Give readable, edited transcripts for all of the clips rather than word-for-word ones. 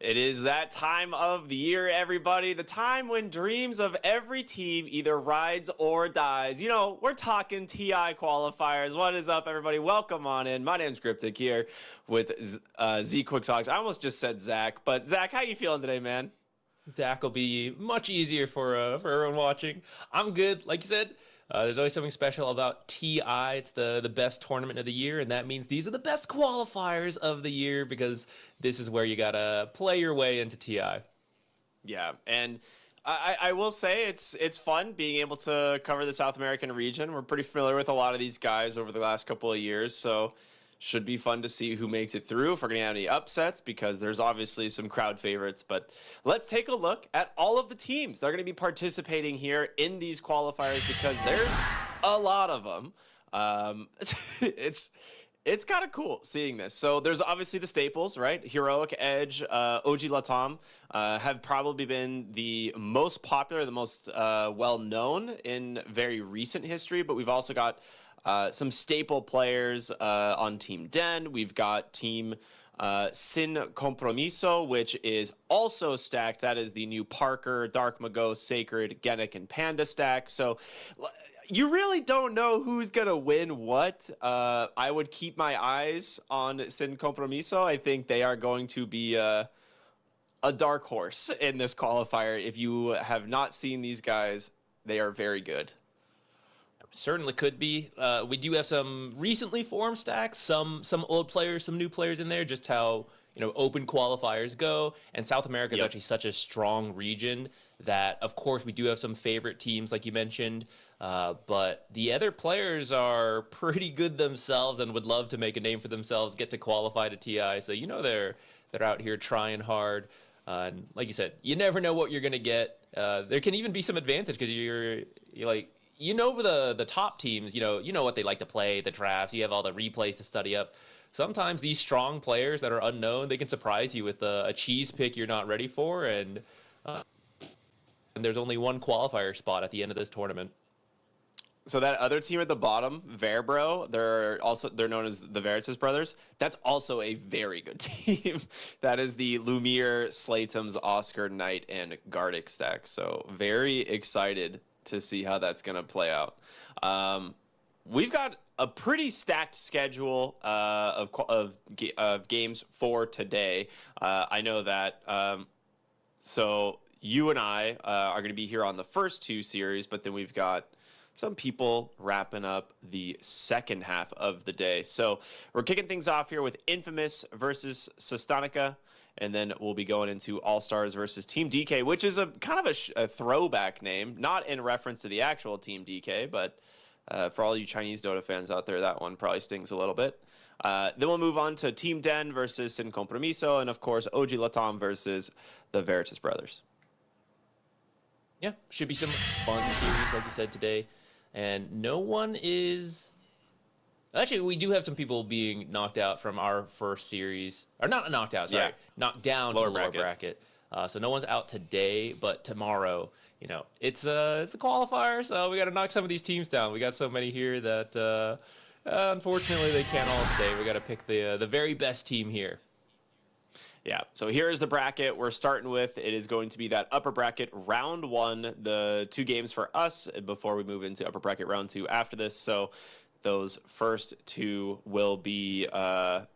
It is that time of the year, everybody. The time when dreams of every team either rides or dies. You know, we're talking TI qualifiers. What is up, everybody? Welcome on in. My name's Cryptic here with Z Quicksox. I almost just said Zach, but Zach, how you feeling today, man? Dak will be much easier for everyone watching. I'm good. Like you said, there's always something special about TI. It's the best tournament of the year, and that means these are the best qualifiers of the year because this is where you gotta play your way into TI. Yeah, and I will say it's fun being able to cover the South American region. We're pretty familiar with a lot of these guys over the last couple of years, so should be fun to see who makes it through, if we're going to have any upsets, because there's obviously some crowd favorites. But let's take a look at all of the teams that are going to be participating here in these qualifiers, because there's a lot of them. It's kind of cool seeing this. So there's obviously the staples, right? Heroic, Edge, OG Latam have probably been the most popular, the most well-known in very recent history. But we've also got some staple players on Team Den. We've got Team Sin Compromiso, which is also stacked. That is the new Parker, Dark Mago, Sacred, Genic, and Panda stack. So you really don't know who's going to win what. I would keep my eyes on Sin Compromiso. I think they are going to be a dark horse in this qualifier. If you have not seen these guys, they are very good. Certainly could be. We do have some recently formed stacks, some old players, some new players in there, just how open qualifiers go. And South America is actually such a strong region that, of course, we do have some favorite teams, like you mentioned, but the other players are pretty good themselves and would love to make a name for themselves, get to qualify to TI. So they're out here trying hard. And like you said, you never know what you're going to get. There can even be some advantage because you're like, the top teams, you know what they like to play, the drafts, you have all the replays to study up. Sometimes these strong players that are unknown, they can surprise you with a cheese pick you're not ready for, and there's only one qualifier spot at the end of this tournament. So that other team at the bottom, Verbro, they're known as the Veritas brothers. That's also a very good team. That is the Lumiere, Slatums, Oscar, Knight, and Gardic stack. So very excited to see how that's going to play out. We've got a pretty stacked schedule of games for today. I know that. So you and I are going to be here on the first two series, but then we've got some people wrapping up the second half of the day. So we're kicking things off here with Infamous versus Sustanica. And then we'll be going into All-Stars versus Team DK, which is a kind of a throwback name, not in reference to the actual Team DK, but for all you Chinese Dota fans out there, that one probably stings a little bit. Then we'll move on to Team Den versus Sin Compromiso, and of course, OG Latam versus the Veritas brothers. Yeah, should be some fun series, like you said, today. And no one is... Actually, we do have some people being knocked out from our first series. Or not knocked out, sorry. Yeah. Knocked down to the lower bracket. So no one's out today, but tomorrow, it's the qualifier, so we got to knock some of these teams down. We got so many here that, unfortunately, they can't all stay. We got to pick the very best team here. Yeah, so here is the bracket we're starting with. It is going to be that upper bracket round one, the two games for us before we move into upper bracket round two after this. So those first two will be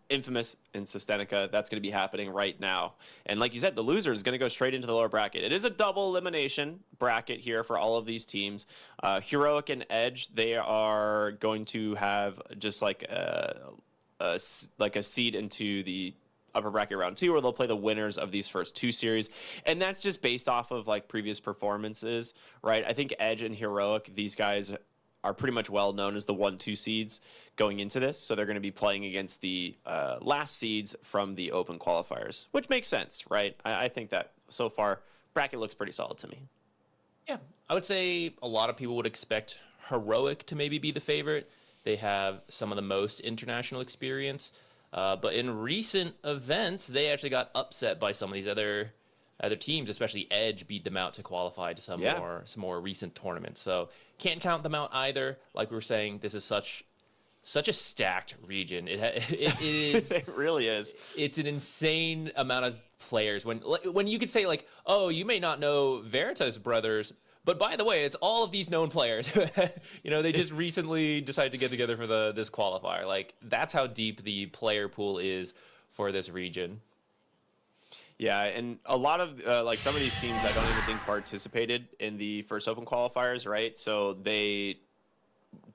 Infamous and Sustanica. That's going to be happening right now. And like you said, the loser is going to go straight into the lower bracket. It is a double elimination bracket here for all of these teams. Heroic and Edge, they are going to have just like a seed into the upper bracket round two, where they'll play the winners of these first two series. And that's just based off of like previous performances, right? I think Edge and Heroic, these guys are pretty much well known as the 1-2 seeds going into this. So they're going to be playing against the last seeds from the open qualifiers, which makes sense, right? I think that so far bracket looks pretty solid to me. Yeah, I would say a lot of people would expect Heroic to maybe be the favorite. They have some of the most international experience. But in recent events, they actually got upset by some of these other teams, especially Edge beat them out to qualify to some more recent tournaments. So can't count them out either. Like we were saying, this is such such a stacked region. It is. It really is. It's an insane amount of players. When you could say like, oh, you may not know Veritas brothers, but by the way, it's all of these known players. They just recently decided to get together for this qualifier. Like, that's how deep the player pool is for this region. Yeah, and a lot of like some of these teams I don't even think participated in the first open qualifiers, right? So they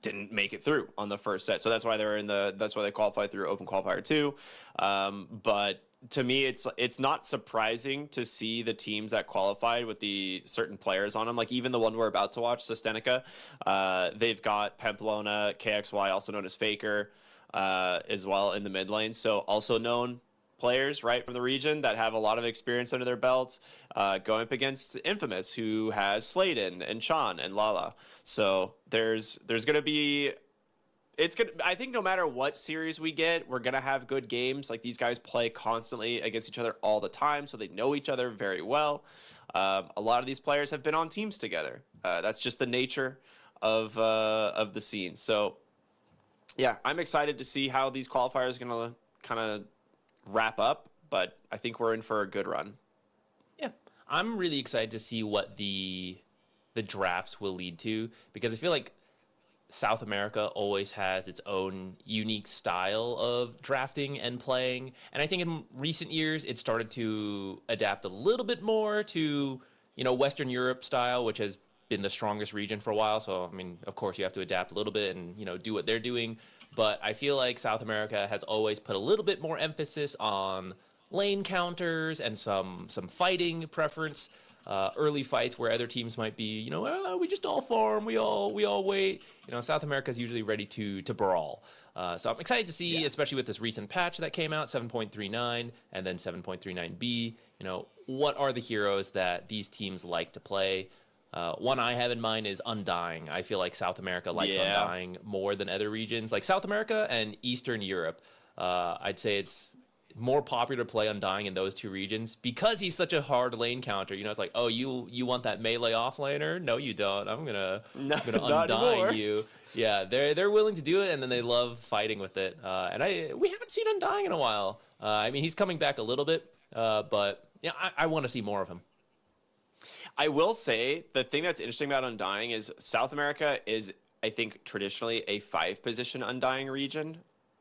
didn't make it through on the first set. So that's why that's why they qualified through open qualifier 2. But to me, it's not surprising to see the teams that qualified with the certain players on them. Like even the one we're about to watch, Sustenica, they've got Pamplona, KXY, also known as Faker, as well in the mid lane. So also known players, right, from the region that have a lot of experience under their belts, going up against Infamous, who has Sladen and Chan and Lala. So there's gonna be, I think no matter what series we get, we're gonna have good games. Like these guys play constantly against each other all the time, so they know each other very well. A lot of these players have been on teams together. That's just the nature of the scene. So yeah, I'm excited to see how these qualifiers are gonna kind of wrap up, but I think we're in for a good run. Yeah, I'm really excited to see what the drafts will lead to, because I feel like South America always has its own unique style of drafting and playing, and I think in recent years it started to adapt a little bit more to Western Europe style, which has been the strongest region for a while. So I mean, of course you have to adapt a little bit and do what they're doing. But I feel like South America has always put a little bit more emphasis on lane counters and some fighting preference, early fights where other teams might be, we just all farm, we all wait. South America is usually ready to brawl. So I'm excited to see, especially with this recent patch that came out, 7.39 and then 7.39b. What are the heroes that these teams like to play? One I have in mind is Undying. I feel like South America likes Undying more than other regions. Like South America and Eastern Europe, I'd say it's more popular to play Undying in those two regions because he's such a hard lane counter. It's like, oh, you want that melee offlaner? No, you don't. I'm gonna Undying you. Yeah, they're willing to do it, and then they love fighting with it. And we haven't seen Undying in a while. I mean, he's coming back a little bit, but yeah, I want to see more of him. I will say the thing that's interesting about Undying is South America is, I think, traditionally a 5-position Undying region,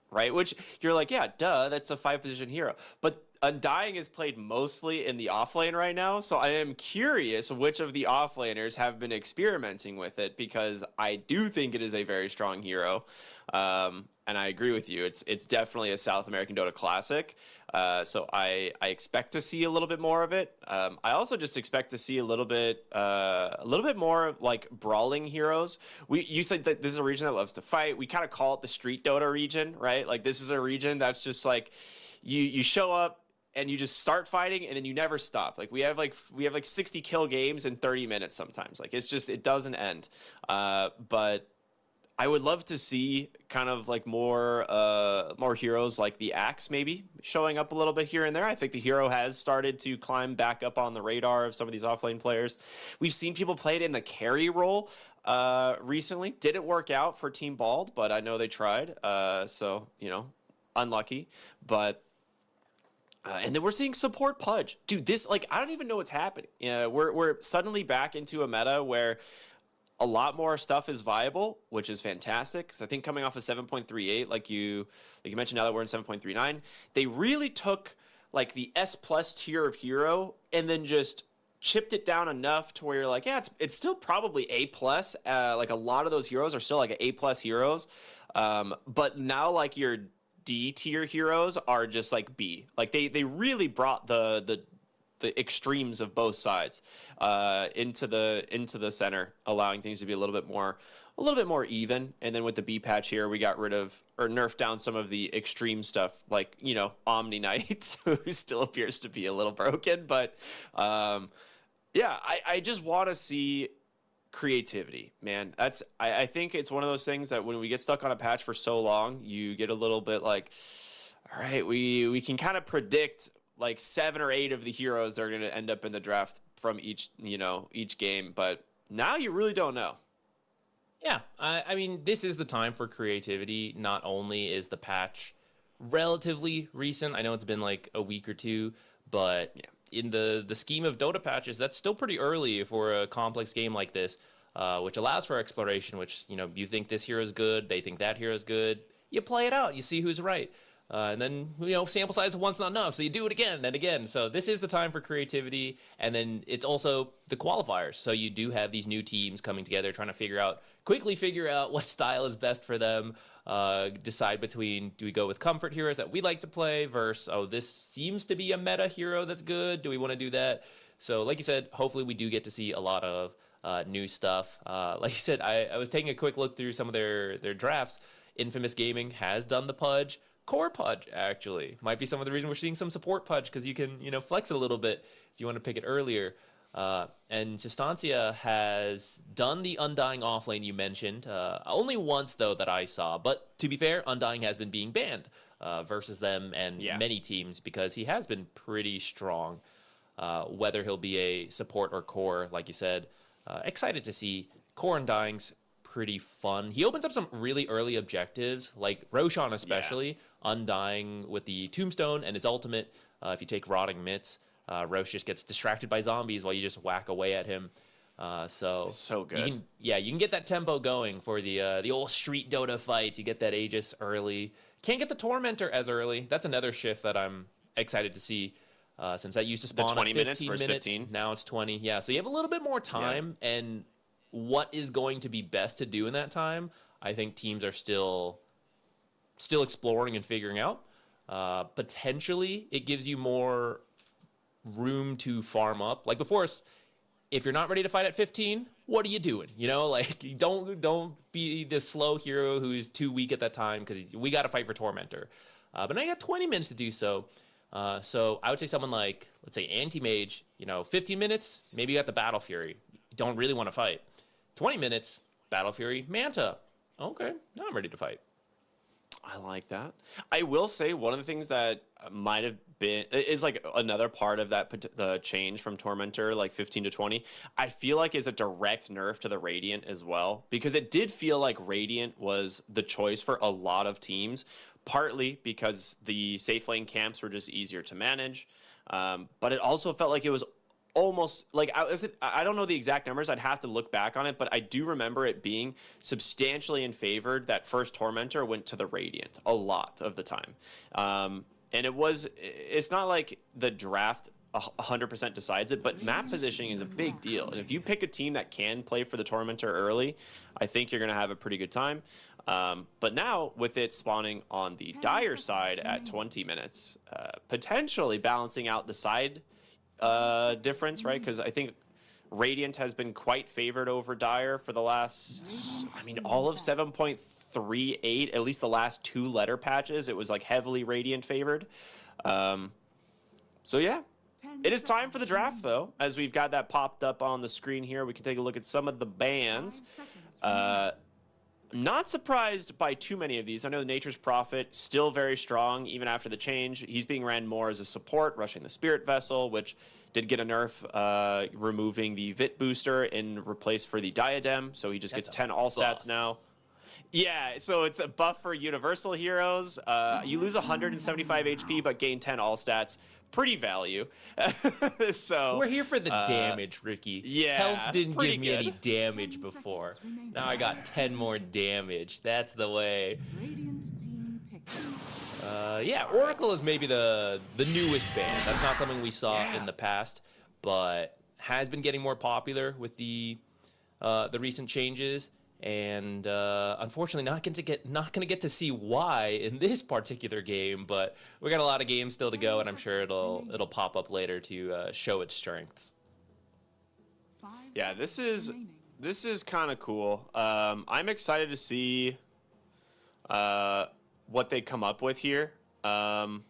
right? Which you're like, yeah, duh, that's a 5-position hero. But Undying is played mostly in the offlane right now, so I am curious which of the offlaners have been experimenting with it, because I do think it is a very strong hero. And I agree with you. It's definitely a South American Dota classic. So I expect to see a little bit more of it. I also just expect to see a little bit more like brawling heroes. You said that this is a region that loves to fight. We kind of call it the street Dota region, right? Like this is a region that's just like you show up and you just start fighting and then you never stop. Like we have like 60 kill games in 30 minutes sometimes. Like it doesn't end. But I would love to see kind of like more heroes like the Axe maybe showing up a little bit here and there. I think the hero has started to climb back up on the radar of some of these offlane players. We've seen people play it in the carry role recently. Didn't work out for Team Bald, but I know they tried. So, unlucky. But and then we're seeing support Pudge. Dude, this, like, I don't even know what's happening. We're suddenly back into a meta where a lot more stuff is viable, which is fantastic. Because I think coming off of 7.38, like you mentioned, now that we're in 7.39, they really took like the S+ tier of hero and then just chipped it down enough to where you're like, yeah, it's still probably A+. Like a lot of those heroes are still like A+ heroes. But now like your D tier heroes are just like B. Like they really brought the extremes of both sides into the center, allowing things to be a little bit more even. And then with the B patch here, we got rid of or nerfed down some of the extreme stuff, like Omni Knight, who still appears to be a little broken. But yeah, I just want to see creativity, man. I think it's one of those things that when we get stuck on a patch for so long, you get a little bit like, all right, we can kind of predict like 7 or 8 of the heroes that are going to end up in the draft from each game, but now you really don't know. Yeah, I mean, this is the time for creativity. Not only is the patch relatively recent, I know it's been like a week or two, but in the scheme of Dota patches, that's still pretty early for a complex game like this, which allows for exploration, which, you know, you think this hero is good, they think that hero is good, you play it out, you see who's right. And then, you know, sample size of one's not enough, so you do it again and again. So this is the time for creativity, and then it's also the qualifiers. So you do have these new teams coming together, trying to quickly figure out what style is best for them, decide between, do we go with comfort heroes that we like to play versus, oh, this seems to be a meta hero that's good, do we want to do that? So like you said, hopefully we do get to see a lot of new stuff. Like you said, I was taking a quick look through some of their drafts. Infamous Gaming has done the Pudge. Core Pudge, actually. Might be some of the reason we're seeing some support Pudge, because you can, you know, flex it a little bit if you want to pick it earlier. And Sustancia has done the Undying offlane you mentioned. Only once, though, that I saw. But to be fair, Undying has been being banned versus them and many teams, because he has been pretty strong. Whether he'll be a support or core, like you said. Excited to see Core Undying's pretty fun. He opens up some really early objectives, like Roshan especially, Undying with the Tombstone and his ultimate. If you take Rotting Mitts, Roche just gets distracted by zombies while you just whack away at him. So good. You can get that tempo going for the old street Dota fights. You get that Aegis early. Can't get the Tormentor as early. That's another shift that I'm excited to see. Since that used to spawn at 15 minutes, 15. Now it's 20. Yeah, so you have a little bit more time, and what is going to be best to do in that time, I think teams are still exploring and figuring out. Potentially, it gives you more room to farm up. Like before, if you're not ready to fight at 15, what are you doing? You know, like don't be this slow hero who's too weak at that time, because we got to fight for Tormentor. But now you got 20 minutes to do so. So I would say someone like, let's say, Anti-Mage, you know, 15 minutes, maybe you got the Battle Fury. You don't really want to fight. 20 minutes, Battle Fury, Manta. Okay, now I'm ready to fight. I like that. I will say one of the things that might have been is like another part of that the change from Tormentor, like 15 to 20. I feel like is a direct nerf to the Radiant as well, because it did feel like Radiant was the choice for a lot of teams, partly because the safe lane camps were just easier to manage, but it also felt like it was almost like I don't know the exact numbers. I'd have to look back on it, but I do remember it being substantially in favor that first Tormentor went to the Radiant a lot of the time. And it's not like the draft 100% decides it, but map positioning is a big deal. And if you pick a team that can play for the Tormentor early, I think you're going to have a pretty good time. But now, with it spawning on the Dire side at 20 minutes, potentially balancing out the side difference, right? Because I think Radiant has been quite favored over Dire for the last, all of 7.38, at least the last 2 letter patches. It was like heavily Radiant favored. So yeah, it is time for the draft though. As we've got that popped up on the screen here, we can take a look at some of the bans. Not surprised by too many of these. I know Nature's Prophet still very strong even after the change. He's being ran more as a support, rushing the Spirit Vessel, which did get a nerf, removing the Vit booster in replace for the Diadem, so he just gets 10 all stats now. Yeah, so it's a buff for Universal heroes. You lose 175 HP but gain 10 all stats. Pretty value. So we're here for the damage, Ricky. Yeah, health didn't give me any damage before. Now I got 10 more damage. That's the way. Yeah, Oracle is maybe the newest ban. That's not something we saw in the past, but has been getting more popular with the recent changes. And unfortunately, not gonna get to see why in this particular game, but we got a lot of games still to go, and I'm sure it'll pop up later to show its strengths. Yeah, this is kind of cool. I'm excited to see what they come up with here. But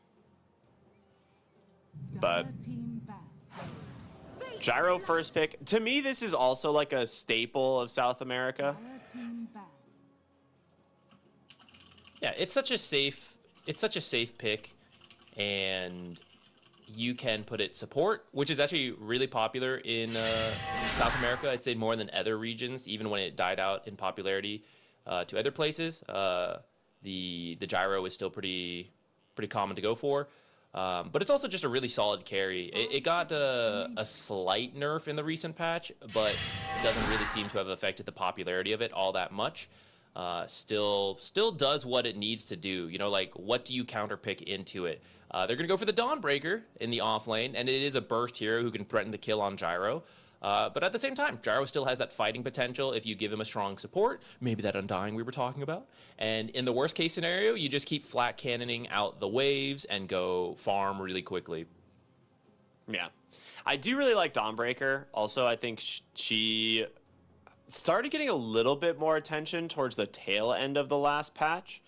Gyro first pick. To me, this is also like a staple of South America. Yeah, it's such a safe pick, and you can put it support, which is actually really popular in South America. I'd say more than other regions, even when it died out in popularity to other places. The gyro is still pretty common to go for. But it's also just a really solid carry. It got a slight nerf in the recent patch, but it doesn't really seem to have affected the popularity of it all that much. Still does what it needs to do. You know, like, what do you counter pick into it? They're going to go for the Dawnbreaker in the off lane, and it is a burst hero who can threaten the kill on Gyro. But at the same time, Gyro still has that fighting potential if you give him a strong support, maybe that Undying we were talking about. And in the worst case scenario, you just keep flat cannoning out the waves and go farm really quickly. Yeah. I do really like Dawnbreaker. Also, I think she started getting a little bit more attention towards the tail end of the last patch.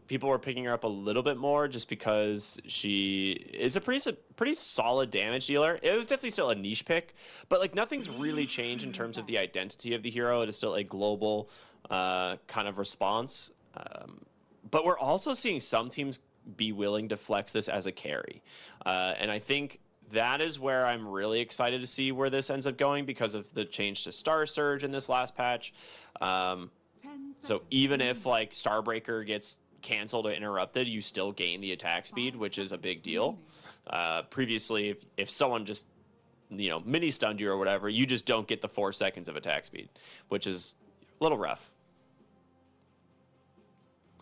People were picking her up a little bit more just because she is a pretty solid damage dealer. It was definitely still a niche pick, but like nothing's really changed in terms of the identity of the hero. It is still a global kind of response. But we're also seeing some teams be willing to flex this as a carry. And I think that is where I'm really excited to see where this ends up going because of the change to Star Surge in this last patch. So even if like Starbreaker gets canceled or interrupted, you still gain the attack speed, which is a big deal. Previously, if someone just, mini stunned you or whatever, you just don't get the 4 seconds of attack speed, which is a little rough.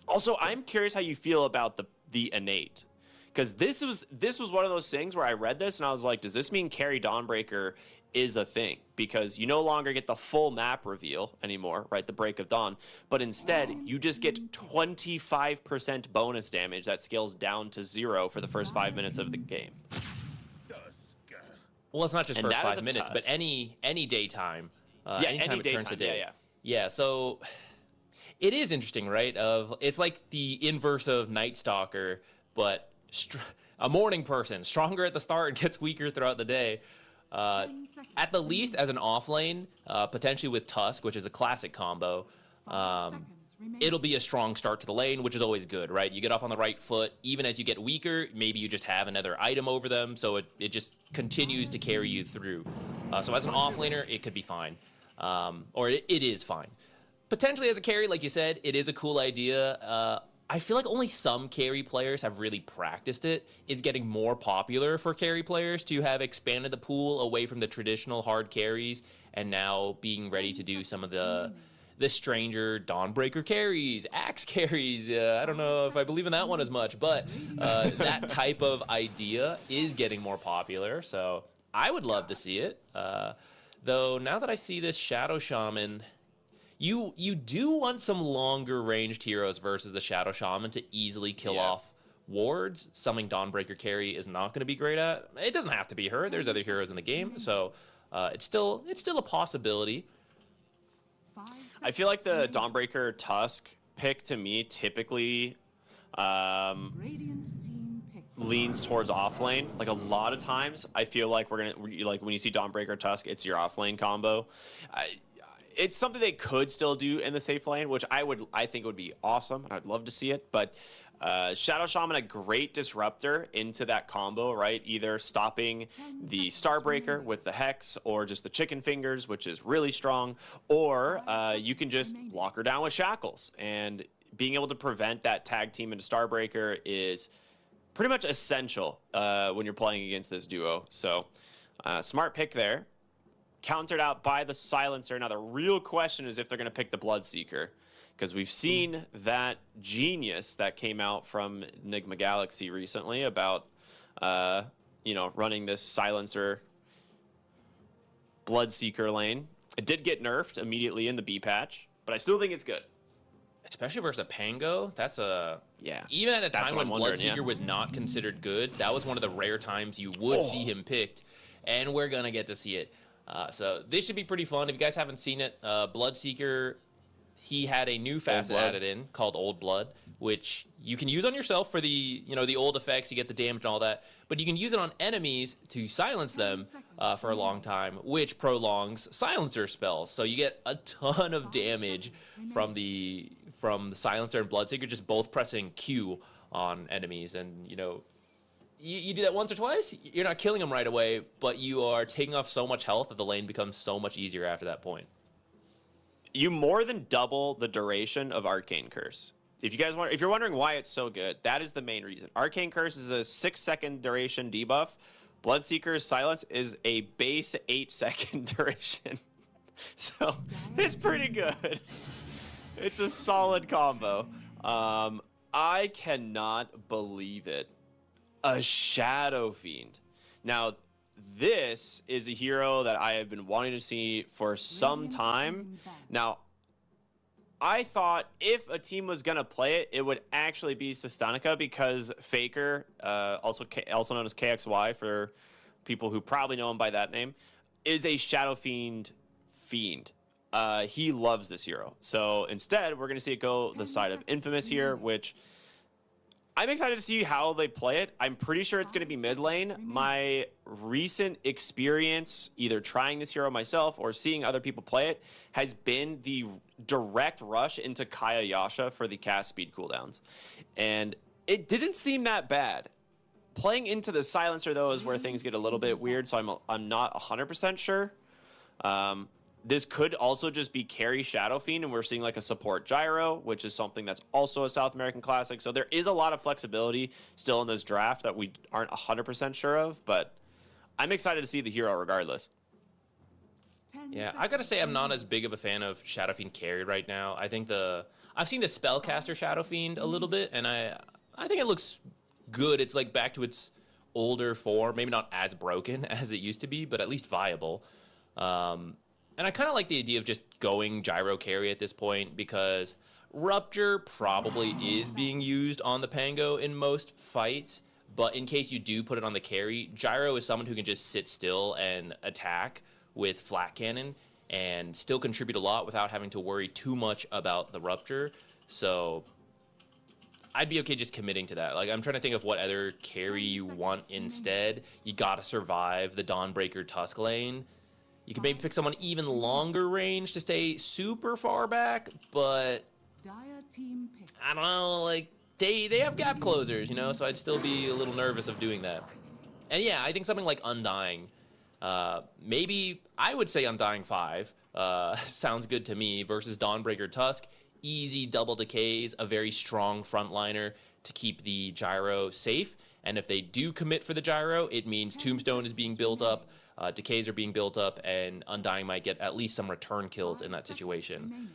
Also, I'm curious how you feel about the innate. Because this was one of those things where I read this and I was like, does this mean carry Dawnbreaker is a thing? Because you no longer get the full map reveal anymore, right? The Break of Dawn. But instead, you just get 25% bonus damage that scales down to 0 for the first 5 minutes of the game. Well, it's not just first 5 minutes, but any daytime. Anytime it turns to day. Yeah, so it is interesting, right? It's like the inverse of Night Stalker, but a morning person, stronger at the start and gets weaker throughout the day. At the least, as an off lane, potentially with Tusk, which is a classic combo, it'll be a strong start to the lane, which is always good, right? You get off on the right foot. Even as you get weaker, maybe you just have another item over them, so it just continues to carry you through. So as an off laner, it could be fine. Or it is fine. Potentially as a carry, like you said, it is a cool idea. I feel like only some carry players have really practiced it. It's getting more popular for carry players to have expanded the pool away from the traditional hard carries and now being ready to do some of the stranger Dawnbreaker carries, Axe carries. I don't know if I believe in that one as much, but that type of idea is getting more popular. So I would love to see it. Though now that I see this Shadow Shaman, You do want some longer ranged heroes versus the Shadow Shaman to easily kill off wards. Something Dawnbreaker carry is not going to be great at. It doesn't have to be her. There's other heroes in the game, so it's still a possibility. I feel like the Dawnbreaker Tusk pick to me typically leans towards off lane. Like a lot of times, I feel like when you see Dawnbreaker Tusk, it's your off lane combo. It's something they could still do in the safe lane, which I think would be awesome, and I'd love to see it. But Shadow Shaman, a great disruptor into that combo, right? Either stopping the Starbreaker with the Hex, or just the Chicken Fingers, which is really strong, or you can just lock her down with Shackles. And being able to prevent that tag team into Starbreaker is pretty much essential when you're playing against this duo. So smart pick there. Countered out by the Silencer. Now, the real question is if they're going to pick the Bloodseeker, because we've seen that genius that came out from Enigma Galaxy recently about, running this Silencer Bloodseeker lane. It did get nerfed immediately in the B patch, but I still think it's good. Especially versus a Pango. Yeah. Even at a time when Bloodseeker was not considered good, that was one of the rare times you would see him picked, and we're going to get to see it. So this should be pretty fun. If you guys haven't seen it, Bloodseeker, he had a new facet added in called Old Blood, which you can use on yourself for the old effects. You get the damage and all that, but you can use it on enemies to silence them for a long time, which prolongs silencer spells. So you get a ton of damage from the Silencer and Bloodseeker, just both pressing Q on enemies, and you do that once or twice, you're not killing them right away, but you are taking off so much health that the lane becomes so much easier after that point. You more than double the duration of Arcane Curse. If you're wondering why it's so good, that is the main reason. Arcane Curse is a 6-second duration debuff. Bloodseeker's Silence is a base 8-second duration. So it's pretty good. It's a solid combo. I cannot believe it. A Shadow Fiend. Now, this is a hero that I have been wanting to see for some time. Now, I thought if a team was going to play it, it would actually be Sustanica because Faker, also known as KXY for people who probably know him by that name, is a Shadow Fiend fiend. He loves this hero. So instead, we're going to see it go the side of Infamous here, which I'm excited to see how they play it. I'm pretty sure it's going to be mid lane. My recent experience, either trying this hero myself or seeing other people play it, has been the direct rush into Kaya Yasha for the cast speed cooldowns. And it didn't seem that bad. Playing into the Silencer, though, is where things get a little bit weird, so I'm not 100% sure. This could also just be carry Shadow Fiend, and we're seeing like a support Gyro, which is something that's also a South American classic. So there is a lot of flexibility still in this draft that we aren't 100% sure of, but I'm excited to see the hero regardless. Yeah, I gotta say I'm not as big of a fan of Shadow Fiend carry right now. I think I've seen the Spellcaster Shadow Fiend a little bit, and I think it looks good. It's like back to its older form, maybe not as broken as it used to be, but at least viable. And I kind of like the idea of just going Gyro carry at this point because Rupture probably is being used on the Pango in most fights, but in case you do put it on the carry, Gyro is someone who can just sit still and attack with Flat Cannon and still contribute a lot without having to worry too much about the Rupture. So I'd be okay just committing to that. Like, I'm trying to think of what other carry you want instead. You gotta survive the Dawnbreaker Tusk lane. You could maybe pick someone even longer range to stay super far back, but I don't know, like, they have gap closers, you know, so I'd still be a little nervous of doing that. And yeah, I think something like Undying, maybe I would say Undying 5, sounds good to me, versus Dawnbreaker Tusk. Easy double decays, a very strong frontliner to keep the Gyro safe. And if they do commit for the Gyro, it means Tombstone is being built up, decays are being built up, and Undying might get at least some return kills in that situation.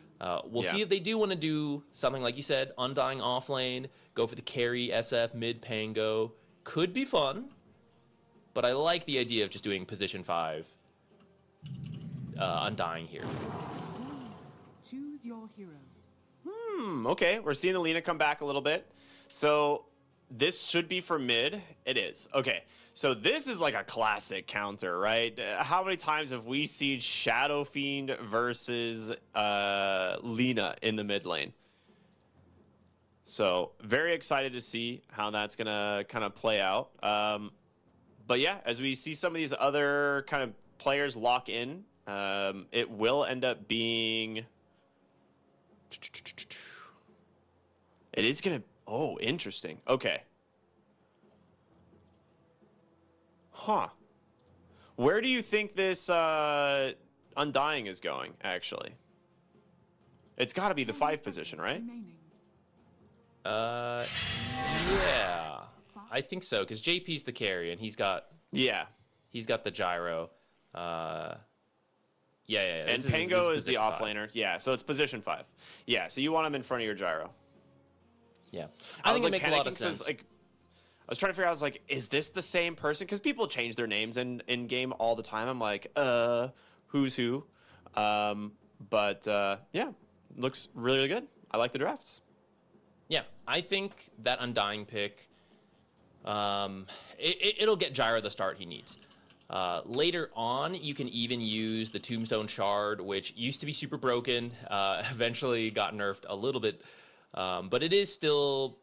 We'll see if they do want to do something like you said, Undying off lane, go for the carry SF mid Pango. Could be fun, but I like the idea of just doing position 5 Undying here. Choose your hero. Okay, we're seeing the Lina come back a little bit. So this should be for mid. It is. Okay, so this is like a classic counter, right? How many times have we seen Shadow Fiend versus Lina in the mid lane? So very excited to see how that's going to kind of play out. But yeah, as we see some of these other kind of players lock in, it will end up being... It is going to... Oh, interesting. Okay. Huh. Where do you think this Undying is going, actually? It's got to be the 5 position, right? Yeah. I think so, because JP's the carry, and he's got... Yeah. He's got the Gyro. Yeah. And Pango is the offlaner. Yeah, so it's position 5. Yeah, so you want him in front of your Gyro. Yeah. I think it makes a lot of sense. I was trying to figure out, I was like, is this the same person? Because people change their names in game all the time. I'm like, who's who? But yeah, looks really, really good. I like the drafts. Yeah, I think that Undying pick, it'll get Gyro the start he needs. Later on, you can even use the Tombstone Shard, which used to be super broken, eventually got nerfed a little bit, but it is still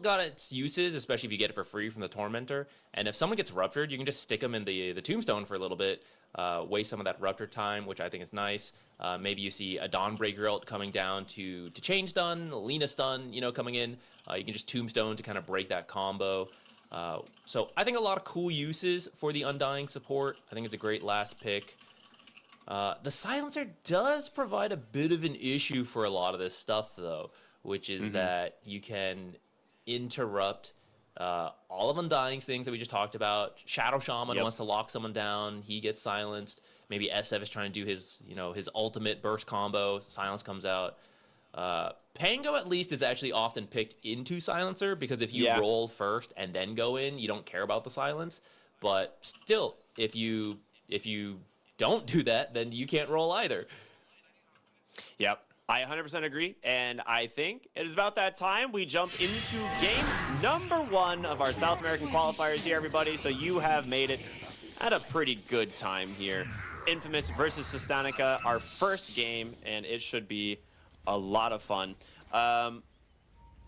got its uses, especially if you get it for free from the Tormentor. And if someone gets Ruptured, you can just stick them in the Tombstone for a little bit, waste some of that Rupture time, which I think is nice. Maybe you see a Dawnbreaker ult coming down to chain stun, Lina stun, coming in. You can just Tombstone to kind of break that combo. So I think a lot of cool uses for the Undying support. I think it's a great last pick. The Silencer does provide a bit of an issue for a lot of this stuff, though, which is that you can interrupt all of Undying's things that we just talked about. Shadow Shaman wants to lock someone down. He gets silenced. Maybe SF is trying to do his, his ultimate burst combo. Silence comes out. Pango, at least, is actually often picked into Silencer because if you roll first and then go in, you don't care about the silence. But still, if you don't do that, then you can't roll either. Yep. I 100% agree, and I think it is about that time we jump into game number 1 of our South American qualifiers here, everybody. So you have made it at a pretty good time here. Infamous versus Sustanica, our first game, and it should be a lot of fun.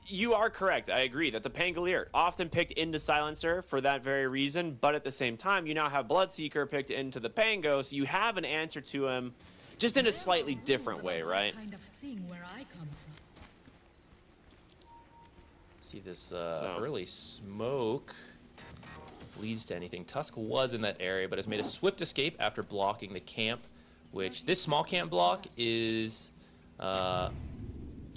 You are correct. I agree that the Pangolier often picked into Silencer for that very reason, but at the same time, you now have Bloodseeker picked into the Pango, so you have an answer to him just in a slightly different way, right? Kind of thing where I come from. See this early smoke leads to anything. Tusk was in that area, but has made a swift escape after blocking the camp, which this small camp block is...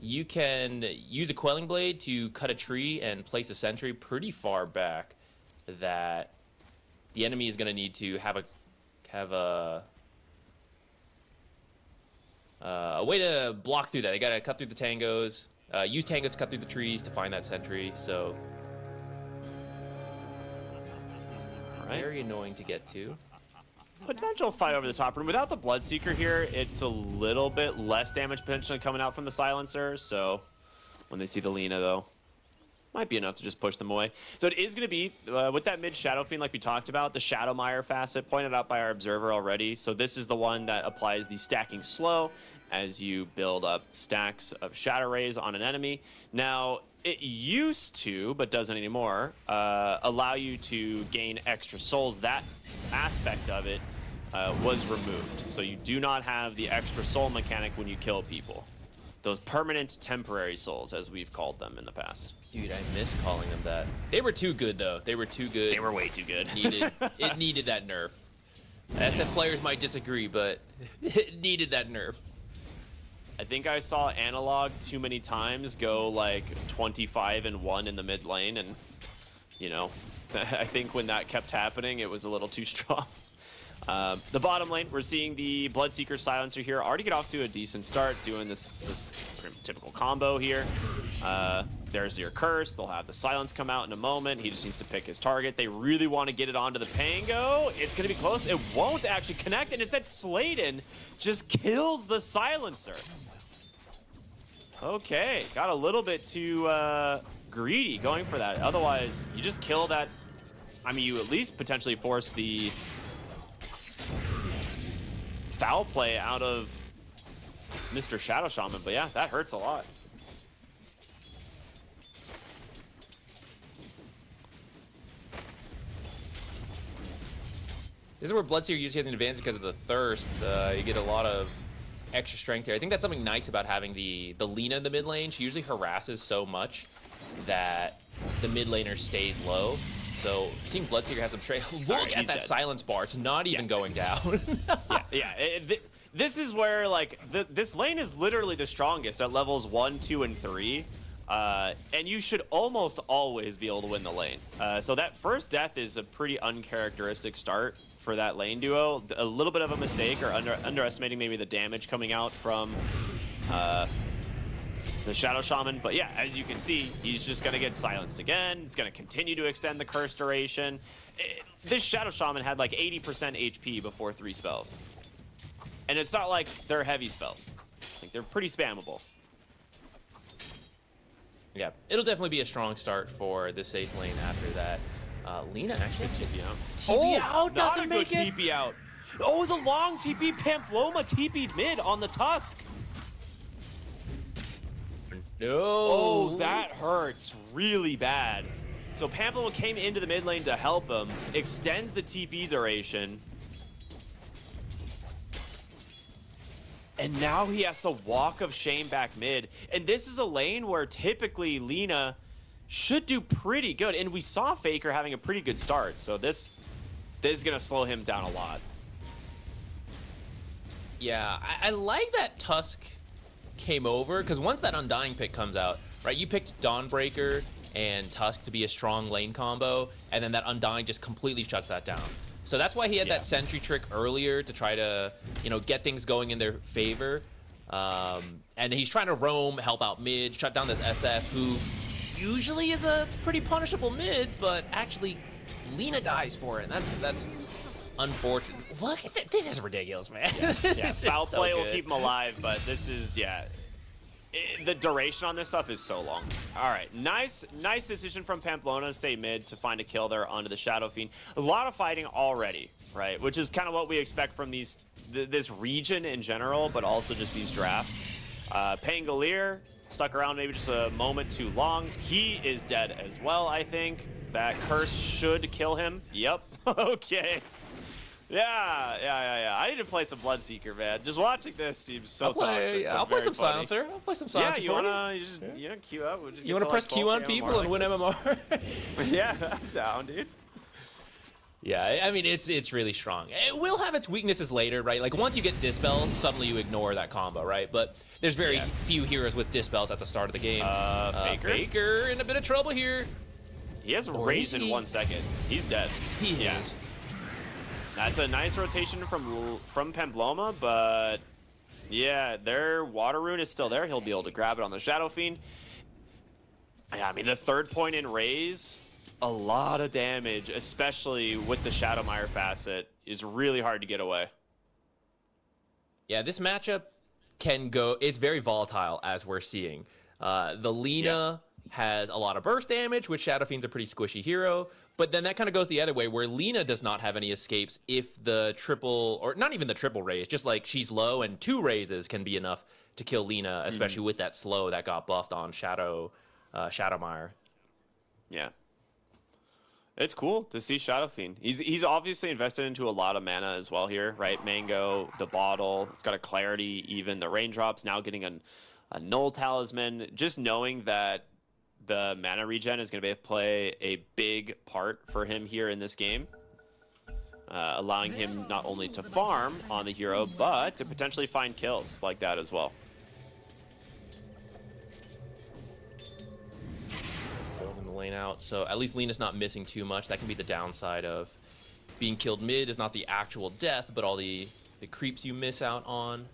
you can use a Quelling Blade to cut a tree and place a sentry pretty far back that the enemy is going to need to have a way to block through that. They got to cut through the tangos, use tangos to cut through the trees to find that sentry. So very annoying to get to. Potential fight over the top room. Without the Bloodseeker here, it's a little bit less damage potentially coming out from the Silencer. So when they see the Lina, though, might be enough to just push them away. So it is going to be, with that mid Shadow Fiend like we talked about, the Shadowmire facet pointed out by our observer already. So this is the one that applies the stacking slow as you build up stacks of Shadow Rays on an enemy. Now, it used to, but doesn't anymore, allow you to gain extra souls. That aspect of it was removed. So you do not have the extra soul mechanic when you kill people. Those permanent temporary souls, as we've called them in the past. Dude, I miss calling them that. They were too good, though. They were too good. They were way too good. It needed that nerf. SF players might disagree, but it needed that nerf. I think I saw Analog too many times go like 25-1 in the mid lane, and I think when that kept happening, it was a little too strong. The bottom lane, we're seeing the Bloodseeker Silencer here already get off to a decent start, doing this pretty typical combo here. There's your curse. They'll have the silence come out in a moment. He just needs to pick his target. They really want to get it onto the Pango. It's going to be close. It won't actually connect, and instead Sladen just kills the Silencer. Okay, got a little bit too greedy going for that. Otherwise, you just kill that. I mean, you at least potentially force the foul play out of Mr. Shadow Shaman, but yeah, that hurts a lot. This is where Bloodseeker usually has an advantage because of the thirst. You get a lot of extra strength here. I think that's something nice about having the Lina in the mid lane. She usually harasses so much that the mid laner stays low. So seeing Bloodseeker have some strength. Look at that silence bar. It's not even going down. This is where this lane is literally the strongest at levels 1, 2, and 3. And you should almost always be able to win the lane. So that first death is a pretty uncharacteristic start for that lane duo. A little bit of a mistake, or underestimating maybe the damage coming out from the Shadow Shaman. But yeah, as you can see, he's just going to get silenced again. It's going to continue to extend the curse duration. This Shadow Shaman had like 80% HP before 3 spells. And it's not like they're heavy spells. Like, they're pretty spammable. Yeah, it'll definitely be a strong start for the safe lane after that. Lina actually TP out. TP out doesn't make it. TP out. Oh, it was a long TP. Pamploma TP'd mid on the Tusk. No. Oh, that hurts really bad. So Pamploma came into the mid lane to help him, extends the TP duration. And now he has to walk of shame back mid. And this is a lane where typically Lina should do pretty good. And we saw Faker having a pretty good start, so this is going to slow him down a lot. Yeah, I like that Tusk came over, because once that Undying pick comes out, right, you picked Dawnbreaker and Tusk to be a strong lane combo, and then that Undying just completely shuts that down. So that's why he had that sentry trick earlier to try to, you know, get things going in their favor. And he's trying to roam, help out mid, shut down this SF, who usually is a pretty punishable mid, but actually Lina dies for it. That's unfortunate. Look at that. This is ridiculous, man. Yeah, foul play will keep him alive, but this is, the duration on this stuff is so long. All right, nice decision from Pamplona to stay mid to find a kill there onto the Shadow Fiend. A lot of fighting already, right? Which is kind of what we expect from this region in general, but also just these drafts. Pangolier stuck around maybe just a moment too long. He is dead as well, I think. That curse should kill him. Yep. Okay. Yeah. I need to play some Bloodseeker, man. Just watching this seems so toxic. I'll play some funny. Silencer. I'll play some Silencer. Yeah, you wanna queue up? We'll just you wanna press Q on people and win MMR? Yeah, I'm down, dude. Yeah, I mean, it's really strong. It will have its weaknesses later, right? Like, once you get Dispels, suddenly you ignore that combo, right? But there's very few heroes with Dispels at the start of the game. Faker in a bit of trouble here. He has raised in 1 second. He's dead. He is. That's a nice rotation from Pamplona, but yeah, their Water Rune is still there. He'll be able to grab it on the Shadow Fiend. Yeah, I mean, the 3rd point in raise, a lot of damage, especially with the Shadowmire facet, is really hard to get away. Yeah, this matchup can go, it's very volatile, as we're seeing. The Lina has a lot of burst damage, which Shadow Fiend's a pretty squishy hero, but then that kind of goes the other way, where Lina does not have any escapes if the triple, or not even the triple raise, just like she's low and 2 raises can be enough to kill Lina, especially with that slow that got buffed on Shadowmire. Yeah. It's cool to see Shadow Fiend. He's obviously invested into a lot of mana as well here, right? Mango, the bottle, it's got a clarity, even the raindrops, now getting a null talisman. Just knowing that the mana regen is going to play a big part for him here in this game, allowing him not only to farm on the hero, but to potentially find kills like that as well. Holding the lane out, so at least Lina's not missing too much. That can be the downside of being killed mid, is not the actual death, but all the creeps you miss out on.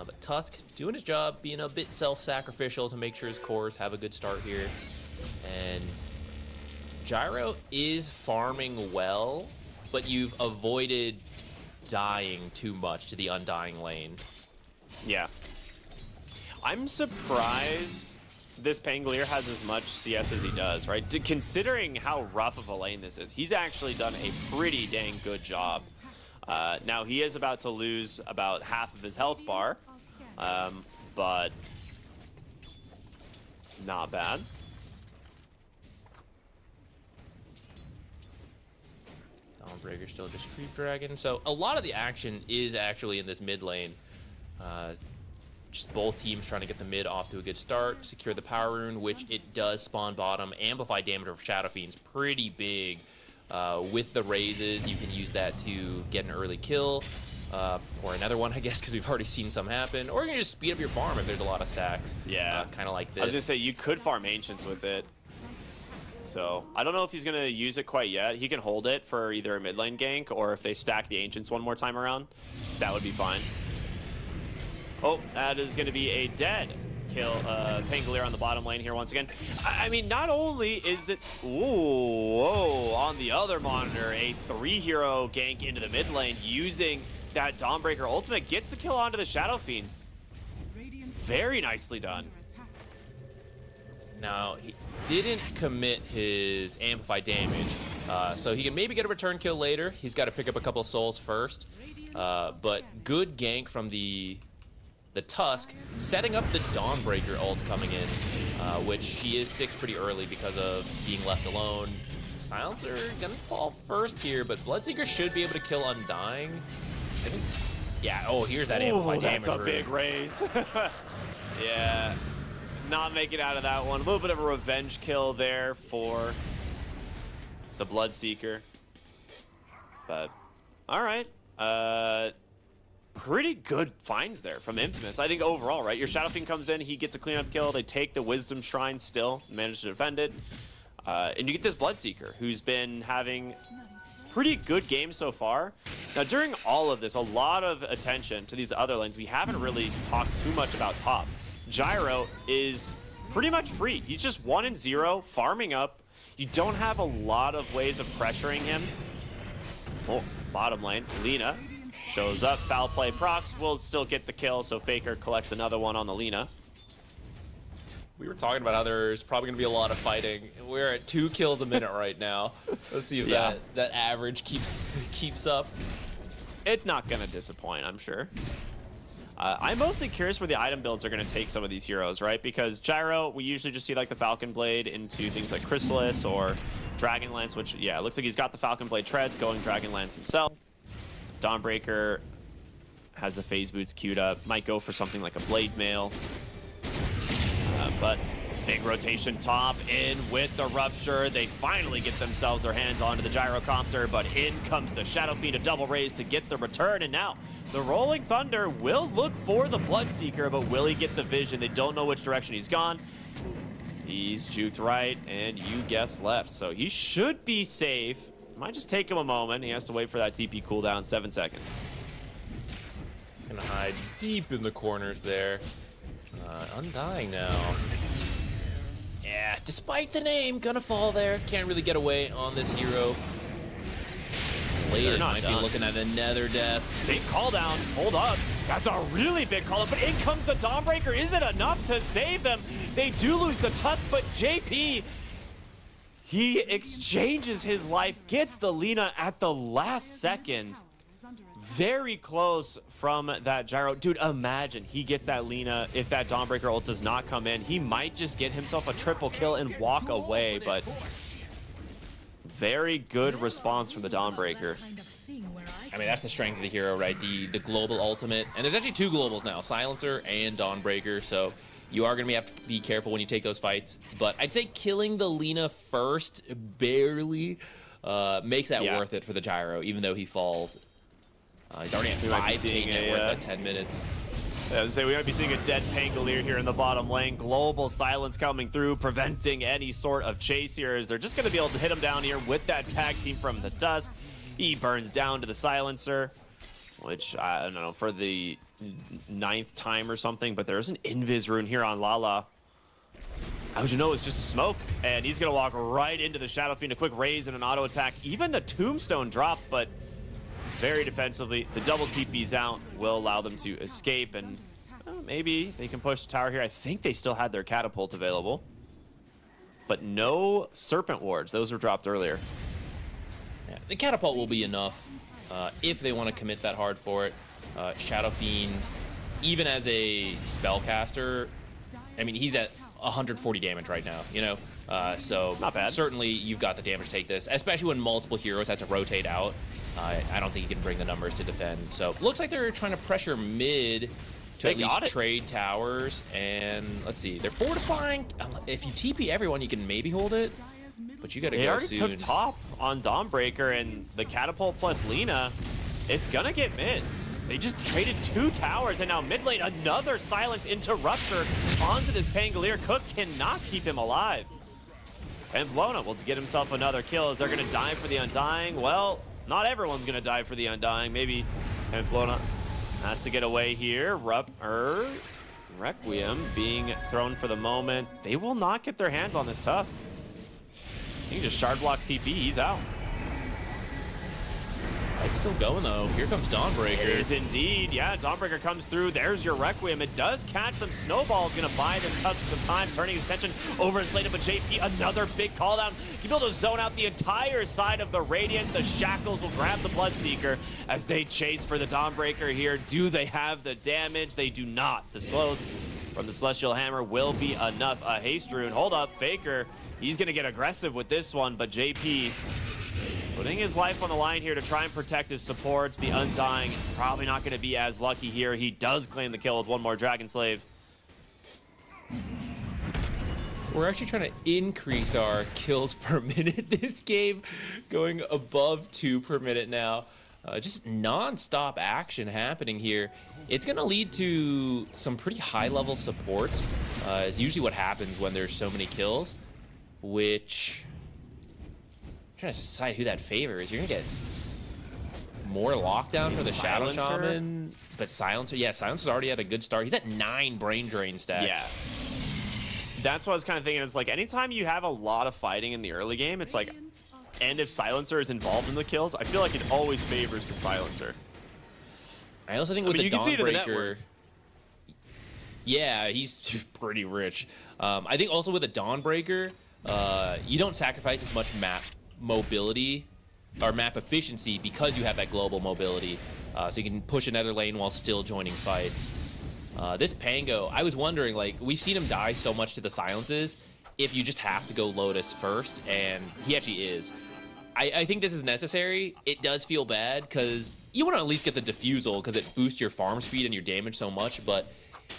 But Tusk doing his job, being a bit self-sacrificial to make sure his cores have a good start here. And Gyro is farming well, but you've avoided dying too much to the Undying lane. Yeah. I'm surprised this Pangolier has as much CS as he does, right? Considering how rough of a lane this is, he's actually done a pretty dang good job. Now, he is about to lose about half of his health bar, but not bad. Dawnbreaker still just creep dragon. So a lot of the action is actually in this mid lane. Just both teams trying to get the mid off to a good start, secure the power rune, which it does spawn bottom. Amplify damage of Shadow Fiend's pretty big. With the raises, you can use that to get an early kill, or another one, I guess, because we've already seen some happen. Or you can just speed up your farm if there's a lot of stacks. Yeah. Kind of like this. I was going to say, you could farm Ancients with it. So, I don't know if he's going to use it quite yet. He can hold it for either a mid lane gank, or if they stack the Ancients one more time around, that would be fine. Oh, that is going to be a dead kill. Pangolier on the bottom lane here once again. I mean, not only is this... Whoa, on the other monitor, a 3-hero gank into the mid lane using that Dawnbreaker ultimate. Gets the kill onto the Shadow Fiend. Very nicely done. Now, he didn't commit his Amplify damage, so he can maybe get a return kill later. He's got to pick up a couple of souls first, but good gank from the Tusk, setting up the Dawnbreaker ult coming in, which she is 6 pretty early because of being left alone. Silencer gonna fall first here, but Bloodseeker should be able to kill Undying. I think, yeah, oh, here's that Amplify damage. That's a big raise. Yeah. not make it out of that one. A little bit of a revenge kill there for the Bloodseeker. But, all right. Pretty good finds there from Infamous. I think overall, right? Your Shadow Fiend comes in, he gets a cleanup kill. They take the Wisdom Shrine still, manage to defend it. And you get this Bloodseeker, who's been having pretty good games so far. Now, during all of this, a lot of attention to these other lanes. We haven't really talked too much about top. Gyro is pretty much free. He's just 1-0, farming up. You don't have a lot of ways of pressuring him. Oh, bottom lane, Lina shows up, foul play procs, will still get the kill, so Faker collects another one on the Lina. We were talking about how there's probably going to be a lot of fighting. We're at 2 kills a minute right now. Let's see if that average keeps up. It's not going to disappoint, I'm sure. I'm mostly curious where the item builds are going to take some of these heroes, right? Because Gyro, we usually just see like the Falcon Blade into things like Chrysalis or Dragonlance, which, yeah, it looks like he's got the Falcon Blade treads going Dragonlance himself. Dawnbreaker has the phase boots queued up. Might go for something like a Blade Mail. But big rotation top in with the Rupture. They finally get themselves their hands onto the Gyrocopter, but in comes the Shadow Fiend, a double raise to get the return. And now the Rolling Thunder will look for the Bloodseeker, but will he get the vision? They don't know which direction he's gone. He's juked right, and you guessed left. So he should be safe. Might just take him a moment. He has to wait for that TP cooldown, 7 seconds. He's gonna hide deep in the corners there. Undying now. Yeah, despite the name, gonna fall there. Can't really get away on this hero. Slater might be looking at another death. Big call down. Hold up. That's a really big call up, but in comes the Dawnbreaker. Is it enough to save them? They do lose the Tusk, but JP, he exchanges his life, gets the Lina at the last second. Very close from that Gyro. Dude, imagine he gets that Lina. If that Dawnbreaker ult does not come in, he might just get himself a triple kill and walk away, but very good response from the Dawnbreaker. I mean, that's the strength of the hero, right? The global ultimate. And there's actually 2 globals now, Silencer and Dawnbreaker, so you are going to have to be careful when you take those fights. But I'd say killing the Lina first barely makes that worth it for the Gyro, even though he falls. He's already at 5k net worth at 10 minutes. I was say we might be seeing a dead Pangolier here in the bottom lane. Global silence coming through, preventing any sort of chase here, as they're just going to be able to hit him down here with that tag team from the Tusk. He burns down to the Silencer, which, I don't know, for the 9th time or something, but there's an Invis rune here on Lala. How'd you know it's just a smoke? And he's going to walk right into the Shadow Fiend, a quick raise and an auto attack. Even the Tombstone dropped, but very defensively. The double TP's out will allow them to escape, and maybe they can push the tower here. I think they still had their catapult available, but no Serpent Wards. Those were dropped earlier. Yeah, the catapult will be enough if they want to commit that hard for it. Shadow Fiend, even as a spellcaster, I mean, he's at 140 damage right now, you know? So not bad. Certainly you've got the damage to take this, especially when multiple heroes have to rotate out. I don't think you can bring the numbers to defend. So looks like they're trying to pressure mid to at least trade towers. And let's see, they're fortifying. If you TP everyone, you can maybe hold it, but you got to go soon. They already took top on Dawnbreaker, and the catapult plus Lina, it's gonna get mid. They just traded 2 towers, and now mid lane, another silence into Rupture onto this Pangolier. Cook cannot keep him alive. And Flona will get himself another kill, as they're gonna die for the Undying. Well, not everyone's gonna die for the Undying. Maybe Pamplona has to get away here. Requiem being thrown for the moment. They will not get their hands on this Tusk. He can just shard block TP, he's out. It's still going though. Here comes Dawnbreaker. It is indeed. Yeah, Dawnbreaker comes through. There's your Requiem. It does catch them. Snowball is going to buy this Tusk some time, turning his attention over to Slated, but JP, another big call down. He'll be able to zone out the entire side of the Radiant. The Shackles will grab the Bloodseeker as they chase for the Dawnbreaker here. Do they have the damage? They do not. The slows from the Celestial Hammer will be enough. A haste rune. Hold up, Faker. He's going to get aggressive with this one, but JP putting his life on the line here to try and protect his supports. The Undying probably not going to be as lucky here. He does claim the kill with one more Dragon Slave. We're actually trying to increase our kills per minute this game, going above 2 per minute now. Just non-stop action happening here. It's going to lead to some pretty high-level supports, is usually what happens when there's so many kills, which... I'm trying to decide who that favors. You're going to get more lockdown for the Shadow Shaman, but Silencer, yeah, Silencer's already had a good start. He's at 9 brain drain stats. Yeah. That's what I was kind of thinking. It's like anytime you have a lot of fighting in the early game, it's like, and if Silencer is involved in the kills, I feel like it always favors the Silencer. I also think with the you can see it in the net Dawnbreaker, worth. yeah, he's pretty rich. I think also with the Dawnbreaker, you don't sacrifice as much map mobility or map efficiency because you have that global mobility, so you can push another lane while still joining fights. This Pango, I was wondering, like, we've seen him die so much to the silences if you just have to go Lotus first, and he actually is. I think this is necessary. It does feel bad because you want to at least get the Diffusal because it boosts your farm speed and your damage so much, but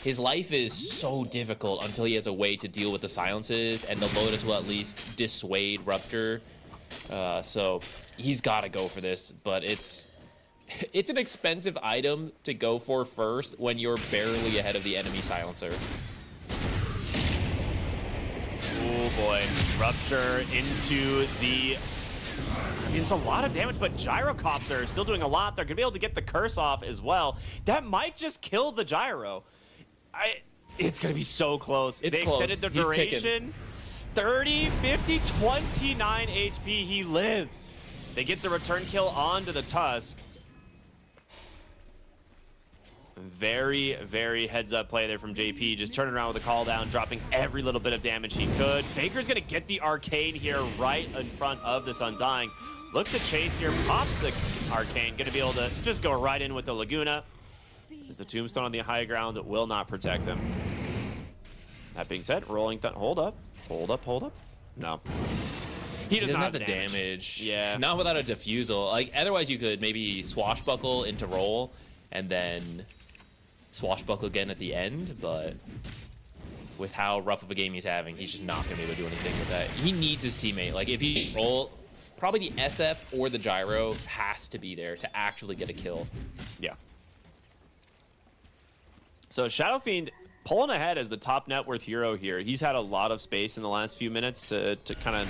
his life is so difficult until he has a way to deal with the silences, and the Lotus will at least dissuade Rupture. So he's got to go for this, but it's an expensive item to go for first when you're barely ahead of the enemy silencer. Oh boy, Rupture into the... I mean, it's a lot of damage, but Gyrocopter is still doing a lot. They're going to be able to get the curse off as well. That might just kill the Gyro. It's going to be so close. It's they close. extended the He's duration. ticking. 30, 50, 29 HP. He lives. They get the return kill onto the Tusk. Very, very heads-up play there from JP. Just turning around with a call down, dropping every little bit of damage he could. Faker's going to get the Arcane here right in front of this Undying. Look to chase here. Pops the Arcane. Going to be able to just go right in with the Laguna. As the Tombstone on the high ground will not protect him. That being said, rolling... Hold up. Hold up, hold up. No. He doesn't have the damage. Yeah. Not without a Diffusal. Like, otherwise you could maybe swashbuckle into roll and then swashbuckle again at the end, but with how rough of a game he's having, he's just not going to be able to do anything with that. He needs his teammate. Like, if he roll, probably the SF or the Gyro has to be there to actually get a kill. Yeah. So Shadow Fiend pulling ahead as the top net worth hero here. He's had a lot of space in the last few minutes to kind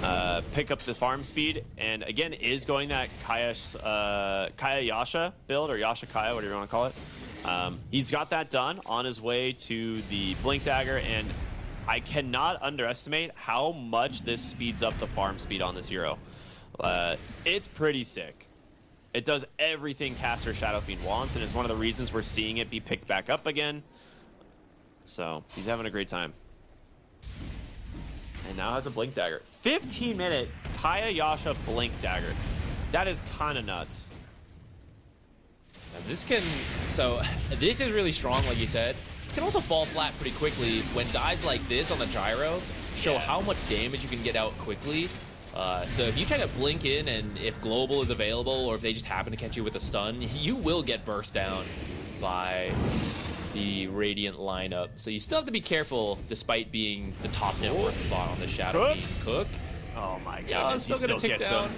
of pick up the farm speed, and again is going that Kaya Yasha build, or Yasha Kaya, whatever you want to call it. He's got that done on his way to the Blink Dagger, and I cannot underestimate how much this speeds up the farm speed on this hero. It's pretty sick. It does everything caster Shadow Fiend wants, and it's one of the reasons we're seeing it be picked back up again. So he's having a great time. And now has a Blink Dagger. 15-minute Kaya Yasha Blink Dagger. That is kind of nuts. Now this is really strong, like you said. It can also fall flat pretty quickly when dives like this on the Gyro show how much damage you can get out quickly. So if you try to blink in, and if global is available, or if they just happen to catch you with a stun, you will get burst down by the Radiant lineup. So you still have to be careful, despite being the top network spot on the Shadow Fiend. Cook. Oh my god, Yeah, he still gets him.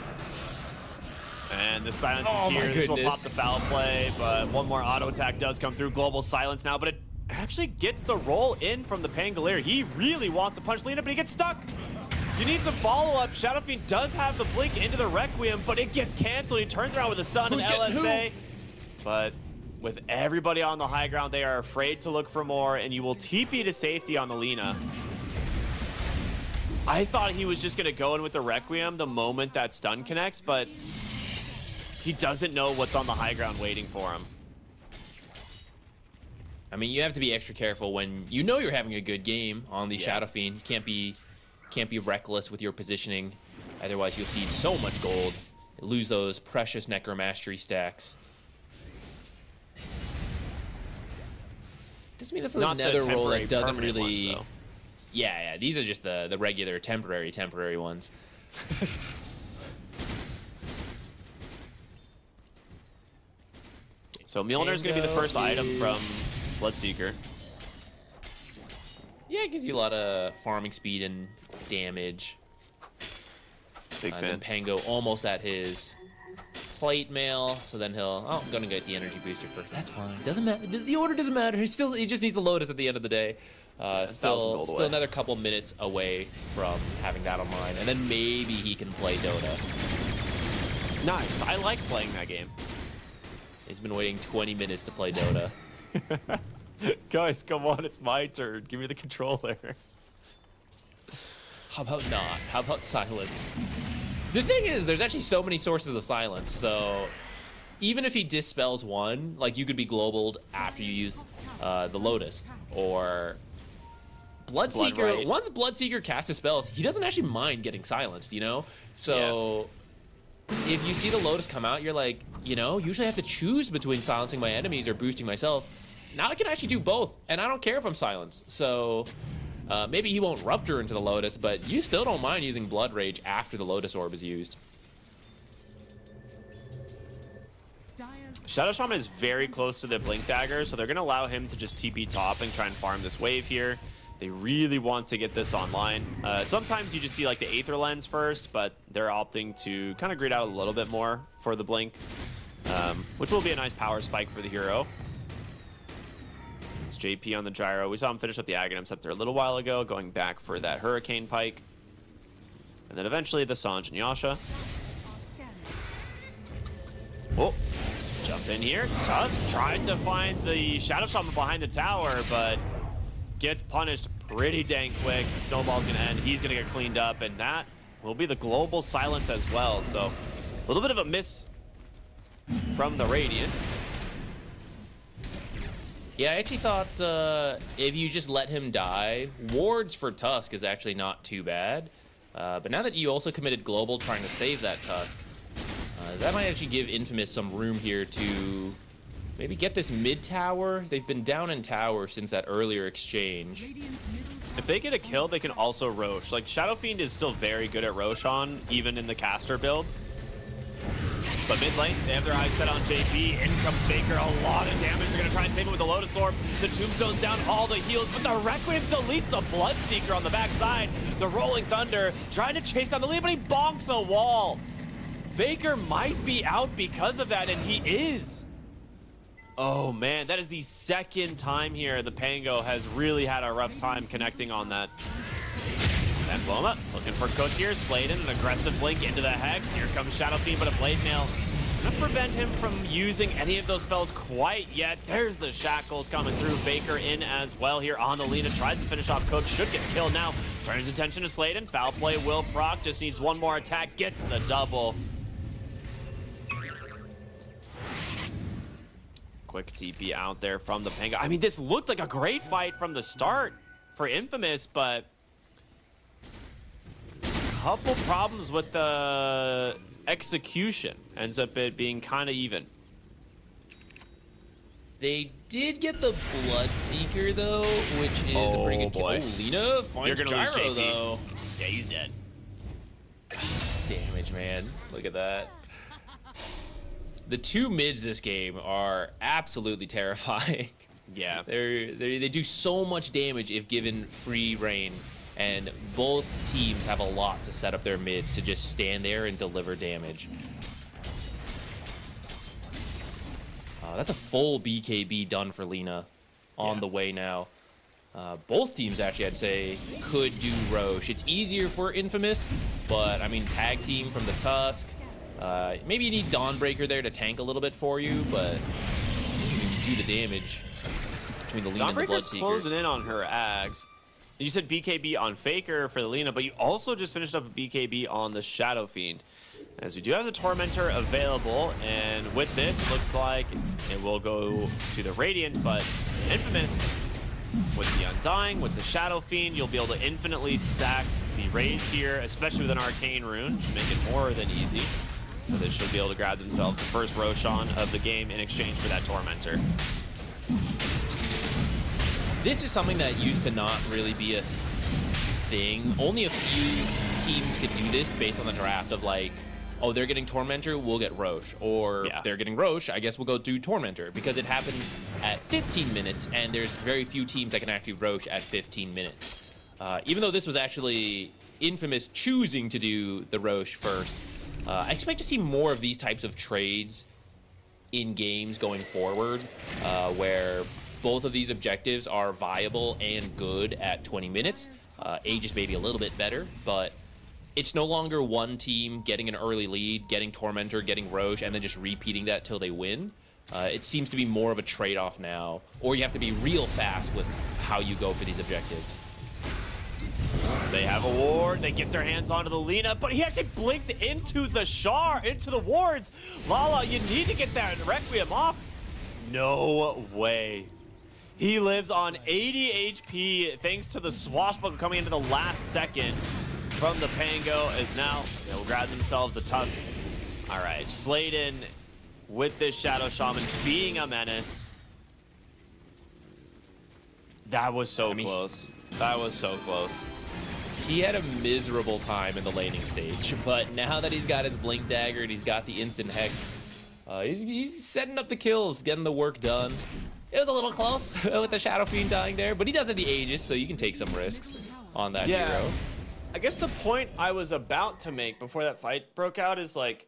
And the silence is here. This will pop the foul play, but one more auto attack does come through. Global silence now, but it actually gets the roll in from the Pangolier. He really wants to punch Lena, but he gets stuck. You need some follow-up. Shadow Fiend does have the blink into the Requiem, but it gets canceled. He turns around with a stun and LSA. But with everybody on the high ground, they are afraid to look for more, and you will TP to safety on the Lena. I thought he was just going to go in with the Requiem the moment that stun connects, but he doesn't know what's on the high ground waiting for him. I mean, you have to be extra careful when you know you're having a good game on the Shadow Fiend. You can't be reckless with your positioning, otherwise you'll feed so much gold, lose those precious Necromastery stacks. Doesn't mean that's another role that doesn't really ones, yeah, these are just the regular temporary ones. So Mjolnir's going to be the first item from Bloodseeker. Yeah, it gives you a lot of farming speed and damage. Big And fan. then Pango almost at his plate mail, so then he'll. Oh, I'm gonna get the energy booster first. That's fine. Doesn't matter. The order doesn't matter. He just needs the Lotus at the end of the day. 1,000 gold Still away. another couple minutes away from having that online, and then maybe he can play Dota. Nice. I like playing that game. He's been waiting 20 minutes to play Dota. Guys, come on. It's my turn. Give me the controller. How about not? How about silence? The thing is, there's actually so many sources of silence, so even if he dispels one, like you could be globaled after you use the Lotus, or Bloodseeker. Right. Once Bloodseeker casts his spells, he doesn't actually mind getting silenced, you know? So if you see the Lotus come out, you're like, you know, usually I have to choose between silencing my enemies or boosting myself. Now I can actually do both, and I don't care if I'm silenced. So maybe he won't rupture into the Lotus, but you still don't mind using Blood Rage after the Lotus Orb is used. Shadow Shaman is very close to the Blink Dagger, so they're going to allow him to just TP top and try and farm this wave here. They really want to get this online. Sometimes you just see like the Aether Lens first, but they're opting to kind of grid out a little bit more for the Blink, which will be a nice power spike for the hero. It's JP on the Gyro. We saw him finish up the Aghanim Scepter a little while ago, going back for that Hurricane Pike. And then eventually the Sange and Yasha. Oh, jump in here. Tusk tried to find the Shadow Shaman behind the tower, but gets punished pretty dang quick. The snowball's gonna end. He's gonna get cleaned up, and that will be the global silence as well. So a little bit of a miss from the Radiant. Yeah, I actually thought if you just let him die, wards for Tusk is actually not too bad. But now that you also committed global trying to save that Tusk, that might actually give Infamous some room here to maybe get this mid tower. They've been down in tower since that earlier exchange. If they get a kill, they can also Rosh. Like, Shadow Fiend is still very good at Roshan, even in the caster build. But mid lane, they have their eyes set on JP. In comes Faker, a lot of damage. They're going to try and save him with the Lotus Orb. The Tombstone's down all the heals, but the Requiem deletes the Bloodseeker on the backside. The Rolling Thunder trying to chase down the lead, but he bonks a wall. Faker might be out because of that, and he is. Oh man, that is the second time here the Pango has really had a rough time connecting on that. And Bloma looking for Cook here. Sladen, an aggressive blink into the Hex. Here comes Shadow Fiend, but a Blade Mail gonna prevent him from using any of those spells quite yet. There's the Shackles coming through. Baker in as well here on the Lina. Tries to finish off Cook. Should get killed now. Turns his attention to Sladen. Foul play will proc. Just needs one more attack. Gets the double. Quick TP out there from the Pango. I mean, this looked like a great fight from the start for Infamous, but couple problems with the execution. Ends up it being kind of even. They did get the Bloodseeker though, which is a pretty good boy. kill. Oh, Lina finds You're gonna lose Gyro JP. though. Yeah, he's dead. That's damage, man. Look at that. The two mids this game are absolutely terrifying. Yeah. They do so much damage if given free reign, and both teams have a lot to set up their mids to just stand there and deliver damage. That's a full BKB done for Lina on the way now. Both teams actually, I'd say, could do Roche. It's easier for Infamous, but I mean, tag team from the Tusk. Maybe you need Dawnbreaker there to tank a little bit for you, but you can do the damage between the Lina and the Dawnbreaker's Bloodseeker. closing in on her Ags. You said BKB on Faker for the Lina, but you also just finished up a BKB on the Shadow Fiend. As we do have the Tormentor available, and with this, it looks like it will go to the Radiant, but Infamous, with the Undying, with the Shadow Fiend, you'll be able to infinitely stack the Raze here, especially with an Arcane Rune, should make it more than easy. So they should be able to grab themselves the first Roshan of the game in exchange for that Tormentor. This is something that used to not really be a thing. Only a few teams could do this based on the draft of like oh, they're getting Tormentor, we'll get Roche. Or Yeah. they're getting Roche, I guess we'll go do Tormentor. Because it happened at 15 minutes, and there's very few teams that can actually Roche at 15 minutes. Even though this was actually Infamous choosing to do the Roche first, I expect to see more of these types of trades in games going forward, where both of these objectives are viable and good at 20 minutes. Aegis maybe a little bit better, but it's no longer one team getting an early lead, getting Tormentor, getting Roche, and then just repeating that till they win. It seems to be more of a trade-off now, or you have to be real fast with how you go for these objectives. They have a ward. They get their hands onto the Lina, but he actually blinks into the Shard, into the wards. Lala, you need to get that Requiem off. No way. He lives on 80 HP thanks to the swashbuckle coming into the last second from the Pango, as now they'll grab themselves the Tusk. All right, Sladen with this Shadow Shaman being a menace. That was so close. That was so close. He had a miserable time in the laning stage, but now that he's got his Blink Dagger and he's got the instant Hex, he's setting up the kills, getting the work done. It was a little close with the Shadow Fiend dying there, but he does have the Aegis, so you can take some risks on that hero. I guess the point I was about to make before that fight broke out is like,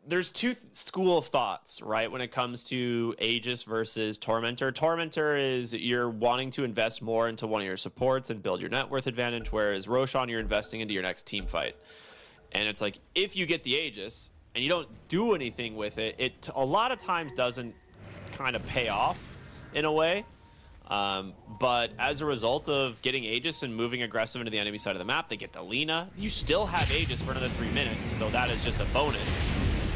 there's two school of thoughts, right, when it comes to Aegis versus Tormentor. Tormentor is you're wanting to invest more into one of your supports and build your net worth advantage, whereas Roshan, you're investing into your next team fight. And it's like, if you get the Aegis and you don't do anything with it, it a lot of times doesn't kind of pay off in a way. But as a result of getting Aegis and moving aggressive into the enemy side of the map, they get the Lina. You still have Aegis for another 3 minutes, so that is just a bonus.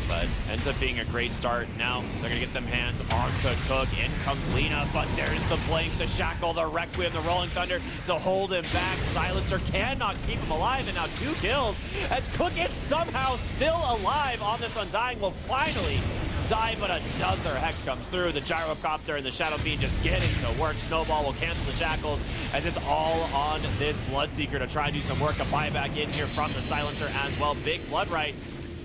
But ends up being a great start. Now they're gonna get them hands onto Cook. In comes Lina, but there's the blink, the shackle, the Requiem, the Rolling Thunder to hold him back. Silencer cannot keep him alive, and now 2 kills as Cook is somehow still alive on this Undying. Will finally die, but another Hex comes through. The Gyrocopter and the Shadow Fiend just getting to work. Snowball will cancel the shackles as it's all on this Bloodseeker to try and do some work. A buyback in here from the Silencer as well. Big Bloodright.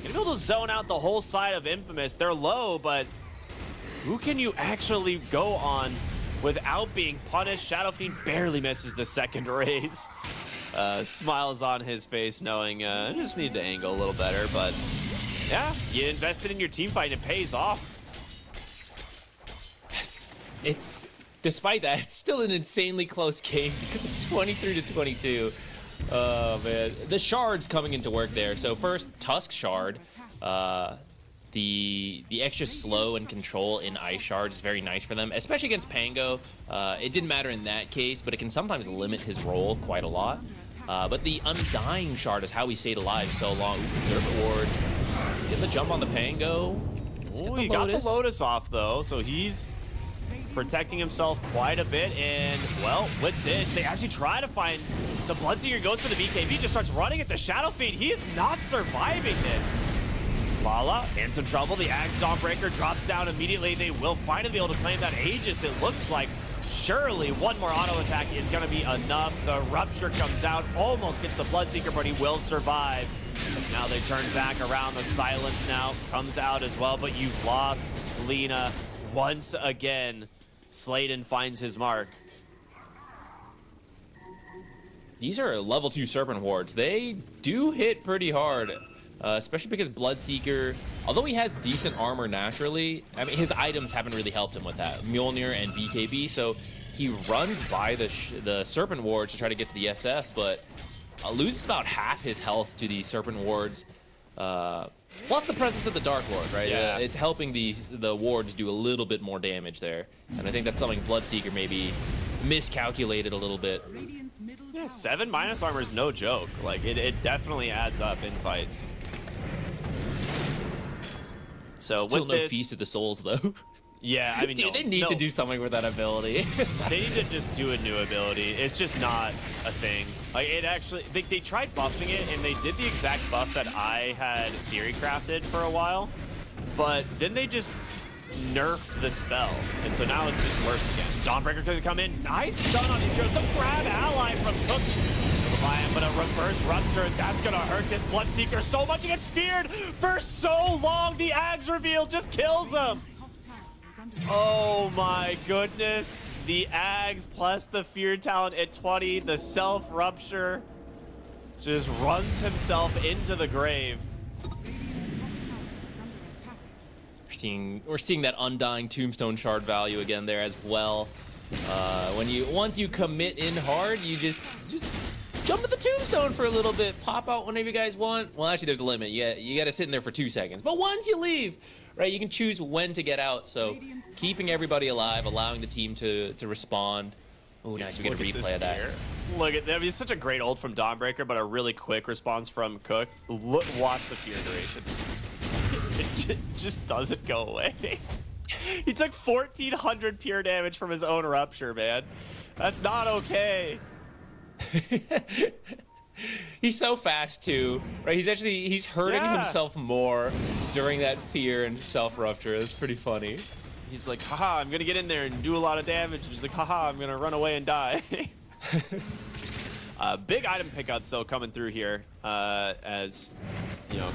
Gonna be able to zone out the whole side of Infamous. They're low, but who can you actually go on without being punished? Shadow Fiend barely misses the second raise. Smiles on his face knowing I just need to angle a little better, but yeah, you invested in your team fight and it pays off. It's, despite that, it's still an insanely close game because it's 23-22. Oh man, the Shard's coming into work there. So first, Tusk Shard. The extra slow and control in Ice Shard is very nice for them, especially against Pango. It didn't matter in that case, but it can sometimes limit his role quite a lot. But the Undying Shard is how he stayed alive so long. Observer Ward, getting the jump on the Pango. Oh, he got the Lotus off though, so he's protecting himself quite a bit. And well, with this, they actually try to find the Bloodseeker. Goes for the BKB, just starts running at the Shadow Fiend. He is not surviving this. Lala in some trouble. The Axe Dawnbreaker drops down immediately. They will finally be able to claim that Aegis. It looks like surely one more auto attack is going to be enough. The Rupture comes out, almost gets the Bloodseeker, but he will survive. As now they turn back around. The Silence now comes out as well, but you've lost Lina once again. Sladen finds his mark. These are level 2 Serpent Wards. They do hit pretty hard, especially because Bloodseeker, although he has decent armor naturally, I mean, his items haven't really helped him with that. Mjolnir and BKB, so he runs by the Serpent Wards to try to get to the SF, but loses about half his health to the Serpent Wards. Plus the presence of the Dark Lord, right? Yeah. It's helping the wards do a little bit more damage there. And I think that's something Bloodseeker maybe miscalculated a little bit. Yeah, 7 minus armor is no joke. Like, it definitely adds up in fights. So Still with no this, Feast of the Souls, though. Yeah, I mean, Dude, they need to do something with that ability. They need to just do a new ability. It's just not a thing. Like, it actually, they tried buffing it, and they did the exact buff that I had theory crafted for a while, but then they just nerfed the spell, and so now it's just worse again. Dawnbreaker could come in. Nice stun on these heroes. The grab ally from Cook. Lion, but a reverse rupture, that's gonna hurt this Bloodseeker so much. He gets feared for so long. The Ags reveal just kills him. Oh my goodness. The Ags plus the Fear talent at 20, the self rupture just runs himself into the grave. We're seeing that undying tombstone shard value again there as well. Once you commit in hard, you just jump at the tombstone for a little bit, pop out whenever you guys want. Well, actually, there's a limit. You got to sit in there for 2 seconds. But once you leave, right, you can choose when to get out. So keeping everybody alive, allowing the team to respond. Oh, nice. We get a replay of that. Look at that. I mean, it's such a great ult from Dawnbreaker, but a really quick response from Cook. Watch the fear duration. It just doesn't go away. He took 1,400 pure damage from his own rupture, man. That's not okay. He's so fast too, right? He's hurting himself more during that fear and self rupture. That's pretty funny. He's like, haha, I'm gonna get in there and do a lot of damage. He's like, haha, I'm gonna run away and die. Big item pickups though coming through here, as you know, a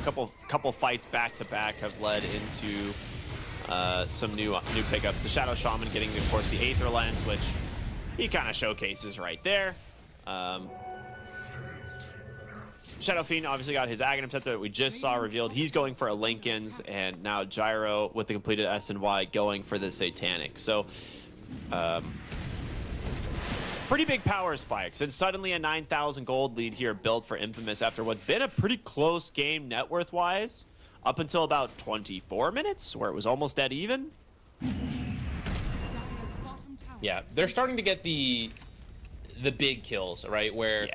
couple fights back to back have led into some new pickups. The Shadow Shaman getting, of course, the Aether Lens, which he kind of showcases right there. Shadow Fiend obviously got his Aghanim Scepter that we just saw revealed. He's going for a Linken's, and now Gyro with the completed S&Y going for the Satanic. So, pretty big power spikes, and suddenly a 9,000 gold lead here built for Infamous after what's been a pretty close game net worth-wise up until about 24 minutes, where it was almost dead even. Yeah, they're starting to get the big kills, right? Where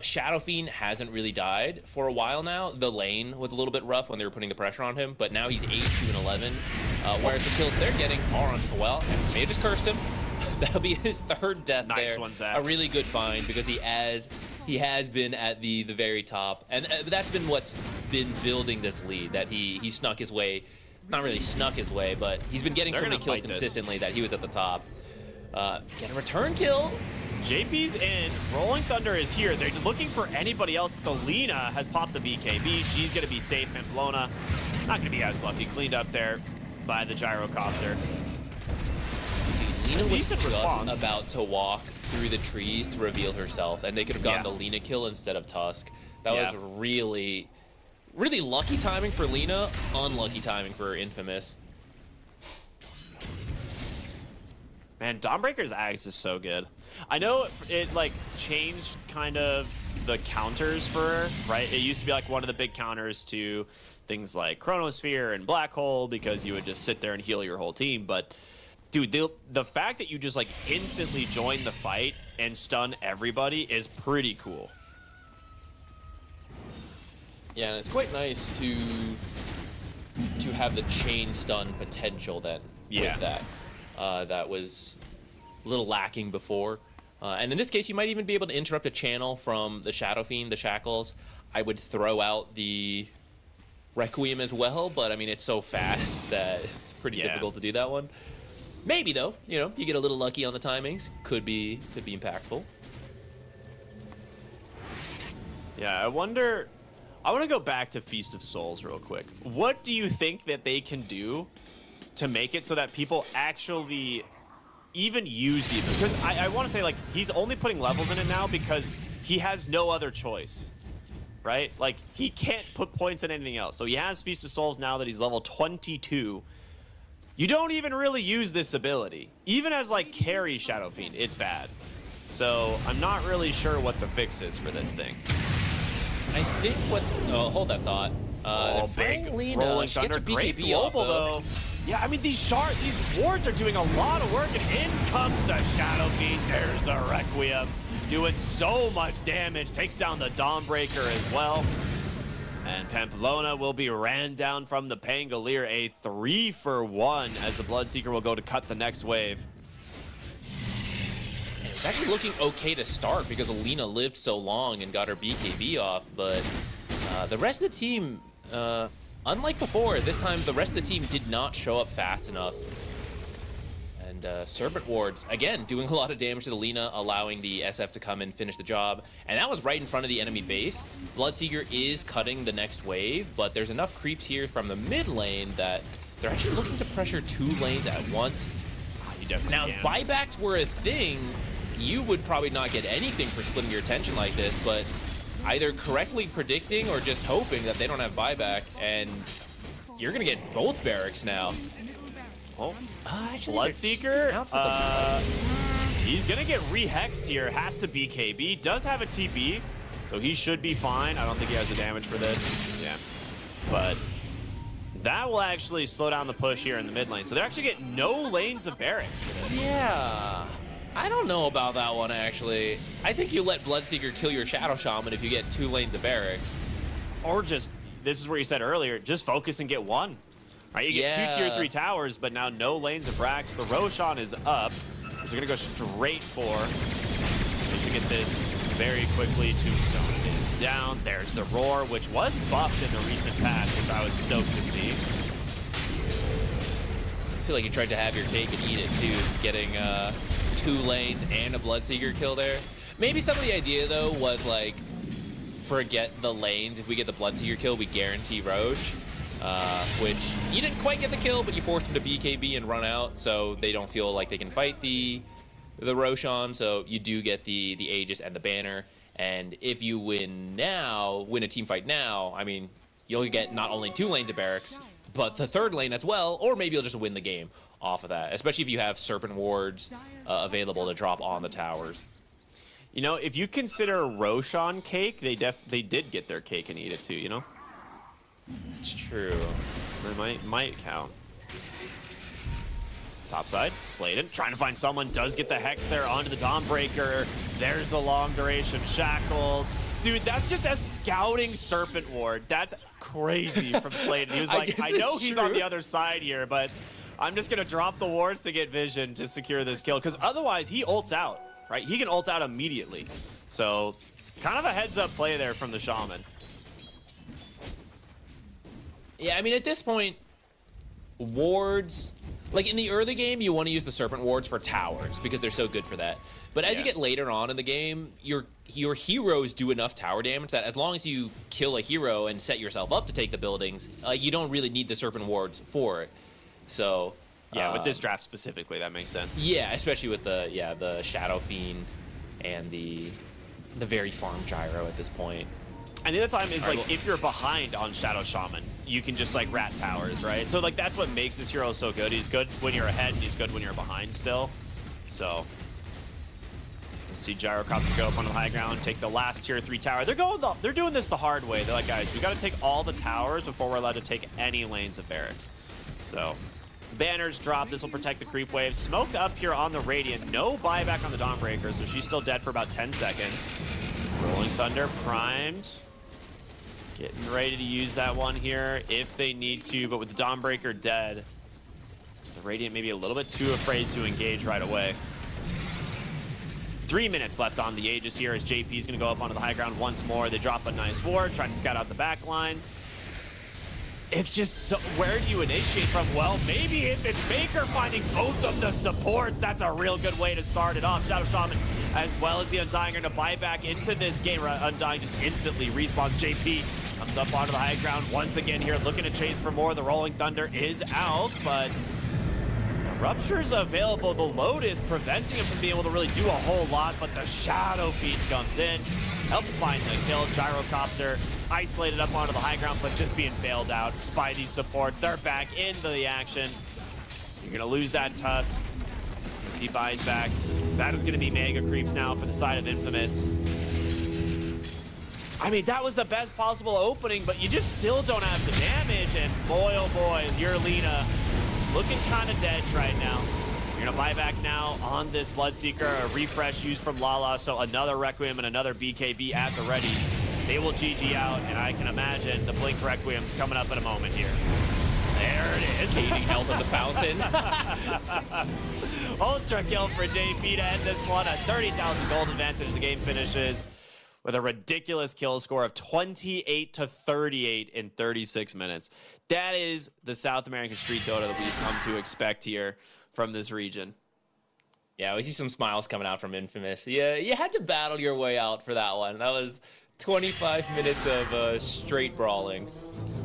Shadow Fiend hasn't really died for a while now. The lane was a little bit rough when they were putting the pressure on him, but now he's 8-2 and 11. Whereas the kills they're getting are on Well, and may have just cursed him. That'll be his third death there. Nice one, Zach. A really good find because he has been at the very top, and that's been what's been building this lead. That he snuck his way, not really snuck his way, but he's been getting so many kills consistently that he was at the top. Get a return kill. JP's in. Rolling Thunder is here. They're looking for anybody else, but the Lina has popped the BKB. She's going to be safe. Pamplona not going to be as lucky. Cleaned up there by the Gyrocopter. Lina was just about to walk through the trees to reveal herself, and they could have gotten the Lina kill instead of Tusk. That was really, really lucky timing for Lina, unlucky timing for Infamous. Man, Dawnbreaker's Axe is so good. I know it like changed kind of the counters for her, right? It used to be like one of the big counters to things like Chronosphere and Black Hole because you would just sit there and heal your whole team. But dude, the fact that you just like instantly join the fight and stun everybody is pretty cool. Yeah, and it's quite nice to have the chain stun potential then with that. That was a little lacking before. And in this case, you might even be able to interrupt a channel from the Shadow Fiend, the Shackles. I would throw out the Requiem as well, but I mean, it's so fast that it's pretty difficult to do that one. Maybe though, you know, you get a little lucky on the timings. Could be impactful. Yeah, I want to go back to Feast of Souls real quick. What do you think that they can do to make it so that people actually even use the, because I want to say like he's only putting levels in it now because he has no other choice, right? Like he can't put points in anything else. So he has Feast of Souls now that he's level 22. You don't even really use this ability. Even as like carry Shadow Fiend, it's bad. So I'm not really sure what the fix is for this thing. I think what, hold that thought. Big Lina, Rolling Thunder, great global though. Yeah, I mean, these wards are doing a lot of work, and in comes the Shadow Fiend. There's the Requiem, doing so much damage. Takes down the Dawnbreaker as well. And Pamplona will be ran down from the Pangolier, a 3-for-1, as the Bloodseeker will go to cut the next wave. It's actually looking okay to start because Alina lived so long and got her BKB off, but the rest of the team, unlike before, this time the rest of the team did not show up fast enough. And And Serpent Wards, again, doing a lot of damage to the Lina, allowing the SF to come and finish the job. And that was right in front of the enemy base. Bloodseeker is cutting the next wave, but there's enough creeps here from the mid lane that they're actually looking to pressure 2 lanes at once. You definitely Now, if buybacks were a thing, you would probably not get anything for splitting your attention like this, but either correctly predicting or just hoping that they don't have buyback, and you're going to get both barracks now. Oh, Actually, Bloodseeker, out for the he's going to get re-hexed here. Has to BKB. Does have a TP, so he should be fine. I don't think he has the damage for this. Yeah. But that will actually slow down the push here in the mid lane. So they're actually getting no lanes of barracks for this. Yeah. I don't know about that one, actually. I think you let Bloodseeker kill your Shadow Shaman if you get 2 lanes of barracks. Or just, this is where you said earlier, just focus and get 1. Right, you get 2 tier 3 towers, but now no lanes of racks. The Roshan is up, so they're gonna go straight for. They should get this very quickly. Tombstone is down. There's the Roar, which was buffed in the recent patch, which I was stoked to see. I feel like you tried to have your cake and eat it too, getting 2 lanes and a Bloodseeker kill there. Maybe some of the idea though was like, forget the lanes. If we get the Bloodseeker kill, we guarantee Roche. Which you didn't quite get the kill, but you forced him to BKB and run out, so they don't feel like they can fight the Roshan. So you do get the Aegis and the banner. And if you win a team fight now, I mean, you'll get not only 2 lanes of barracks, but the 3rd lane as well, or maybe you'll just win the game off of that, especially if you have Serpent Wards available to drop on the towers. You know, if you consider Roshan cake, they did get their cake and eat it too, you know? It's true. That might count. Topside, Sladen, trying to find someone, does get the Hex there onto the Dawnbreaker. There's the long duration Shackles. Dude, that's just a scouting Serpent Ward. That's crazy from Sladen. He was like, I know he's on the other side here, but I'm just going to drop the wards to get vision to secure this kill, because otherwise he ults out, right? He can ult out immediately. So kind of a heads-up play there from the Shaman. Yeah, I mean, at this point, wards, like in the early game, you want to use the Serpent Wards for towers because they're so good for that. But as you get later on in the game, your heroes do enough tower damage that as long as you kill a hero and set yourself up to take the buildings, you don't really need the Serpent Wards for it. So yeah, with this draft specifically, that makes sense. Yeah, especially with the Shadow Fiend and the very farm gyro at this point. And the other time is like, if you're behind on Shadow Shaman, you can just like rat towers, right? So like that's what makes this hero so good. He's good when you're ahead, and he's good when you're behind still. So we'll see Gyrocopter go up onto the high ground, take the last tier 3 tower. They're doing this the hard way. They're like, guys, we got to take all the towers before we're allowed to take any lanes of barracks. So banners drop. This will protect the creep wave. Smoked up here on the Radiant. No buyback on the Dawnbreaker, so she's still dead for about 10 seconds. Rolling Thunder primed. Getting ready to use that one here if they need to, but with the Dawnbreaker dead, the Radiant may be a little bit too afraid to engage right away. 3 minutes left on the Aegis here as JP is going to go up onto the high ground once more. They drop a nice ward, trying to scout out the back lines. It's just so, where do you initiate from? Well, maybe if it's Baker finding both of the supports, that's a real good way to start it off. Shadow Shaman as well as the Undying are going to buy back into this game. Undying just instantly respawns. JP comes up onto the high ground once again here, looking to chase for more. The Rolling Thunder is out, but Rupture's available. The load is preventing him from being able to really do a whole lot, but the Shadow Fiend comes in, helps find the kill. Gyrocopter isolated up onto the high ground, but just being bailed out by these supports. They're back into the action. You're gonna lose that Tusk as he buys back. That is gonna be mega creeps now for the side of Infamous. I mean, that was the best possible opening, but you just still don't have the damage, and boy, oh boy, your Lina looking kind of dead right now. You're gonna buy back now on this Bloodseeker, a refresh used from Lala, so another Requiem and another BKB at the ready. They will GG out, and I can imagine the Blink Requiem's coming up in a moment here. There it is. Eating health of the fountain. Ultra kill for JP to end this one. A 30,000 gold advantage. The game finishes with a ridiculous kill score of 28 to 38 in 36 minutes. That is the South American Street Dota that we've come to expect here from this region. Yeah, we see some smiles coming out from Infamous. Yeah, you had to battle your way out for that one. That was 25 minutes of straight brawling.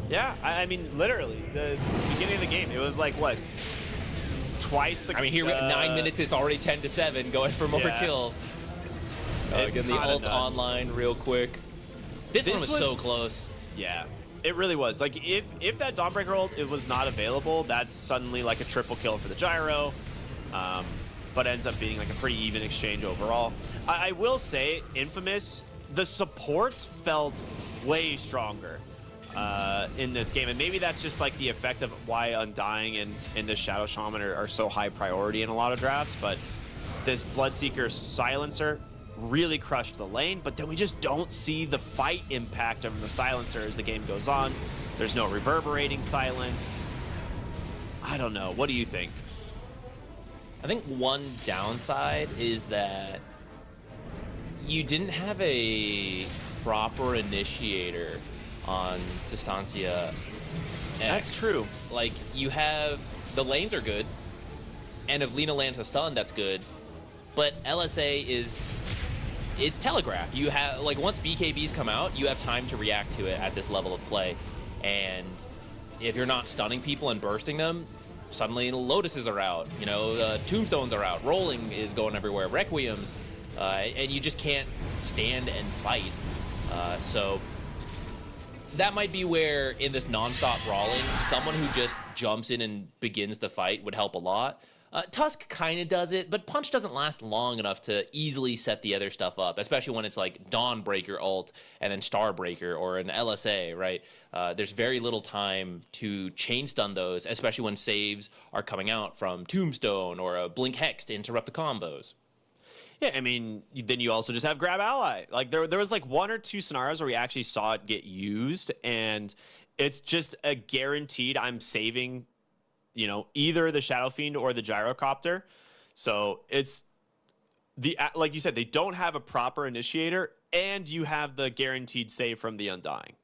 Yeah, I mean, literally, the beginning of the game, it was like, what, twice the... I mean, here, 9 minutes, it's already 10-7, going for more kills. Getting the ult online real quick. This one was so close. Yeah, it really was. Like, if that Dawnbreaker ult it was not available, that's suddenly like a triple kill for the gyro. But ends up being like a pretty even exchange overall. I will say, Infamous, the supports felt way stronger in this game. And maybe that's just like the effect of why Undying and this Shadow Shaman are so high priority in a lot of drafts. But this Bloodseeker Silencer really crushed the lane, but then we just don't see the fight impact of the Silencer as the game goes on. There's no reverberating silence. I don't know. What do you think? I think one downside is that you didn't have a proper initiator on Sustancia X. That's true. Like, you have... The lanes are good, and if Lina lands a stun, that's good. But LSA is... It's telegraphed. You have... Like, once BKBs come out, you have time to react to it at this level of play. And if you're not stunning people and bursting them, suddenly Lotuses are out, you know, Tombstones are out, Rolling is going everywhere, Requiems, and you just can't stand and fight. So that might be where, in this non-stop brawling, someone who just jumps in and begins the fight would help a lot. Tusk kind of does it, but Punch doesn't last long enough to easily set the other stuff up, especially when it's like Dawnbreaker ult and then Starbreaker or an LSA, right? There's very little time to chain stun those, especially when saves are coming out from Tombstone or a Blink Hex to interrupt the combos. Yeah, I mean, then you also just have Grab Ally. Like, there was like one or two scenarios where we actually saw it get used, and it's just a guaranteed I'm saving, you know, either the Shadow Fiend or the Gyrocopter. So it's like you said, they don't have a proper initiator, and you have the guaranteed save from the Undying.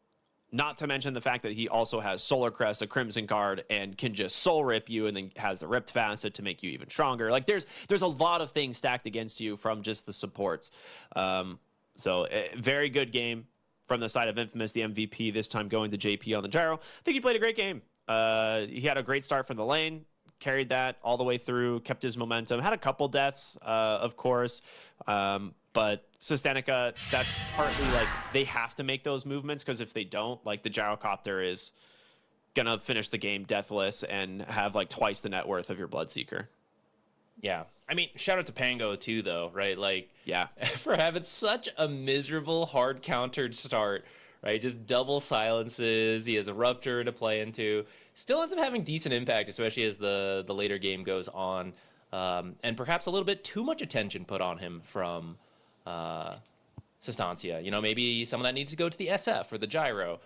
Not to mention the fact that he also has Solar Crest, a Crimson card, and can just soul rip you, and then has the ripped facet to make you even stronger. Like, there's a lot of things stacked against you from just the supports. So very good game from the side of Infamous, the MVP, this time going to JP on the gyro. I think he played a great game. He had a great start from the lane, carried that all the way through, kept his momentum, had a couple deaths, of course. But Sustanica, that's partly like they have to make those movements, because if they don't, like, the Gyrocopter is gonna finish the game deathless and have like twice the net worth of your Bloodseeker. Yeah. I mean, shout out to Pango too, though, right? Like, yeah, for having such a miserable, hard countered start, right? Just double silences. He has a Rupture to play into. Still ends up having decent impact, especially as the later game goes on. And perhaps a little bit too much attention put on him from Sustancia. You know, maybe some of that needs to go to the SF or the gyro.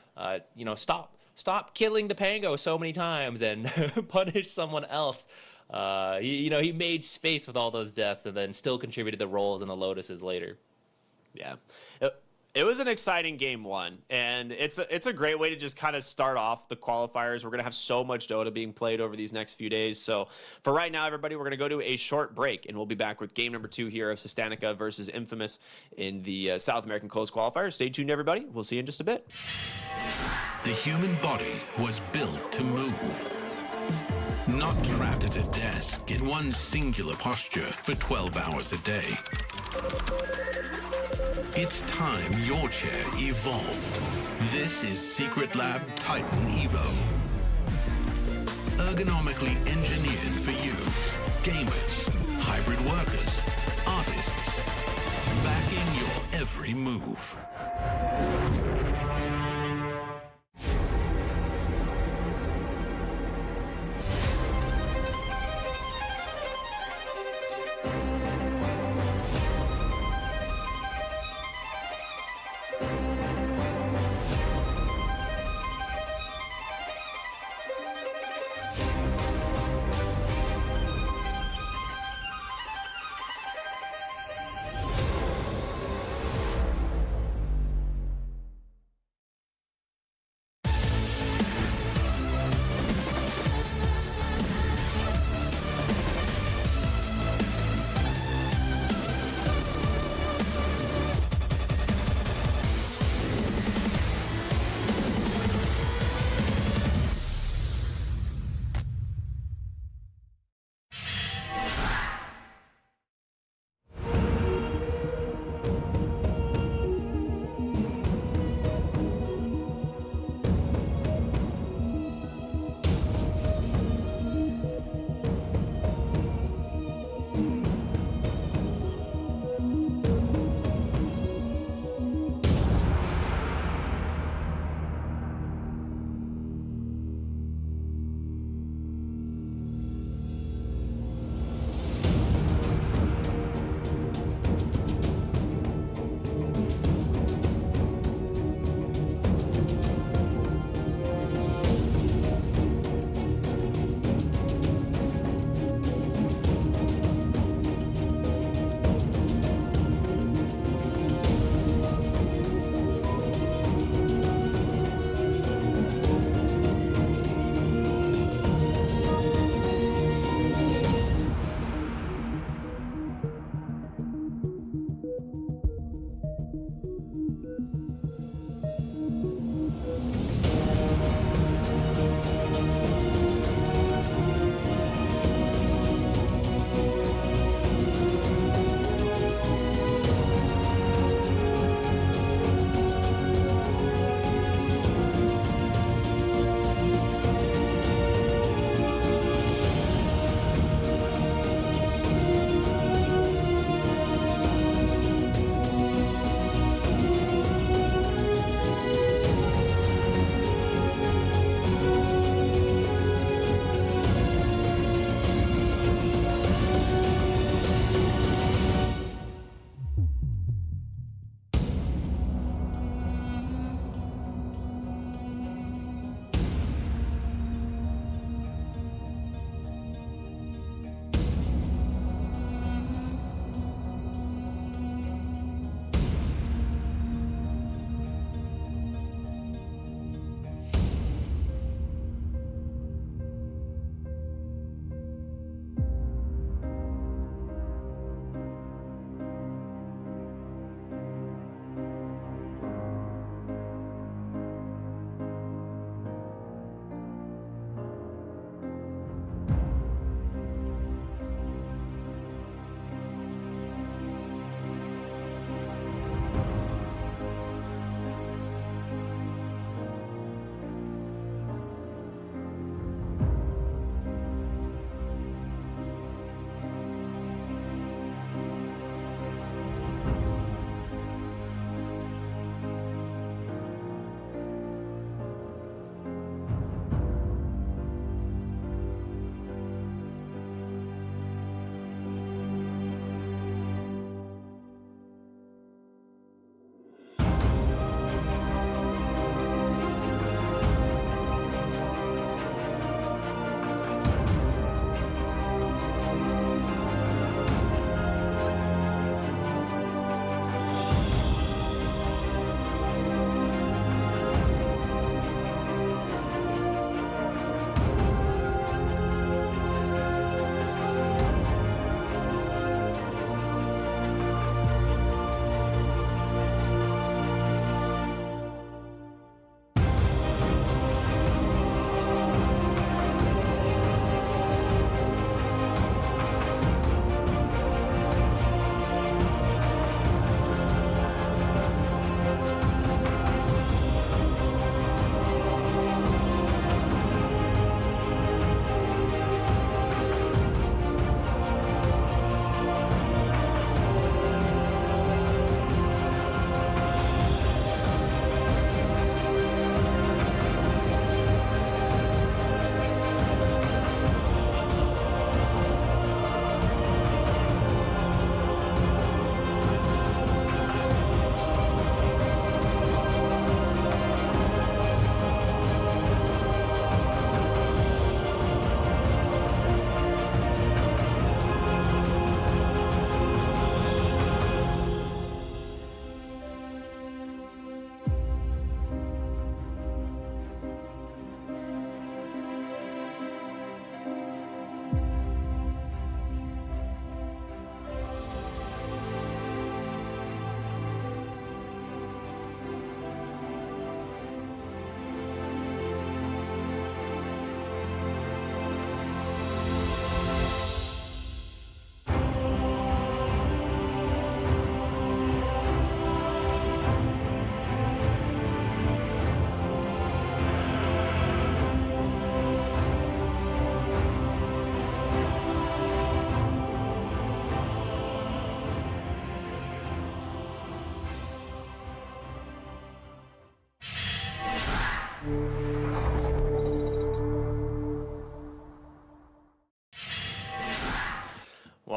You know, stop killing the Pango so many times and punish someone else. He made space with all those deaths and then still contributed the rolls and the Lotuses later. Yeah. It was an exciting game one, and it's a great way to just kind of start off the qualifiers. We're going to have so much Dota being played over these next few days. So for right now, everybody, we're going to go to a short break, and we'll be back with game number 2 here of Sustanica versus Infamous in the South American Closed Qualifier. Stay tuned, everybody. We'll see you in just a bit. The human body was built to move. Not trapped at a desk in one singular posture for 12 hours a day. It's time your chair evolved. This is Secret Lab Titan Evo. Ergonomically engineered for you. Gamers, hybrid workers, artists. Backing your every move.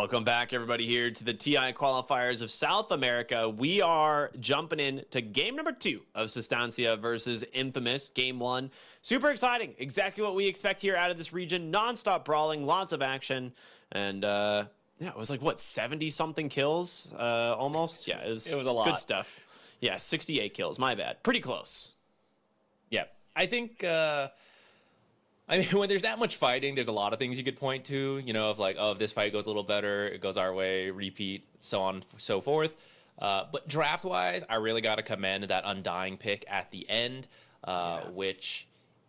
Welcome back, everybody, here to the TI qualifiers of South America. We are jumping in to game number 2 of Sustancia versus Infamous, game 1. Super exciting. Exactly what we expect here out of this region. Non-stop brawling, lots of action, and yeah, it was like, what, 70-something kills almost? Yeah, it was a lot. Good stuff. Yeah, 68 kills. My bad. Pretty close. Yeah, I think... I mean, when there's that much fighting, there's a lot of things you could point to, you know, of like, oh, if this fight goes a little better, it goes our way, repeat, so on, so forth. But draft-wise, I really got to commend that Undying pick at the end, which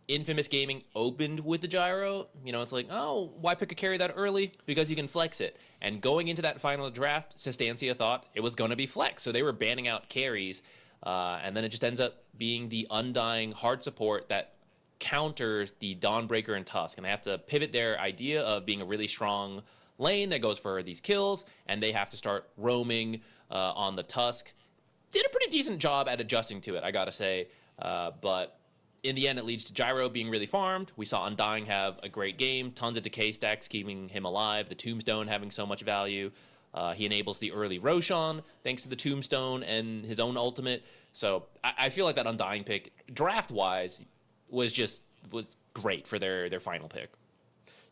Infamous Gaming opened with the gyro. You know, it's like, oh, why pick a carry that early? Because you can flex it. And going into that final draft, Sustancia thought it was going to be flex, so they were banning out carries. And then it just ends up being the Undying hard support that counters the Dawnbreaker and Tusk, and they have to pivot their idea of being a really strong lane that goes for these kills, and they have to start roaming on the Tusk. Did a pretty decent job at adjusting to it, I gotta say, but in the end it leads to Gyro being really farmed. We saw Undying have a great game, tons of decay stacks keeping him alive, the Tombstone having so much value. He enables the early Roshan thanks to the Tombstone and his own ultimate. So I feel like that Undying pick, draft-wise, was great for their final pick.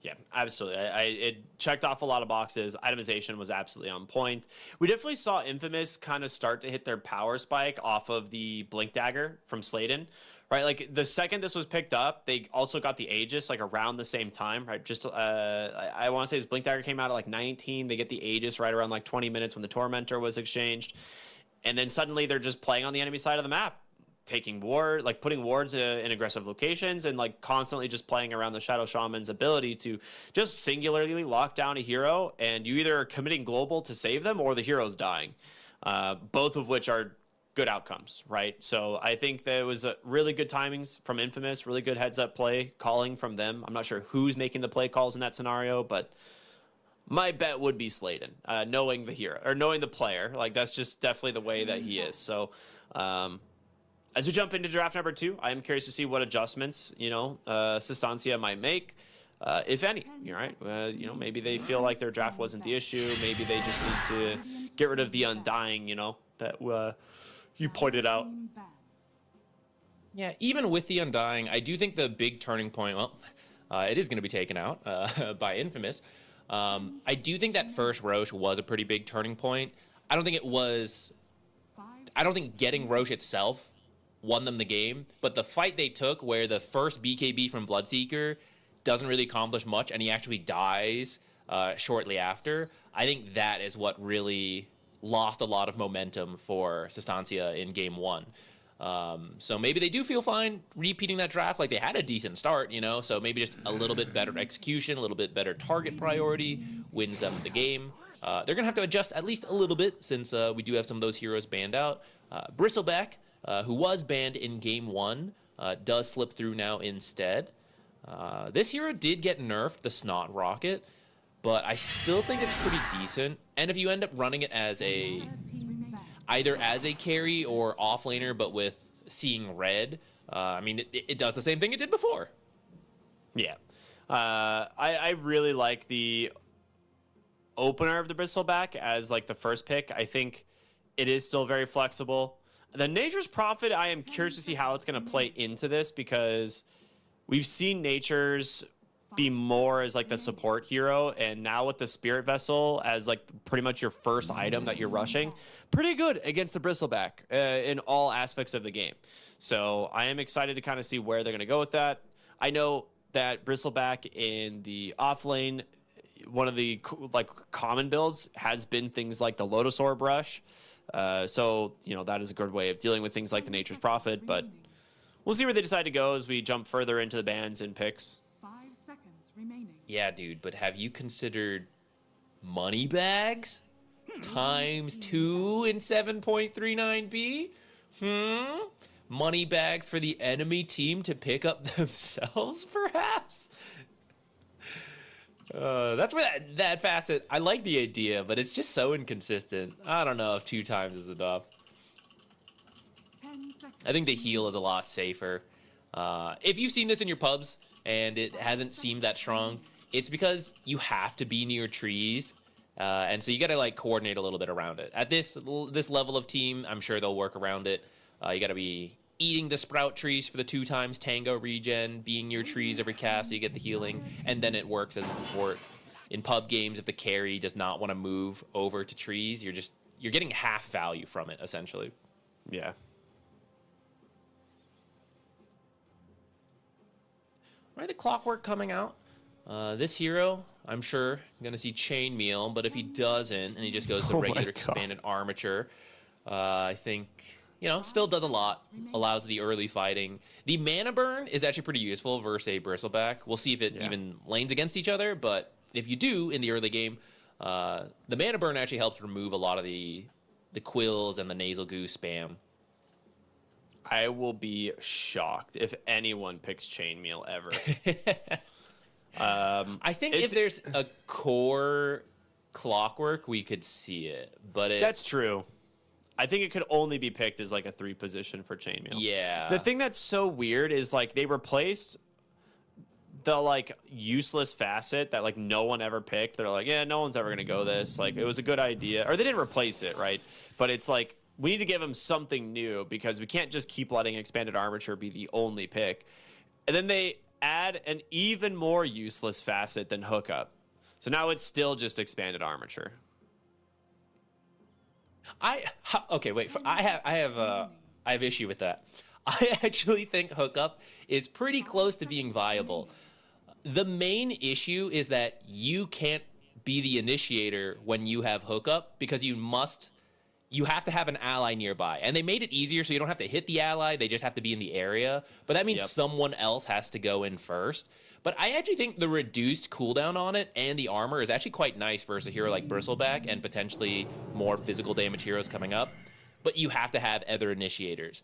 Yeah, absolutely. It checked off a lot of boxes. Itemization was absolutely on point. We definitely saw Infamous kind of start to hit their power spike off of the Blink Dagger from Sladen, right? Like the second this was picked up, they also got the Aegis like around the same time, right? Just I want to say his Blink Dagger came out at like 19. They get the Aegis right around like 20 minutes when the Tormentor was exchanged. And then suddenly they're just playing on the enemy side of the map, taking putting wards in aggressive locations, and like constantly just playing around the Shadow Shaman's ability to just singularly lock down a hero, and you either are committing global to save them or the hero's dying, both of which are good outcomes, right? So I think that it was really good timings from Infamous, really good heads up play calling from them. I'm not sure who's making the play calls in that scenario, but my bet would be Sladen, knowing the hero or knowing the player. Like that's just definitely the way that he is. So as we jump into draft number 2, I am curious to see what adjustments, Sustancia might make, if any. You're right. Maybe they feel like their draft wasn't the issue. Maybe they just need to get rid of the Undying, that you pointed out. Yeah, even with the Undying, I do think the big turning point, it is going to be taken out by Infamous. I do think that first Roche was a pretty big turning point. I don't think getting Roche itself won them the game, but the fight they took where the first BKB from Bloodseeker doesn't really accomplish much and he actually dies shortly after, I think that is what really lost a lot of momentum for Sustancia in game 1. So maybe they do feel fine repeating that draft. Like they had a decent start, so maybe just a little bit better execution, a little bit better target priority wins them the game. They're gonna have to adjust at least a little bit since we do have some of those heroes banned out. Bristleback, who was banned in game 1, does slip through now instead. This hero did get nerfed, the Snot Rocket, but I still think it's pretty decent. And if you end up running it as either as a carry or offlaner, but with seeing red, it does the same thing it did before. Yeah. I really like the opener of the Bristleback as like the first pick. I think it is still very flexible. The Nature's Prophet, I am curious to see how it's going to play into this, because we've seen Nature's be more as like the support hero, and now with the Spirit Vessel as like pretty much your first item that you're rushing, pretty good against the Bristleback in all aspects of the game. So I am excited to kind of see where they're going to go with that. I know that Bristleback in the off lane, one of the like common builds has been things like the Lotus Orb Rush. So that is a good way of dealing with things like the Nature's Prophet, but we'll see where they decide to go as we jump further into the bans and picks. 5 seconds remaining. Yeah, dude, but have you considered money bags times 2 in 7.39B? Money bags for the enemy team to pick up themselves, perhaps? That's where that facet, I like the idea, but it's just so inconsistent. I don't know if 2 times is enough. 10 seconds. I think the heal is a lot safer. If you've seen this in your pubs and it hasn't seemed that strong, it's because you have to be near trees And so you got to like coordinate a little bit around it. At this level of team, I'm sure they'll work around it. You got to be eating the sprout trees for the 2x tango regen, being your trees every cast so you get the healing, and then it works as a support. In pub games, if the carry does not want to move over to trees, you're getting half value from it, essentially. Yeah. All right, the clockwork coming out. This hero, I'm sure, going to see Chainmeal, but if he doesn't and he just goes the regular expanded armature, I think, still does a lot, allows the early fighting. The mana burn is actually pretty useful versus a Bristleback. We'll see if it even lanes against each other, but if you do in the early game, the mana burn actually helps remove a lot of the quills and the nasal goo spam. I will be shocked if anyone picks Chainmeal ever. I think if there's a core clockwork, we could see it, but that's true. I think it could only be picked as like a 3 position for Chainmail. Yeah. The thing that's so weird is like they replaced the like useless facet that like no one ever picked. They're like, yeah, no one's ever gonna go this. Like it was a good idea, or they didn't replace it, right? But it's like we need to give them something new because we can't just keep letting expanded armature be the only pick. And then they add an even more useless facet than hookup. So now it's still just expanded armature. I have issue with that. I actually think hookup is pretty close to being viable. The main issue is that you can't be the initiator when you have hookup because you have to have an ally nearby. And they made it easier so you don't have to hit the ally, they just have to be in the area. But that means someone else has to go in first. But I actually think the reduced cooldown on it and the armor is actually quite nice versus a hero like Bristleback and potentially more physical damage heroes coming up. But you have to have other initiators,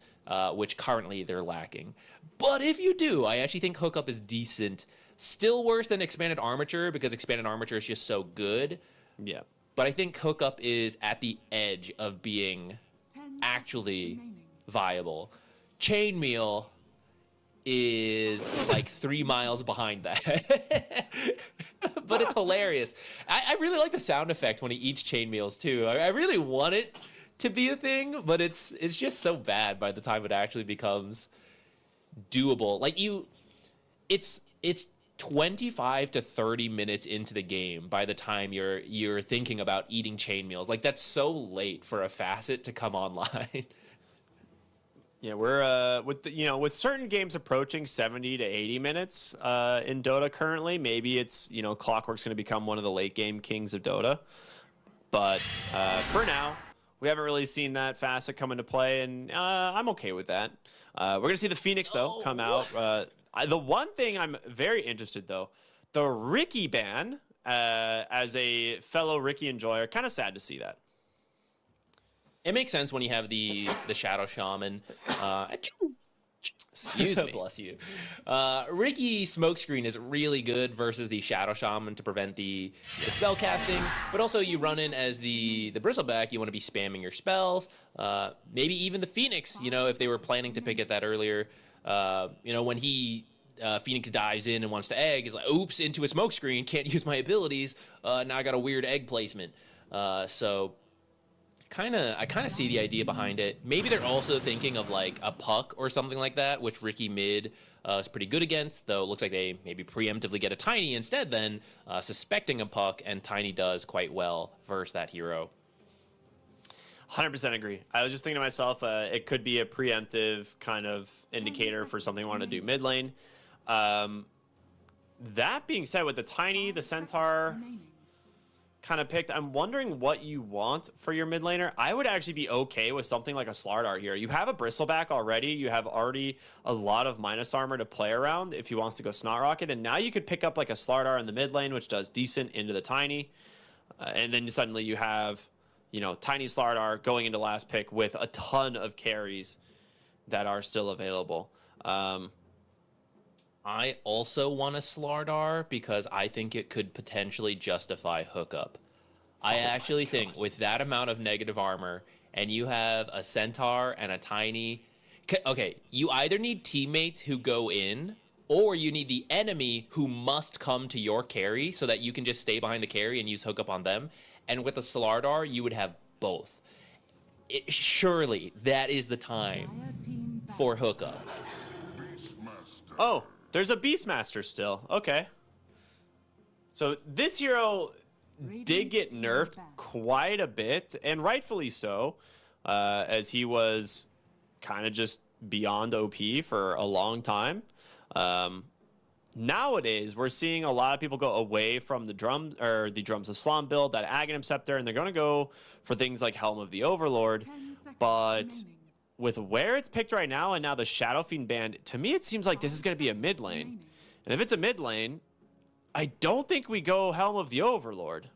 which currently they're lacking. But if you do, I actually think hookup is decent. Still worse than expanded armature because expanded armature is just so good. Yeah. But I think hookup is at the edge of being actually viable. Chainmeal is like 3 miles behind that. But it's hilarious. I really like the sound effect when he eats chainmeals too. I really want it to be a thing, but it's just so bad by the time it actually becomes doable. Like it's 25 to 30 minutes into the game by the time you're thinking about eating chainmeals. Like that's so late for a facet to come online. Yeah, we're with certain games approaching 70 to 80 minutes in Dota currently. Maybe it's Clockwork's going to become one of the late game kings of Dota, but for now we haven't really seen that facet come into play, and I'm okay with that. We're going to see the Phoenix though come out. The one thing I'm very interested though, the Ricky ban as a fellow Ricky enjoyer, kind of sad to see that. It makes sense when you have the Shadow Shaman. Excuse me. Bless you. Ricky Smokescreen is really good versus the Shadow Shaman to prevent the spell casting, but also you run in as the Bristleback, you want to be spamming your spells. Maybe even the Phoenix, if they were planning to pick it that earlier. When he Phoenix dives in and wants to egg, is like, oops, into a Smokescreen, can't use my abilities. Now I got a weird egg placement. So I kind of see the idea behind it. Maybe they're also thinking of like a puck or something like that, which Ricky mid is pretty good against, though it looks like they maybe preemptively get a Tiny instead then, suspecting a puck, and Tiny does quite well versus that hero. 100% agree. I was just thinking to myself, it could be a preemptive kind of indicator for something I want to do mid lane. That being said, with the Tiny, the Centaur kind of picked, I'm wondering what you want for your mid laner. I would actually be okay with something like a Slardar here. You have a Bristleback already. You have already a lot of minus armor to play around if he wants to go Snot Rocket. And now you could pick up like a Slardar in the mid lane, which does decent into the Tiny. And then suddenly you have, Tiny Slardar going into last pick with a ton of carries that are still available. I also want a Slardar because I think it could potentially justify hookup. I actually think with that amount of negative armor, and you have a Centaur and a Tiny... Okay, you either need teammates who go in, or you need the enemy who must come to your carry so that you can just stay behind the carry and use hookup on them. and with the Solardar, you would have both. Surely that is the time for hookup. Oh, there's a Beastmaster still. Okay. So this hero did get nerfed quite a bit, and rightfully so, as he was kind of just beyond OP for a long time. Nowadays, we're seeing a lot of people go away from the Drums of Slum build, that Aghanim Scepter, and they're going to go for things like Helm of the Overlord. But with where it's picked right now, and now the Shadow Fiend ban, to me it seems like this is going to be a mid lane. And if it's a mid lane, I don't think we go Helm of the Overlord.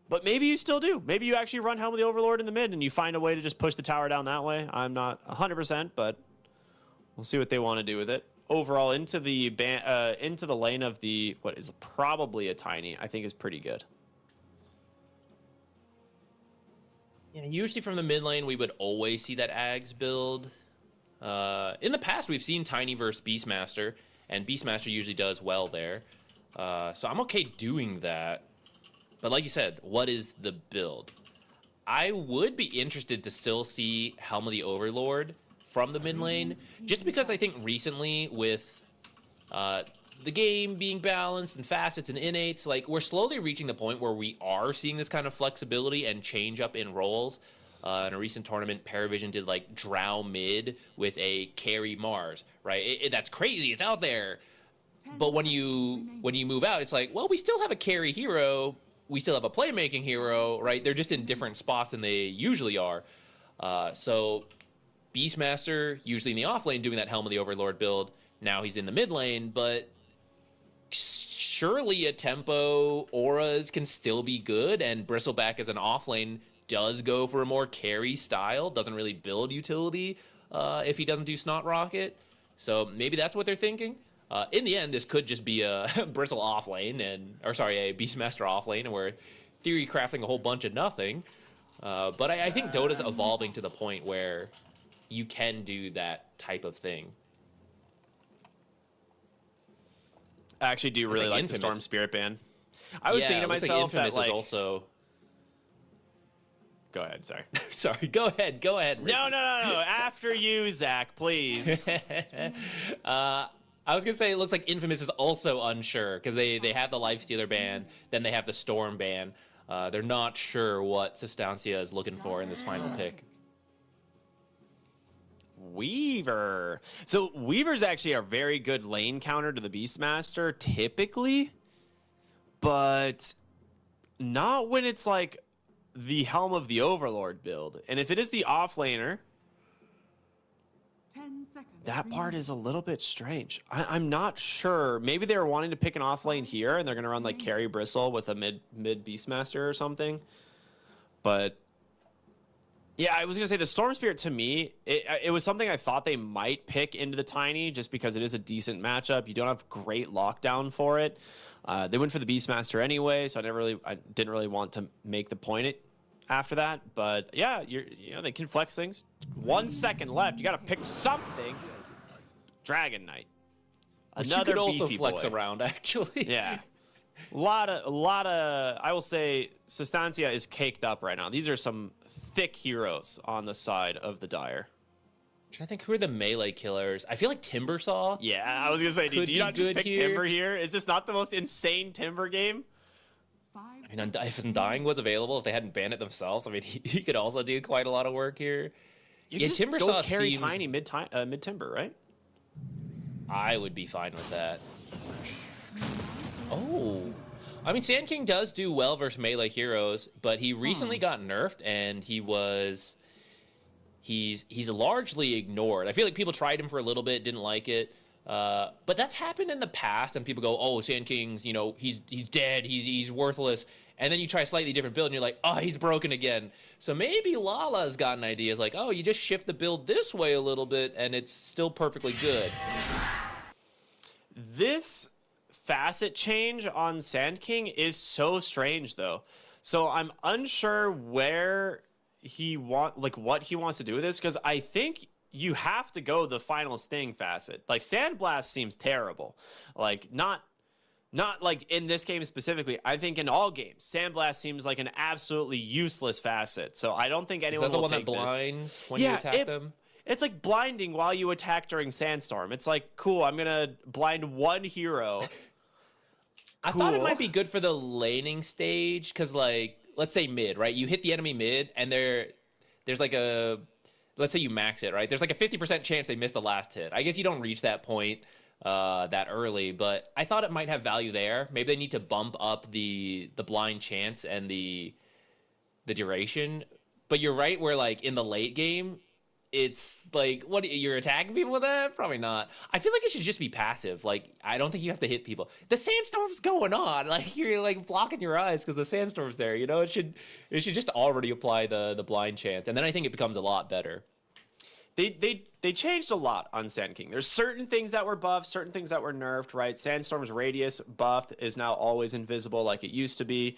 But maybe you still do. Maybe you actually run Helm of the Overlord in the mid and you find a way to just push the tower down that way. I'm not 100%, but we'll see what they want to do with it. Overall, into the lane of the, what is probably a Tiny, I think is pretty good. Yeah, usually from the mid lane, we would always see that Ags build. In the past, we've seen Tiny versus Beastmaster, and Beastmaster usually does well there. So I'm okay doing that. But like you said, what is the build? I would be interested to still see Helm of the Overlord from the mid lane, just because I think recently with the game being balanced and facets and innates, like we're slowly reaching the point where we are seeing this kind of flexibility and change up in roles. In a recent tournament, Paravision did like Drow mid with a carry Mars, right? That's crazy. It's out there. But when you move out, it's like, well, we still have a carry hero. We still have a playmaking hero, right? They're just in different spots than they usually are. So Beastmaster, usually in the off lane, doing that Helm of the Overlord build. Now he's in the mid lane, but surely a tempo auras can still be good, and Bristleback as an off lane does go for a more carry style, doesn't really build utility if he doesn't do Snot Rocket. So maybe that's what they're thinking. In the end, this could just be a Bristle off lane, a Beastmaster off lane, and we're theory crafting a whole bunch of nothing. But I think Dota's evolving to the point where you can do that type of thing. I actually do really like the Storm Spirit ban. I was thinking to myself that like also. Go ahead, sorry. Sorry, go ahead. No. After you, Zach, please. I was gonna say it looks like Infamous is also unsure because they have the Lifestealer ban, then they have the Storm ban. They're not sure what Sustancia is looking for in this final pick. Weaver. So Weaver's actually a very good lane counter to the Beastmaster, typically, but not when it's like the Helm of the Overlord build. And if it is the offlaner, 10 seconds. that part is a little bit strange. I'm not sure. Maybe they were wanting to pick an off lane here, and they're going to run like Carry Bristle with a mid Beastmaster or something. But yeah, I was going to say the Storm Spirit to me, it was something I thought they might pick into the Tiny just because it is a decent matchup. You don't have great lockdown for it. They went for the Beastmaster anyway, so I didn't really want to make the point after that. But yeah, they can flex things. 1 second left. You got to pick something. Dragon Knight. Another you could also flex around, actually. Yeah. A lot of, I will say, Sustancia is caked up right now. These are some thick heroes on the side of the Dire. I'm trying to think who are the melee killers. I feel like Timbersaw. Yeah, I was gonna say, do you not just pick Timber here? Is this not the most insane Timber game? I mean, if Undying was available, if they hadn't banned it themselves, I mean, he could also do quite a lot of work here. Yeah, Timbersaw carry Tiny mid Timber, right? I would be fine with that. Oh. I mean, Sand King does do well versus melee heroes, but he recently got nerfed, and he's largely ignored. I feel like people tried him for a little bit, didn't like it, but that's happened in the past, and people go, "Oh, Sand King's, he's dead, he's worthless," and then you try a slightly different build, and you're like, "Oh, he's broken again." So maybe Lala's gotten ideas like, "Oh, you just shift the build this way a little bit, and it's still perfectly good." This facet change on Sand King is so strange, though. So I'm unsure what he wants to do with this, because I think you have to go the final Sting facet. Like, Sandblast seems terrible. Like, not Not like in this game specifically. I think in all games, Sandblast seems like an absolutely useless facet. So I don't think Is anyone that the will one that take this. blinds when you attack them? It's like blinding while you attack during Sandstorm. It's like, cool, I'm going to blind one hero. I thought it might be good for the laning stage because, like, let's say mid, right? You hit the enemy mid, and there's like a, let's say you max it, right? There's like a 50% chance they miss the last hit. I guess you don't reach that point that early, but I thought it might have value there. Maybe they need to bump up the blind chance and the duration. But you're right, where like in the late game, it's like, what, you're attacking people with that? Probably not. I feel like it should just be passive. Like, I don't think you have to hit people. The sandstorm's going on. Like, you're like blocking your eyes because the sandstorm's there. You know, it should just already apply the blind chance, and then I think it becomes a lot better. They changed a lot on Sand King. There's certain things that were buffed, certain things that were nerfed, right? Sandstorm's radius buffed is now always invisible like it used to be.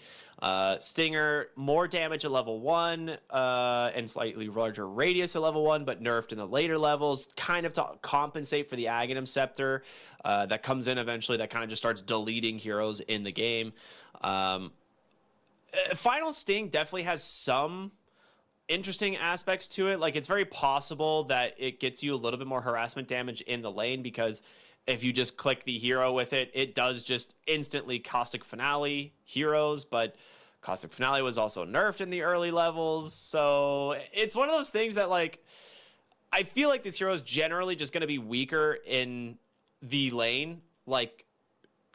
Stinger, more damage at level 1 and slightly larger radius at level 1, but nerfed in the later levels, kind of to compensate for the Aghanim Scepter that comes in eventually that kind of just starts deleting heroes in the game. Final Sting definitely has some interesting aspects to it. Like, it's very possible that it gets you a little bit more harassment damage in the lane, because if you just click the hero with it, it does just instantly Caustic Finale heroes, but Caustic Finale was also nerfed in the early levels. So it's one of those things that, like, I feel like this hero is generally just going to be weaker in the lane, like,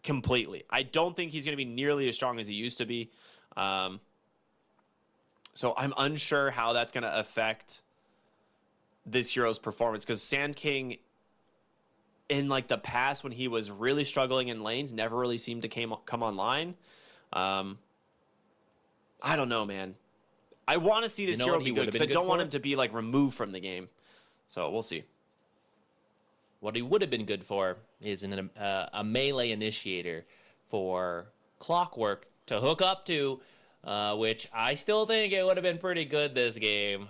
completely. I don't think he's going to be nearly as strong as he used to be. So I'm unsure how that's going to affect this hero's performance, because Sand King, in like the past when he was really struggling in lanes, never really seemed to come online. I don't know, man. I want to see this hero be good, because I don't want him to be like removed from the game. So we'll see. What he would have been good for is a melee initiator for Clockwork to hook up to, which I still think it would have been pretty good this game.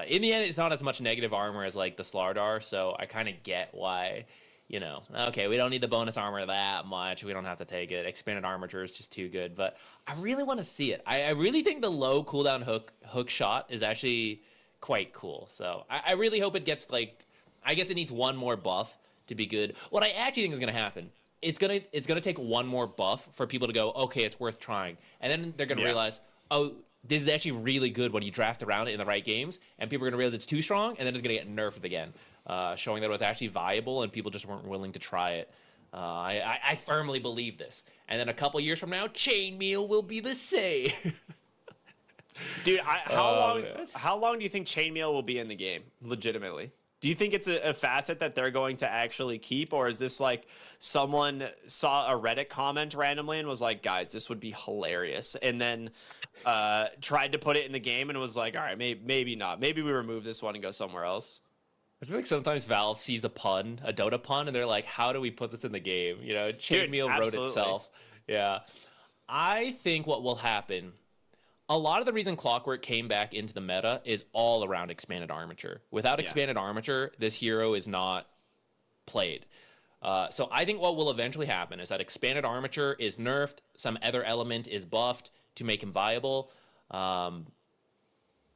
In the end, it's not as much negative armor as like the Slardar, so I kind of get why, you know, okay, we don't need the bonus armor that much. We don't have to take it. Expanded Armature is just too good, but I really want to see it. I really think the low cooldown hook shot is actually quite cool. So I really hope it gets, like, I guess it needs one more buff to be good. What I actually think is going to happen, it's gonna take one more buff for people to go, okay, it's worth trying, and then they're gonna realize, oh, this is actually really good when you draft around it in the right games, and people are gonna realize it's too strong, and then it's gonna get nerfed again, showing that it was actually viable and people just weren't willing to try it. I firmly believe this, and then a couple years from now, Chainmail will be the same. Dude, how long do you think Chainmail will be in the game, legitimately? Do you think it's a facet that they're going to actually keep, or is this like someone saw a Reddit comment randomly and was like, guys, this would be hilarious, and then tried to put it in the game and was like, all right, maybe not. Maybe we remove this one and go somewhere else. I feel like sometimes Valve sees a Dota pun, and they're like, how do we put this in the game? You know, Chainmail wrote itself. Yeah. I think what will happen, a lot of the reason Clockwork came back into the meta is all around Expanded Armature. Without Expanded Armature, this hero is not played. So I think what will eventually happen is that Expanded Armature is nerfed, some other element is buffed to make him viable, and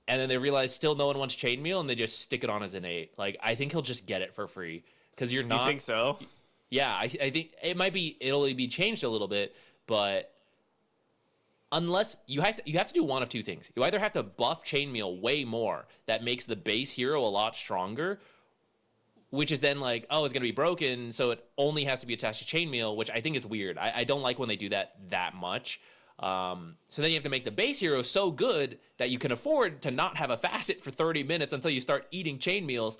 then they realize still no one wants Chainmail, and they just stick it on as innate. Like, I think he'll just get it for free, because you're not... You think so? Yeah, I think it'll be changed a little bit, but... Unless you have to do one of two things. You either have to buff Chainmail way more, that makes the base hero a lot stronger, which is then like, oh, it's going to be broken, so it only has to be attached to Chainmail, which I think is weird. I don't like when they do that much. So then you have to make the base hero so good that you can afford to not have a facet for 30 minutes until you start eating Chainmails,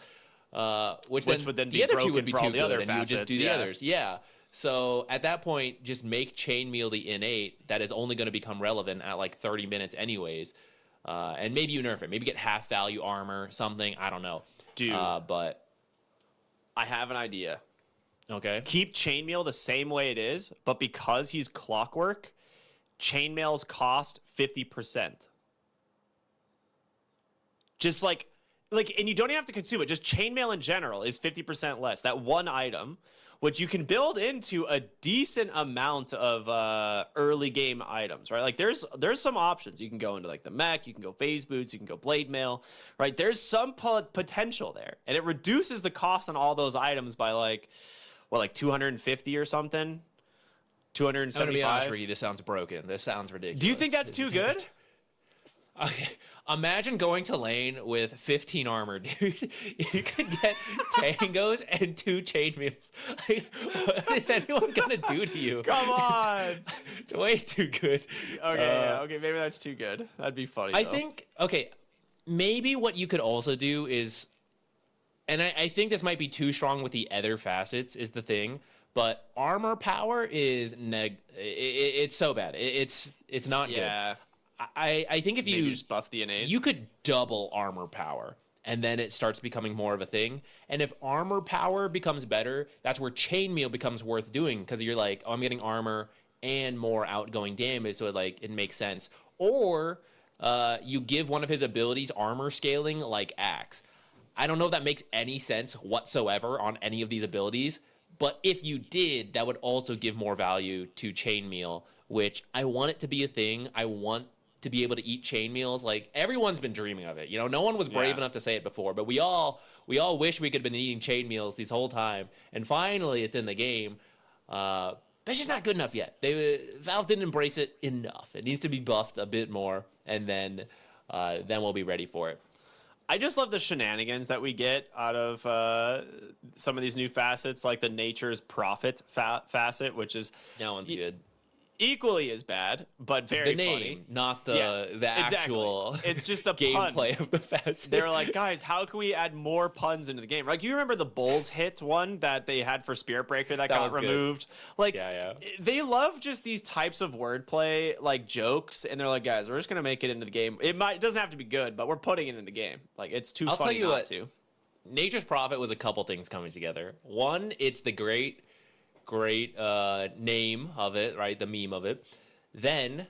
which would then the other two would be too good, and you would just do the others. Yeah. So at that point, just make Chainmail the innate that is only going to become relevant at like 30 minutes anyways. And maybe you nerf it. Maybe get half value armor, something. I don't know. Dude. But I have an idea. Okay. Keep Chainmail the same way it is, but because he's Clockwork, Chainmail's cost 50%. Just like, and you don't even have to consume it. Just Chainmail in general is 50% less. That one item which you can build into a decent amount of early game items, right? Like there's some options. You can go into like the mech, you can go phase boots, you can go blade mail, right? There's some potential there, and it reduces the cost on all those items by like 250 or something. 275. I'm gonna be honest with you, this sounds broken. This sounds ridiculous. Do you think that's too good? Okay. Imagine going to lane with 15 armor, dude. You could get tangos and 2 chainmails. Like, what is anyone gonna do to you? Come on. It's way too good. Okay, maybe that's too good. That'd be funny. I think, okay, maybe what you could also do is, and I think this might be too strong with the other facets, is the thing, but armor power is it's so bad. It's not good. I think if maybe you just buff the innate, you could double armor power, and then it starts becoming more of a thing. And if armor power becomes better, that's where chainmail becomes worth doing, because you're like, oh, I'm getting armor and more outgoing damage, so it makes sense. Or you give one of his abilities armor scaling, like Axe. I don't know if that makes any sense whatsoever on any of these abilities, but if you did, that would also give more value to chainmail, which I want it to be a thing. I want to be able to eat chainmails. Like, everyone's been dreaming of it. You know, no one was brave enough to say it before, but we all wish we could have been eating chainmails this whole time. And finally, it's in the game. But it's just not good enough yet. Valve didn't embrace it enough. It needs to be buffed a bit more, and then we'll be ready for it. I just love the shenanigans that we get out of some of these new facets, like the Nature's Prophet facet, which is That one's good. Equally as bad, but very the name, funny. Not the actual. It's just a gameplay pun of the facet. They're like, guys, how can we add more puns into the game? Like, do you remember the Bulls hit one that they had for Spirit Breaker that got removed? Good. Like, they love just these types of wordplay, like jokes, and they're like, guys, we're just gonna make it into the game. It doesn't have to be good, but we're putting it in the game. Like, it's too funny not to. Nature's Prophet was a couple things coming together. One, it's the great name of it, right? The meme of it. Then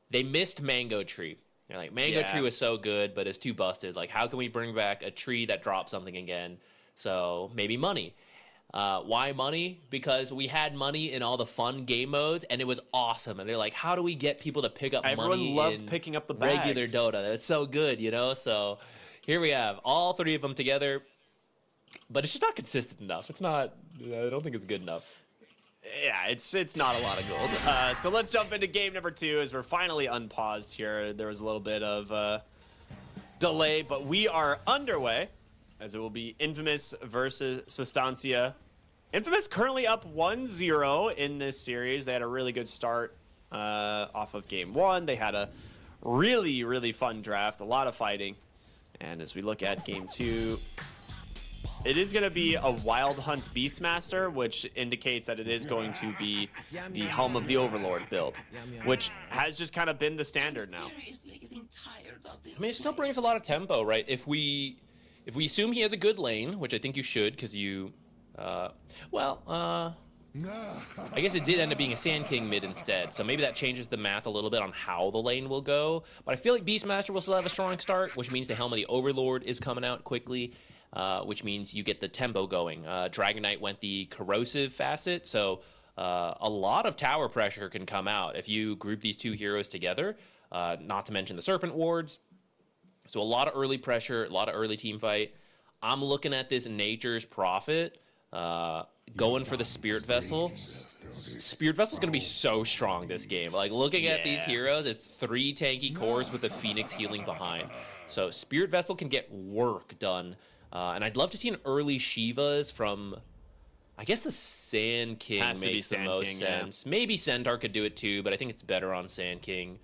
they missed Mango Tree. They're like, Mango Tree was so good, but it's too busted. Like, how can we bring back a tree that drops something again? So maybe money. Why money? Because we had money in all the fun game modes, and it was awesome. And they're like, how do we get people to pick up money? Everyone loved picking up the bags. Regular Dota. That's so good, you know? So here we have all 3 of them together. But it's just not consistent enough. It's not. I don't think it's good enough. Yeah, it's not a lot of gold. So let's jump into game number 2 as we're finally unpaused here. There was a little bit of delay, but we are underway as it will be Infamous versus Sustancia. Infamous currently up 1-0 in this series. They had a really good start off of game 1. They had a really, really fun draft, a lot of fighting. And as we look at game 2, it is going to be a Wild Hunt Beastmaster, which indicates that it is going to be the Helm of the Overlord build, which has just kind of been the standard now. I mean, it still brings a lot of tempo, right? If we assume he has a good lane, which I think you should, because you, I guess it did end up being a Sand King mid instead, so maybe that changes the math a little bit on how the lane will go. But I feel like Beastmaster will still have a strong start, which means the Helm of the Overlord is coming out quickly. Which means you get the tempo going. Dragon Knight went the corrosive facet, so a lot of tower pressure can come out if you group these 2 heroes together, not to mention the Serpent Wards. So a lot of early pressure, a lot of early team fight. I'm looking at this Nature's Prophet, going for the Spirit Vessel. Spirit Vessel's going to be so strong this game. Like, looking at these heroes, it's 3 tanky cores with the Phoenix healing behind. So Spirit Vessel can get work done. And I'd love to see an early Shivas from, I guess the Sand King makes the most sense. Yeah. Maybe Centaur could do it too, but I think it's better on Sand King.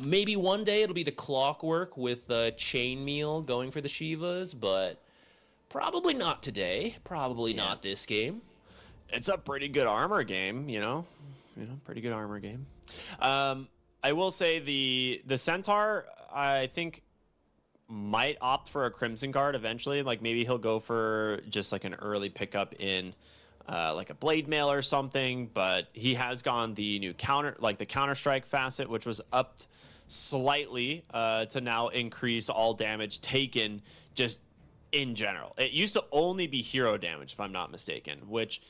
Maybe one day it'll be the Clockwork with Chainmail going for the Shivas, but probably not today. Probably not this game. It's a pretty good armor game, you know, pretty good armor game. I will say the Centaur, I think, might opt for a Crimson Guard eventually. Like, maybe he'll go for just like an early pickup in like a Blade Mail or something, but he has gone the new the Counter-Strike facet, which was upped slightly to now increase all damage taken just in general. It used to only be hero damage, if I'm not mistaken, which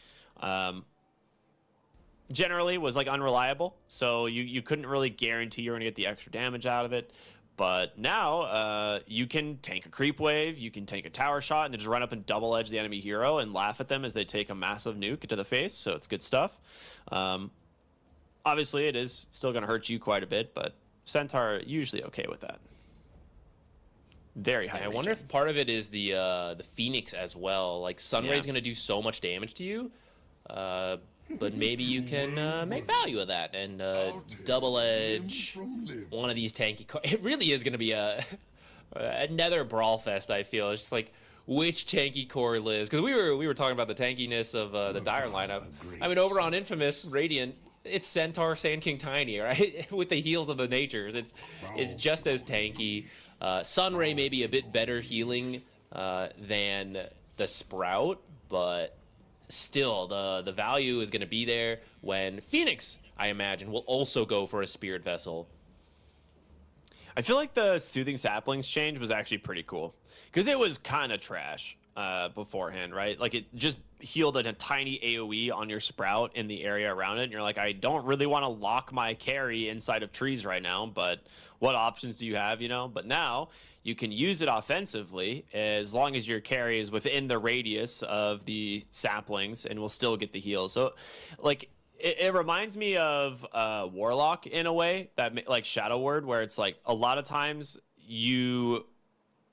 generally was like unreliable. So you couldn't really guarantee you're going to get the extra damage out of it. But now you can tank a creep wave, you can tank a tower shot, and then just run up and double edge the enemy hero and laugh at them as they take a massive nuke to the face. So it's good stuff. Obviously, it is still going to hurt you quite a bit, but Centaur usually okay with that. Very high. I wonder if part of it is the Phoenix as well. Like Sunray's going to do so much damage to you, but maybe you can make value of that and double edge one of these tanky. It really is going to be another brawl fest. I feel it's just like which tanky core lives, because we were talking about the tankiness of the Dire lineup. I mean, over on Infamous Radiant, it's Centaur, Sand King, Tiny, right? With the heals of the natures, it's just as tanky. Sunray may be a bit better healing than the Sprout, but still the value is going to be there when Phoenix, I imagine, will also go for a Spirit Vessel. I feel like the Soothing Saplings change was actually pretty cool, because it was kind of trash beforehand, right? Like it just healed a tiny AoE on your Sprout in the area around it, and you're like, I don't really want to lock my carry inside of trees right now, but what options do you have, you know? But now you can use it offensively as long as your carry is within the radius of the saplings and will still get the heal. So like it reminds me of Warlock in a way, that like Shadow Word, where it's like a lot of times you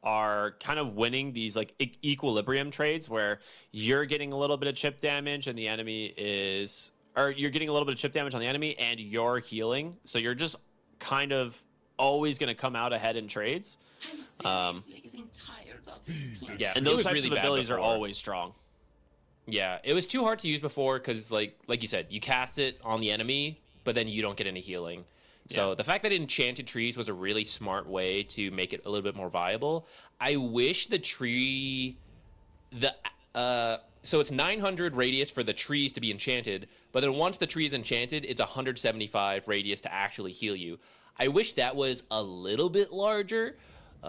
are kind of winning these like equilibrium trades where you're getting a little bit of chip damage and the enemy is, or you're getting a little bit of chip damage on the enemy and you're healing. So you're just kind of always going to come out ahead in trades. Yeah, and those types really of abilities are before. always strong. Yeah, it was too hard to use before because, like you said, you cast it on the enemy, but then you don't get any healing. So the fact that Enchanted Trees was a really smart way to make it a little bit more viable. I wish the tree, so it's 900 radius for the trees to be enchanted, but then once the tree is enchanted, it's 175 radius to actually heal you. I wish that was a little bit larger. It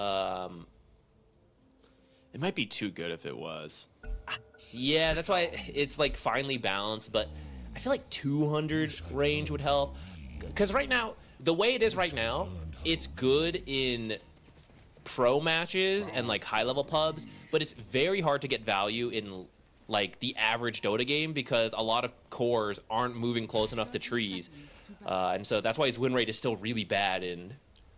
might be too good if it was. Yeah, that's why it's like finely balanced, but I feel like 200 range would help. Because right now, the way it is right now, it's good in pro matches and like high level pubs, but it's very hard to get value in like the average Dota game because a lot of cores aren't moving close enough to trees. And so that's why its win rate is still really bad in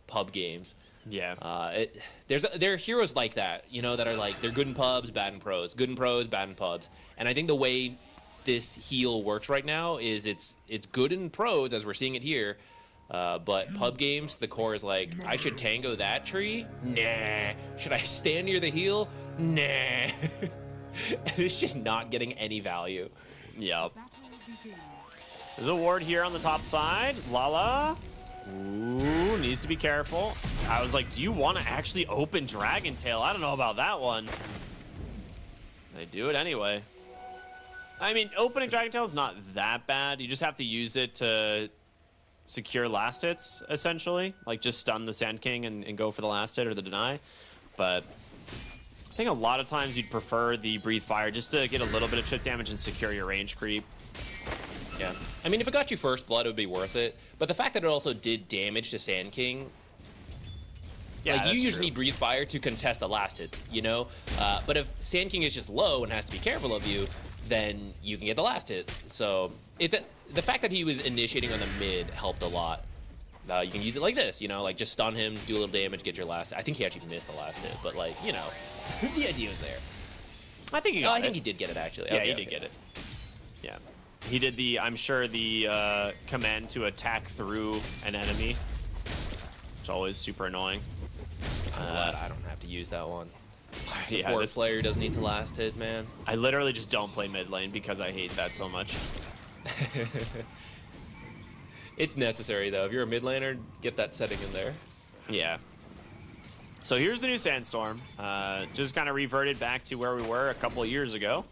pub games. Yeah. There are heroes like that, you know, that are like, they're good in pubs, bad in pros, good in pros, bad in pubs. And I think the way this heal works right now is it's good in pros, as we're seeing it here, but pub games, the core is like, I should tango that tree? Nah. Should I stand near the heal? Nah. And it's just not getting any value. Yep. There's a ward here on the top side. Lala. Ooh, needs to be careful. I was like, do you want to actually open Dragon Tail? I don't know about that one. They do it anyway. I mean, opening Dragon Tail is not that bad. You just have to use it to secure last hits, essentially. Like, just stun the Sand King and go for the last hit or the deny. But I think a lot of times you'd prefer the Breathe Fire just to get a little bit of chip damage and secure your range creep. Yeah. I mean, if it got you first blood, it would be worth it. But the fact that it also did damage to Sand King, yeah, like, you usually true. need Breathe Fire to contest the last hits, you know? But if Sand King is just low and has to be careful of you, then you can get the last hits. So the fact that he was initiating on the mid helped a lot. You can use it like this, you know, like just stun him, do a little damage, get your last hit. I think he actually missed the last hit, but like, you know, the idea was there. I think he got it. I think he did get it, actually. Yeah, Okay, he did get it. Yeah. He did the, I'm sure, the command to attack through an enemy, which is always super annoying. I'm glad I don't have to use that one. Yeah, Support player doesn't need to last hit, man. I literally just don't play mid lane because I hate that so much. It's necessary, though. If you're a mid laner, get that setting in there. Yeah. So here's the new Sandstorm. Just kind of reverted back to where we were a couple of years ago.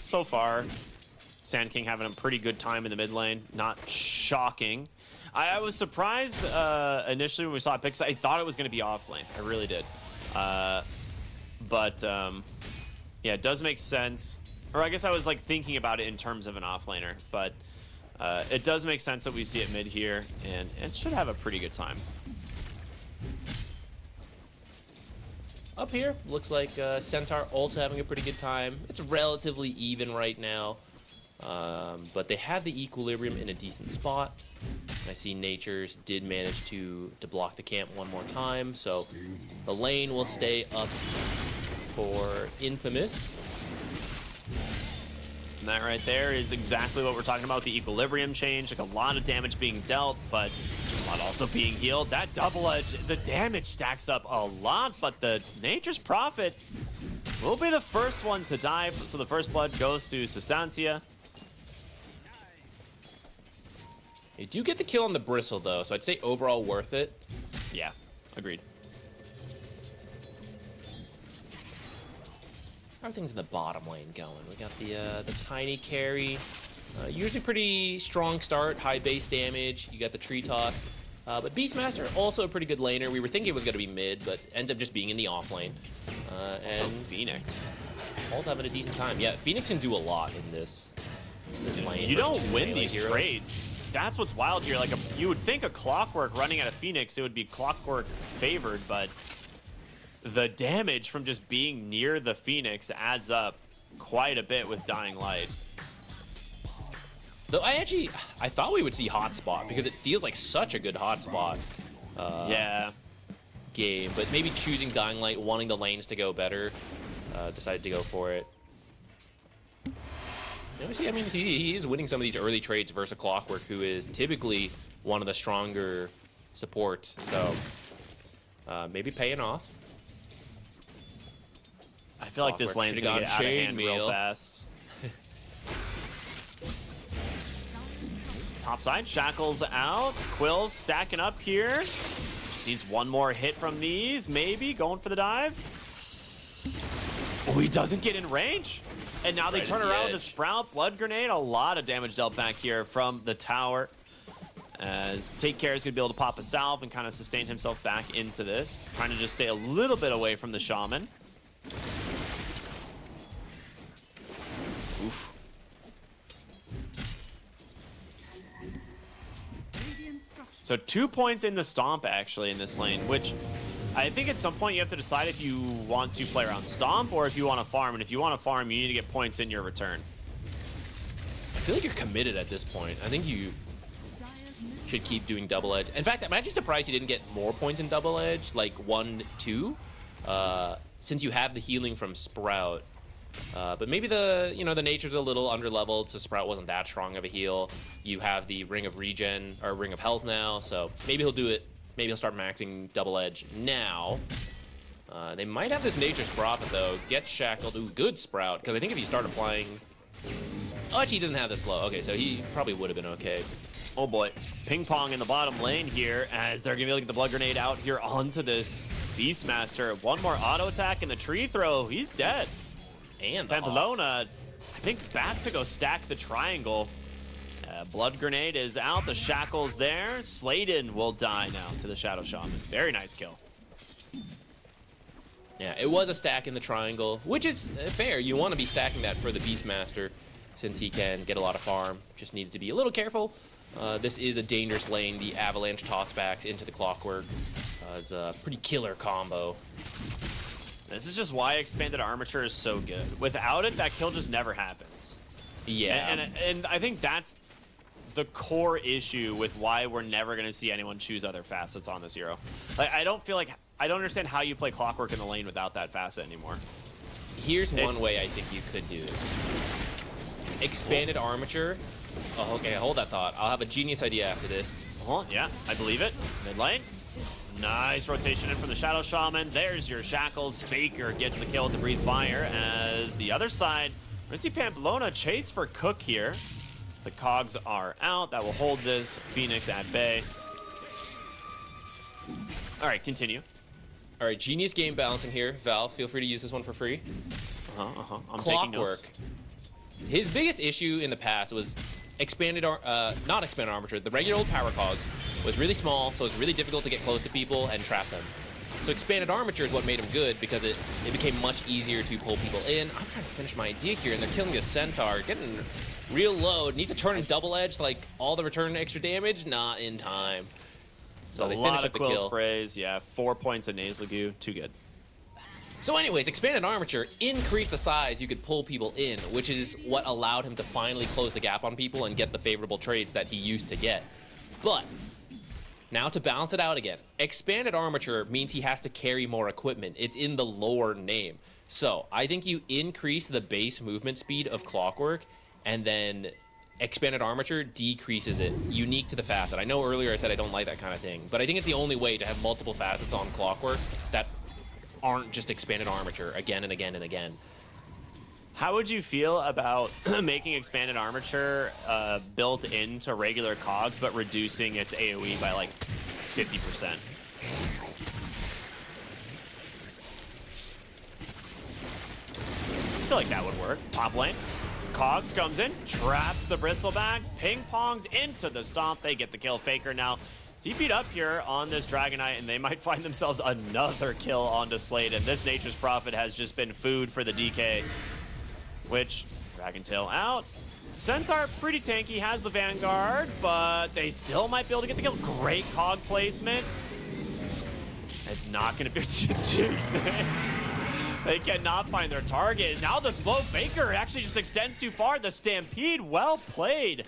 So far, Sand King having a pretty good time in the mid lane. Not shocking. I was surprised initially when we saw it pick, because I thought it was going to be off lane. I really did. Yeah, it does make sense. Or I guess I was like thinking about it in terms of an offlaner, but it does make sense that we see it mid here, and it should have a pretty good time. Up here, looks like Centaur also having a pretty good time. It's relatively even right now, but they have the equilibrium in a decent spot. I see Natures did manage to block the camp one more time, so the lane will stay up for Infamous. And that right there is exactly what we're talking about, the equilibrium change. Like a lot of damage being dealt, but a lot also being healed. That double edge, the damage stacks up a lot, but the Nature's Prophet will be the first one to die. So the first blood goes to Sustancia. You do get the kill on the Bristle, though, so I'd say overall worth it. Yeah, agreed. How are things in the bottom lane going? We got the tiny carry. Usually pretty strong start, high base damage. You got the tree toss. But Beastmaster, also a pretty good laner. We were thinking it was going to be mid, but ends up just being in the off lane. Also And Phoenix. also having a decent time. Yeah, Phoenix can do a lot in this lane. You versus don't two win melee these heroes. trades. That's what's wild here. Like you would think a Clockwork running at a Phoenix, it would be Clockwork favored, but the damage from just being near the Phoenix adds up quite a bit with Dying Light. Though I thought we would see Hotspot because it feels like such a good Hotspot Yeah. game, but maybe choosing Dying Light, wanting the lanes to go better, decided to go for it. I mean, he is winning some of these early trades versus a Clockwork, who is typically one of the stronger supports, so maybe paying off. I feel like this Clockwork lane's should've gonna get gone out of hand real chainmail. fast. Top side, Shackles out. Quill's stacking up here. Just needs one more hit from these, maybe. Going for the dive. Oh, he doesn't get in range. And now they Right turn at the around with the edge. Sprout. Blood Grenade, a lot of damage dealt back here from the tower. As Take Care is going to be able to pop a salve and kind of sustain himself back into this. Trying to just stay a little bit away from the Shaman. Oof. Radiant structures. So 2 points in the Stomp, actually, in this lane, which I think at some point you have to decide if you want to play around Stomp or if you want to farm. And if you want to farm, you need to get points in your return. I feel like you're committed at this point. I think you should keep doing Double Edge. In fact, I'm actually surprised you didn't get more points in Double Edge, like 1, 2, since you have the healing from Sprout. But maybe the Nature's a little underleveled, so Sprout wasn't that strong of a heal. You have the Ring of Regen, or Ring of Health now, so maybe he'll do it. Maybe he'll start maxing Double Edge now. They might have this Nature's Prophet, though. Get Shackled. Ooh, good Sprout, because I think if you start applying... Oh, actually, he doesn't have this slow. Okay, so he probably would have been okay. Oh boy, ping pong in the bottom lane here as they're gonna be able to get the Blood Grenade out here onto this Beastmaster. One more auto attack and the tree throw. He's dead. And the Pamplona, I think, back to go stack the triangle. Blood Grenade is out. The Shackle's there. Sladen will die now to the Shadow Shaman. Very nice kill. Yeah, it was a stack in the triangle, which is fair. You want to be stacking that for the Beastmaster since he can get a lot of farm. Just needed to be a little careful. This is a dangerous lane. The Avalanche tossbacks into the Clockwork is a pretty killer combo. This is just why Expanded Armature is so good. Without it, that kill just never happens. Yeah. And I think that's the core issue with why we're never going to see anyone choose other facets on this hero. Like, I don't understand how you play Clockwork in the lane without that facet anymore. Here's one way I think you could do it. Expanded Armature. Oh, okay, hold that thought. I'll have a genius idea after this. Well, yeah, I believe it. Mid lane. Nice rotation in from the Shadow Shaman. There's your Shackles. Faker gets the kill with the Breathe Fire. As the other side, we're going to see Pamplona chase for Cook here. The cogs are out. That will hold this Phoenix at bay. All right, continue. All right, genius game balancing here. Val, feel free to use this one for free. I'm taking notes. Clockwork. His biggest issue in the past was not expanded armature. The regular old power cogs was really small, so it's really difficult to get close to people and trap them. So expanded armature is what made him good because it became much easier to pull people in. I'm trying to finish my idea here, and they're killing the centaur, getting real low. Needs to turn in double edge, like all the return extra damage, not in time. So a they lot finish of up the quill kill. sprays. Yeah, 4 points of nasal goo. Too good. So anyways, expanded armature increased the size you could pull people in, which is what allowed him to finally close the gap on people and get the favorable trades that he used to get. But now to balance it out again, expanded armature means he has to carry more equipment. It's in the lore name. So I think you increase the base movement speed of Clockwork, and then expanded armature decreases it, unique to the facet. I know earlier I said I don't like that kind of thing, but I think it's the only way to have multiple facets on Clockwork that aren't just expanded armature again and again and again. How would you feel about making expanded armature built into regular cogs, but reducing its AoE by like 50%? I feel like that would work. Top lane. Cogs comes in, traps the bristleback, ping pongs into the stomp. They get the kill. Faker now TP'd up here on this Dragon Knight, and they might find themselves another kill onto Slade. And this Nature's Prophet has just been food for the DK, which Dragon Tail out. Centaur pretty tanky, has the Vanguard, but they still might be able to get the kill. Great cog placement. It's not going to be Jesus. They cannot find their target. Now the slow Faker actually just extends too far. The Stampede, well played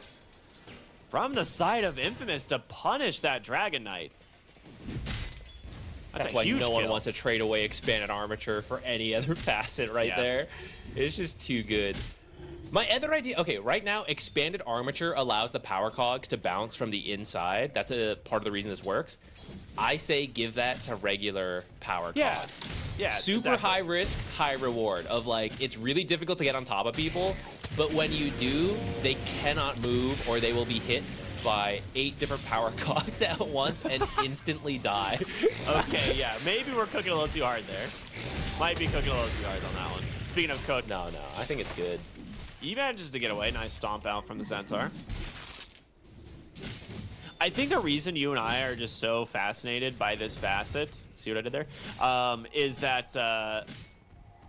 from the side of Infamous to punish that Dragon Knight. That's a why huge no one kill. wants to trade away expanded armature for any other facet right there. It's just too good. My other idea, okay, right now, expanded armature allows the power cogs to bounce from the inside. That's a part of the reason this works. I say give that to regular power cogs. Yeah, Super exactly. high risk, high reward of like, it's really difficult to get on top of people, but when you do, they cannot move or they will be hit by 8 different power cogs at once and instantly die. Okay, yeah, maybe we're cooking a little too hard there. Might be cooking a little too hard on that one. Speaking of cook, No, I think it's good. he manages to get away. Nice stomp out from the Centaur. I think the reason you and I are just so fascinated by this facet, see what I did there, is that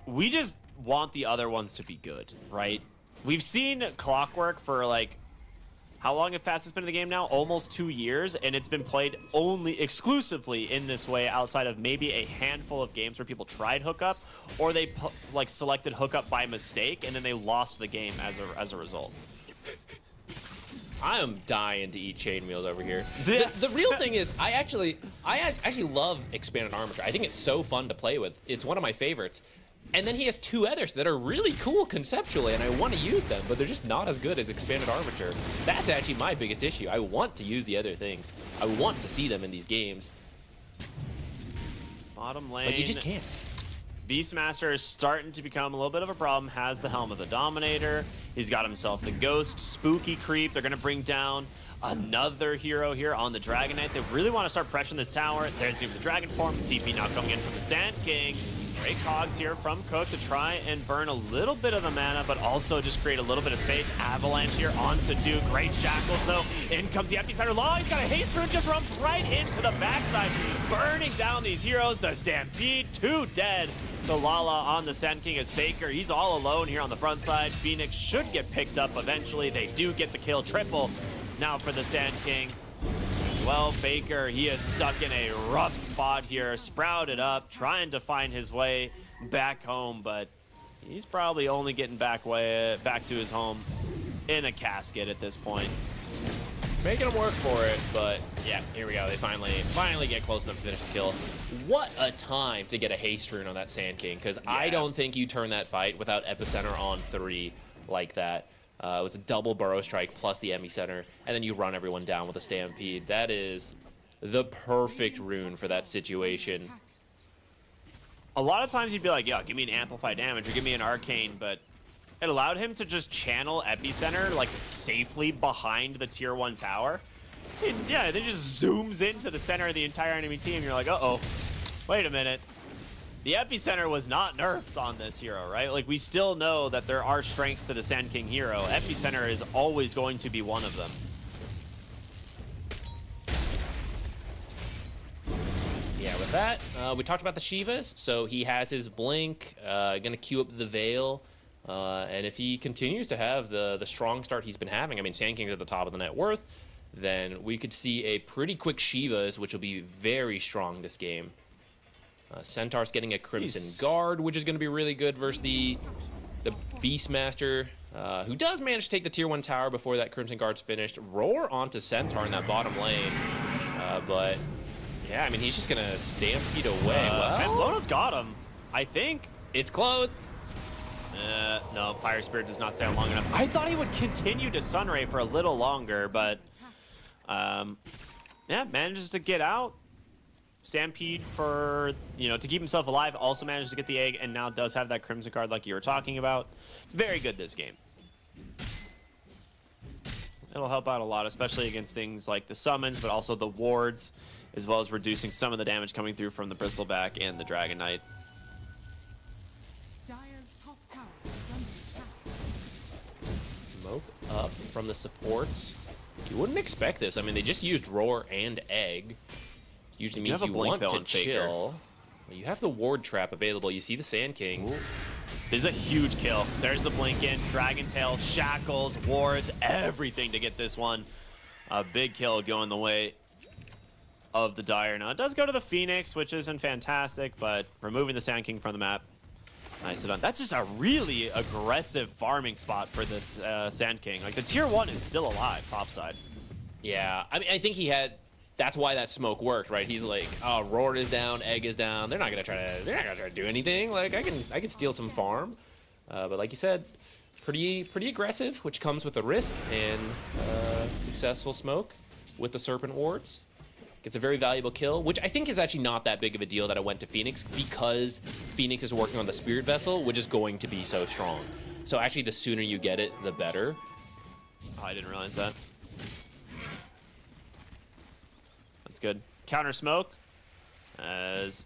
we just want the other ones to be good, right? We've seen Clockwork for like, how long have Facet's been in the game now? Almost 2 years, and it's been played only exclusively in this way outside of maybe a handful of games where people tried hookup, or they like selected hookup by mistake, and then they lost the game as a result. I am dying to eat chainwheels over here. Yeah. The real thing is, I actually love expanded armature. I think it's so fun to play with. It's one of my favorites. And then he has 2 others that are really cool conceptually, and I want to use them, but they're just not as good as expanded armature. That's actually my biggest issue. I want to use the other things. I want to see them in these games, Bottom lane. but you just can't. Beastmaster is starting to become a little bit of a problem. Has the Helm of the Dominator. He's got himself the Ghost, Spooky Creep. They're going to bring down another hero here on the Dragon Knight. They really want to start pressuring this tower. There's going to be the Dragon Form. TP now coming in from the Sand King. Great cogs here from Cook to try and burn a little bit of the mana, but also just create a little bit of space. Avalanche here onto Do. Great shackles, though. In comes the Epicenter Law. He's got a haste rune, just rumps right into the backside, burning down these heroes. The Stampede, 2 dead. So Lala on the Sand King is Faker. He's all alone here on the front side. Phoenix should get picked up eventually. They do get the kill. Triple now for the Sand King. As well, Faker, he is stuck in a rough spot here, sprouted up, trying to find his way back home, but he's probably only getting back to his home in a casket at this point. Making them work for it, but yeah, here we go. They finally get close enough to finish the kill. What a time to get a haste rune on that Sand King, because I don't think you turn that fight without Epicenter on 3 like that. It was a double Burrow Strike plus the Epicenter, and then you run everyone down with a Stampede. That is the perfect rune for that situation. A lot of times you'd be like, yeah, give me an Amplify damage or give me an Arcane, but it allowed him to just channel Epicenter like safely behind the tier 1 tower. And yeah, it just zooms into the center of the entire enemy team. You're like, uh-oh, wait a minute. The Epicenter was not nerfed on this hero, right? Like, we still know that there are strengths to the Sand King hero. Epicenter is always going to be one of them. Yeah, with that. We talked about the Shivas, so he has his blink, gonna queue up the Veil, and if he continues to have the strong start he's been having, I mean, Sand King's at the top of the net worth, then we could see a pretty quick Shivas, which will be very strong this game. Centaur's getting a Crimson Guard, which is going to be really good versus the Beastmaster, who does manage to take the tier 1 tower before that Crimson Guard's finished. Roar onto Centaur in that bottom lane, but yeah, I mean, he's just going to stampede away. And Lona's got him, I think. It's close. No, Fire Spirit does not stay on long enough. I thought he would continue to Sunray for a little longer, but yeah, manages to get out. Stampede for, to keep himself alive, also managed to get the egg, and now does have that Crimson Card like you were talking about. It's very good this game. It'll help out a lot, especially against things like the summons, but also the wards, as well as reducing some of the damage coming through from the Bristleback and the Dragon Knight. Dire's top tower is under attack. Smoke up from the supports. You wouldn't expect this. I mean, they just used Roar and Egg. Usually means you want to chill. Well, you have the ward trap available. You see the Sand King. Ooh. This is a huge kill. There's the blink in, Dragon Tail, shackles, wards, everything to get this one. A big kill going the way of the Dire. Now, it does go to the Phoenix, which isn't fantastic, but removing the Sand King from the map. Nice done. That's just a really aggressive farming spot for this Sand King. Like, the tier 1 is still alive, topside. Yeah, I mean, I think he had... That's why that smoke worked, right? He's like, oh, Roar is down, Egg is down. They're not gonna try to do anything. Like, I can steal some farm, but like you said, pretty aggressive, which comes with a risk, and successful smoke with the Serpent wards gets a very valuable kill, which I think is actually not that big of a deal that it went to Phoenix, because Phoenix is working on the Spirit Vessel, which is going to be so strong. So actually, the sooner you get it, the better. Oh, I didn't realize that. That's good. Counter smoke as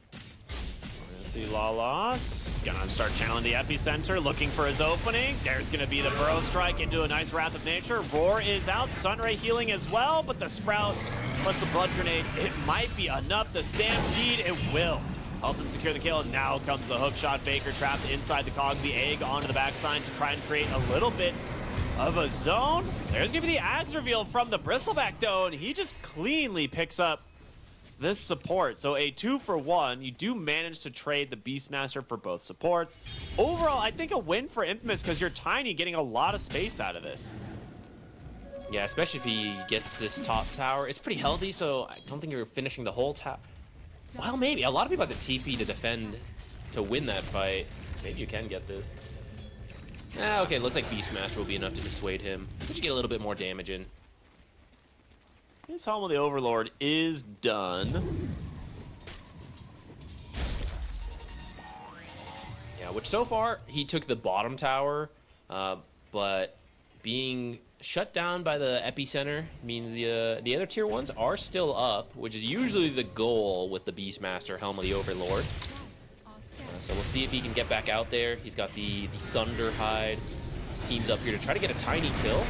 we're gonna see Lalas gonna start channeling the epicenter, looking for his opening. There's gonna be the burrow strike into a nice Wrath of Nature. Roar is out, Sunray healing as well, but the Sprout plus the Blood Grenade, it might be enough. The Stampede, it will help them secure the kill. And now comes the hook shot. Faker trapped inside the cogs, the egg onto the backside to try and create a little bit of a zone. There's gonna be the Ags reveal from the Bristleback though, and he just cleanly picks up this support. So a 2-for-1. You do manage to trade the Beastmaster for both supports. Overall, I think a win for Infamous, because you're Tiny getting a lot of space out of this. Yeah, especially if he gets this top tower. It's pretty healthy, so I don't think you're finishing the whole tower. Well, maybe. A lot of people have to TP to defend to win that fight. Maybe you can get this. Okay, looks like Beastmaster will be enough to dissuade him. But you get a little bit more damage in. His Helm of the Overlord is done. Yeah, which so far, he took the bottom tower, but being shut down by the epicenter means the other tier 1s are still up, which is usually the goal with the Beastmaster Helm of the Overlord. So we'll see if he can get back out there. He's got the Thunder Hide. His team's up here to try to get a tiny kill.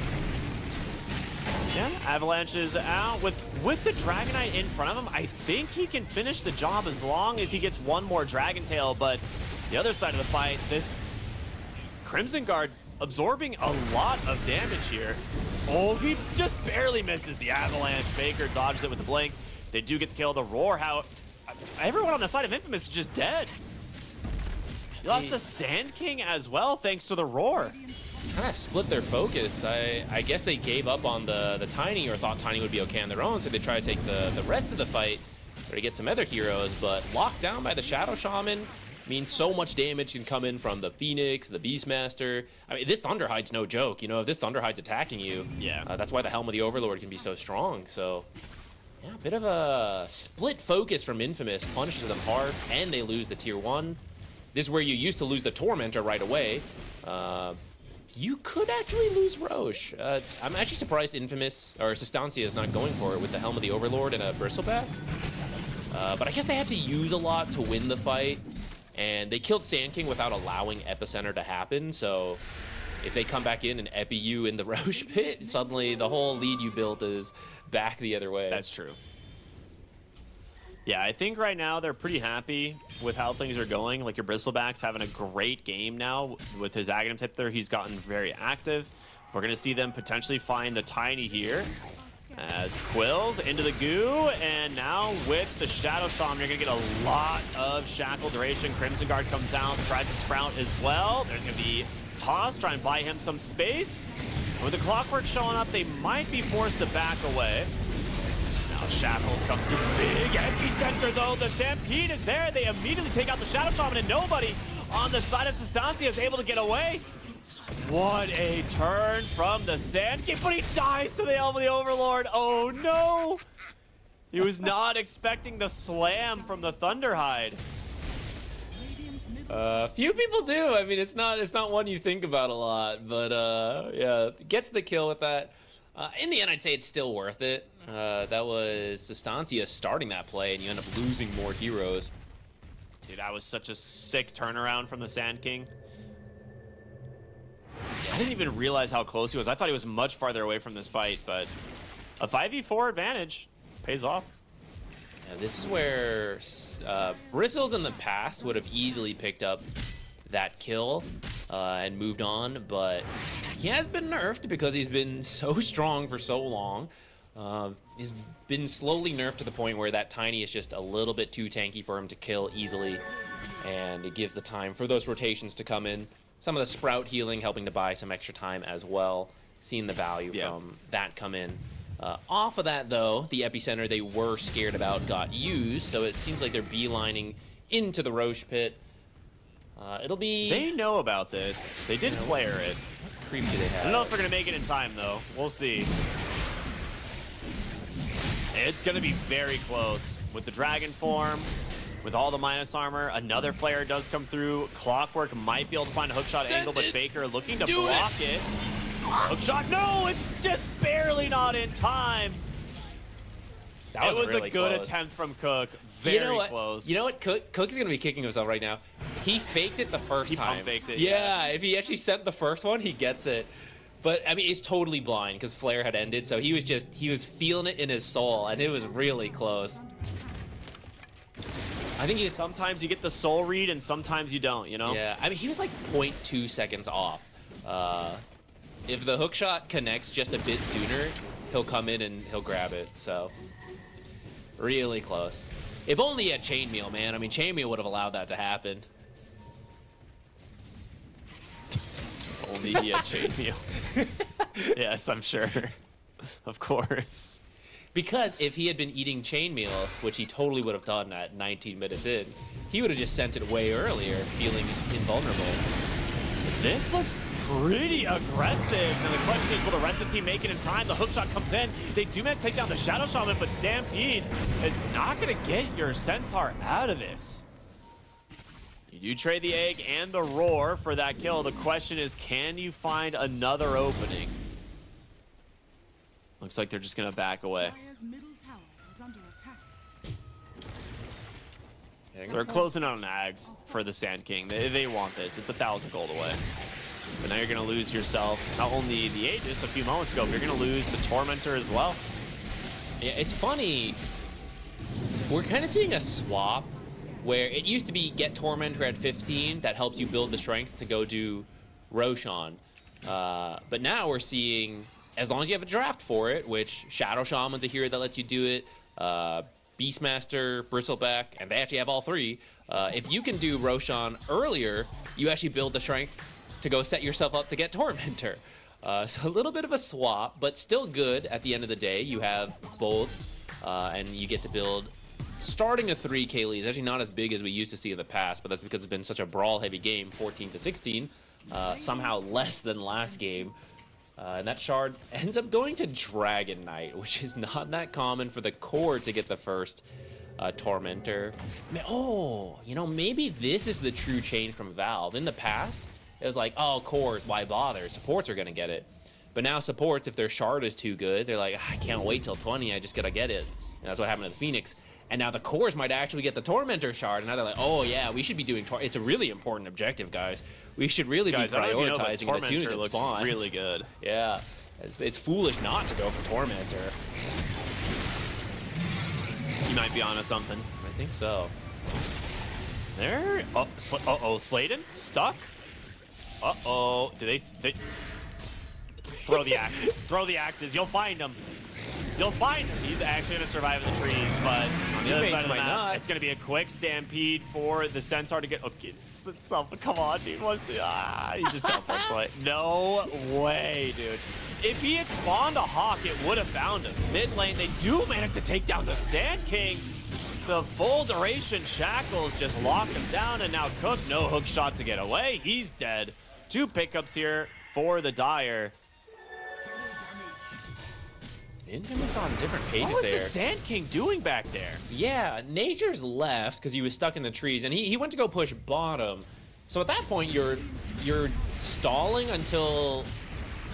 Yeah, Avalanche is out with the Dragon Knight in front of him. I think he can finish the job as long as he gets one more Dragon Tail, but the other side of the fight, this Crimson Guard absorbing a lot of damage here. Oh, he just barely misses the Avalanche. Faker dodges it with the blink. They do get the kill. The Roar, how everyone on the side of Infamous is just dead. He lost the Sand King as well, thanks to the Roar. Kind of split their focus. I guess they gave up on the Tiny, or thought Tiny would be okay on their own, so they tried to take the rest of the fight or to get some other heroes, but locked down by the Shadow Shaman means so much damage can come in from the Phoenix, the Beastmaster. I mean, this Thunderhide's no joke. You know, if this Thunderhide's attacking you, yeah, that's why the Helm of the Overlord can be so strong. So, yeah, a bit of a split focus from Infamous, punishes them hard, and they lose the tier 1. This is where you used to lose the Tormentor right away. You could actually lose Roche. I'm actually surprised Infamous, or Sustancia, is not going for it with the Helm of the Overlord and a Bristleback. But I guess they had to use a lot to win the fight, and they killed Sand King without allowing Epicenter to happen, so if they come back in and epi you in the Roche pit, suddenly the whole lead you built is back the other way. That's true. Yeah, I think right now they're pretty happy with how things are going. Like your Bristleback's having a great game now with his Aghanim tip there. He's gotten very active. We're going to see them potentially find the Tiny here. As Quills into the goo, and now with the Shadow Shaman, you're going to get a lot of Shackle duration. Crimson Guard comes out, tries to sprout as well. There's going to be Toss, try and buy him some space. And with the Clockwork showing up, they might be forced to back away. Now Shackles comes through, big epicenter though. The Stampede is there. They immediately take out the Shadow Shaman, and nobody on the side of Sustancia is able to get away. What a turn from the Sand King, but he dies to the Elf of the Overlord. Oh no! He was not expecting the slam from the Thunderhide. Few people do. I mean, it's not one you think about a lot, but yeah, gets the kill with that. In the end, I'd say it's still worth it. That was Sustancia starting that play, and you end up losing more heroes. Dude, that was such a sick turnaround from the Sand King. I didn't even realize how close he was. I thought he was much farther away from this fight, but a 5v4 advantage pays off. Yeah, this is where Bristles in the past would have easily picked up that kill and moved on, but he has been nerfed because he's been so strong for so long. He's been slowly nerfed to the point where that Tiny is just a little bit too tanky for him to kill easily, and it gives the time for those rotations to come in. Some of the Sprout healing helping to buy some extra time as well. Seeing the value from that come in. Off of that, though, the epicenter they were scared about got used, so it seems like they're beelining into the Roche pit. It'll be... They know about this. They did flare it. What creep do they have? I don't know if they're going to make it in time, though. We'll see. It's going to be very close. With the Dragon form, with all the minus armor, another flare does come through. Clockwork might be able to find a hookshot angle, but Faker looking to block it. Hookshot, no, it's just barely not in time. That was a really good close. attempt from Cook. Very close. You know what? Cook is gonna be kicking himself right now. He faked it the first time. Pump faked it. Yeah, if he actually sent the first one, he gets it. But I mean, he's totally blind because Flare had ended, so he was feeling it in his soul, and it was really close. I think sometimes you get the soul read and sometimes you don't, you know? Yeah, I mean, he was like 0.2 seconds off. If the hookshot connects just a bit sooner, he'll come in and he'll grab it, so really close. If only he had Chainmail, man. I mean, Chainmail would have allowed that to happen. If only he had Chainmail. Yes, I'm sure. Of course. Because if he had been eating chainmails, which he totally would have done at 19 minutes in, he would have just sent it way earlier, feeling invulnerable. This looks pretty aggressive. Now the question is, will the rest of the team make it in time? The hookshot comes in. They do manage to take down the Shadow Shaman, but Stampede is not going to get your Centaur out of this. You do trade the egg and the roar for that kill. The question is, can you find another opening? Looks like they're just going to back away. Dire's middle tower is under attack. They're closing on Ags for the Sand King. They want this. It's 1,000 gold away. But now you're going to lose yourself, not only the Aegis a few moments ago, but you're going to lose the Tormentor as well. Yeah, it's funny. We're kind of seeing a swap where it used to be get Tormentor at 15. That helps you build the strength to go do Roshan. But now we're seeing, as long as you have a draft for it, which Shadow Shaman's a hero that lets you do it, Beastmaster, Bristleback, and they actually have all three. If you can do Roshan earlier, you actually build the strength to go set yourself up to get Tormentor. So a little bit of a swap, but still good at the end of the day. You have both, and you get to build. Starting a 3K lead is actually not as big as we used to see in the past, but that's because it's been such a brawl-heavy game, 14 to 16. Somehow less than last game. And that shard ends up going to Dragon Knight, which is not that common for the core to get the first Tormentor. Oh, you know, maybe this is the true change from Valve. In the past, it was like, oh, cores, why bother? Supports are going to get it. But now supports, if their shard is too good, they're like, I can't wait till 20, I just got to get it. And that's what happened to the Phoenix. And now the cores might actually get the Tormentor shard, and now they're like, oh yeah, we should be doing it's a really important objective, guys. We should really be prioritizing it as soon as it spawns. Really good. Yeah, it's foolish not to go for Tormentor. You might be onto something. I think so. There. Oh, uh-oh, Sladen stuck. Uh-oh. Do they throw the axes? Throw the axes. You'll find him. You'll find him. He's actually going to survive in the trees, but on the other Teammates side of the might map, not. it's going to be a quick stampede for the Centaur to get. Okay, it's something. Come on, dude. What's the? He just dumped that slight. No way, dude. If he had spawned a Hawk, it would have found him. Mid lane, they do manage to take down the Sand King. The full duration shackles just lock him down, and now Cook, no hook shot to get away. He's dead. 2 pickups here for the Dire. Infamous on different pages What was there. the Sand King doing back there? Yeah, Nature's left because he was stuck in the trees, and he went to go push bottom. So at that point, you're stalling until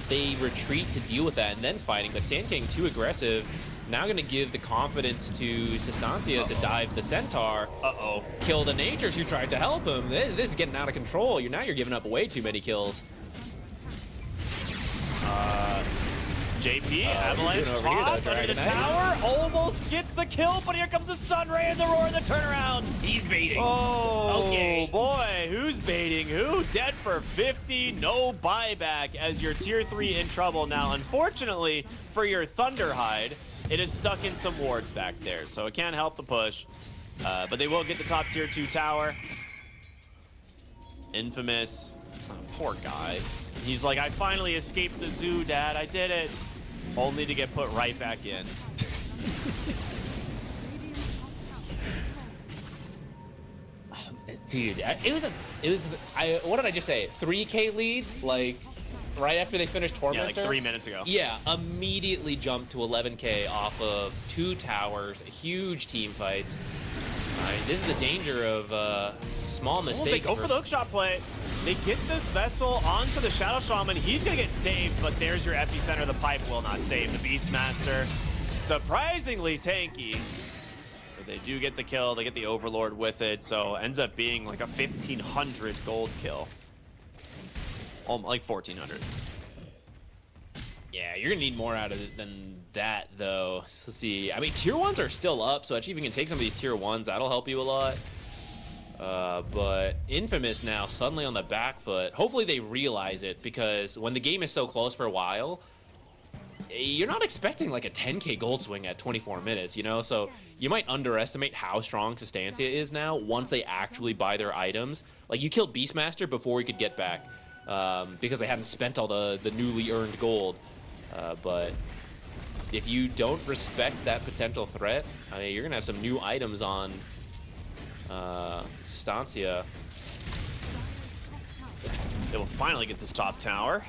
they retreat to deal with that, and then fighting. But Sand King too aggressive. Now going to give the confidence to Sustancia to dive the Centaur. Uh-oh. Kill the Natures who tried to help him. This is getting out of control. Now you're giving up way too many kills. JP, Avalanche doing over here, toss though, under the Dragon tower. Almost gets the kill, but here comes the Sunray and the roar and the turnaround. He's baiting. Oh, Okay. boy. Who's baiting who? Dead for 50. No buyback as your tier 3 in trouble. Now, unfortunately, for your Thunderhide, it is stuck in some wards back there, so it can't help the push. But they will get the top tier 2 tower. Infamous. Oh, poor guy. He's like, I finally escaped the zoo, Dad. I did it. Only to get put right back in. Dude, what did I just say? 3K lead, like right after they finished Yeah, Tormentor. like 3 minutes ago. Yeah, immediately jumped to 11K off of 2 towers, huge team fights. This is the danger of small Oh, they mistakes. go for the hookshot play. They get this vessel onto the Shadow Shaman. He's going to get saved, but there's your epicenter. The pipe will not save the Beastmaster. Surprisingly tanky. But they do get the kill. They get the Overlord with it, so ends up being like a 1,500 gold kill. Like 1,400. Yeah, you're gonna need more out of it than that, though. Let's see. I mean, tier 1s are still up, so actually, if you can take some of these tier 1s, that'll help you a lot. But Infamous now suddenly on the back foot. Hopefully they realize it, because when the game is so close for a while, you're not expecting like a 10K gold swing at 24 minutes, you know? So you might underestimate how strong Sustancia is now once they actually buy their items. Like, you killed Beastmaster before he could get back, because they hadn't spent all the newly earned gold. But if you don't respect that potential threat, I mean, you're gonna have some new items on Sustancia. They will finally get this top tower.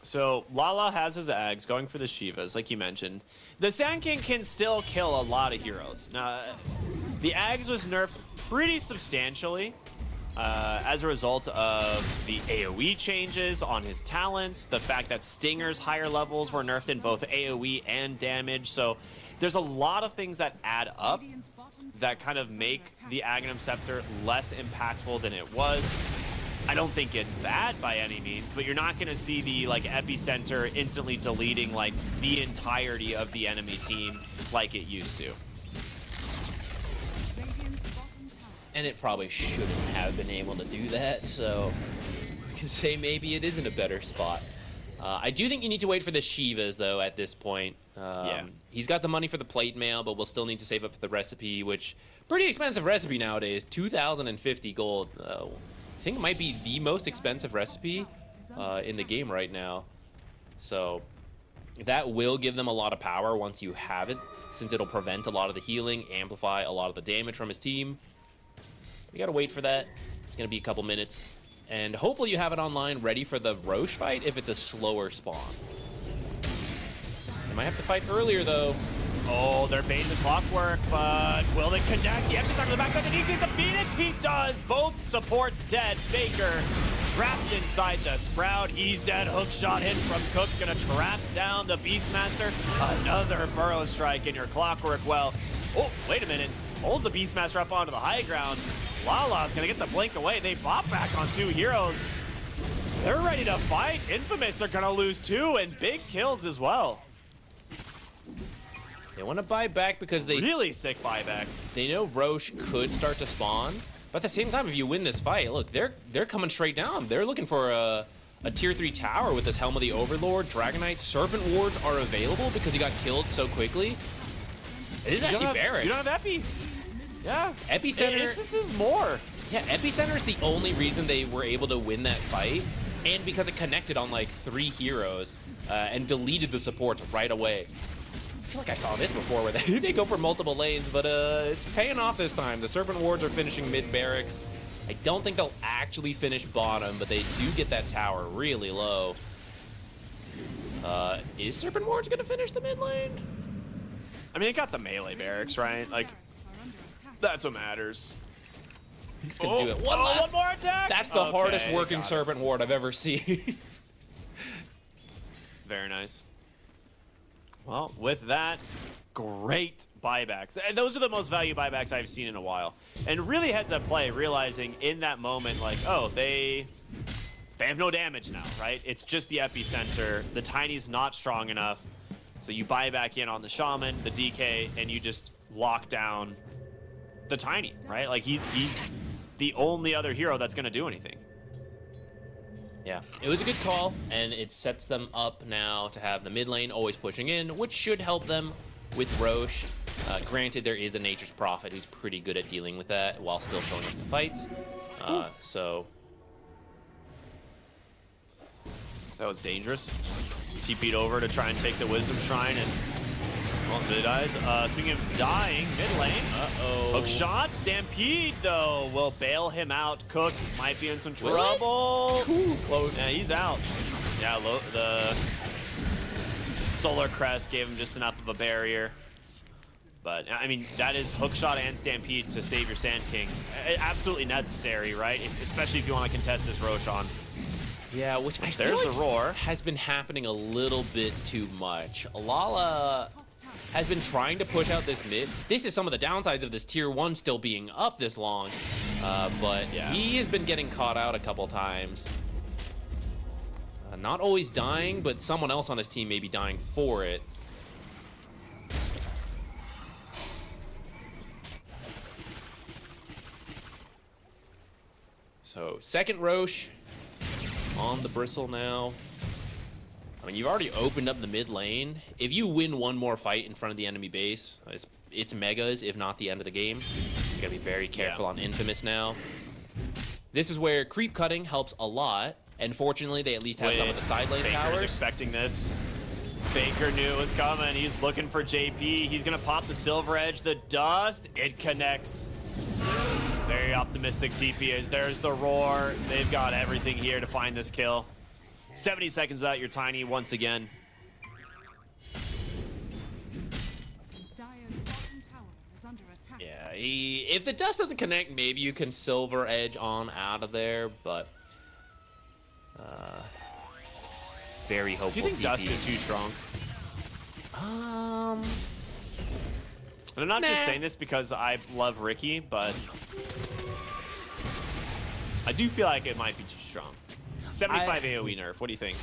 So Lala has his Ags going for the Shivas, like you mentioned. The Sand King can still kill a lot of heroes. Now, the Ags was nerfed pretty substantially as a result of the AoE changes on his talents, the fact that Stinger's higher levels were nerfed in both AoE and damage. So there's a lot of things that add up that kind of make the Aghanim Scepter less impactful than it was. I don't think it's bad by any means, but you're not going to see the like epicenter instantly deleting like the entirety of the enemy team like it used to. And it probably shouldn't have been able to do that, so we can say maybe it is in a better spot. I do think you need to wait for the Shivas, though, at this point. Yeah. He's got the money for the plate mail, but we'll still need to save up for the recipe, which pretty expensive recipe nowadays, 2,050 gold. I think it might be the most expensive recipe in the game right now. So that will give them a lot of power once you have it, since it'll prevent a lot of the healing, amplify a lot of the damage from his team. We gotta wait for that. It's gonna be a couple minutes. And hopefully you have it online ready for the Roche fight if it's a slower spawn. You might have to fight earlier, though. Oh, they're baiting the clockwork, but will they connect? The Epicenter on the backside, did he get the Phoenix? He does! Both supports dead. Faker trapped inside the Sprout. He's dead. Hook shot hit from Cook's gonna trap down the Beastmaster. Another Burrow Strike in your clockwork. Well, oh, wait a minute. Holds the Beastmaster up onto the high ground. Lala's gonna get the blink away. They bop back on 2 heroes. They're ready to fight. Infamous are gonna lose 2 and big kills as well. They want to buy back because they Really sick buybacks. they know Roche could start to spawn. But at the same time, if you win this fight, look, they're coming straight down. They're looking for a tier 3 tower with this Helm of the Overlord, Dragonite. Serpent Wards are available because he got killed so quickly. It is actually Barracks. You don't have Epi. Yeah. Epicenter. This is more. Yeah, Epicenter is the only reason they were able to win that fight. And because it connected on like 3 heroes and deleted the supports right away. I feel like I saw this before where they go for multiple lanes, but it's paying off this time. The Serpent Wards are finishing mid barracks. I don't think they'll actually finish bottom, but they do get that tower really low. Is Serpent Wards gonna finish the mid lane? I mean, it got the melee barracks, right? Like, that's what matters. He's gonna do it. One more attack. That's the hardest Okay, working got it. Serpent Ward I've ever seen. Very nice. Well, with that, great buybacks. And those are the most value buybacks I've seen in a while. And really heads up play, realizing in that moment, like, oh, they have no damage now, right? It's just the epicenter. The Tiny's not strong enough. So you buy back in on the Shaman, the DK, and you just lock down the Tiny, right? Like, he's the only other hero that's going to do anything. Yeah, it was a good call, and it sets them up now to have the mid lane always pushing in, which should help them with Roche. Granted, there is a Nature's Prophet who's pretty good at dealing with that while still showing up in the fights. So that was dangerous. TP'd over to try and take the Wisdom Shrine, and well, they dies. Speaking of dying, mid lane. Hook shot, Stampede though will bail him out. Cook might be in some trouble. Ooh, close. Yeah, he's out. Yeah, the Solar Crest gave him just enough of a barrier. But I mean, that is hook shot and Stampede to save your Sand King. Absolutely necessary, right? Especially if you want to contest this Roshan. Yeah, which I feel There's like the roar. has been happening a little bit too much. Lala has been trying to push out this mid. This is some of the downsides of this tier 1 still being up this long. But Yeah. he has been getting caught out a couple times. Not always dying, but someone else on his team may be dying for it. So, second Roche on the Bristle now. I mean, you've already opened up the mid lane. If you win one more fight in front of the enemy base, it's megas, if not the end of the game. You gotta be very careful on Infamous now. This is where creep cutting helps a lot, and fortunately, they at least have some of the side lane Faker's towers. expecting this. Faker knew it was coming. He's looking for JP. He's gonna pop the Silver Edge, the dust. It connects. Very optimistic TP is. There's the roar. They've got everything here to find this kill. 70 seconds without your Tiny once again. Dire's bottom tower is under attack. Yeah, if the dust doesn't connect, maybe you can Silver Edge on out of there, but very hopeful. Do you think TP. dust is too strong? And I'm not just saying this because I love Ricky, but I do feel like it might be too strong. 75 AoE nerf. What do you think?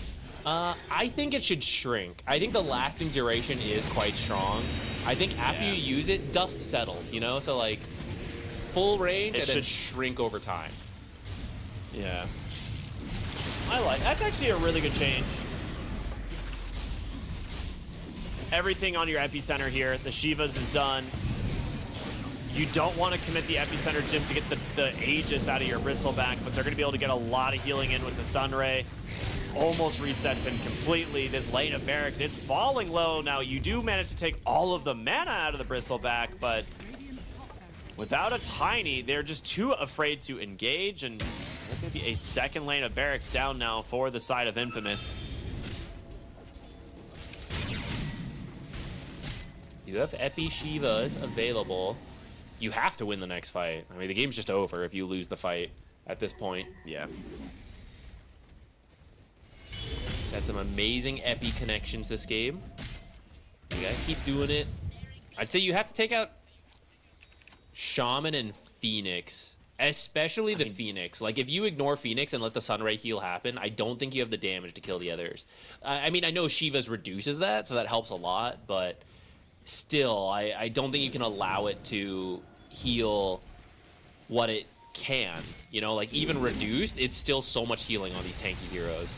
I think it should shrink. I think the lasting duration is quite strong. I think after you use it, dust settles, you know? So, like, full range and then shrink over time. Yeah. That's actually a really good change. Everything on your epicenter here. The Shivas is done. You don't want to commit the epicenter just to get the Aegis out of your Bristleback, but they're going to be able to get a lot of healing in with the Sunray. Almost resets him completely. This lane of barracks, it's falling low. Now, you do manage to take all of the mana out of the Bristleback, but without a Tiny, they're just too afraid to engage, and there's going to be a second lane of barracks down now for the side of Infamous. You have Epi Shivas available. You have to win the next fight. I mean, the game's just over if you lose the fight at this point. Yeah. He's had some amazing Epi connections this game. You gotta keep doing it. I'd say you have to take out Shaman and Phoenix Especially the Phoenix. Like, if you ignore Phoenix and let the Sunray heal happen, I don't think you have the damage to kill the others. I mean, I know Shiva's reduces that, so that helps a lot, but still, I don't think you can allow it to heal what it can. You know, like, even reduced, it's still so much healing on these tanky heroes.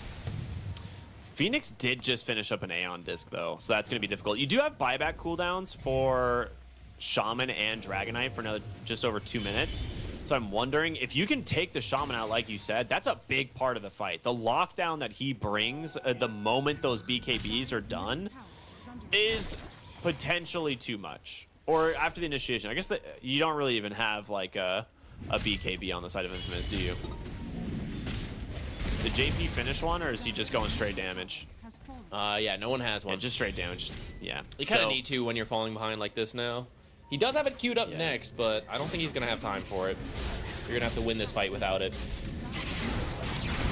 Phoenix did just finish up an Aeon disc, though, so that's going to be difficult. You do have buyback cooldowns for Shaman and Dragonite for another just over 2 minutes. So I'm wondering if you can take the Shaman out, like you said, that's a big part of the fight. The lockdown that he brings the moment those BKBs are done is potentially too much. Or after the initiation. I guess that you don't really even have like a BKB on the side of Infamous, do you? Did JP finish one, or is he just going straight damage? Yeah, no one has one. Yeah, just straight damage. Yeah. You kind of need to when you're falling behind like this now. He does have it queued up next, but I don't think he's going to have time for it. You're going to have to win this fight without it.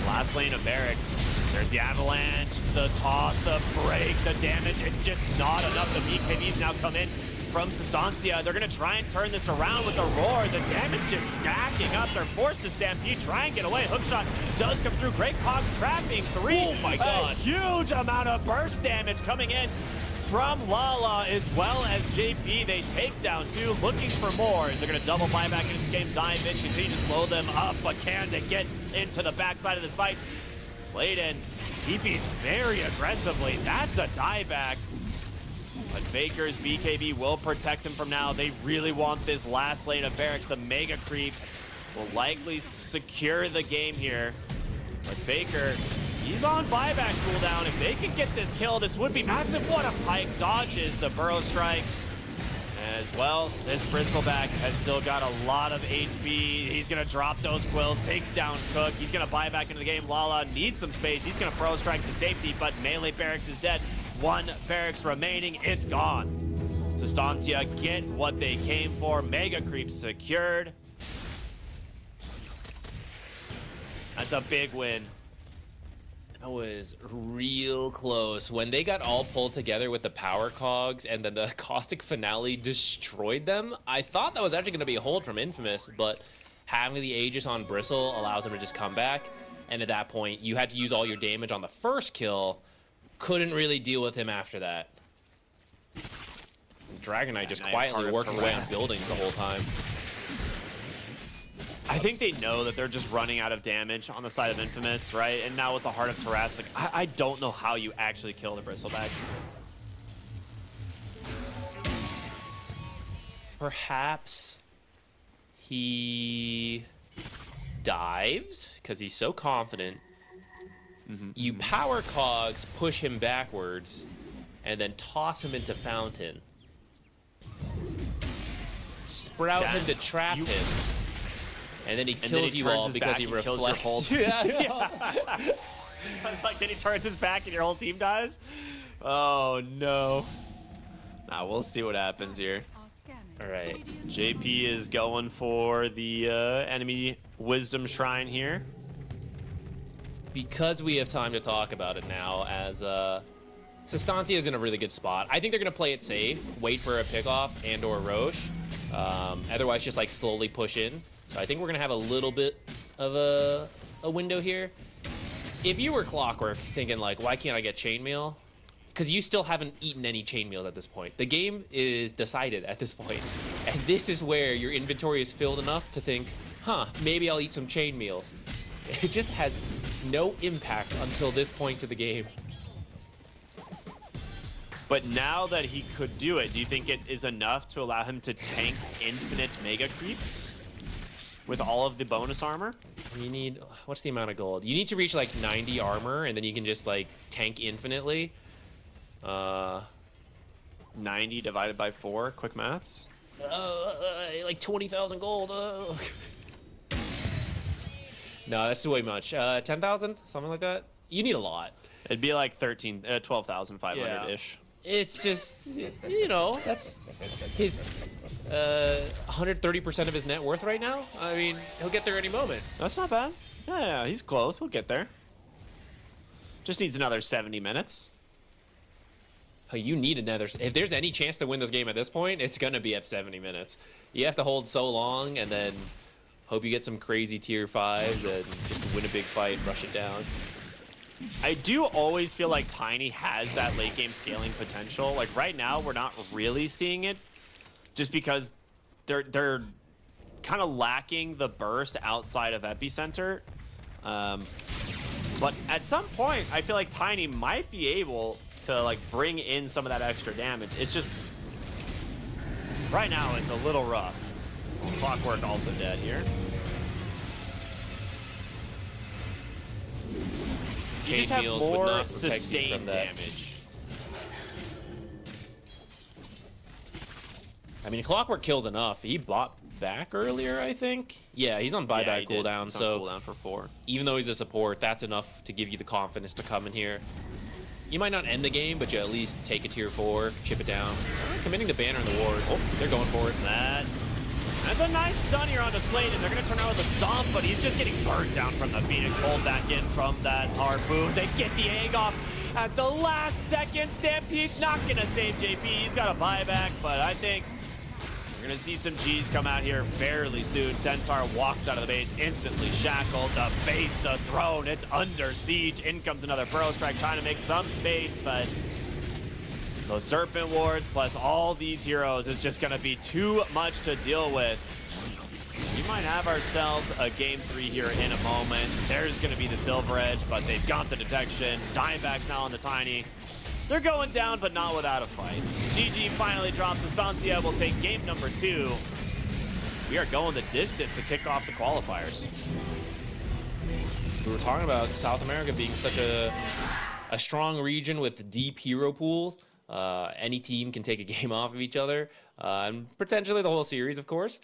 Last lane of Barracks. There's the avalanche, the toss, the break, the damage. It's just not enough. The BKBs now come in from Sustancia. They're going to try and turn this around with the roar. The damage just stacking up. They're forced to stampede, try and get away. Hookshot does come through. Great Cogs trapping 3. Oh my God. A huge amount of burst damage coming in from Lala as well as JP. They take down 2, looking for more as they're going to double buyback in this game, dive in, continue to slow them up, but can they get into the backside of this fight? Slayden TP's very aggressively. That's a dieback. But Faker's BKB will protect him from now. They really want this last lane of Barracks. The Mega Creeps will likely secure the game here. But Faker, he's on buyback cooldown. If they can get this kill, this would be massive. What a pike. Dodges the Burrow Strike as well. This Bristleback has still got a lot of HP. He's going to drop those quills, takes down Cook. He's going to buy back into the game. Lala needs some space. He's going to Burrow Strike to safety, but melee Barracks is dead. 1 Barracks remaining. It's gone. Sustancia get what they came for. Mega Creep secured. That's a big win. That was real close. When they got all pulled together with the power cogs and then the caustic finale destroyed them, I thought that was actually going to be a hold from Infamous, but having the Aegis on Bristle allows them to just come back. And at that point, you had to use all your damage on the first kill. Couldn't really deal with him after that. Dragonite just quietly working away on buildings the whole time. I think they know that they're just running out of damage on the side of Infamous, right? And now with the Heart of Taras, like, I don't know how you actually kill the Bristleback. Perhaps he dives because he's so confident. You power cogs, push him backwards, and then toss him into Fountain. Sprout him to trap him. And then he kills you all because he reflects. Yeah. I was like, then he turns his back and your whole team dies? Oh, no. Nah, we'll see what happens here. All right. JP is going for the enemy Wisdom Shrine here. Because we have time to talk about it now, as Sustancia is in a really good spot. I think they're going to play it safe, wait for a pickoff and or Roche. Otherwise, just like slowly push in. So I think we're going to have a little bit of a window here. If you were Clockwork thinking like, why can't I get chainmail? Because you still haven't eaten any chainmails at this point. The game is decided at this point. And this is where your inventory is filled enough to think, huh, maybe I'll eat some chainmails. It just has no impact until this point to the game. But now that he could do it, do you think it is enough to allow him to tank infinite Mega Creeps with all of the bonus armor? You need, what's the amount of gold? You need to reach like 90 armor, and then you can just like tank infinitely. 90 divided by 4, quick maths. Like 20,000 gold. No, that's way much. 10,000, something like that. You need a lot. It'd be like 12,500-ish. It's just, you know, that's his 130% of his net worth right now. I mean, he'll get there any moment. That's not bad. Yeah, he's close. He'll get there. Just needs another 70 minutes. Oh, you need another. If there's any chance to win this game at this point, it's going to be at 70 minutes. You have to hold so long, and then Hope you get some crazy tier 5s and just win a big fight, rush it down. I do always feel like Tiny has that late game scaling potential. Like right now, we're not really seeing it just because they're kind of lacking the burst outside of Epicenter. But at some point, I feel like Tiny might be able to like bring in some of that extra damage. It's just right now it's a little rough. Clockwork also dead here. You just have Chain wheels would more not protect you sustained from that. damage. I mean, Clockwork kills enough. He bought back earlier, I think. Yeah, he's on buyback he did. cooldown, He's on so cooldown for 4. even though he's a support, that's enough to give you the confidence to come in here. You might not end the game, but you at least take a tier 4, chip it down. Committing the banner in the wards. Oh, they're going for it. That's a nice stun here onto Slayton. They're going to turn around with a stomp, but he's just getting burnt down from the Phoenix. Pulled back in from that harpoon. They get the egg off at the last second. Stampede's not going to save JP. He's got a buyback, but I think we're going to see some G's come out here fairly soon. Centaur walks out of the base, instantly shackled. The base, the throne, it's under siege. In comes another Burrow Strike, trying to make some space, but those Serpent Wards plus all these heroes is just going to be too much to deal with. We might have ourselves a game 3 here in a moment. There's going to be the Silver Edge, but they've got the detection. Diamondbacks now on the Tiny. They're going down, but not without a fight. GG finally drops. Estancia will take game number 2. We are going the distance to kick off the qualifiers. We were talking about South America being such a strong region with deep hero pools. Any team can take a game off of each other, and potentially the whole series, of course.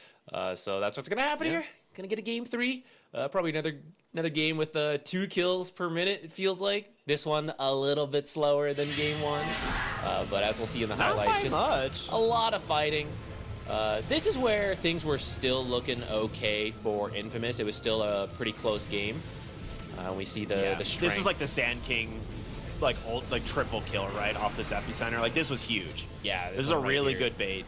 So that's what's gonna happen here. Gonna get a game 3. Probably another game with 2 kills per minute. It feels like this one a little bit slower than game 1, but as we'll see in the highlights, just much. a lot of fighting. This is where things were still looking okay for Infamous. It was still a pretty close game. We see the strength. This was like the Sand King, like triple kill right off this Epicenter. Like this was huge. Yeah, this is a one right really here. good bait.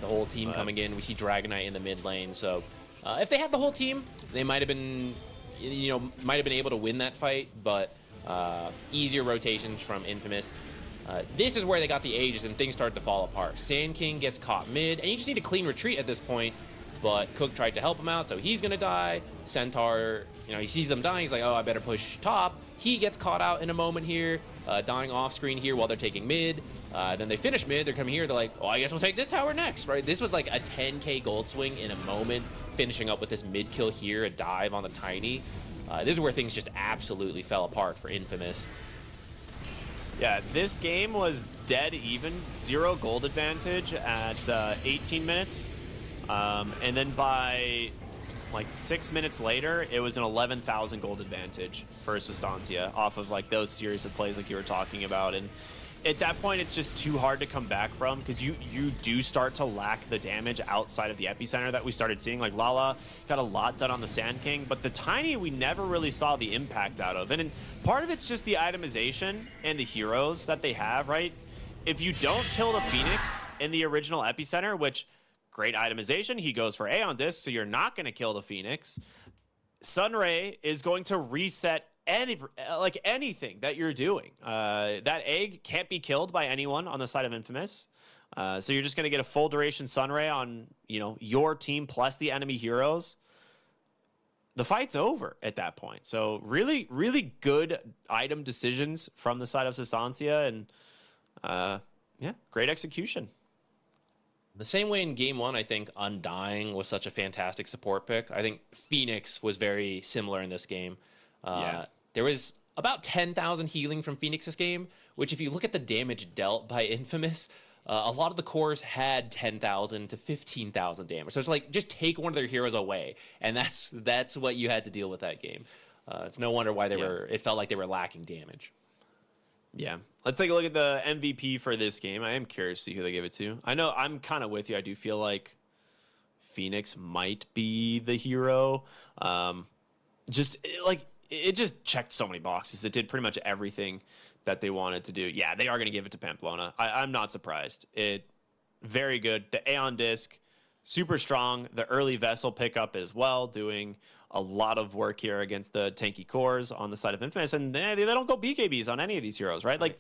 The whole team coming in. We see Dragonite in the mid lane. So if they had the whole team, they might have been, able to win that fight. But easier rotations from Infamous. This is where they got the Aegis and things started to fall apart. Sand King gets caught mid, and you just need a clean retreat at this point. But Cook tried to help him out, so he's gonna die. Centaur, he sees them dying. He's like, oh, I better push top. He gets caught out in a moment here, dying off screen here while they're taking mid. Then they finish mid. They're coming here. They're like, oh, I guess we'll take this tower next, right? This was like a 10k gold swing in a moment, finishing up with this mid kill here, a dive on the Tiny. This is where things just absolutely fell apart for Infamous. Yeah, this game was dead even, 0 gold advantage at 18 minutes. And then by like 6 minutes later, it was an 11,000 gold advantage for Estancia off of like those series of plays like you were talking about. And at that point, it's just too hard to come back from because you do start to lack the damage outside of the Epicenter that we started seeing. Like Lala got a lot done on the Sand King, but the Tiny we never really saw the impact out of. And part of it's just the itemization and the heroes that they have, right? If you don't kill the Phoenix in the original Epicenter, which great itemization, he goes for Aeon Disc, so you're not going to kill the Phoenix. Sunray is going to reset anything that you're doing. That egg can't be killed by anyone on the side of Infamous. So you're just going to get a full duration Sunray on, your team plus the enemy heroes. The fight's over at that point. So really, really good item decisions from the side of Estancia, and great execution. The same way in game 1, I think Undying was such a fantastic support pick. I think Phoenix was very similar in this game. There was about 10,000 healing from Phoenix this game, which if you look at the damage dealt by Infamous, a lot of the cores had 10,000 to 15,000 damage. So it's like, just take one of their heroes away. And that's what you had to deal with that game. It's no wonder why it felt like they were lacking damage. Yeah. Let's take a look at the MVP for this game. I am curious to see who they give it to. I know I'm kind of with you. I do feel like Phoenix might be the hero. It just checked so many boxes. It did pretty much everything that they wanted to do. Yeah, they are going to give it to Pamplona. I'm not surprised. Very good. The Aeon Disc, super strong. The early vessel pickup as well, doing a lot of work here against the tanky cores on the side of Infamous. And they don't go BKBs on any of these heroes, right? Like,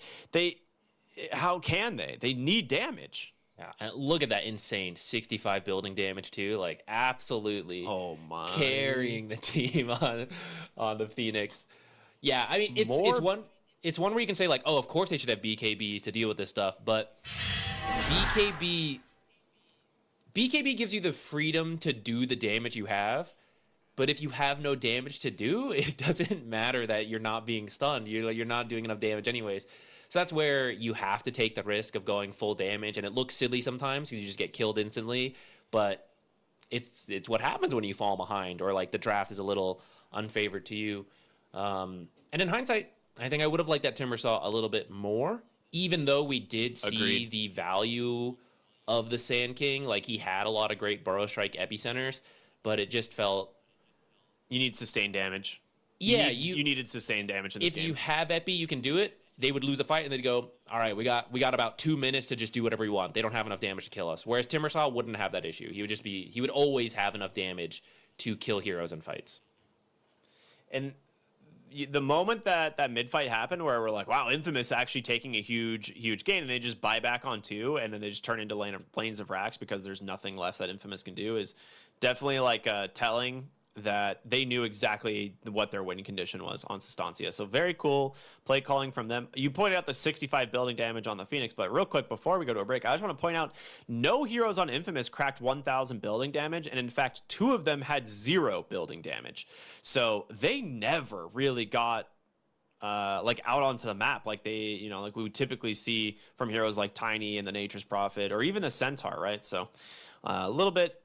how can they? They need damage. Yeah, and look at that insane 65 building damage too. Like absolutely carrying the team on the Phoenix. Yeah, I mean it's one where you can say like, oh, of course they should have BKBs to deal with this stuff, but BKB gives you the freedom to do the damage you have. But if you have no damage to do, it doesn't matter that you're not being stunned. You're not doing enough damage anyways. So that's where you have to take the risk of going full damage, and it looks silly sometimes because you just get killed instantly. But it's what happens when you fall behind, or like the draft is a little unfavored to you. And in hindsight, I think I would have liked that Timbersaw a little bit more, even though we did see the value of the Sand King. Like he had a lot of great Burrow Strike epicenters, but it just felt you need sustained damage. Yeah, you needed sustained damage in this game. If you have epi, you can do it. They would lose a fight and they'd go, all right, we got about 2 minutes to just do whatever we want. They don't have enough damage to kill us. Whereas Timbersaw wouldn't have that issue. He would always have enough damage to kill heroes in fights. And the moment that mid fight happened, where we're like, wow, Infamous actually taking a huge gain, and they just buy back on 2, and then they just turn into lanes of racks because there's nothing left that Infamous can do, is definitely like telling that they knew exactly what their winning condition was on Sustancia. So very cool play calling from them. You pointed out the 65 building damage on the Phoenix, but real quick before we go to a break, I just want to point out no heroes on Infamous cracked 1,000 building damage, and in fact 2 of them had 0 building damage. So they never really got like out onto the map like they, like we would typically see from heroes like Tiny and the Nature's Prophet, or even the Centaur, right? So a little bit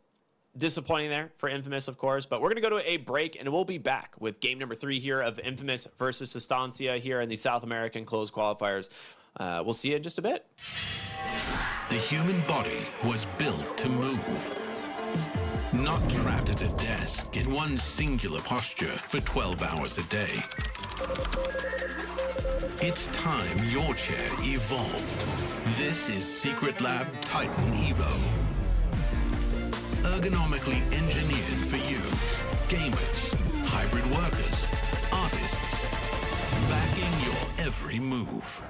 disappointing there for Infamous, of course, but we're going to go to a break, and we'll be back with game number 3 here of Infamous versus Sustancia here in the South American closed qualifiers. We'll see you in just a bit. The human body was built to move, not trapped at a desk in one singular posture for 12 hours a day. It's time your chair evolved. This is Secret Lab Titan Evo. Ergonomically engineered for you, gamers, hybrid workers, artists, backing your every move.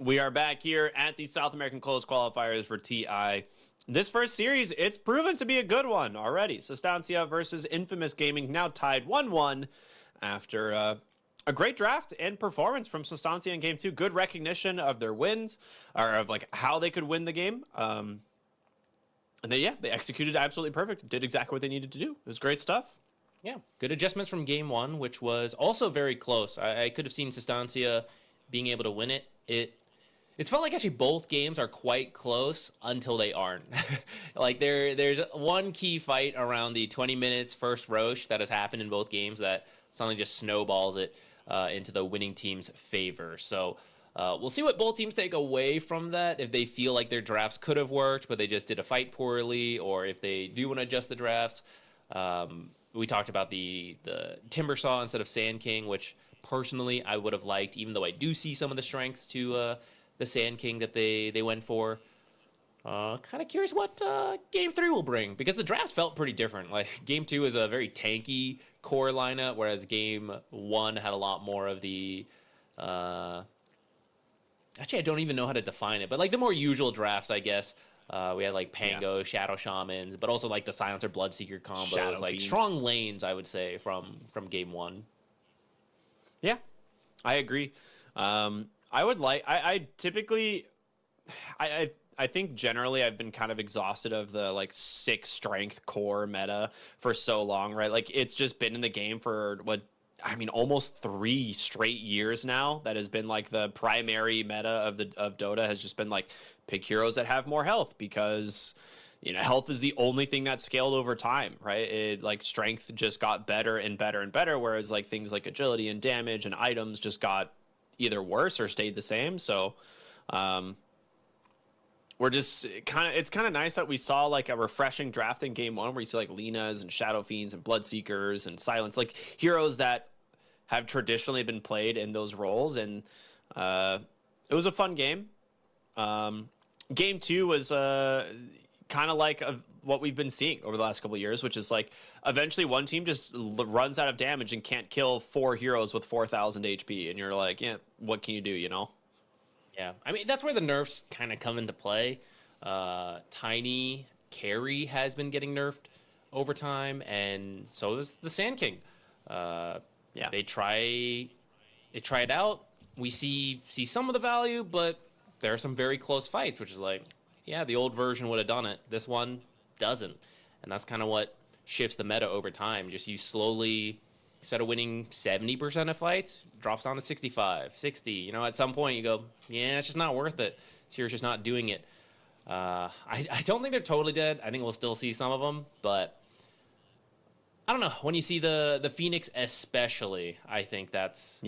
We are back here at the South American Close Qualifiers for TI. This first series, it's proven to be a good one already. Sustancia versus Infamous Gaming, now tied 1-1 after a great draft and performance from Sustancia in Game 2. Good recognition of their wins, or of like how they could win the game. And they executed absolutely perfect. Did exactly what they needed to do. It was great stuff. Yeah, good adjustments from Game 1, which was also very close. I could have seen Sustancia being able to win it. It's felt like actually both games are quite close until they aren't. Like there's one key fight around the 20 minutes first Roche that has happened in both games that suddenly just snowballs it into the winning team's favor. So we'll see what both teams take away from that, if they feel like their drafts could have worked, but they just did a fight poorly, or if they do want to adjust the drafts. We talked about the Timber Saw instead of Sand King, which personally I would have liked, even though I do see some of the strengths to the Sand King that they went for. Kind of curious what Game 3 will bring, because the drafts felt pretty different. Like, Game 2 is a very tanky core lineup, whereas Game 1 had a lot more of the... Actually, I don't even know how to define it, but like the more usual drafts, I guess. We had like Pango, Shadow Shamans, but also like the Silencer Bloodseeker combos. Shadow like Fiend. strong lanes, I would say, from Game 1. Yeah, I agree. I would like. I typically, I think generally I've been kind of exhausted of the like 6 strength core meta for so long, right? Like it's just been in the game for almost 3 straight years now. That has been like the primary meta of Dota has just been like pick heroes that have more health, because health is the only thing that's scaled over time, right? It like strength just got better and better and better, whereas like things like agility and damage and items just got either worse or stayed the same. So we're just it's kind of nice that we saw like a refreshing draft in Game 1 where you see like Linas and Shadow Fiends and Bloodseekers and Silence, like heroes that have traditionally been played in those roles. And it was a fun game. Game 2 was kind of like what we've been seeing over the last couple of years, which is like eventually one team just runs out of damage and can't kill 4 heroes with 4,000 HP. And you're like, yeah, what can you do, Yeah, I mean, that's where the nerfs kind of come into play. Tiny Carry has been getting nerfed over time, and so is the Sand King. They try it out. We see some of the value, but there are some very close fights, which is like, yeah, the old version would have done it. This one doesn't. And that's kind of what shifts the meta over time. Just you slowly, instead of winning 70% of fights, drops down to 65, 60. At some point you go, yeah, it's just not worth it. This hero's just not doing it. I don't think they're totally dead. I think we'll still see some of them, but I don't know. When you see the Phoenix especially, I think that's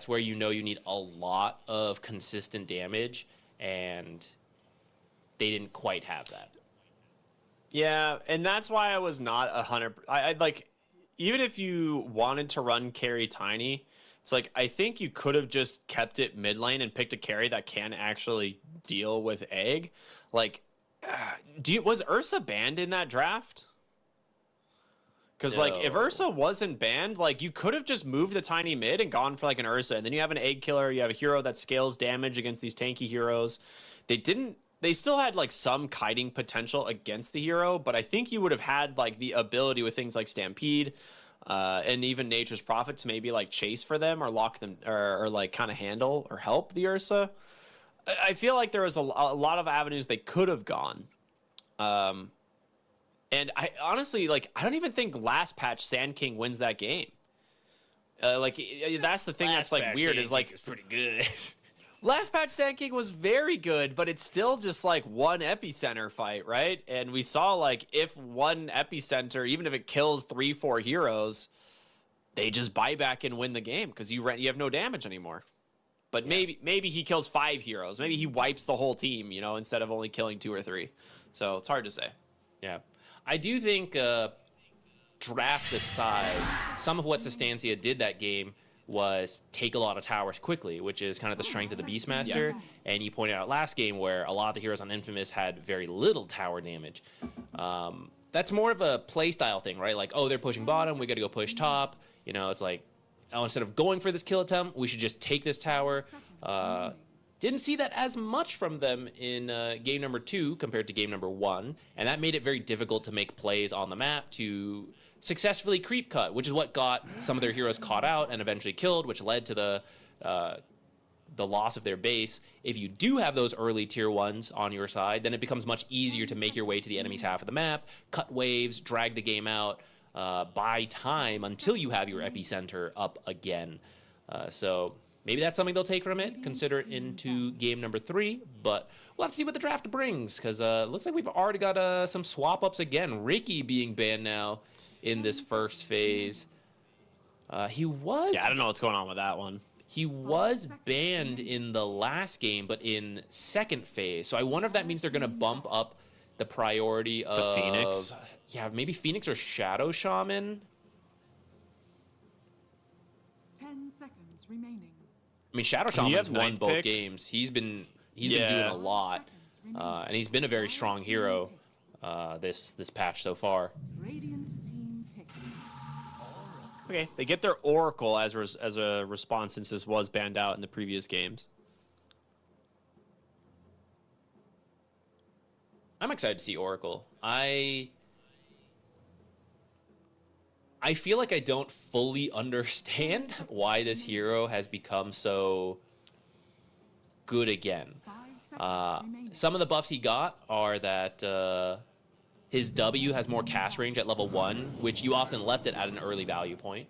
where you need a lot of consistent damage, and they didn't quite have that. Yeah, and that's why I was not 100. I'd like, even if you wanted to run carry Tiny, it's like I think you could have just kept it mid lane and picked a carry that can actually deal with Egg. Like, was Ursa banned in that draft? Because like if Ursa wasn't banned, like you could have just moved the Tiny mid and gone for like an Ursa, and then you have an Egg killer. You have a hero that scales damage against these tanky heroes. They still had like some kiting potential against the hero, but I think you would have had like the ability with things like Stampede and even Nature's Prophet to maybe like chase for them or lock them or like kind of handle or help the Ursa. I feel like there was a lot of avenues they could have gone. And I honestly, like, I don't even think last patch Sand King wins that game. That's the thing that's like weird is like it's pretty good. Last patch Sand King was very good, but it's still just like one epicenter fight, right? And we saw like if one epicenter, even if it kills 3-4 heroes, they just buy back and win the game because you have no damage anymore. But maybe he kills 5 heroes. Maybe he wipes the whole team, instead of only killing 2 or 3. So it's hard to say. Yeah. I do think, draft aside, some of what Sustancia did that game was take a lot of towers quickly, which is kind of the strength of the Beastmaster. Yeah. And you pointed out last game where a lot of the heroes on Infamous had very little tower damage. That's more of a playstyle thing, right? Like, oh, they're pushing bottom, we got to go push top. It's like, oh, instead of going for this kill attempt, we should just take this tower. Didn't see that as much from them in game number 2 compared to game number 1, and that made it very difficult to make plays on the map to successfully creep cut, which is what got some of their heroes caught out and eventually killed, which led to the loss of their base. If you do have those early tier 1s on your side, then it becomes much easier to make your way to the enemy's half of the map, cut waves, drag the game out, buy time until you have your epicenter up again. So maybe that's something they'll take from it, consider it into game number 3, but we'll have to see what the draft brings, because looks like we've already got some swap-ups again. Ricky being banned now in this first phase. He was... Yeah, I don't know what's going on with that one. He was banned in the last game, but in second phase. So I wonder if that means they're going to bump up the priority of... The Phoenix? Yeah, maybe Phoenix or Shadow Shaman. 10 seconds remaining. I mean, Shadow you Shaman's have won ninth both pick? games. He's been Yeah. doing a lot, and he's been a very strong hero this patch so far. Radiant team pick. Okay, they get their Oracle as a response since this was banned out in the previous games. I'm excited to see Oracle. I feel like I don't fully understand why this hero has become so good again. 5 seconds remaining. Some of the buffs he got are that his W has more cast range at level 1, which you often left it at an early value point.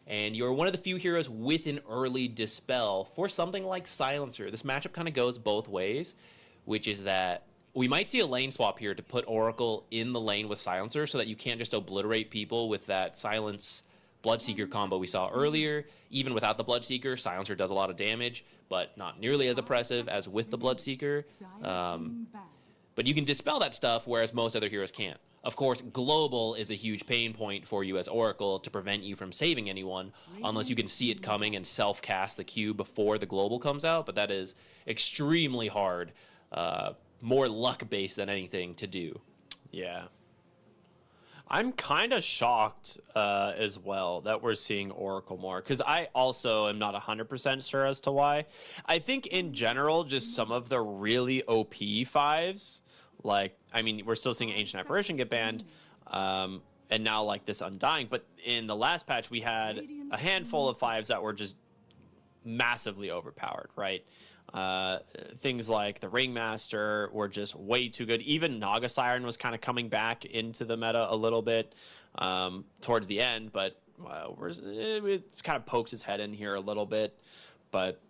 And you're one of the few heroes with an early Dispel for something like Silencer. This matchup kind of goes both ways, which is that we might see a lane swap here to put Oracle in the lane with Silencer so that you can't just obliterate people with that Silence Bloodseeker combo we saw earlier. Even without the Bloodseeker, Silencer does a lot of damage, but not nearly as oppressive as with the Bloodseeker. Team back. But you can dispel that stuff, whereas most other heroes can't. Of course, Global is a huge pain point for you as Oracle to prevent you from saving anyone, unless you can see it coming and self-cast the Q before the Global comes out, but that is extremely hard. More luck-based than anything to do. Yeah. I'm kind of shocked as well that we're seeing Oracle more, because I also am not 100% sure as to why. I think in general, just some of the really OP 5s, like, I mean, we're still seeing Ancient Apparition get banned, and now like this Undying, but in the last patch we had a handful of 5s that were just massively overpowered, right? Things like the Ringmaster were just way too good. Even Naga Siren was kind of coming back into the meta a little bit towards the end, but it kind of pokes its head in here a little bit. But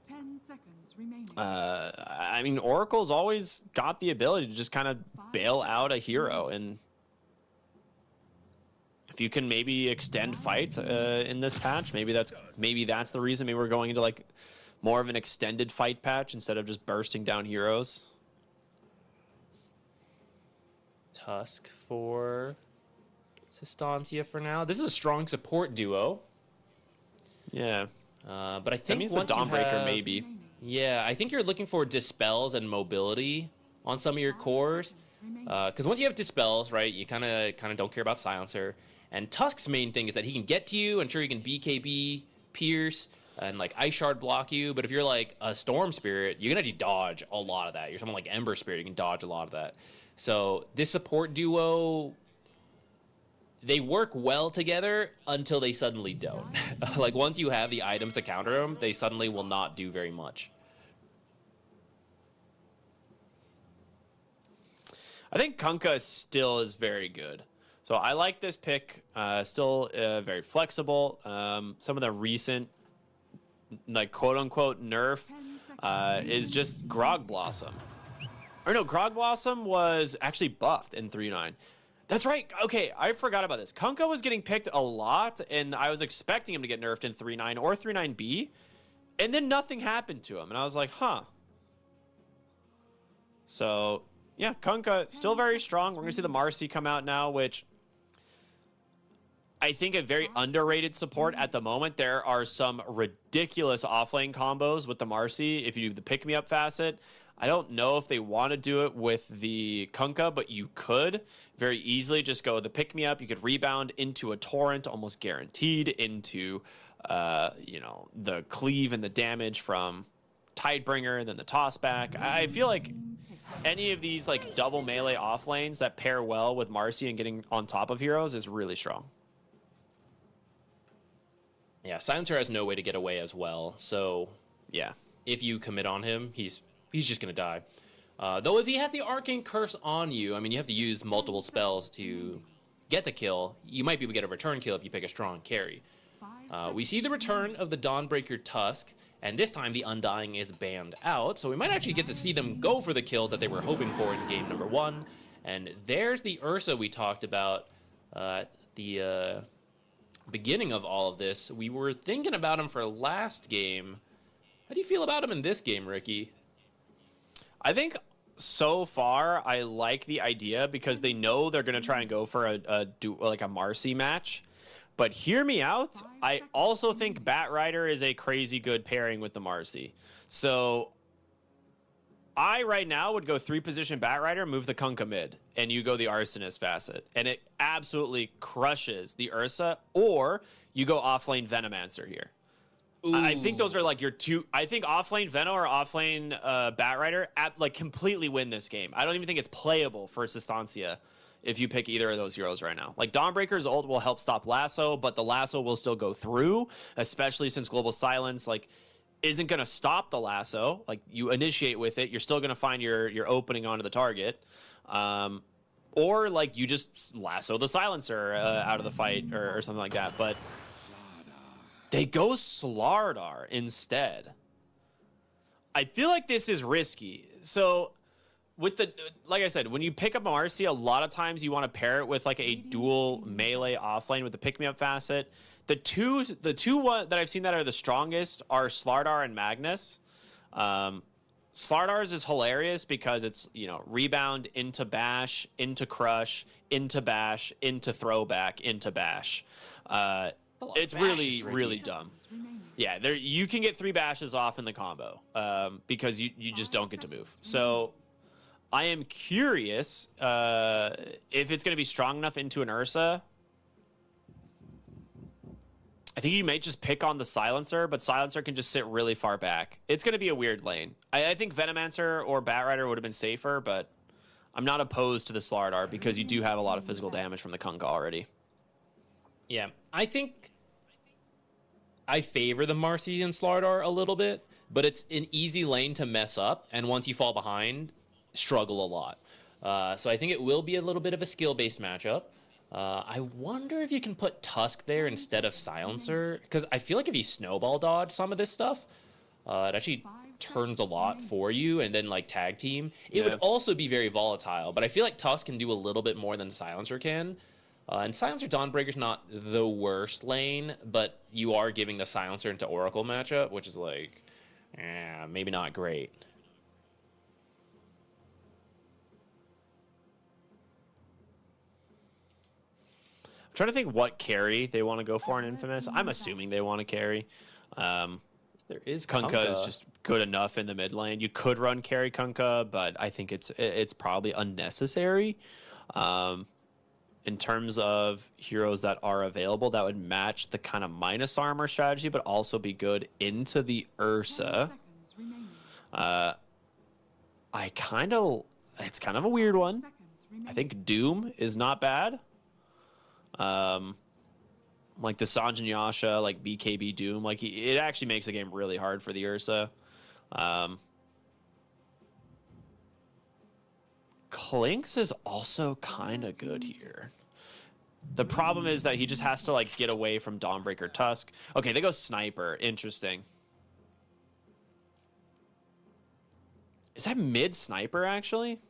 10 seconds remaining. I mean, Oracle's always got the ability to just kind of bail out a hero, and if you can maybe extend fights in this patch, maybe that's the reason. Maybe we're going into like more of an extended fight patch instead of just bursting down heroes. Tusk for Sistancia for now. This is a strong support duo. Yeah. But I think That means the once you Dawnbreaker have- maybe. Yeah, I think you're looking for dispels and mobility on some of your cores. Because once you have dispels, right, you kind of don't care about Silencer. And Tusk's main thing is that he can get to you, and sure, he can BKB, Pierce, and like Ice Shard block you. But if you're like a Storm Spirit, you can actually dodge a lot of that. You're someone like Ember Spirit, you can dodge a lot of that. So this support duo, they work well together until they suddenly don't. Like once you have the items to counter them, they suddenly will not do very much. I think Kunkka still is very good. So I like this pick. Still very flexible. Some of the recent, like quote unquote nerf is just Grog Blossom. Or no, Grog Blossom was actually buffed in 3.9. That's right. Okay, I forgot about this. Kunkka was getting picked a lot, and I was expecting him to get nerfed in 3.9 or 3.9B, and then nothing happened to him, and I was like, huh. So yeah, Kunkka still very strong. We're gonna see the Marcy come out now, which I think a very underrated support at the moment. There are some ridiculous offlane combos with the Marcy if you do the pick-me-up facet. I don't know if they want to do it with the Kunkka, but you could very easily just go the pick-me-up. You could rebound into a torrent, almost guaranteed, into the cleave and the damage from Tidebringer, then the toss back. I feel like any of these like double melee off lanes that pair well with Marcy and getting on top of heroes is really strong. Yeah, Silencer has no way to get away as well. So Yeah. if you commit on him, he's just gonna die. Though if he has the Arcane Curse on you, I mean, you have to use multiple spells to get the kill. You might be able to get a return kill if you pick a strong carry. We see the return of the Dawnbreaker Tusk, and this time the Undying is banned out, so we might actually get to see them go for the kills that they were hoping for in game number 1. And there's the Ursa we talked about the beginning of all of this. We were thinking about him for last game. How do you feel about him in this game, Ricky? I think so far I like the idea because they know they're going to try and go for a Marcy match. But hear me out. I also think Batrider is a crazy good pairing with the Marcy. So I right now would go 3-position Batrider, move the Kunkka mid, and you go the Arsonist facet. And it absolutely crushes the Ursa, or you go offlane Venomancer here. I think those are like your two. I think offlane Veno or offlane Batrider like completely win this game. I don't even think it's playable for Sustancia if you pick either of those heroes right now. Like Dawnbreaker's ult will help stop Lasso, but the Lasso will still go through, especially since Global Silence like isn't going to stop the Lasso. Like you initiate with it, you're still going to find your opening onto the target. Or like you just Lasso the Silencer out of the fight or something like that. But they go Slardar instead. I feel like this is risky. So with the, like I said, when you pick up Marcy, a lot of times you want to pair it with like a dual melee offlane with the pick-me-up facet. The two that I've seen that are the strongest are Slardar and Magnus. Slardar's is hilarious because it's, you know, rebound into bash, into crush, into bash, into throwback, into bash. It's really, really dumb. Yeah, there you can get 3 bashes off in the combo because you just don't get to move. So I am curious if it's going to be strong enough into an Ursa. I think you may just pick on the Silencer, but Silencer can just sit really far back. It's going to be a weird lane. I think Venomancer or Batrider would have been safer, but I'm not opposed to the Slardar because you do have a lot of physical damage from the Kunkka already. Yeah, I think I favor the Marcy and Slardar a little bit, but it's an easy lane to mess up, and once you fall behind, struggle a lot. So I think it will be a little bit of a skill-based matchup. I wonder if you can put Tusk there instead of Silencer, because I feel like if you snowball dodge some of this stuff, it actually turns a lot for you, and then like tag team. It would also be very volatile, but I feel like Tusk can do a little bit more than Silencer can. And Silencer Dawnbreaker's not the worst lane, but you are giving the Silencer into Oracle matchup, which is like, maybe not great. I'm trying to think what carry they want to go for in Infamous. I'm assuming they want to carry. There is Kunkka is just good enough in the mid lane. You could run carry Kunkka, but I think it's probably unnecessary. In terms of heroes that are available, that would match the kind of minus armor strategy, but also be good into the Ursa. It's kind of a weird one. I think Doom is not bad. Like the Sanjin Yasha, like BKB Doom, like it actually makes the game really hard for the Ursa. Clinks is also kind of good here. The problem is that he just has to like get away from Dawnbreaker Tusk. Okay, they go Sniper. Interesting. Is that mid Sniper actually?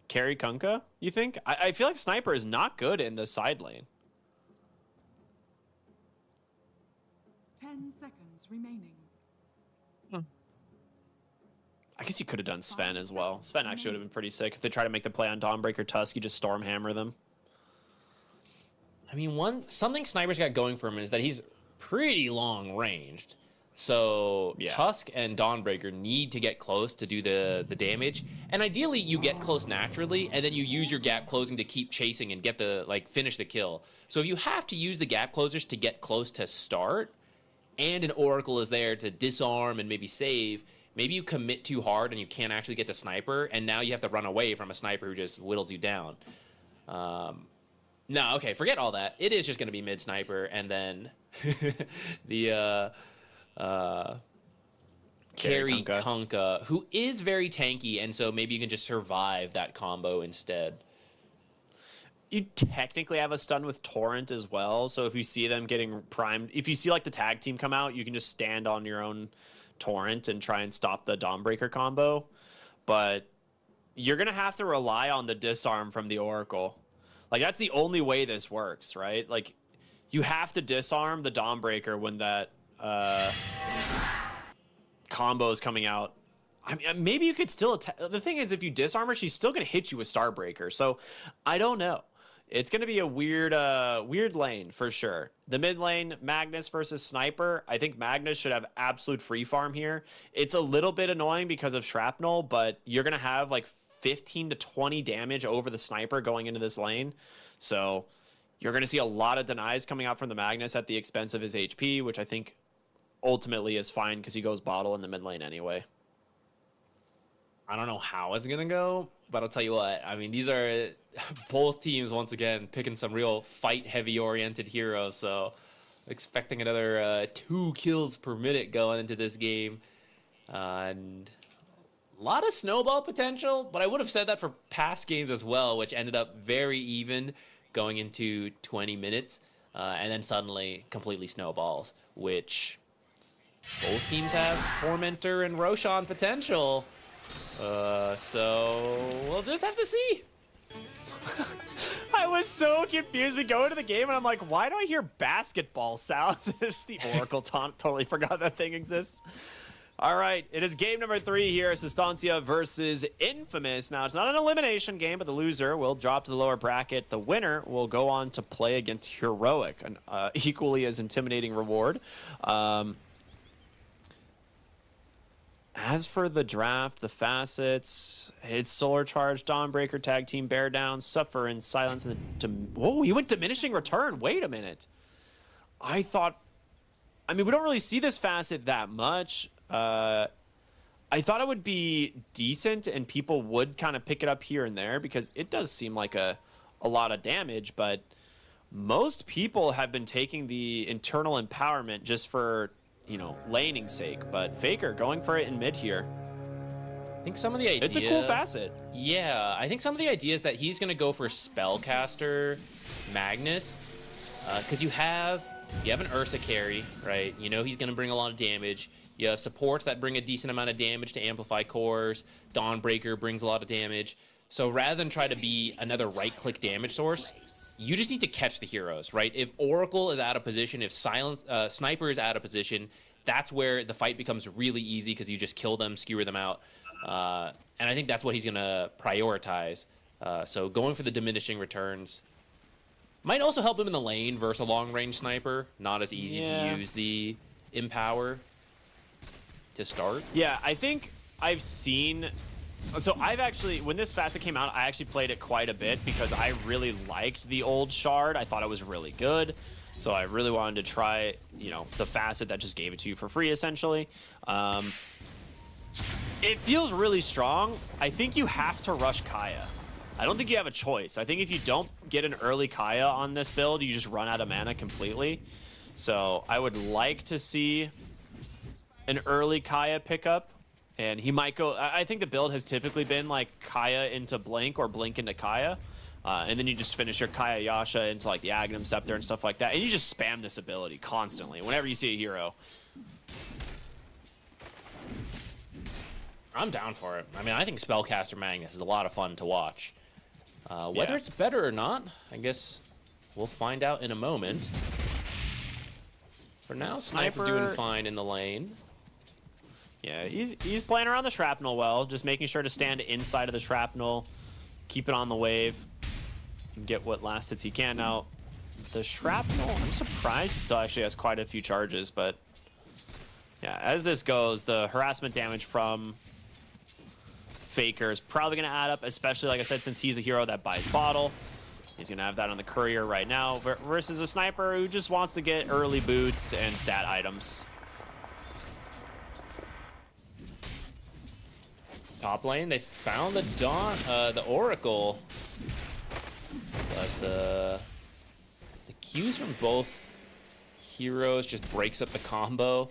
Carry Kunkka, you think? I feel like Sniper is not good in the side lane. 10 seconds remaining. I guess you could have done Sven as well. Sven actually would have been pretty sick. If they try to make the play on Dawnbreaker Tusk, you just Stormhammer them. I mean, something Sniper's got going for him is that he's pretty long ranged. So Tusk and Dawnbreaker need to get close to do the damage. And ideally, you get close naturally, and then you use your gap closing to keep chasing and get finish the kill. So if you have to use the gap closers to get close to start, and an Oracle is there to disarm and maybe save, maybe you commit too hard and you can't actually get the sniper, and now you have to run away from a sniper who just whittles you down. No, okay, forget all that. It is just going to be mid sniper, and then the carry Kunkka, who is very tanky, and so maybe you can just survive that combo instead. You technically have a stun with Torrent as well, so if you see them getting primed, if you see like the tag team come out, you can just stand on your own Torrent and try and stop the Dawnbreaker combo. But you're going to have to rely on the disarm from the Oracle. Like, that's the only way this works, right? Like, you have to disarm the Dawnbreaker when that combo is coming out. I mean, maybe you could still attack. The thing is, if you disarm her, she's still going to hit you with Starbreaker. So, I don't know. It's going to be a weird lane for sure. The mid lane, Magnus versus Sniper. I think Magnus should have absolute free farm here. It's a little bit annoying because of Shrapnel, but you're going to have like 15 to 20 damage over the Sniper going into this lane. So you're going to see a lot of denies coming out from the Magnus at the expense of his HP, which I think ultimately is fine because he goes bottle in the mid lane anyway. I don't know how it's going to go, but I'll tell you what. I mean, these are both teams, once again, picking some real fight-heavy oriented heroes. So expecting another 2 kills per minute going into this game. And a lot of snowball potential, but I would have said that for past games as well, which ended up very even going into 20 minutes. And then suddenly completely snowballs, which both teams have Tormentor and Roshan potential. So we'll just have to see. I was so confused. We go into the game and I'm like, why do I hear basketball sounds? It's the Oracle taunt. Totally forgot that thing exists. All right, it is game number 3 here. Sustancia versus Infamous. Now, it's not an elimination game, but the loser will drop to the lower bracket. The winner will go on to play against Heroic, an equally as intimidating reward. As for the draft, the facets, it's Solar Charge, Dawnbreaker, Tag Team, Bear Down, Suffer, and Silence. Whoa, he went Diminishing Return. Wait a minute. I mean, we don't really see this facet that much. I thought it would be decent and people would kind of pick it up here and there because it does seem like a lot of damage, but most people have been taking the internal empowerment just for, you know, laning's sake, but Faker going for it in mid here. I think some of the idea... It's a cool facet. Yeah, I think some of the idea is that he's going to go for Spellcaster Magnus, because you have an Ursa carry, right? You know he's going to bring a lot of damage. You have supports that bring a decent amount of damage to amplify cores. Dawnbreaker brings a lot of damage. So rather than try to be another right-click damage source, you just need to catch the heroes, right? If Oracle is out of position, if Sniper is out of position, that's where the fight becomes really easy because you just kill them, skewer them out. And I think that's what he's going to prioritize. So going for the diminishing returns might also help him in the lane versus a long-range sniper. Not as easy to use the Empower to start. Yeah, I think I've seen... So I've actually, when this facet came out, I actually played it quite a bit because I really liked the old Shard. I thought it was really good. So I really wanted to try, you know, the facet that just gave it to you for free, essentially. It feels really strong. I think you have to rush Kaya. I don't think you have a choice. I think if you don't get an early Kaya on this build, you just run out of mana completely. So I would like to see an early Kaya pickup. And he might go... I think the build has typically been like Kaya into Blink or Blink into Kaya. And then you just finish your Kaya Yasha into like the Aghanim Scepter and stuff like that. And you just spam this ability constantly whenever you see a hero. I'm down for it. I mean, I think Spellcaster Magnus is a lot of fun to watch. Whether it's better or not, I guess we'll find out in a moment. For now, Sniper doing fine in the lane. Yeah, he's playing around the Shrapnel well, just making sure to stand inside of the Shrapnel, keep it on the wave, and get what last hits he can. Now, the Shrapnel, I'm surprised he still actually has quite a few charges, but yeah, as this goes, the harassment damage from Faker is probably going to add up, especially, like I said, since he's a hero that buys bottle. He's going to have that on the courier right now versus a sniper who just wants to get early boots and stat items. Top lane, they found the Oracle, but the Qs from both heroes just breaks up the combo.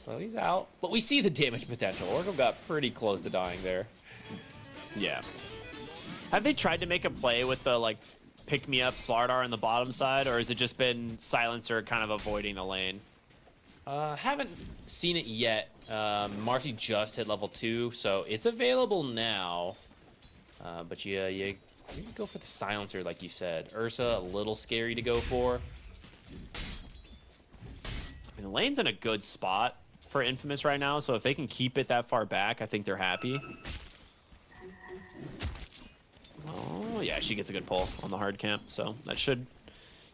So he's out, but we see the damage potential. Oracle got pretty close to dying there. Yeah. Have they tried to make a play with the like pick me up Slardar on the bottom side, or has it just been Silencer kind of avoiding the lane? Haven't seen it yet. Marcy just hit level 2, so it's available now. But you go for the Silencer, like you said. Ursa, a little scary to go for. I mean, the lane's in a good spot for Infamous right now, so if they can keep it that far back, I think they're happy. Oh, yeah, she gets a good pull on the hard camp, so that should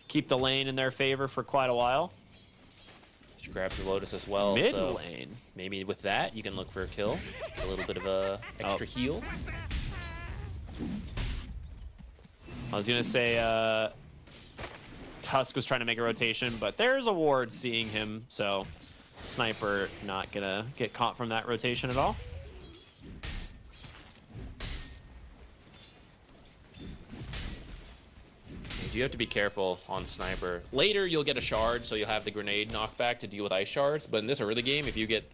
keep the lane in their favor for quite a while. She grabs the Lotus as well. Mid so lane. maybe with that, you can look for a kill. A little bit of a extra heal. I was going to say Tusk was trying to make a rotation, but there's a ward seeing him, so Sniper not going to get caught from that rotation at all. You have to be careful on Sniper. Later, you'll get a shard, so you'll have the grenade knockback to deal with ice shards. But in this early game, if you get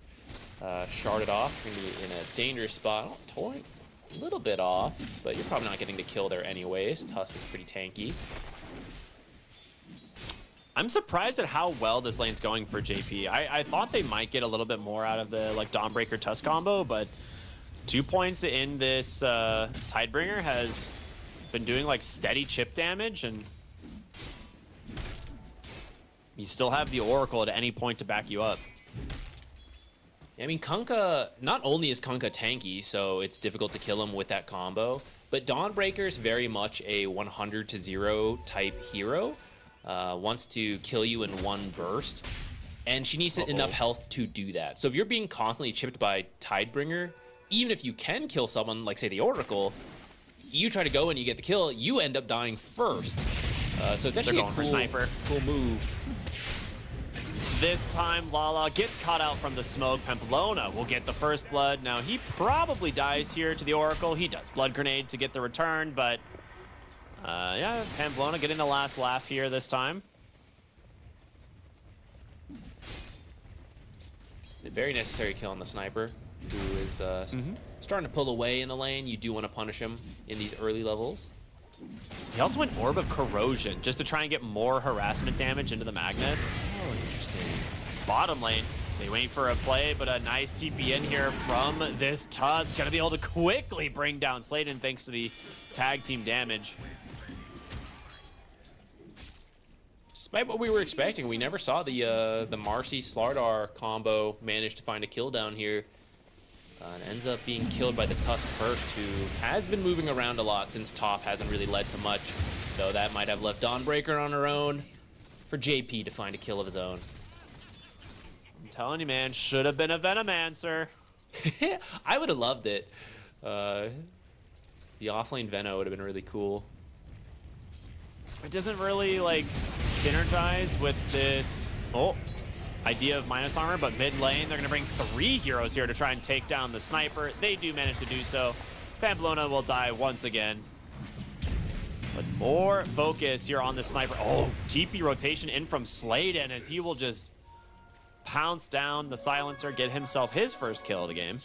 sharded off, you're going to be in a dangerous spot. Oh, Torrent, a little bit off, but you're probably not getting the kill there anyways. Tusk is pretty tanky. I'm surprised at how well this lane's going for JP. I thought they might get a little bit more out of the like Dawnbreaker Tusk combo, but 2 points in this Tidebringer has been doing like steady chip damage, and you still have the Oracle at any point to back you up. I mean, Kunkka, not only is Kunkka tanky, so it's difficult to kill him with that combo, but Dawnbreaker's very much a 100-0 type hero. Wants to kill you in one burst, and she needs enough health to do that. So if you're being constantly chipped by Tidebringer, even if you can kill someone, like say the Oracle, you try to go and you get the kill, you end up dying first. So it's actually a cool move. This time, Lala gets caught out from the smoke. Pamplona will get the first blood. Now, he probably dies here to the Oracle. He does Blood Grenade to get the return, but yeah, Pamplona getting the last laugh here this time. A very necessary kill on the Sniper, who is starting to pull away in the lane. You do want to punish him in these early levels. He also went Orb of Corrosion just to try and get more harassment damage into the Magnus. Oh, interesting. Bottom lane, they wait for a play, but a nice TP in here from this Tusk. Gonna be able to quickly bring down Sladen thanks to the tag team damage. Despite what we were expecting, we never saw the Marcy Slardar combo manage to find a kill down here. And ends up being killed by the Tusk first, who has been moving around a lot since top hasn't really led to much. Though that might have left Dawnbreaker on her own for JP to find a kill of his own. I'm telling you, man, should have been a Venomancer. I would have loved it. The offlane Veno would have been really cool. It doesn't really, like, synergize with this idea of minus armor, but mid lane, they're going to bring 3 heroes here to try and take down the Sniper. They do manage to do so. Pamplona will die once again. But more focus here on the Sniper. Oh, TP rotation in from Sladen as he will just pounce down the Silencer, get himself his first kill of the game.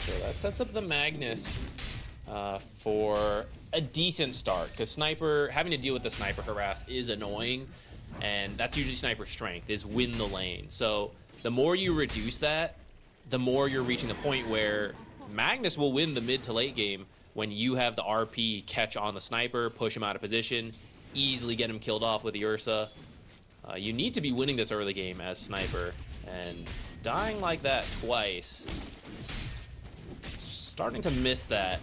So that sets up the Magnus for a decent start, because Sniper, having to deal with the Sniper harass is annoying, and that's usually Sniper's strength, is win the lane. So the more you reduce that, the more you're reaching the point where Magnus will win the mid to late game when you have the RP catch on the Sniper, push him out of position, easily get him killed off with the Ursa. You need to be winning this early game as Sniper, and dying like that twice, starting to miss that.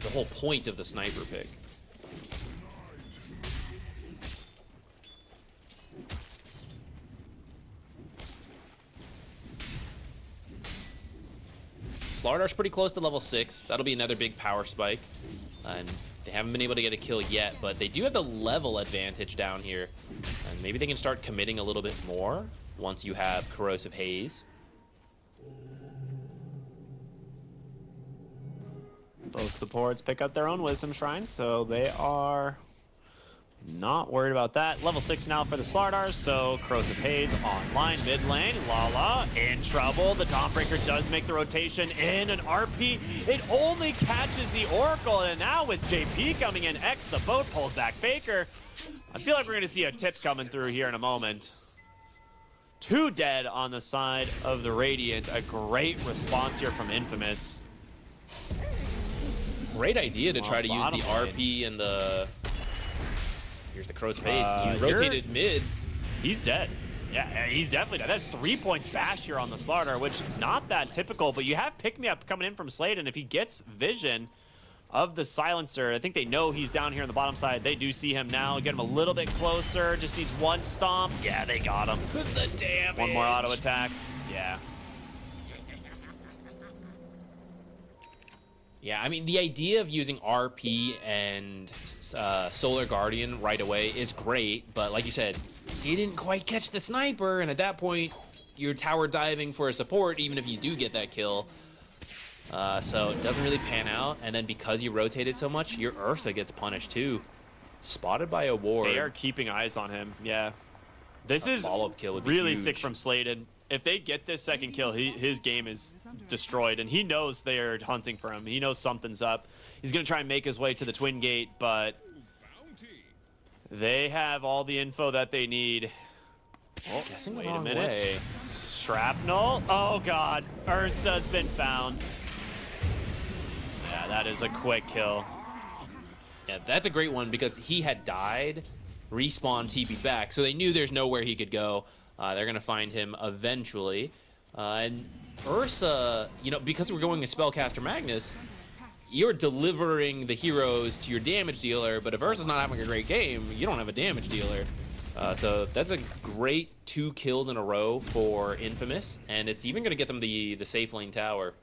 The whole point of the Sniper pick. Slardar's pretty close to level 6. That'll be another big power spike. And They haven't been able to get a kill yet, but they do have the level advantage down here. And maybe they can start committing a little bit more once you have Corrosive Haze. Both supports pick up their own Wisdom Shrines, so they are not worried about that. Level 6 now for the Slardars, so Corrosive Haze online, mid lane. Lala in trouble. The Dawnbreaker does make the rotation in an RP. It only catches the Oracle, and now with JP coming in, X the boat pulls back Faker. I feel like we're going to see a tip coming through here in a moment. 2 dead on the side of the Radiant. A great response here from Infamous. Great idea to try to use the RP and the... Here's the Corrosive Haze. You rotated mid. He's dead. Yeah, he's definitely dead. That's 3 points bash here on the Slardar, which not that typical, but you have pick-me-up coming in from Slade, and if he gets vision of the Silencer, I think they know he's down here on the bottom side. They do see him now. Get him a little bit closer. Just needs 1 stomp. Yeah, they got him. The damage. 1 more auto attack. Yeah. Yeah, I mean, the idea of using RP and Solar Guardian right away is great, but like you said, didn't quite catch the sniper, and at that point, you're tower diving for a support, even if you do get that kill. So it doesn't really pan out, and then because you rotated so much, your Ursa gets punished too. Spotted by a ward. They are keeping eyes on him, yeah. This is follow-up kill would be really huge. sick from Sladen. If they get this second kill, his game is destroyed, and he knows they are hunting for him. He knows something's up. He's going to try and make his way to the Twin Gate, but they have all the info that they need. Oh, Guessing wait the a wrong minute. way. Shrapnel? Oh, God. Ursa's been found. Yeah, that is a quick kill. Yeah, that's a great one because he had died, respawn TP back, so they knew there's nowhere he could go. They're going to find him eventually. And Ursa, you know, because we're going with Spellcaster Magnus, you're delivering the heroes to your damage dealer, but if Ursa's not having a great game, you don't have a damage dealer. So that's a great 2 kills in a row for Infamous, and it's even going to get them the safe lane tower.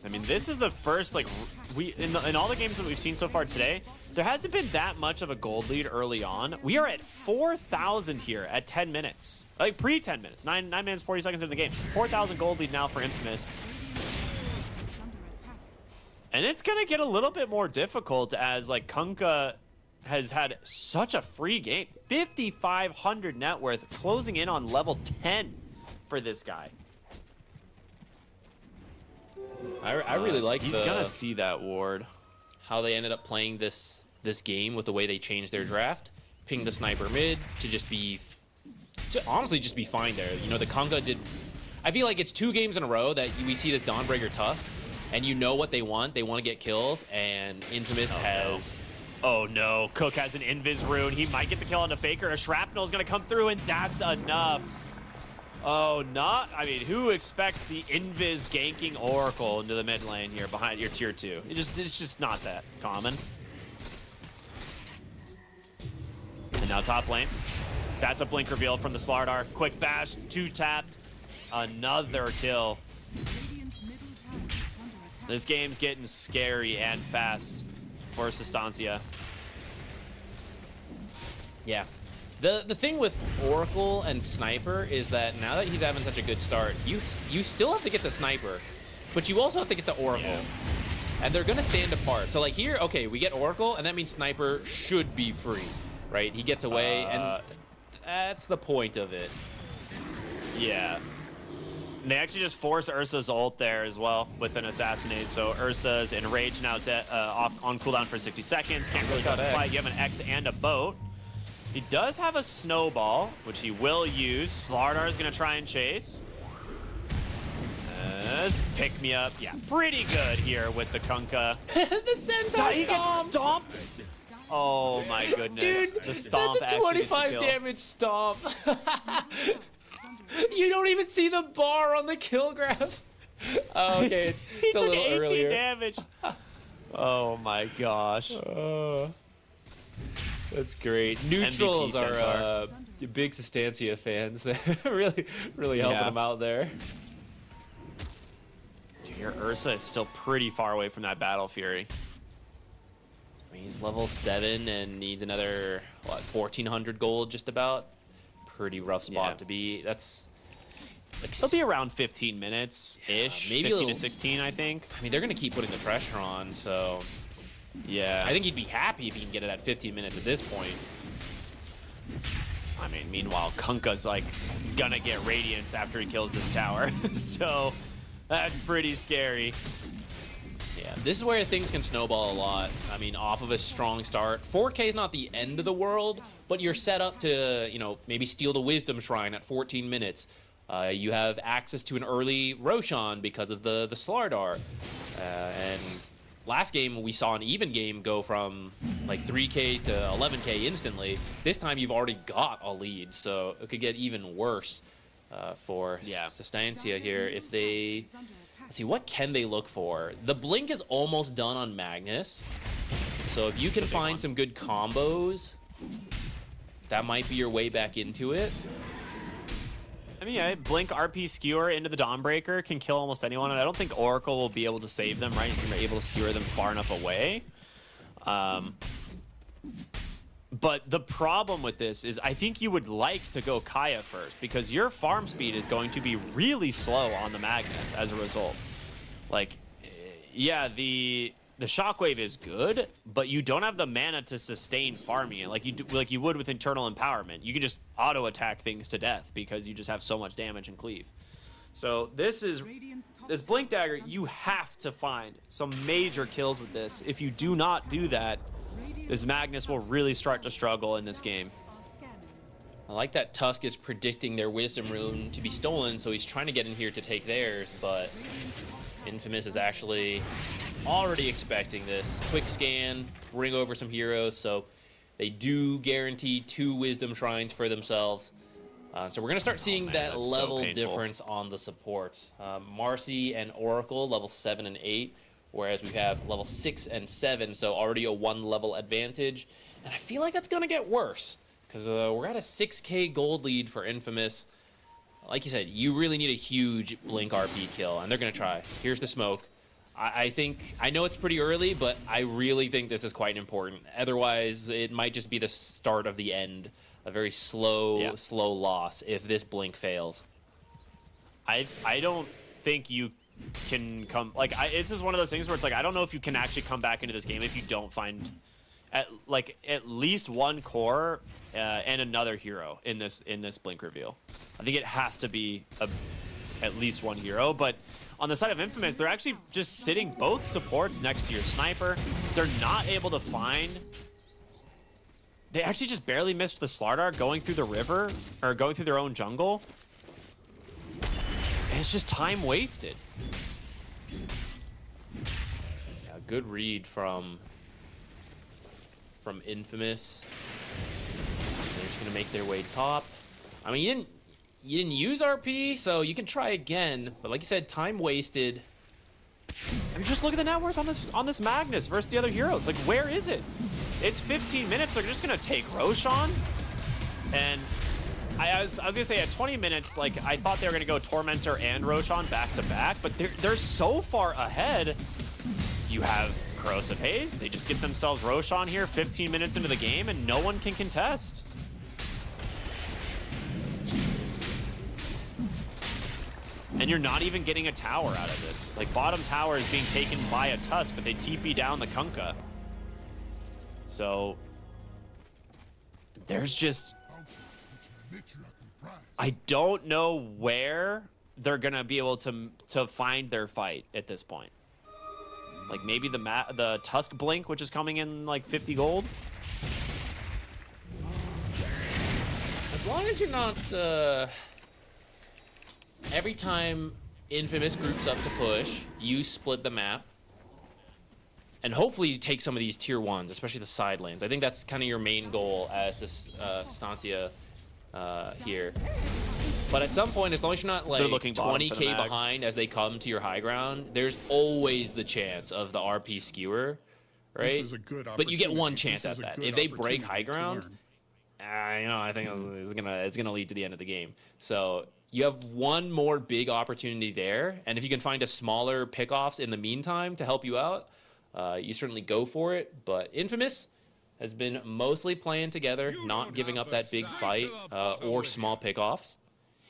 I mean, this is the first, like, in all the games that we've seen so far today, there hasn't been that much of a gold lead early on. We are at 4,000 here at 10 minutes. Like, pre-10 minutes. 9 minutes, 40 seconds into the game. 4,000 gold lead now for Infamous. And it's going to get a little bit more difficult as, like, Kunkka has had such a free game. 5,500 net worth, closing in on level 10 for this guy. I really like He's going to see that ward. how they ended up playing this game with the way they changed their draft. Ping the sniper mid to just be, honestly, just be fine there. You know, the Kunkka did. I feel like it's 2 games in a row that we see this Dawnbreaker Tusk, and you know what they want. They want to get kills, and Infamous has. Oh no, Cook has an Invis rune. He might get the kill on the Faker. A Shrapnel is going to come through, and that's enough. Oh, I mean, who expects the Invis ganking Oracle into the mid lane here behind your tier 2? It's just not that common. And now top lane. That's a blink reveal from the Slardar. Quick bash, 2 tapped. Another kill. This game's getting scary and fast for Sustancia. Yeah. The thing with Oracle and Sniper is that now that he's having such a good start, you still have to get the Sniper, but you also have to get the Oracle. Yeah. And they're going to stand apart. So, like, here, okay, we get Oracle, and that means Sniper should be free, right? He gets away, and that's the point of it. Yeah. They actually just force Ursa's ult there as well with an assassinate. So Ursa's enraged now off on cooldown for 60 seconds. Can't really Got fight. X. You have an X and a boat. He does have a snowball, which he will use. Slardar is going to try and chase. Pick me up. Yeah, pretty good here with the Kunkka. The Centaur He gets stomp! stomped. Oh my goodness. Dude, The stomp that's a actually gets the 25 kill. damage stomp. You don't even see the bar on the kill graph. Oh, okay, it's He a took little 18 earlier. damage. Oh my gosh. That's great. Neutrals MVP are big Sustancia fans. They're really helping Yeah. them out there. Dude, Your Ursa is still pretty far away from that Battle Fury. I mean, he's level 7 and needs another, what, 1,400 gold just about? Pretty rough spot to be. That's... Like, It'll be around 15 minutes-ish, maybe 15 to 16, I think. I mean, they're going to keep putting the pressure on, so... Yeah. I think he'd be happy if he can get it at 15 minutes at this point. I mean, meanwhile, Kunkka's, like, gonna get Radiance after he kills this tower. So, that's pretty scary. Yeah, this is where things can snowball a lot. I mean, off of a strong start. 4K is not the end of the world, but you're set up to, you know, maybe steal the Wisdom Shrine at 14 minutes. You have access to an early Roshan because of the Slardar. And last game, we saw an even game go from like 3K to 11K instantly. This time, you've already got a lead, so it could get even worse for Sustancia here if they... Let's see, what can they look for? The Blink is almost done on Magnus, so if you can find some good combos, that might be your way back into it. I mean, yeah, Blink RP Skewer into the Dawnbreaker can kill almost anyone, and I don't think Oracle will be able to save them, right? You're able to skewer them far enough away. But the problem with this is I think you would like to go Kaya first, because your farm speed is going to be really slow on the Magnus as a result. Like, yeah, the Shockwave is good, but you don't have the mana to sustain farming it like you would with Internal Empowerment. You can just auto attack things to death because you just have so much damage and cleave. So this Blink Dagger, you have to find some major kills with this. If you do not do that, this Magnus will really start to struggle in this game. I like that Tusk is predicting their Wisdom Rune to be stolen, so he's trying to get in here to take theirs, but Infamous is actually already expecting this. Quick scan, bring over some heroes, so they do guarantee 2 Wisdom Shrines for themselves. So we're going to start seeing that level difference on the supports. Marcy and Oracle, level 7 and 8. Whereas we have level 6 and 7, so already a 1 level advantage. And I feel like that's going to get worse, because we're at a 6K gold lead for Infamous. Like you said, you really need a huge Blink RP kill, and they're going to try. Here's the smoke. I know it's pretty early, but I really think this is quite important. Otherwise, it might just be the start of the end. A very slow loss if this Blink fails. I don't think you can come, like, this is one of those things where it's like I don't know if you can actually come back into this game if you don't find at least 1 core and another hero in this Blink reveal. I think it has to be at least 1 hero. But on the side of Infamous, they're actually just sitting both supports next to your sniper. They're not able to find... They actually just barely missed the Slardar going through the river, or going through their own jungle. And it's just time wasted. Yeah, good read from Infamous. They're just gonna make their way top. I mean, you didn't use RP, so you can try again. But like you said, time wasted. I mean, just look at the net worth on this Magnus versus the other heroes. Like, where is it? It's 15 minutes. They're just gonna take Roshan, and I was gonna say at 20 minutes, like, I thought they were gonna go Tormentor and Roshan back to back, but they're so far ahead. You have Corrosive Haze. They just get themselves Roshan here 15 minutes into the game, and no one can contest. And you're not even getting a tower out of this. Like, bottom tower is being taken by a Tusk, but they TP down the Kunkka. So there's just... I don't know where they're gonna be able to find their fight at this point. Like, maybe the Tusk Blink, which is coming in like 50 gold. As long as you're not every time Infamous groups up to push, you split the map. And hopefully you take some of these tier 1s, especially the side lanes. I think that's kind of your main goal as Sustancia here. But at some point, as long as you're not like 20k behind as they come to your high ground, there's always the chance of the RP skewer, right? But you get 1 chance at that. If they break high ground, I think it's gonna lead to the end of the game. So you have one more big opportunity there, and if you can find a smaller pickoffs in the meantime to help you out, you certainly go for it. But Infamous has been mostly playing together, not giving up that big fight or small pickoffs.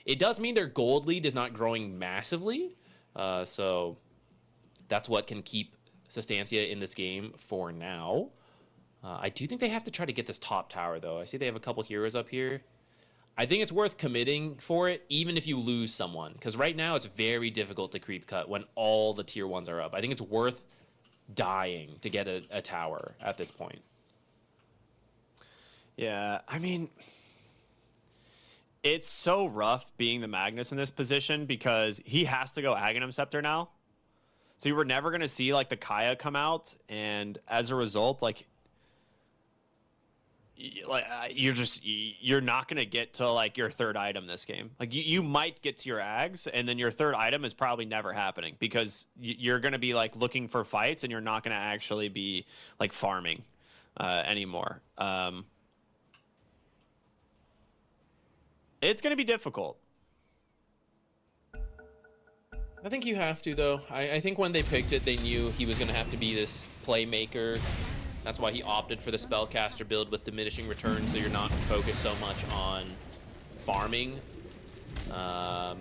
It does mean their gold lead is not growing massively, so that's what can keep Sustancia in this game for now. I do think they have to try to get this top tower, though. I see they have a couple heroes up here. I think it's worth committing for it, even if you lose someone, because right now it's very difficult to creep cut when all the tier 1s are up. I think it's worth dying to get a tower at this point. Yeah, I mean, it's so rough being the Magnus in this position because he has to go Aghanim Scepter now. So you were never going to see, like, the Kaya come out, and as a result, like you're not going to get to, like, your third item this game. Like, you might get to your Ags, and then your third item is probably never happening because you're going to be, like, looking for fights, and you're not going to actually be, like, farming anymore. It's going to be difficult. I think you have to, though. I think when they picked it, they knew he was going to have to be this playmaker. That's why he opted for the Spellcaster build with diminishing returns, so you're not focused so much on farming. But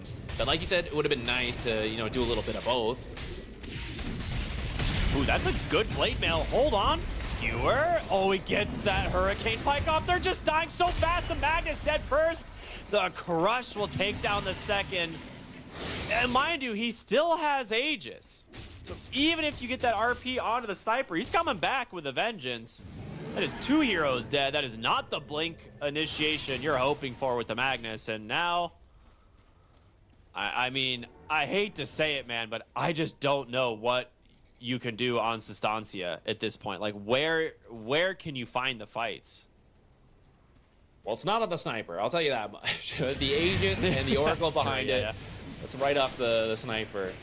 like you said, it would have been nice to, you know, do a little bit of both. Ooh, that's a good blade mail. Hold on. Skewer. Oh, he gets that Hurricane Pike off. They're just dying so fast. The Magnus dead first. The Crush will take down the second. And mind you, he still has Aegis. So even if you get that RP onto the Sniper, he's coming back with a vengeance. That is 2 heroes dead. That is not the Blink initiation you're hoping for with the Magnus. And now, I mean, I hate to say it, man, but I just don't know what you can do on Sustancia at this point. Like, where can you find the fights? Well, it's not on the Sniper, I'll tell you that much. The Aegis and the Oracle behind it. That's right off the Sniper.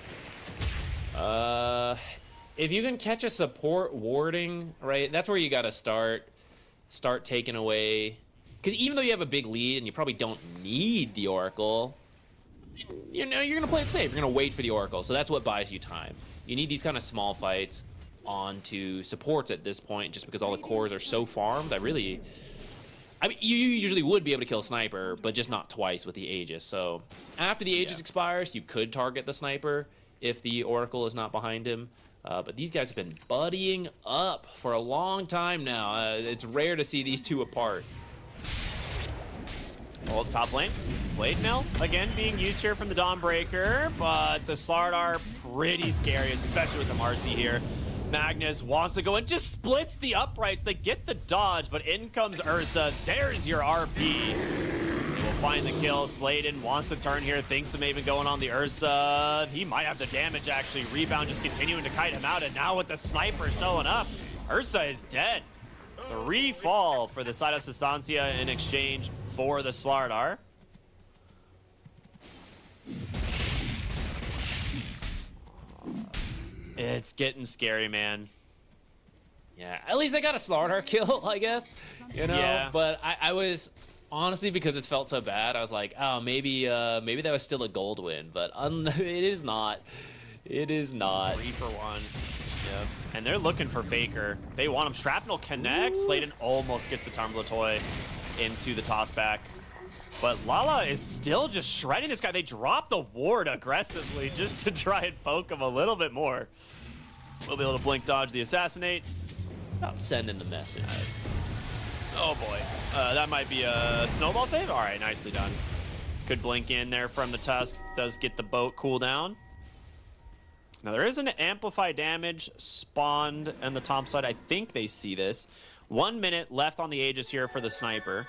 If you can catch a support warding, right, that's where you got to start taking away. Because even though you have a big lead and you probably don't need the Oracle, you know, you're going to play it safe. You're going to wait for the Oracle. So that's what buys you time. You need these kind of small fights onto supports at this point, just because all the cores are so farmed. I mean, you usually would be able to kill a Sniper, but just not twice with the Aegis. So after the Aegis expires, you could target the Sniper if the Oracle is not behind him. But these guys have been buddying up for a long time now. It's rare to see these two apart. Well, top lane, Blade Mill, again being used here from the Dawnbreaker, but the Slardar pretty scary, especially with the Marcy here. Magnus wants to go and just splits the uprights. They get the dodge, but in comes Ursa. There's your RP. They will find the kill. Sladen wants to turn here, thinks it may be going on the Ursa. He might have the damage, actually. Rebound just continuing to kite him out, and now with the Sniper showing up, Ursa is dead. 3 fall for the side of Sustancia in exchange for the Slardar. It's getting scary, man. Yeah, at least they got a Slardar kill, I guess. You know, Yeah. But I was honestly, because it felt so bad, I was like, oh, maybe that was still a gold win, but it is not. It is not. 3 for 1. Yep. And they're looking for Faker. They want him. Shrapnel connects. Sladen almost gets the Tumbler into the tossback. But Lala is still just shredding this guy. They dropped a ward aggressively just to try and poke him a little bit more. We'll be able to blink dodge the assassinate. About sending the message. Oh boy. That might be a snowball save. All right, nicely done. Good blink in there from the Tusk. Does get the boat cooldown. Now there is an amplify damage spawned on the top side. I think they see this. 1 minute left on the Aegis here for the Sniper.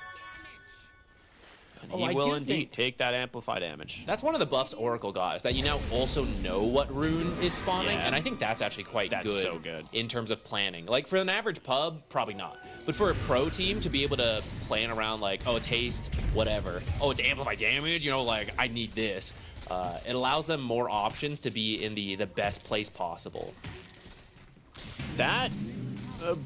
And he will indeed take that amplify damage. That's one of the buffs Oracle got, is that you now also know what rune is spawning, and I think that's actually quite good. That's so good. In terms of planning. Like, for an average pub, probably not. But for a pro team to be able to plan around, like, oh, it's haste, whatever. Oh, it's amplify damage, you know, like, I need this. It allows them more options to be in the best place possible. That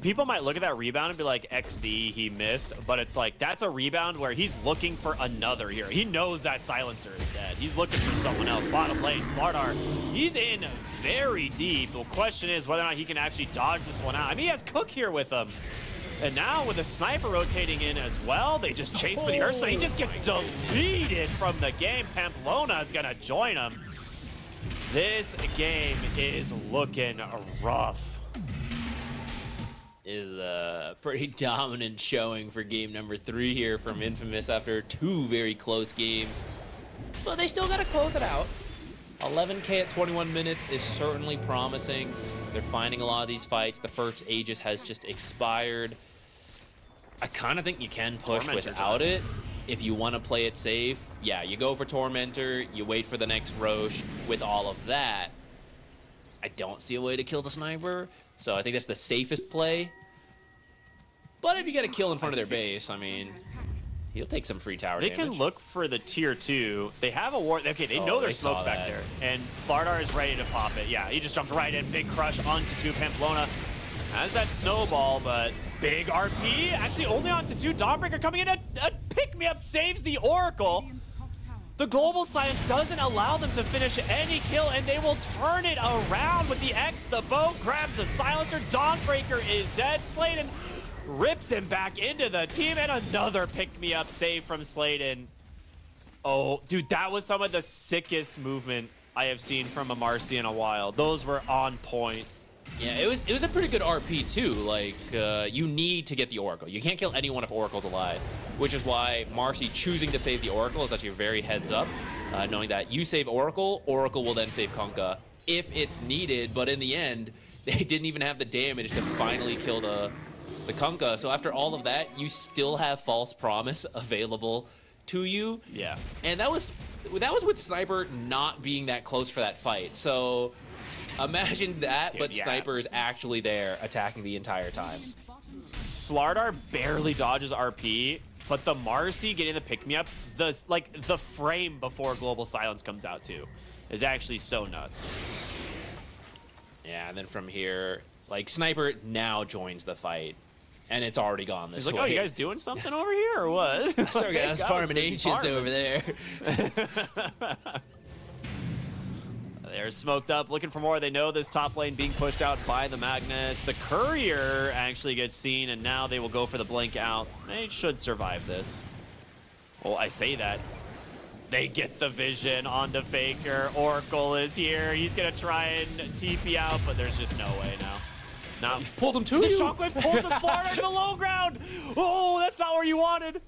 people might look at that rebound and be like, XD, he missed, but it's like, that's a rebound where he's looking for another hero. He knows that silencer is dead. He's looking for someone else. Bottom lane, Slardar, he's in very deep. The question is whether or not he can actually dodge this one out. I mean, he has Cook here with him. And now with the sniper rotating in as well, they just chase for the Earth, so he just gets deleted from the game. Pamplona is gonna join him. This game is looking rough. Is a pretty dominant showing for game number 3 here from Infamous after 2 very close games. But they still gotta close it out. 11K at 21 minutes is certainly promising. They're finding a lot of these fights. The first Aegis has just expired. I kind of think you can push Tormentor without time. it. If you want to play it safe, yeah, you go for Tormentor, you wait for the next Roche. With all of that, I don't see a way to kill the sniper, so I think that's the safest play. But if you get a kill in front of their base, I mean, he'll take some free tower They damage. can look for the tier 2. They have a ward. Okay, they know Oh, there's they saw smoke back that. there. And Slardar is ready to pop it. Yeah, he just jumped right in. Big crush onto 2. Pamplona has that snowball, but big RP. Actually, only onto 2. Dawnbreaker coming in. A pick-me-up saves the Oracle. Radiant's top tower. The global science doesn't allow them to finish any kill, and they will turn it around with the X. The boat grabs the silencer. Dawnbreaker is dead. Sladen rips him back into the team, and another pick-me-up save from Sladen. Oh, dude, that was some of the sickest movement I have seen from a Marcy in a while. Those were on point. Yeah, it was a pretty good RP too. Like, you need to get the Oracle. You can't kill anyone if Oracle's alive, which is why Marcy choosing to save the Oracle is actually very heads up, knowing that you save Oracle, Oracle will then save Kunkka if it's needed. But in the end, they didn't even have the damage to finally kill the Kunkka. So after all of that, you still have False Promise available to you. Yeah. And that was with Sniper not being that close for that fight. So imagine that, Dude, but yeah. Sniper is actually there attacking the entire time. Slardar barely dodges RP, but the Marcy getting the pick-me-up, the frame before Global Silence comes out too, is actually so nuts. Yeah, and then from here, like, Sniper now joins the fight, and it's already gone this He's like, way. oh, you guys doing something over here or what? Sorry guys, Like, farming busy ancients farming. over there. They're smoked up, looking for more. They know this top lane being pushed out by the Magnus. The Courier actually gets seen, and now they will go for the blink out. They should survive this. Well, I say that. They get the vision onto Faker. Oracle is here. He's going to try and TP out, but there's just no way now. Now, You've pulled him to the you. Shockwave pulls the Slardar to the low ground. Oh, that's not where you wanted.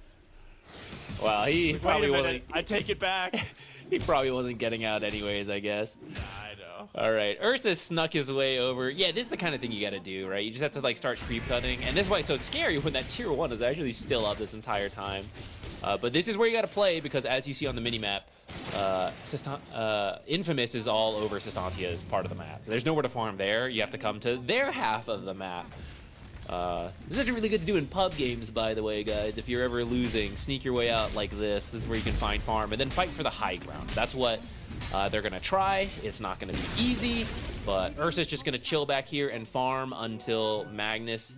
Well, he Wait probably a wasn't. minute. I take it back. He probably wasn't getting out anyways, I guess. I know. All right, Ursa snuck his way over. Yeah, this is the kind of thing you got to do, right? You just have to like start creep cutting, and this is why it's so scary when that tier 1 is actually still up this entire time. But this is where you got to play because, as you see on the minimap, Infamous is all over Sistantia as part of the map. There's nowhere to farm there. You have to come to their half of the map. This is actually really good to do in pub games, by the way, guys. If you're ever losing, sneak your way out like this. This is where you can find farm, and then fight for the high ground. That's what they're going to try. It's not going to be easy, but Ursa's just going to chill back here and farm until Magnus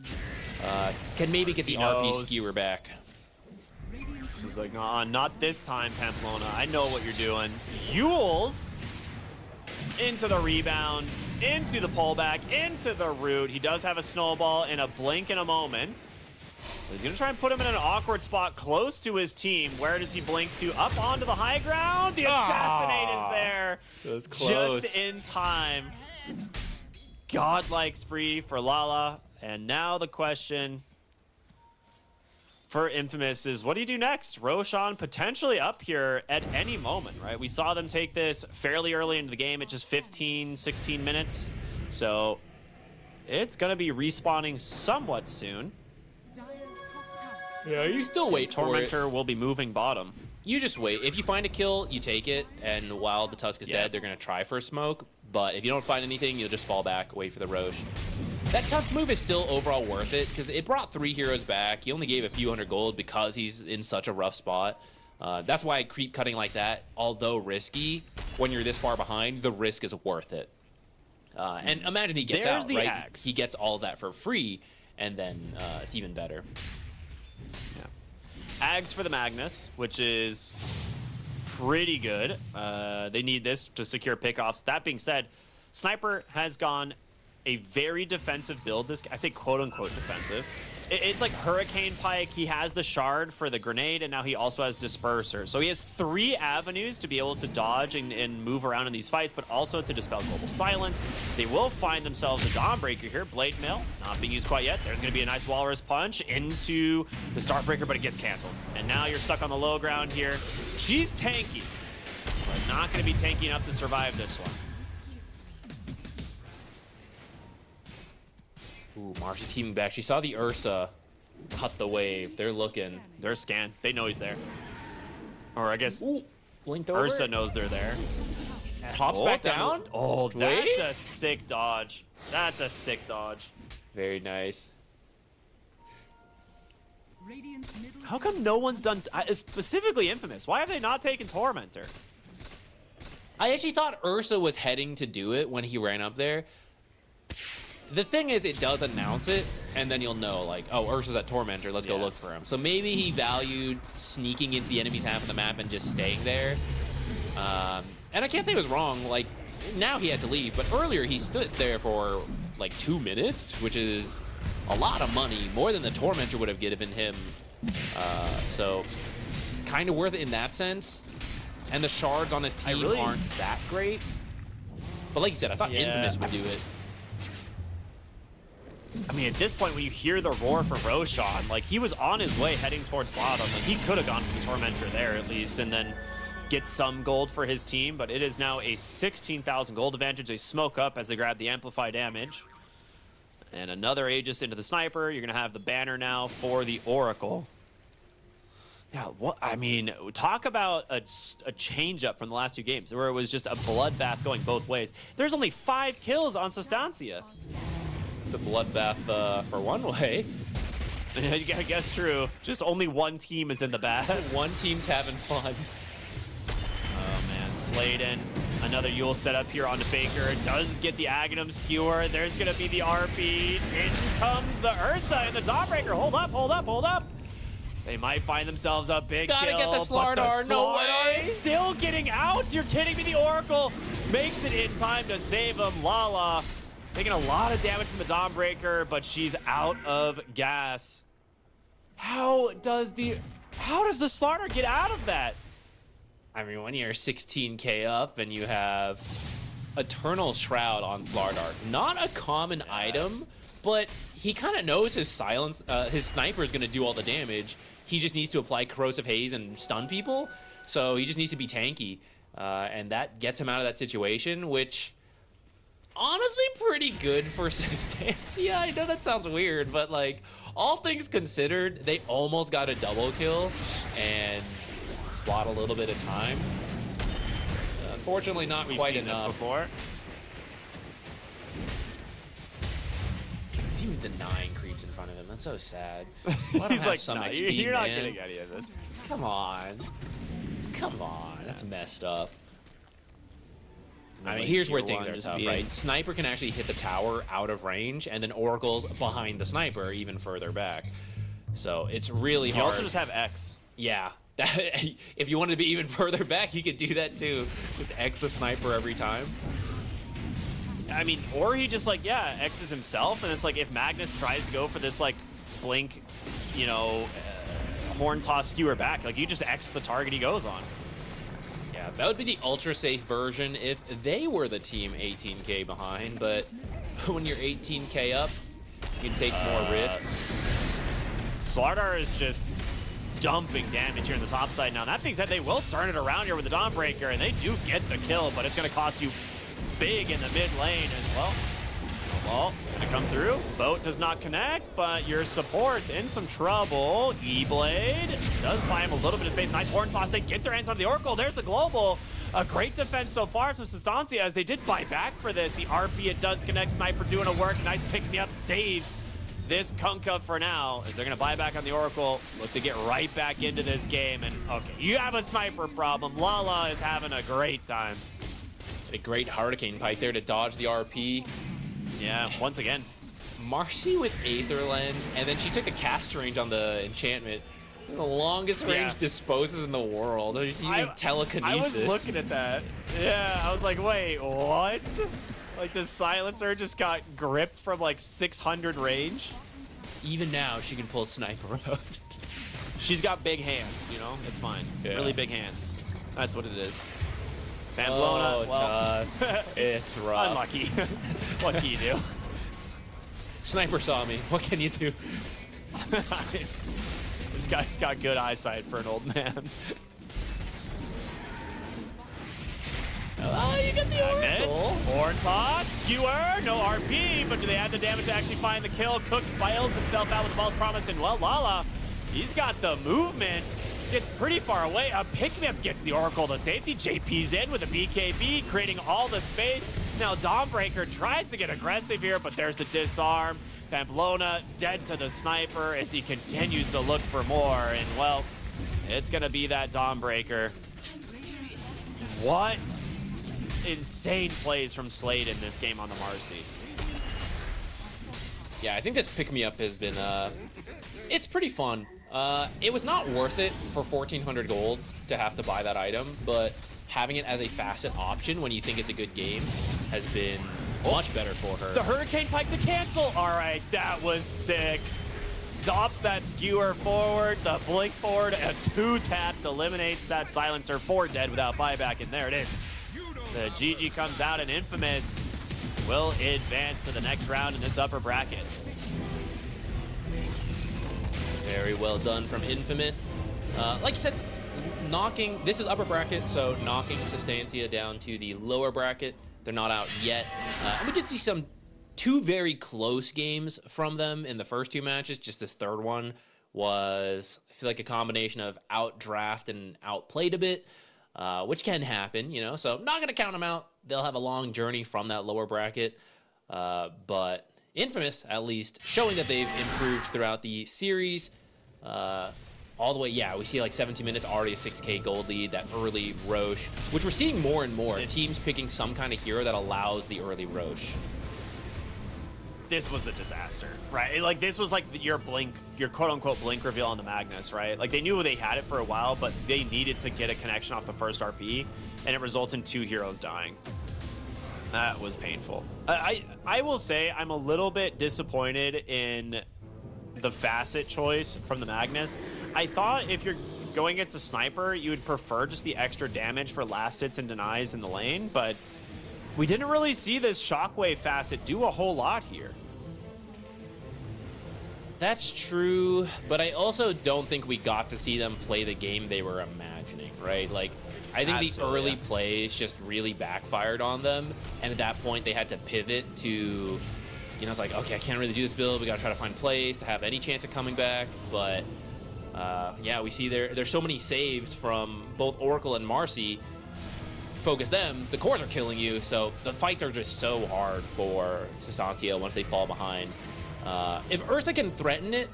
can maybe get the He RP knows. skewer back. She's like, not this time, Pamplona. I know what you're doing. Yules into the rebound, into the pullback, into the root. He does have a snowball in a blink in a moment. He's going to try and put him in an awkward spot close to his team. Where does he blink to? Up onto the high ground. The assassinate is there. That was close. Just in time. Godlike spree for Lala. And now the question for Infamous is, what do you do next? Roshan potentially up here at any moment, right? We saw them take this fairly early into the game at just 15, 16 minutes. So it's going to be respawning somewhat soon. Dire's top tower. Yeah, you still wait for it. Tormentor will be moving bottom. You just wait. If you find a kill, you take it, and while the Tusk is Yeah. dead, they're going to try for a smoke. But if you don't find anything, you'll just fall back, wait for the Roche. That Tusk move is still overall worth it, because it brought 3 heroes back. He only gave a few hundred gold because he's in such a rough spot. That's why creep cutting like that, although risky, when you're this far behind, the risk is worth it. And imagine he gets There's out, the right? axe. He gets all of that for free. and then it's even better. Ags for the Magnus, which is pretty good. They need this to secure pickoffs. That being said, Sniper has gone a very defensive build. This, I say quote-unquote defensive. It's like Hurricane Pike. He has the shard for the grenade, and now he also has Disperser. So he has 3 avenues to be able to dodge and move around in these fights, but also to dispel Global Silence. They will find themselves a Dawnbreaker here. Blade Mail, not being used quite yet. There's going to be a nice Walrus Punch into the Startbreaker, but it gets canceled. And now you're stuck on the low ground here. She's tanky, but not going to be tanky enough to survive this one. Ooh, Marcy teaming back. She saw the Ursa cut the wave. They're looking. They're scanned. They know he's there. Or I guess Ooh, blinked over. Ursa knows they're there. And hops back down. Oh, that's Wait. a sick dodge. That's a sick dodge. Very nice. Radiant's middle How come no one's done, specifically Infamous? Why have they not taken Tormentor? I actually thought Ursa was heading to do it when he ran up there. The thing is, it does announce it, and then you'll know, like, oh, Ursa's at Tormentor, let's go Yeah. look for him. So maybe he valued sneaking into the enemy's half of the map and just staying there. And I can't say it was wrong, like, now he had to leave, but earlier he stood there for, like, 2 minutes, which is a lot of money, more than the Tormentor would have given him. So, kind of worth it in that sense. And the shards on his team really- aren't that great. But like you said, I thought Yeah. Infamous would do it. I mean, at this point, when you hear the roar from Roshan, like, he was on his way heading towards bottom. Like, he could have gone for the Tormentor there, at least, and then get some gold for his team. But it is now a 16,000 gold advantage. They smoke up as they grab the Amplify damage. And another Aegis into the Sniper. You're going to have the banner now for the Oracle. Yeah, what I mean, talk about a change up from the last 2 games, where it was just a bloodbath going both ways. There's only 5 kills on Sustancia. It's a bloodbath for one way. I guess true. Just only one team is in the bath. One team's having fun. Oh man, Sladen. Another Yule setup here on the Faker. Does get the Aghanim Skewer. There's gonna be the RP. In comes the Ursa and the Dawnbreaker. Hold up, hold up, hold up. They might find themselves a big Gotta kill. get the but Slardar, no Slardar way. is still getting out. You're kidding me? The Oracle makes it in time to save him. Lala taking a lot of damage from the Dawnbreaker, but she's out of gas. How does the Slardar get out of that? I mean, when you're 16k up and you have Eternal Shroud on Slardar, not a common item, but he kind of knows his silence, his sniper is going to do all the damage. He just needs to apply Corrosive Haze and stun people, so he just needs to be tanky, and that gets him out of that situation, which honestly pretty good for Sustancia. I know that sounds weird, but like, all things considered, they almost got a double kill and bought a little bit of time. Unfortunately, not We've quite seen enough. this before. He's even denying creeps in front of him. That's so sad. Let him He's have like, some nah, XP, you're not man. getting any of this. Come on. Come on. That's messed up. I mean, Like here's where tier things one are just tough, being- right? Sniper can actually hit the tower out of range, and then Oracle's behind the Sniper, even further back. So it's really You hard. also just have X. Yeah. If you wanted to be even further back, you could do that too. Just X the Sniper every time. I mean, or he just like, yeah, X's himself, and it's like if Magnus tries to go for this like blink, you know, horn toss skewer back, like you just X the target he goes on. Yeah, that would be the ultra safe version if they were the team 18k behind, but when you're 18k up, you can take more risks. Slardar is just dumping damage here in the top side now. That being said, they will turn it around here with the Dawnbreaker, and they do get the kill, but it's going to cost you big in the mid lane as well. Snowball gonna come through. Boat does not connect, but your support in some trouble. E-Blade does buy him a little bit of space. Nice horn toss. They get their hands on the Oracle. There's the global. A great defense so far from Sustancia as they did buy back for this. The RP, it does connect. Sniper doing a work. Nice pick-me-up. Saves this Kunkka for now as they're gonna buy back on the Oracle. Look to get right back into this game. And okay, you have a sniper problem. Lala is having a great time. A great Hurricane Pike there to dodge the RP. Yeah, once again. Marcy with Aether Lens, and then she took the cast range on the enchantment. The longest range disposes in the world. She's using telekinesis. I was looking at that. Yeah, I was like, wait, what? Like the silencer just got gripped from like 600 range. Even now, she can pull sniper out. She's got big hands, you know? It's fine. Yeah. Really big hands. That's what it is. Pamplona, Oh, well, Tusk. It's rough. unlucky. What can you do? Sniper saw me. What can you do? This guy's got good eyesight for an old man. Oh, you got the Oracle. Horn toss, skewer, no RP, but do they add the damage to actually find the kill? Cook bails himself out with the false promise, and well, Lala, he's got the movement. Gets pretty far away. Pick Me Up gets the Oracle to safety. JP's in with a BKB, creating all the space. Now Dawnbreaker tries to get aggressive here, but there's the disarm. Pamplona dead to the sniper as he continues to look for more. And well, it's gonna be that Dawnbreaker. What insane plays from Slade in this game on the Marcy. Yeah, I think this pick me up has been it's pretty fun. It was not worth it for 1,400 gold to have to buy that item, but having it as a facet option when you think it's a good game has been much better for her. The Hurricane Pike to cancel. All right, that was sick. Stops that skewer forward, the blink forward, a 2-tap eliminates that silencer, 4 dead without buyback, and there it is. The GG comes out, and Infamous will advance to the next round in this upper bracket. Very well done from Infamous. Like you said, knocking, this is upper bracket, so knocking Sustancia down to the lower bracket. They're not out yet. And we did see two very close games from them in the first 2 matches. Just this third one was, I feel like, a combination of outdraft and outplayed a bit, which can happen, you know. So not going to count them out. They'll have a long journey from that lower bracket. But Infamous, at least, showing that they've improved throughout the series. All the way, yeah, we see like 17 minutes, already a 6K gold lead, that early Roche, which we're seeing more and more. Teams picking some kind of hero that allows the early Roche. This was a disaster, right? Like, this was like your quote-unquote blink reveal on the Magnus, right? Like, they knew they had it for a while, but they needed to get a connection off the first RP, and it results in 2 heroes dying. That was painful. I will say I'm a little bit disappointed in the facet choice from the Magnus. I thought if you're going against a sniper, you would prefer just the extra damage for last hits and denies in the lane, but we didn't really see this Shockwave facet do a whole lot here. That's true, but I also don't think we got to see them play the game they were imagining, right? Like, I think the early plays just really backfired on them, and at that point they had to pivot to, you know, it's like, okay, I can't really do this build. We got to try to find plays to have any chance of coming back. But yeah, we see there's so many saves from both Oracle and Marcy. Focus them, the cores are killing you. So the fights are just so hard for Sustancia once they fall behind. If Ursa can threaten it,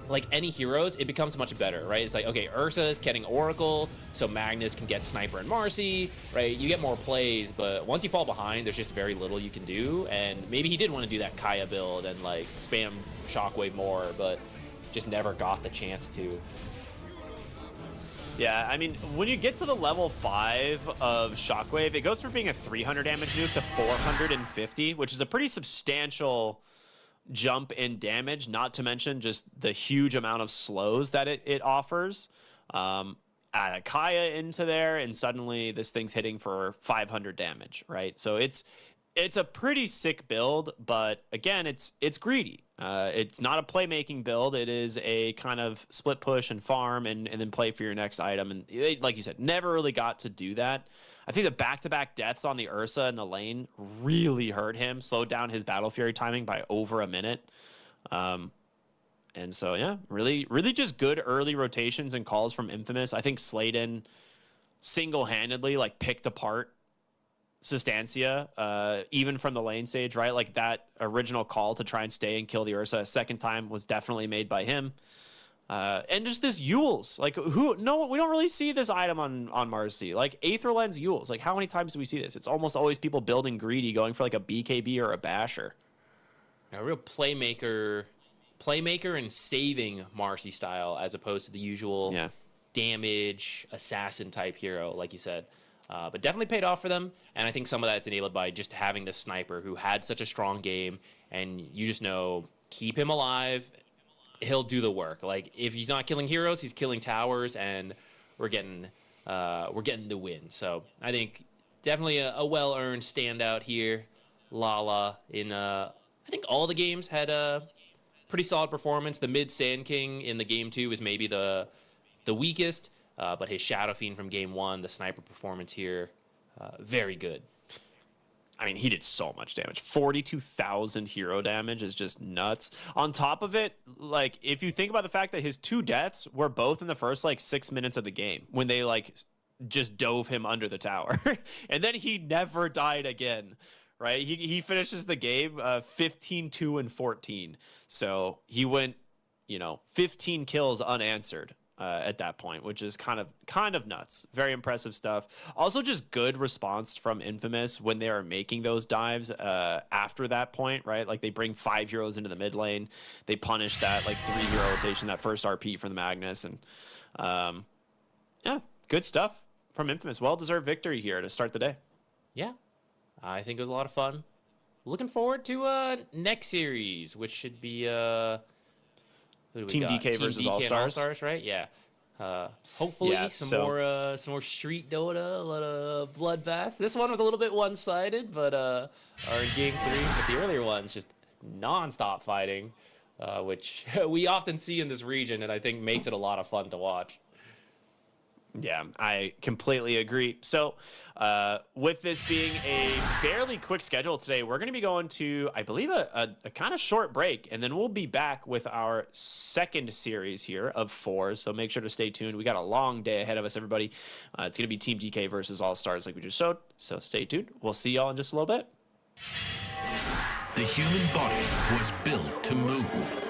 like any heroes, it becomes much better, right? It's like, okay, Ursa's getting Oracle, so Magnus can get Sniper and Marcy, right? You get more plays, but once you fall behind, there's just very little you can do. And maybe he did want to do that Kaya build and like spam Shockwave more, but just never got the chance to. Yeah, I mean, when you get to the level 5 of Shockwave, it goes from being a 300 damage nuke to 450, which is a pretty substantial jump in damage, not to mention just the huge amount of slows that it offers. Add a Kaya into there, and suddenly this thing's hitting for 500 damage, right? So it's a pretty sick build, but again, it's greedy. It's not a playmaking build. It is a kind of split push and farm and then play for your next item. And they, like you said, never really got to do that. I think the back-to-back deaths on the Ursa in the lane really hurt him, slowed down his Battle Fury timing by over a minute. And so, yeah, really just good early rotations and calls from Infamous. I think Sladen single-handedly, like, picked apart Sustancia, even from the lane stage, right? Like, that original call to try and stay and kill the Ursa a second time was definitely made by him. And just this Yules, like we don't really see this item on Marcy, like Aether Lens Yules. Like, how many times do we see this? It's almost always people building greedy, going for like a BKB or a basher. a real playmaker and saving Marcy style, as opposed to the usual damage assassin type hero, like you said. But definitely paid off for them, and I think some of that's enabled by just having the sniper who had such a strong game, and you just know, keep him alive, he'll do the work. Like, if he's not killing heroes, he's killing towers, and we're getting the win. So I think definitely a well-earned standout here. Lala in I think all the games had a pretty solid performance. The mid Sand King in the game 2 is maybe the weakest. But his Shadow Fiend from game 1, the sniper performance here, very good. I mean, he did so much damage. 42,000 hero damage is just nuts. On top of it, like, if you think about the fact that his 2 deaths were both in the first, like, 6 minutes of the game, when they, like, just dove him under the tower. And then he never died again, right? He finishes the game 15, 2, and 14. So he went, 15 kills unanswered. At that point, which is kind of nuts. Very impressive stuff. Also, just good response from Infamous when they are making those dives after that point, right? Like, they bring 5 heroes into the mid lane. They punish that, like, 3 hero rotation, that first RP from the Magnus. And, good stuff from Infamous. Well-deserved victory here to start the day. Yeah, I think it was a lot of fun. Looking forward to next series, which should be... Team DK versus All-Stars. All-Stars, right? Yeah. Hopefully some more street Dota, a lot of bloodbaths. This one was a little bit one-sided, but our game 3, but the earlier ones just non-stop fighting, which we often see in this region, and I think makes it a lot of fun to watch. Yeah, I completely agree. So with this being a fairly quick schedule today, we're going to be going to, I believe, a kind of short break, and then we'll be back with our second series here of 4. So make sure to stay tuned. We got a long day ahead of us, everybody. It's going to be Team DK versus All-Stars like we just showed. So stay tuned. We'll see y'all in just a little bit. The human body was built to move.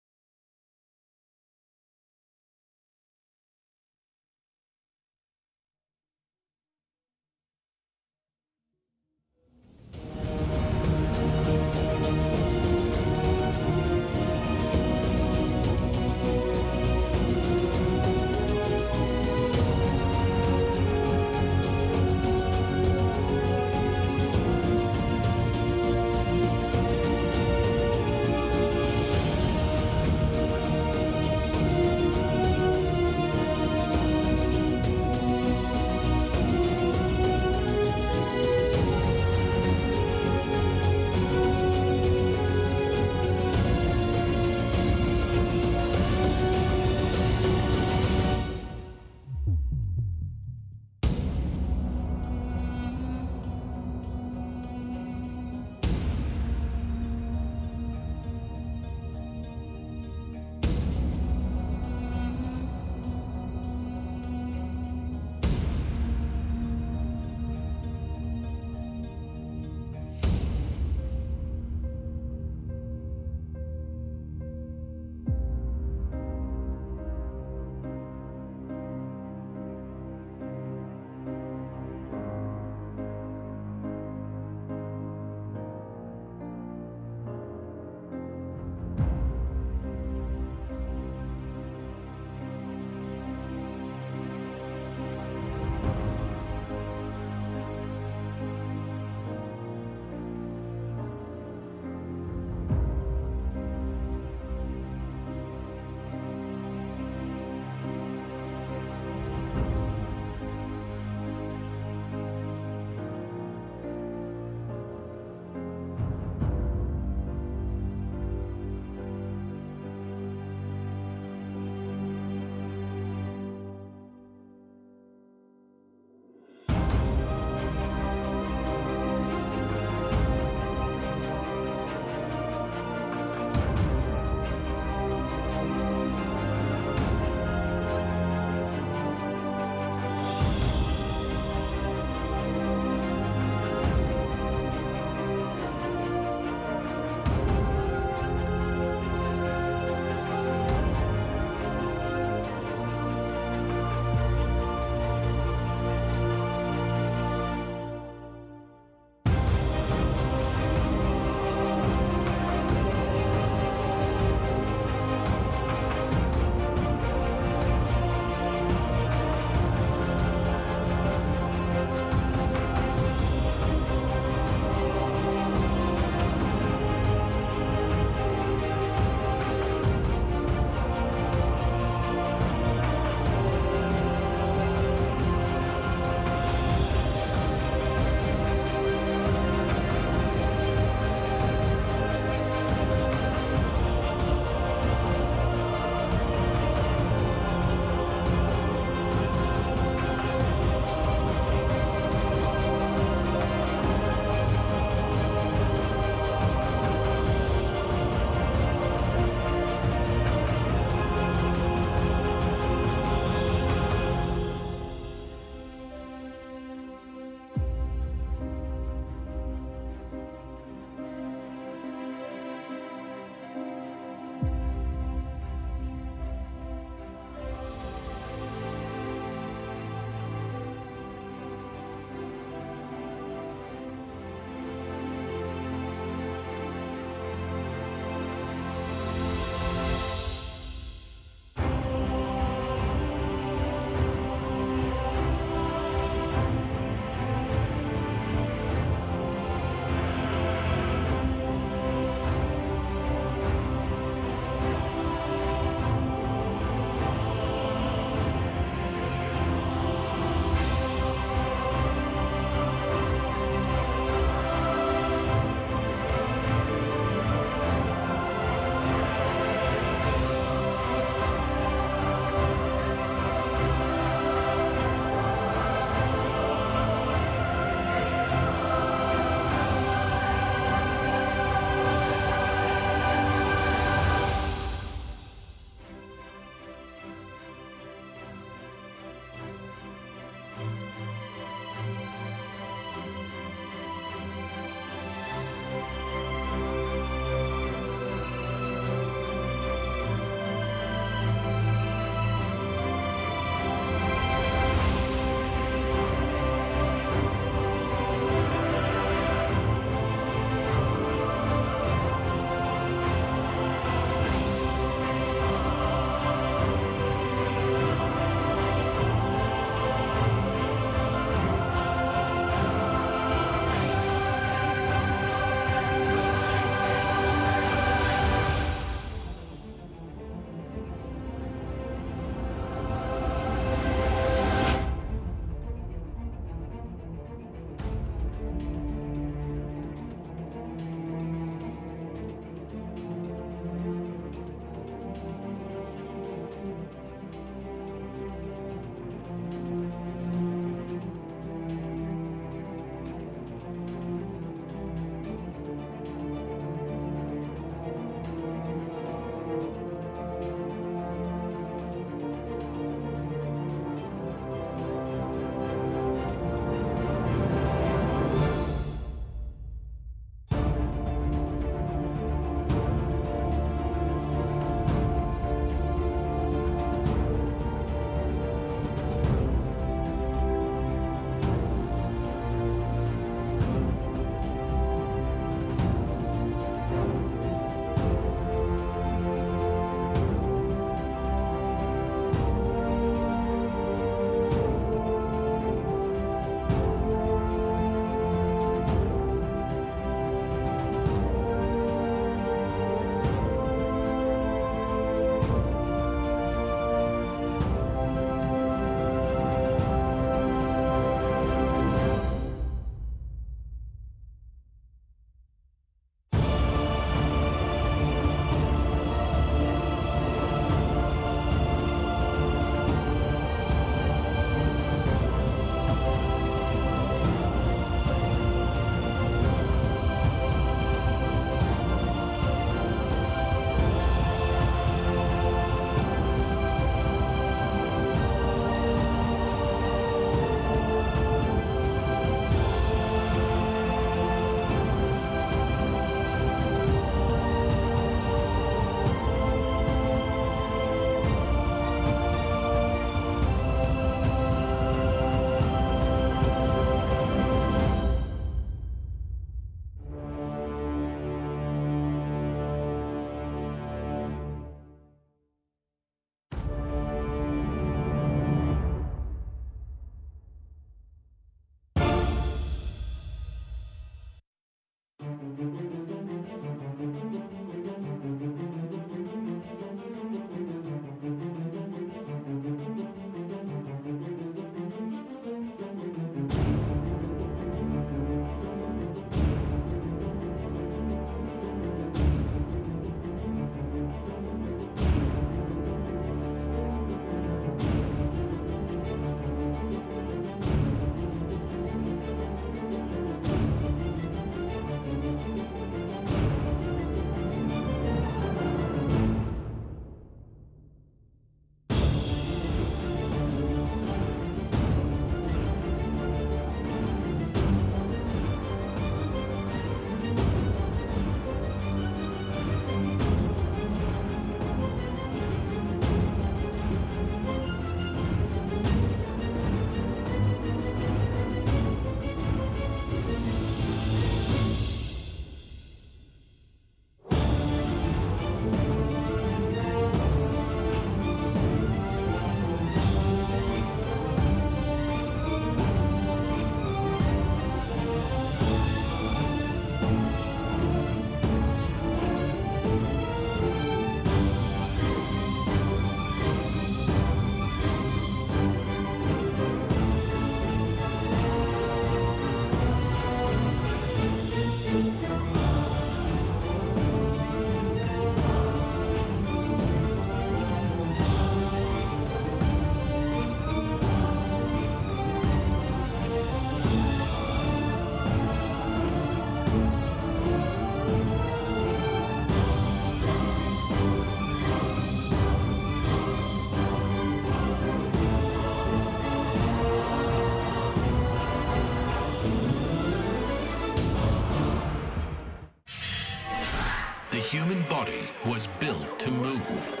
body was built to move.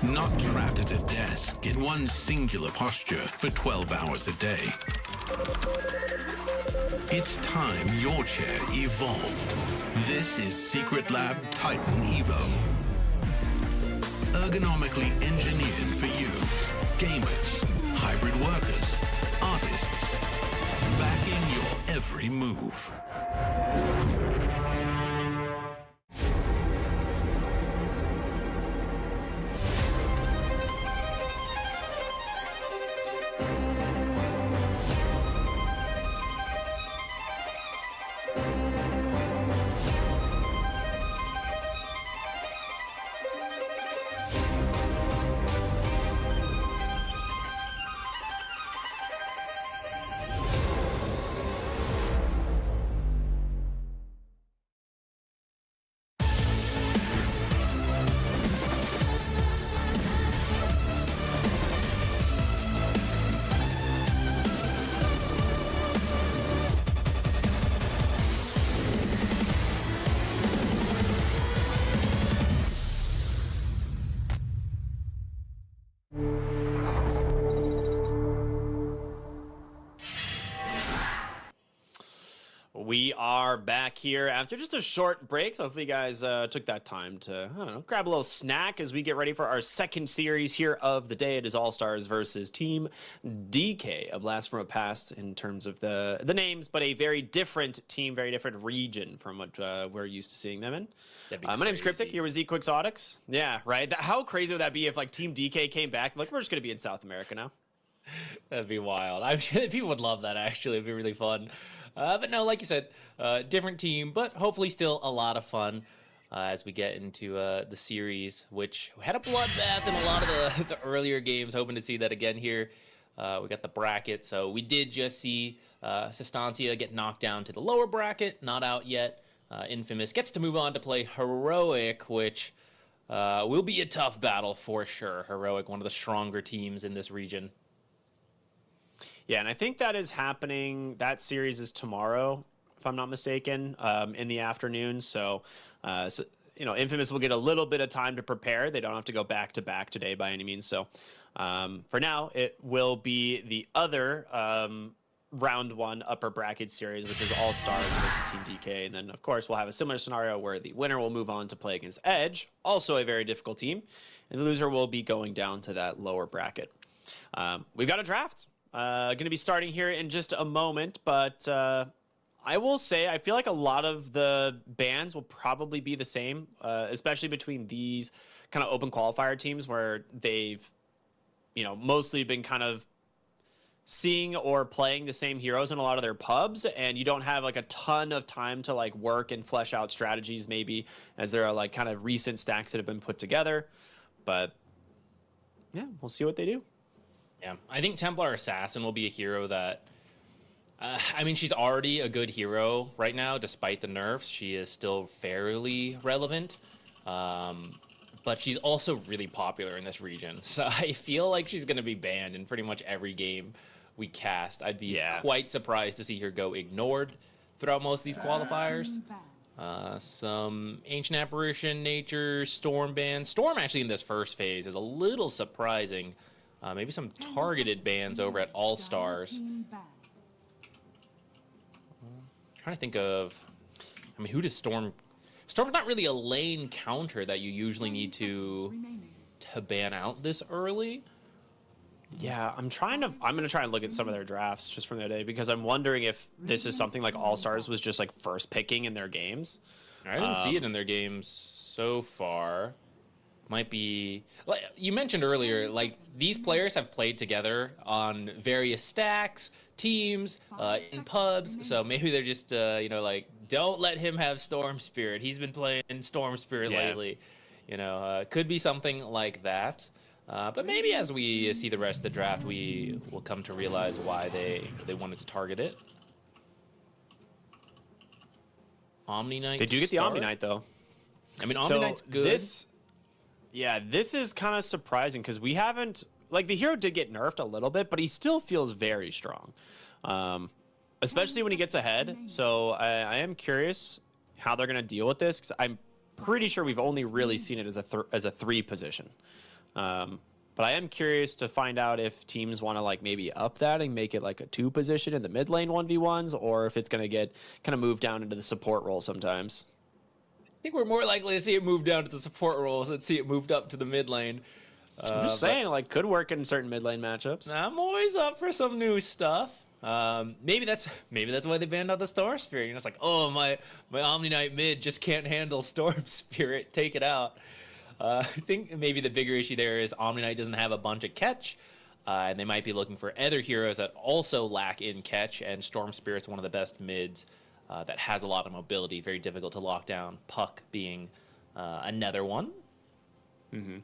Not trapped at a desk in one singular posture for 12 hours a day. It's time your chair evolved. This is Secret Lab Titan Evo. Ergonomically engineered for you. Gamers, hybrid workers, artists. Backing your every move. We are back here after just a short break. So hopefully you guys took that time to, I don't know, grab a little snack as we get ready for our second series here of the day. It is All-Stars versus Team DK, a blast from a past in terms of the names, but a very different team, very different region from what we're used to seeing them in. My name's Cryptic, here with Z Quixotics. Yeah, right? How crazy would that be if like Team DK came back? Like, we're just going to be in South America now. That'd be wild. I'm sure people would love that, actually. It'd be really fun. But no, like you said, different team, but hopefully still a lot of fun as we get into the series, which had a bloodbath in a lot of the earlier games. Hoping to see that again here. We got the bracket, so we did just see Sustancia get knocked down to the lower bracket, not out yet. Infamous gets to move on to play Heroic, which will be a tough battle for sure. Heroic, one of the stronger teams in this region. Yeah, and I think that is happening. That series is tomorrow, if I'm not mistaken, in the afternoon. So, Infamous will get a little bit of time to prepare. They don't have to go back to back today by any means. So, for now, it will be the other round one upper bracket series, which is All Stars versus Team DK. And then, of course, we'll have a similar scenario where the winner will move on to play against Edge, also a very difficult team, and the loser will be going down to that lower bracket. We've got a draft. Going to be starting here in just a moment, but I will say I feel like a lot of the bans will probably be the same, especially between these kind of open qualifier teams where they've, mostly been kind of seeing or playing the same heroes in a lot of their pubs, and you don't have like a ton of time to like work and flesh out strategies maybe, as there are like kind of recent stacks that have been put together. But yeah, we'll see what they do. Yeah, I think Templar Assassin will be a hero that, she's already a good hero right now, despite the nerfs. She is still fairly relevant, but she's also really popular in this region. So I feel like she's going to be banned in pretty much every game we cast. I'd be quite surprised to see her go ignored throughout most of these qualifiers. Some Ancient Apparition, Nature, Storm bans. Storm actually in this first phase is a little surprising. Maybe some targeted bans over at All Stars. Trying to think of, who does Storm? Storm's not really a lane counter that you usually need to ban out this early. Yeah, I'm going to try and look at some of their drafts just from the other day, because I'm wondering if this is something like All Stars was just like first picking in their games. I didn't see it in their games so far. Might be, like you mentioned earlier, like these players have played together on various stacks, teams, in pubs. So maybe they're just, don't let him have Storm Spirit. He's been playing Storm Spirit lately. Could be something like that. But maybe as we see the rest of the draft, we will come to realize why they wanted to target it. Omni Knight. They do get the Omni Knight though. Omni Knight's good. This is kind of surprising because we haven't, like, the hero did get nerfed a little bit, but he still feels very strong, especially when he gets ahead. So I am curious how they're going to deal with this, because I'm pretty sure we've only really seen it as a 3 position. But I am curious to find out if teams want to like maybe up that and make it like a 2 position in the mid lane 1v1s, or if it's going to get kind of moved down into the support role sometimes. I think we're more likely to see it move down to the support roles than see it moved up to the mid lane. I'm just saying, like, could work in certain mid lane matchups. I'm always up for some new stuff. Maybe that's why they banned out the Storm Spirit. You know, it's like, oh, my Omni Knight mid just can't handle Storm Spirit. Take it out. I think maybe the bigger issue there is Omni Knight doesn't have a bunch of catch, and they might be looking for other heroes that also lack in catch, and Storm Spirit's one of the best mids that has a lot of mobility, very difficult to lock down, Puck being another one. Mm-hmm.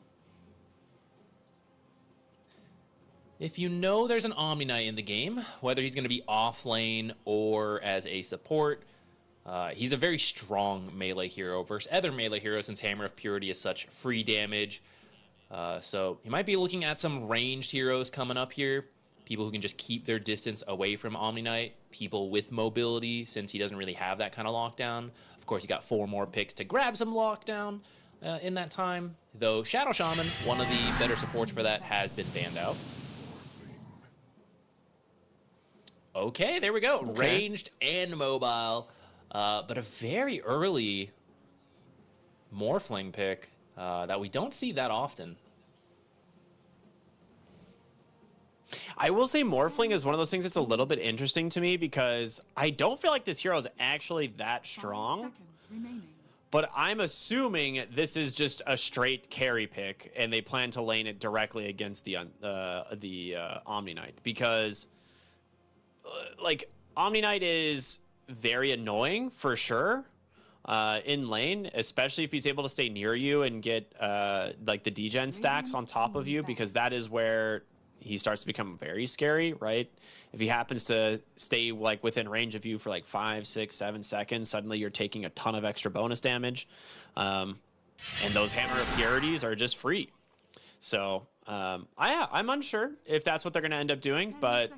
If you know there's an Omni Knight in the game, whether he's going to be off lane or as a support, he's a very strong melee hero versus other melee heroes, since Hammer of Purity is such free damage. So you might be looking at some ranged heroes coming up here. People who can just keep their distance away from Omni Knight. People with mobility, since he doesn't really have that kind of lockdown. Of course, you got 4 more picks to grab some lockdown in that time. Though Shadow Shaman, one of the better supports for that, has been banned out. Okay, there we go. Okay. Ranged and mobile. But a very early Morphling pick that we don't see that often. I will say Morphling is one of those things that's a little bit interesting to me, because I don't feel like this hero is actually that strong. But I'm assuming this is just a straight carry pick, and they plan to lane it directly against the Omni Knight, because like Omni Knight is very annoying for sure in lane, especially if he's able to stay near you and get like the degen stacks on top of you, because that is where he starts to become very scary, right? If he happens to stay like within range of you for like 5, 6, 7 seconds, suddenly you're taking a ton of extra bonus damage, and those Hammer of Purities are just free. So I'm unsure if that's what they're going to end up doing, but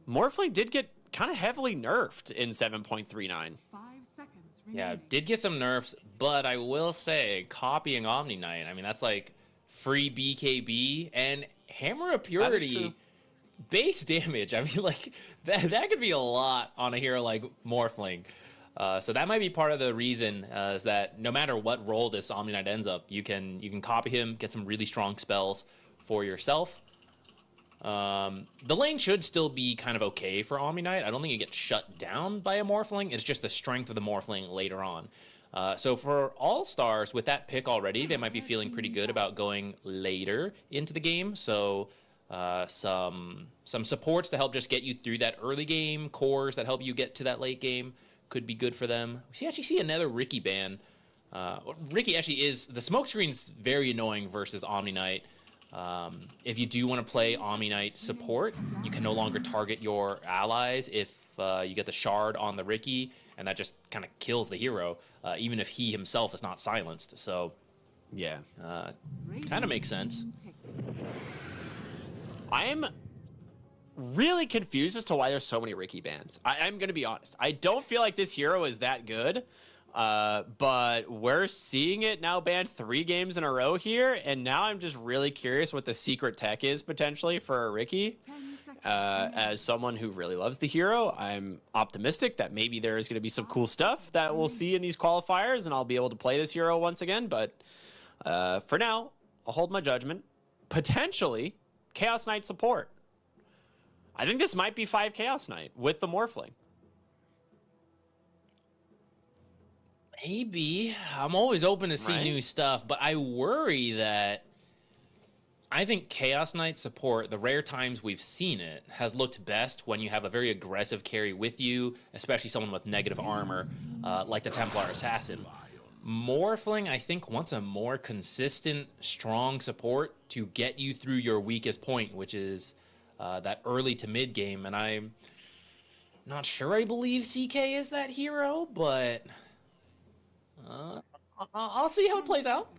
Morphling did get kind of heavily nerfed in 7.39. Yeah, did get some nerfs, but I will say, copying Omni Knight, I mean, that's like free BKB and Hammer of Purity base damage. I mean, like, that could be a lot on a hero like Morphling. So that might be part of the reason, is that no matter what role this Omni Knight ends up, you can copy him, get some really strong spells for yourself. The lane should still be kind of okay for Omni Knight. I don't think it gets shut down by a Morphling. It's just the strength of the Morphling later on. So for All-Stars, with that pick already, they might be feeling pretty good about going later into the game. So some supports to help just get you through that early game, cores that help you get to that late game could be good for them. We actually see another Ricky ban. Ricky actually is, the smoke screen's very annoying versus Omni Knight. If you do want to play Omni Knight support, you can no longer target your allies if you get the shard on the Ricky, and that just kind of kills the hero, even if he himself is not silenced. So, Yeah. kind of makes sense. I'm really confused as to why there's so many Ricky bans. I'm going to be honest. I don't feel like this hero is that good, but we're seeing it now banned 3 games in a row here, and now I'm just really curious what the secret tech is potentially for a Ricky. As someone who really loves the hero, I'm optimistic that maybe there is going to be some cool stuff that we'll see in these qualifiers, and I'll be able to play this hero once again. But for now, I'll hold my judgment. Potentially, Chaos Knight support. I think this might be 5 Chaos Knight with the Morphling. Maybe. I'm always open to see Right? new stuff, but I worry that I think Chaos Knight support, the rare times we've seen it, has looked best when you have a very aggressive carry with you, especially someone with negative armor, like the Templar Assassin. Morphling, I think, wants a more consistent, strong support to get you through your weakest point, which is that early to mid game, and I'm not sure I believe CK is that hero, but I'll see how it plays out.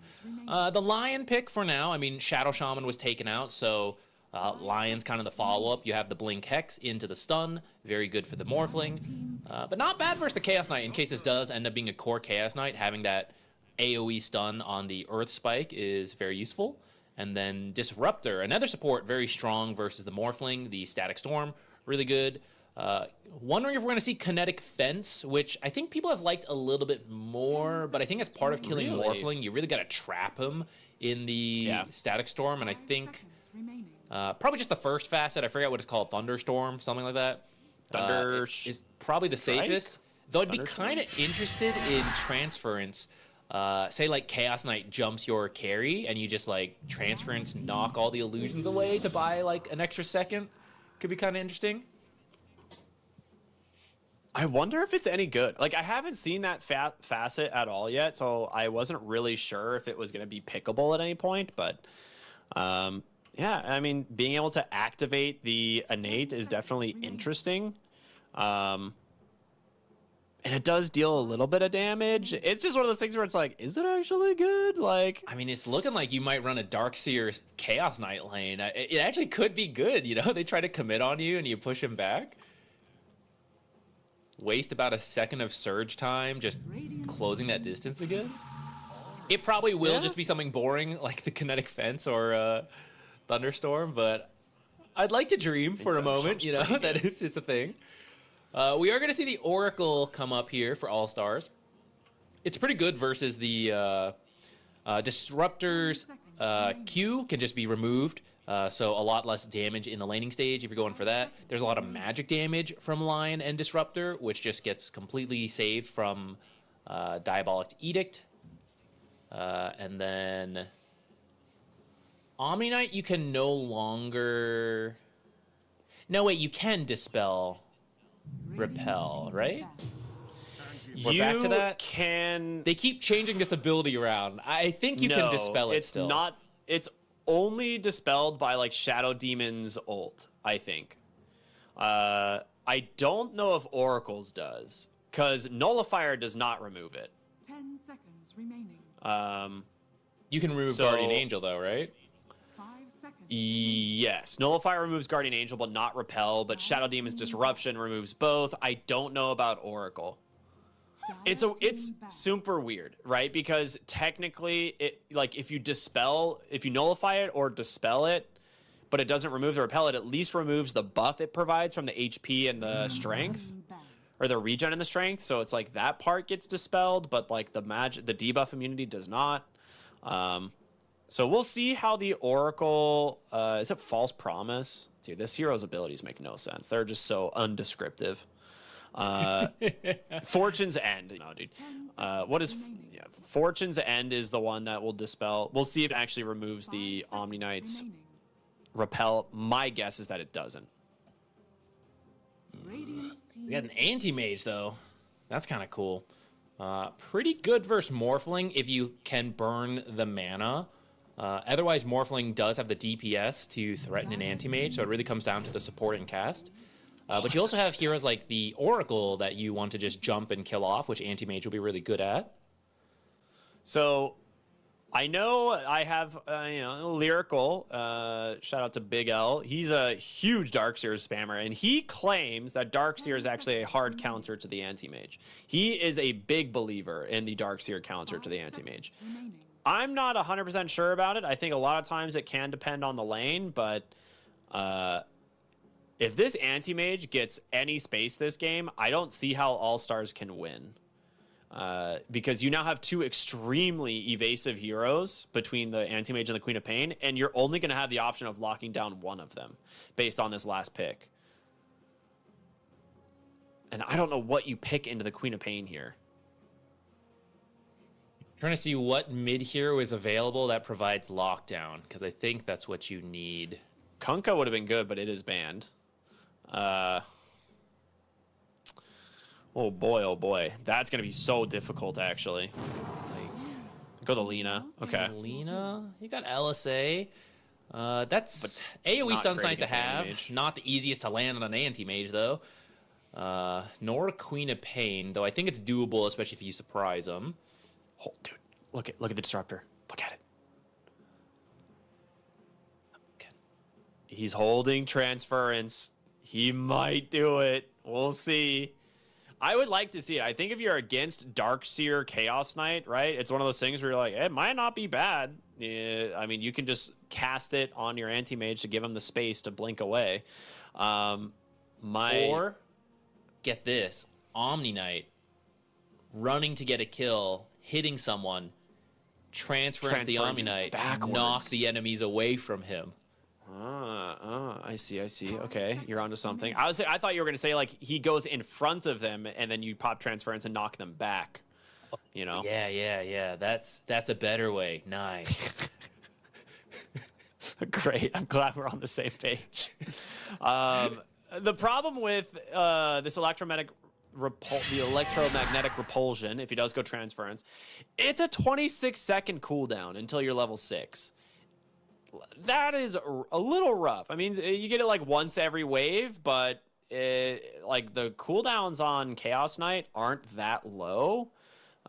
The Lion pick for now, I mean, Shadow Shaman was taken out, so Lion's kind of the follow-up. You have the Blink Hex into the stun, very good for the Morphling, but not bad versus the Chaos Knight in case this does end up being a core Chaos Knight, having that AoE stun on the Earth Spike is very useful. And then Disruptor, another support, very strong versus the Morphling. The Static Storm, really good. Wondering if we're going to see Kinetic Fence, which I think people have liked a little bit more, but I think as part of killing Really? Morphling, you really got to trap him in the Static Storm. And I think probably just the first facet, I forget what it's called, Thunderstorm, something like that. Is probably the safest. Though I'd be kind of interested in Transference. Say like Chaos Knight jumps your carry and you just like Transference knock all the illusions away to buy like an extra second. Could be kind of interesting. I wonder if it's any good. Like, I haven't seen that facet at all yet, so I wasn't really sure if it was going to be pickable at any point. But, yeah, I mean, being able to activate the innate is definitely interesting. And it does deal a little bit of damage. It's just one of those things where it's like, is it actually good? Like, I mean, it's looking like you might run a Darkseer Chaos Knight lane. It actually could be good, you know? They try to commit on you and you push him back. Waste about a second of surge time just closing that distance again. It probably will just be something boring like the Kinetic Fence or Thunderstorm, but I'd like to dream for a moment, you know, that it's a thing. We are going to see the Oracle come up here for All-Stars. It's pretty good versus the Disruptor's Q can just be removed. So a lot less damage in the laning stage if you're going for that. There's a lot of magic damage from Lion and Disruptor, which just gets completely saved from Diabolic Edict. And then Omni Knight, you can no longer... No, wait, you can Dispel Repel, right? We're back to that? Can... They keep changing this ability around. I think you can Dispel it still. It's not... It's only dispelled by like Shadow Demon's ult, I think. I don't know if Oracle's does, because Nullifier does not remove it. 10 seconds remaining. You can remove Guardian Angel though, right? 5 seconds. Yes, Nullifier removes Guardian Angel, but not Repel. But Shadow Demon's Disruption removes both. I don't know about Oracle. It's super weird, right? Because technically, if you nullify it or dispel it, but it doesn't remove the repel, it at least removes the buff it provides from the HP and the strength, or the regen and the strength. So it's like that part gets dispelled, but like the debuff immunity does not. So we'll see how the Oracle is it False Promise? Dude, this hero's abilities make no sense. They're just so undescriptive. Fortune's End. No, dude. What is Fortune's End is the one that will dispel. We'll see if it actually removes the Omni Knight's repel. My guess is that it doesn't. We got an anti-mage though. That's kind of cool. Pretty good versus Morphling if you can burn the mana. Otherwise, Morphling does have the DPS to threaten an anti-mage, so it really comes down to the support and cast. But you also have heroes like the Oracle that you want to just jump and kill off, which Anti-Mage will be really good at. So, I know I have, Lyrical, shout out to Big L. He's a huge Darkseer spammer, and he claims that Darkseer is actually a hard counter to the Anti-Mage. He is a big believer in the Darkseer counter to the Anti-Mage. I'm not 100% sure about it. I think a lot of times it can depend on the lane, but... if this Anti-Mage gets any space this game, I don't see how All-Stars can win. Because you now have two extremely evasive heroes between the Anti-Mage and the Queen of Pain, and you're only going to have the option of locking down one of them based on this last pick. And I don't know what you pick into the Queen of Pain here. Trying to see what mid-hero is available that provides lockdown, because I think that's what you need. Kunkka would have been good, but it is banned. Oh boy. That's going to be so difficult, actually. Go to Lina. Okay. Lina? You got LSA. That's... AoE not stun's great nice to against have. Anti-Mage. Not the easiest to land on an Anti-Mage, though. Nor Queen of Pain, though I think it's doable, especially if you surprise them. Oh, dude, look at the Disruptor. Look at it. Okay. He's holding Transference. He might do it. We'll see. I would like to see it. I think if you're against Darkseer Chaos Knight, right, it's one of those things where you're like, it might not be bad. Yeah, I mean, you can just cast it on your anti-mage to give him the space to blink away. Or, get this, Omni Knight running to get a kill, hitting someone, transferring the Omni Knight, knock the enemies away from him. I see. Okay, you're onto something. I thought you were gonna say like he goes in front of them and then you pop transference and knock them back. You know? Yeah. That's a better way. Nice. Great. I'm glad we're on the same page. The problem with this electromagnetic repulsion, if he does go transference, it's a 26-second cooldown until you're level 6. That is a little rough. I mean, you get it like once every wave, but like the cooldowns on Chaos Knight aren't that low,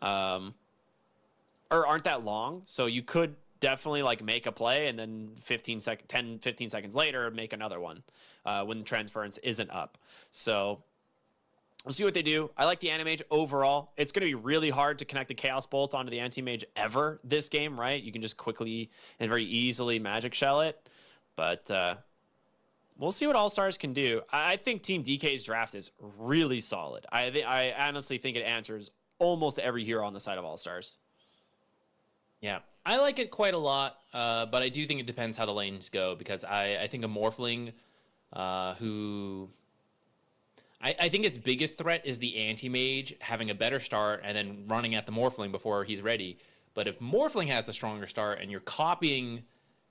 or aren't that long. So you could definitely like make a play and then 15 seconds later make another one when the transference isn't up. So we'll see what they do. I like the Anti-Mage overall. It's going to be really hard to connect the Chaos Bolt onto the Anti-Mage ever this game, right? You can just quickly and very easily Magic Shell it. But we'll see what All-Stars can do. I think Team DK's draft is really solid. I honestly think it answers almost every hero on the side of All-Stars. Yeah, I like it quite a lot, but I do think it depends how the lanes go, because I think a Morphling who... I think its biggest threat is the Anti-Mage having a better start and then running at the Morphling before he's ready. But if Morphling has the stronger start and you're copying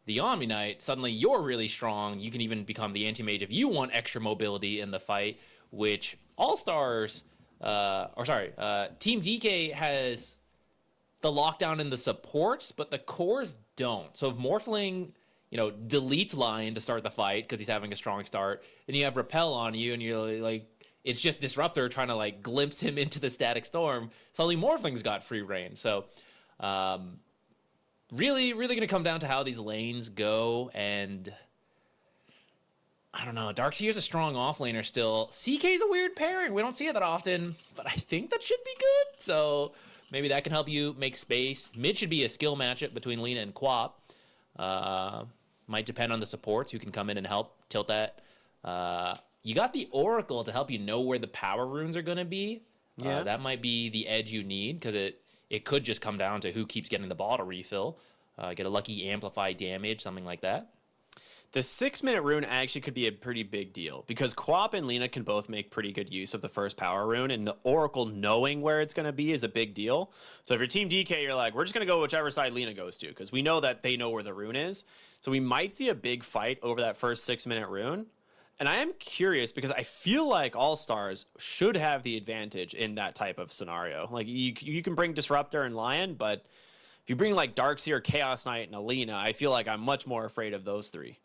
the Omni Knight, suddenly you're really strong. You can even become the Anti-Mage if you want extra mobility in the fight, which All-Stars, Team DK has the lockdown in the supports, but the cores don't. So if Morphling, deletes Lion to start the fight because he's having a strong start, then you have Repel on you and you're like, it's just Disruptor trying to like glimpse him into the Static Storm. Suddenly Morphling's got free reign. So really going to come down to how these lanes go. And I don't know. Darkseer's a strong offlaner still. CK's a weird pairing. We don't see it that often, but I think that should be good. So maybe that can help you make space. Mid should be a skill matchup between Lina and Quap. Might depend on the supports who can come in and help tilt that. You got the Oracle to help you know where the power runes are going to be. Yeah. That might be the edge you need, because it could just come down to who keeps getting the bottle refill. Get a lucky amplify damage, something like that. The 6-minute rune actually could be a pretty big deal, because Quap and Lina can both make pretty good use of the first power rune, and the Oracle knowing where it's going to be is a big deal. So if you're Team DK, you're like, we're just going to go whichever side Lina goes to, because we know that they know where the rune is. So we might see a big fight over that first 6-minute rune. And I am curious, because I feel like All-Stars should have the advantage in that type of scenario. Like, you can bring Disruptor and Lion, but if you bring, like, Darkseer, Chaos Knight, and Alina, I feel like I'm much more afraid of those three.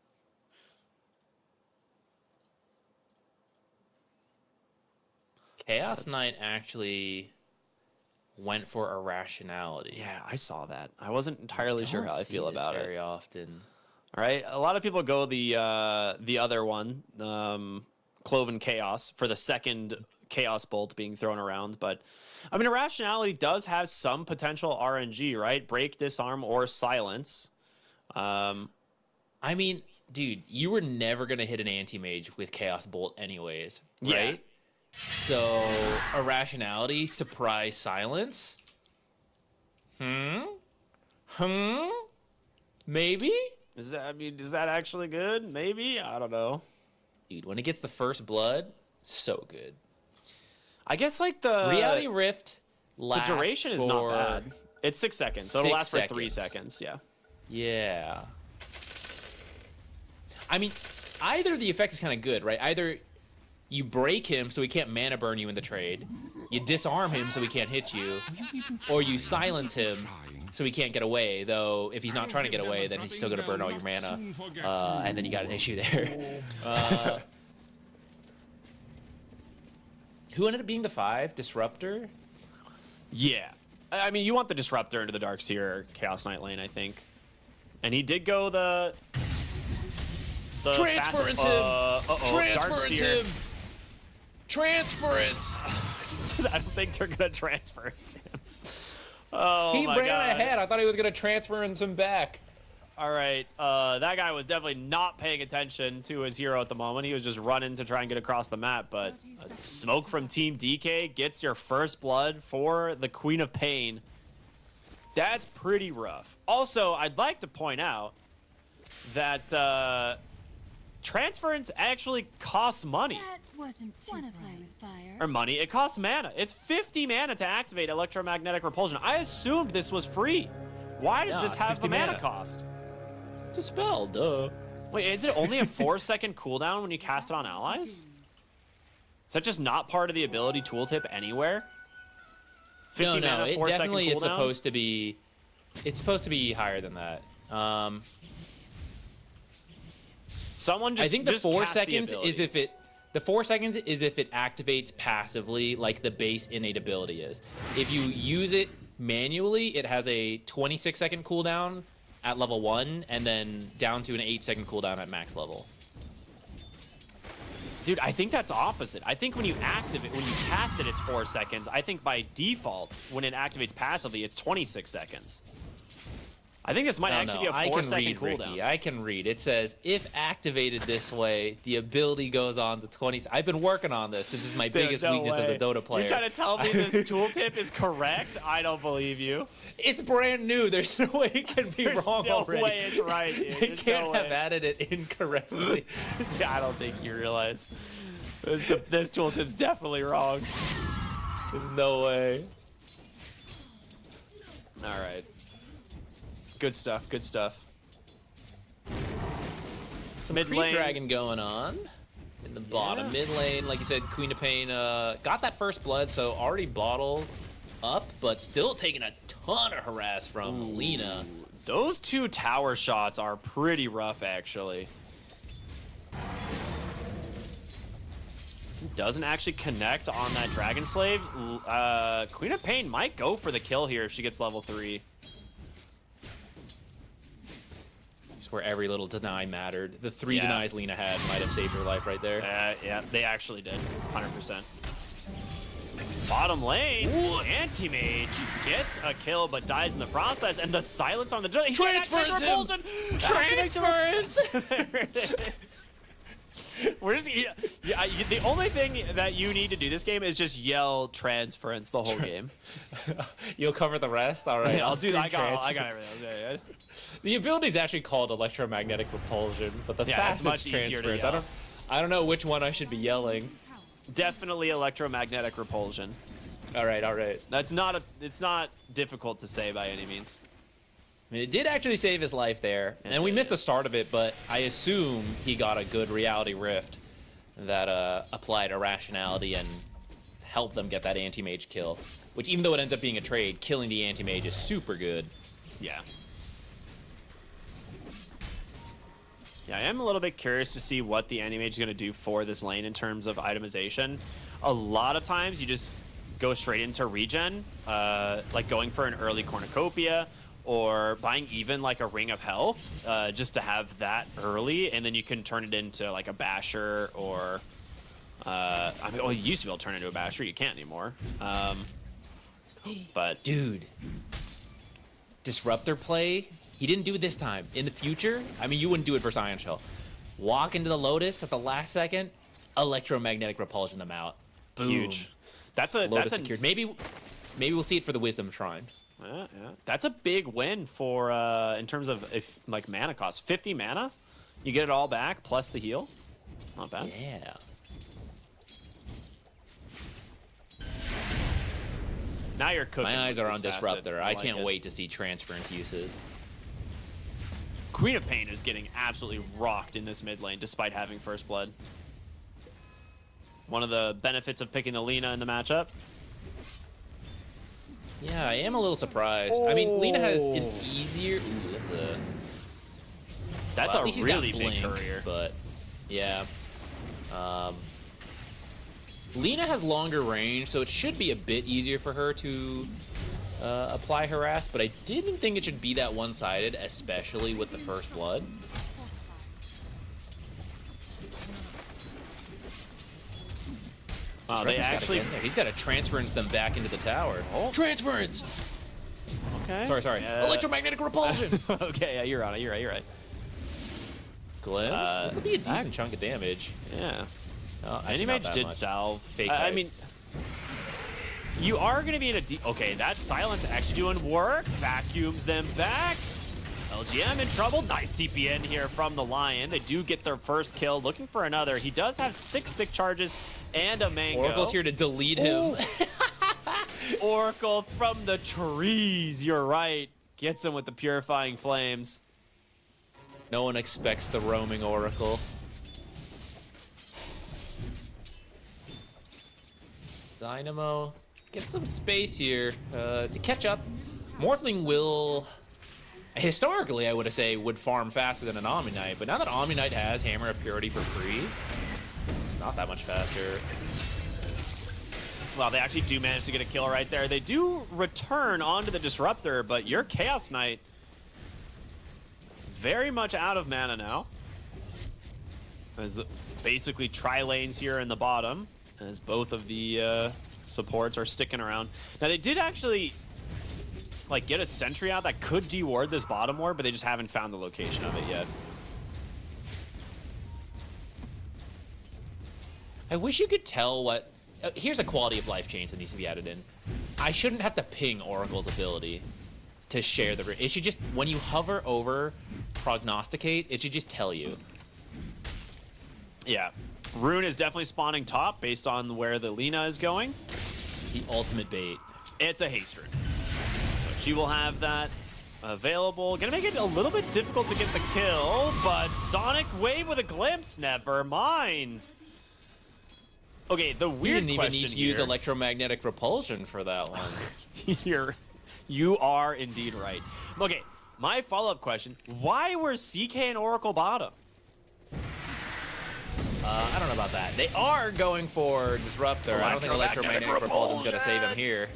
Chaos Knight actually went for Irrationality. Yeah, I saw that. I wasn't entirely sure how I feel about it. Very often. All right, a lot of people go the other one, Cloven Chaos, for the second Chaos Bolt being thrown around. But, I mean, Irrationality does have some potential RNG, right? Break, disarm, or silence. I mean, dude, you were never going to hit an Anti-Mage with Chaos Bolt anyways, right? Yeah. So, Irrationality, surprise, silence? Maybe? Is that actually good? Maybe? I don't know. Dude, when it gets the first blood, so good. I guess like the Reality Rift lasts the duration is not bad. It's 6 seconds, so it'll last for 3 seconds. Yeah. Yeah. I mean, either the effect is kind of good, right? Either you break him so he can't mana burn you in the trade, you disarm him so he can't hit you, or you silence him so he can't get away, though if he's not trying to get away, then he's still going to burn all your mana, and then you got an issue there. Who ended up being the 5? Disruptor? Yeah. I mean, you want the Disruptor into the Darkseer Chaos Knight lane, I think. And he did go the Transference him! Transference him! Transference! I don't think they're gonna transfer him. Oh He my ran God. ahead. I thought he was gonna transfer and some back. All right, that guy was definitely not paying attention to his hero at the moment. He was just running to try and get across the map, but smoke from Team DK gets your first blood for the Queen of Pain. That's pretty rough. Also, I'd like to point out that transference actually costs money. That wasn't too Wanna play bright. with fire? Or money, it costs mana. It's 50 mana to activate electromagnetic repulsion. I assumed this was free. Why does No, this it's have 50 the mana mana. cost? It's a spell, duh. Wait, is it only a 4-second cooldown when you cast it on allies? Is that just not part of the ability tooltip anywhere? 50 No, mana, it 4-second definitely it's cooldown? supposed to be. It's supposed to be higher than that. Someone just I think the just 4 cast the seconds is ability. if it. The 4 seconds is if it activates passively, like the base innate ability is. If you use it manually, it has a 26-second cooldown at level 1, and then down to an 8-second cooldown at max level. Dude, I think that's opposite. I think when you activate, when you cast it, it's 4 seconds. I think by default, when it activates passively, it's 26 seconds. I think this might actually be a 4-second cooldown. Ricky. I can read. It says, if activated this way, the ability goes on to 20. I've been working on this since it's my biggest no weakness as a way. Dota player. You're trying to tell me this tooltip is correct? I don't believe you. It's brand new. There's no way it can be There's wrong no already. way it's right, dude. They There's can't no have way. added it incorrectly. I don't think you realize. This tooltip's definitely wrong. There's no way. All right. Good stuff. Good stuff. Some Mid creep lane. dragon going on in the bottom. Yeah. Mid lane, like you said, Queen of Pain got that first blood, so already bottled up, but still taking a ton of harass from Lena. Those two tower shots are pretty rough, actually. Doesn't actually connect on that Dragon Slave. Queen of Pain might go for the kill here if she gets level 3. It's where every little deny mattered. The 3 Yeah. denies Lena had might have saved her life right there. Yeah, they actually did. 100%. Bottom lane, Anti-Mage gets a kill but dies in the process, and the silence on the he can't activate Transference repulsion. him! Activates the- Transference! There it is. We're just the only thing that you need to do this game is just yell transference the whole game. You'll cover the rest? All right. I'll do that. I got Transfer. everything. Okay. The ability is actually called electromagnetic repulsion, but the Yeah, it's fastest much easier to transference. yell. I don't know which one I should be yelling. Definitely electromagnetic repulsion. All right, all right. That's not it's not difficult to say by any means. I mean, it did actually save his life there, and we did, missed yeah. the start of it, but I assume he got a good reality rift that applied irrationality and helped them get that anti-mage kill, which even though it ends up being a trade, killing the anti-mage is super good. Yeah. Yeah, I am a little bit curious to see what the anti-mage is going to do for this lane in terms of itemization. A lot of times you just go straight into regen, like going for an early cornucopia, or buying even like a ring of health, just to have that early, and then you can turn it into like a basher or, I mean, well, you used to be able to turn it into a basher, you can't anymore. But Dude, disruptor play, he didn't do it this time. In the future, I mean, you wouldn't do it for Iron Shell. Walk into the Lotus at the last second, electromagnetic repulsion them out. Boom. huge. That's Lotus a secured. Maybe we'll see it for the Wisdom Shrine. Yeah. That's a big win for in terms of if like mana cost. 50 mana, you get it all back plus the heal. Not bad. Yeah. Now you're cooking. My eyes with are on this facet. Disruptor. I like can't it. wait to see transference uses. Queen of Pain is getting absolutely rocked in this mid lane despite having first blood. One of the benefits of picking the Lena in the matchup. Yeah, I am a little surprised. I mean, Lena has an easier. Ooh, that's a. That's Well, at a least he's got really big Blink, courier. But yeah. Lena has longer range, so it should be a bit easier for her to apply harass, but I didn't think it should be that one-sided, especially with the first blood. Wow, Disruptor's they gotta actually. get in there. He's got to transference them back into the tower. Oh. Transference! Okay. Sorry. Electromagnetic repulsion! Okay, yeah, you're on it. You're right. Glimpse? This will be a that- decent chunk of damage. Yeah. Oh, actually not Animage that did much. salve. Fake I height. mean, you are going to be in a okay, that silence actually doing work. Vacuums them back. LGM in trouble. Nice TPN here from the Lion. They do get their first kill. Looking for another. He does have 6 stick charges and a mango. Oracle's here to delete him. Oracle from the trees. You're right. Gets him with the purifying flames. No one expects the roaming Oracle. Dynamo, get some space here to catch up. Morphling will, historically, I would say, would farm faster than an Omni Knight, but now that Omni Knight has Hammer of Purity for free, it's not that much faster. Well, they actually do manage to get a kill right there. They do return onto the Disruptor, but your Chaos Knight very much out of mana now. As basically tri-lanes here in the bottom, as both of the supports are sticking around. Now, they did actually like get a sentry out that could deward this bottom ward, but they just haven't found the location of it yet. I wish you could tell what... here's a quality of life change that needs to be added in. I shouldn't have to ping Oracle's ability to share the... It should just, when you hover over prognosticate, it should just tell you. Yeah. Rune is definitely spawning top based on where the Lina is going. The ultimate bait. It's a haste rune. So she will have that available. Gonna make it a little bit difficult to get the kill, but Sonic Wave with a glimpse, never mind. Okay, the We weird didn't even question need to use here- electromagnetic repulsion for that one. You are indeed right. Okay, my follow-up question, why were CK and Oracle bottom? I don't know about that. They are going for Disruptor. I don't think Electromagnetic electromagnetic repulsion's gonna save him here.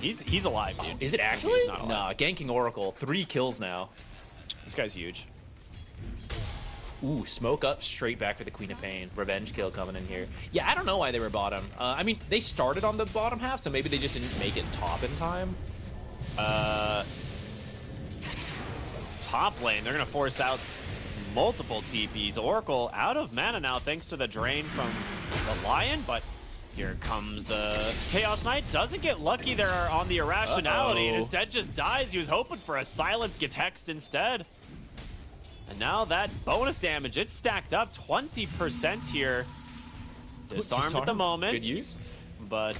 He's alive, dude. Is it actually? He's not alive. Nah, ganking Oracle. 3 kills now. This guy's huge. Ooh, smoke up, straight back for the Queen of Pain. Revenge kill coming in here. Yeah, I don't know why they were bottom. I mean, they started on the bottom half, so maybe they just didn't make it top in time. Top lane, they're gonna force out multiple TPs. Oracle out of mana now thanks to the drain from the Lion, but here comes the Chaos Knight. Doesn't get lucky there on the irrationality and instead just dies. He was hoping for a silence, gets hexed instead. And now that bonus damage, it's stacked up 20% here. Disarmed at the moment. Good use. But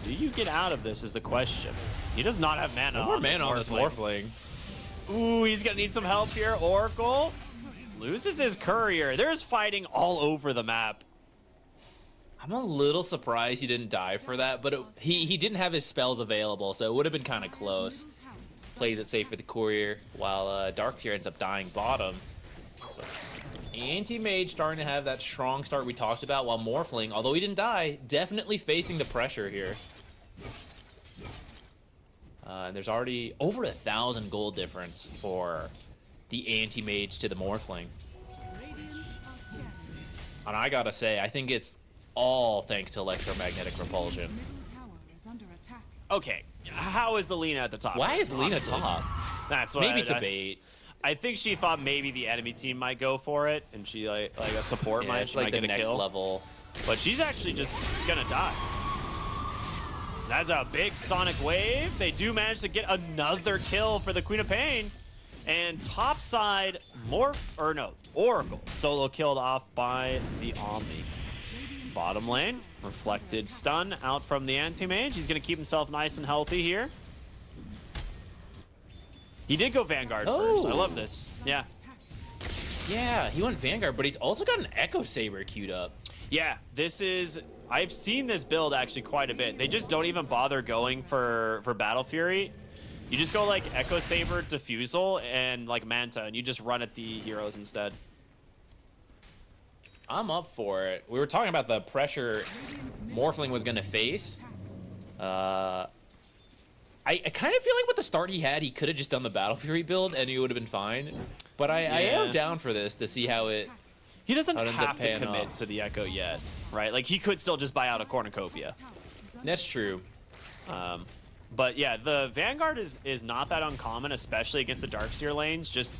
do you get out of this is the question. He does not have mana No more on this mana on this Morphling. Morphling. Ooh, he's gonna need some help here. Oracle loses his courier. There's fighting all over the map. I'm a little surprised he didn't die for that, but he didn't have his spells available, so it would have been kind of close. Plays it safe for the courier, while Darkseer ends up dying bottom. So, Anti-Mage starting to have that strong start we talked about, while Morphling, although he didn't die, definitely facing the pressure here. And there's already over 1,000 gold difference for the Anti-Mage to the Morphling. And I gotta say, I think it's all thanks to electromagnetic repulsion. Okay, how is the Lina at the top? Why is Lina Honestly. top? That's what Maybe it's a bait. I think she thought maybe the enemy team might go for it, and she like a support Yeah, might, it's she like might the get a next kill. level. But she's actually just gonna die. That's a big Sonic Wave. They do manage to get another kill for the Queen of Pain. And topside, Oracle solo killed off by the Omni. Bottom lane, reflected stun out from the Anti-Mage. He's gonna keep himself nice and healthy here. He did go Vanguard first. I love this. Yeah. Yeah, he went Vanguard, but he's also got an Echo Saber queued up. Yeah, this is... I've seen this build actually quite a bit. They just don't even bother going for Battle Fury. You just go like Echo Saber, Diffusal, and like Manta, and you just run at the heroes instead. I'm up for it. We were talking about the pressure Morphling was going to face. I kind of feel like with the start he had, he could have just done the Battle Fury build and he would have been fine. But I am down for this to see how it He doesn't How does it have to pan commit off? to the Echo yet, right? Like, he could still just buy out a cornucopia. That's true. But yeah, the Vanguard is not that uncommon, especially against the Darkseer lanes. Just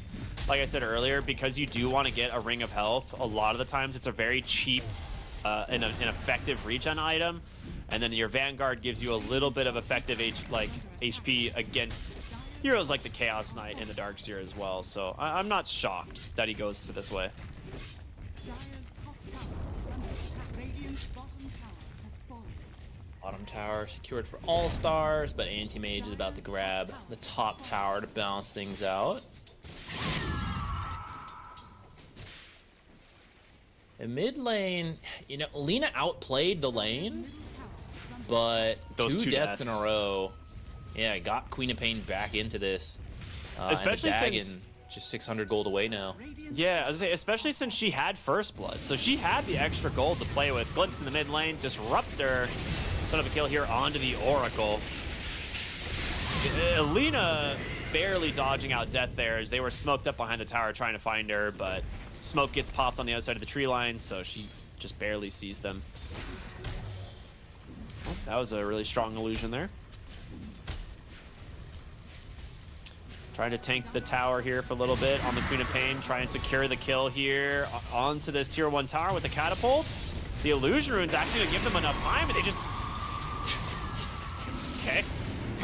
like I said earlier, because you do want to get a Ring of Health, a lot of the times it's a very cheap and an effective regen item. And then your Vanguard gives you a little bit of effective HP against heroes like the Chaos Knight and the Darkseer as well. So I'm not shocked that he goes for this way. Dire's top tower is under attack. Radiant's bottom tower has fallen. Bottom tower secured for all stars, but Anti-Mage is about to grab the top tower to balance things out. In mid lane, you know, Lina outplayed the lane, but Those two deaths in deaths. a row. Yeah, got Queen of Pain back into this. Especially and the Dagon, since- just 600 gold away now. Yeah, I was gonna say, especially since she had First Blood. So she had the extra gold to play with. Glimpse in the mid lane, Disruptor, set up a kill here onto the Oracle. Lina barely dodging out death there as they were smoked up behind the tower trying to find her, but smoke gets popped on the other side of the tree line, so she just barely sees them. Oh, that was a really strong illusion there. Trying to tank the tower here for a little bit on the Queen of Pain. Try and secure the kill here onto this tier 1 tower with the catapult. The illusion rune's actually going to give them enough time, and they just... Okay.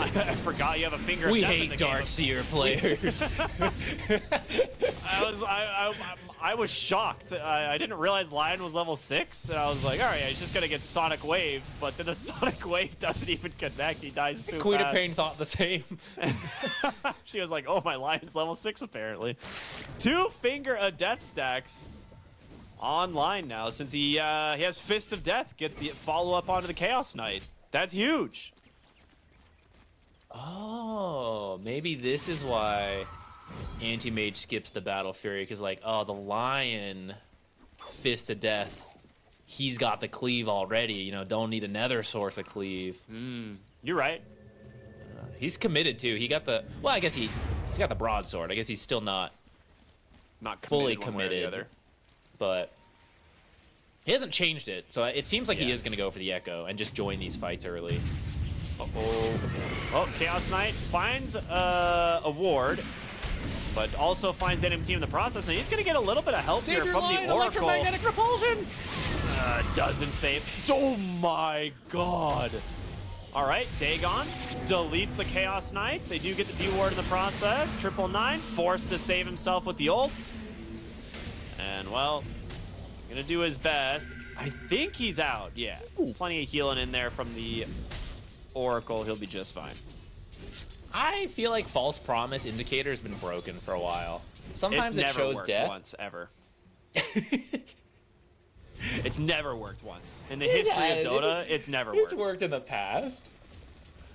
I forgot you have a finger of We death in hate the game. Darkseer players. I was shocked. I didn't realize Lion was level 6, and I was like, all right, he's just going to get Sonic Waved, but then the Sonic Wave doesn't even connect. He dies so Queen of fast. Pain thought the same. She was like, oh, my Lion's level 6 apparently. 2 Finger of Death stacks online now since he has Fist of Death, gets the follow-up onto the Chaos Knight. That's huge. Oh, maybe this is why Anti-Mage skips the Battle Fury, because like, oh, the Lion Fist of Death, he's got the cleave already, you know, don't need another source of cleave. You're right. He's committed too. He got the, well, I guess he's got the broadsword. I guess he's still not Not fully committed one way or the committed, other. but he hasn't changed it. So it seems like he Yeah. is going to go for the Echo and just join these fights early. Oh, Chaos Knight finds a ward, but also finds the enemy team in the process. And he's going to get a little bit of help here from the Oracle. Electromagnetic repulsion. Doesn't save. Oh my god. All right, Dagon deletes the Chaos Knight. They do get the D-ward in the process. 999 forced to save himself with the ult. And, well, gonna do his best. I think he's out, yeah. Plenty of healing in there from the Oracle. He'll be just fine. I feel like False Promise Indicator has been broken for a while. Sometimes It's it never shows worked death. once, ever. It's never worked once. In the history of Dota, it's never worked. It's worked in the past.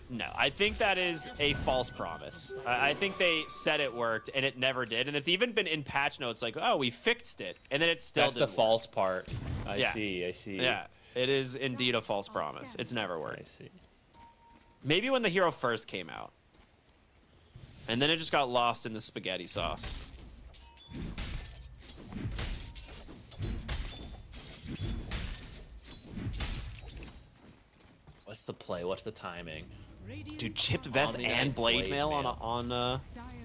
No, I think that is a false promise. I think they said it worked, and it never did. And it's even been in patch notes like, oh, we fixed it. And then it still That's the didn't work. false part. I Yeah. see, I see. Yeah, it is indeed a false promise. It's never I worked. see. Maybe when the hero first came out. And then it just got lost in the spaghetti sauce. What's the play? What's the timing? Dude, chipped vest Omni and Knight blade blade mail mail. on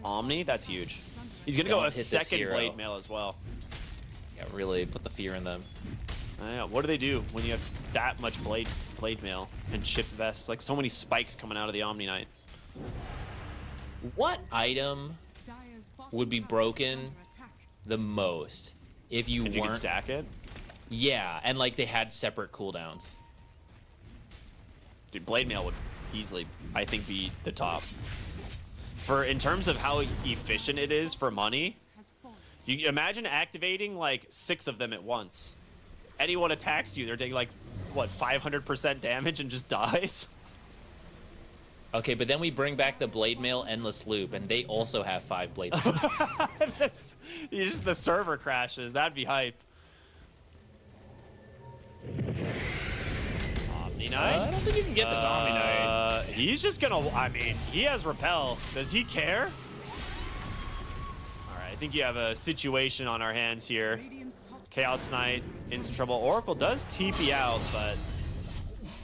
Omni. That's huge. He's gonna go Don't a hit this second hero. blade mail as well. Yeah, really put the fear in them. Yeah, what do they do when you have that much blade mail and chipped vests? Like so many spikes coming out of the Omni Knight. What item Dire's bottom would be tower is broken under attack. the most if you If you weren't? can stack it. Yeah, and like they had separate cooldowns. Dude, blade mail would easily, I think, be the top. For in terms of how efficient it is for money, Has fallen. you imagine activating like 6 of them at once. Anyone attacks you, they're taking like what 500% damage and just dies. Okay, but then we bring back the blade mail endless loop, and they also have 5 blade mail. The server crashes. That'd be hype. Omni Knight. I don't think you can get this Omni Knight. He's just gonna. I mean, he has repel. Does he care? All right, I think you have a situation on our hands here. Radiant's top tower Chaos Knight in some trouble. Oracle does TP out, but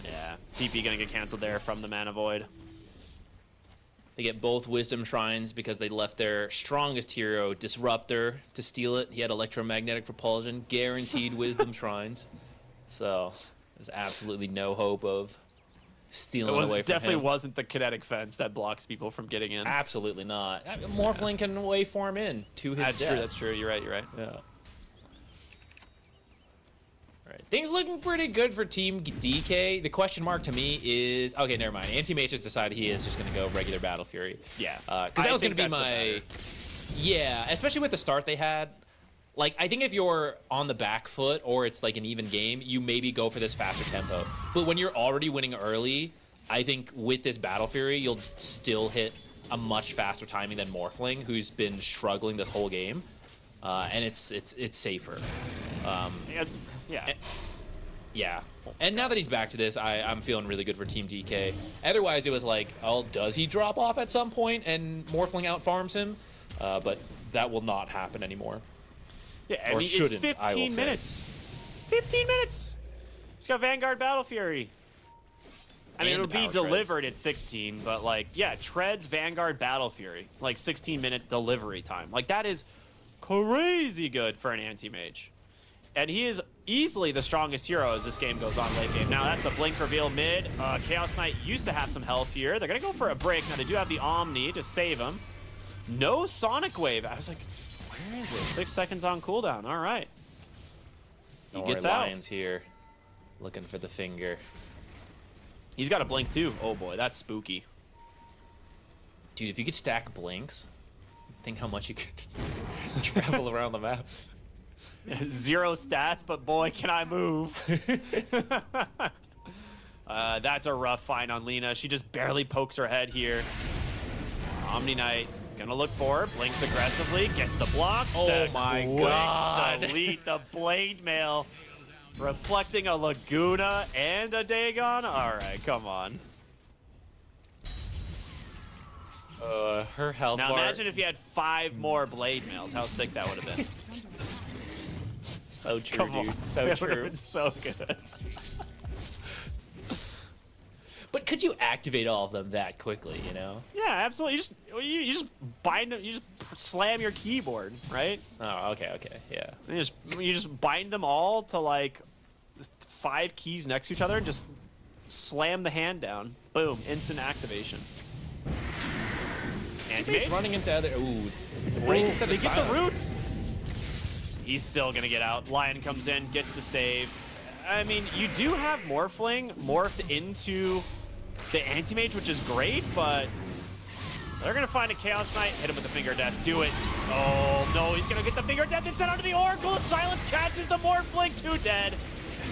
yeah, TP gonna get canceled there from the Mana Void. They get both Wisdom Shrines because they left their strongest hero, Disruptor, to steal it. He had electromagnetic propulsion, guaranteed Wisdom Shrines. So there's absolutely no hope of stealing away from him. Definitely wasn't the kinetic fence that blocks people from getting in. Absolutely not. Morphling can waveform in to his death. That's true. You're right. Yeah. All right. Things looking pretty good for Team DK. The question mark to me is, okay, never mind. Anti-Mage has decided he is just going to go regular Battle Fury. Yeah. Because that was going to be my... Yeah, especially with the start they had. Like, I think if you're on the back foot or it's like an even game, you maybe go for this faster tempo. But when you're already winning early, I think with this Battle Fury, you'll still hit a much faster timing than Morphling, who's been struggling this whole game. And it's safer. Yeah. And now that he's back to this, I'm feeling really good for Team DK. Otherwise, it was like, oh, does he drop off at some point and Morphling out farms him? But that will not happen anymore. Yeah, I mean, it's 15 minutes. 15 minutes. He's got Vanguard Battle Fury. I mean, it'll be delivered at 16, but like, yeah, Treads, Vanguard, Battle Fury. Like 16-minute delivery time. Like, that is crazy good for an anti-mage. And he is easily the strongest hero as this game goes on late game. Now, that's the Blink reveal mid. Chaos Knight used to have some health here. They're going to go for a break. Now, they do have the Omni to save him. No Sonic Wave. I was like, where is it? 6 seconds on cooldown. All right. He gets out. Lion's here, looking for the finger. He's got a blink too. Oh boy, that's spooky. Dude, if you could stack blinks, think how much you could travel around the map. 0 stats, but boy, can I move. That's a rough find on Lina. She just barely pokes her head here. Omni Knight gonna look for her, blinks aggressively, gets the blocks. Oh my god. Delete the blade mail. Reflecting a Laguna and a Dagon? Alright, come on. Her health now bar. imagine if you had 5 more blade mails, how sick that would have been. So true, Come dude. on. So That would have true. been so good. But could you activate all of them that quickly, you know? Yeah, absolutely. You just bind them. You just slam your keyboard, right? Oh, okay, yeah. You just bind them all to like 5 keys next to each other and just slam the hand down. Boom! Instant activation. Anti-Mage running into other. Ooh, break instead they of get the silence. root. He's still gonna get out. Lion comes in, gets the save. I mean, you do have Morphling morphed into the Anti-Mage, which is great, but they're gonna find a Chaos Knight, hit him with the Finger of Death, do it. Oh no, he's gonna get the Finger of Death instead onto the Oracle. Silence catches the Morphling, 2 dead.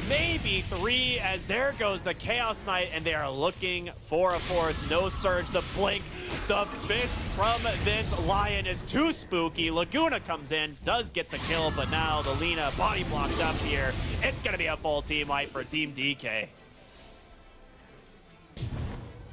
Maybe 3, as there goes the Chaos Knight, and they are looking for a 4th. No Surge, the Blink, the fist from this Lion is too spooky. Laguna comes in, does get the kill, but now the Lina body blocked up here. It's gonna be a full team wipe for Team DK.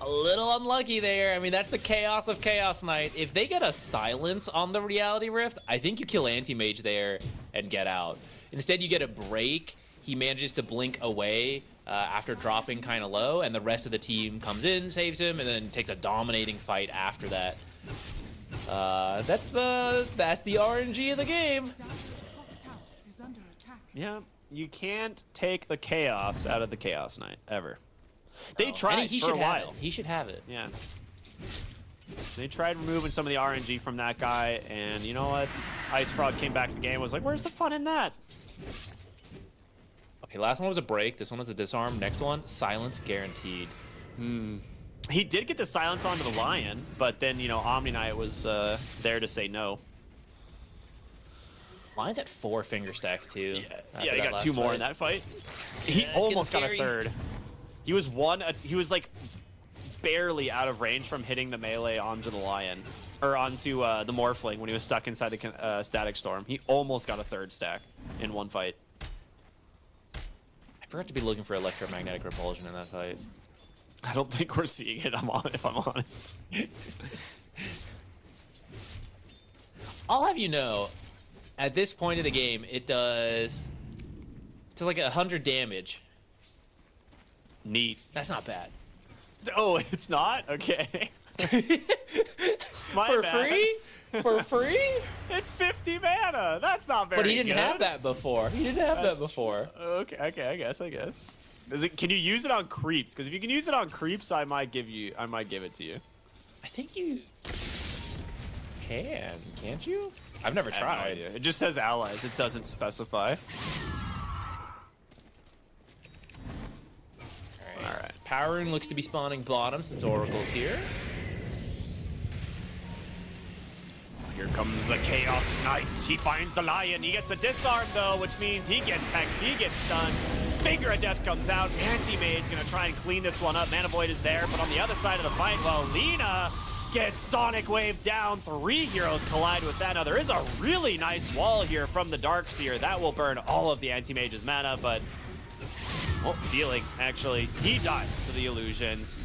A little unlucky there. I mean, that's the chaos of Chaos Knight. If they get a silence on the Reality Rift, I think you kill Anti-Mage there and get out. Instead, you get a break. He manages to blink away after dropping kind of low, and the rest of the team comes in, saves him, and then takes a dominating fight after that. That's the RNG of the game. Dire's top tower is under attack. Yeah, you can't take the chaos out of the Chaos Knight, ever. They tried he for should a have while. it. He should have it. Yeah. They tried removing some of the RNG from that guy, and you know what? Ice Frog came back to the game and was like, where's the fun in that? Okay, last one was a break. This one was a disarm. Next one, silence guaranteed. He did get the silence onto the Lion, but then, you know, Omni Knight was there to say no. Lion's at 4 finger stacks, too. Yeah, he got 2 more in that fight. He it's almost got getting a scary. 3rd. He was like barely out of range from hitting the melee onto the Lion, or onto the Morphling when he was stuck inside the Static Storm. He almost got a 3rd stack in one fight. I forgot to be looking for electromagnetic repulsion in that fight. I don't think we're seeing it, if I'm honest. I'll have you know, at this point of the game, it does to like 100 damage. Neat. That's not bad. Oh, it's not? Okay. My For bad. free? For free? It's 50 mana. That's not very But he didn't good. have that before. He didn't have That's- that before. Okay, I guess. Is it? Can you use it on creeps? Because if you can use it on creeps, I might give it to you. I think you can, can't you? I've never I have no tried. idea. It just says allies. It doesn't specify. All right. Power Rune looks to be spawning bottom since Oracle's here. Here comes the Chaos Knight. He finds the Lion. He gets the disarm, though, which means he gets hexed. He gets stunned. Finger of Death comes out. Anti-Mage going to try and clean this one up. Mana Void is there, but on the other side of the fight, well, Lina gets Sonic Wave down. 3 heroes collide with that. Now, there is a really nice wall here from the Darkseer. That will burn all of the Anti-Mage's mana, but... Oh, feeling, actually. He dies to the illusions.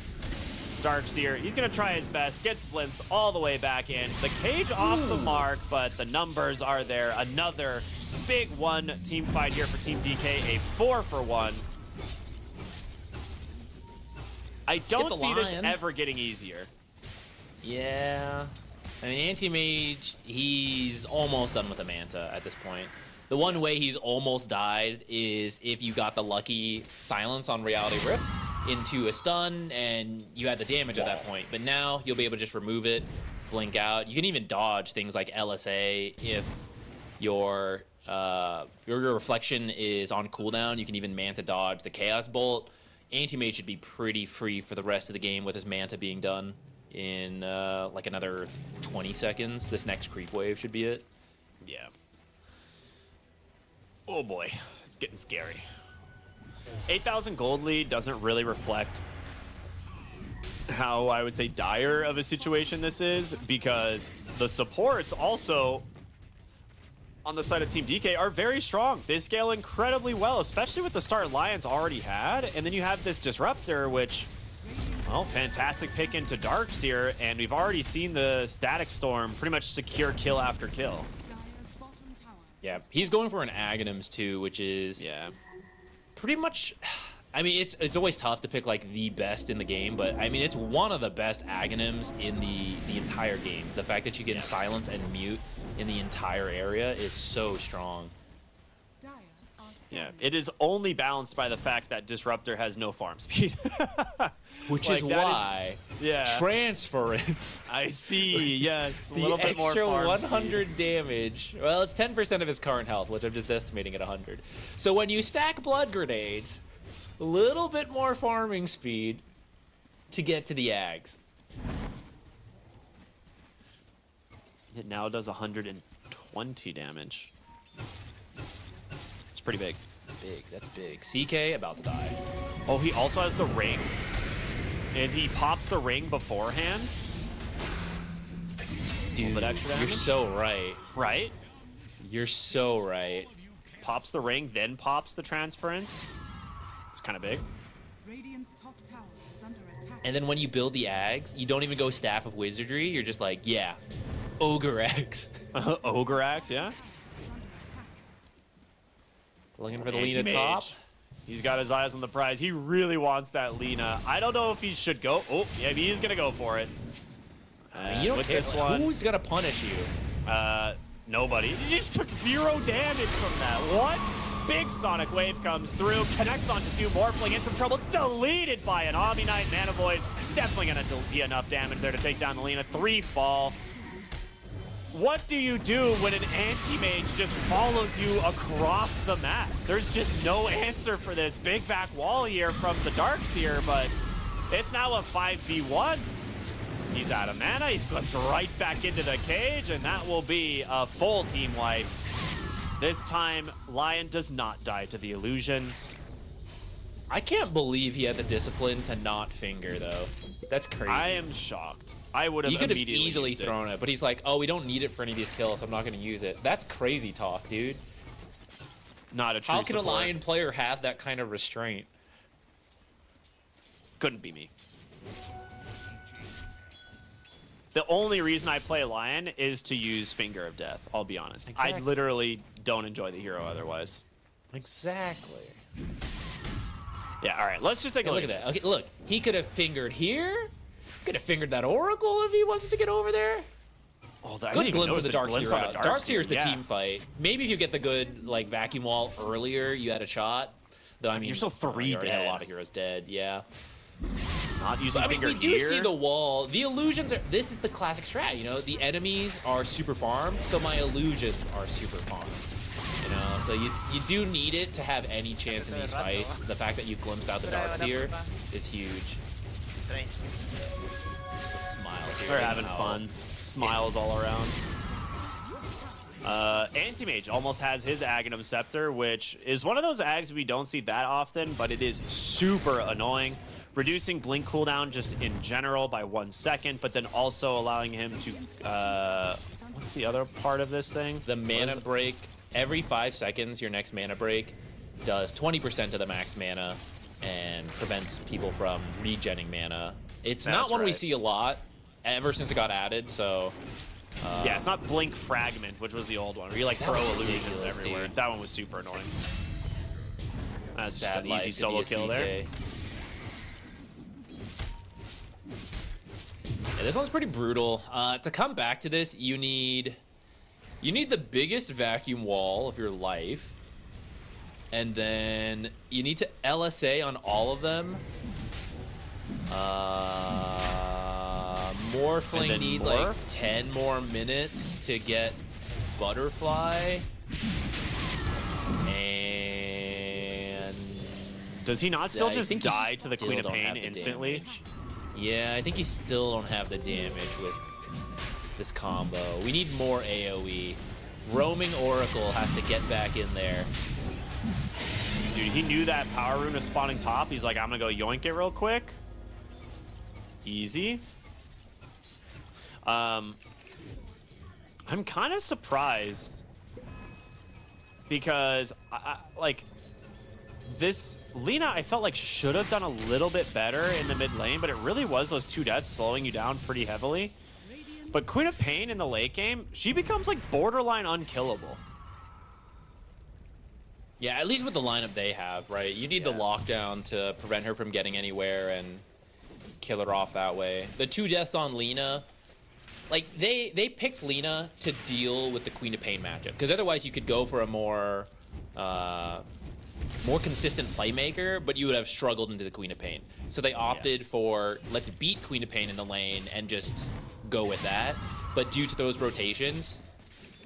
Darkseer, he's going to try his best, gets blitzed all the way back in. The cage off the mark, but the numbers are there. Another big one team fight here for Team DK, a 4-for-1. I don't see this Lion. ever getting easier. Yeah. I mean, Anti-Mage, he's almost done with the Manta at this point. The one way he's almost died is if you got the lucky silence on Reality Rift into a stun and you had the damage at that point. But now you'll be able to just remove it, blink out. You can even dodge things like LSA if your reflection is on cooldown. You can even Manta dodge the Chaos Bolt. Anti-Mage should be pretty free for the rest of the game with his Manta being done in like another 20 seconds. This next creep wave should be it. Yeah. Oh boy, it's getting scary. 8,000 gold lead doesn't really reflect how I would say dire of a situation this is, because the supports also on the side of Team DK are very strong. They scale incredibly well, especially with the start Lions already had. And then you have this Disruptor, which, well, fantastic pick into Darkseer, and we've already seen the Static Storm pretty much secure kill after kill. Dire's bottom tower. Yeah, he's going for an Aghanims too, which is Yeah. pretty much. I mean, it's always tough to pick like the best in the game, but I mean it's one of the best Aghanims in the entire game. The fact that you can silence and mute in the entire area is so strong. Dire are Yeah, scanning. it is only balanced by the fact that Disruptor has no farm speed. Which Like, is that why yeah. transference. I see, yes. A The little bit more extra farm 100 speed. damage. Well, it's 10% of his current health, which I'm just estimating at 100. So when you stack blood grenades, a little bit more farming speed to get to the Ags. It now does 120 damage. It's pretty big. That's big. That's big. CK about to die. Oh, he also has the ring. If he pops the ring beforehand, Dude, bit extra you're damage? so right. right? You're so right. Pops the ring, then pops the transference. It's kind of big. Radiant's top tower is under attack. And then when you build the Ags, you don't even go Staff of Wizardry. You're just like, yeah, Ogre Ags. Ogre Axe, yeah. Is under attack. Looking for the Lina Anti-Mage. top. He's got his eyes on the prize. He really wants that Lina. I don't know if he should go. Oh, yeah, he's going to go for it. I mean, you don't with care. this one, Who's going to punish you? nobody. He just took 0 damage from that. What? Big Sonic Wave comes through, connects onto 2, Morphling in some trouble, deleted by an Omni Knight. Mana Void, definitely going to be enough damage there to take down the Lina. 3 fall. What do you do when an anti-mage just follows you across the map? There's just no answer for this. Big back wall here from the Darkseer, but it's now a 5v1. He's out of mana. He slips right back into the cage, and that will be a full team wipe. This time, Lion does not die to the illusions. I can't believe he had the discipline to not finger, though. That's crazy. I am shocked. I would have He could have immediately easily used thrown it, but he's like, oh, we don't need it for any of these kills, so I'm not going to use it. That's crazy talk, dude. Not a true How can support. a Lion player have that kind of restraint? Couldn't be me. The only reason I play Lion is to use Finger of Death, I'll be honest. I Exactly. literally don't enjoy the hero otherwise. Exactly. Yeah, all right. Let's just take a Hey, look look at at this. that. Okay, look. He could have fingered here. Could have fingered that Oracle if he wants to get over there. Oh, I didn't Good even glimpse of notice the Dark glimpse Seer on out. the Dark Seer's the yeah. team fight. Maybe if you get the good like vacuum wall earlier, you had a shot. Though I mean, you're still three you already had dead. a lot of heroes dead. Yeah. Not using I mean, finger we do here. see the wall. The illusions are. This is the classic strat. You know, the enemies are super farmed, so my illusions are super farmed. You know, so you do need it to have any chance in these fights. The fact that you glimpsed out the Dark Seer is huge. Some smiles here. They're having Wow. fun. Smiles all around. Anti-Mage almost has his Aghanim Scepter, which is one of those Ags we don't see that often, but it is super annoying. Reducing blink cooldown just in general by 1 second, but then also allowing him to... what's the other part of this thing? The What mana is it? break, every 5 seconds, your next mana break does 20% of the max mana and prevents people from regenning mana. It's not That's one we right. see a lot ever since it got added, so... Yeah, it's not Blink Fragment, which was the old one, where you like That throw was illusions ridiculous, everywhere. dude. That one was super annoying. That's just sad an life easy to solo be a kill there. CK. Yeah, this one's pretty brutal. To come back to this, you need the biggest vacuum wall of your life, and then you need to LSA on all of them. Morphling And then needs morph? like 10 more minutes to get Butterfly. And Does he not still I just think you die to the still Queen of don't have Pain the instantly? damage. Yeah, I think you still don't have the damage with this combo. We need more AoE. Roaming Oracle has to get back in there. Dude, he knew that Power Rune was spawning top. He's like, I'm gonna go yoink it real quick. Easy. I'm kind of surprised because like this Lina, I felt like should have done a little bit better in the mid lane, but it really was those 2 deaths slowing you down pretty heavily. But Queen of Pain in the late game, she becomes like borderline unkillable. Yeah, at least with the lineup they have, right? You need the Yeah. lockdown to prevent her from getting anywhere and kill her off that way. The 2 deaths on Lina, like they picked Lina to deal with the Queen of Pain matchup, because otherwise you could go for a more consistent playmaker, but you would have struggled into the Queen of Pain. So they opted for, let's beat Queen of Pain in the lane and just go with that. But due to those rotations,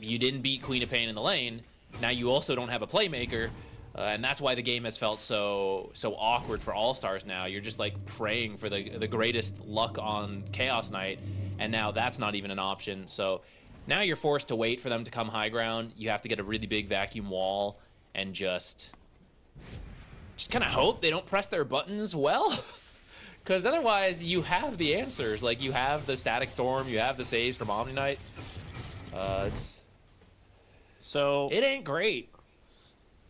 you didn't beat Queen of Pain in the lane. Now you also don't have a playmaker, and that's why the game has felt so awkward for All-Stars now. You're just like praying for the greatest luck on Chaos Knight, and now that's not even an option. So now you're forced to wait for them to come high ground. You have to get a really big vacuum wall and just kind of hope they don't press their buttons well. Because otherwise you have the answers. Like you have the Static Storm, you have the saves from Omni Knight. So It ain't great.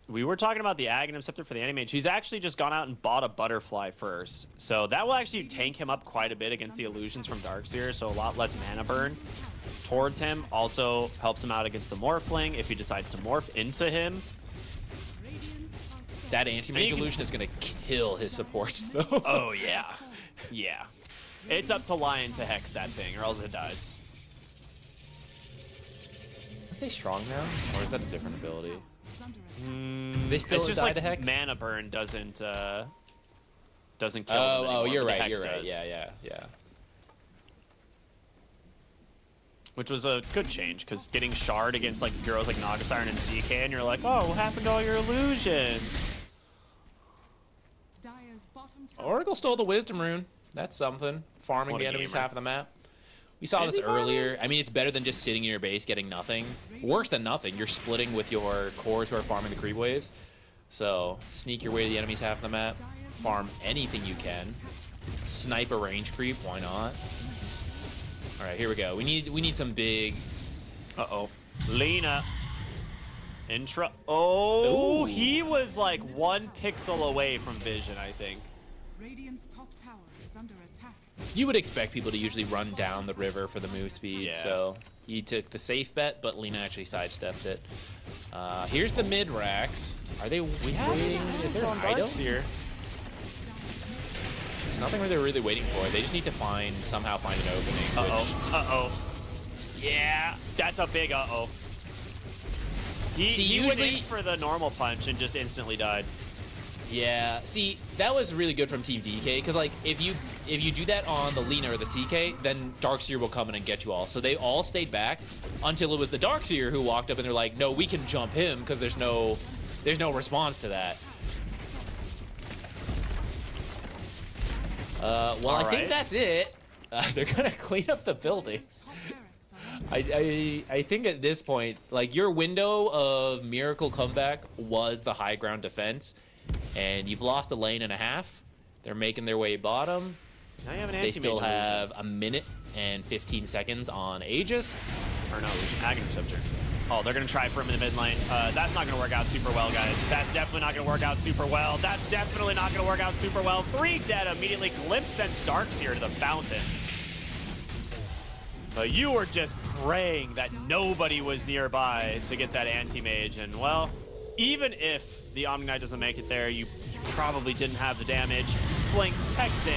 we were talking about the Aghanim Scepter for the Anti-Mage. He's actually just gone out and bought a Butterfly first. So that will actually tank him up quite a bit against the illusions from Darkseer, so a lot less mana burn towards him. Also helps him out against the Morphling if he decides to morph into him. That And anti-mage you can illusion is gonna kill his supports though. Oh, yeah. Yeah. It's up to Lion to hex that thing, or else it dies. Are they strong now? Or is that a different ability? Under They still It's just die like to hex? mana burn doesn't kill them Oh, anymore, you're but the right, hex you're right. does. Yeah. Which was a good change, because getting shard against like heroes like Naga Siren and CK, and you're like, oh, what happened to all your illusions? Dire's bottom tower. Oracle stole the Wisdom Rune. That's something. Farming What the a enemies gamer. half of the map. We saw Is this he farming? earlier. I mean, it's better than just sitting in your base getting nothing. Worse than nothing. You're splitting with your cores who are farming the creep waves. So sneak your way to the enemies half of the map. Farm anything you can. Snipe a range creep. Why not? All right, here we go. We need some big. Uh-oh. Lena. Oh, Ooh. he was like 1 pixel away from vision, I think. Radiant's top tower is under attack. You would expect people to usually run down the river for the move speed. Yeah. So He took the safe bet, but Lina actually sidestepped it. Here's the mid racks. Are they waiting? Is there an item here? There's nothing they're really waiting for. They just need to somehow find an opening. Uh-oh. Yeah, that's a big uh-oh. He went in for the normal punch and just instantly died. Yeah, see, that was really good from Team DK, because like if you do that on the Lina or the CK, then Darkseer will come in and get you all. So they all stayed back until it was the Darkseer who walked up and they're like, no, we can jump him because there's no response to that. Well, I think that's it. They're gonna clean up the buildings. I think at this point, like, your window of miracle comeback was the high ground defense, and you've lost a lane and a half. They're making their way bottom. Now you have an They still have a minute and 15 seconds on Aegis. Or no, it's an Aghanim Scepter. Oh, they're going to try for him in the mid lane. That's not going to work out super well, guys. That's definitely not going to work out super well. That's definitely not going to work out super well. 3 dead immediately. Glimpse sends Darkseer to the fountain. But you were just praying that nobody was nearby to get that anti-mage. And, well, even if the Omni Knight doesn't make it there, you probably didn't have the damage. Blink pegs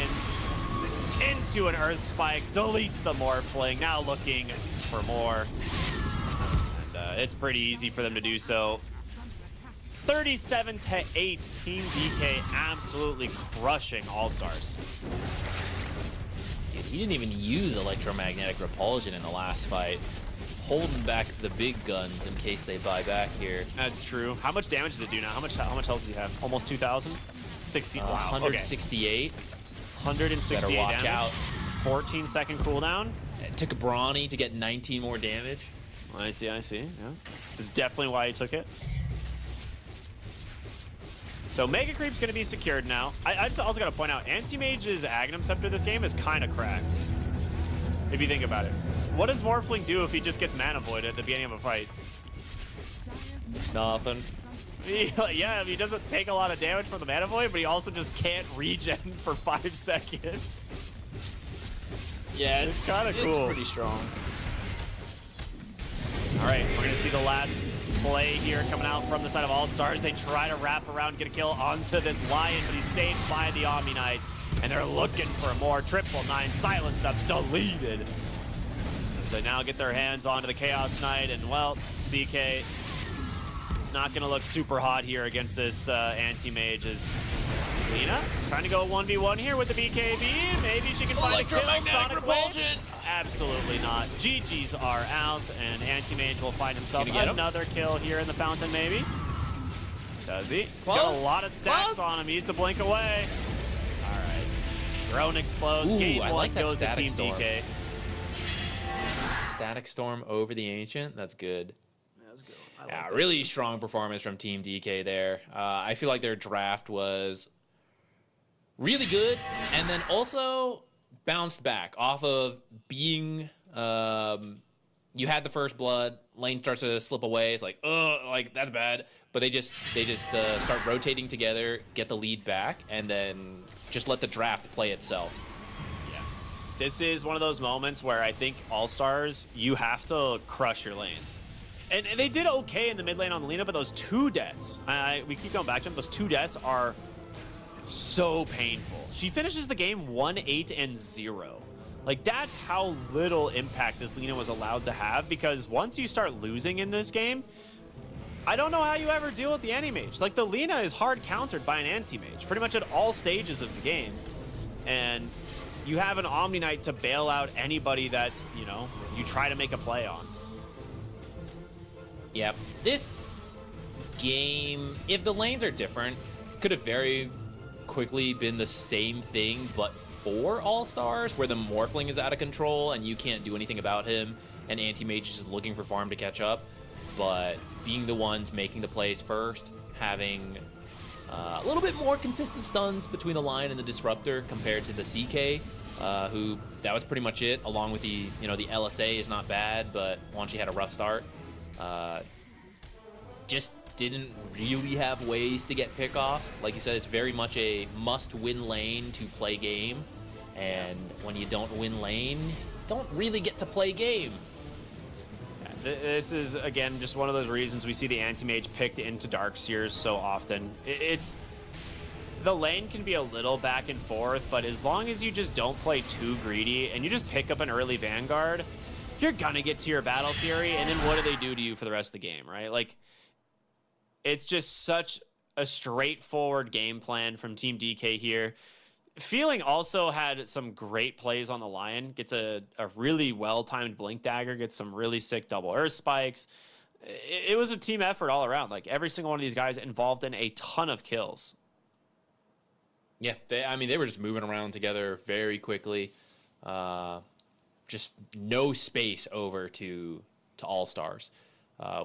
into an Earth Spike, deletes the Morphling, now looking for more. And it's pretty easy for them to do so. 37-8, Team DK absolutely crushing All-Stars. Dude, he didn't even use electromagnetic repulsion in the last fight, holding back the big guns in case they buy back here. That's true. How much damage does it do now? How much health does he have? Almost 2,000? 16. Wow. 168. 168 Better watch damage. out. 14-second cooldown. It took a Brawny to get 19 more damage. I see. Yeah. That's definitely why he took it. So Mega Creep's going to be secured now. I just also got to point out, Anti-Mage's Aghanim Scepter this game is kind of cracked. If you think about it. What does Morphling do if he just gets Mana Void at the beginning of a fight? Nothing. Yeah, he doesn't take a lot of damage from the Mana Void, but he also just can't regen for 5 seconds. Yeah, it's kind of cool. It's pretty strong. All right, we're going to see the last play here coming out from the side of All-Stars. They try to wrap around, get a kill onto this Lion, but he's saved by the Omni Knight. And they're looking for more. 999 silenced up, deleted. As they now get their hands onto the Chaos Knight. And, well, CK not going to look super hot here against this anti-mage. As Lina trying to go 1v1 here with the BKB. Maybe she can find a kill. Sonic repulsion. Absolutely not. GG's are out, and anti-mage will find himself another kill here in the fountain, maybe. Does he? He's got a lot of stacks on him. He's to blink away. All right. Drone explodes. Ooh, Game I 1 like that goes to Static Team Storm. DK. Static Storm over the Ancient. That's good. That's good. Yeah, really strong performance from Team DK there. I feel like their draft was really good, and then also bounced back off of being you had the first blood, lane starts to slip away, it's like, oh, like that's bad, but they just start rotating together, get the lead back, and then just let the draft play itself. Yeah, this is one of those moments where I think All-Stars, you have to crush your lanes. And they did okay in the mid lane on Lina, but those 2 deaths, we keep going back to them, those 2 deaths are so painful. She finishes the game 1-8-0. Like, that's how little impact this Lina was allowed to have, because once you start losing in this game, I don't know how you ever deal with the anti-mage. Like, the Lina is hard countered by an anti-mage, pretty much at all stages of the game. And you have an Omni Knight to bail out anybody that, you know, you try to make a play on. Yep. This game, if the lanes are different, could have very quickly been the same thing, but for All-Stars, where the Morphling is out of control and you can't do anything about him, and Anti-Mage is just looking for farm to catch up. But being the ones making the plays first, having a little bit more consistent stuns between the Lion and the Disruptor compared to the CK, who that was pretty much it, along with the, you know, the LSA is not bad, but once she had a rough start, just didn't really have ways to get pickoffs. Like you said, it's very much a must-win lane to play game, and when you don't win lane, you don't really get to play game. This is, again, just one of those reasons we see the anti-mage picked into Darkseers so often. It's the lane can be a little back and forth, but as long as you just don't play too greedy and you just pick up an early Vanguard, you're gonna get to your Battle Fury, and then what do they do to you for the rest of the game, right? Like, it's just such a straightforward game plan from Team DK here. Feeling also had some great plays on the Lion. Gets a really well-timed Blink Dagger, gets some really sick double Earth Spikes. It was a team effort all around. Like, every single one of these guys involved in a ton of kills. Yeah, they were just moving around together very quickly. Just no space over to All-Stars.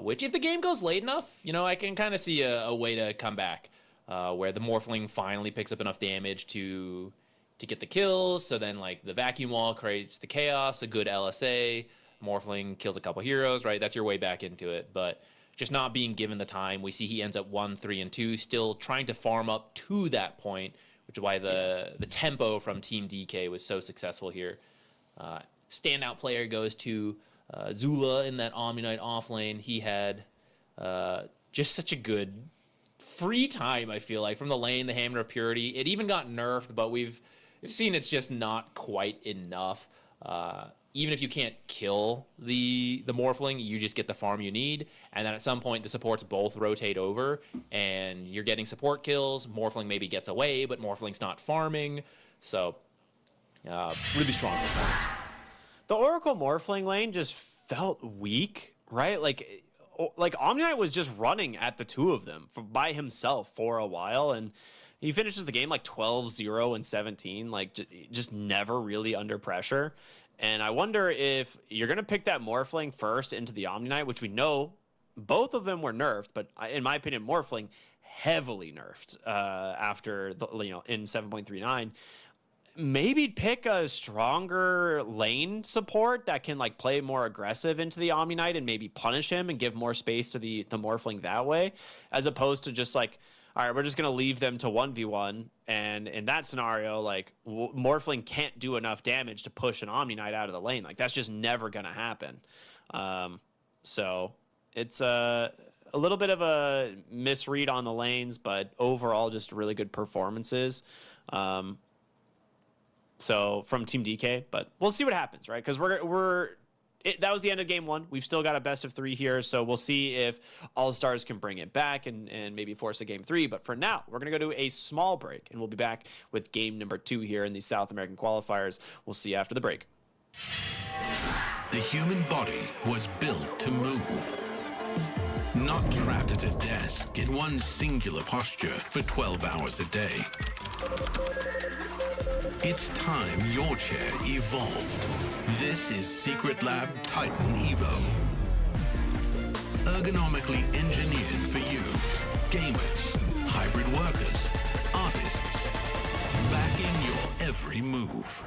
Which, if the game goes late enough, I can kind of see a way to come back. Where the Morphling finally picks up enough damage to get the kills. So then, like, the Vacuum Wall creates the chaos, a good LSA. Morphling kills a couple heroes, right? That's your way back into it. But just not being given the time. We see he ends up 1, 3, and 2, still trying to farm up to that point, which is why the tempo from Team DK was so successful here. Standout player goes to Zula in that Omni Knight offlane. He had just such a good free time, I feel like, from the lane, the Hammer of Purity. It even got nerfed, but we've seen it's just not quite enough. Even if you can't kill the Morphling, you just get the farm you need. And then at some point, the supports both rotate over, and you're getting support kills. Morphling maybe gets away, but Morphling's not farming. So, really strong performance. The Oracle Morphling lane just felt weak, right? Like Omni Knight was just running at the two of them by himself for a while, and he finishes the game like 12-0 and 17, like just never really under pressure. And I wonder if you're going to pick that Morphling first into the Omni Knight, which we know both of them were nerfed, but in my opinion, Morphling heavily nerfed after in 7.39. Maybe pick a stronger lane support that can like play more aggressive into the Omni Knight and maybe punish him and give more space to the Morphling that way, as opposed to just like, all right, we're just going to leave them to 1v1. And in that scenario, like Morphling can't do enough damage to push an Omni Knight out of the lane. Like, that's just never going to happen. So it's a little bit of a misread on the lanes, but overall just really good performances. So from Team DK, but we'll see what happens, right? Because that was the end of game one. We've still got a best of 3 here, so we'll see if All-Stars can bring it back and maybe force a game 3. But for now, we're going to go to a small break, and we'll be back with game number 2 here in the South American qualifiers. We'll see you after the break. The human body was built to move. Not trapped at a desk in one singular posture for 12 hours a day. It's time your chair evolved. This is Secret Lab Titan Evo. Ergonomically engineered for you. Gamers, hybrid workers, artists. Backing your every move.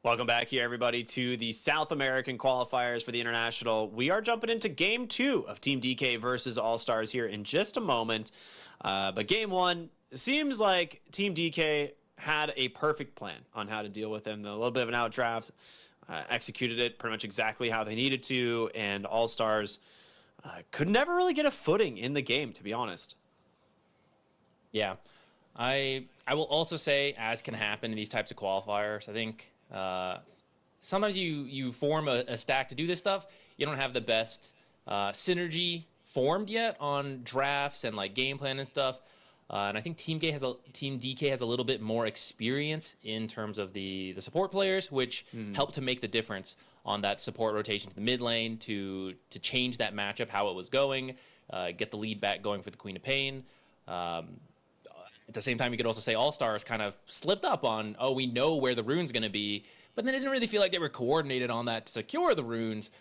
Welcome back here, everybody, to the South American qualifiers for the International. We are jumping into Game 2 of Team DK versus All-Stars here in just a moment. But Game 1, seems like Team DK had a perfect plan on how to deal with them. A little bit of an outdraft, executed it pretty much exactly how they needed to, and All-Stars could never really get a footing in the game, to be honest. Yeah. I will also say, as can happen in these types of qualifiers, I think sometimes you form a stack to do this stuff. You don't have the best synergy formed yet on drafts and like game plan and stuff. And I think Team DK has a little bit more experience in terms of the support players, which helped to make the difference on that support rotation to the mid lane to change that matchup, how it was going, get the lead back going for the Queen of Pain. At the same time, you could also say All-Stars kind of slipped up on, oh, we know where the rune's going to be, but then it didn't really feel like they were coordinated on that to secure the runes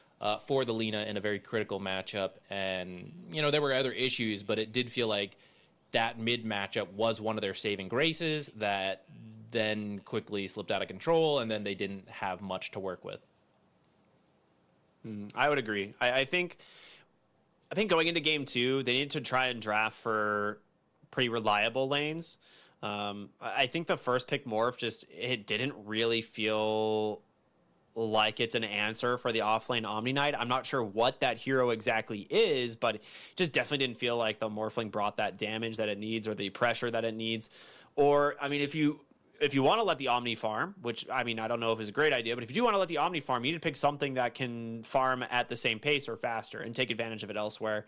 for the Lina in a very critical matchup. And, you know, there were other issues, but it did feel like that mid matchup was one of their saving graces that then quickly slipped out of control, and then they didn't have much to work with. I would agree. I think going into Game 2, they need to try and draft for pretty reliable lanes. I think the first pick Morph it didn't really feel like it's an answer for the offlane Omni Knight. I'm not sure what that hero exactly is, but it just definitely didn't feel like the Morphling brought that damage that it needs or the pressure that it needs. Or, I mean, if you want to let the Omni farm, which, I mean, I don't know if it's a great idea, but if you do want to let the Omni farm, you need to pick something that can farm at the same pace or faster and take advantage of it elsewhere.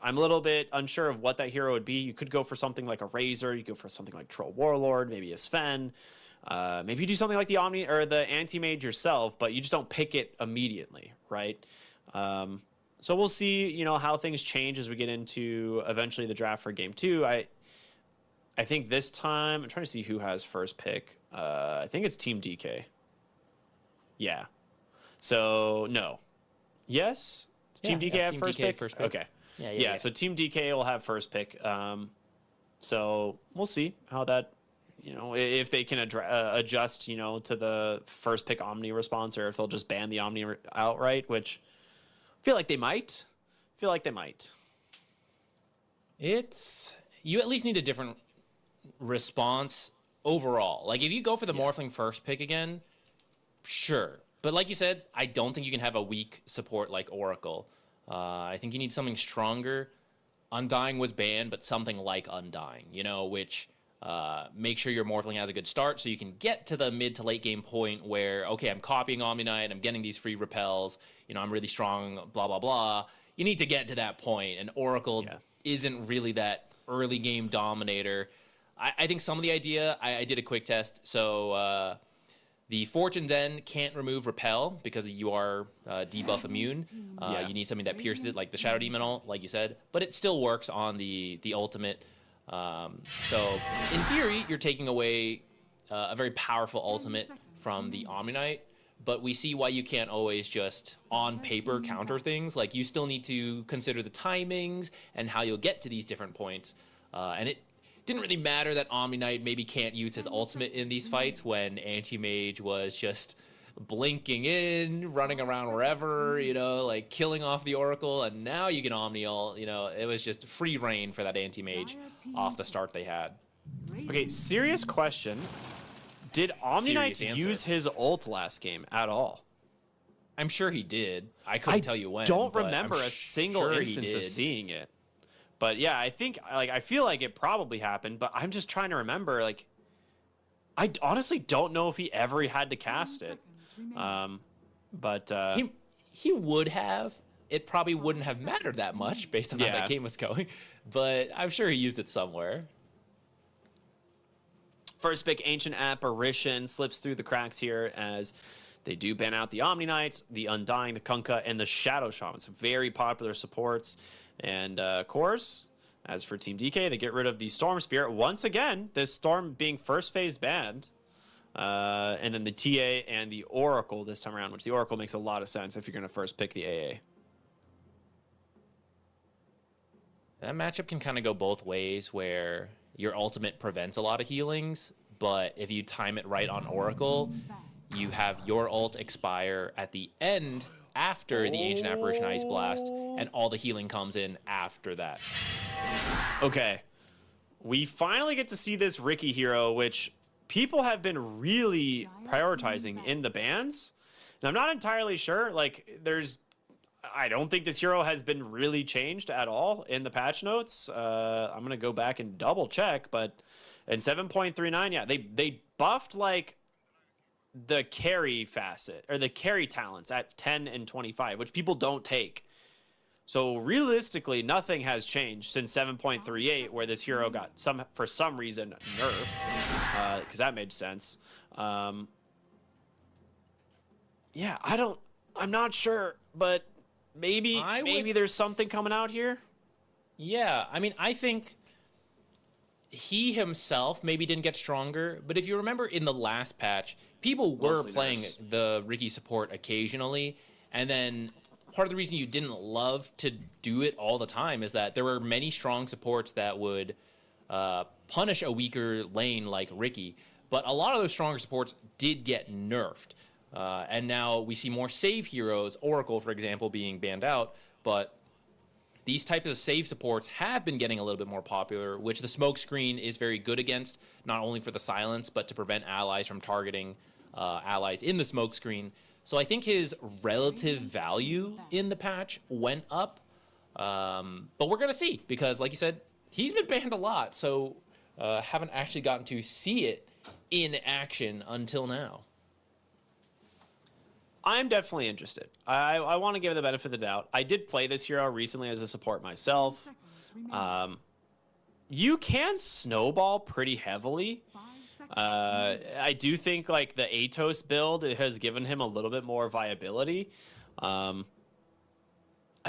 I'm a little bit unsure of what that hero would be. You could go for something like a Razor. You go for something like Troll Warlord, maybe a Sven. Maybe you do something like the Omni or the Anti-Mage yourself, but you just don't pick it immediately, right? So we'll see, you know, how things change as we get into eventually the draft for Game 2. I think this time, I'm trying to see who has first pick. I think it's Team DK. Yeah. So, no. Yes? Does Team DK have Team first DK pick? first pick. Okay. Yeah. So Team DK will have first pick. So we'll see how that, you know, if they can adjust, you know, to the first pick Omni response, or if they'll just ban the Omni outright, which I feel like they might. You at least need a different response overall. Like, if you go for the Morphling first pick again, sure. But like you said, I don't think you can have a weak support like Oracle. I think you need something stronger. Undying was banned, but something like Undying, you know, which make sure your Morphling has a good start so you can get to the mid to late game point where, okay, I'm copying Omni Knight, I'm getting these free repels, you know, I'm really strong, blah, blah, blah. You need to get to that point, and Oracle isn't really that early game dominator. I think some of the idea, I did a quick test, so the Fortune Den can't remove Repel because you are debuff immune. You need something that pierces it, like the Shadow Demon, like you said, but it still works on the ultimate. So in theory, you're taking away a very powerful ultimate from the Omni Knight, but we see why you can't always just on paper counter things. Like, you still need to consider the timings and how you'll get to these different points. And it didn't really matter that Omni Knight maybe can't use his ultimate in these fights when Anti-Mage was just blinking in, running around wherever, you know, like killing off the Oracle, and now you can Omni ult, you know, it was just free reign for that Anti-Mage off the start they had. Okay, serious question. Did Omni Knight use his ult last game at all? I'm sure he did. I couldn't tell you when. I don't remember a single instance of seeing it. But yeah, I think, like, I feel like it probably happened, but I'm just trying to remember, like, I honestly don't know if he ever had to cast it. He would have. It probably wouldn't have mattered that much based on how that game was going, but I'm sure he used it somewhere. First pick, Ancient Apparition, slips through the cracks here as they do ban out the Omni Knights, the Undying, the Kunkka, and the Shadow Shamans. Very popular supports. And, of course, as for Team DK, they get rid of the Storm Spirit. Once again, this Storm being first phase banned. And then the TA and the Oracle this time around, which the Oracle makes a lot of sense if you're going to first pick the AA. That matchup can kind of go both ways, where your ultimate prevents a lot of healings, but if you time it right on Oracle, you have your ult expire at the end after the Ancient Apparition Ice Blast, and all the healing comes in after that. Okay. We finally get to see this Ricky hero, which people have been really prioritizing in the bans. And I'm not entirely sure. Like, I don't think this hero has been really changed at all in the patch notes. I'm going to go back and double check, but in 7.39, yeah, they buffed, like, the carry facet, or the carry talents at 10 and 25, which people don't take. So realistically, nothing has changed since 7.38, where this hero got for some reason nerfed, because that made sense. Yeah, I'm not sure, but maybe there's something coming out here. Yeah, I mean, I think he himself maybe didn't get stronger, but if you remember in the last patch, people were playing the Ricky support occasionally, and then part of the reason you didn't love to do it all the time is that there were many strong supports that would punish a weaker lane like Ricky, but a lot of those stronger supports did get nerfed. And now we see more save heroes, Oracle, for example, being banned out, but these types of save supports have been getting a little bit more popular, which the smoke screen is very good against, not only for the silence, but to prevent allies from targeting allies in the smoke screen. So I think his relative value in the patch went up, but we're going to see, because like you said, he's been banned a lot, so haven't actually gotten to see it in action until now. I'm definitely interested. I want to give it the benefit of the doubt. I did play this hero recently as a support myself. You can snowball pretty heavily. I do think like the Atos build has given him a little bit more viability. I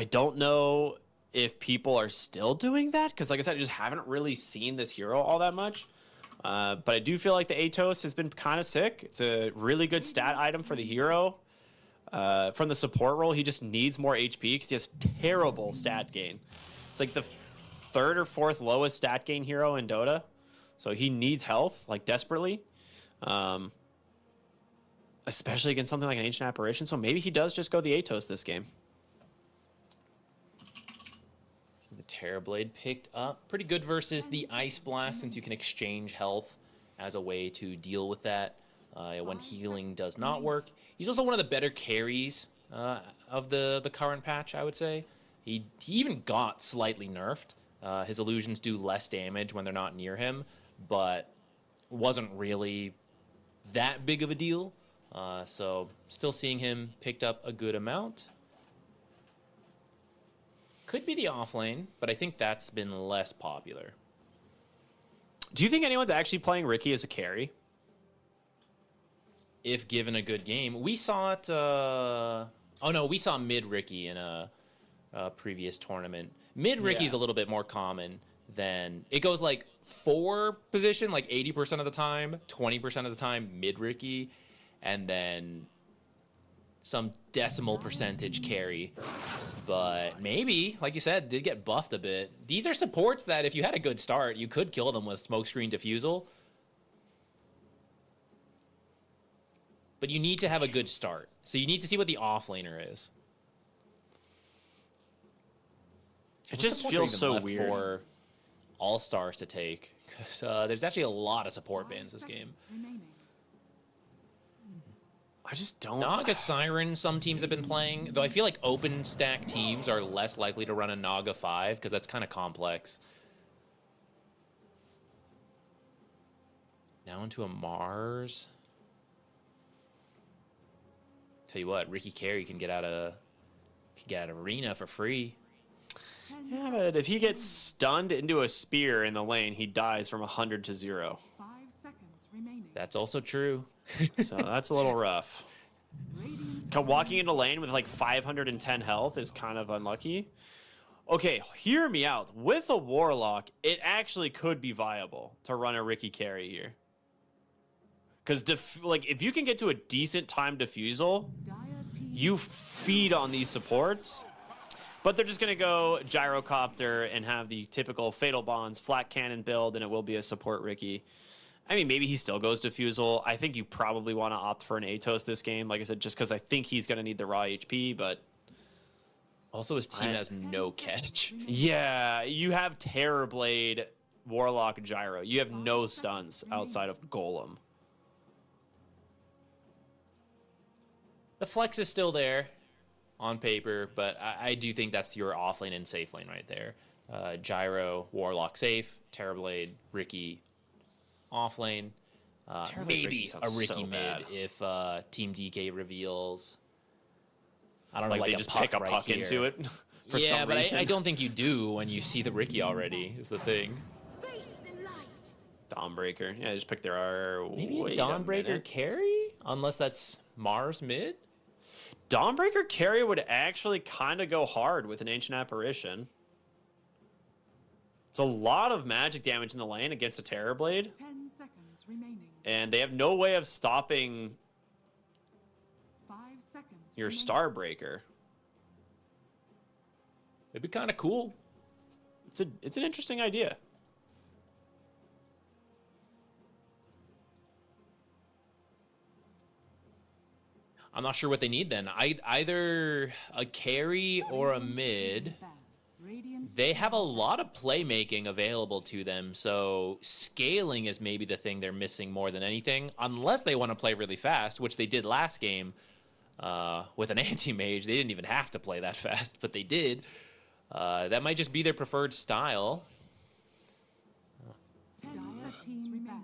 don't know if people are still doing that, because like I said, I just haven't really seen this hero all that much. But I do feel like the Atos has been kind of sick. It's a really good stat item for the hero. From the support role, he just needs more HP because he has terrible stat gain. It's like the third or fourth lowest stat gain hero in Dota. So he needs health, like, desperately. Especially against something like an Ancient Apparition. So maybe he does just go the Atos this game. The Terrorblade picked up. Pretty good versus the Ice Blast, since you can exchange health as a way to deal with that when healing does not work. He's also one of the better carries of the current patch, I would say. He even got slightly nerfed. His illusions do less damage when they're not near him, but wasn't really that big of a deal. So still seeing him picked up a good amount. Could be the off lane, but I think that's been less popular. Do you think anyone's actually playing Ricky as a carry? If given a good game. We saw it... oh, no, we saw mid-Ricky in a previous tournament. Mid-Ricky's a little bit more common than... It goes, like, 4 position, like 80% of the time, 20% of the time, mid-Ricky, and then some decimal percentage carry. But maybe, like you said, did get buffed a bit. These are supports that if you had a good start, you could kill them with Smokescreen Diffusal. But you need to have a good start. So you need to see what the offlaner is. It just feels so weird for all-stars to take, because there's actually a lot of support bans this game. I just don't... Naga Siren, some teams have been playing, though I feel like open stack teams are less likely to run a Naga 5, because that's kind of complex. Now into a Mars. Tell you what, Ricky Carey can get out of arena for free. Yeah, but if he gets stunned into a spear in the lane, he dies from 100 to 0. 5 seconds remaining. That's also true. So that's a little rough. Walking into lane with like 510 health is kind of unlucky. Okay, hear me out. With a Warlock, it actually could be viable to run a Ricky Carey here. Because if you can get to a decent time diffusal, you feed on these supports. But they're just going to go Gyrocopter and have the typical Fatal Bonds, flat cannon build, and it will be a support Ricky. I mean, maybe he still goes to Fusel. I think you probably want to opt for an Atos this game, like I said, just because I think he's going to need the raw HP, but... Also, his team has no catch. Yeah, you have Terrorblade, Warlock, Gyro. You have no stuns outside of Golem. The flex is still there on paper, but I do think that's your off lane and safe lane right there. Gyro, Warlock safe, Terrorblade, Ricky off lane. Maybe a Ricky so mid bad. if Team DK reveals. I don't know, Like like they a just puck pick a right puck here. into it for yeah, some but reason. I don't think you do when you see the Ricky already, is the thing. Face the light. Dawnbreaker. Yeah, they just pick their... Maybe a Wait Dawnbreaker minute. carry? Unless that's Mars mid? Dawnbreaker carry would actually kind of go hard with an Ancient Apparition. It's a lot of magic damage in the lane against a Terrorblade, 10 seconds remaining. and they have no way of stopping 5 seconds. your remaining. Starbreaker. It'd be kind of cool. It's an interesting idea. I'm not sure what they need then. Either a carry or a mid. Radiant They have a lot of playmaking available to them, so scaling is maybe the thing they're missing more than anything, unless they want to play really fast, which they did last game with an anti-mage. They didn't even have to play that fast, but they did. That might just be their preferred style. 10 seconds remaining.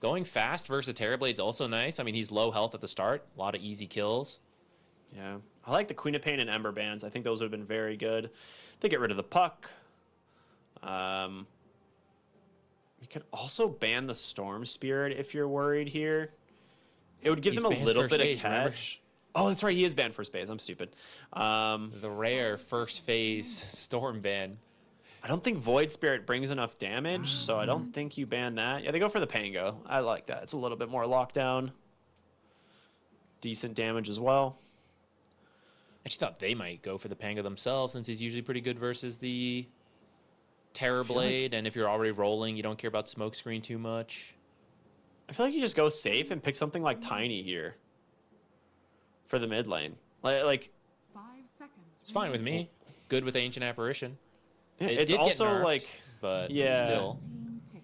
Going fast versus Terrorblade's also nice. I mean, he's low health at the start. A lot of easy kills. Yeah. I like the Queen of Pain and Ember bans. I think those would have been very good. They get rid of the puck. You can also ban the Storm Spirit if you're worried here. It would give He's them a banned little first bit phase, of remember? catch. Oh, that's right. He is banned first phase. I'm stupid. The rare first phase storm ban. I don't think Void Spirit brings enough damage, so I don't think you ban that. Yeah, they go for the Pango. I like that. It's a little bit more lockdown. Decent damage as well. I just thought they might go for the Pango themselves, since he's usually pretty good versus the Terrorblade. And if you're already rolling, you don't care about Smokescreen too much. I feel like you just go safe and pick something like Tiny here for the mid lane. Like 5 seconds. It's fine with me. Good with Ancient Apparition. yeah, It it's did get also nerfed, like but yeah. still. Team pick.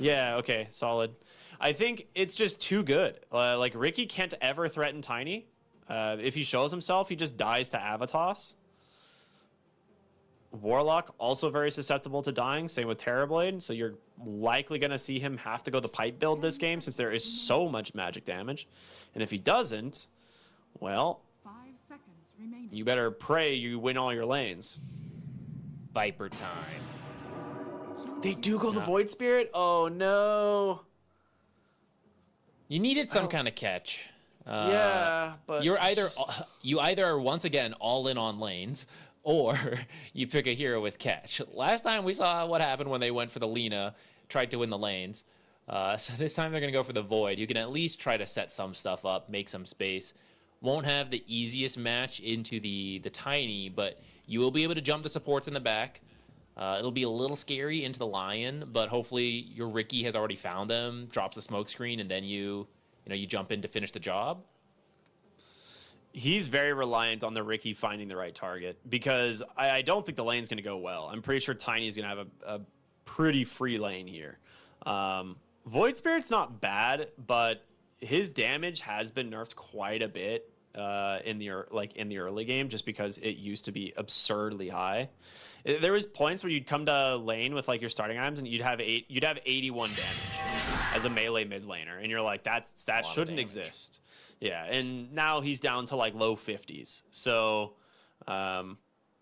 Yeah, okay, solid. I think it's just too good. Like Ricky can't ever threaten Tiny. If he shows himself, he just dies to Avatos. Warlock also very susceptible to dying. Same with Terrorblade. So you're likely going to see him have to go the pipe build this game since there is so much magic damage. And if he doesn't, well, 5 seconds remaining. you better pray you win all your lanes. Viper time. They do go the Void Spirit? Oh no. You needed some kind of catch. Yeah, but You're it's either just- you either are once again all in on lanes, or you pick a hero with catch. Last time we saw what happened when they went for the Lina, tried to win the lanes. So this time they're gonna go for the Void. You can at least try to set some stuff up, make some space. Won't have the easiest match into the Tiny, but you will be able to jump the supports in the back. It'll be a little scary into the Lion, but hopefully your Ricky has already found them, drops the smoke screen, and then you jump in to finish the job. He's very reliant on the Ricky finding the right target because I don't think the lane's going to go well. I'm pretty sure Tiny's going to have a pretty free lane here. Void Spirit's not bad, but his damage has been nerfed quite a bit in the early game just because it used to be absurdly high. There was points where you'd come to lane with like your starting items and you'd have 81 damage as a melee mid laner, and you're like, that shouldn't exist. Yeah, and now he's down to like low 50s, so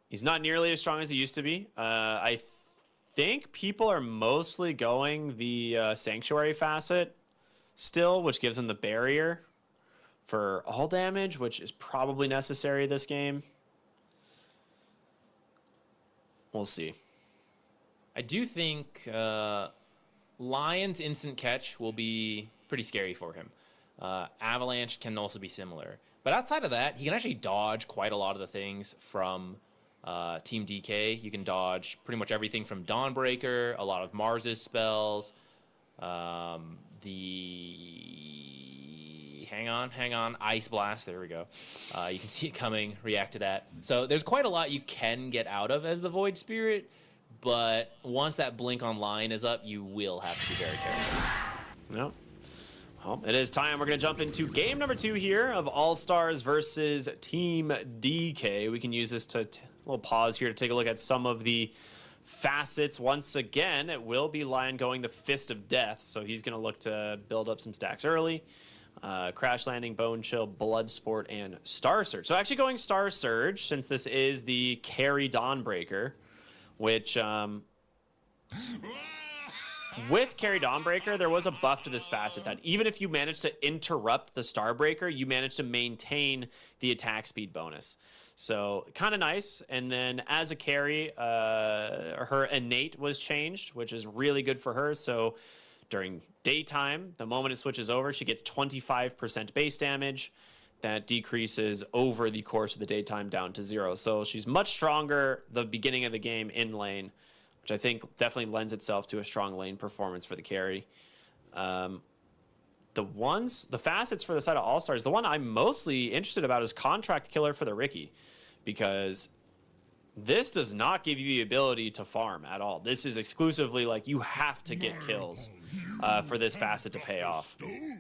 he's not nearly as strong as he used to be. I think people are mostly going the Sanctuary facet still, which gives him the barrier for all damage, which is probably necessary this game. We'll see. I do think Lion's instant catch will be pretty scary for him. Avalanche can also be similar. But outside of that, he can actually dodge quite a lot of the things from Team DK. You can dodge pretty much everything from Dawnbreaker, a lot of Mars's spells. Hang on, Ice Blast, there we go. You can see it coming, react to that. So there's quite a lot you can get out of as the Void Spirit, but once that blink online is up, you will have to be very careful. No. Well, it is time. We're going to jump into game number 2 here of All-Stars versus Team DK. We can use this to a little pause here to take a look at some of the facets. Once again, it will be Lion going the Fist of Death, so he's going to look to build up some stacks early. Crash Landing, Bone Chill, Blood Sport, and Star Surge. So actually going Star Surge, since this is the carry Dawnbreaker, which... with Carry Dawnbreaker, there was a buff to this facet that even if you managed to interrupt the Starbreaker, you managed to maintain the attack speed bonus. So kind of nice. And then as a carry, her innate was changed, which is really good for her. So during daytime, the moment it switches over, she gets 25% base damage. That decreases over the course of the daytime down to 0. So she's much stronger the beginning of the game in lane, which I think definitely lends itself to a strong lane performance for the carry. The facets for the side of All-Stars, the one I'm mostly interested about is Contract Killer for the Riki, because this does not give you the ability to farm at all. This is exclusively like you have to get kills for this facet to pay off. You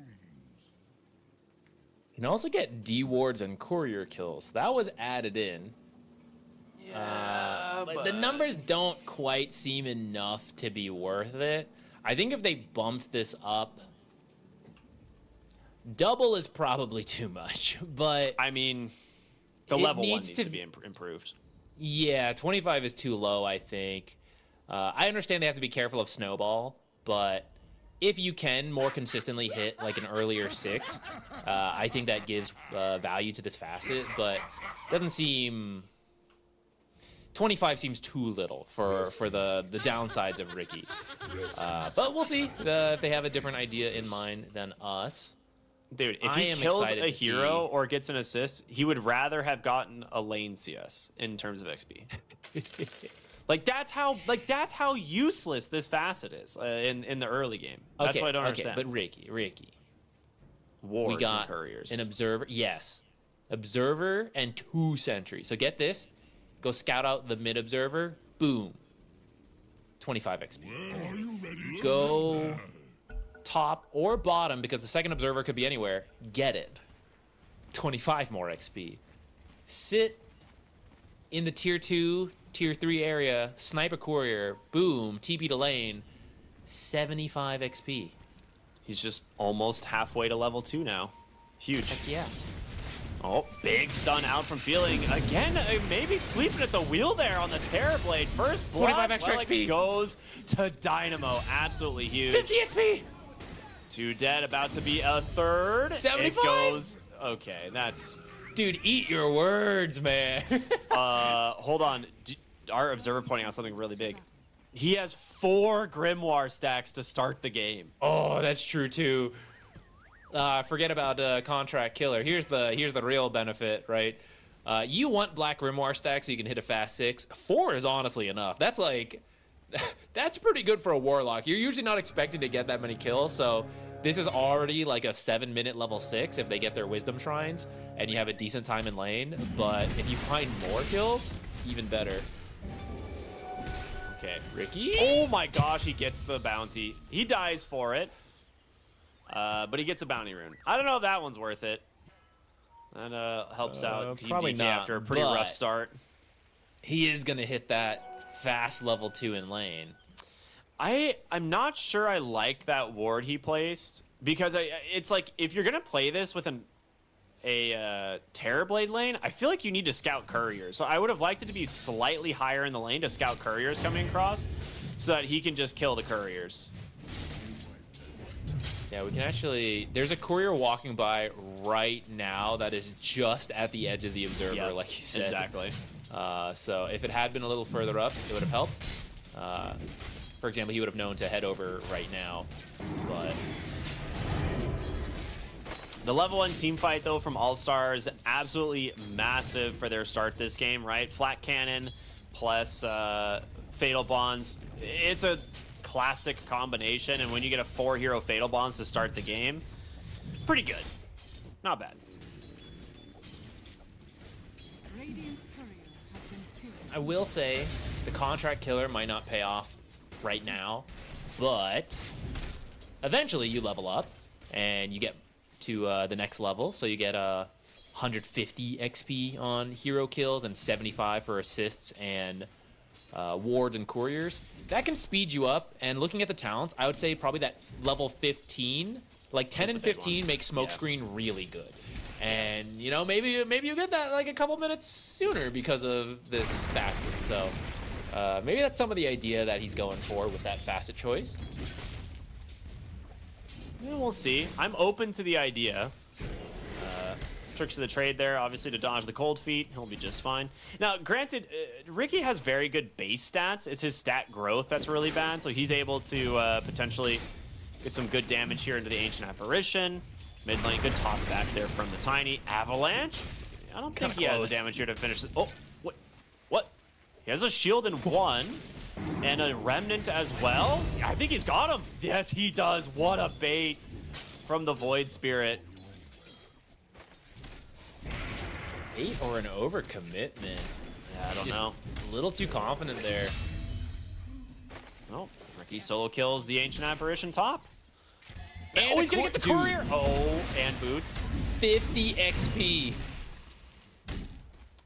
can also get D-wards and courier kills. That was added in. But the numbers don't quite seem enough to be worth it. I think if they bumped this up, double is probably too much, but I mean, the level 1 needs to be improved. Yeah, 25 is too low, I think. I understand they have to be careful of Snowball, but if you can more consistently hit like an earlier 6, I think that gives value to this facet, but doesn't seem... 25 seems too little for the downsides of Riki. But we'll see if they have a different idea in mind than us. Dude, if he kills a hero or gets an assist, he would rather have gotten a lane CS in terms of XP. that's how useless this facet is in the early game. That's what I don't understand. But Riki. Wards we got and couriers. An observer, yes. Observer and 2 sentries. So get this. Go scout out the mid observer. Boom. 25 XP. Go top or bottom, because the second observer could be anywhere. Get it. 25 more XP. Sit in the tier 2, tier 3 area. Snipe a courier. Boom. TP to lane. 75 XP. He's just almost halfway to level 2 now. Huge. Heck yeah. Oh, big stun out from Feeling. Again, maybe sleeping at the wheel there on the Terrorblade. First blood. 25 extra XP. Goes to Dynamo. Absolutely huge. 50 XP. 2 dead, about to be a third. 75? It goes... Okay, that's... Dude, eat your words, man. Hold on. Our observer pointing out something really big. He has 4 Grimoire stacks to start the game. Oh, that's true, too. Forget about Contract Killer. Here's the real benefit, right? You want Black Grimoire stacks so you can hit a fast 6. 4 is honestly enough. That's like, that's pretty good for a Warlock. You're usually not expecting to get that many kills, so this is already like a 7-minute level 6 if they get their Wisdom Shrines and you have a decent time in lane. But if you find more kills, even better. Okay. Riki? Oh my gosh, he gets the bounty. He dies for it. But he gets a bounty rune. I don't know if that one's worth it. That helps out Team probably DK not, after a pretty rough start. He is going to hit that fast level 2 in lane. I'm not sure I like that ward he placed, because it's like, if you're going to play this with a Terrorblade lane, I feel like you need to scout couriers. So I would have liked it to be slightly higher in the lane to scout couriers coming across so that he can just kill the couriers. Yeah, we can actually... There's a courier walking by right now that is just at the edge of the observer, like you said. Exactly. So if it had been a little further up, it would have helped. For example, he would have known to head over right now, but... The level 1 team fight, though, from All-Stars, absolutely massive for their start this game, right? Flat Cannon plus Fatal Bonds. It's a classic combination, and when you get a 4-hero Fatal Bonds to start the game, pretty good. Not bad. Radiant's courier has been killed. I will say the contract killer might not pay off right now, but eventually you level up and you get to the next level. So you get 150 XP on hero kills and 75 for assists and wards and couriers. That can speed you up. And looking at the talents, I would say probably that level 15, like 10 and 15 make smokescreen really good. And you know, maybe you get that like a couple minutes sooner because of this facet. So maybe that's some of the idea that he's going for with that facet choice. Yeah, we'll see. I'm open to the idea. Tricks of the trade there, obviously to dodge the cold feet. He'll be just fine. Now, granted, Ricky has very good base stats. It's his stat growth that's really bad, so he's able to potentially get some good damage here into the Ancient Apparition. Mid lane, good toss back there from the Tiny. Avalanche? I don't think he has the damage here to finish this. Oh, what? He has a shield in one and a remnant as well. I think he's got him. Yes, he does. What a bait from the Void Spirit. 8 or an overcommitment. Yeah, I don't know. A little too confident there. Oh, Ricky solo kills the Ancient Apparition top. And he's gonna get the courier. Oh, and boots. 50 XP.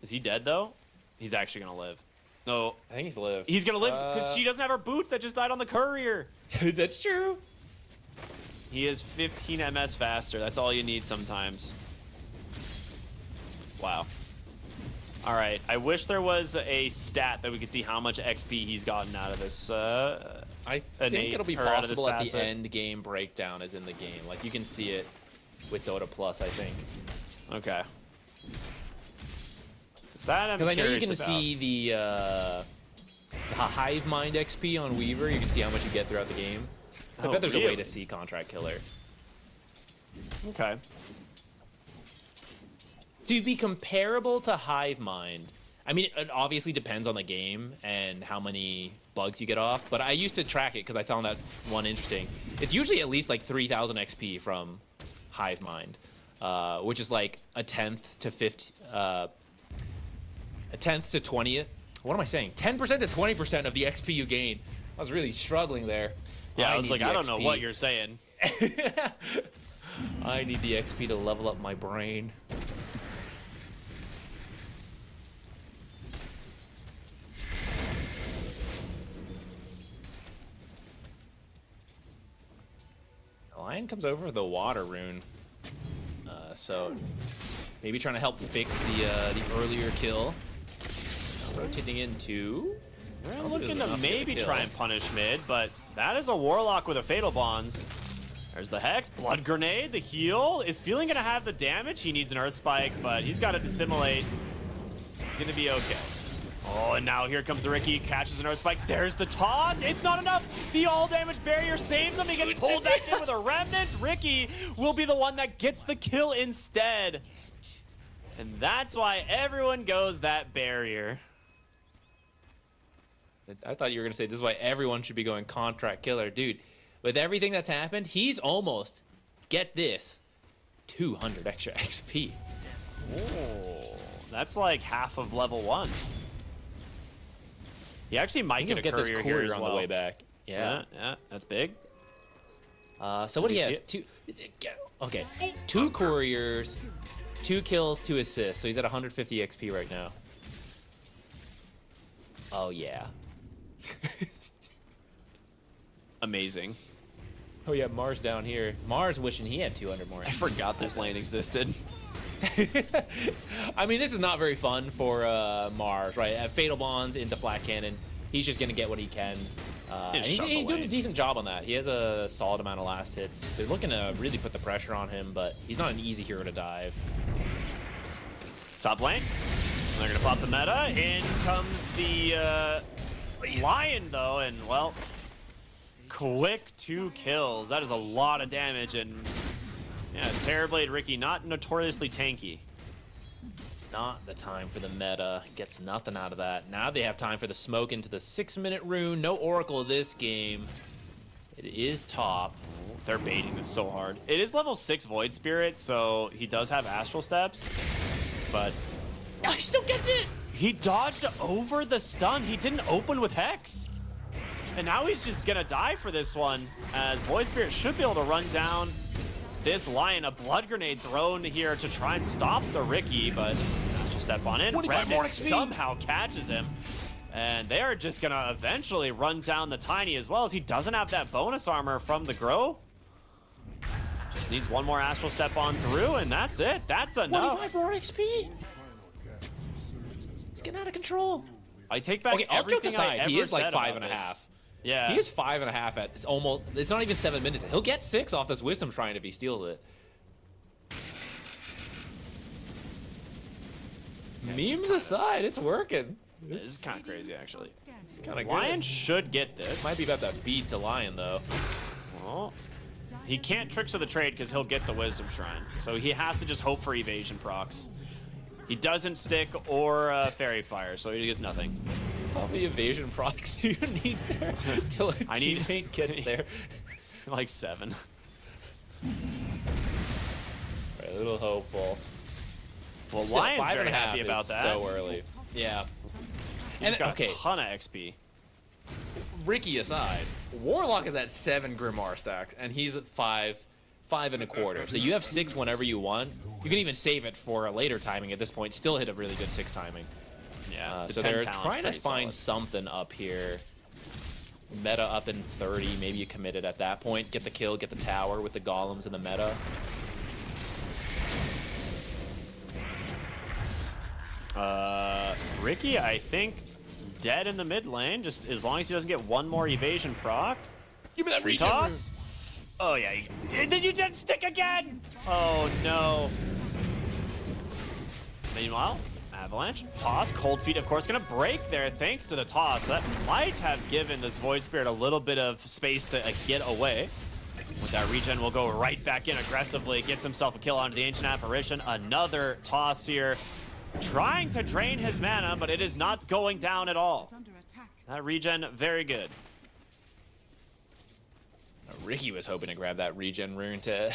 Is he dead though? He's actually gonna live. No, I think he's live. he's gonna live because she doesn't have her boots that just died on the courier. That's true. He is 15 MS faster. That's all you need sometimes. Wow. All right. I wish there was a stat that we could see how much XP he's gotten out of this. I think it'll be possible at the end game breakdown is in the game. Like you can see it with Dota Plus, I think. Okay. Is that I'm Because I know you curious can about. see the Hive Mind XP on Weaver. You can see how much you get throughout the game. So I Oh, bet there's a way really? to see Contract Killer. Okay. To be comparable to Hive Mind, I mean, it obviously depends on the game and how many bugs you get off, but I used to track it because I found that one interesting. It's usually at least like 3,000 XP from Hive Mind, which is like a 10th to 20th. What am I saying? 10% to 20% of the XP you gain. I was really struggling there. Yeah, I was need like, the I don't know XP. what you're saying. I need the XP to level up my brain. Lion comes over with the water rune, so maybe trying to help fix the earlier kill. Rotating into. We're looking to maybe try and punish mid, but that is a Warlock with a Fatal Bonds. There's the Hex, Blood Grenade, the heal. Is Feeling gonna have the damage? He needs an Earth Spike, but he's gotta dissimulate. He's gonna be okay. Oh, and now here comes the Ricky, catches an Earth Spike. There's the toss. It's not enough. The all damage barrier saves him. He gets pulled back in with a remnant. Ricky will be the one that gets the kill instead. And that's why everyone goes that barrier. I thought you were gonna say this is why everyone should be going Contract Killer, dude. With everything that's happened, he's almost, get this, 200 extra XP. Oh, that's like half of level 1. He actually might He'll get a get this courier courier here as on well. the way back. Yeah. Yeah, that's big. So what Does he he has? see Okay, 2 couriers, 2 kills, 2 assists. So he's at 150 XP right now. Oh yeah. Amazing. Oh yeah, Mars down here. Mars wishing he had 200 more. I forgot this lane existed. I mean, this is not very fun for Mars, right? At Fatal Bonds into Flat Cannon, he's just gonna get what he can. And he's doing a decent job on that. He has a solid amount of last hits. They're looking to really put the pressure on him, but he's not an easy hero to dive. Top lane. They're gonna pop the meta. In comes the Lion though, and well, quick 2 kills. That is a lot of damage, and yeah, Terrorblade Ricky not notoriously tanky. Not the time for the meta. Gets nothing out of that. Now they have time for the smoke into the 6-minute rune. No Oracle this game. It is top. They're baiting this so hard. It is level 6 Void Spirit, so he does have Astral Steps, but Oh, he still gets it! he dodged over the stun. He didn't open with Hex. And now he's just gonna die for this one, as Void Spirit should be able to run down this Lion. A Blood Grenade thrown here to try and stop the Ricky, but Astral Step on in. 25 more Remnant XP. somehow catches him. And they are just gonna eventually run down the Tiny as well, as he doesn't have that bonus armor from the Grow. Just needs one more Astral Step on through, and that's it. That's enough. 25 more XP! It's getting out of control. I take back Okay, all jokes everything I aside, ever he is like said 5 about and a this. half. Yeah. He is 5.5 at, it's almost, it's not even 7 minutes. He'll get 6 off this Wisdom Shrine if he steals it. Memes aside, it's working. This is kind of crazy, actually. It's kind of Lion good. should get this. Might be about that feed to Lion, though. Well, he can't Tricks of the Trade because he'll get the Wisdom Shrine. So he has to just hope for evasion procs. He doesn't stick or Fairy Fire, so he gets nothing. All the evasion procs you need there till a I need- teammate gets there. Like 7. Right, a little hopeful. Well, Still, Lion's 5.5 very happy is about that. so early. Yeah. He just got okay, a ton of XP. Ricky aside, Warlock is at 7 Grimoire stacks, and he's at 5 1/4. So you have 6 whenever you want. You can even save it for a later timing at this point. Still hit a really good 6 timing. Yeah, the So 10 they're talent's trying to pretty find solid. something up here. Meta up in 30. Maybe you commit it at that point. Get the kill, get the tower with the golems in the meta. Ricky, I think, dead in the mid lane, just as long as he doesn't get one more evasion proc. Give me that Tree regen toss. Oh, yeah. Did you just stick again? Oh, no. Meanwhile, Avalanche, toss, Cold Feet, of course, going to break there thanks to the toss. That might have given this Void Spirit a little bit of space to get away. With that regen, we'll go right back in aggressively. Gets himself a kill onto the Ancient Apparition. Another toss here. Trying to drain his mana, but it is not going down at all. Under attack. That regen, very good. Ricky was hoping to grab that regen rune to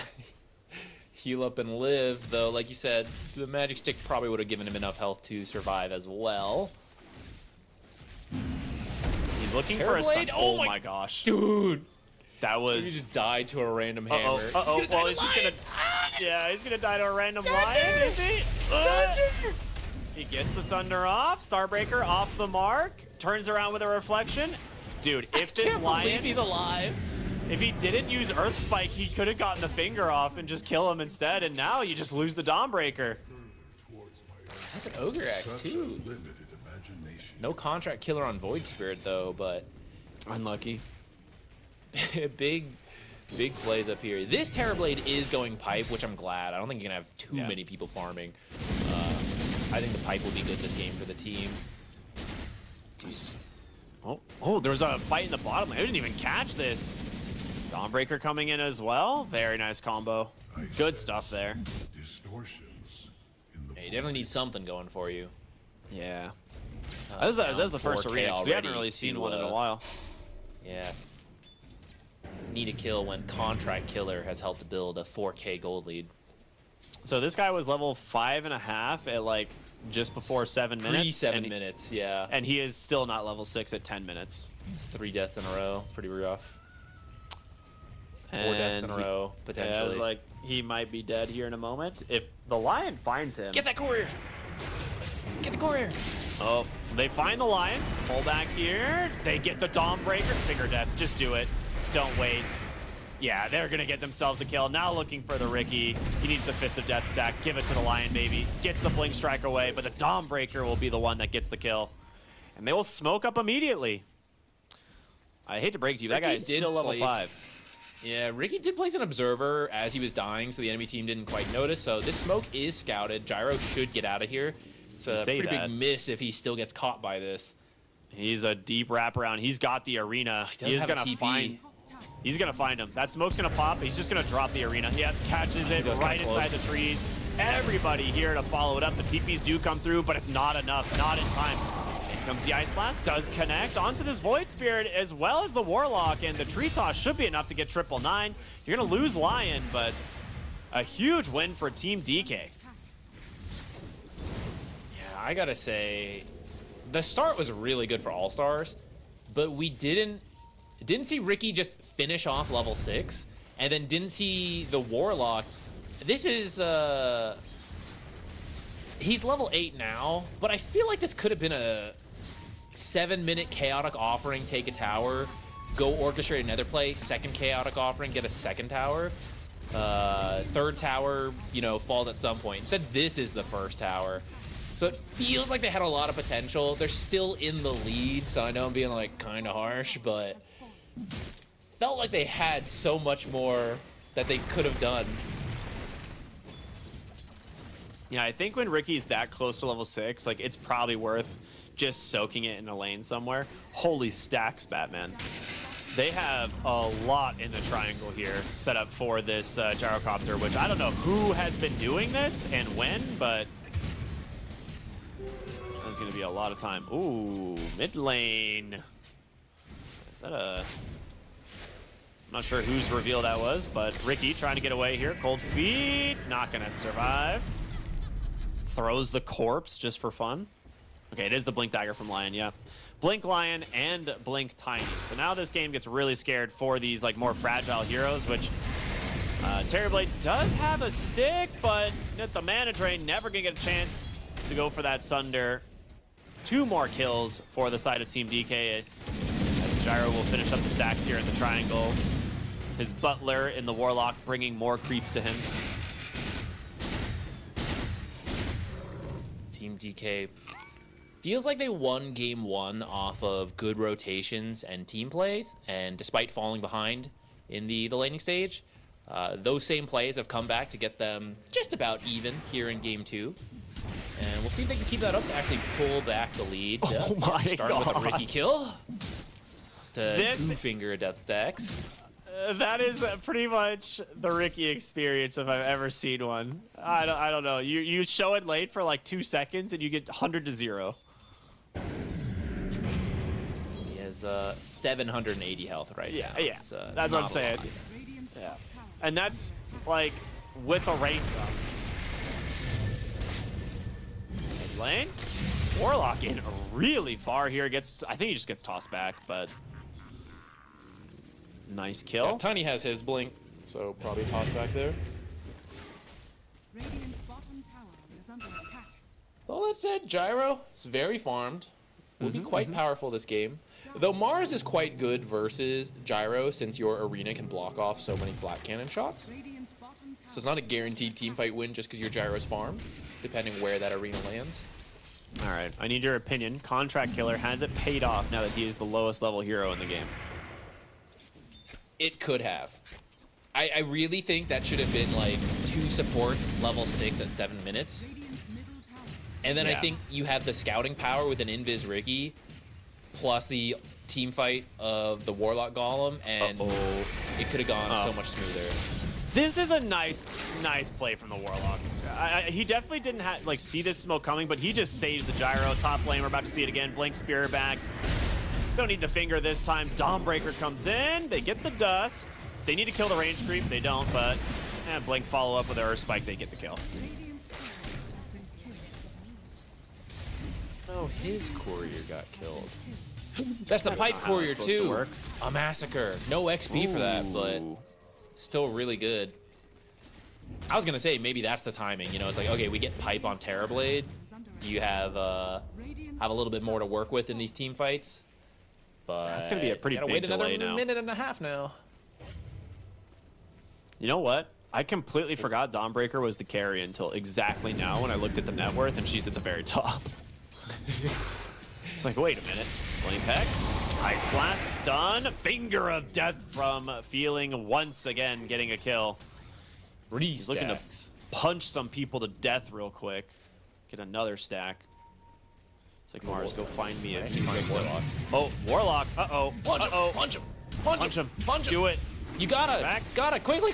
heal up and live, though, like you said, the magic stick probably would have given him enough health to survive as well. He's looking for a sun. Terrorblade? Oh, Oh my gosh. Dude! That He was... just died to a random hammer. Uh-oh. Well, He's he's just gonna gonna... Yeah, he's gonna die to a random Sunder! lion, is he? Sunder! He gets the Sunder off. Starbreaker off the mark. Turns around with a reflection. Dude, if this Can't believe lion... he's alive. If he didn't use Earth Spike, he could have gotten the finger off and just kill him instead. And now you just lose the Dawnbreaker. That's an Ogre Axe, too. No contract killer on Void Spirit, though, but Unlucky. big plays up here. This Terrorblade is going pipe, which I'm glad. I don't think you're going to have too Yeah. many people farming. I think the pipe will be good this game for the team. Oh, there was a fight in the bottom lane. I didn't even catch this. Dawnbreaker coming in as well. Very nice combo. Good stuff there. Distortions in the Yeah, you definitely need something going for you. Yeah. That was the first 4K arena, 'cause we haven't already really seen to, one in a while. Yeah. Need a kill when Contract Killer has helped build a 4K gold lead. So this guy was level 5.5 at like just before 7 minutes. Pre-7 and, minutes, yeah. And he is still not level 6 at 10 minutes. It's 3 deaths in a row. Pretty rough. 4 deaths in a And row, Yeah, potentially. it's like he might be dead here in a moment. If the lion finds him. Get that courier! Get the courier! Oh, they find the lion. Pull back here. They get the Dawnbreaker. Finger death. Just do it. Don't wait. Yeah, they're going to get themselves a kill. Now looking for the Ricky. He needs the Fist of Death stack. Give it to the lion, baby. Gets the Blink Strike away, but the Dawnbreaker will be the one that gets the kill. And they will smoke up immediately. I hate to break to you. That guy is Ricky did still level place- 5. Yeah, Ricky did place an observer as he was dying, so the enemy team didn't quite notice. So this smoke is scouted. Gyro should get out of here. It's a say pretty that. big miss if he still gets caught by this. He's a deep wraparound. He's got the arena. doesn't He is have a going to TP. find... He's going to find him. That smoke's going to pop. He's just going to drop the arena. Yep, catches it He goes right kinda inside close. the trees. Everybody here to follow it up. The TPs do come through, but it's not enough. Not in time. Comes the Ice Blast, does connect onto this Void Spirit as well as the Warlock, and the Tree Toss should be enough to get 999. You're gonna lose Lion, but a huge win for Team DK. Yeah, I gotta say, the start was really good for All Stars, but we didn't see Ricky just finish off level 6, and then didn't see the Warlock. This is he's level 8 now, but I feel like this could have been a 7-minute chaotic offering, take a tower, go orchestrate another play, second chaotic offering, get a second tower. Third tower, you know, falls at some point. Instead, this is the first tower. So it feels like they had a lot of potential. They're still in the lead, so I know I'm being like kind of harsh, but felt like they had so much more that they could have done. Yeah, I think when Ricky's that close to level 6, like, it's probably worth just soaking it in a lane somewhere. Holy stacks, Batman. They have a lot in the triangle here set up for this gyrocopter, which I don't know who has been doing this and when, but there's going to be a lot of time. Ooh, mid lane. Is that a... I'm not sure whose reveal that was, but Ricky trying to get away here. Cold Feet, not going to survive. Throws the corpse just for fun. Okay, it is the Blink Dagger from Lion, yeah. Blink Lion and Blink Tiny. So now this game gets really scared for these like more fragile heroes, which Terrorblade does have a stick, but at the mana drain, never gonna get a chance to go for that Sunder. 2 more kills for the side of Team DK. As Gyro will finish up the stacks here in the triangle. His Butler in the Warlock bringing more creeps to him. Team DK feels like they won game 1 off of good rotations and team plays, and despite falling behind in the laning stage, those same plays have come back to get them just about even here in game 2. And we'll see if they can keep that up to actually pull back the lead. Oh my Starting God. with a Ricky kill to This- 2-finger death stacks. That is pretty much the Ricky experience if I've ever seen one. I don't know. You show it late for like 2 seconds and you get 100 to 0. He has 780 health right now. Yeah. It's, That's what I'm not a saying. lot. Radiant's Yeah. top tower And that's like with a raindrop. Mid lane. Warlock in really far here. I think he just gets tossed back, but nice kill. Yeah, Tiny has his blink, so probably toss back there. Radiant's bottom tower is under attack. Well, that said, Gyro is very farmed. Will be quite powerful this game. Though Mars is quite good versus Gyro, since your arena can block off so many flat cannon shots. Radiant's bottom tower. So it's not a guaranteed teamfight win just because your Gyro's farmed, depending where that arena lands. All right, I need your opinion. Contract Killer, has it paid off now that he is the lowest level hero in the game? It could have. I really think that should have been like 2 supports level 6 at 7 minutes. Radiant's middle tower. And then I Yeah. think you have the scouting power with an Invis Ricky, plus the team fight of the Warlock Golem, and it could have gone so much smoother. This is a nice play from the Warlock. He definitely didn't see this smoke coming, but he just saves the Gyro. Top lane, we're about to see it again. Blink Spear back. Don't need the finger this time. Dawnbreaker comes in. They get the dust. They need to kill the range creep. They don't, but Blink follow up with a Earth Spike. They get the kill. Radiant's courier has been killed. Oh, his courier got killed. That's the That's pipe not how courier it's supposed to too. work. A massacre. No XP for that, but Ooh. still really good. I was gonna say maybe that's the timing. You know, it's like okay, we get pipe on Terrorblade. You have a little bit more to work with in these team fights. But That's gonna be a pretty gotta big wait another delay now. minute and a half now. You know what? I completely forgot Dawnbreaker was the carry until exactly now when I looked at the net worth and she's at the very top. It's like, wait a minute. Blink Hex, Ice Blast, stun, Finger of Death from Feeling once again getting a kill. He's looking to punch some people to death real quick. Get another stack. It's like, Mars, go find me a Warlock. Oh, Warlock. Uh-oh. Punch him! Uh-oh. Punch him! Punch him. Punch him! Do it. You gotta! Back. Quickly!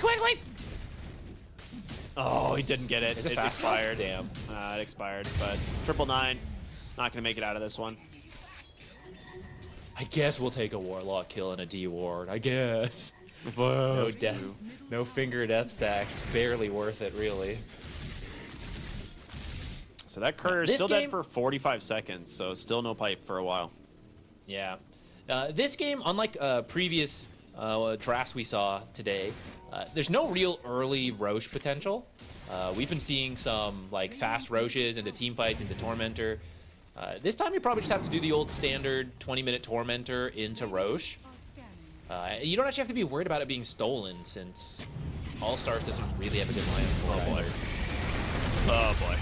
Oh, he didn't get it. Is it It fast expired. enough? Damn. It expired, but 999, not gonna make it out of this one. I guess we'll take a Warlock kill and a D ward. I guess. No death, no finger death stacks. Barely worth it, really. So that Courier is This still game- dead for 45 seconds, so still no pipe for a while. Yeah. This game, unlike previous drafts we saw today, there's no real early Roche potential. We've been seeing some like fast Roches into team fights, into Tormentor. This time you probably just have to do the old standard 20-minute Tormentor into Roche. You don't actually have to be worried about it being stolen since All-Stars doesn't really have a good land for it. boy. Oh boy.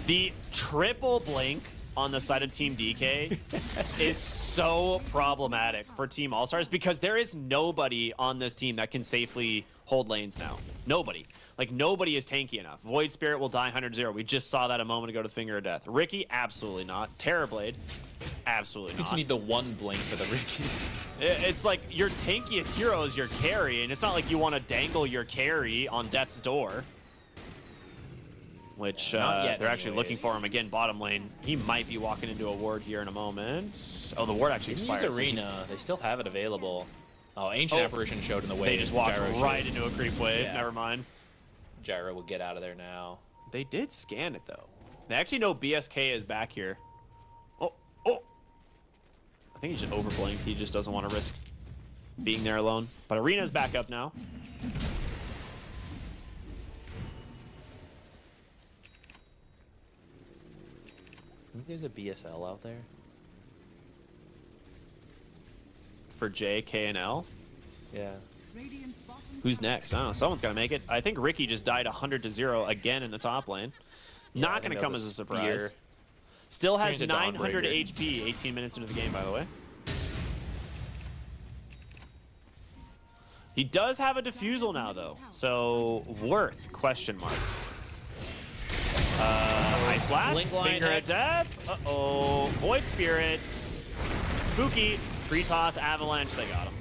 The triple blink on the side of Team DK is so problematic for Team All-Stars because there is nobody on this team that can safely hold lanes now. Nobody. Like, nobody is tanky enough. Void Spirit will die 100-0. We just saw that a moment ago to Finger of Death. Ricky, absolutely not. Terrorblade, absolutely I think not. you need the one blink for the Ricky. It's like your tankiest hero is your carry, and it's not like you want to dangle your carry on Death's door. Which Not yet, they're actually anyways. looking for him again, bottom lane. He might be walking into a ward here in a moment. Oh, the ward actually Didn't expired. use so he- Arena. They still have it available. Oh, Ancient Oh. Apparition showed in the way. They just walked Gyro right showed. into a creep wave. Yeah. Never mind. Gyro will get out of there now. They did scan it, though. They actually know BSK is back here. Oh, oh. I think he just overblinked. He just doesn't want to risk being there alone. But Arena's back up now. I think there's a BSL out there. For J, K, and L. Yeah. Radiant's bottom Who's tower next? I don't know. Someone's got to make it. I think Ricky just died 100-0 again in the top lane. I Not think going to that come was as a a surprise. spear. Still has Spear into 900 Dawnbreaker. HP, 18 minutes into the game, by the way. He does have a defusal now, though. So, worth, question mark. Ice Blast, Blink line Finger of X. Death. Uh-oh. Void Spirit. Spooky. Tree Toss, Avalanche, they got him.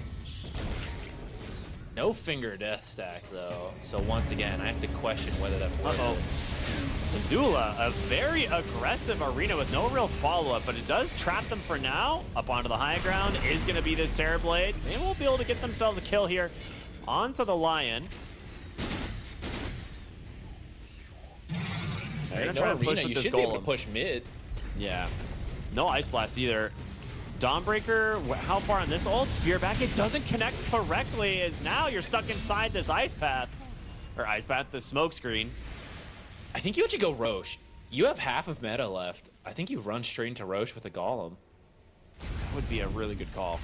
No finger death stack though. So once again, I have to question whether that's worth Uh-oh. it. Azula, a very aggressive Arena with no real follow-up, but it does trap them for now. Up onto the high ground is going to be this Terrorblade. They won't be able to get themselves a kill here. Onto the Lion. They're going to try and push Arena, with you this should be able to Golem. push mid. Yeah. No Ice Blast either. Dawnbreaker, how far on this ult? Spear back. It doesn't connect correctly as now you're stuck inside this Ice Path. Or Ice Path, the smoke screen. I think you actually go Roche. You have half of meta left. I think you run straight into Roche with a Golem. That would be a really good call.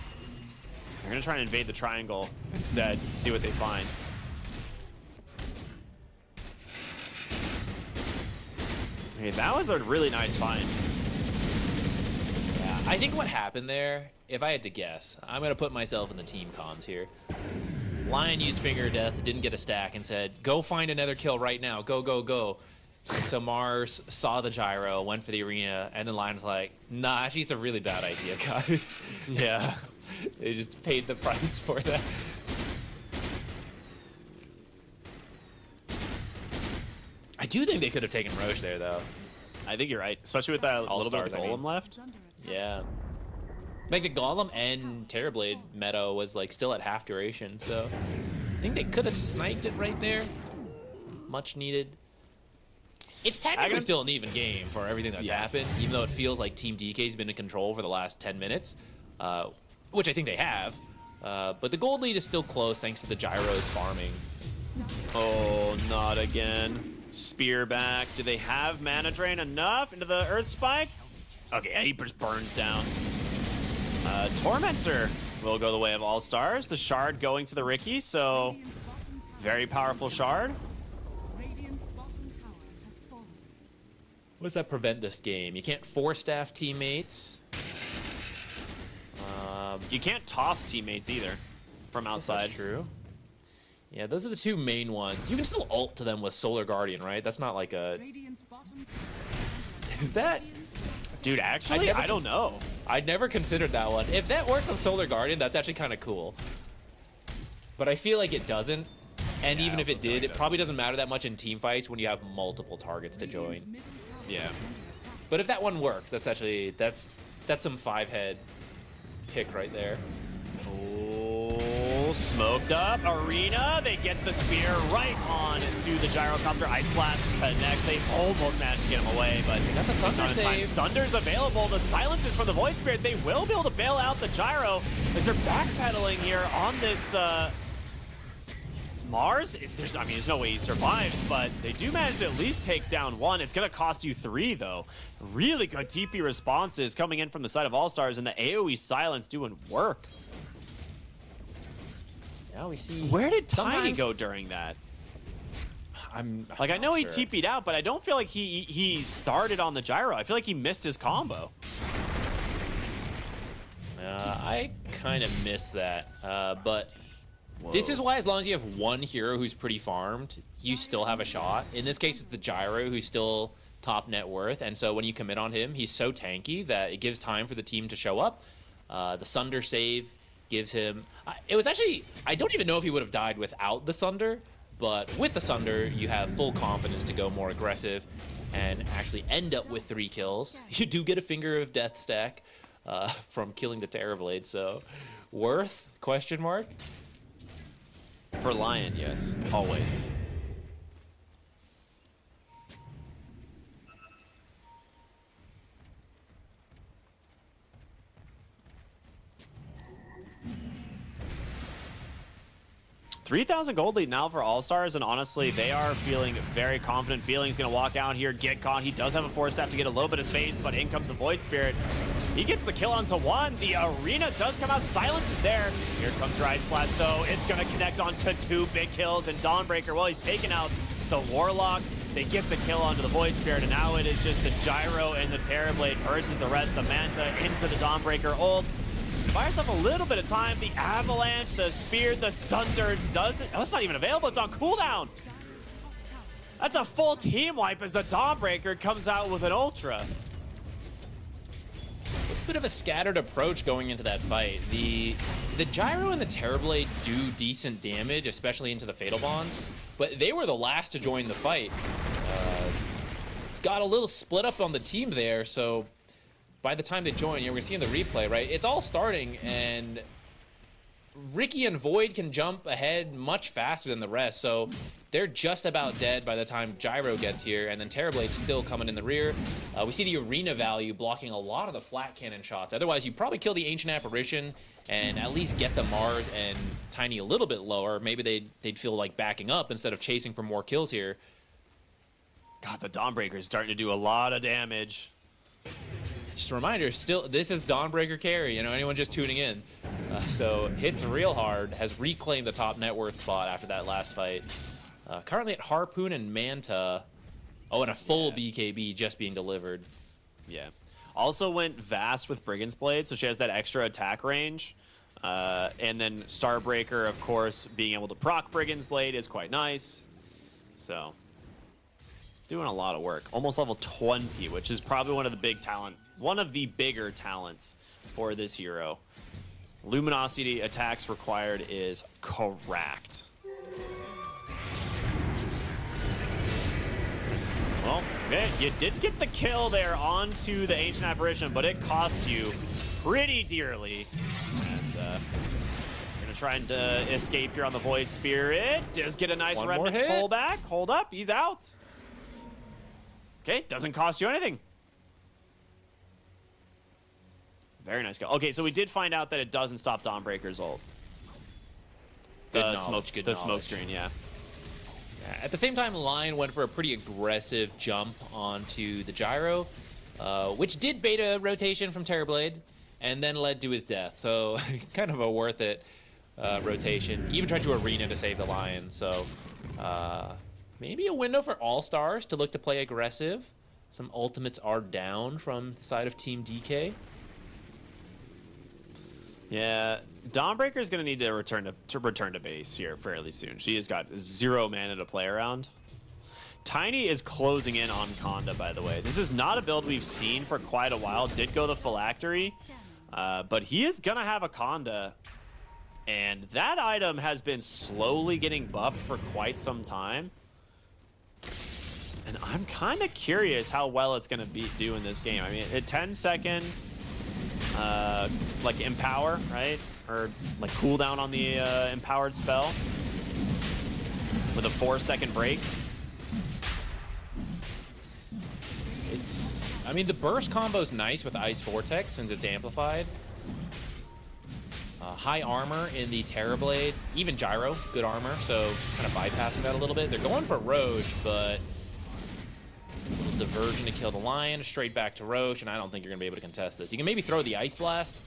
They're going to try and invade the triangle instead, see what they find. Okay, that was a really nice find. Yeah, I think what happened there, if I had to guess, I'm going to put myself in the team comms here. Lion used Finger of Death, didn't get a stack, and said, go find another kill right now. Go, go, go. And so Mars saw the gyro, went for the Arena, and then Lion's like, nah, actually, it's a really bad idea, guys. Yeah. They just paid the price for that. I do think they could have taken Roche there, though. I think you're right, especially with that little bit of All-Stars, I Golem mean. left. is under attack. Yeah. Like the Golem and Terrorblade meta was like still at half duration, so I think they could have sniped it right there. Much needed. It's technically can- still an even game for everything that's Yeah. happened, even though it feels like Team DK's been in control for the last 10 minutes, which I think they have. But the gold lead is still close thanks to the gyros farming. Oh, not again. Spear back. Do they have mana drain enough into the Earth Spike? Okay, yeah, he just burns down. Tormentor will go the way of All Stars. The Shard going to the Ricky, so Radiant's bottom tower. very powerful Shard. Radiant's bottom tower has fallen. What does that prevent this game? You can't force staff teammates. You can't toss teammates either from outside. That's true. Yeah, those are the two main ones. You can still ult to them with Solar Guardian, right? That's not like a... Radiant's bottom tower Is that... Dude, actually, never I don't know. I'd never considered that one. If that works on Solar Guardian, that's actually kind of cool. But I feel like it doesn't. And Yeah, even I if also it feel did, like it probably doesn't matter that much in team fights when you have multiple targets to join. Radiant's middle tower Yeah. is under attack. But if that one works, that's actually... That's some 5-head. pick right there. Oh, smoked up. Arena, they get the spear right on to the gyrocopter. Ice Blast connects. They almost managed to get him away, but got the Sunder not in time. save. Sunder's available. The silences from the Void Spirit. They will be able to bail out the gyro as they're backpedaling here on this Mars. There's no way he survives, but they do manage to at least take down one. It's going to cost you 3, though. Really good TP responses coming in from the side of All-Stars, and the AoE silence doing work. Yeah, we see. Where did Tiny sometimes- go during that? I'm Like, I know he sure. TP'd out, but I don't feel like he started on the gyro. I feel like he missed his combo. I kind of missed that, but this is why, as long as you have one hero who's pretty farmed, you still have a shot. In this case, it's the gyro who's still top net worth, and so when you commit on him, he's so tanky that it gives time for the team to show up. The Sunder save gives him... It was actually... I don't even know if he would have died without the Sunder, but with the Sunder, you have full confidence to go more aggressive and actually end up with 3 kills. You do get a Finger of Death stack from killing the Terrorblade, so worth? Question mark? For Lion, yes. Always. $3,000 gold lead now for All-Stars, and honestly, they are feeling very confident. Feeling's gonna walk out here, get caught. He does have a Force Staff to get a little bit of space, but in comes the Void Spirit. He gets the kill onto 1. The Arena does come out. Silence is there. Here comes your Ice Blast, though. It's gonna connect onto 2 big kills, and Dawnbreaker, well, he's taken out the Warlock. They get the kill onto the Void Spirit, and now it is just the Gyro and the Terrorblade versus the rest of the Manta into the Dawnbreaker ult. Buy yourself a little bit of time. The Avalanche, the Spear, the Sunder doesn't... Oh, it's not even available. It's on cooldown. That's a full team wipe as the Dawnbreaker comes out with an Ultra. Bit of a scattered approach going into that fight. The Gyro and the Terrorblade do decent damage, especially into the Fatal Bonds, but they were the last to join the fight. Got a little split up on the team there, so by the time they join, we're gonna see in the replay, right? It's all starting, and Ricky and Void can jump ahead much faster than the rest, so they're just about dead by the time Gyro gets here, and then Terrorblade's still coming in the rear. We see the Arena value blocking a lot of the flat cannon shots. Otherwise, you probably kill the Ancient Apparition and at least get the Mars and Tiny a little bit lower. Maybe they'd feel like backing up instead of chasing for more kills here. God, the Dawnbreaker is starting to do a lot of damage. Just a reminder, still, this is Dawnbreaker carry, anyone just tuning in. So hits real hard, has reclaimed the top net worth spot after that last fight. Currently at Harpoon and Manta. Oh, and a full BKB just being delivered. Yeah. Also went Vast with Brigand's Blade, so she has that extra attack range. And then Starbreaker, of course, being able to proc Brigand's Blade is quite nice. So, doing a lot of work. Almost level 20, which is probably one of the bigger talents for this hero. Luminosity attacks required is correct. Well, okay, you did get the kill there onto the Ancient Apparition, but it costs you pretty dearly. As we're gonna try and escape here on the Void Spirit. Does get a nice One more remnant hit. pullback. Hold up, he's out. Okay, doesn't cost you anything. Very nice kill. Okay, so we did find out that it doesn't stop Dawnbreaker's ult. Good The knowledge, good the smoke knowledge. screen, yeah. At the same time, Lion went for a pretty aggressive jump onto the Gyro, which did beta rotation from Terrorblade, and then led to his death. So kind of a worth it rotation. Even tried to Arena to save the Lion. So maybe a window for All-Stars to look to play aggressive. Some ultimates are down from the side of Team DK. Yeah, Dawnbreaker is going to need to return to base here fairly soon. She has got 0 mana to play around. Tiny is closing in on Conda, by the way. This is not a build we've seen for quite a while. Did go the Phylactery, but he is going to have a Conda. And that item has been slowly getting buffed for quite some time. And I'm kind of curious how well it's going to do in this game. I mean, at 10-second... like empower, right? Or like cooldown on the empowered spell with a 4-second break. I mean, the burst combo's nice with Ice Vortex since it's amplified. High armor in the Terrorblade, even Gyro, good armor, so kind of bypassing that a little bit. They're going for Roche, but a little diversion to kill the Lion, straight back to Roche, and I don't think you're going to be able to contest this. You can maybe throw the Ice Blast.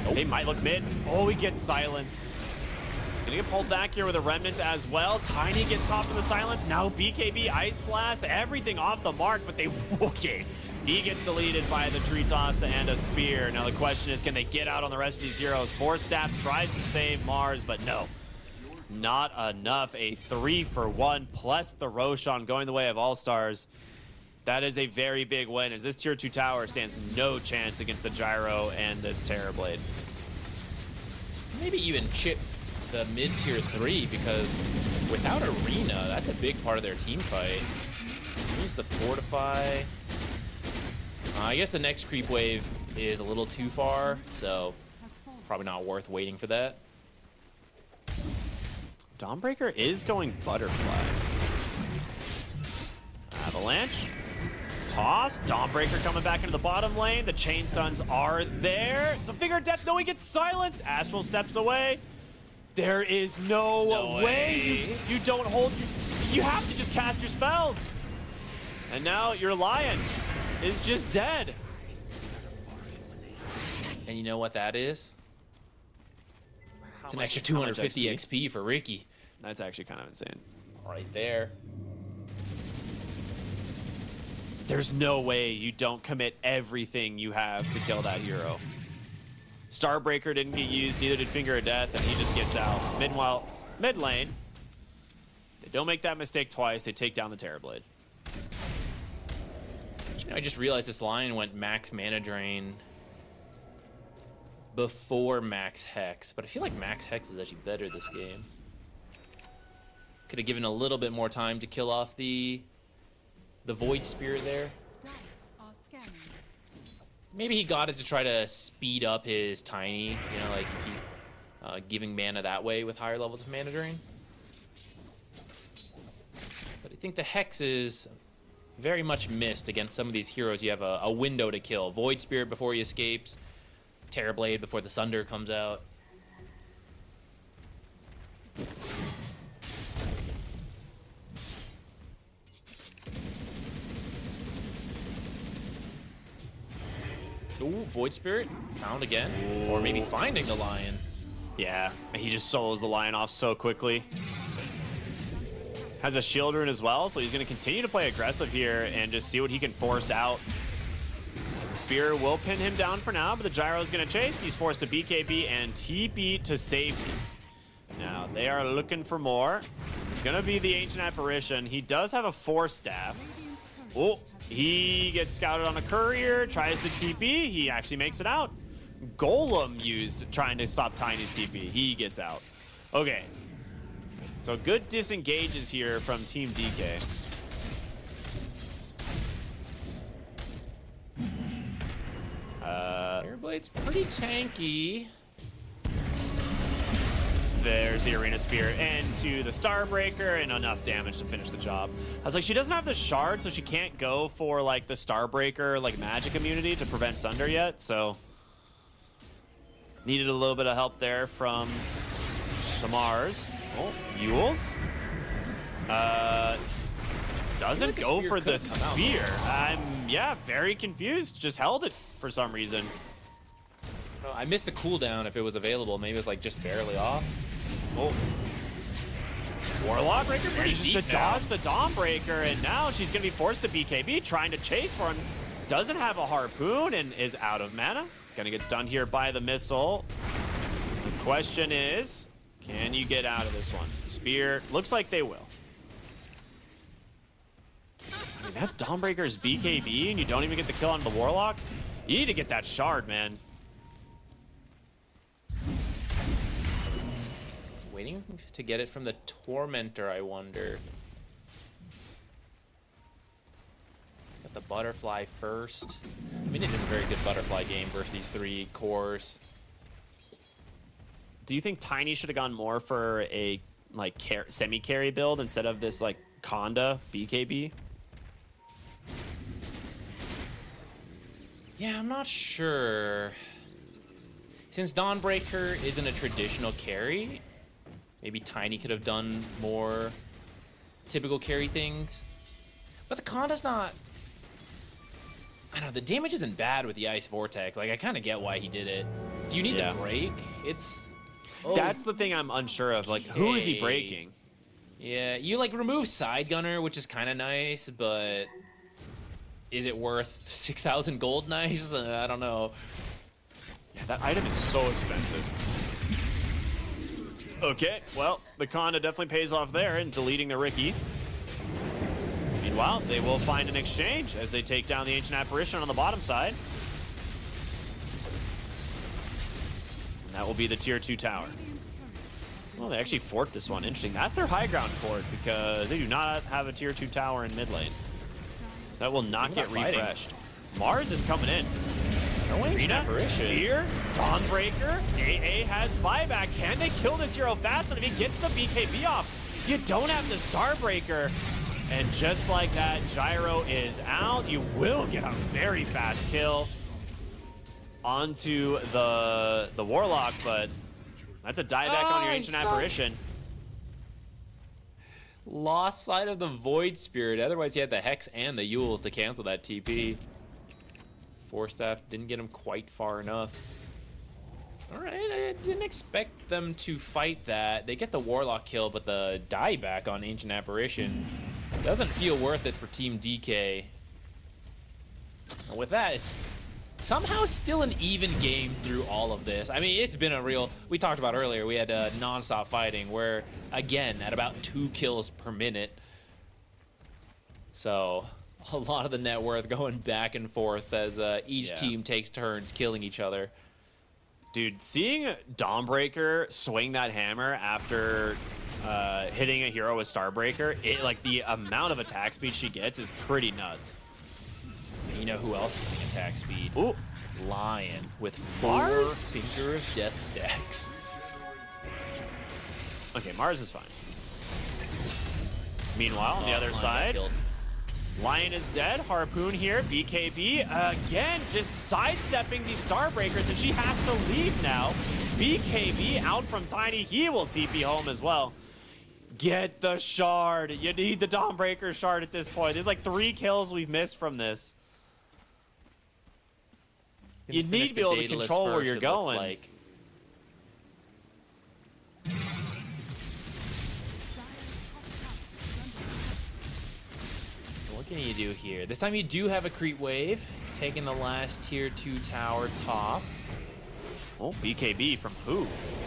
Nope. They might look mid. Oh, he gets silenced. He's going to get pulled back here with a Remnant as well. Tiny gets caught in the silence. Now BKB, Ice Blast, everything off the mark, but they... Okay. He gets deleted by the Tree Toss and a Spear. Now the question is, can they get out on the rest of these heroes? Force Staffs tries to save Mars, but no. It's not enough. A 3-for-1 plus the Roshan going the way of All-Stars. That is a very big win, as this tier 2 tower stands no chance against the Gyro and this Terrorblade. Maybe even chip the mid tier 3, because without Arena, that's a big part of their team fight. Use the Fortify. I guess the next creep wave is a little too far, so probably not worth waiting for that. Dawnbreaker is going Butterfly. Avalanche. Toss. Dawnbreaker coming back into the bottom lane. The Chain Stuns are there. The Finger of Death, no, he gets silenced. Astral steps away. There is no way. You don't hold. You have to just cast your spells. And now your Lion is just dead. And you know what that is? It's an extra how much 250 XP for Ricky. That's actually kind of insane. Right there. There's no way you don't commit everything you have to kill that hero. Starbreaker didn't get used, neither did Finger of Death, and he just gets out. Meanwhile, mid lane, they don't make that mistake twice. They take down the Terrorblade. I just realized this Lion went max mana drain before max Hex, but I feel like max Hex is actually better this game. Could have given a little bit more time to kill off the Void Spear there. Are scanning. Maybe he got it to try to speed up his Tiny, you know, like keep giving mana that way with higher levels of mana drain. But I think the Hex is very much missed against some of these heroes. You have a window to kill. Void Spirit before he escapes. Terrorblade before the Sunder comes out. Ooh, Void Spirit found again. Ooh. Or maybe finding the Lion. Yeah, he just solos the Lion off so quickly. Has a shield rune as well, so he's going to continue to play aggressive here and just see what he can force out. As a Spear will pin him down for now, but the Gyro is going to chase. He's forced to BKB and TP to safety. Now, they are looking for more. It's going to be the Ancient Apparition. He does have a Force Staff. Oh, he gets scouted on a Courier, tries to TP. He actually makes it out. Golem used trying to stop Tiny's TP. He gets out. Okay. So good disengages here from Team DK. Airblade's pretty tanky. There's the Arena Spear into the Starbreaker and enough damage to finish the job. I was like, she doesn't have the shard, so she can't go for like the Starbreaker like magic immunity to prevent Sunder yet, so needed a little bit of help there from the Mars. Oh, Yules. Doesn't go for the Spear. I'm, yeah, very confused. Just held it for some reason. I missed the cooldown if it was available. Maybe it was like just barely off. Oh. Warlock Breaker manages to dodge the Dawnbreaker, and now she's going to be forced to BKB, trying to chase for him. Doesn't have a harpoon and is out of mana. Going to get stunned here by the missile. The question is, can you get out of this one? Spear, looks like they will. I mean, that's Dawnbreaker's BKB, and you don't even get the kill on the Warlock? You need to get that shard, man. Waiting to get it from the Tormentor, I wonder. Got the butterfly first. I mean, it is a very good butterfly game versus these 3 cores. Do you think Tiny should have gone more for a like semi-carry build instead of this like Conda BKB? Yeah, I'm not sure. Since Dawnbreaker isn't a traditional carry, maybe Tiny could have done more typical carry things. But the Conda's not... I don't know, the damage isn't bad with the Ice Vortex. Like, I kind of get why he did it. Do you need Yeah. the break? It's... Oh, That's the thing I'm unsure of. Like, who is he okay. breaking? Yeah, you, like, remove Side Gunner, which is kind of nice, but... Is it worth 6,000 gold nice? I don't know. Yeah, that item is so expensive. Okay, well, the Conda definitely pays off there in deleting the Ricky. Meanwhile, they will find an exchange as they take down the Ancient Apparition on the bottom side. And that will be the tier 2 tower. Well, they actually fort this one. Interesting. That's their high ground fort because they do not have a tier 2 tower in mid lane. So that will not get fighting. refreshed. Mars is coming in. No Ancient Arena, Apparition. Spear, Dawnbreaker, AA has buyback. Can they kill this hero fast enough? He gets the BKB off. You don't have the Starbreaker. And just like that, Gyro is out. You will get a very fast kill onto the Warlock, but that's a dieback on your Ancient Apparition. Lost sight of the Void Spirit. Otherwise, he had the Hex and the Euls to cancel that TP. Force Staff didn't get him quite far enough. All right, I didn't expect them to fight that. They get the Warlock kill, but the dieback on Ancient Apparition doesn't feel worth it for Team DK. And with that, it's somehow still an even game through all of this. I mean, it's been a real... We talked about earlier, we had non-stop fighting where, again, at about 2 kills per minute. So, a lot of the net worth going back and forth as each team takes turns killing each other. Dude, seeing Dawnbreaker swing that hammer after hitting a hero with Starbreaker, like the amount of attack speed she gets is pretty nuts. You know who else is getting attack speed? Ooh. Lion with 4 Mars? Finger of Death stacks. Okay, Mars is fine. Meanwhile, on the other Lion got side, killed. Lion is dead. Harpoon here. BKB again, just sidestepping these Starbreakers, and she has to leave now. BKB out from Tiny. He will TP home as well. Get the shard. You need the Dawnbreaker shard at this point. There's like 3 kills we've missed from this. You Finish need to be the able to Daedalus control where first, you're it looks going. like. What can you do here? This time you do have a creep wave, taking the last tier 2 tower top. Oh, BKB from who?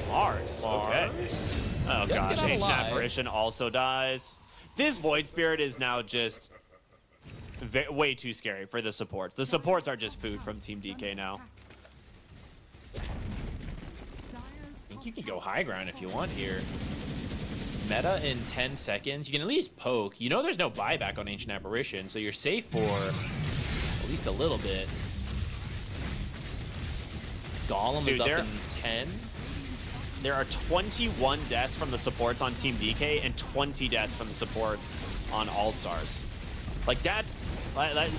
Mars. Okay. Mars. Oh Does get gosh, out Ancient alive. Apparition also dies. This Void Spirit is now just way too scary for the supports. The supports are just food from Team DK now. I think you can go high ground if you want here. Meta in 10 seconds. You can at least poke. You know there's no buyback on Ancient Apparition, so you're safe for at least a little bit. Golem Dude, is up there- in 10. There are 21 deaths from the supports on Team DK and 20 deaths from the supports on All-Stars. Like that's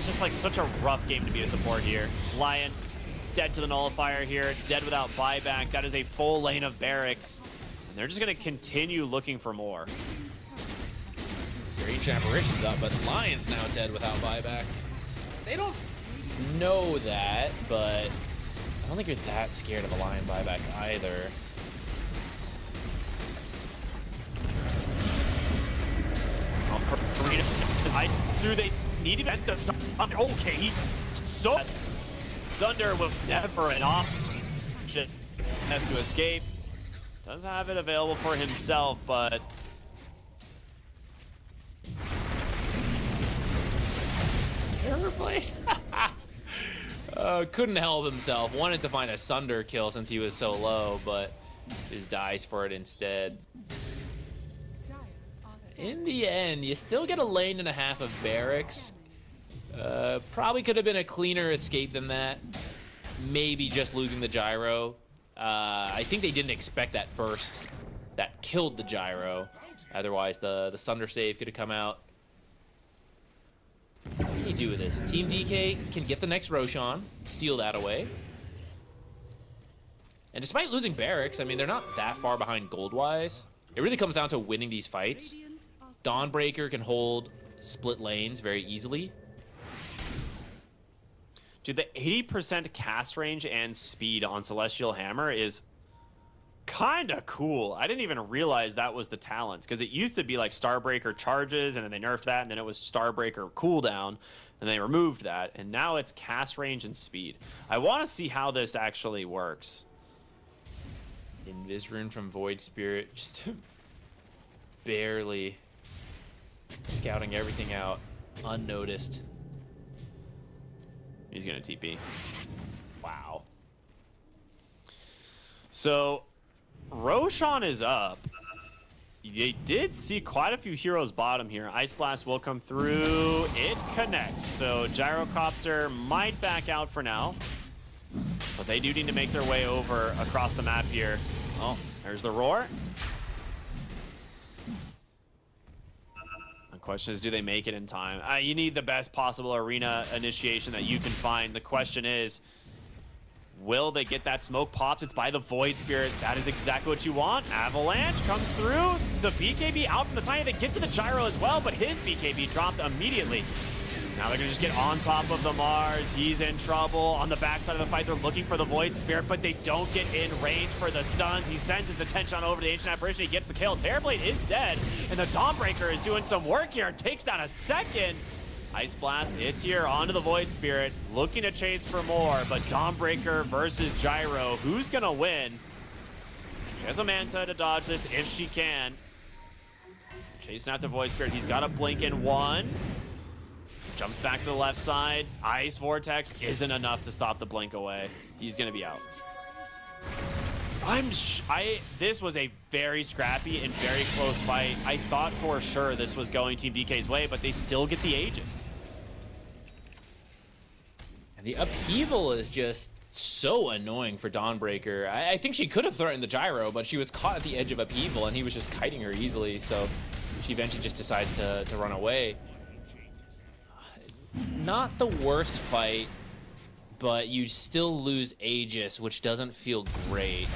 just like such a rough game to be a support here. Lion, dead to the Nullifier here, dead without buyback. That is a full lane of barracks. And they're just gonna continue looking for more. Your Ancient Apparition's up, but Lion's now dead without buyback. They don't know that, but I don't think you're that scared of a Lion buyback either. Arena I through they need to get the Sunder. Okay, he so Sunder was never an option. Has to escape. Does have it available for himself, but Everblade. Couldn't help himself. Wanted to find a Sunder kill since he was so low, but just dies for it instead. In the end, you still get a lane and a half of barracks. Probably could have been a cleaner escape than that. Maybe just losing the gyro. I think they didn't expect that burst that killed the gyro. Otherwise, the Sunder save could have come out. What can you do with this? Team DK can get the next Roshan, steal that away. And despite losing barracks, I mean, they're not that far behind gold-wise. It really comes down to winning these fights. Dawnbreaker can hold split lanes very easily. Dude, the 80% cast range and speed on Celestial Hammer is kind of cool. I didn't even realize that was the talents, because it used to be like Starbreaker charges, and then they nerfed that, and then it was Starbreaker cooldown, and they removed that, and now it's cast range and speed. I want to see how this actually works. Invis rune from Void Spirit, just barely scouting everything out, unnoticed. He's going to TP. Wow. So, Roshan is up. They did see quite a few heroes bottom here. Ice Blast will come through. It connects. So, Gyrocopter might back out for now. But they do need to make their way over across the map here. Oh, there's the roar. The question is, do they make it in time? You need the best possible arena initiation that you can find. The question is, will they get that smoke pops? It's by the Void Spirit. That is exactly what you want. Avalanche comes through. The BKB out from the Tiny. They get to the Gyro as well, but his BKB dropped immediately. Now they're going to just get on top of the Mars. He's in trouble. On the backside of the fight, they're looking for the Void Spirit, but they don't get in range for the stuns. He sends his attention on over to the Ancient Apparition. He gets the kill. Terrorblade is dead, and the Dawnbreaker is doing some work here. Takes down a second. Ice Blast, it's here onto the Void Spirit. Looking to chase for more, but Dawnbreaker versus Gyro. Who's going to win? She has a Manta to dodge this if she can. Chasing out the Void Spirit. He's got a blink in one. Jumps back to the left side. Ice Vortex isn't enough to stop the blink away. He's gonna be out. This was a very scrappy and very close fight. I thought for sure this was going Team DK's way, but they still get the Aegis. And the upheaval is just so annoying for Dawnbreaker. I think she could have threatened the Gyro, but she was caught at the edge of upheaval, and he was just kiting her easily, so she eventually just decides to run away. Not the worst fight, but you still lose Aegis, which doesn't feel great.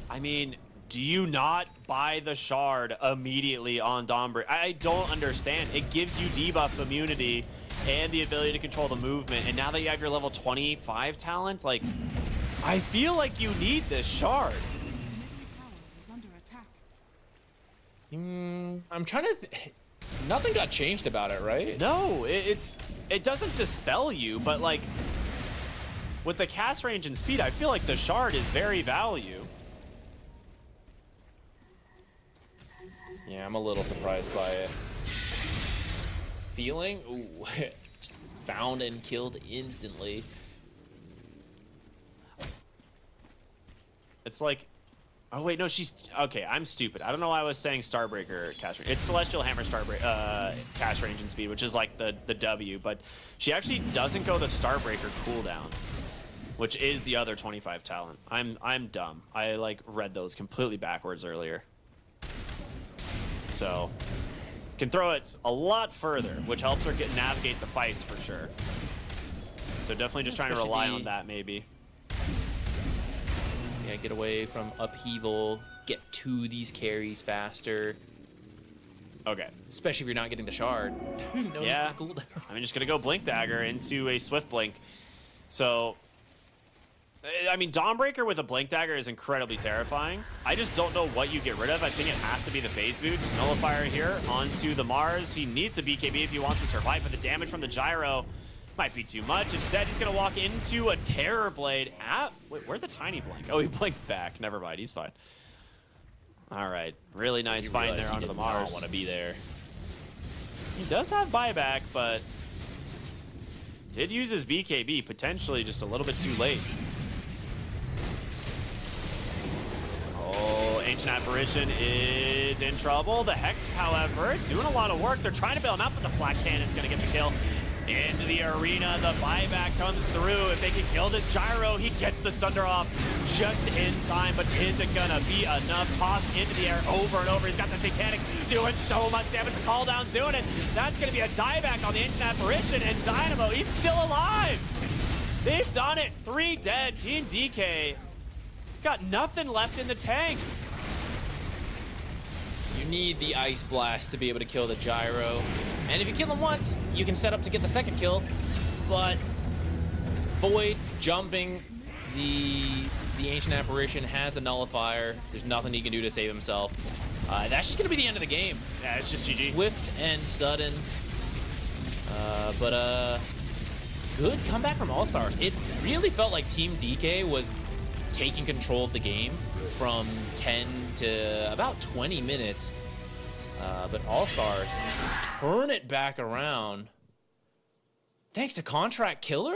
I mean, do you not buy the shard immediately on Dawnbreaker? I don't understand. It gives you debuff immunity and the ability to control the movement, and now that you have your level 25 talent, like, I feel like you need this shard. I'm trying to... Nothing got changed about it, right? No, it doesn't dispel you, but like with the cast range and speed, I feel like the shard is very value. Yeah, I'm a little surprised by it. Feeling? Ooh, just found and killed instantly. It's like, oh wait, no, she's okay. I'm stupid. I don't know why I was saying Starbreaker cast range. It's Celestial Hammer cast range and speed, which is like the W, but she actually doesn't go the Starbreaker cooldown, which is the other 25 talent. I'm dumb. I like read those completely backwards earlier. So can throw it a lot further, which helps her navigate the fights for sure. So definitely just trying to rely on that maybe. Yeah, get away from upheaval, get to these carries faster. Okay. Especially if you're not getting the shard. No Yeah. cooldown. I'm just going to go Blink Dagger into a Swift Blink. So, I mean, Dawnbreaker with a Blink Dagger is incredibly terrifying. I just don't know what you get rid of. I think it has to be the Phase Boots. Nullifier here onto the Mars. He needs a BKB if he wants to survive, but the damage from the Gyro might be too much. Instead, he's going to walk into a Terror Blade. Wait, where'd the Tiny blink? Oh, he blinked back. Never mind. He's fine. All right. Really nice fight there onto the Mars. I don't want to be there. He does have buyback, but did use his BKB, potentially just a little bit too late. Oh, Ancient Apparition is in trouble. The Hex, however, doing a lot of work. They're trying to bail him out, but the Flat Cannon's going to get the kill. Into the arena, the buyback comes through. If they can kill this Gyro, he gets the Sunder off just in time, but is it gonna be enough? Tossed into the air over and over. He's got the Satanic doing so much damage. The call down's doing it. That's gonna be a dieback on the Ancient Apparition, and Dynamo, he's still alive. They've done it. 3 dead. Team DK got nothing left in the tank. You need the Ice Blast to be able to kill the Gyro. And if you kill him once, you can set up to get the second kill. But Void jumping the Ancient Apparition has the Nullifier. There's nothing he can do to save himself. That's just going to be the end of the game. Yeah, it's just GG. Swift and sudden. But good comeback from All-Stars. It really felt like Team DK was taking control of the game from 10 to about 20 minutes. But All-Stars turn it back around. Thanks to Contract Killer?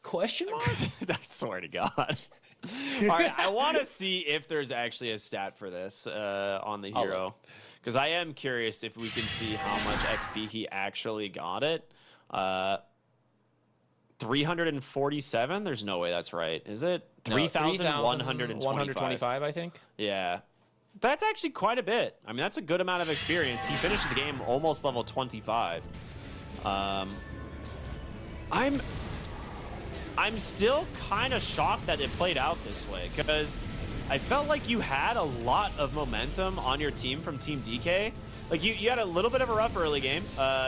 Question mark? I swear to God. All right, I want to see if there's actually a stat for this on the hero. Because I am curious if we can see how much XP he actually got it. 347? There's no way that's right. Is it? 3,125. 125, I think. Yeah. That's actually quite a bit. I mean, that's a good amount of experience. He finished the game almost level 25. I'm still kind of shocked that it played out this way, because I felt like you had a lot of momentum on your team from Team DK. Like, you had a little bit of a rough early game,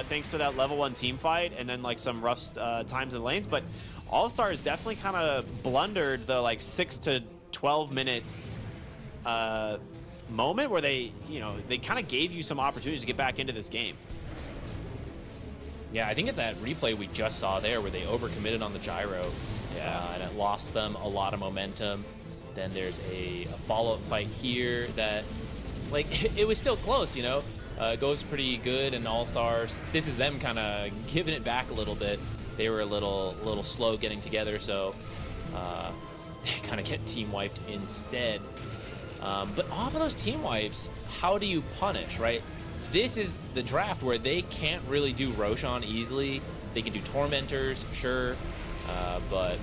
thanks to that level 1 team fight, and then like some rough times in the lanes, but All-Stars definitely kind of blundered the like 6 to 12 minute moment where they kind of gave you some opportunities to get back into this game. Yeah, I think it's that replay we just saw there where they overcommitted on the Gyro. And it lost them a lot of momentum. Then there's a follow-up fight here that, like, it was still close, you know? Goes pretty good in All-Stars. This is them kind of giving it back a little bit. They were a little slow getting together, so they kind of get team wiped instead. But off of those team wipes, how do you punish, right? This is the draft where they can't really do Roshan easily. They can do Tormentors, sure, but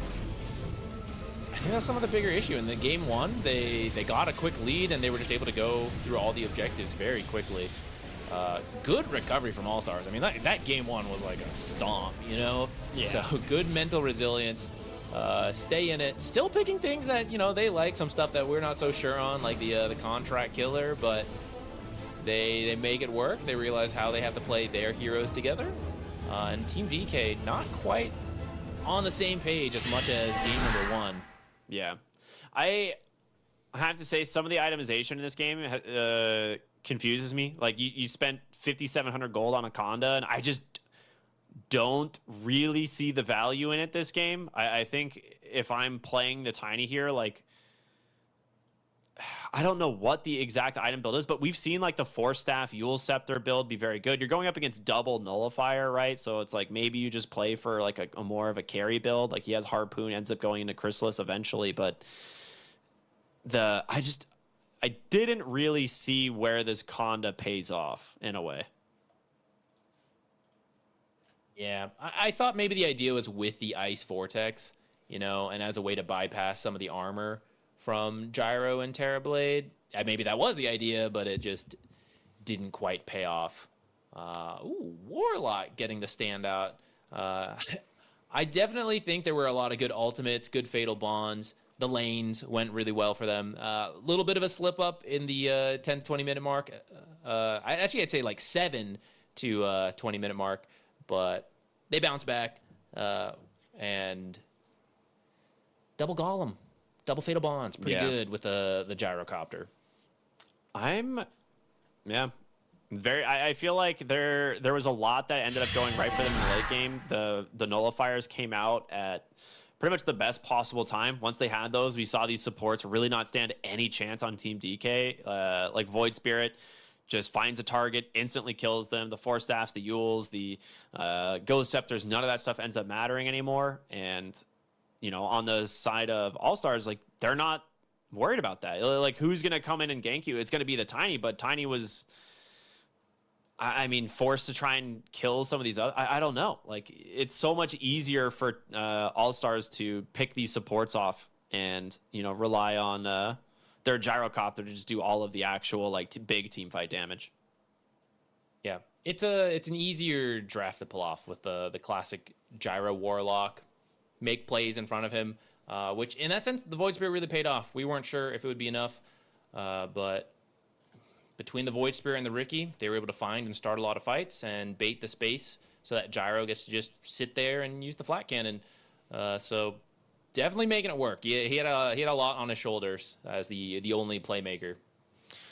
I think that's some of the bigger issue. In the game 1, they got a quick lead and they were just able to go through all the objectives very quickly. Good recovery from All-Stars. I mean, that game 1 was like a stomp, you know? Yeah. So good mental resilience. Stay in it. Still picking things that, you know, they like. Some stuff that we're not so sure on, like the Contract Killer, but they make it work. They realize how they have to play their heroes together. And Team DK not quite on the same page as much as game number 1. Yeah. I have to say, some of the itemization in this game confuses me. Like, you spent 5,700 gold on a Conda, and I just don't really see the value in it this game. I think if I'm playing the Tiny here, like, I don't know what the exact item build is, but we've seen like the Force Staff Yule Scepter build be very good. You're going up against double Nullifier, right? So it's like maybe you just play for like a more of a carry build. Like, he has Harpoon, ends up going into Chrysalis eventually, but I didn't really see where this Conda pays off in a way. Yeah, I thought maybe the idea was with the Ice Vortex, you know, and as a way to bypass some of the armor from Gyro and Terrorblade. Maybe that was the idea, but it just didn't quite pay off. Warlock getting the standout. I definitely think there were a lot of good ultimates, good fatal bonds. The lanes went really well for them. A little bit of a slip up in the 10 to 20 minute mark. I'd say like 7 to 20 minute mark, but they bounced back and double Golem. Double Fatal Bonds, pretty good with the Gyrocopter. I feel like there was a lot that ended up going right for them in the late game. The Nullifiers came out at pretty much the best possible time. Once they had those, we saw these supports really not stand any chance on Team DK. Like Void Spirit just finds a target, instantly kills them. The Force Staffs, the Yules, the Ghost Scepters, none of that stuff ends up mattering anymore. And you know, on the side of All-Stars, like, they're not worried about that. Like, who's going to come in and gank you? It's going to be the Tiny, but Tiny was, I mean, forced to try and kill some of these other. I don't know. Like, it's so much easier for All-Stars to pick these supports off and, you know, rely on their gyrocopter to just do all of the actual, like, big team fight damage. Yeah, it's an easier draft to pull off with the classic Gyro Warlock, make plays in front of him, which in that sense the Void Spirit really paid off. We weren't sure if it would be enough, but between the Void Spirit and the Riki, they were able to find and start a lot of fights and bait the space so that Gyro gets to just sit there and use the flat cannon. So definitely making it work. He had a lot on his shoulders as the only playmaker.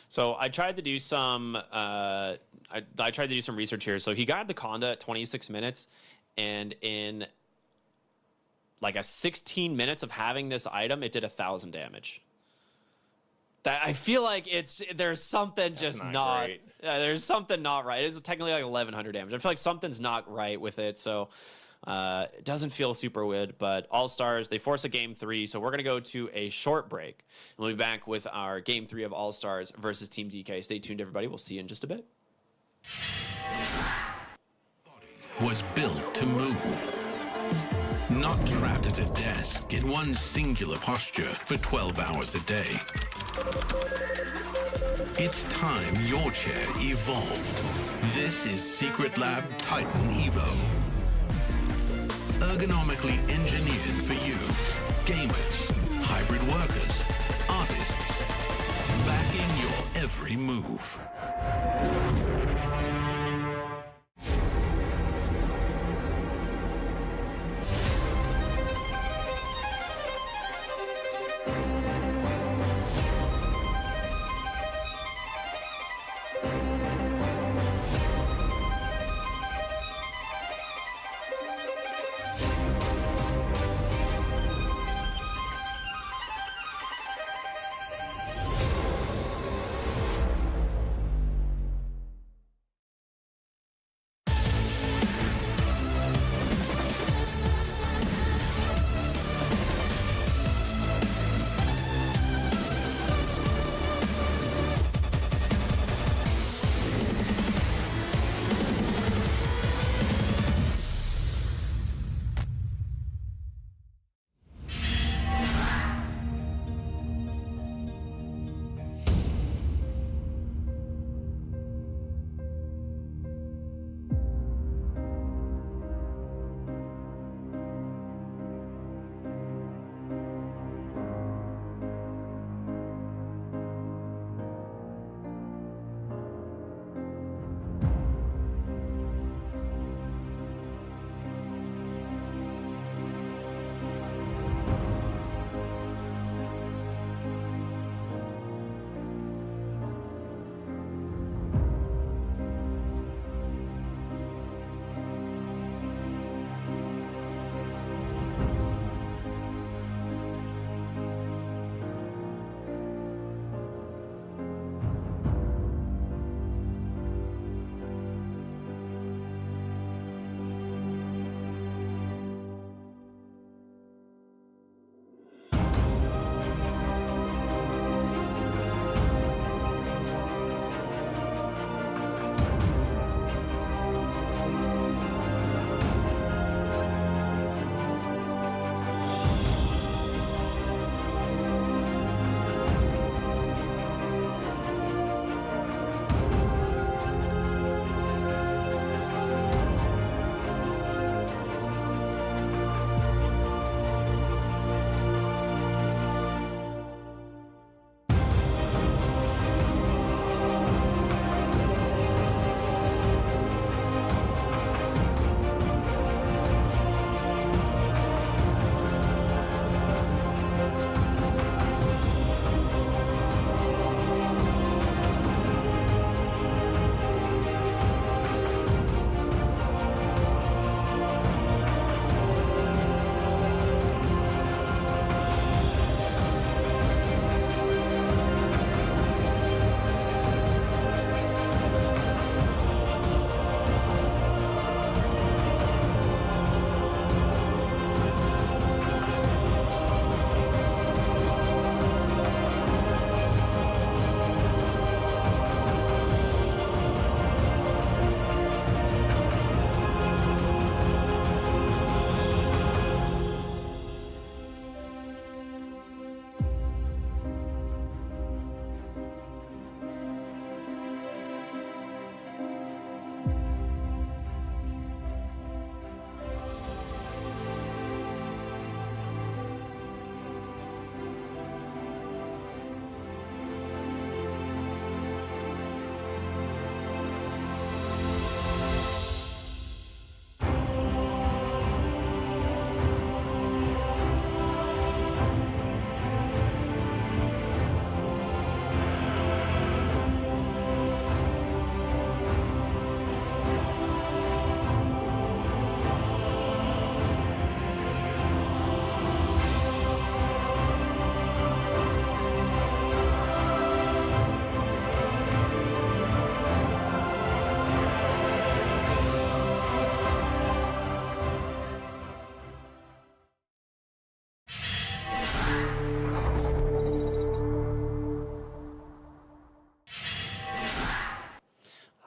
So I tried to do some I tried to do some research here. So he got the Conda at 26 minutes, and in like a 16 minutes of having this item, it did 1,000 damage. That I feel like there's something just not there's something not right. It's technically like 1,100 damage. I feel like something's not right with it. So it doesn't feel super good, but All-Stars, they force a game 3, so we're going to go to a short break. And we'll be back with our game 3 of All-Stars versus Team DK. Stay tuned, everybody. We'll see you in just a bit. Was built to move. Not trapped at a desk in one singular posture for 12 hours a day. It's time your chair evolved. This is Secret Lab Titan Evo. Ergonomically engineered for you. Gamers, hybrid workers, artists. Backing your every move.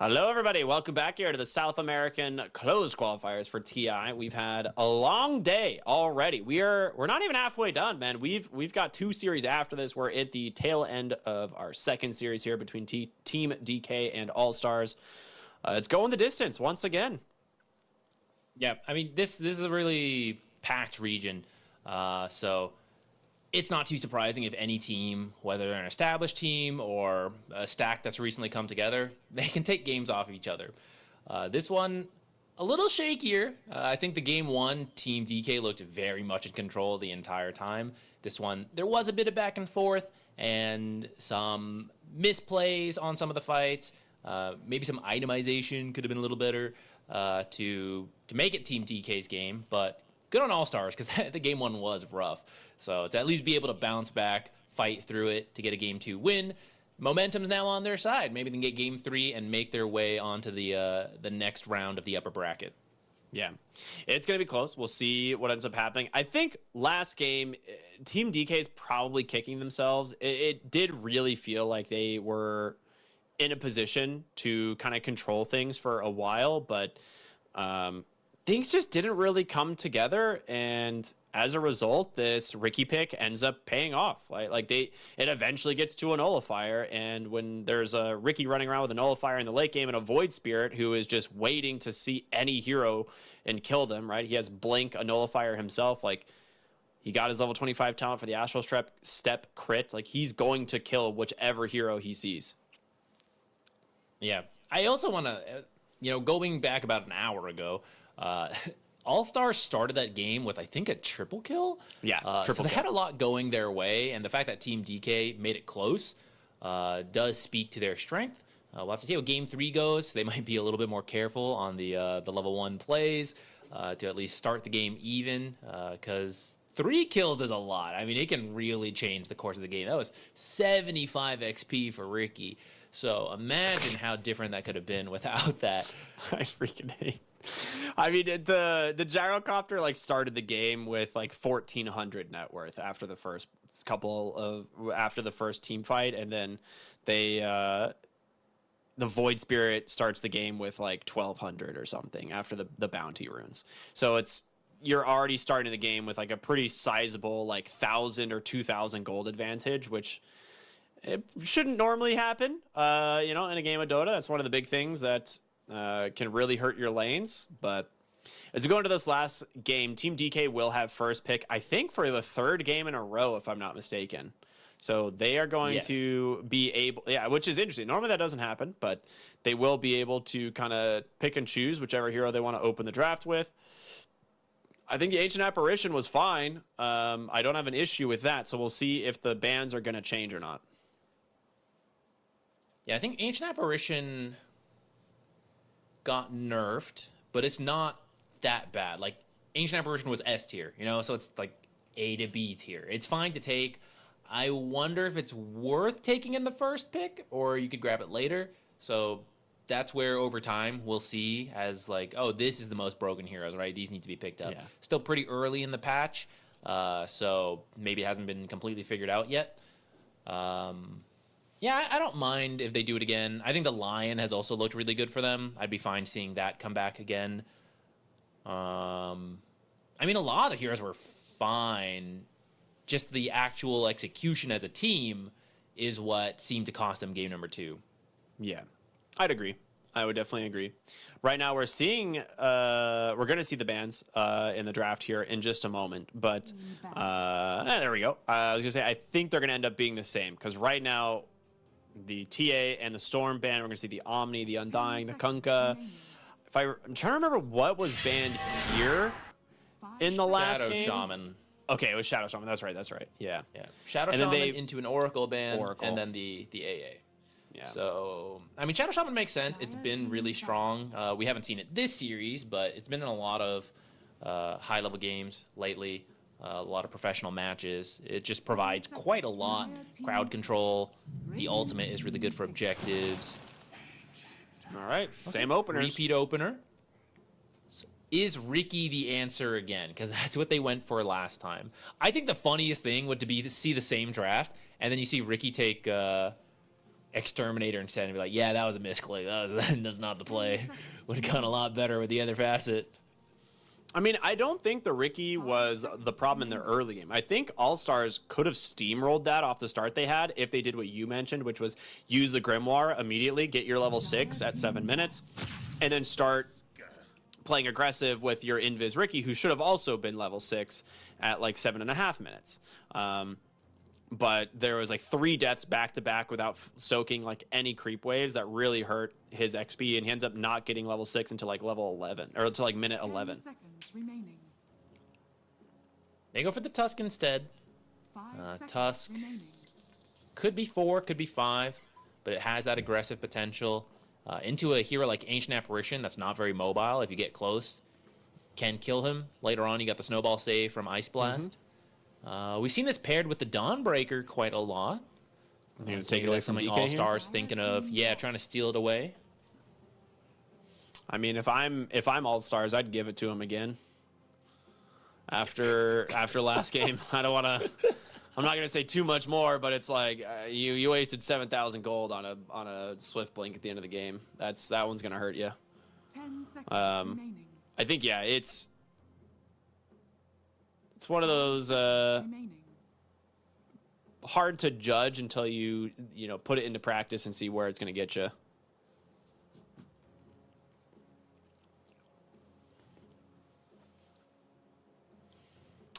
Hello, everybody. Welcome back here to the South American closed qualifiers for TI. We've had a long day already. We're not even halfway done, man. We've got 2 series after this. We're at the tail end of our second series here between Team DK and All Stars. It's going the distance once again. Yeah, I mean, this is a really packed region, so it's not too surprising if any team, whether they're an established team or a stack that's recently come together, they can take games off each other. This one, a little shakier. I think the game 1, Team DK looked very much in control the entire time. This one, there was a bit of back and forth and some misplays on some of the fights. Maybe some itemization could have been a little better to make it Team DK's game, but good on All Stars because the game 1 was rough. So to at least be able to bounce back, fight through it to get a game 2 win, momentum's now on their side. Maybe they can get game 3 and make their way onto the next round of the upper bracket. Yeah, it's going to be close. We'll see what ends up happening. I think last game, Team DK is probably kicking themselves. It did really feel like they were in a position to kind of control things for a while, but things just didn't really come together, and as a result, this Ricky pick ends up paying off. It eventually gets to a nullifier, and when there's a Ricky running around with a nullifier in the late game and a Void Spirit who is just waiting to see any hero and kill them, right? He has Blink, a nullifier himself. He got his level 25 talent for the Astral Step crit. He's going to kill whichever hero he sees. Yeah, I also want to, going back about an hour ago, All Stars started that game with, I think, a triple kill. Yeah, so they had a lot going their way, and the fact that Team DK made it close does speak to their strength. We'll have to see how Game 3 goes. They might be a little bit more careful on the level 1 plays to at least start the game even, because 3 kills is a lot. I mean, it can really change the course of the game. That was 75 XP for Ricky. So imagine how different that could have been without that. I freaking hate. I mean, the gyrocopter started the game with 1,400 net worth after the first team fight, and then the Void Spirit starts the game with 1,200 or something after the bounty runes. So you're already starting the game with a pretty sizable 1,000 or 2,000 gold advantage, which it shouldn't normally happen. In a game of Dota, that's one of the big things that can really hurt your lanes. But as we go into this last game, Team DK will have first pick, I think, for the 3rd game in a row, if I'm not mistaken. So they are going to be able, which is interesting. Normally that doesn't happen, but they will be able to kind of pick and choose whichever hero they want to open the draft with. I think the Ancient Apparition was fine. I don't have an issue with that, so we'll see if the bans are going to change or not. Yeah, I think Ancient Apparition got nerfed, but it's not that bad. Ancient Apparition was S tier, so it's A to B tier. It's fine to take. I wonder if it's worth taking in the first pick, or you could grab it later. So that's where over time we'll see as this is the most broken heroes, right? These need to be picked up. Yeah. Still pretty early in the patch, so maybe it hasn't been completely figured out yet. Yeah, I don't mind if they do it again. I think the Lion has also looked really good for them. I'd be fine seeing that come back again. I mean, a lot of the heroes were fine. Just the actual execution as a team is what seemed to cost them game number 2. Yeah, I'd agree. I would definitely agree. Right now, we're seeing, we're going to see the bans in the draft here in just a moment. But there we go. I was going to say, I think they're going to end up being the same, because right now, the TA and the Storm ban, we're going to see the Omni, the Undying, the Kunkka. I'm trying to remember what was banned here in the last game. Shadow Shaman. Okay, it was Shadow Shaman. That's right. Yeah. Shadow Shaman into an Oracle ban, and then the AA. Yeah. So, I mean, Shadow Shaman makes sense. It's been really strong. We haven't seen it this series, but it's been in a lot of high-level games lately. A lot of professional matches. It just provides quite a lot. Crowd control. The ultimate is really good for objectives. All right, same openers. Repeat opener. So is Ricky the answer again? Because that's what they went for last time. I think the funniest thing would be to see the same draft, and then you see Ricky take Exterminator instead and be like, yeah, that was a misclick. That's not the play. Would have gone a lot better with the other facet. I mean, I don't think the Ricky was the problem in the early game. I think All-Stars could have steamrolled that off the start they had if they did what you mentioned, which was use the Grimoire immediately, get your level 6 at 7 minutes, and then start playing aggressive with your Invis Ricky, who should have also been level 6 at like 7.5 minutes. But there was like 3 deaths back to back without soaking like any creep waves that really hurt his XP, and he ends up not getting level 6 until like level 11 or until like minute 11. 10 seconds remaining. They go for the Tusk instead. 5 seconds Tusk. remaining. Could be 4, could be 5, but it has that aggressive potential. Into a hero like Ancient Apparition that's not very mobile. If you get close, can kill him. Later on, you got the Snowball save from Ice Blast. We've seen this paired with the Dawnbreaker quite a lot. You know, take it away from something DK here? All-Stars thinking of, trying to steal it away. I mean, if I'm All-Stars, I'd give it to him again. After last game, I don't want to. I'm not gonna say too much more, but it's like you wasted 7,000 gold on a Swift Blink at the end of the game. That one's gonna hurt you. 10 seconds remaining. I think it's one of those Remaining. hard to judge until you put it into practice and see where it's gonna get you.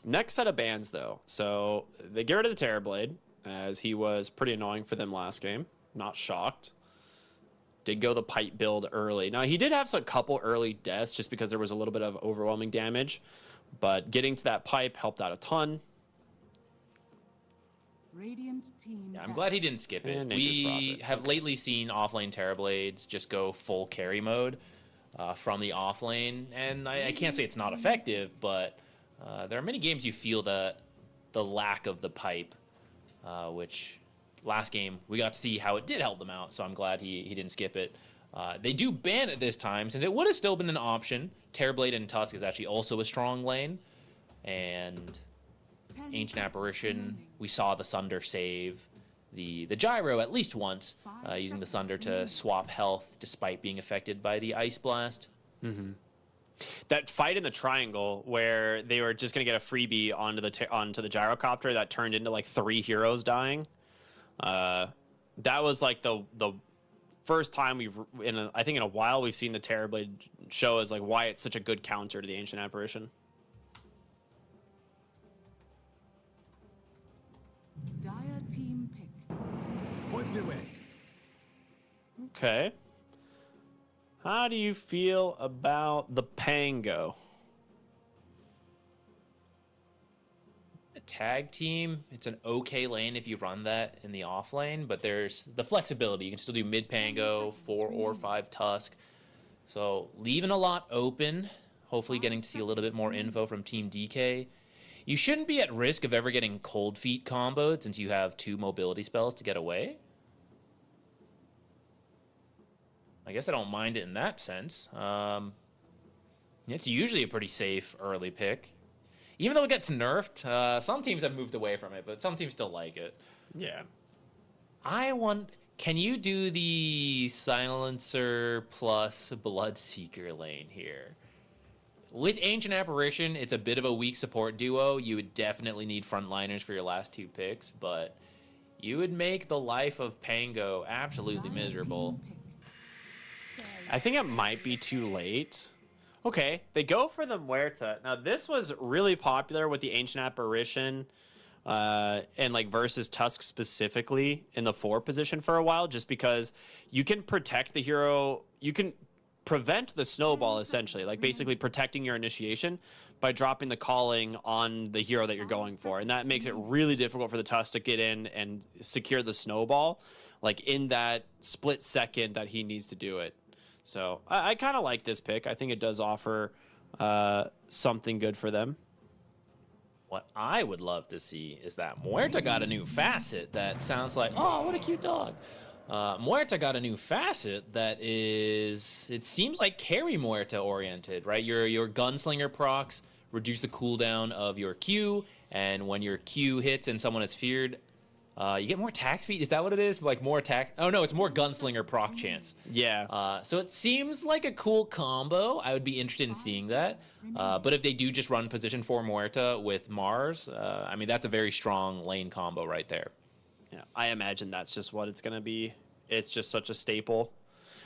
Next set of bans, though. So they get rid of the Terrorblade, as he was pretty annoying for them last game. Not shocked. Did go the pipe build early. Now, he did have a couple early deaths just because there was a little bit of overwhelming damage. But getting to that pipe helped out a ton. Radiant team. I'm glad he didn't skip it. And Nature's We Prophet. have lately seen offlane Terrorblades just go full carry mode from the offlane. And I can't say it's not effective, but there are many games you feel the lack of the pipe, which last game we got to see how it did help them out, so I'm glad he didn't skip it. They do ban it this time, since it would have still been an option. Terrorblade and Tusk is actually also a strong lane, and 10 Ancient seconds Apparition, remaining. we saw the Sunder save the gyro at least once, using the Sunder to swap health despite being affected by the Ice Blast. That fight in the triangle where they were just gonna get a freebie onto the gyrocopter that turned into like 3 heroes dying. That was like the first time I think in a while we've seen the Terrorblade show as like why it's such a good counter to the Ancient Apparition. Dire team pick. Okay. How do you feel about the Pango? A tag team, it's an okay lane if you run that in the off lane, but there's the flexibility. You can still do mid Pango, 4 or 5 Tusk. So leaving a lot open, hopefully getting to see a little bit more info from Team DK. You shouldn't be at risk of ever getting Cold Feet comboed since you have 2 mobility spells to get away. I guess I don't mind it in that sense. It's usually a pretty safe early pick. Even though it gets nerfed, some teams have moved away from it, but some teams still like it. Yeah. Can you do the Silencer plus Bloodseeker lane here? With Ancient Apparition, it's a bit of a weak support duo. You would definitely need frontliners for your last 2 picks, but you would make the life of Pango absolutely Dire miserable. team pick. I think it might be too late. Okay, they go for the Muerta. Now, this was really popular with the Ancient Apparition and like versus Tusk specifically in the 4 position for a while, just because you can protect the hero. You can prevent the snowball essentially, like basically protecting your initiation by dropping the calling on the hero that you're going for. And that makes it really difficult for the Tusk to get in and secure the snowball, like in that split second that he needs to do it. So I kind of like this pick. I think it does offer something good for them. What I would love to see is that Muerta got a new facet that sounds like, oh, what a cute dog. Muerta got a new facet that is, it seems like carry Muerta oriented, right? Your gunslinger procs reduce the cooldown of your Q, and when your Q hits and someone is feared, You get more attack speed. Is that what it is? Like more attack? Oh no, it's more gunslinger proc chance. Yeah. So it seems like a cool combo. I would be interested in seeing that. But if they do just run position 4 Muerta with Mars, I mean, that's a very strong lane combo right there. Yeah, I imagine that's just what it's going to be. It's just such a staple.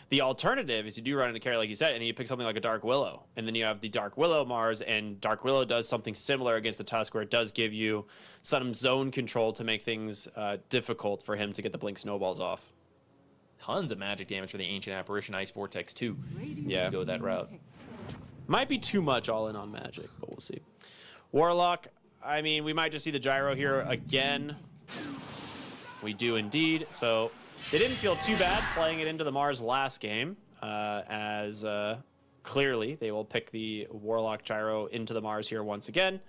The alternative is you do run into carry, like you said, and then you pick something like a Dark Willow. And then you have the Dark Willow Mars, and Dark Willow does something similar against the Tusk, where it does give you some zone control to make things difficult for him to get the Blink Snowballs off. Tons of magic damage for the Ancient Apparition Ice Vortex, too. Yeah. To go that route. Might be too much all in on magic, but we'll see. Warlock, I mean, we might just see the gyro here again. We do indeed. So they didn't feel too bad playing it into the Mars last game, as clearly they will pick the Warlock gyro into the Mars here once again.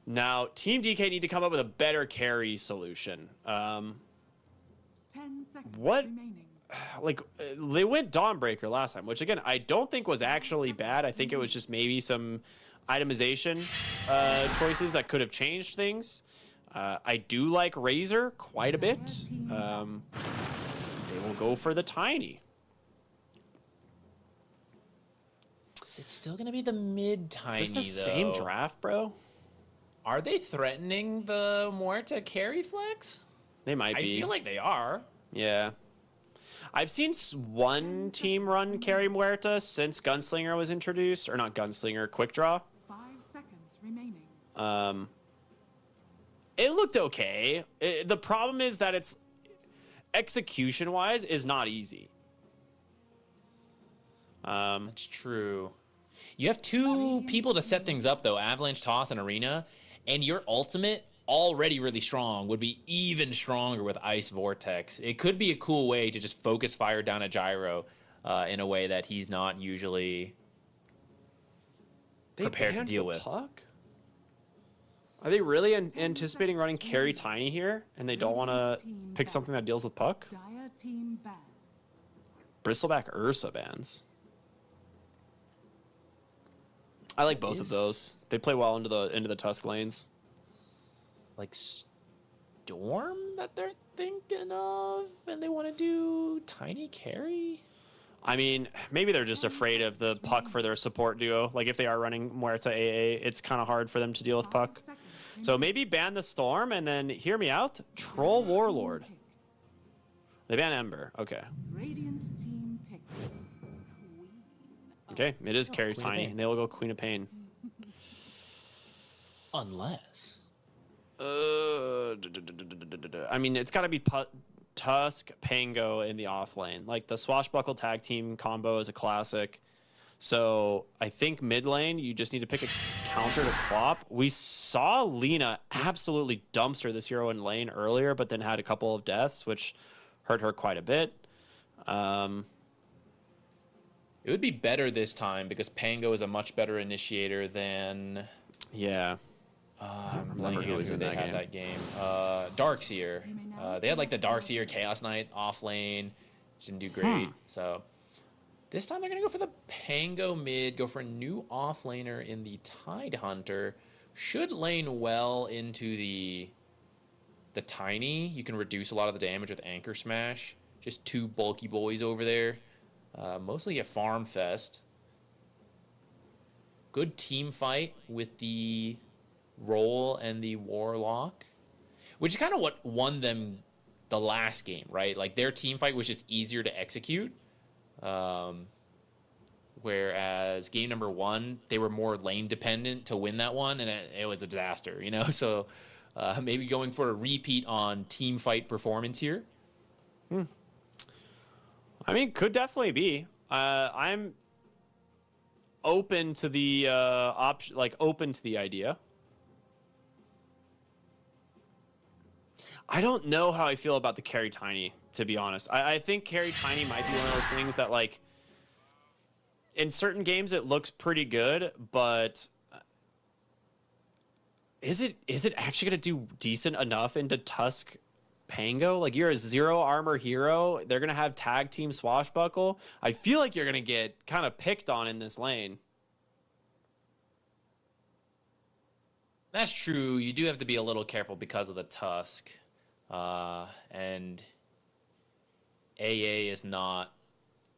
Now, Team DK need to come up with a better carry solution. 10 seconds What? remaining. Like, they went Dawnbreaker last time, which again, I don't think was actually bad. I think it was just maybe some itemization choices that could have changed things. I do like Razor quite a bit. They will go for the Tiny. It's still going to be the mid-tiny, Is this the same though. draft, bro? Are they threatening the Muerta carry flex? They might I be. feel like they are. Yeah. I've seen one team run Carry Muerta since Gunslinger was introduced. Or not Gunslinger, Quick Draw. 5 seconds remaining. It looked okay. The problem is that it's execution-wise is not easy. That's true. You have 2 people to set things up, though, Avalanche, Toss, and Arena, and your ultimate, already really strong, would be even stronger with Ice Vortex. It could be a cool way to just focus fire down a gyro in a way that he's not usually prepared to banned deal the with. Puck? Are they really anticipating running Carry Tiny here, and they don't want to pick something that deals with Puck? Dire team ban. Bristleback Ursa bans. I like both of those. They play well into the Tusk lanes. Like Storm that they're thinking of, and they want to do Tiny Carry? I mean, maybe they're just afraid of the Puck for their support duo. Like, if they are running Muerta AA, it's kind of hard for them to deal with Puck. So maybe ban the Storm, and then, hear me out, Troll Warlord. They ban Ember. Okay. Radiant team pick. Queen. Okay, it is Carry Queen of Tiny, Pain. and they will go Queen of Pain. Unless. I mean, it's got to be Tusk, Pango in the off lane. Like, the Swashbuckle tag team combo is a classic. So I think mid lane, you just need to pick a counter to Quap. We saw Lena absolutely dumpster this hero in lane earlier, but then had a couple of deaths, which hurt her quite a bit. It would be better this time because Pango is a much better initiator than. Yeah. I'm remember blanking who on was who in they that had game. that game. Darkseer. They had like the Darkseer Chaos Knight off lane, which didn't do great. So this time they're gonna go for the Pango mid, go for a new off laner in the Tide Hunter. Should lane well into the Tiny. You can reduce a lot of the damage with Anchor Smash. Just 2 bulky boys over there. Mostly a farm fest. Good team fight with the Roll and the Warlock, which is kind of what won them the last game, right? Like, their team fight was just easier to execute. Whereas game number 1, they were more lane dependent to win that one, and it was a disaster, you know? So maybe going for a repeat on team fight performance here. I mean, could definitely be. I'm open to the option, like open to the idea. I don't know how I feel about the Carry Tiny, to be honest. I think Carry Tiny might be one of those things that, like, in certain games it looks pretty good, but is it actually going to do decent enough into Tusk Pango? Like, you're a 0 armor hero. They're going to have tag team Swashbuckle. I feel like you're going to get kind of picked on in this lane. That's true. You do have to be a little careful because of the Tusk. And AA is not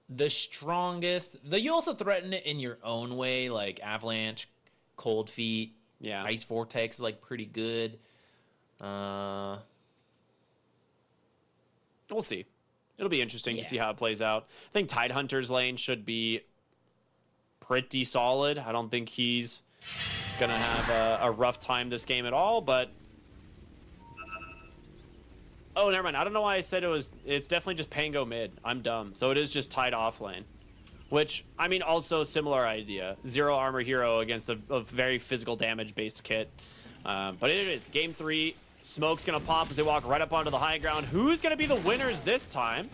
the strongest. Though you also threaten it in your own way, like Avalanche, Cold Feet, Yeah. Ice Vortex is like pretty good. We'll see. It'll be interesting Yeah. to see how it plays out. I think Tidehunter's lane should be pretty solid. I don't think he's going to have a rough time this game at all, but... Oh, never mind. I don't know why I said it's definitely just Pango mid. I'm dumb. So it is just Tide off lane. Which, I mean, also similar idea. 0 armor hero against a very physical damage-based kit. But it is. Game 3. Smoke's going to pop as they walk right up onto the high ground. Who's going to be the winners this time?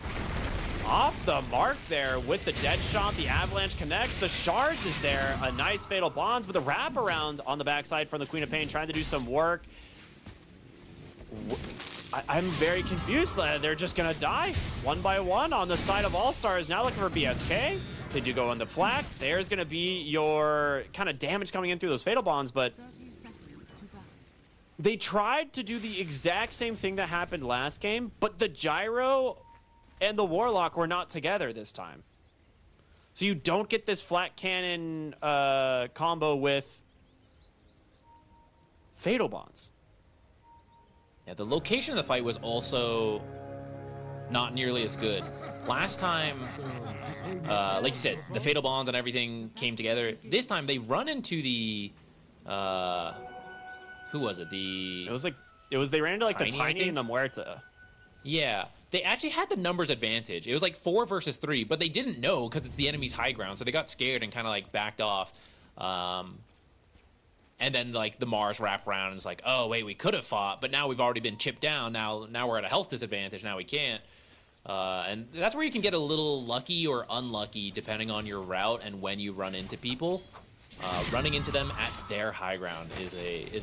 Off the mark there with the dead shot. The Avalanche connects. The Shards is there. A nice Fatal Bonds, but the wraparound on the backside from the Queen of Pain trying to do some work. I'm very confused. They're just going to die one by one on the side of All-Stars. Now looking for BSK. They do go on the flak. There's going to be your kind of damage coming in through those Fatal Bonds, but 30 seconds to battle. they tried to do the exact same thing that happened last game, but the Gyro and the Warlock were not together this time. So you don't get this flat cannon combo with Fatal Bonds. Yeah, the location of the fight was also not nearly as good. Last time, like you said, the Fatal Bonds and everything came together. This time they run into the, who was it? They ran into like the Tiny, I Tiny think? and the Muerta. Yeah, they actually had the numbers advantage. It was like 4 versus 3, but they didn't know because it's the enemy's high ground, so they got scared and kind of like backed off. And then like the Mars wrap around and it's like, oh wait, we could have fought, but now we've already been chipped down. Now we're at a health disadvantage. Now we can't. And that's where you can get a little lucky or unlucky depending on your route and when you run into people. Running into them at their high ground is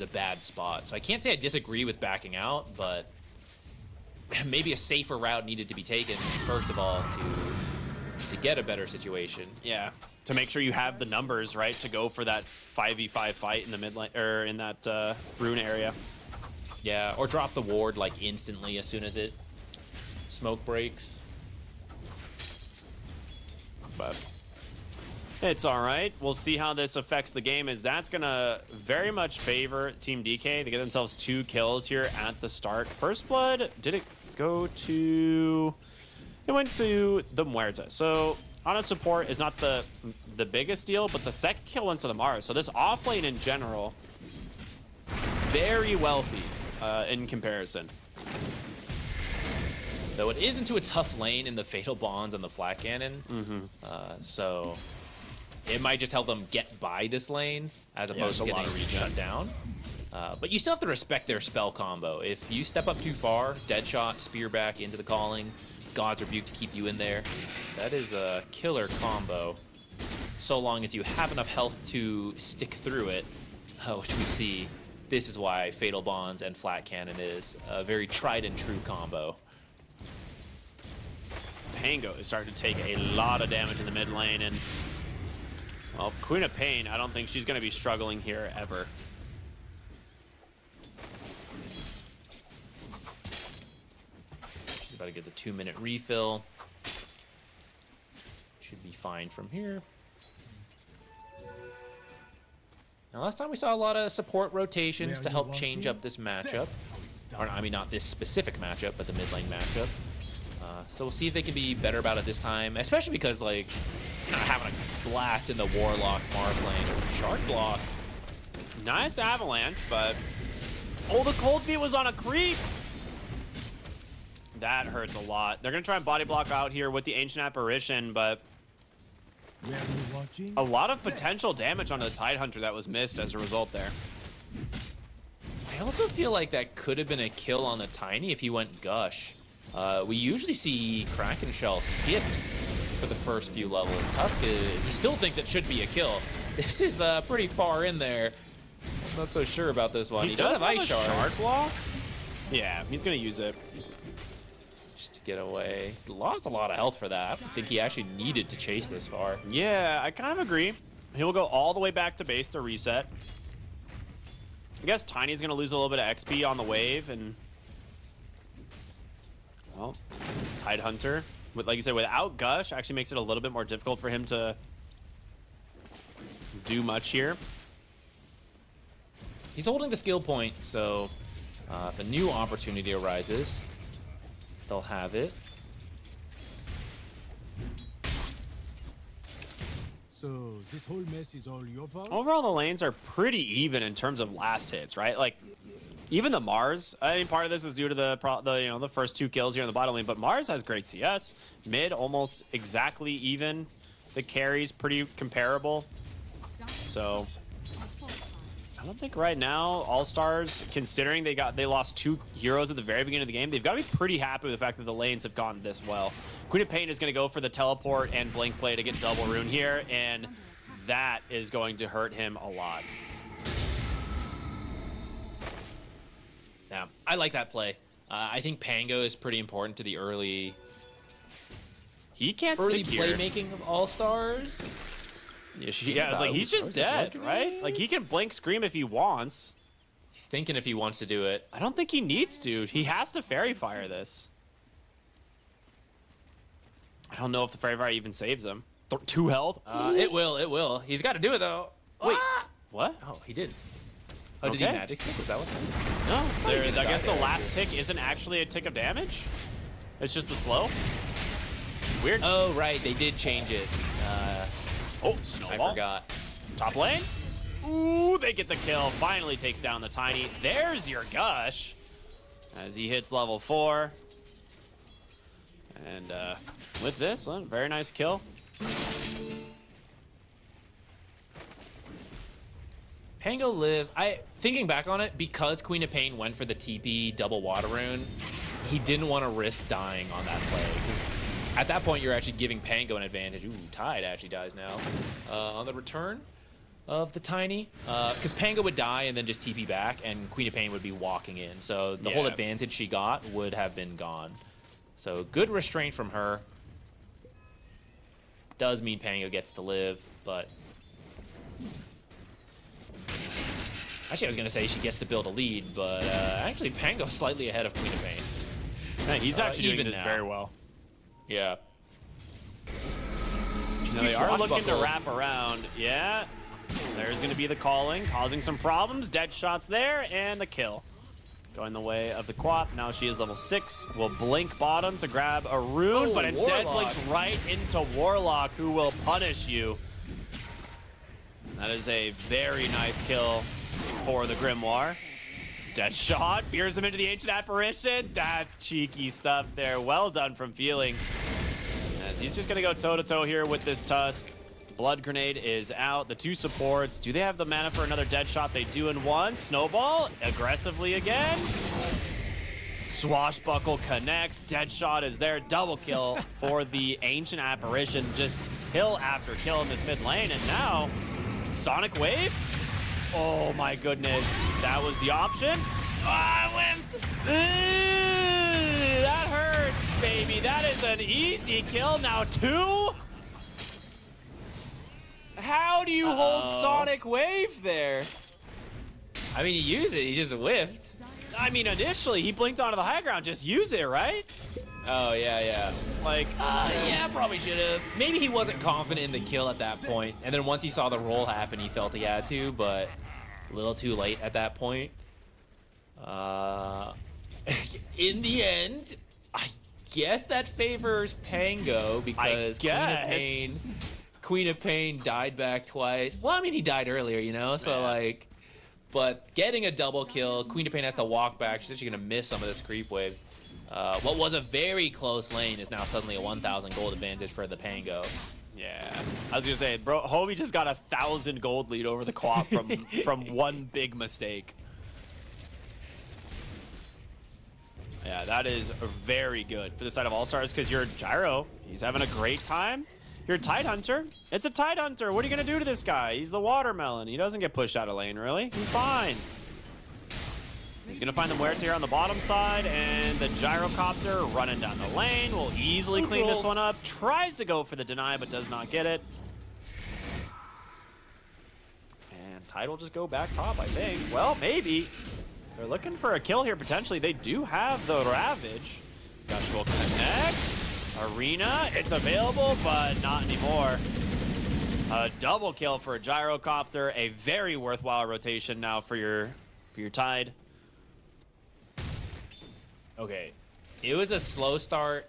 a bad spot. So I can't say I disagree with backing out, but maybe a safer route needed to be taken first of all to get a better situation. Yeah, to make sure you have the numbers, right, to go for that 5v5 fight in the mid lane, or in that rune area. Yeah, or drop the ward like instantly as soon as it smoke breaks. But it's all right. We'll see how this affects the game, as that's going to very much favor Team DK. They get themselves 2 kills here at the start. First Blood, did it go to... It went to the Muerta. So Ana support is not the biggest deal, but the second kill went to the Mars. So this off lane in general, very wealthy in comparison. Though it is into a tough lane in the Fatal Bonds and the Flat Cannon. So it might just help them get by this lane as opposed to there's a lot getting of regen. shut down. But you still have to respect their spell combo. If you step up too far, Deadshot, Spear back into the Calling, God's Rebuke to keep you in there, that is a killer combo. So long as you have enough health to stick through it, which we see. This is why Fatal Bonds and Flat Cannon is a very tried and true combo. Pango is starting to take a lot of damage in the mid lane, and well, Queen of Pain, I don't think she's going to be struggling here ever. She's about to get the 2-minute refill. Should be fine from here. Now, last time we saw a lot of support rotations to help change up this matchup. Or, I mean, not this specific matchup, but the mid lane matchup. So we'll see if they can be better about it this time, especially because, like, you're not having a blast in the Warlock Mars lane. Shard block. Nice Avalanche, but... Oh, the Cold Feet was on a creep! That hurts a lot. They're going to try and body block out here with the Ancient Apparition, but... A lot of potential damage onto the Tidehunter that was missed as a result there. I also feel like that could have been a kill on the Tiny if he went Gush. We usually see Kraken Shell skipped for the first few levels. Tusk, he still thinks it should be a kill. This is pretty far in there. I'm not so sure about this one. He does have Ice a Shard Shards block? Yeah, he's going to use it. just to get away. Lost a lot of health for that. I think he actually needed to chase this far. Yeah, I kind of agree. He'll go all the way back to base to reset. I guess Tiny's going to lose a little bit of XP on the wave, and Well, Tidehunter, with, like you said, without Gush, actually makes it a little bit more difficult for him to do much here. He's holding the skill point, so if a new opportunity arises, they'll have it. So this whole mess is all your fault? Overall, the lanes are pretty even in terms of last hits, right? Like, even the Mars, I mean, part of this is due to the first 2 kills here in the bottom lane, but Mars has great CS. Mid, almost exactly even. The carry's pretty comparable. So, I don't think right now All-Stars, considering they lost 2 heroes at the very beginning of the game, they've got to be pretty happy with the fact that the lanes have gone this well. Queen of Pain is going to go for the teleport and blink play to get double rune here, and that is going to hurt him a lot. Yeah, I like that play. I think Pango is pretty important to the early He can't early stick here. playmaking of All-Stars. Yeah, it's like he's just dead, right? Like he can blink scream if he wants. He's thinking if he wants to do it. I don't think he needs to. He has to Fairy Fire this. I don't know if the Fairy Fire even saves him. 2 health. It will. He's got to do it though. Wait, Ah! what? Oh, he did. Oh, did he Okay. magic stick? Was that what that was? No, he was gonna I guess die the there. last tick isn't actually a tick of damage. It's just the slow. Weird. Oh, right. They did change it. Oh, I snowball. forgot. Top lane. Ooh, they get the kill. Finally takes down the Tiny. There's your Gush as he hits level 4. And with this, very nice kill. Pango lives. Thinking back on it, because Queen of Pain went for the TP double water rune, he didn't want to risk dying on that play because at that point you're actually giving Pango an advantage. Ooh, Tide actually dies now on the return of the Tiny, because Pango would die and then just TP back, and Queen of Pain would be walking in. So the whole Yeah. advantage she got would have been gone. So good restraint from her. Does mean Pango gets to live, but actually, I was going to say she gets to build a lead, but actually, Pango's slightly ahead of Queen of Pain. Yeah, he's actually doing even this now. very well. Yeah. Now they are looking to wrap around. Yeah, there's going to be the calling, causing some problems. Dead shots there, and the kill. Going the way of the Quap. Now she is level 6. Will blink bottom to grab a rune, Oh, but instead Warlock. blinks right into Warlock, who will punish you. That is a very nice kill for the Grimoire. Dead shot, veers him into the Ancient Apparition. That's cheeky stuff there. Well done from Feeling. As he's just gonna go toe-to-toe here with this Tusk. Blood Grenade is out. The 2 supports. Do they have the mana for another dead shot? They do in 1. Snowball, aggressively again. Swashbuckle connects. Dead shot is there. Double kill for the Ancient Apparition. Just kill after kill in this mid lane. And now, Sonic Wave? Oh my goodness. That was the option. Oh, I went. That hurts, baby. That is an easy kill. Now 2? How do you hold Sonic Wave there? I mean, he used it. He just whiffed. I mean, initially, he blinked onto the high ground. Just use it, right? Oh, yeah. Like, Yeah, probably should have. Maybe he wasn't confident in the kill at that point, and then once he saw the roll happen, he felt he had to, but a little too late at that point. In the end, I guess that favors Pango because guess. Queen of Pain died back twice. Well, I mean, he died earlier, you know, so Yeah. like, but getting a double kill, Queen of Pain has to walk back. She's actually gonna miss some of this creep wave. What was a very close lane is now suddenly a 1,000 gold advantage for the Pango. yeah. I was gonna say, bro, Hobie just got 1,000 gold lead over the Quap from one big mistake. Yeah, that is very good for the side of All-Stars because your Gyro, he's having a great time. Your Tidehunter, it's a Tidehunter. What are you gonna do to this guy? He's the watermelon. He doesn't get pushed out of lane, really. He's fine. He's gonna find the Muerte here on the bottom side, and the Gyrocopter running down the lane will easily clean this one up. Tries to go for the deny, but does not get it. And Tide will just go back top, I think. Well, maybe. They're looking for a kill here, potentially. They do have the Ravage. Gush will connect. Arena, it's available, but not anymore. A double kill for a Gyrocopter, a very worthwhile rotation now for your Tide. Okay, it was a slow start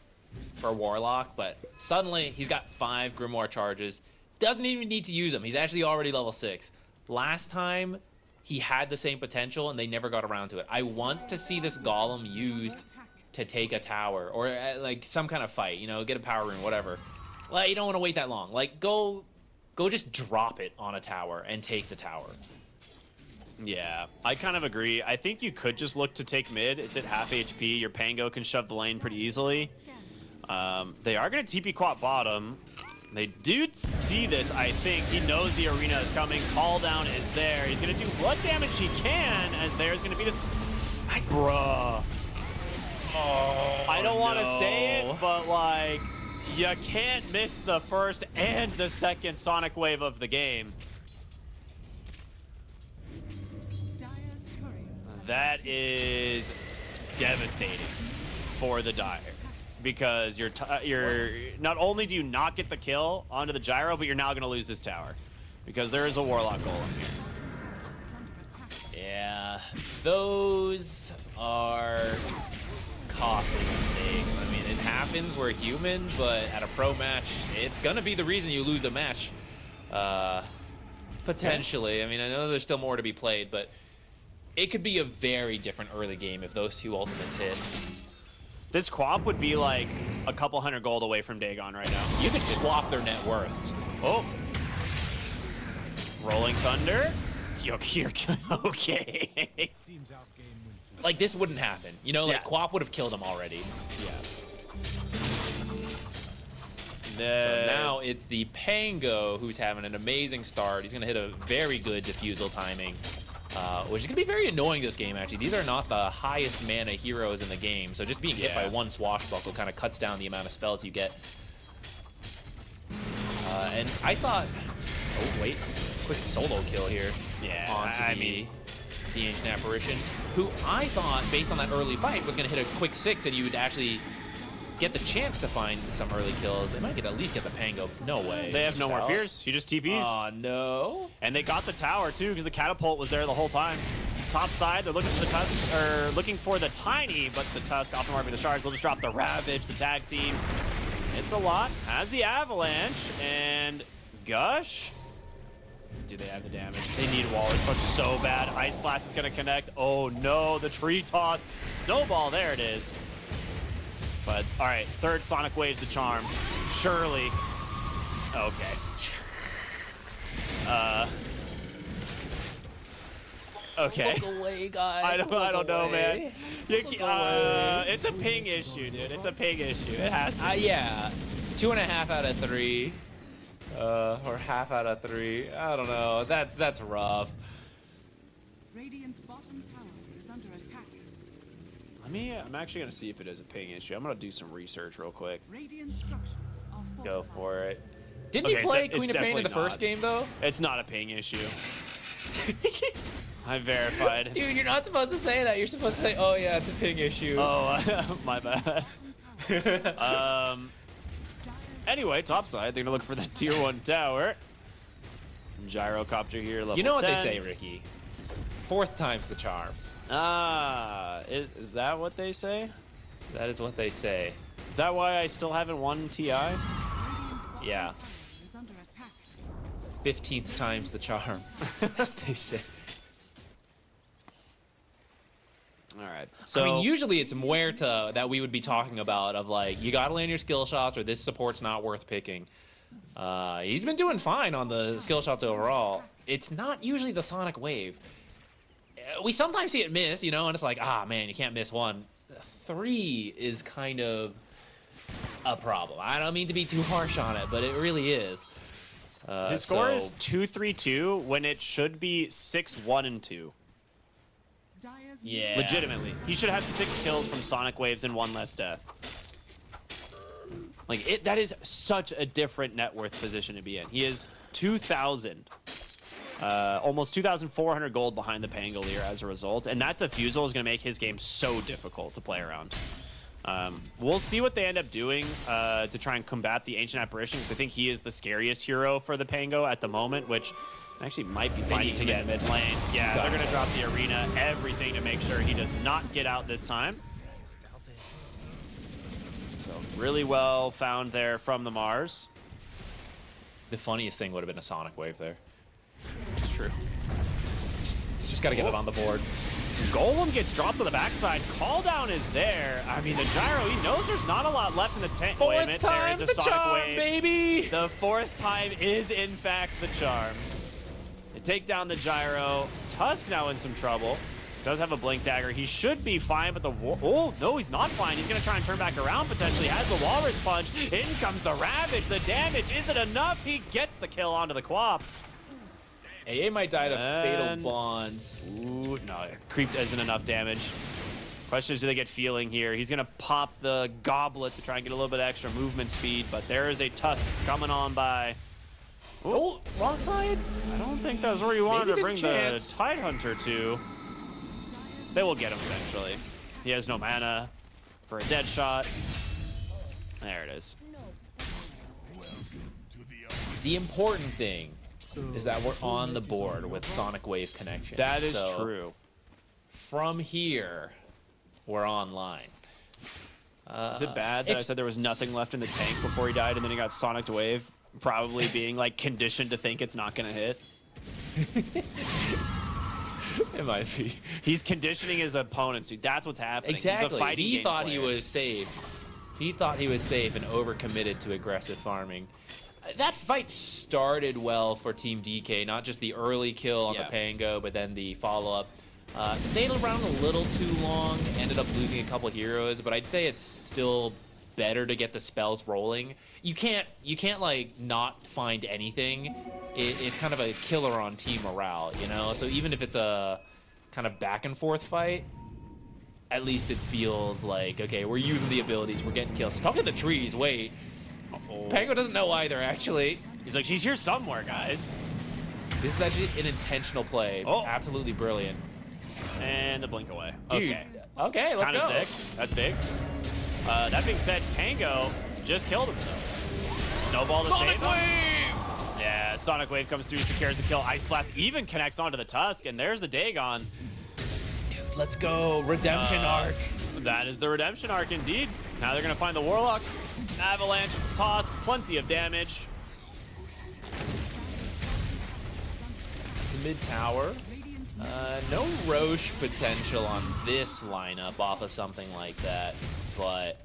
for Warlock, but suddenly he's got 5 Grimoire charges. Doesn't even need to use them. He's actually already level 6. Last time, he had the same potential, and they never got around to it. I want to see this Golem used to take a tower, or like some kind of fight, you know, get a power rune, whatever. Like, you don't want to wait that long. Like, go just drop it on a tower and take the tower. Yeah, I kind of agree. I think you could just look to take mid. It's at half HP. Your Pango can shove the lane pretty easily. They are going to TP quad bottom. They do see this, I think. He knows the arena is coming. Call down is there. He's going to do what damage he can, as there's going to be this... Bruh. Oh, I don't want to say it, but, like, you can't miss the first and the second Sonic Wave of the game. Dire's courier has That is devastating for the Dire, because you're not only do you not get the kill onto the Gyro, but you're now going to lose this tower because there is a Warlock Golem here. is under attack. Yeah, those are costly mistakes. I mean, it happens, we're human, but at a pro match, it's gonna be the reason you lose a match. Potentially. I mean, I know there's still more to be played, but it could be a very different early game if those 2 ultimates hit. This Quap would be like a couple hundred gold away from Dagon right now. You could swap their net worths. Oh. Rolling Thunder. You're okay. Seems our game went to Like, this wouldn't happen. You know, like, Yeah. Quap would have killed him already. Yeah. So now it's the Pango who's having an amazing start. He's going to hit a very good defusal timing, which is going to be very annoying this game, actually. These are not the highest mana heroes in the game, so just being hit by one swashbuckle kind of cuts down the amount of spells you get. And I thought... Oh, wait. Quick solo kill here. Yeah, Onto I the mean... the Ancient Apparition, who I thought, based on that early fight, was going to hit a quick 6 and you would actually get the chance to find some early kills. They might at least get the Pango. No way. They Is have he no just more out? fears. He just TPs. Aw, no. And they got the tower too, because the catapult was there the whole time. Top side, they're looking for the Tusk, or looking for the Tiny, but the Tusk optimizing the shards. They'll just drop the Ravage, the tag team. It's a lot. Has the Avalanche and Gush. Do they have the damage? They need Waller's Punch so bad. Ice Blast is gonna connect. Oh no, the tree toss. Snowball, there it is. But all right, third Sonic Wave's the charm. Surely. Okay. Okay. Look away, guys. I don't know, man. Look away. It's a ping issue, dude. It's a ping issue. It has to. Yeah. 2.5 out of 3. Or half out of 3. I don't know. That's rough. Radiant's bottom tower is under attack. I'm actually gonna see if it is a ping issue. I'm gonna do some research real quick. Radiant structures are fortified. Go for it. Didn't Okay, you play it's Queen of Pain in definitely the first not. game, though? It's not a ping issue. I verified. It's, Dude, you're not supposed to say that. You're supposed to say, oh, yeah, it's a ping issue. oh, my bad. Dire's Anyway, top side, they're gonna look for the tier 1 tower. Gyrocopter here, level 10. You know what they say, Ricky? 4th time's the charm. Ah, is that what they say? That is what they say. Is that why I still haven't won TI? Radiant's bottom Yeah. tower is under attack. 15th time's the charm, as they say. All right. So I mean, usually it's Muerta that we would be talking about of like, you gotta land your skill shots or this support's not worth picking. He's been doing fine on the skill shots overall. It's not usually the Sonic Wave. We sometimes see it miss, you know, and it's like, ah, man, you can't miss 1. 3 is kind of a problem. I don't mean to be too harsh on it, but it really is. his score is 2-3-2 when it should be 6-1-2. Dire's Yeah. Legitimately, he should have 6 kills from Sonic Waves and 1 less death. Like that is such a different net worth position to be in. He is 2,000, almost 2,400 gold behind the Pangolier as a result, and that defusal is going to make his game so difficult to play around. We'll see what they end up doing to try and combat the Ancient Apparition, because I think he is the scariest hero for the Pango at the moment, which actually might be finding him in the mid lane. Yeah, they're going to drop the arena, everything to make sure he does not get out this time. So really well found there from the Mars. The funniest thing would have been a Sonic Wave there. It's true. Just got to get it on the board. Golem gets dropped to the backside. Call down is there. I mean, the gyro, he knows there's not a lot left in the tank. Wait a minute, there is a Sonic Wave. Baby! The fourth time is, in fact, the charm. They take down the gyro. Tusk now in some trouble. Does have a blink dagger. He should be fine, but oh, no, he's not fine. He's going to try and turn back around, potentially. Has the Walrus Punch. In comes the Ravage. The damage isn't enough. He gets the kill onto the Quap. AA might die to Fatal Bonds. Ooh, no, creep isn't enough damage. Question is, do they get feeling here? He's gonna pop the goblet to try and get a little bit extra movement speed, but there is a Tusk coming on by. Ooh. Oh, wrong side? I don't think that's where you wanted Maybe to bring there's the Tidehunter to. They will get him eventually. He has no mana for a dead shot. There it is. The important thing is that we're on the board with Sonic Wave connection. That is So true. From here, we're online. Is it bad that I said there was nothing left in the tank before he died and then he got Sonic Wave? Probably being like conditioned to think it's not gonna hit. It might be. He's conditioning his opponents, dude. That's what's happening. Exactly. He's a fighting He game thought he player. was safe. He thought he was safe and overcommitted to aggressive farming. That fight started well for Team DK, not just the early kill on the Pango, but then the follow-up. Stayed around a little too long, ended up losing a couple heroes, but I'd say it's still better to get the spells rolling. You can't like not find anything. It's kind of a killer on team morale, you know? So even if it's a kind of back and forth fight, at least it feels like, okay, we're using the abilities, we're getting kills. Stuck in the trees, wait. Pango doesn't know either, actually. He's like, she's here somewhere, guys. This is actually an intentional play. Oh. Absolutely brilliant. And the blink away. Dude. Okay. Okay, let's Kind of go. sick. That's big. That being said, Pango just killed himself. Snowball to Sonic save him. Wave! Yeah, Sonic Wave comes through, secures the kill. Ice Blast even connects onto the Tusk, and there's the Dagon. Dude, let's go. Redemption arc. That is the redemption arc, indeed. Now they're going to find the Warlock. Avalanche, toss, plenty of damage. Mid tower. No Roche potential on this lineup off of something like that, but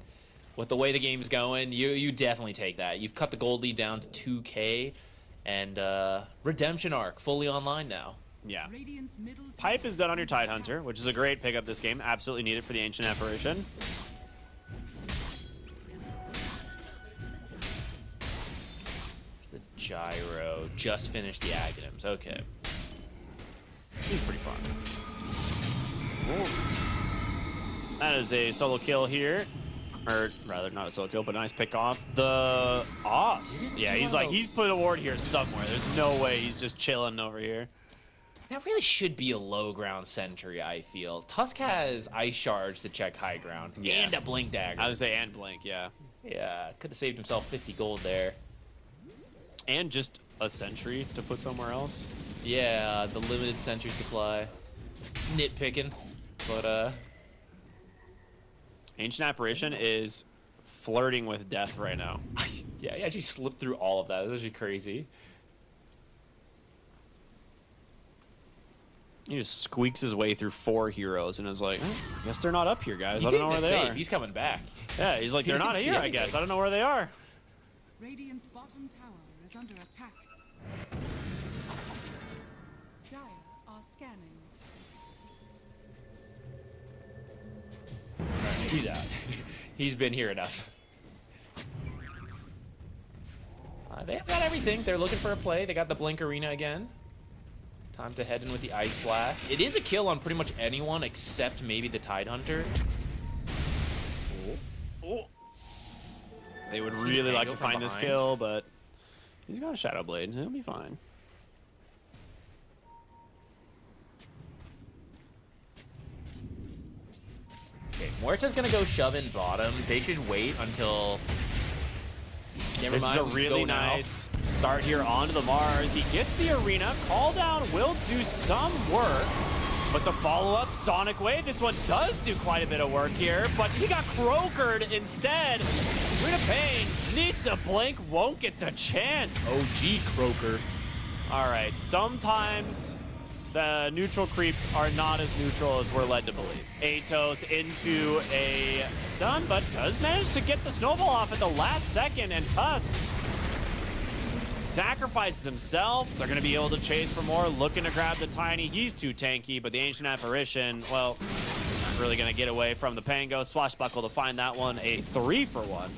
with the way the game's going, you definitely take that. You've cut the gold lead down to 2K, and Redemption Arc fully online now. Yeah. Radiant's middle tower Pipe is done on your Tidehunter, which is a great pickup this game. Absolutely needed for the Ancient Apparition. The Gyro just finished the Aghanims. Okay. He's pretty fun. That is a solo kill here. Or rather, not a solo kill, but a nice pick off. The Ops. Yeah, he's put a ward here somewhere. There's no way he's just chilling over here. That really should be a low ground sentry, I feel. Tusk has Ice Shards to check high ground. Yeah. And a Blink Dagger. I would say and blink, yeah. Yeah, could have saved himself 50 gold there. And just a sentry to put somewhere else. Yeah, the limited sentry supply. Nitpicking, but Ancient Apparition is flirting with death right now. yeah, he actually slipped through all of that. That's actually crazy. He just squeaks his way through 4 heroes and is like, I guess they're not up here, guys. He I don't know thinks where it's they safe. are. He's coming back. Yeah, he's like, they're He not didn't see here, I anything. guess. I don't know where they are. Radiant's bottom tower is under attack. Dire are scanning. He's out. He's been here enough. They've got everything. They're looking for a play. They got the Blink Arena again. Time to head in with the Ice Blast. It is a kill on pretty much anyone except maybe the Tidehunter. They would See really like Pango to from find this behind. kill, but he's got a Shadow Blade. He'll be fine. Okay, Muerta's gonna go shove in bottom. They should wait until. This is a really nice start here onto the Mars. He gets the arena. Call down will do some work. But the follow-up, Sonic Wave, this one does do quite a bit of work here, but he got croakered instead. Queen Pain needs to blink, won't get the chance. OG Croaker. All right, sometimes the neutral creeps are not as neutral as we're led to believe. Atos into a stun, but does manage to get the snowball off at the last second, and Tusk sacrifices himself. They're going to be able to chase for more, looking to grab the Tiny. He's too tanky, but the Ancient Apparition, well, not really going to get away from the Pango. Swashbuckle to find that one, a 3-for-1.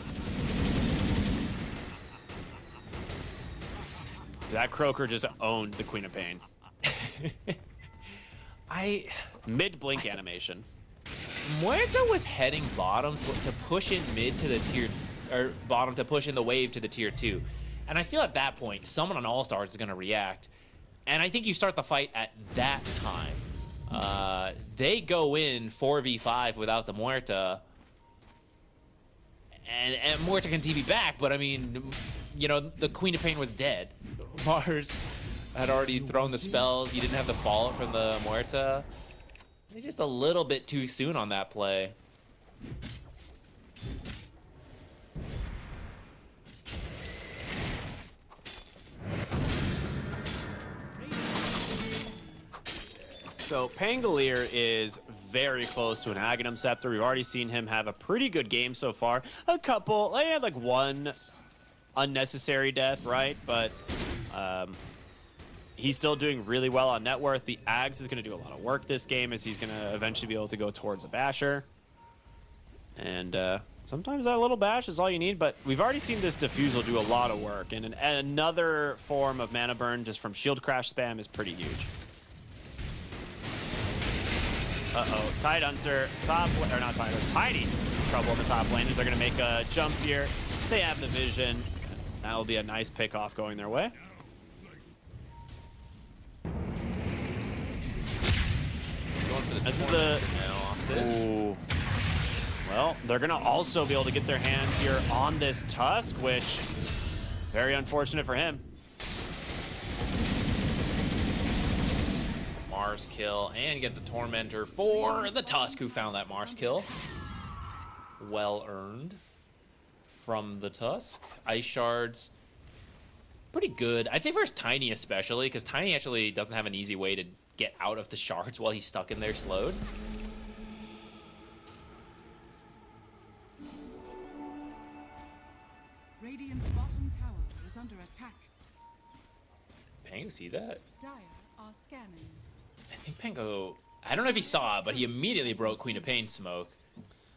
That Croaker just owned the Queen of Pain. Mid-blink animation. Muerta was heading bottom to push in mid to the tier, or bottom to push in the wave to the tier 2. And I feel at that point, someone on All-Stars is going to react. And I think you start the fight at that time. They go in 4v5 without the Muerta. And Muerta can TP back, but I mean, you know, the Queen of Pain was dead. Mars had already thrown the spells. You didn't have the fallout from the Muerta. They're just a little bit too soon on that play. So Pangolier is very close to an Aghanim Scepter. We've already seen him have a pretty good game so far. They had like one unnecessary death, right? But he's still doing really well on net worth. The Ags is going to do a lot of work this game, as he's going to eventually be able to go towards a Basher. And sometimes that little bash is all you need, but we've already seen this Diffusal do a lot of work. And another form of mana burn just from Shield Crash spam is pretty huge. Uh-oh, Tidehunter, Tiny trouble in the top lane as they're going to make a jump here. They have the vision. That'll be a nice pick-off going their way. Going for the This is the... now off this. Ooh. Well, they're going to also be able to get their hands here on this Tusk, which, very unfortunate for him. Mars kill and get the Tormentor for the Tusk, who found that Mars kill. Well earned from the Tusk. Ice Shards, pretty good. I'd say first Tiny especially, because Tiny actually doesn't have an easy way to get out of the shards while he's stuck in there slowed. Radiant's bottom tower is under attack. Pango see that? Dire are scanning. I think Pango, I don't know if he saw it, but he immediately broke Queen of Pain smoke.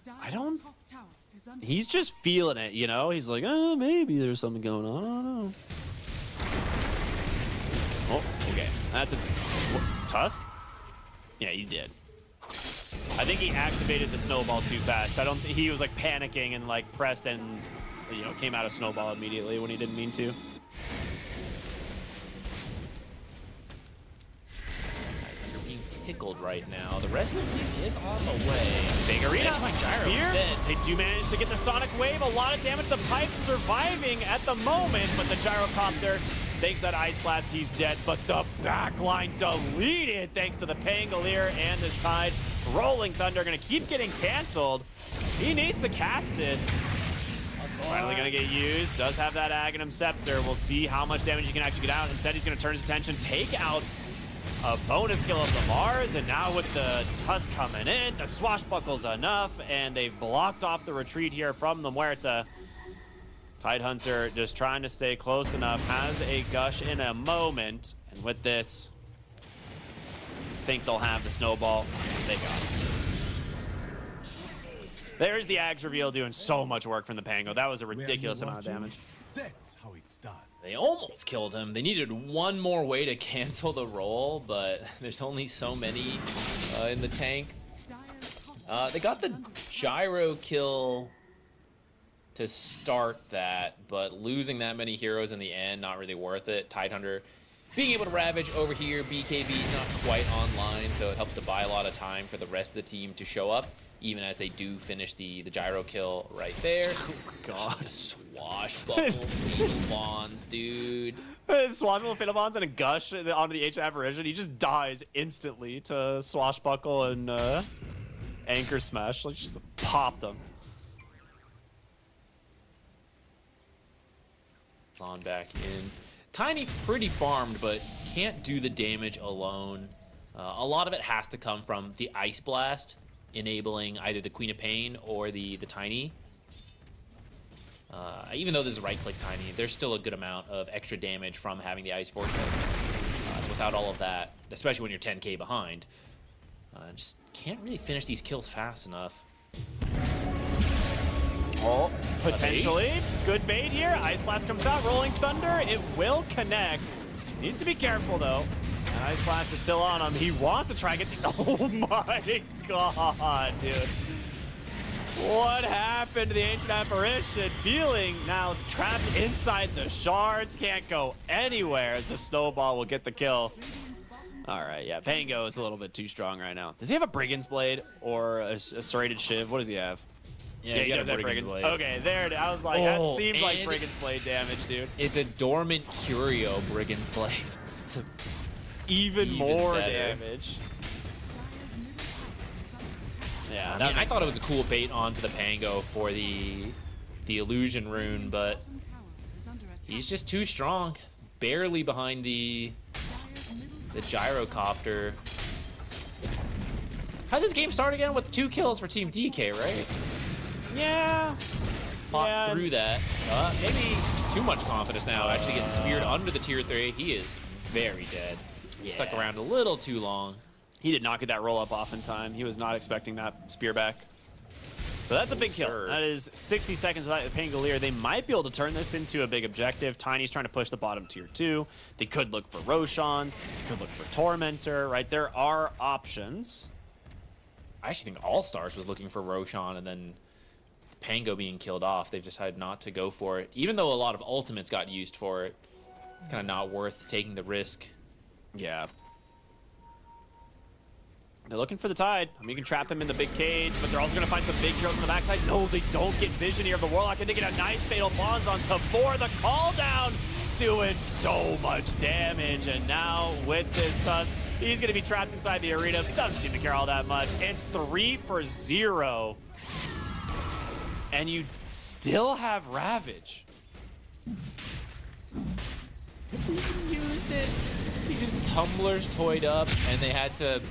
Dire's don't- top tower is under He's just feeling it, you know? He's like, maybe there's something going on. I don't know. Oh, okay. That's a... Tusk? Yeah, he's dead. I think he activated the snowball too fast. I don't... He was, like, panicking and, like, pressed and, you know, came out of snowball immediately when he didn't mean to. You're being tickled right now. The rest of the team is on the way. Big arena. That's my gyro Spear. instead. They do manage to get the Sonic Wave. A lot of damage. The pipe surviving at the moment, but the Gyrocopter takes that Ice Blast. He's dead, but the backline deleted thanks to the Pangolier and this Tide. Rolling Thunder going to keep getting canceled. He needs to cast this. Finally going to get used. Does have that Aghanim Scepter. We'll see how much damage he can actually get out. Instead, he's going to turn his attention, take out a bonus kill of the Mars, and now with the Tusk coming in, the Swashbuckle's enough, and they've blocked off the retreat here from the Muerta. Tidehunter just trying to stay close enough, has a gush in a moment, and with this, I think they'll have the snowball. They got it. There's the Ags reveal doing so much work from the Pango. That was a ridiculous amount of damage. That's how it's done. They almost killed him. They needed one more way to cancel the roll, but there's only so many in the tank. Dire's top They got the gyro kill to start that, but losing that many heroes in the end, not really worth it. Tidehunter being able to ravage over here. BKB's not quite online, so it helps to buy a lot of time for the rest of the team to show up. even as they do finish the gyro kill right there. Oh, God. The swashbuckle fatal bonds, dude. Swashbuckle fatal bonds and a gush onto the ancient apparition. He just dies instantly to swashbuckle and anchor smash. Like, just popped him. On back in. Tiny pretty farmed, but can't do the damage alone. A lot of it has to come from the Ice Blast, enabling either the Queen of Pain or the Tiny. Even though this is right-click Tiny, there's still a good amount of extra damage from having the Ice Vortex. Without all of that, especially when you're 10k behind, just can't really finish these kills fast enough. Oh, potentially. Good bait here. Ice Blast comes out. Rolling Thunder. It will connect. Needs to be careful, though. And Ice Blast is still on him. He wants to try and get the... Oh, my God, dude. What happened to the Ancient Apparition? Feeling now trapped inside the shards. Can't go anywhere as the Snowball will get the kill. All right, yeah. Pango is a little bit too strong right now. Does he have a Brigand's Blade or a serrated Shiv? What does he have? Yeah, he does have Brigand's Blade. Okay, there it is. I was like, that seemed like Brigand's Blade damage, dude. It's a dormant Curio Brigand's Blade. It's a even more better damage. Yeah, I mean, I thought it was a cool bait onto the Pango for the illusion rune, but he's just too strong. Barely behind the gyrocopter. How'd this game start again with 2 kills for Team DK, right? Yeah. Fought through that. Maybe too much confidence now. Actually gets speared under the tier 3. He is very dead. Stuck around a little too long. He did not get that roll up off in time. He was not expecting that spear back. So that's a big kill. Sure. That is 60 seconds without the Pangolier. They might be able to turn this into a big objective. Tiny's trying to push the bottom tier 2. They could look for Roshan. They could look for Tormentor, right? There are options. I actually think All Stars was looking for Roshan, and then Pango being killed off, they've decided not to go for it. Even though a lot of ultimates got used for it, it's kind of not worth taking the risk. Yeah. They're looking for the Tide. I mean, you can trap him in the big cage, but they're also going to find some big heroes on the backside. No, they don't get vision here of the Warlock, and they get a nice Fatal Bonds onto 4. The call down doing so much damage, and now with this Tusk, he's going to be trapped inside the arena. Doesn't seem to care all that much. It's 3 for 0. And you still have Ravage. If we used it, he just tumblers toyed up, and they had to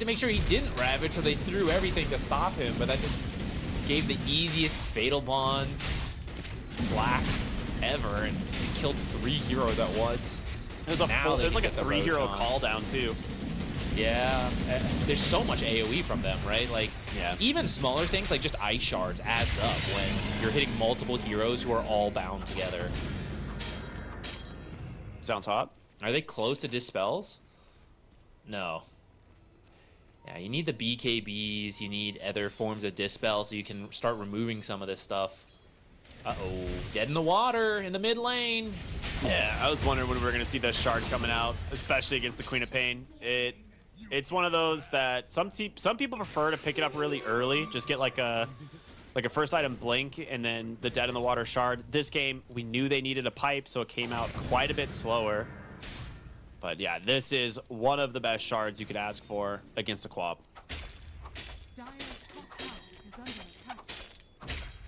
make sure he didn't Ravage, so they threw everything to stop him, but that just gave the easiest Fatal Bonds flak ever, and he killed 3 heroes at once. There's like a 3-hero call down too. Yeah, there's so much AoE from them, right? Like, yeah. Even smaller things like just ice shards adds up when you're hitting multiple heroes who are all bound together. Sounds hot. Are they close to dispels? No. Yeah, you need the BKBs, you need other forms of dispel so you can start removing some of this stuff. Uh-oh, dead in the water in the mid lane. Yeah, I was wondering when we were going to see the shard coming out, especially against the Queen of Pain. It's one of those that some people prefer to pick it up really early, just get like a first item blink and then the dead in the water shard. This game, we knew they needed a pipe, so it came out quite a bit slower. But yeah, this is one of the best shards you could ask for against a Quab.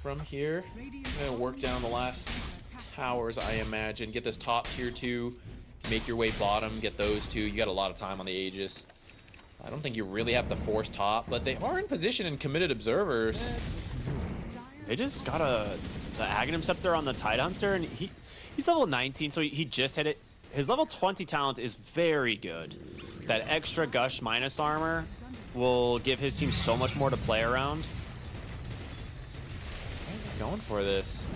From here, I'm gonna work down the last towers, I imagine. Get this top tier 2, make your way bottom, get those 2. You got a lot of time on the Aegis. I don't think you really have to force top, but they are in position and committed observers. They just got the Aghanim Scepter on the Tidehunter, and he's level 19, so he just hit it. His level 20 talent is very good. That extra Gush minus armor will give his team so much more to play around. Going for this.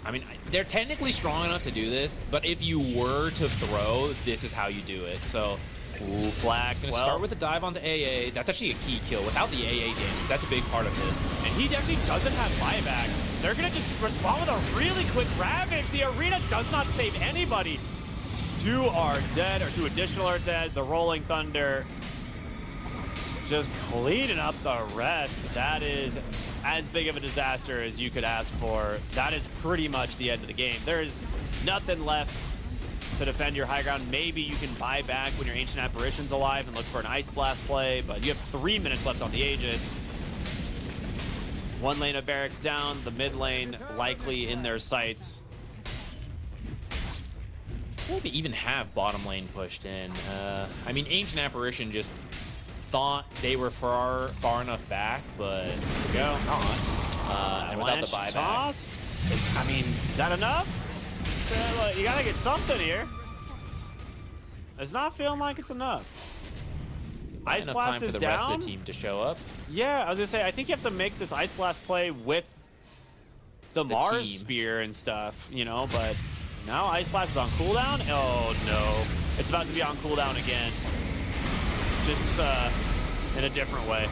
I mean, they're technically strong enough to do this, but if you were to throw, this is how you do it. So, ooh, flag. Gonna start with the dive onto AA. That's actually a key kill. Without the AA damage, that's a big part of this. And he actually doesn't have buyback. They're gonna just respond with a really quick Ravage. The arena does not save anybody. 2 are dead, or 2 additional are dead. The Rolling Thunder just cleaning up the rest. That is as big of a disaster as you could ask for. That is pretty much the end of the game. There's nothing left to defend your high ground. Maybe you can buy back when your Ancient Apparition's alive and look for an Ice Blast play, but you have 3 minutes left on the Aegis. One lane of barracks down, the mid lane likely in their sights. I think they even have bottom lane pushed in. I mean, Ancient Apparition just thought they were far enough back, but here we go. And without the buyback. Tossed? I mean, is that enough? You gotta get something here. It's not feeling like it's enough. Ice Enough Blast time is for the rest down. of the team to show up. Yeah, I was gonna say, I think you have to make this Ice Blast play with the Mars team. Spear and stuff, you know, but now Ice Blast is on cooldown. Oh no, it's about to be on cooldown again. Just in a different way.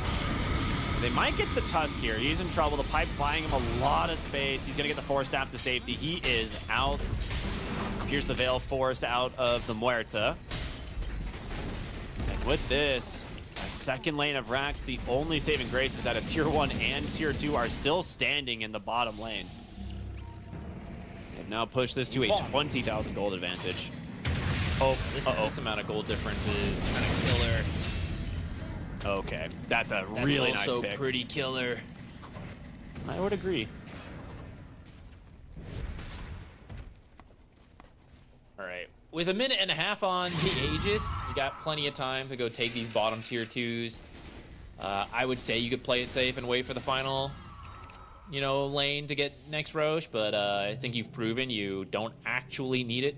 They might get the Tusk here. He's in trouble. The Pipe's buying him a lot of space. He's gonna get the Force Staff to safety. He is out. Pierce the Veil forced out of the Muerta. And with this, a second lane of Rax, the only saving grace is that a tier 1 and tier 2 are still standing in the bottom lane. They've now pushed this to a 20,000 gold advantage. Oh, This amount of gold difference is kind of killer. Okay, that's a That's really nice also pick. pretty killer. I would agree. All right. With a minute and a half on the Aegis, you got plenty of time to go take these bottom tier 2s. I would say you could play it safe and wait for the final, lane to get next Roche, but I think you've proven you don't actually need it,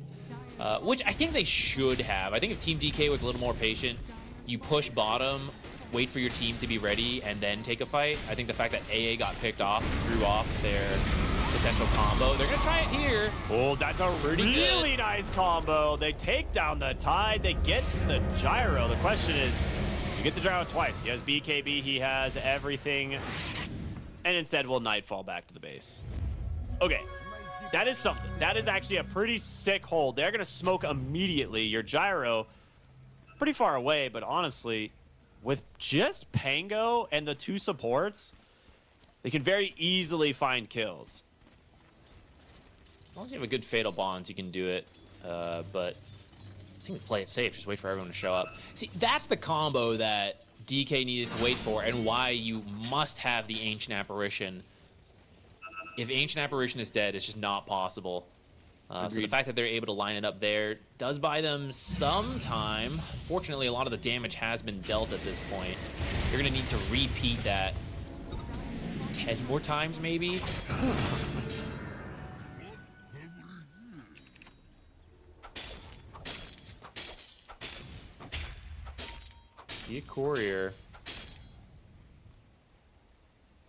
which I think they should have. I think if Team DK was a little more patient, you push bottom, wait for your team to be ready, and then take a fight. I think the fact that AA got picked off threw off their potential combo. They're going to try it here. Oh, that's a really nice combo. They take down the Tide. They get the Gyro. The question is, you get the Gyro twice. He has BKB. He has everything. And instead, will Nightfall back to the base. Okay. That is something. That is actually a pretty sick hold. They're going to smoke immediately. Your Gyro, pretty far away, but honestly, with just Pango and the 2 supports, they can very easily find kills. As long as you have a good Fatal Bonds, you can do it. But I think we play it safe. Just wait for everyone to show up. See, that's the combo that DK needed to wait for and why you must have the Ancient Apparition. If Ancient Apparition is dead, it's just not possible. So the fact that they're able to line it up there does buy them some time. Fortunately, a lot of the damage has been dealt at this point. You're going to need to repeat that 10 more times, maybe? Be a courier.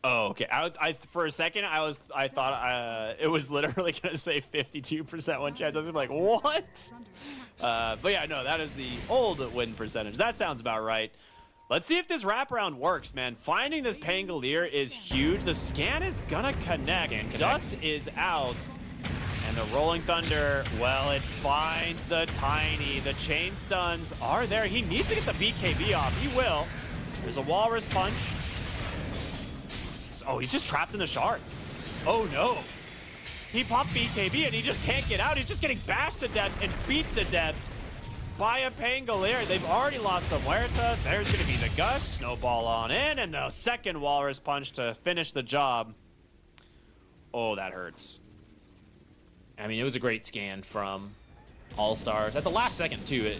Oh, okay. I for a second I thought it was literally gonna say 52% win chance. I was like, what? But yeah, no, that is the old win percentage. That sounds about right. Let's see if this wraparound works, man. Finding this Pangolier is huge. The scan is gonna connect. Dust is out. And the Rolling Thunder, well, it finds the Tiny. The chain stuns are there. He needs to get the BKB off. He will. There's a Walrus Punch. Oh, he's just trapped in the shards. Oh, no. He popped BKB and he just can't get out. He's just getting bashed to death and beat to death by a Pangolier. They've already lost the Muerta. There's going to be the Gush. Snowball on in. And the second Walrus Punch to finish the job. Oh, that hurts. I mean, it was a great scan from All-Stars. At the last second, too, it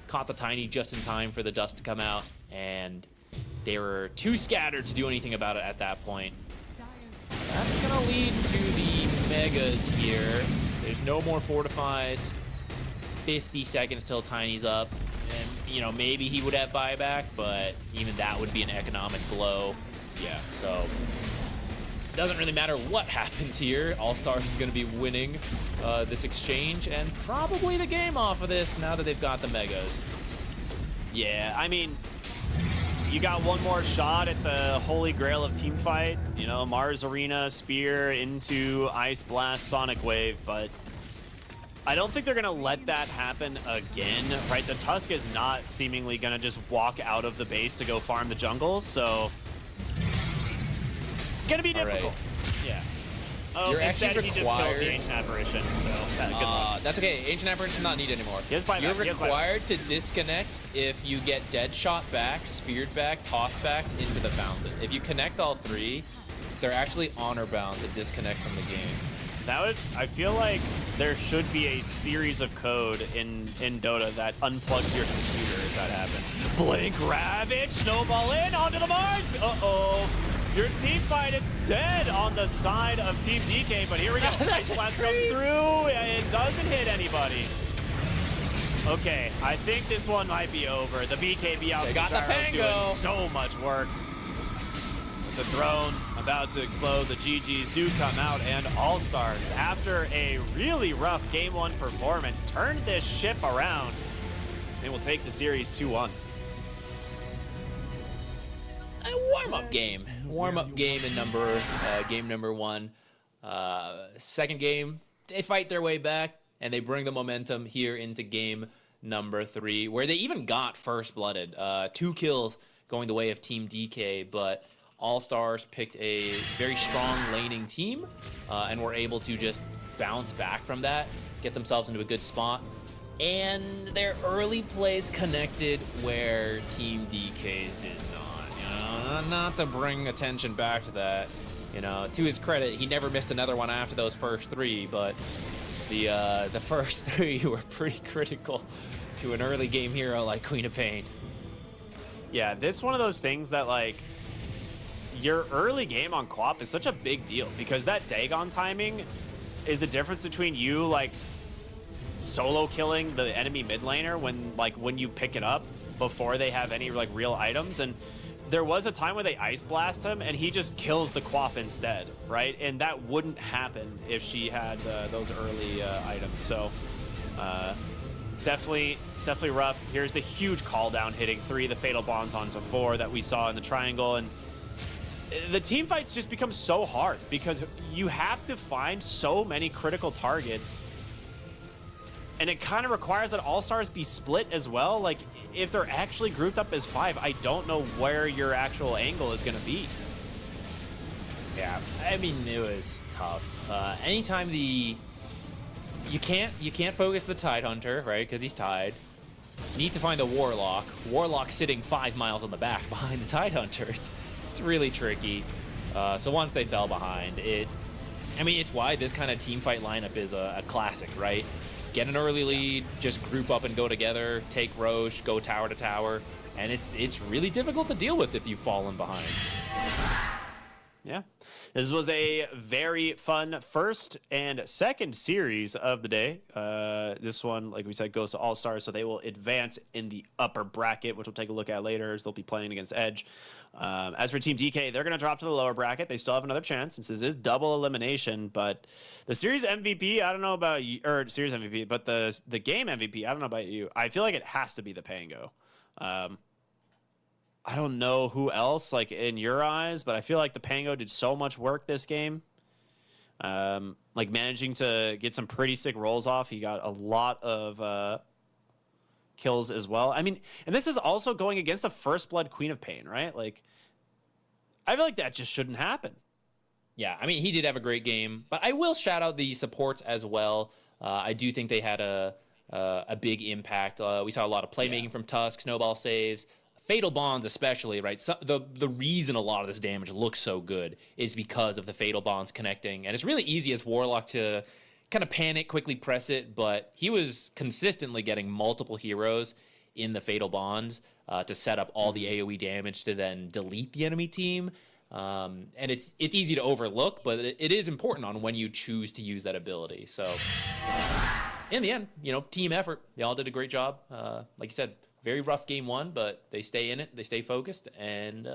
caught the Tiny just in time for the dust to come out, and they were too scattered to do anything about it at that point. That's going to lead to the Megas here. There's no more Fortifies. 50 seconds till Tiny's up. And, maybe he would have buyback, but even that would be an economic blow. Yeah. So it doesn't really matter what happens here. All-Stars is going to be winning this exchange and probably the game off of this now that they've got the Megas. Yeah, I mean, you got one more shot at the holy grail of team fight. Mars Arena, Spear into Ice Blast, Sonic Wave, but I don't think they're going to let that happen again, right? The Tusk is not seemingly going to just walk out of the base to go farm the jungles, so going to be difficult. Yeah. Oh, You're instead actually he just kills the required- Ancient Apparition, so good luck. That's okay. Ancient Apparition not needed anymore. He has buyback, You're he has buyback. required to disconnect if you get dead shot back, speared back, tossed back into the fountain. If you connect all three, they're actually honor bound to disconnect from the game. That would, I feel like there should be a series of code in Dota that unplugs your computer if that happens. Blink Ravage, snowball in onto the Mars. Uh-oh. Your team fight, it's dead on the side of Team DK, but here we go. Ice Blast comes through. It doesn't hit anybody. Okay, I think this one might be over. The BKB out They got the Gyro's doing Pango. so much work. The throne about to explode. The GGs do come out, and All-Stars, after a really rough Game 1 performance, turned this ship around. They will take the series 2-1. A warm-up game. Warm-up game in game number 1. Second game, they fight their way back, and they bring the momentum here into game number 3, where they even got first-blooded. 2 kills going the way of Team DK, but All-Stars picked a very strong laning team, and were able to just bounce back from that, get themselves into a good spot. And their early plays connected where Team DK's did not. Not to bring attention back to that. To his credit, he never missed another one after those first 3, but the first 3 were pretty critical to an early game hero like Queen of Pain. Yeah, this is one of those things that, like, your early game on Quap is such a big deal because that Dagon timing is the difference between you, like, solo killing the enemy mid laner when you pick it up before they have any, like, real items. And there was a time where they ice blast him and he just kills the Quap instead, right? And that wouldn't happen if she had those early items. So definitely rough. Here's the huge call down hitting 3, the fatal bonds onto 4 that we saw in the triangle. And the team fights just become so hard because you have to find so many critical targets, and it kind of requires that All-Stars be split as well. Like, if they're actually grouped up as 5, I don't know where your actual angle is going to be. Yeah, I mean, it was tough. Anytime you can't focus the Tidehunter, right? Because he's tied. You need to find the Warlock. Warlock sitting 5 miles on the back behind the Tidehunter. It's really tricky. So once they fell behind, it's why this kind of team fight lineup is a classic, right? Get an early lead, just group up and go together, take Roche, go tower to tower, and it's really difficult to deal with if you've fallen behind. Yeah. This was a very fun first and second series of the day. This one, like we said, goes to All-Stars, so they will advance in the upper bracket, which we'll take a look at later, as they'll be playing against Edge. As for Team DK, they're going to drop to the lower bracket. They still have another chance since this is double elimination, but the series MVP, I don't know about you, or series MVP, but the game MVP, I don't know about you. I feel like it has to be the Pango. I don't know who else, like, in your eyes, but I feel like the Pango did so much work this game. Like, managing to get some pretty sick rolls off. He got a lot of kills as well. I mean, and this is also going against a First Blood Queen of Pain, right? Like, I feel like that just shouldn't happen. Yeah, I mean, he did have a great game, but I will shout out the supports as well. I do think they had a big impact. We saw a lot of playmaking from Tusk, snowball saves, Fatal Bonds especially, right? So the reason a lot of this damage looks so good is because of the Fatal Bonds connecting. And it's really easy as Warlock to kind of panic, quickly press it, but he was consistently getting multiple heroes in the Fatal Bonds to set up all the AoE damage to then delete the enemy team. And it's easy to overlook, but it is important on when you choose to use that ability. So in the end, team effort. They all did a great job. Like you said, very rough game 1, but they stay in it, they stay focused, and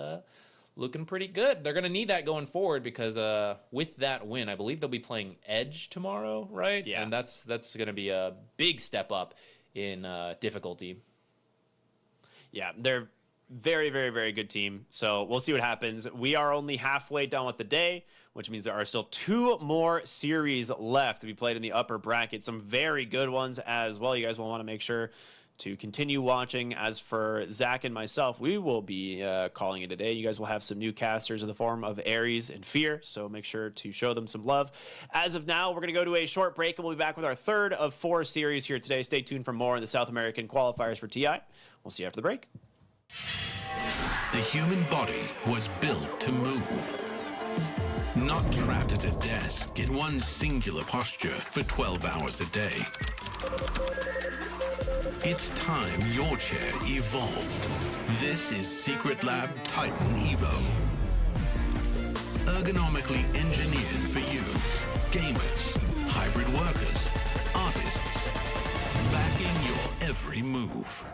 looking pretty good. They're going to need that going forward because with that win, I believe they'll be playing Edge tomorrow, right? Yeah. And that's going to be a big step up in difficulty. Yeah, they're Very, very, very good team. So we'll see what happens. We are only halfway done with the day, which means there are still 2 more series left to be played in the upper bracket. Some very good ones as well. You guys will want to make sure to continue watching. As for Zach and myself, we will be calling it a day. You guys will have some new casters in the form of Aries and Fear, so make sure to show them some love. As of now, we're going to go to a short break, and we'll be back with our 3rd of 4 series here today. Stay tuned for more in the South American qualifiers for TI. We'll see you after the break. The human body was built to move. Not trapped at a desk in one singular posture for 12 hours a day. It's time your chair evolved. This is Secret Lab Titan Evo. Ergonomically engineered for you. Gamers, hybrid workers, artists. Backing your every move.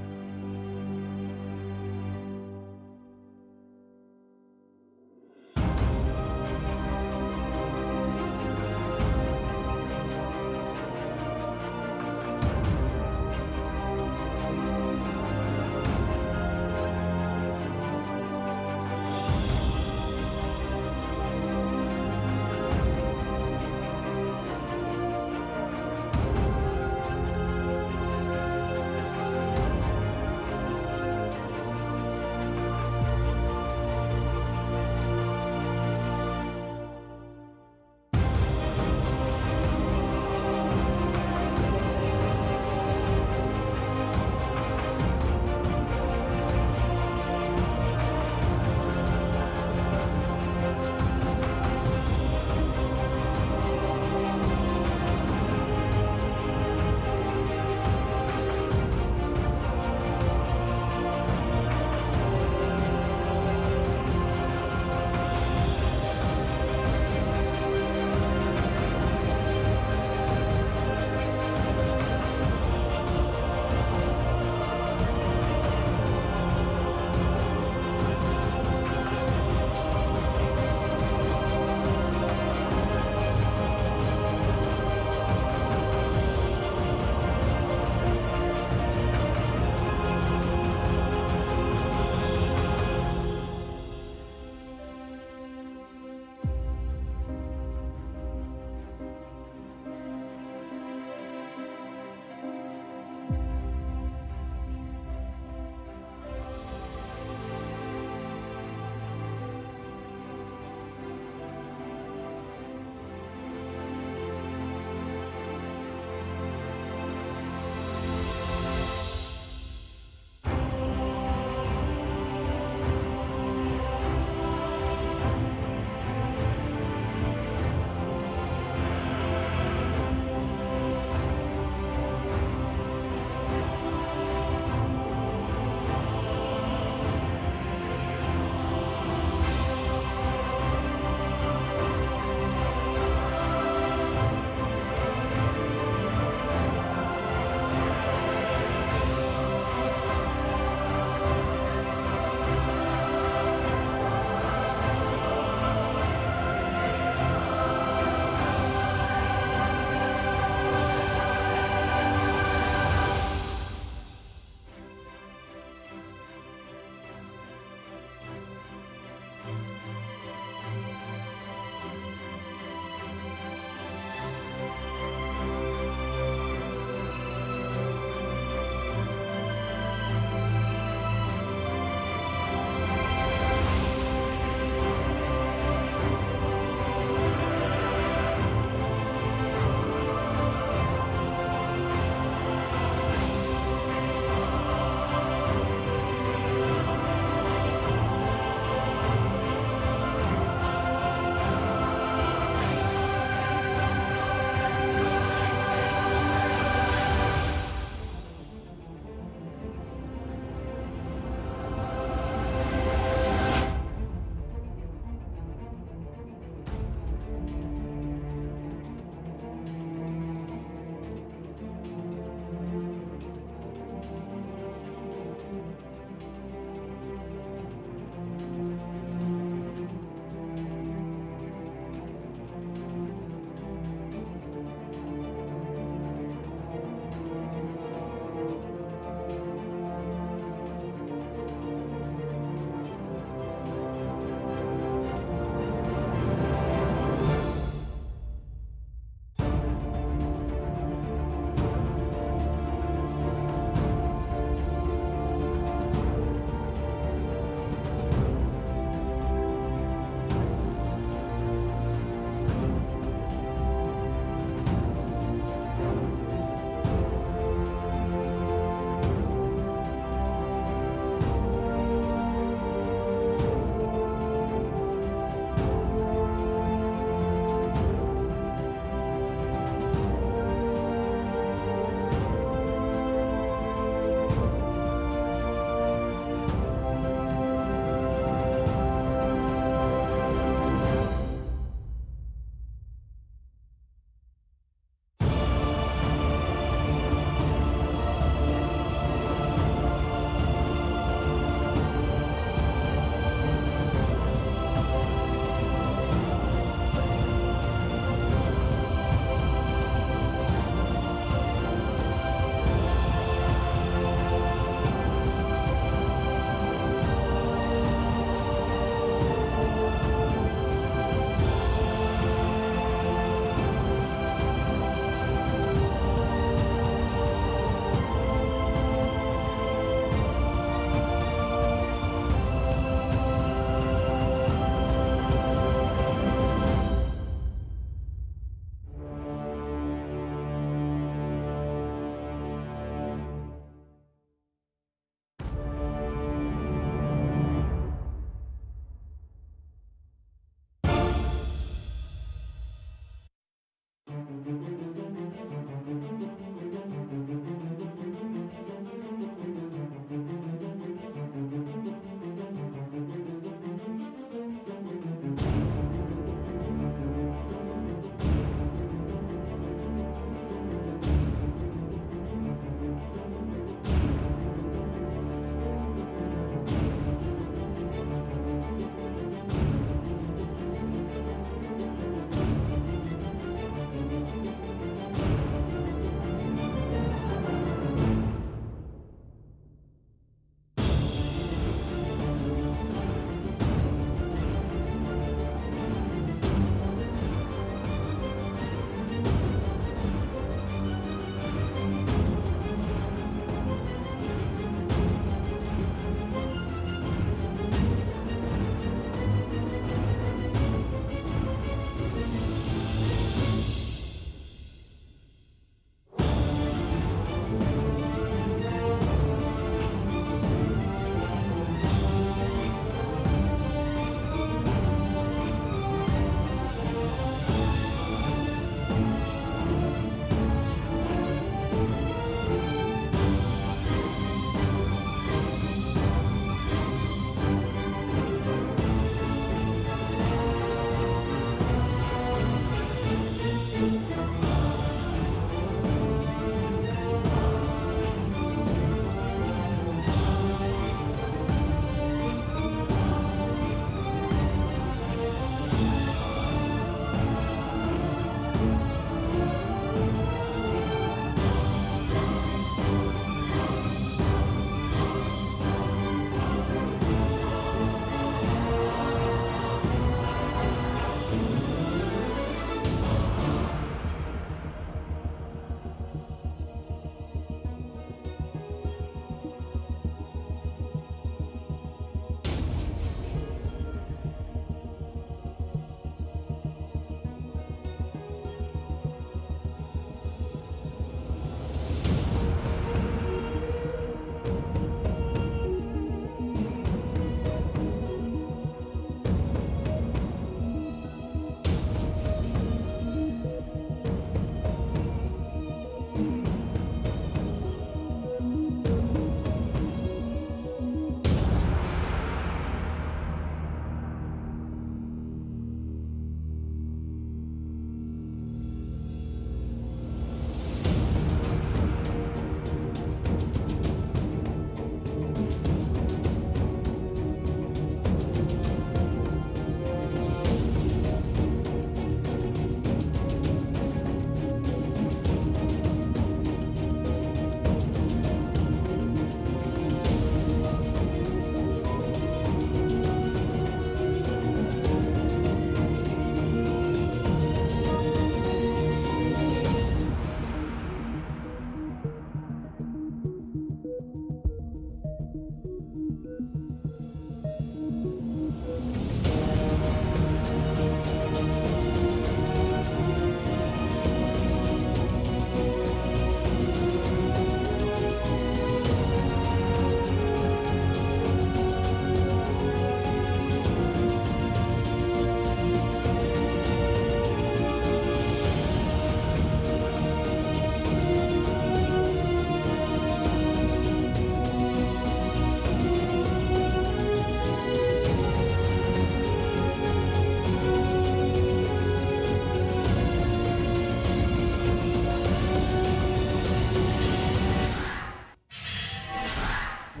As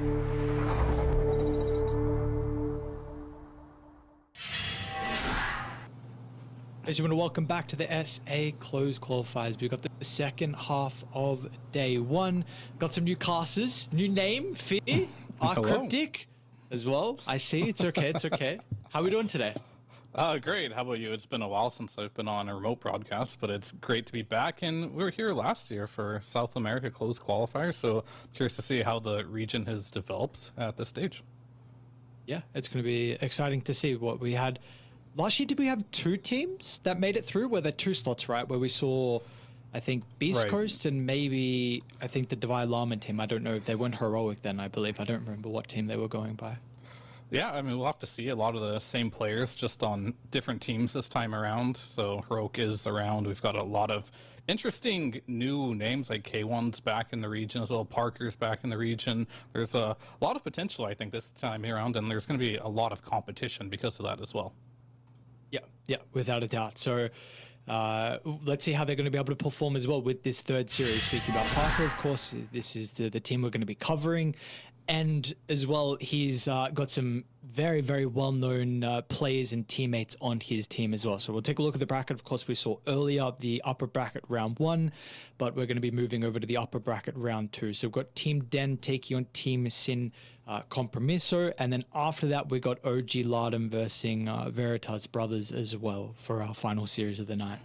you want to welcome back to the SA Closed Qualifiers. We've got the second half of day one. Got some new classes, new name, Fear, Cryptic as well. I see, it's okay, it's okay. How are we doing today? Great. How about you? It's been a while since I've been on a remote broadcast, but it's great to be back. And we were here last year for South America Closed Qualifiers, so I'm curious to see how the region has developed at this stage. Yeah, it's going to be exciting to see what we had. Last year, did we have two teams that made it through? Were there two slots, right? Where we saw, I think, Beast Right. Coast and maybe, I think, the Divine Lama team. I don't know if they weren't Heroic then, I believe. I don't remember what team they were going by. Yeah, I mean, we'll have to see a lot of the same players just on different teams this time around. So Heroic is around. We've got a lot of interesting new names, like K1's back in the region as well. Parker's back in the region. There's a lot of potential, I think, this time around, and there's going to be a lot of competition because of that as well. Yeah, without a doubt. So let's see how they're going to be able to perform as well with this third series. Speaking about Parker, of course, this is the team we're going to be covering. And as well, he's got some very, very well-known players and teammates on his team as well. So we'll take a look at the bracket. Of course, we saw earlier the upper bracket round 1, but we're going to be moving over to the upper bracket round 2. So we've got Team Den taking on Team Sin Compromiso. And then after that, we got OG Lardem versus Veritas Brothers as well for our final series of the night.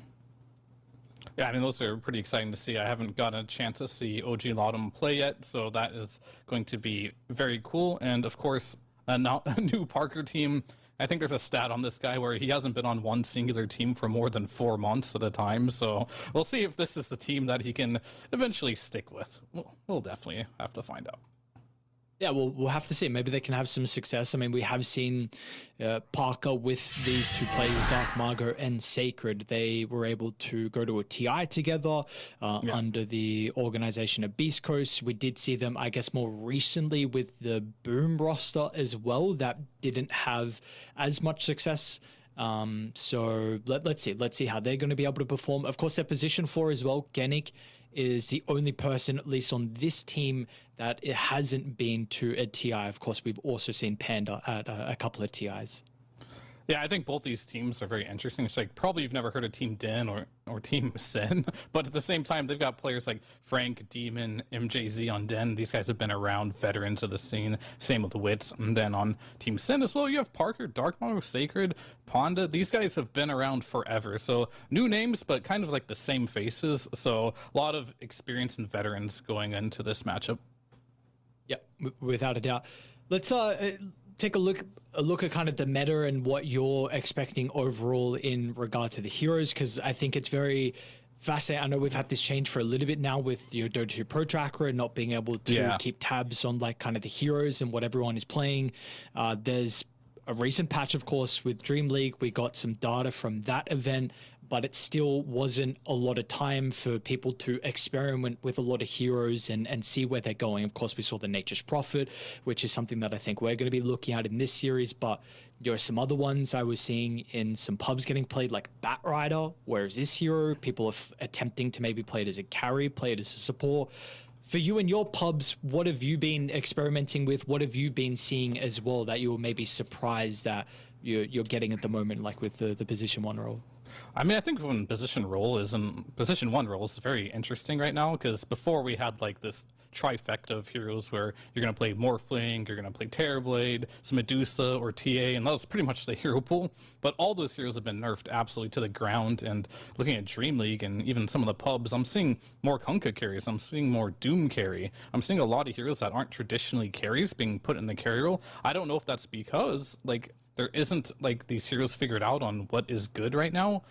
Yeah, I mean, those are pretty exciting to see. I haven't gotten a chance to see OG Laudem play yet, so that is going to be very cool. And of course, a new Parker team. I think there's a stat on this guy where he hasn't been on one singular team for more than 4 months at a time. So we'll see if this is the team that he can eventually stick with. We'll definitely have to find out. Yeah, we'll have to see. Maybe they can have some success. I mean, we have seen Parker with these two players, Dark Margot and Sacred. They were able to go to a TI together under the organization of Beast Coast. We did see them, I guess, more recently with the Boom roster as well. That didn't have as much success. So let's see how they're going to be able to perform. Of course, their position 4 as well, Genik, is the only person, at least on this team, that it hasn't been to a TI. Of course, we've also seen Panda at a couple of TIs. Yeah, I think both these teams are very interesting. It's like probably you've never heard of Team Den or Team Sin, but at the same time, they've got players like Frank, Demon, MJZ on Den. These guys have been around, veterans of the scene. Same with Wits. And then on Team Sin as well, you have Parker, Darkmonger, Sacred, Ponda. These guys have been around forever. So new names, but kind of like the same faces. So a lot of experience and veterans going into this matchup. Yeah, without a doubt. Let's take a look at kind of the meta and what you're expecting overall in regard to the heroes, because I think it's very fascinating. I know we've had this change for a little bit now with your Dota 2 Pro Tracker and not being able to keep tabs on like kind of the heroes and what everyone is playing. There's a recent patch, of course, with Dream League. We got some data from that event, but it still wasn't a lot of time for people to experiment with a lot of heroes and see where they're going. Of course, we saw the Nature's Prophet, which is something that I think we're going to be looking at in this series, but there are some other ones I was seeing in some pubs getting played, like Bat Rider. Where is this hero? People are attempting to maybe play it as a carry, play it as a support. For you and your pubs, what have you been experimenting with? What have you been seeing as well that you were maybe surprised that you're getting at the moment, like with the position 1 role? I mean, I think when position 1 role is very interesting right now, because before we had like this trifecta of heroes where you're going to play Morphling, you're going to play Terrorblade, some Medusa or TA, and that was pretty much the hero pool. But all those heroes have been nerfed absolutely to the ground. And looking at Dream League and even some of the pubs, I'm seeing more Kunkka carries, I'm seeing more Doom carry, I'm seeing a lot of heroes that aren't traditionally carries being put in the carry role. I don't know if that's because like there isn't like these heroes figured out on what is good right now,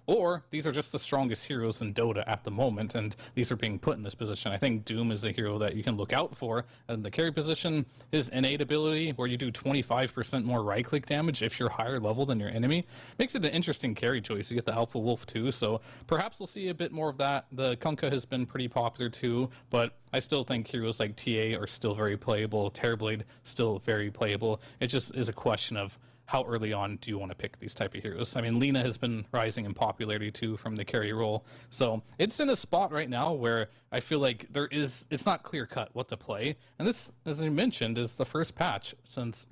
or these are just the strongest heroes in Dota at the moment, and these are being put in this position. I think Doom is a hero that you can look out for. In the carry position, his innate ability, where you do 25% more right-click damage if you're higher level than your enemy, makes it an interesting carry choice. You get the Alpha Wolf too, so perhaps we'll see a bit more of that. The Kunkka has been pretty popular too, but I still think heroes like TA are still very playable. Terrorblade, still very playable. It just is a question of how early on do you want to pick these type of heroes? I mean, Lina has been rising in popularity too from the carry role. So it's in a spot right now where I feel like it's not clear cut what to play. And this, as I mentioned, is the first patch since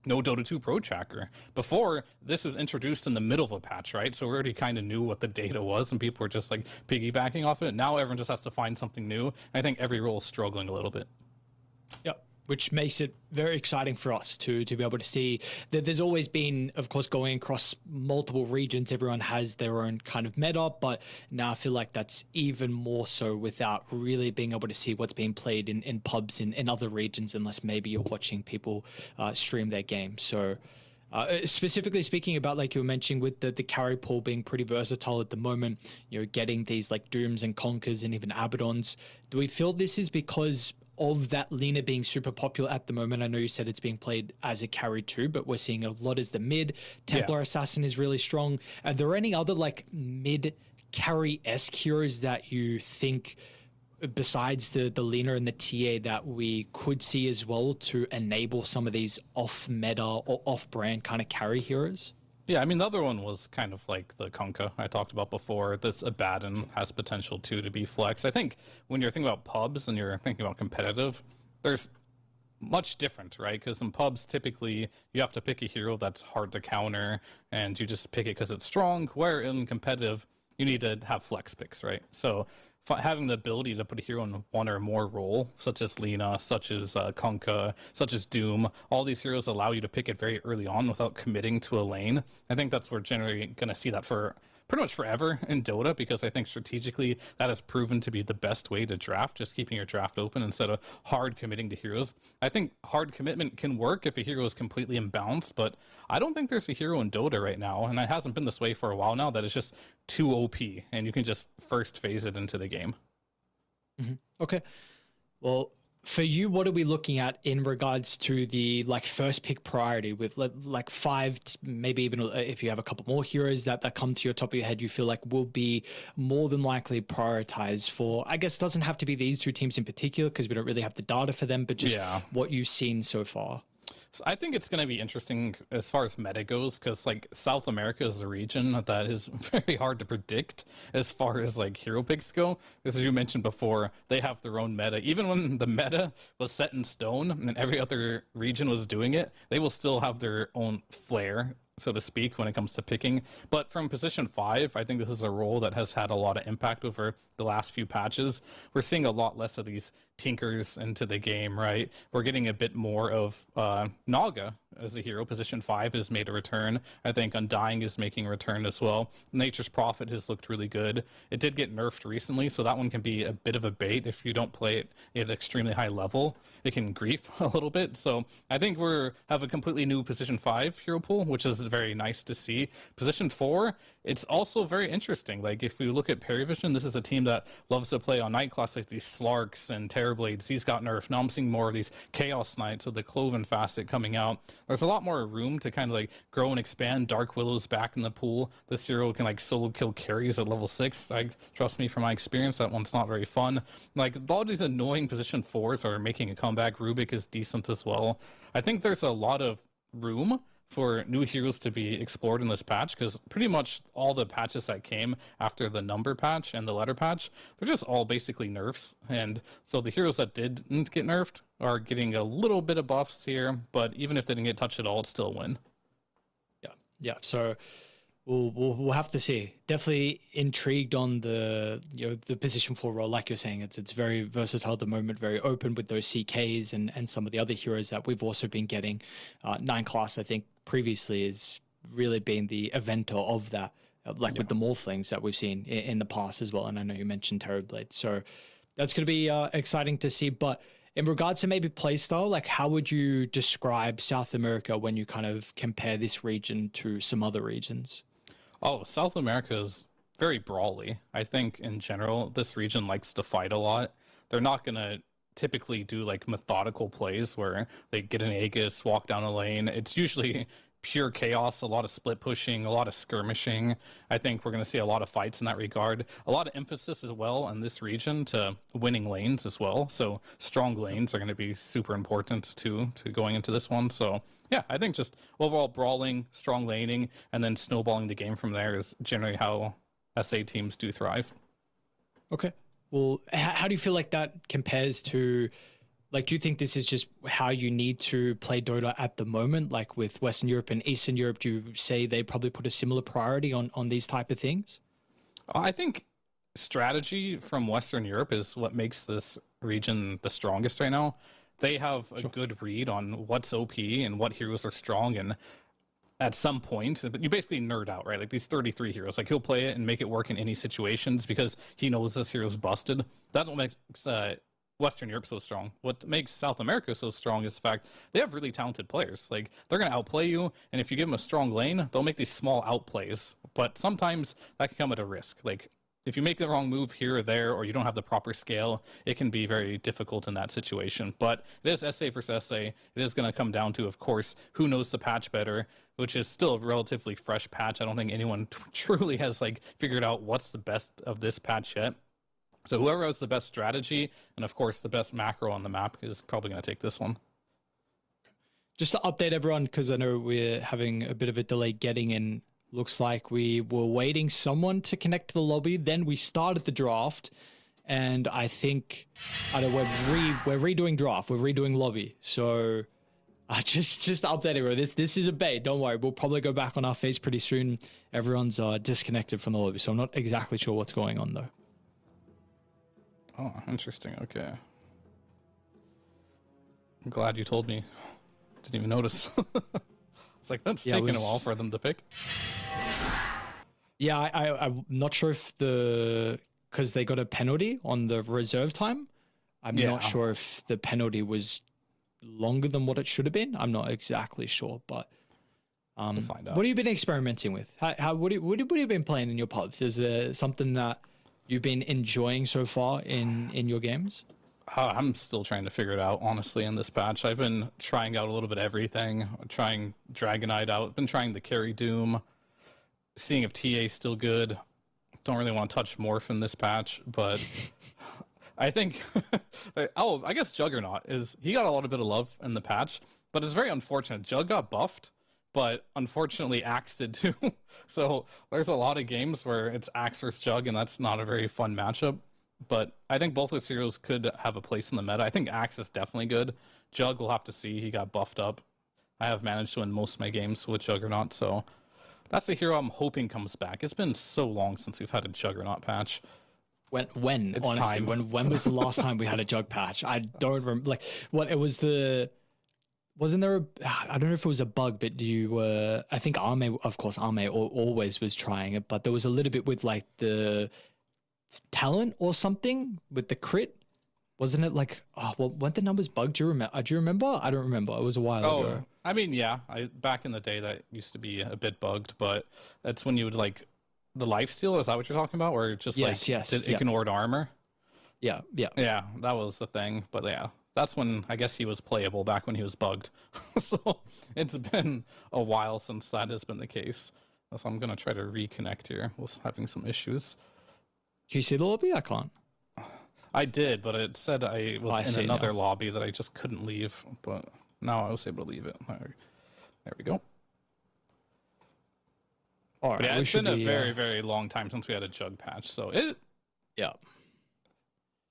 no Dota 2 Pro Tracker. Before, this is introduced in the middle of a patch, right? So we already kind of knew what the data was and people were just like piggybacking off it. Now everyone just has to find something new. I think every role is struggling a little bit. Yep. Which makes it very exciting for us to be able to see that there's always been, of course, going across multiple regions. Everyone has their own kind of meta, but now I feel like that's even more so without really being able to see what's being played in pubs in other regions, unless maybe you're watching people stream their game. So specifically speaking about, like you were mentioning, with the carry pool being pretty versatile at the moment, getting these like Dooms and Conkers and even Abaddons, do we feel this is because of that Lina being super popular at the moment? I know you said it's being played as a carry too, but we're seeing a lot as the mid. Templar Assassin is really strong. Are there any other like mid carry-esque heroes that you think, besides the Lina and the TA, that we could see as well to enable some of these off-meta or off-brand kind of carry heroes? Yeah, I mean, the other one was kind of like the Kunkka I talked about before. This Abaddon has potential too to be flex. I think when you're thinking about pubs and you're thinking about competitive, there's much different, right? Because in pubs, typically you have to pick a hero that's hard to counter and you just pick it because it's strong, where in competitive, you need to have flex picks, right? So having the ability to put a hero in one or more role, such as Lina, such as Kunkka, such as Doom, all these heroes allow you to pick it very early on without committing to a lane. I think that's we're generally going to see that for pretty much forever in Dota, because I think strategically that has proven to be the best way to draft, just keeping your draft open instead of hard committing to heroes. I think hard commitment can work if a hero is completely imbalanced, but I don't think there's a hero in Dota right now, and it hasn't been this way for a while now, that is just too OP, and you can just first phase it into the game. Okay. Well, for you, what are we looking at in regards to the like first pick priority with like five, maybe even if you have a couple more heroes that come to your top of your head, you feel like will be more than likely prioritized for, I guess it doesn't have to be these two teams in particular because we don't really have the data for them, but just what you've seen so far? So I think it's going to be interesting as far as meta goes, because like South America is a region that is very hard to predict as far as like hero picks go. Because as you mentioned before, they have their own meta. Even when the meta was set in stone and every other region was doing it, they will still have their own flair, so to speak, when it comes to picking. But from position 5, I think this is a role that has had a lot of impact over the last few patches. We're seeing a lot less of these tinkers into the game, right? We're getting a bit more of Naga as a hero. Position 5 has made a return. I think Undying is making a return as well. Nature's Prophet has looked really good. It did get nerfed recently, so that one can be a bit of a bait if you don't play it at extremely high level. It can grief a little bit. So I think we have a completely new position 5 hero pool, which is very nice to see. Position 4, it's also very interesting. Like if we look at Perivision, this is a team that loves to play on Night Class, like these Slarks and Terrorblades. These got nerfed. Now I'm seeing more of these Chaos Knights with the Cloven Facet coming out. There's a lot more room to kind of like grow and expand. Dark Willow's back in the pool. This hero can like solo kill carries at level 6. Trust me from my experience, that one's not very fun. Like all these annoying position 4s are making a comeback. Rubik is decent as well. I think there's a lot of room for new heroes to be explored in this patch, because pretty much all the patches that came after the number patch and the letter patch, they're just all basically nerfs. And so the heroes that didn't get nerfed are getting a little bit of buffs here, but even if they didn't get touched at all, it's still a win. Yeah. So we'll have to see. Definitely intrigued on the the position 4 role. Like you're saying, it's very versatile at the moment, very open with those CKs and some of the other heroes that we've also been getting. 9 class, I think, previously has really been the eventer of that, with the Morphlings that we've seen in the past as well. And I know you mentioned Terrorblade, so that's going to be exciting to see. But in regards to maybe playstyle, like how would you describe South America when you kind of compare this region to some other regions? Oh, South America is very brawly. I think in general, this region likes to fight a lot. They're not going to typically do like methodical plays where they get an Aegis, walk down a lane. It's usually pure chaos, a lot of split pushing, a lot of skirmishing. I think we're going to see a lot of fights in that regard. A lot of emphasis as well in this region to winning lanes as well. So strong lanes are going to be super important to going into this one. So yeah, I think just overall brawling, strong laning, and then snowballing the game from there is generally how SA teams do thrive. Okay. Well, how do you feel like that compares to, like, do you think this is just how you need to play Dota at the moment? Like with Western Europe and Eastern Europe, do you say they probably put a similar priority on these type of things? I think strategy from Western Europe is what makes this region the strongest right now. They have a good read on what's OP and what heroes are strong, and at some point, but you basically nerd out, right? Like these 33 heroes, like he'll play it and make it work in any situations because he knows this hero's busted. That's what makes Western Europe so strong. What makes South America so strong is the fact they have really talented players. Like they're going to outplay you, and if you give them a strong lane, they'll make these small outplays. But sometimes that can come at a risk. Like if you make the wrong move here or there, or you don't have the proper scale, it can be very difficult in that situation. But it is SA versus SA. It is going to come down to, of course, who knows the patch better, which is still a relatively fresh patch. I don't think anyone truly has like figured out what's the best of this patch yet. So whoever has the best strategy and, of course, the best macro on the map is probably going to take this one. Just to update everyone, because I know we're having a bit of a delay getting in. Looks like we were waiting someone to connect to the lobby. Then we started the draft, and I think we're redoing draft. We're redoing lobby. So just update everyone. This is a bait. Don't worry. We'll probably go back on our face pretty soon. Everyone's disconnected from the lobby, so I'm not exactly sure what's going on though. Oh, interesting. Okay. I'm glad you told me. Didn't even notice. It's like, that's taking a while for them to pick. Yeah, I'm not sure if because they got a penalty on the reserve time. I'm not sure if the penalty was longer than what it should have been. I'm not exactly sure, but we'll find out. What have you been experimenting with? What have you been playing in your pubs? Is there something that you've been enjoying so far in your games? I'm still trying to figure it out, honestly, in this patch. I've been trying out a little bit of everything. Trying Dragonite out. Been trying the Carry Doom. Seeing if TA is still good. Don't really want to touch Morph in this patch, but I think... I guess Juggernaut he got a lot of bit of love in the patch, but it's very unfortunate. Jug got buffed, but unfortunately Axe did too. So there's a lot of games where it's Axe versus Jug, and that's not a very fun matchup. But I think both those heroes could have a place in the meta. I think Axe is definitely good. Jug, we'll have to see. He got buffed up. I have managed to win most of my games with Juggernaut, so that's the hero I'm hoping comes back. It's been so long since we've had a Juggernaut patch. When it's honestly, time. when was the last time we had a Jug patch? I don't remember. Like, what it was wasn't there I don't know if it was a bug, but I think Arme always was trying it, but there was a little bit with like the talent or something with the crit. Wasn't it like, weren't the numbers bugged? Do you remember? I don't remember. It was a while ago. I mean, yeah, back in the day that used to be a bit bugged, but that's when you would like the lifesteal. Is that what you're talking about? Where it just ignored armor? Yeah. Yeah, that was the thing. But yeah, that's when I guess he was playable, back when he was bugged. So it's been a while since that has been the case. So I'm going to try to reconnect here. We're having some issues. Can you see the lobby? I can't. I did, but it said I was in another lobby that I just couldn't leave. But now I was able to leave it. There we go. All right, but yeah, it's been a very, very long time since we had a Jug patch. So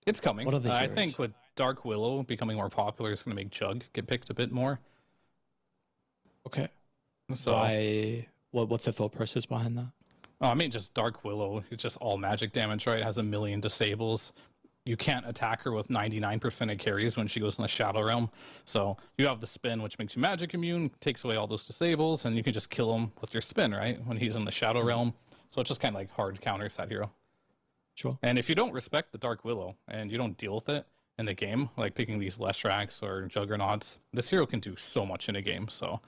it's coming. What are the I think with Dark Willow becoming more popular, it's going to make Jug get picked a bit more. Okay. So what's the thought process behind that? Oh, I mean, just Dark Willow. It's just all magic damage, right? It has 1 million disables. You can't attack her with 99% of carries when she goes in the Shadow Realm. So you have the spin, which makes you magic immune, takes away all those disables, and you can just kill him with your spin, right? When he's in the Shadow Realm. So it's just kind of like hard counters that hero. Sure. And if you don't respect the Dark Willow and you don't deal with it in the game, like picking these Leshraks or Juggernauts, this hero can do so much in a game. So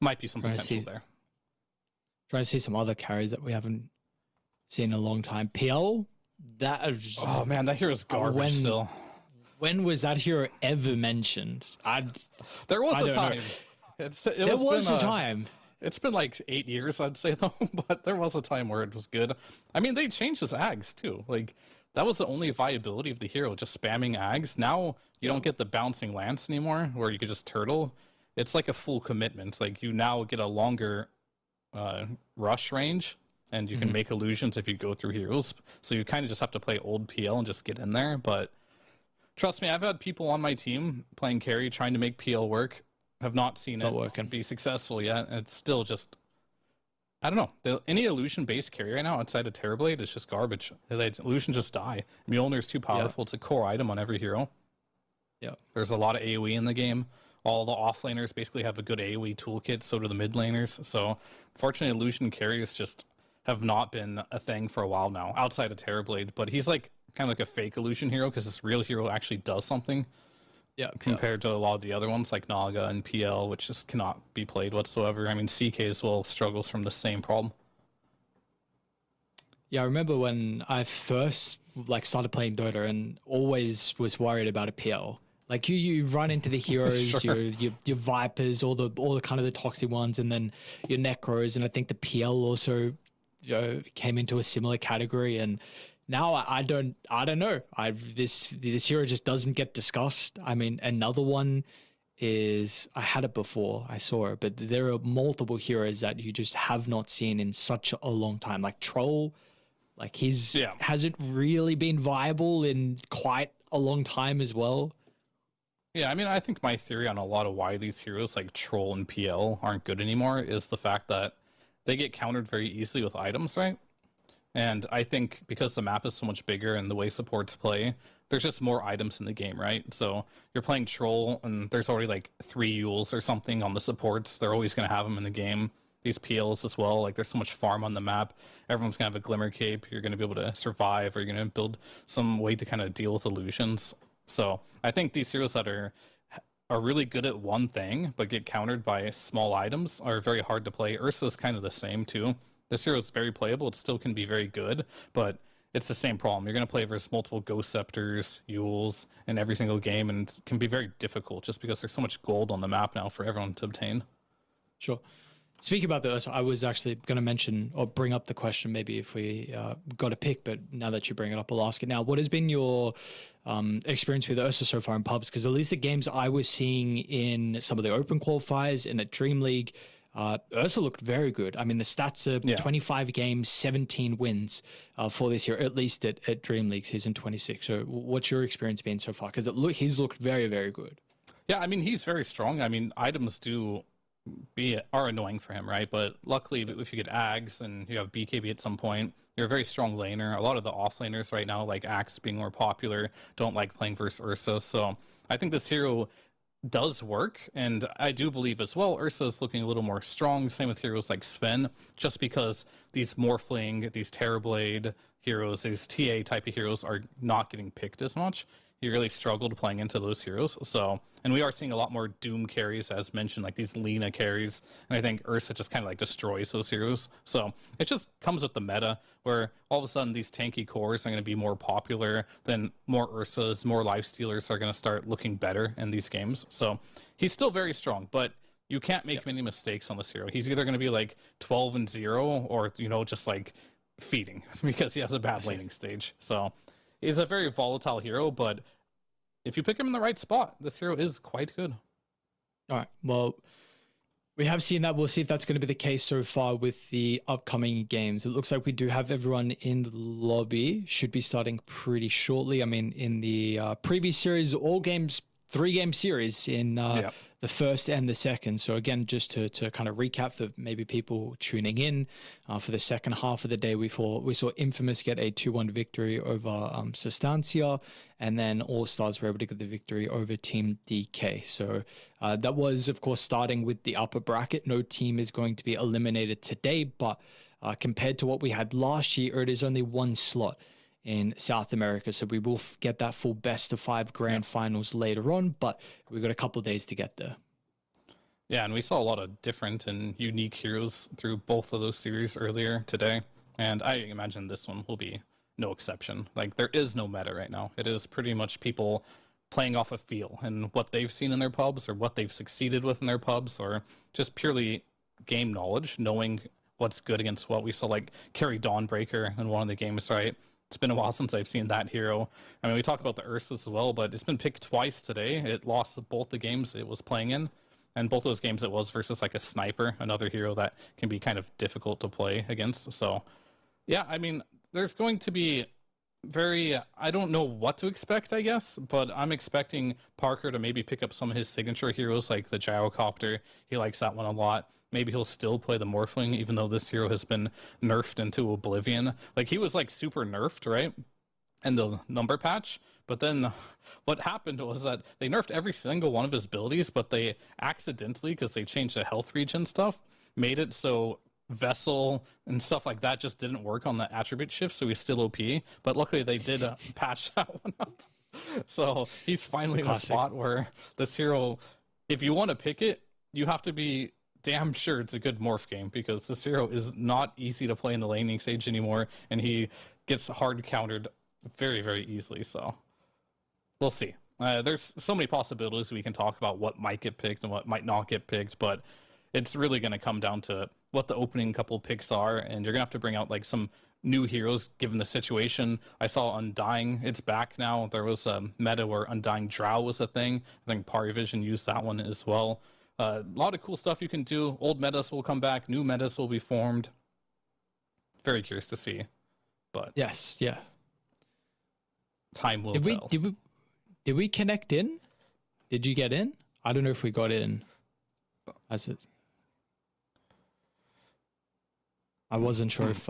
might be some potential there. Trying to see some other carries that we haven't seen in a long time. PL, oh man, that hero's garbage still. when was that hero ever mentioned? There was I a don't know. time. There was a time. It's been like 8 years, I'd say, though, but there was a time where it was good. I mean, they changed his ags, too. Like, that was the only viability of the hero, just spamming ags. Now, you don't get the bouncing lance anymore, where you could just turtle. It's like a full commitment. Like, you now get a longer rush range, and you can make illusions if you go through heroes. So you kind of just have to play old PL and just get in there. But trust me, I've had people on my team playing carry, trying to make PL work, have not seen it be successful yet. It's still just, I don't know. Any illusion-based carry right now outside of Terrorblade is just garbage. Illusions just die. Mjolnir's too powerful. It's a core item on every hero. Yeah. There's a lot of AoE in the game. All the offlaners basically have a good AoE toolkit, so do the mid laners. So, unfortunately, illusion carries just have not been a thing for a while now, outside of Terrorblade. But he's like kind of like a fake illusion hero, because this real hero actually does something. Yeah, compared to a lot of the other ones like Naga and PL, which just cannot be played whatsoever. I mean, CK as well struggles from the same problem. Yeah, I remember when I first started playing Dota and always was worried about a PL. Like you run into the heroes, Sure. your Vipers, all the kind of the toxic ones, and then your Necros, and I think the PL also came into a similar category. And now I don't know. This hero just doesn't get discussed. I mean, another one is, I had it before, I saw it, but there are multiple heroes that you just have not seen in such a long time. Like Troll, like hasn't really been viable in quite a long time as well. Yeah, I mean, I think my theory on a lot of why these heroes like Troll and PL aren't good anymore is the fact that they get countered very easily with items, right? And I think because the map is so much bigger and the way supports play, there's just more items in the game, right? So you're playing Troll and there's already like 3 Yules or something on the supports. They're always going to have them in the game. These PLs as well, like there's so much farm on the map. Everyone's going to have a Glimmer Cape. You're going to be able to survive, or you're going to build some way to kind of deal with illusions. So I think these heroes that are really good at one thing but get countered by small items are very hard to play. Ursa's kind of the same too. This hero is very playable. It still can be very good, but it's the same problem. You're going to play versus multiple Ghost Scepters, Yules in every single game, and it can be very difficult just because there's so much gold on the map now for everyone to obtain. Sure. Speaking about this, I was actually going to mention or bring up the question maybe if we got a pick, but now that you bring it up, I'll ask it now. What has been your experience with Ursa so far in pubs? Because at least the games I was seeing in some of the open qualifiers and at Dream League, Ursa looked very good. I mean, the stats are 25 games, 17 wins for this year, at least at Dream League season 26. So what's your experience been so far? Because he's looked very, very good. Yeah, I mean, he's very strong. I mean, items are annoying for him, right? But luckily, if you get Ags and you have BKB at some point, you're a very strong laner. A lot of the offlaners right now, like Axe being more popular, don't like playing versus Ursa. So I think this hero does work, and I do believe as well Ursa is looking a little more strong. Same with heroes like Sven, just because these Morphling, these Terrorblade heroes, these TA type of heroes are not getting picked as much. He really struggled playing into those heroes. So, and we are seeing a lot more Doom carries, as mentioned, like these Lina carries. And I think Ursa just kind of like destroys those heroes. So it just comes with the meta where all of a sudden these tanky cores are going to be more popular, then more Ursas, more lifestealers are going to start looking better in these games. So he's still very strong, but you can't make many mistakes on this hero. He's either going to be like 12-0 or, just like feeding because he has a bad laning stage. So he's a very volatile hero, but if you pick him in the right spot, this hero is quite good. All right. Well, we have seen that. We'll see if that's going to be the case so far with the upcoming games. It looks like we do have everyone in the lobby. Should be starting pretty shortly. I mean, in the previous series, all games, 3-game series in the first and the second. So again, just to kind of recap for maybe people tuning in, for the second half of the day, we saw Infamous get a 2-1 victory over Sustancia, and then All Stars were able to get the victory over Team DK. So that was, of course, starting with the upper bracket. No team is going to be eliminated today, but compared to what we had last year, it is only 1 slot in South America. So we will get that full best of 5 grand finals later on, but we've got a couple days to get there. Yeah, and we saw a lot of different and unique heroes through both of those series earlier today. And I imagine this one will be no exception. Like, there is no meta right now. It is pretty much people playing off of feel and what they've seen in their pubs or what they've succeeded with in their pubs, or just purely game knowledge, knowing what's good against what. We saw like carry Dawnbreaker in one of the games, right? It's been a while since I've seen that hero. I mean, we talked about the Ursus as well, but it's been picked twice today. It lost both the games it was playing in, and both those games it was versus like a sniper, another hero that can be kind of difficult to play against. So yeah, I mean, there's going to be I don't know what to expect, I guess, but I'm expecting Parker to maybe pick up some of his signature heroes like the Gyrocopter. He likes that one a lot. Maybe he'll still play the Morphling, even though this hero has been nerfed into oblivion. Like, he was like super nerfed, right? In the number patch. But then what happened was that they nerfed every single one of his abilities, but they accidentally, because they changed the health regen stuff, made it so Vessel and stuff like that just didn't work on the attribute shift, so he's still OP. But luckily they did patch that one out. So he's finally in a spot where this hero, if you want to pick it, you have to be damn sure it's a good morph game, because this hero is not easy to play in the laning stage anymore, and he gets hard countered very, very easily. So we'll see. There's so many possibilities we can talk about what might get picked and what might not get picked, but it's really going to come down to what the opening couple picks are, and you're going to have to bring out like some new heroes given the situation. I saw Undying, it's back now. There was a meta where Undying Drow was a thing. I think Parivision used that one as well. A lot of cool stuff you can do. Old metas will come back, new metas will be formed. Very curious to see. But yes, yeah. Time will tell. Did we connect in? Did you get in? I don't know if we got in. As it, I wasn't sure if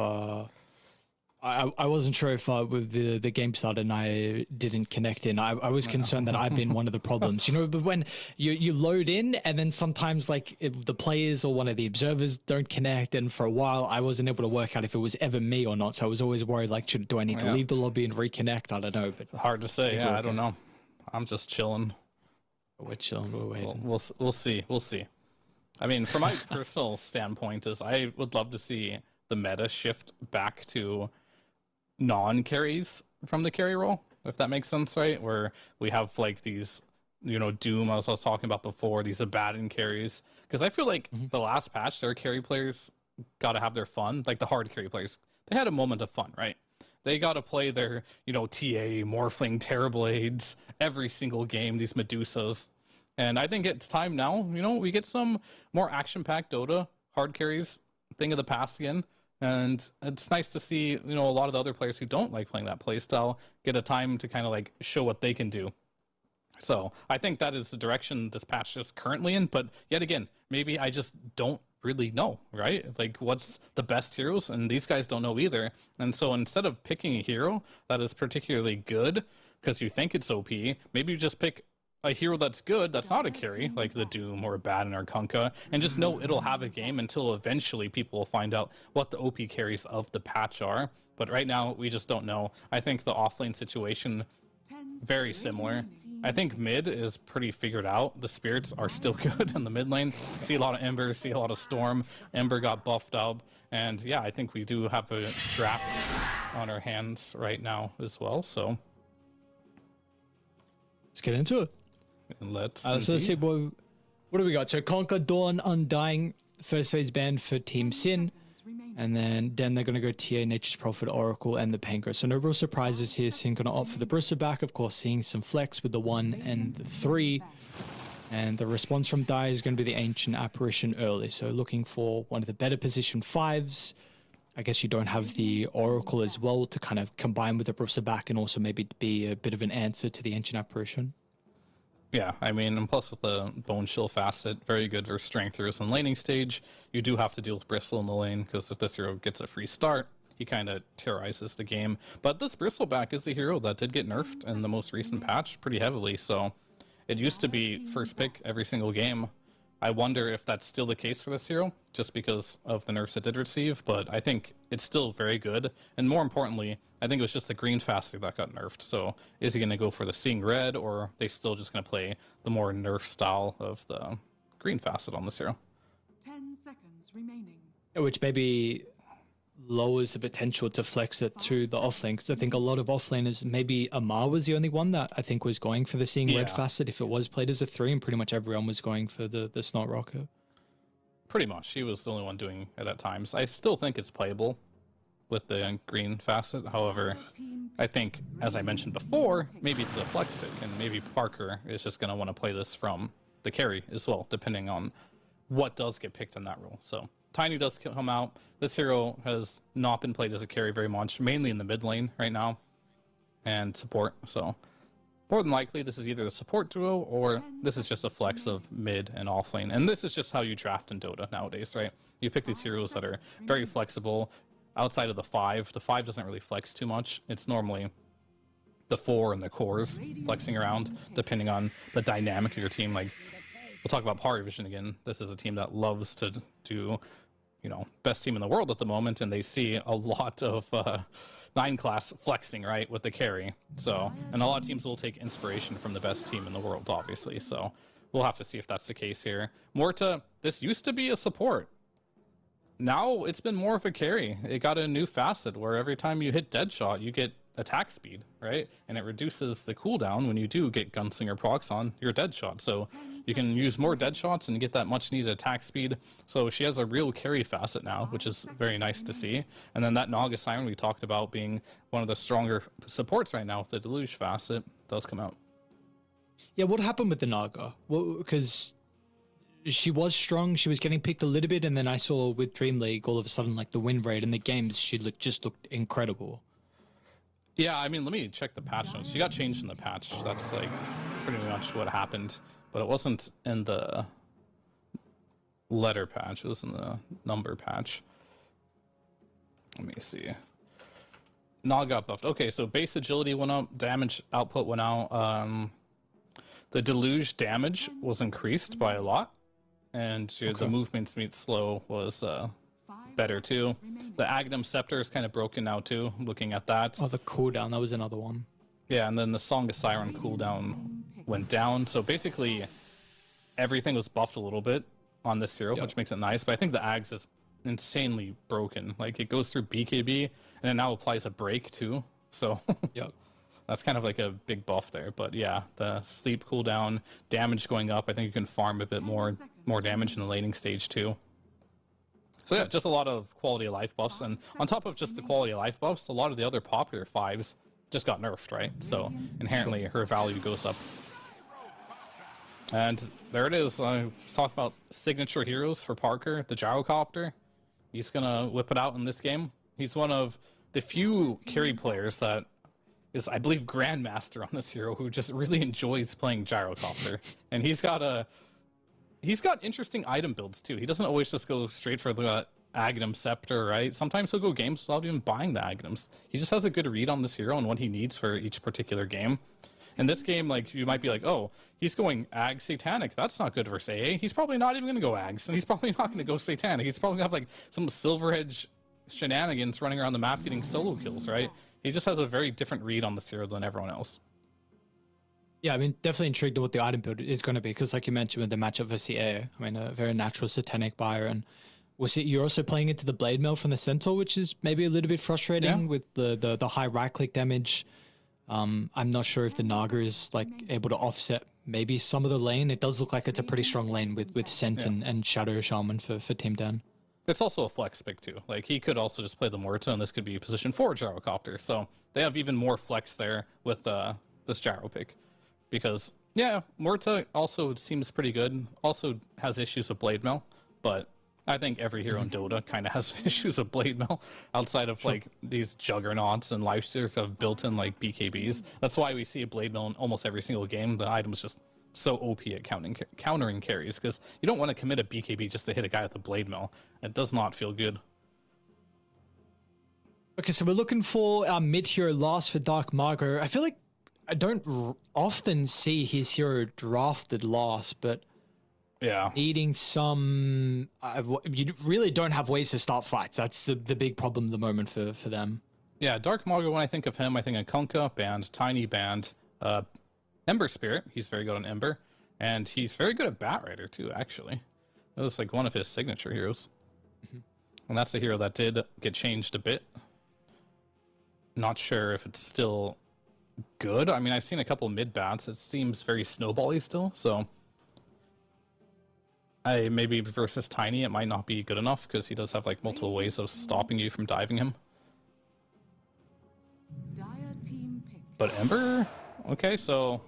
I wasn't sure if with the game started and I didn't connect in. I was concerned that I've been one of the problems. You know, but when you load in and then sometimes like if the players or one of the observers don't connect, and for a while I wasn't able to work out if it was ever me or not. So I was always worried, like, do I need to leave the lobby and reconnect? I don't know. But hard to say. Yeah, I don't know. I'm just chilling. We're chilling. We're waiting. We'll see. We'll see. I mean, from my personal standpoint, is I would love to see the meta shift back to non-carries from the carry role, if that makes sense, right? Where we have like these, you know, Doom, as I was talking about before, these Abaddon carries. Because I feel like the last patch, their carry players got to have their fun. Like the hard carry players, they had a moment of fun, right? They got to play their, you know, TA, Morphling, Terrorblades every single game, these Medusas. And I think it's time now, you know, we get some more action-packed Dota hard carries, thing of the past again. And it's nice to see, you know, a lot of the other players who don't like playing that playstyle get a time to kind of like show what they can do. So I think that is the direction this patch is currently in. But yet again, maybe I just don't really know, right? Like what's the best heroes, and these guys don't know either. And so instead of picking a hero that is particularly good because you think it's OP, maybe you just pick a hero that's good, that's not a carry, like the Doom or Abaddon or Kunkka, and just know it'll have a game until eventually people will find out what the OP carries of the patch are. But right now, we just don't know. I think the offlane situation, very similar. I think mid is pretty figured out. The spirits are still good in the mid lane. See a lot of Ember, see a lot of Storm. Ember got buffed up. And yeah, I think we do have a draft on our hands right now as well. So let's get into it. Let's see what do we got? So Conquer, Dawn, Undying, first phase ban for Team Sin, and then they're going to go TA, Nature's Prophet, Oracle, and the Pango. So no real surprises here. Sin going to opt for the Brissa back, of course, seeing some flex with the 1 and the 3. And the response from Dai is going to be the Ancient Apparition early. So looking for one of the better position 5s. I guess you don't have the Oracle as well to kind of combine with the Brissa back and also maybe be a bit of an answer to the Ancient Apparition. Yeah, I mean, and plus with the Bone Chill facet, very good versus Strength heroes in laning stage. You do have to deal with Bristle in the lane, because if this hero gets a free start, he kind of terrorizes the game. But this Bristleback is the hero that did get nerfed in the most recent patch pretty heavily, so it used to be first pick every single game. I wonder if that's still the case for this hero, just because of the nerfs it did receive, but I think it's still very good. And more importantly, I think it was just the green facet that got nerfed. So is he going to go for the Seeing Red, or are they still just going to play the more nerf style of the green facet on this hero? 10 seconds remaining. Which maybe lowers the potential to flex it to the offlane. Because I think a lot of offlaners, maybe Amar was the only one that I think was going for the Seeing Red Yeah. facet if it was played as a 3, and pretty much everyone was going for the Snot Rocket. Pretty much, he was the only one doing it at times. I still think it's playable with the green facet. However, I think, as I mentioned before, maybe it's a flex pick, and maybe Parker is just going to want to play this from the carry as well, depending on what does get picked in that role. So Tiny does come out. This hero has not been played as a carry very much, mainly in the mid lane right now, and support. So more than likely, this is either the support duo, or this is just a flex of mid and off lane. And this is just how you draft in Dota nowadays, right? You pick these heroes that are very flexible. Outside of the 5 doesn't really flex too much. It's normally the 4 and the cores flexing around, depending on the dynamic of your team. Like, we'll talk about Power Vision again. This is a team that loves to do, you know, best team in the world at the moment, and they see a lot of 9 class flexing, right, with the carry. So, and a lot of teams will take inspiration from the best team in the world, obviously. So we'll have to see if that's the case here. Morta, this used to be a support. Now it's been more of a carry. It got a new facet where every time you hit Deadshot, you get attack speed, right? And it reduces the cooldown when you do get Gunslinger procs on your Deadshot. So you can use more Deadshots and get that much needed attack speed. So she has a real carry facet now, which is very nice to see. And then that Naga Siren we talked about being one of the stronger supports right now with the Deluge facet does come out. Yeah, what happened with the Naga? Well, because she was strong, she was getting picked a little bit, and then I saw with Dream League all of a sudden, like the win rate in the games, she looked incredible. Yeah, I mean, let me check the patch notes. She got changed in the patch. That's like pretty much what happened, but it wasn't in the letter patch. It was in the number patch. Let me see. Nog got buffed. Okay, so base agility went up, damage output went out. The deluge damage was increased by a lot, and the movement speed slow was better too. The Agnum Scepter is kind of broken now too, looking at that. Oh, the cooldown, that was another one. Yeah, and then the Song of Siren cooldown went down. So basically, everything was buffed a little bit on this hero, which makes it nice. But I think the Ags is insanely broken. Like, it goes through BKB, and it now applies a break too. So that's kind of like a big buff there. But yeah, the sleep cooldown, damage going up. I think you can farm a bit more damage in the laning stage too. So yeah, just a lot of quality of life buffs. And on top of just the quality of life buffs, a lot of the other popular 5s just got nerfed, right? So inherently her value goes up. And there it is. Let's talk about signature heroes for Parker, the Gyrocopter. He's gonna whip it out in this game. He's one of the few carry players that is, I believe, Grandmaster on this hero who just really enjoys playing Gyrocopter. And he's got interesting item builds too. He doesn't always just go straight for the Agnum Scepter, right? Sometimes he'll go games without even buying the Agnums. He just has a good read on this hero and what he needs for each particular game. In this game, like, you might be like, oh, he's going Ag Satanic. That's not good for Say. He's probably not even going to go Ags, and he's probably not going to go Satanic. He's probably going to have like some Silver Edge shenanigans running around the map getting solo kills, right? He just has a very different read on this hero than everyone else. Yeah, I mean, definitely intrigued to what the item build is going to be, because like you mentioned with the matchup versus the air, I mean, a very natural Satanic buyer, and you're also playing into the Blade Mail from the Centaur, which is maybe a little bit frustrating with the high right-click damage. I'm not sure if the Naga is like able to offset maybe some of the lane. It does look like it's a pretty strong lane with Scent and Shadow Shaman for Team Dan. It's also a flex pick too. Like, he could also just play the Morta, and this could be a position 4 Gyrocopter. So they have even more flex there with this Gyro pick. Because, yeah, Morta also seems pretty good. Also has issues with Blade Mail, but I think every hero in Dota kind of has issues with Blade Mail outside of like these Juggernauts and Lifesteers have built-in like BKBs. That's why we see a Blade Mail in almost every single game. The item is just so OP at countering carries, because you don't want to commit a BKB just to hit a guy with a Blade Mail. It does not feel good. Okay, so we're looking for our mid-hero last for Dark Margo. I feel like I don't often see his hero drafted last, but yeah, needing some... you really don't have ways to start fights. That's the big problem at the moment for them. Yeah, Dark Margo, when I think of him, I think of Kunkka band, Tiny band, Ember Spirit. He's very good on Ember. And he's very good at Bat Rider too, actually. That was like one of his signature heroes. And that's a hero that did get changed a bit. Not sure if it's still good. I mean, I've seen a couple mid bats. It seems very snowbally still, so maybe versus Tiny it might not be good enough because he does have like multiple ways of stopping you from diving him. Dire team pick. But Ember, okay, so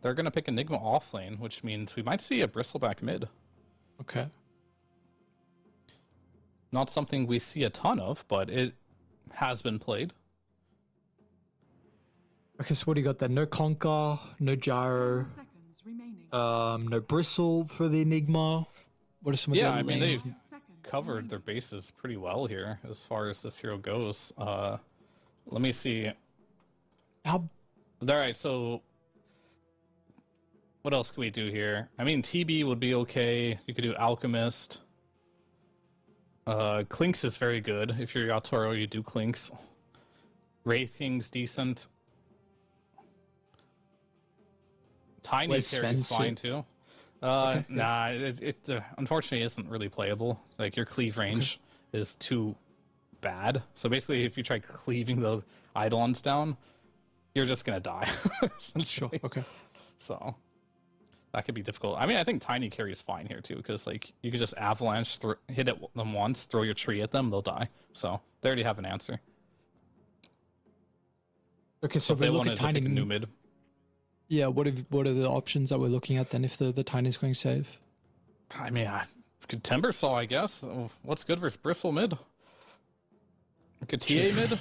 they're gonna pick Enigma off lane, which means we might see a Bristleback mid. Okay. Not something we see a ton of, but it has been played. Okay, so what do you got there? No Conquer, no Gyro, 10 seconds remaining. no Bristle for the Enigma. What are some of the I mean, they've Seconds covered their bases pretty well here as far as this hero goes. Let me see. How Alright, so what else can we do here? I mean, TB would be okay. You could do Alchemist. Clinks is very good. If you're Yatoro, you do Clinks. Wraith King's decent. Tiny Where's carry's Sven fine sit? too. Okay, Nah, it unfortunately isn't really playable. Like your cleave range is too bad. So basically, if you try cleaving the Eidolons down, you're just gonna die. Sure. essentially. Okay. So that could be difficult. I mean, I think Tiny carry's fine here too, because like you could just avalanche, hit them once, throw your tree at them, they'll die. So they already have an answer. Okay, so if if we they look wanted at to Tiny pick a new mid, Yeah, what are the options that we're looking at then if the Tiny's going save? I mean, could Timbersaw, I guess. What's good versus Bristle mid? Could TA mid?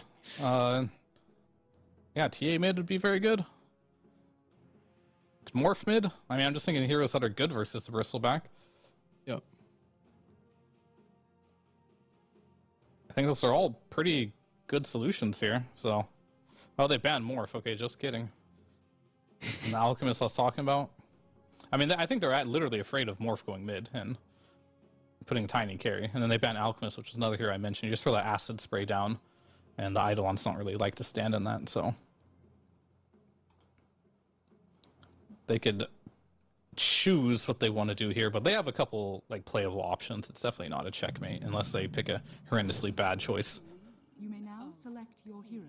Yeah, TA mid would be very good. Morph mid? I mean, I'm just thinking heroes that are good versus the Bristleback. Yep. I think those are all pretty good solutions here, so... Oh, they banned Morph. Okay, just kidding. And the Alchemist I was talking about. I mean, I think they're literally afraid of Morph going mid and putting Tiny carry. And then they ban Alchemist, which is another hero I mentioned. You just throw that acid spray down, and the Eidolons don't really like to stand in that, so... They could choose what they want to do here, but they have a couple like playable options. It's definitely not a checkmate unless they pick a horrendously bad choice. You may now select your heroes.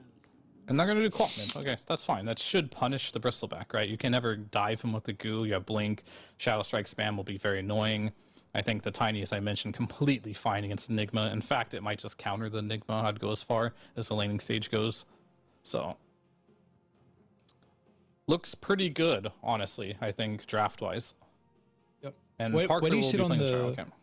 And they're gonna do Quap mid. Okay, that's fine. That should punish the Bristleback, right? You can never dive him with the goo. You have Blink. Shadow Strike spam will be very annoying. I think the Tiny, as I mentioned, completely fine against Enigma. In fact, it might just counter the Enigma. I'd go as far as the laning stage goes. So looks pretty good, honestly, I think, draft-wise. Yep. And Where Parker do you will sit be on playing the- Shadow Camp.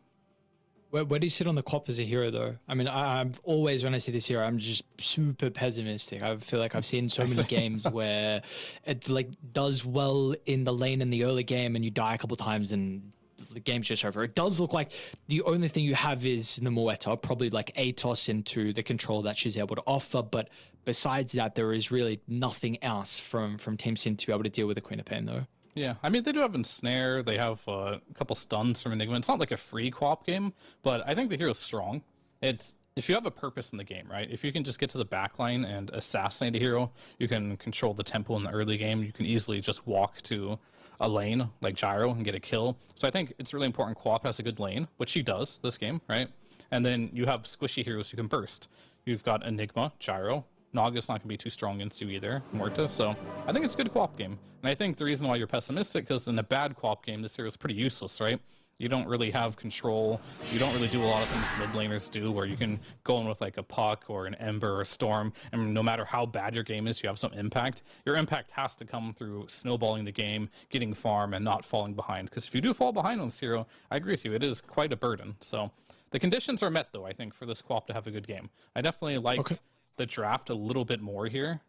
Where do you sit on the Quap as a hero, though? I mean, I've always, when I see this hero, I'm just super pessimistic. I feel like I've seen so many games where it like does well in the lane in the early game, and you die a couple times, and the game's just over. It does look like the only thing you have is the Moeta, probably like Atos into the control that she's able to offer, but besides that, there is really nothing else from Team Sin to be able to deal with the Queen of Pain, though. Yeah, I mean, they do have Ensnare. They have a couple stuns from Enigma. It's not like a free Quap game, but I think the hero's strong. It's if you have a purpose in the game, right? If you can just get to the backline and assassinate a hero, you can control the tempo in the early game. You can easily just walk to a lane like Gyro and get a kill. So I think it's really important Quap has a good lane, which she does this game, right? And then you have squishy heroes who can burst. You've got Enigma, Gyro. Naga's not going to be too strong against you either, Morta. So I think it's a good Quap game. And I think the reason why you're pessimistic, because in a bad Quap game, this hero is pretty useless, right? You don't really have control. You don't really do a lot of things mid laners do, where you can go in with like a Puck or an Ember or a Storm, and no matter how bad your game is, you have some impact. Your impact has to come through snowballing the game, getting farm, and not falling behind. Because if you do fall behind on this hero, I agree with you, it is quite a burden. So the conditions are met, though, I think, for this Quap to have a good game. I definitely like the draft a little bit more here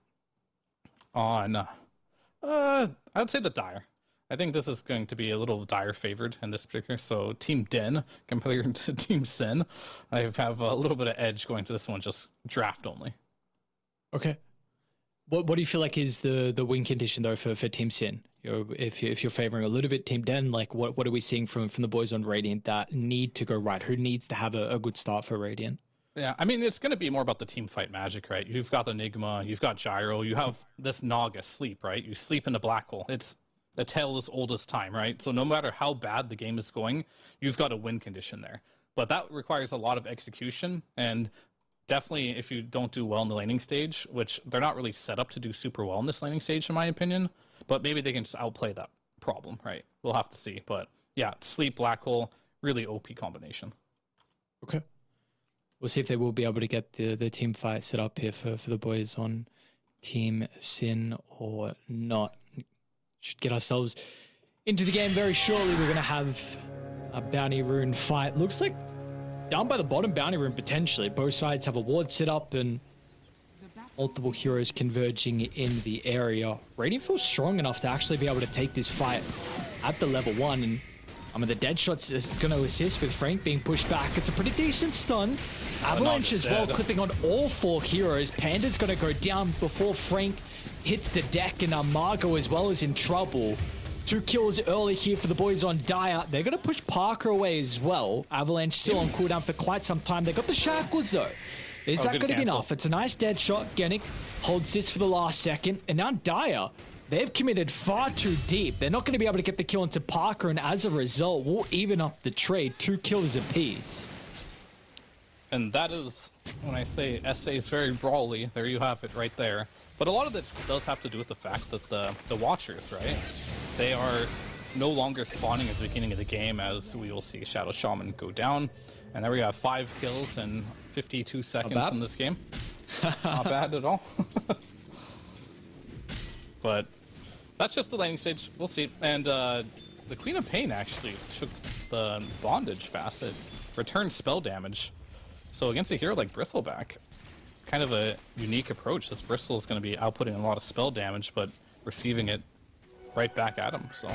on, I would say the Dire. I think this is going to be a little Dire favored in this particular. So Team Den compared to Team Sin, I have a little bit of edge going to this one, just draft only. Okay. What do you feel like is the win condition though for Team Sin? If you're favoring a little bit Team Den, like what are we seeing from the boys on Radiant that need to go right? Who needs to have a good start for Radiant? Yeah, I mean, it's going to be more about the team fight magic, right? You've got Enigma, you've got Gyro, you have this Naga sleep, right? You sleep in a black hole. It's a tale as old as time, right? So no matter how bad the game is going, you've got a win condition there. but that requires a lot of execution, and definitely if you don't do well in the laning stage, which they're not really set up to do super well in this laning stage in my opinion, but maybe they can just outplay that problem, right? We'll have to see. But yeah, Sleep, Black Hole, really OP combination. Okay. We'll see if they will be able to get the team fight set up here for the boys on Team Sin or not. Should get ourselves into the game very shortly. We're going to have a Bounty Rune fight. Looks like down by the bottom, Bounty Rune potentially. Both sides have a ward set up and multiple heroes converging in the area. Radiant feels strong enough to actually be able to take this fight at the level 1. And the dead shot's is going to assist with Frank being pushed back. It's a pretty decent stun. Avalanche as well, clipping on all 4 heroes. Panda's going to go down before Frank hits the deck, and Margo as well is in trouble. 2 kills early here for the boys on Dire. They're going to push Parker away as well. Avalanche still on cooldown for quite some time. They got the shackles though. Is that going to be enough? It's a nice dead shot. Genic holds this for the last second. And now Dire, they've committed far too deep. They're not going to be able to get the kill into Parker, and as a result, we'll even up the trade. 2 kills apiece. And that is, when I say SA is very brawly, there you have it right there. But a lot of this does have to do with the fact that the Watchers, right? They are no longer spawning at the beginning of the game, as we will see Shadow Shaman go down. And there we have 5 kills in 52 seconds in this game. Not bad at all. But that's just the laning stage. We'll see. And the Queen of Pain actually took the Bondage facet, returned spell damage. So against a hero like Bristleback, kind of a unique approach. This Bristle is going to be outputting a lot of spell damage, but receiving it right back at him. So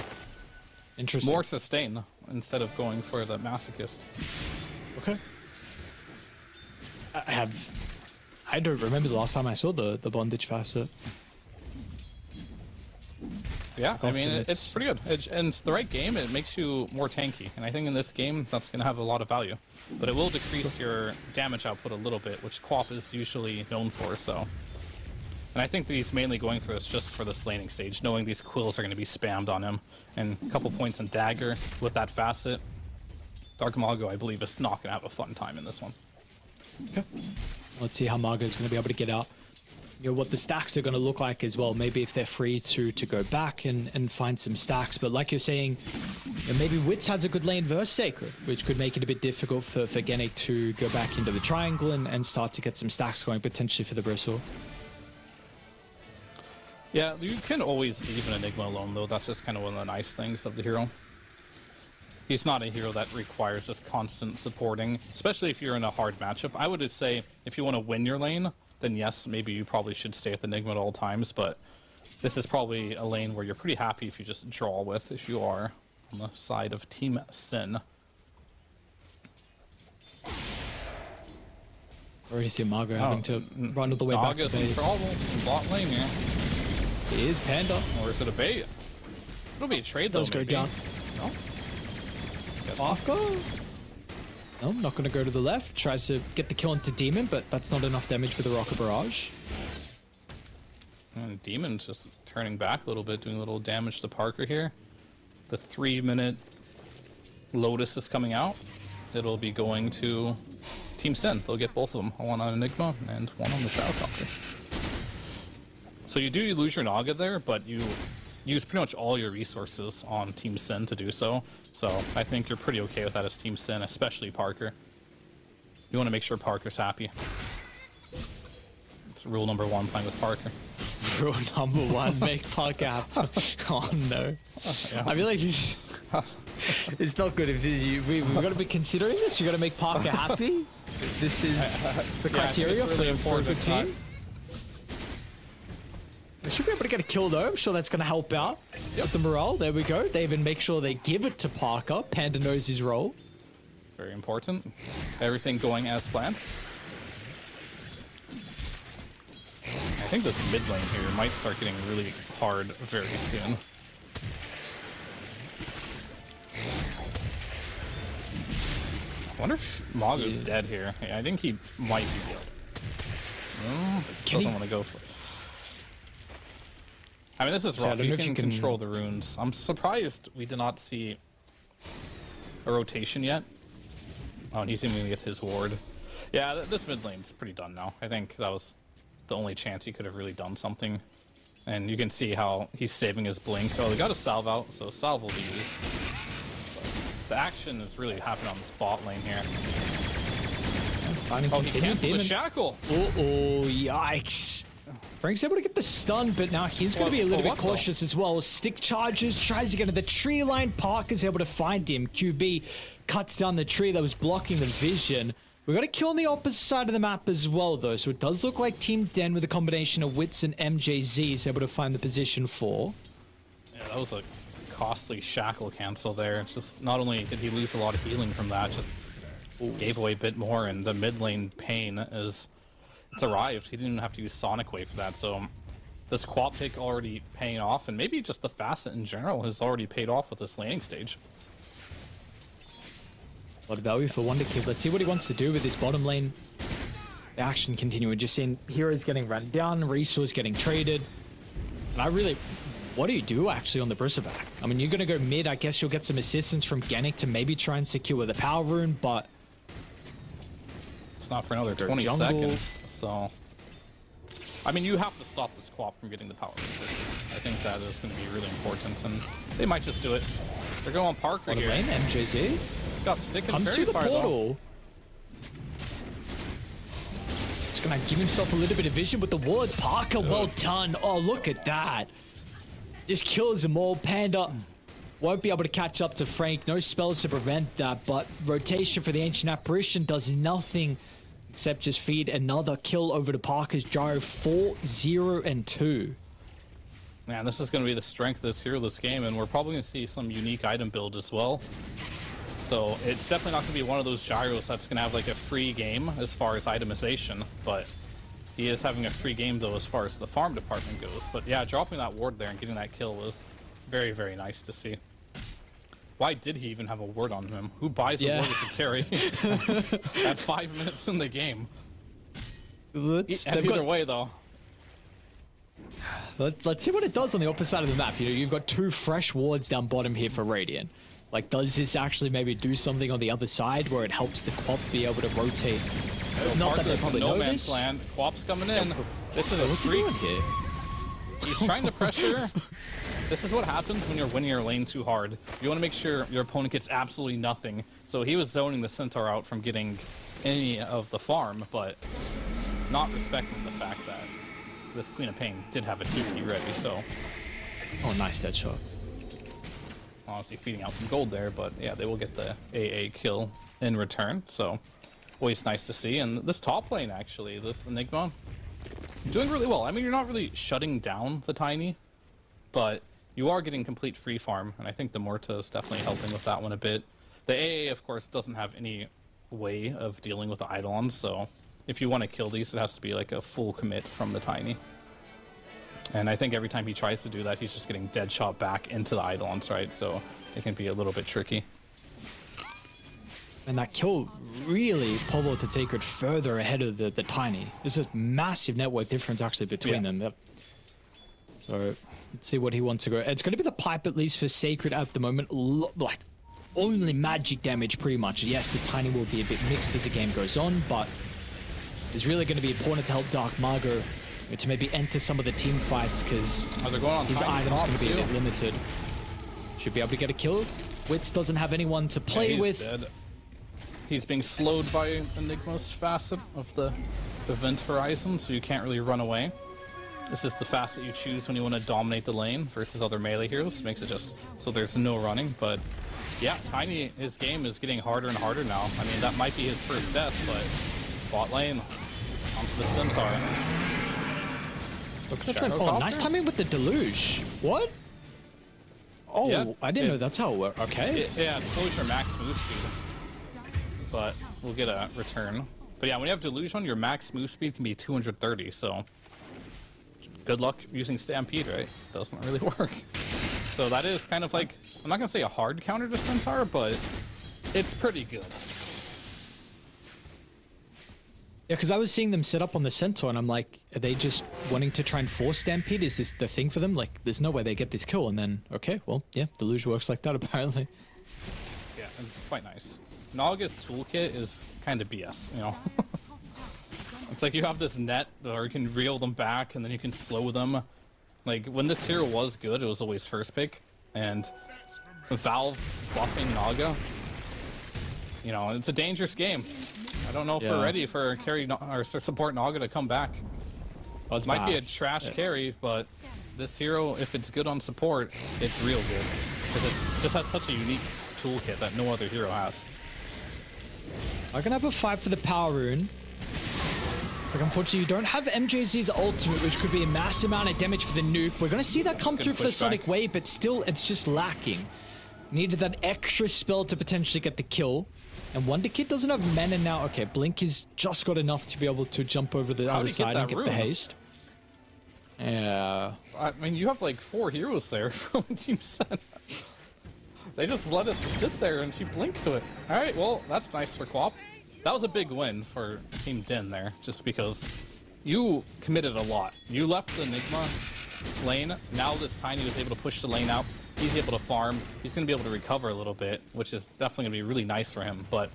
interesting. More sustain instead of going for the Masochist. Okay. I don't remember the last time I saw the Bondage facet. Yeah, I mean, it's pretty good. And it's the right game, it makes you more tanky. And I think in this game, that's going to have a lot of value. But it will decrease your damage output a little bit, which Quap is usually known for, so. And I think that he's mainly going for this just for this laning stage, knowing these quills are going to be spammed on him. And a couple points in Dagger with that facet. Dark Mago, I believe, is not going to have a fun time in this one. Okay. Let's see how Margo is going to be able to get out. You know, what the stacks are going to look like as well. Maybe if they're free to go back and find some stacks. But like you're saying, you know, maybe Wits has a good lane versus Sacred, which could make it a bit difficult for Genic to go back into the triangle and start to get some stacks going potentially for the Bristle. Yeah, you can always leave an Enigma alone, though. That's just kind of one of the nice things of the hero. He's not a hero that requires just constant supporting, especially if you're in a hard matchup. I would just say if you want to win your lane, then yes, maybe you probably should stay with Enigma at all times, but this is probably a lane where you're pretty happy if you just draw with, if you are on the side of Team Sin. Already see Margo having to run all the way back to base. In trouble in bot lane here. It is Panda. Or is it a bait? It'll be a trade though, Does go maybe. down. No? Guess not. Marco? No, not going to go to the left. Tries to get the kill into Demon, but that's not enough damage with the Rocket Barrage. And Demon's just turning back a little bit, doing a little damage to Parker here. The 3-minute Lotus is coming out. It'll be going to Team Sin. They'll get both of them. One on Enigma and one on the Shadowcopter. So you do lose your Naga there, but you use pretty much all your resources on Team Sin to do so. So I think you're pretty okay with that as Team Sin, especially Parker. You want to make sure Parker's happy. It's rule number 1 playing with Parker. Rule number 1, make Parker happy. Oh no. Yeah. I feel like it's not good if we've got to be considering this. You got to make Parker happy. This is the criteria for a good team. They should be able to get a kill though. I'm sure that's going to help out with the morale. There we go. They even make sure they give it to Parker. Panda knows his role. Very important. Everything going as planned. I think this mid lane here might start getting really hard very soon. I wonder if Mago's dead here. Yeah, I think he might be dead. Doesn't want to go for it. I mean, this is rough. You can control the runes. I'm surprised we did not see a rotation yet. Oh, and he's aiming at his ward. Yeah, this mid lane's pretty done now. I think that was the only chance he could have really done something. And you can see how he's saving his blink. Oh, they got a salve out, so salve will be used. But the action is really happening on this bot lane here. Oh, he canceled the shackle. Oh, yikes. Frank's able to get the stun, but now he's going to be a little bit cautious as well. Stick charges, tries to get to the tree line. Parker's able to find him. QB cuts down the tree that was blocking the vision. We got a kill on the opposite side of the map as well, though. So it does look like Team Den with a combination of Wits and MJZ is able to find the position 4. Yeah, that was a costly shackle cancel there. It's just not only did he lose a lot of healing from that, just gave away a bit more, and the mid lane pain is it's arrived. He didn't even have to use Sonic Wave for that, so this quap pick already paying off, and maybe just the facet in general has already paid off with this laning stage. A lot of value for Wonderkid. Let's see what he wants to do with this bottom lane. The action continuing. Just seeing heroes getting run down, resource getting traded. And what do you do actually on the Bristleback? I mean, you're going to go mid. I guess you'll get some assistance from Genic to maybe try and secure the power rune, but it's not for another 20 seconds, so I mean, you have to stop this quap from getting the power rune. I think that is going to be really important, and they might just do it. They're going on Parker here. Lane, MJZ. He's got stick and comes fairy through the fire, portal. He's going to give himself a little bit of vision with the ward. Parker, well done. Oh, look at that. Just kills them all. Panda won't be able to catch up to Frank. No spells to prevent that, but rotation for the Ancient Apparition does nothing except just feed another kill over to Parker's Gyro. 4-0-2. Man, this is going to be the strength of this hero this game, and we're probably going to see some unique item build as well. So it's definitely not going to be one of those gyros that's going to have like a free game as far as itemization, but he is having a free game though as far as the farm department goes. But yeah, dropping that ward there and getting that kill was very, very nice to see. Why did he even have a ward on him? Who buys a ward as a carry at 5 minutes in the game? Either way though. Let's see what it does on the opposite side of the map. You know, you've got 2 fresh wards down bottom here for Radiant. Like, does this actually maybe do something on the other side where it helps the Quap be able to rotate? Not that they probably know this. Plan. Quap's coming in. This is a What's he streak. doing here? He's trying to pressure. This is what happens when you're winning your lane too hard. You want to make sure your opponent gets absolutely nothing. So he was zoning the Centaur out from getting any of the farm, but not respecting the fact that this Queen of Pain did have a TP ready, so. Oh, nice dead shot. Honestly feeding out some gold there, but yeah, they will get the AA kill in return, so always nice to see. And this top lane, actually, this Enigma, doing really well. I mean, you're not really shutting down the Tiny, but you are getting complete free farm, and I think the Morta is definitely helping with that one a bit. The AA, of course, doesn't have any way of dealing with the Eidolons, so if you want to kill these, it has to be like a full commit from the Tiny. And I think every time he tries to do that, he's just getting dead shot back into the Eidolons, right? So it can be a little bit tricky. And that kill really provoked to take it further ahead of the Tiny. There's a massive network difference actually between them. Yep. So let's see what he wants to go. It's going to be the pipe, at least for Sacred at the moment. Like, only magic damage pretty much. Yes, the Tiny will be a bit mixed as the game goes on, but it's really going to be important to help Dark Margo to maybe enter some of the team fights, because his items going to be a bit limited. Should be able to get a kill. Wits doesn't have anyone to play with. Dead. He's being slowed by Enigma's facet of the event horizon, so you can't really run away. This is the facet you choose when you want to dominate the lane versus other melee heroes. Makes it just so there's no running, but yeah, Tiny, his game is getting harder and harder now. I mean, that might be his first death, but bot lane onto the Centaur. Oh, nice timing with the deluge. What? Oh, yeah, I didn't know that's how it worked. Okay. Yeah, it slows your max move speed, but we'll get a return. But yeah, when you have deluge on, your max move speed can be 230, so good luck using Stampede, right? Doesn't really work. So that is kind of like, I'm not gonna say a hard counter to Centaur, but it's pretty good. Yeah, because I was seeing them set up on the Centaur, and I'm like, are they just wanting to try and force Stampede? Is this the thing for them? Like, there's no way they get this kill, and then, okay, well, yeah, Deluge works like that, apparently. Yeah, it's quite nice. Naga's toolkit is kind of BS, you know? It's like you have this net, or you can reel them back, and then you can slow them. Like, when this hero was good, it was always first pick, and Valve buffing Naga, you know, it's a dangerous game. I don't know if we're ready for carry or support Naga to come back. Well, it might be a trash carry, but this hero, if it's good on support, it's real good. Because it just has such a unique toolkit that no other hero has. I'm gonna have a fight for the power rune. It's like, unfortunately, you don't have MJZ's ultimate, which could be a massive amount of damage for the nuke. We're gonna see that come through for the Sonic Wave, but still, it's just lacking. Needed that extra spell to potentially get the kill. And Wonder Kid doesn't have mana now. Okay, Blink has just got enough to be able to jump over the other side and get the haste. Yeah. I mean, you have like 4 heroes there from Team Sen. They just let it sit there and she blinked to it. Alright, well, that's nice for Quap. That was a big win for Team Din there, just because you committed a lot. You left the Enigma lane. Now this Tiny was able to push the lane out. He's able to farm. He's going to be able to recover a little bit, which is definitely going to be really nice for him. But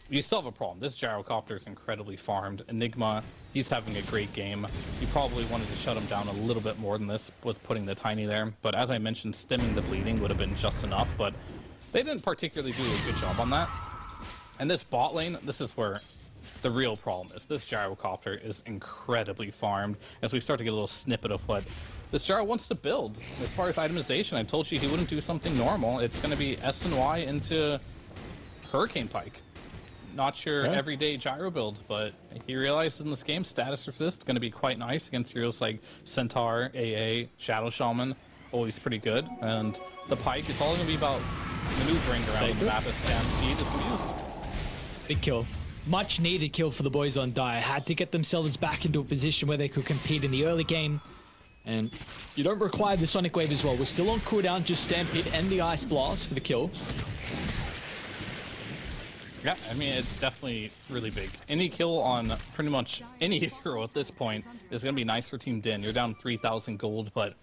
you still have a problem. This gyrocopter is incredibly farmed. Enigma, he's having a great game. You probably wanted to shut him down a little bit more than this with putting the Tiny there. But as I mentioned, stemming the bleeding would have been just enough. But they didn't particularly do a good job on that. And this bot lane, this is where the real problem is. This gyrocopter is incredibly farmed. As we start to get a little snippet of what this gyro wants to build. As far as itemization, I told you he wouldn't do something normal. It's going to be S and Y into Hurricane Pike. Not your everyday gyro build, but he realized in this game status resist going to be quite nice against heroes like Centaur, AA, Shadow Shaman. Always pretty good. And the Pike, it's all going to be about maneuvering around the map as Stampede is going to be used. Big kill. Much needed kill for the boys on Dire. Had to get themselves back into a position where they could compete in the early game. And you don't require the Sonic Wave as well. We're still on cooldown, just Stampede and the Ice Blast for the kill. Yeah, I mean, it's definitely really big. Any kill on pretty much any hero at this point is going to be nice for Team Din. You're down 3,000 gold, but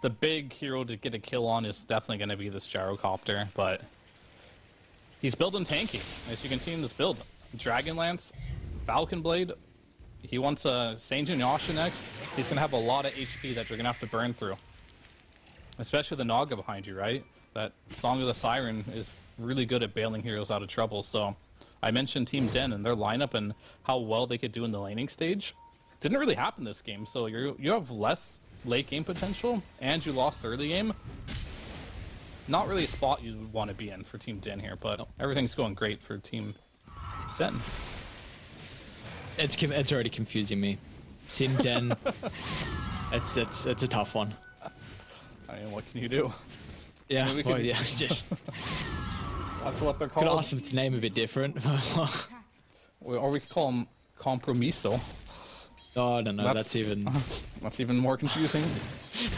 the big hero to get a kill on is definitely going to be this gyrocopter, but he's building tanky, as you can see in this build. Dragon Lance, Falcon Blade, he wants a Sanjin Yasha next. He's going to have a lot of HP that you're going to have to burn through. Especially the Naga behind you, right? That Song of the Siren is really good at bailing heroes out of trouble. So I mentioned Team Den and their lineup and how well they could do in the laning stage. Didn't really happen this game, so you have less late game potential, and you lost the early game. Not really a spot you want to be in for Team Den here, but everything's going great for Team Sen. It's already confusing me. Team Den, it's a tough one. I mean, what can you do? Yeah, I mean, just that's what they're could called. ask them to name a bit different. Or we could call them compromiso. Oh, I don't know. That's even more confusing.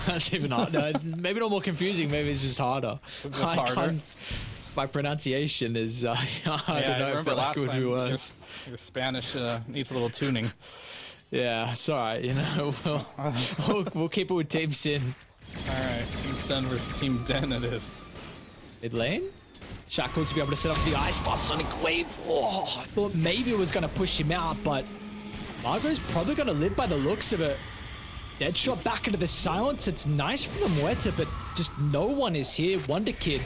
That's even harder. No, maybe not more confusing. Maybe it's just harder. It's harder. My pronunciation is. I don't know. I remember last would time be worse. your Spanish needs a little tuning. Yeah, it's all right. You know, we'll keep it with Team Sin. All right, Team Sen versus Team Den. It is. Mid lane. Shackles to be able to set off the Ice Blast Sonic Wave. Oh, I thought maybe it was going to push him out, but Margot's probably going to live by the looks of it. Deadshot back into the silence. It's nice for the Muerta, but just no one is here. Wonder Kid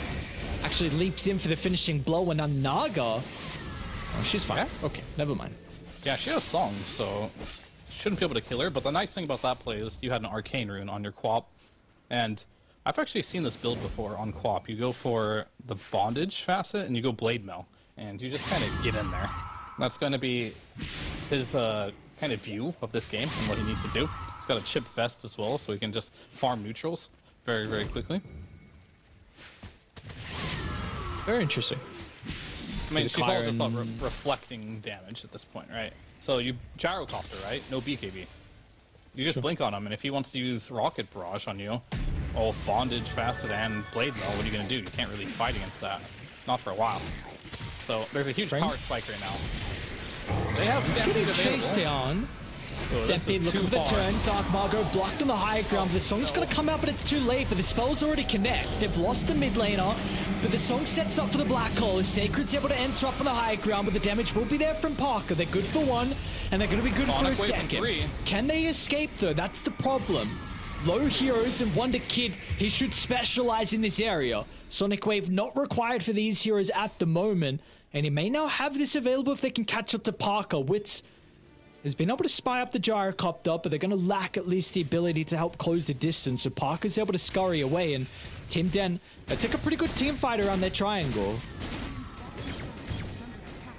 actually leaps in for the finishing blow, and then Naga. Oh, she's fine. Okay, never mind. Yeah, she has Song, so shouldn't be able to kill her. But the nice thing about that play is you had an Arcane Rune on your Quap. And I've actually seen this build before on Quap. You go for the Bondage facet, and you go Blade Mail. And you just kind of get in there. That's going to be his kind of view of this game and what he needs to do. He's got a Chip Vest as well, so he can just farm neutrals very, very quickly. Very interesting. I mean, she's all just about reflecting damage at this point, right? So you Gyrocopter, right? No BKB. You just blink on him, and if he wants to use Rocket Barrage on you, oh, Bondage, Facet, and Blade Mail, what are you going to do? You can't really fight against that. Not for a while. So there's a huge power spike right now. They have He's getting chased down. Oh, this Stampede is looking too for the far. turn. Dark Margot blocked on the high ground. The song's going to come out, but it's too late. But the spells already connect. They've lost the mid laner, but the song sets up for the black hole. Sacred's able to enter up on the high ground, but the damage will be there from Parker. They're good for one, and they're going to be good Sonic for a Wave in second. 3. Can they escape, though? That's the problem. Low heroes and Wonder Kid, he should specialize in this area. Sonic Wave not required for these heroes at the moment, and he may now have this available if they can catch up to Parker. Wits has been able to spy up the gyrocopter, but they're going to lack at least the ability to help close the distance. So Parker's able to scurry away, and Team Den took a pretty good team fight around their triangle.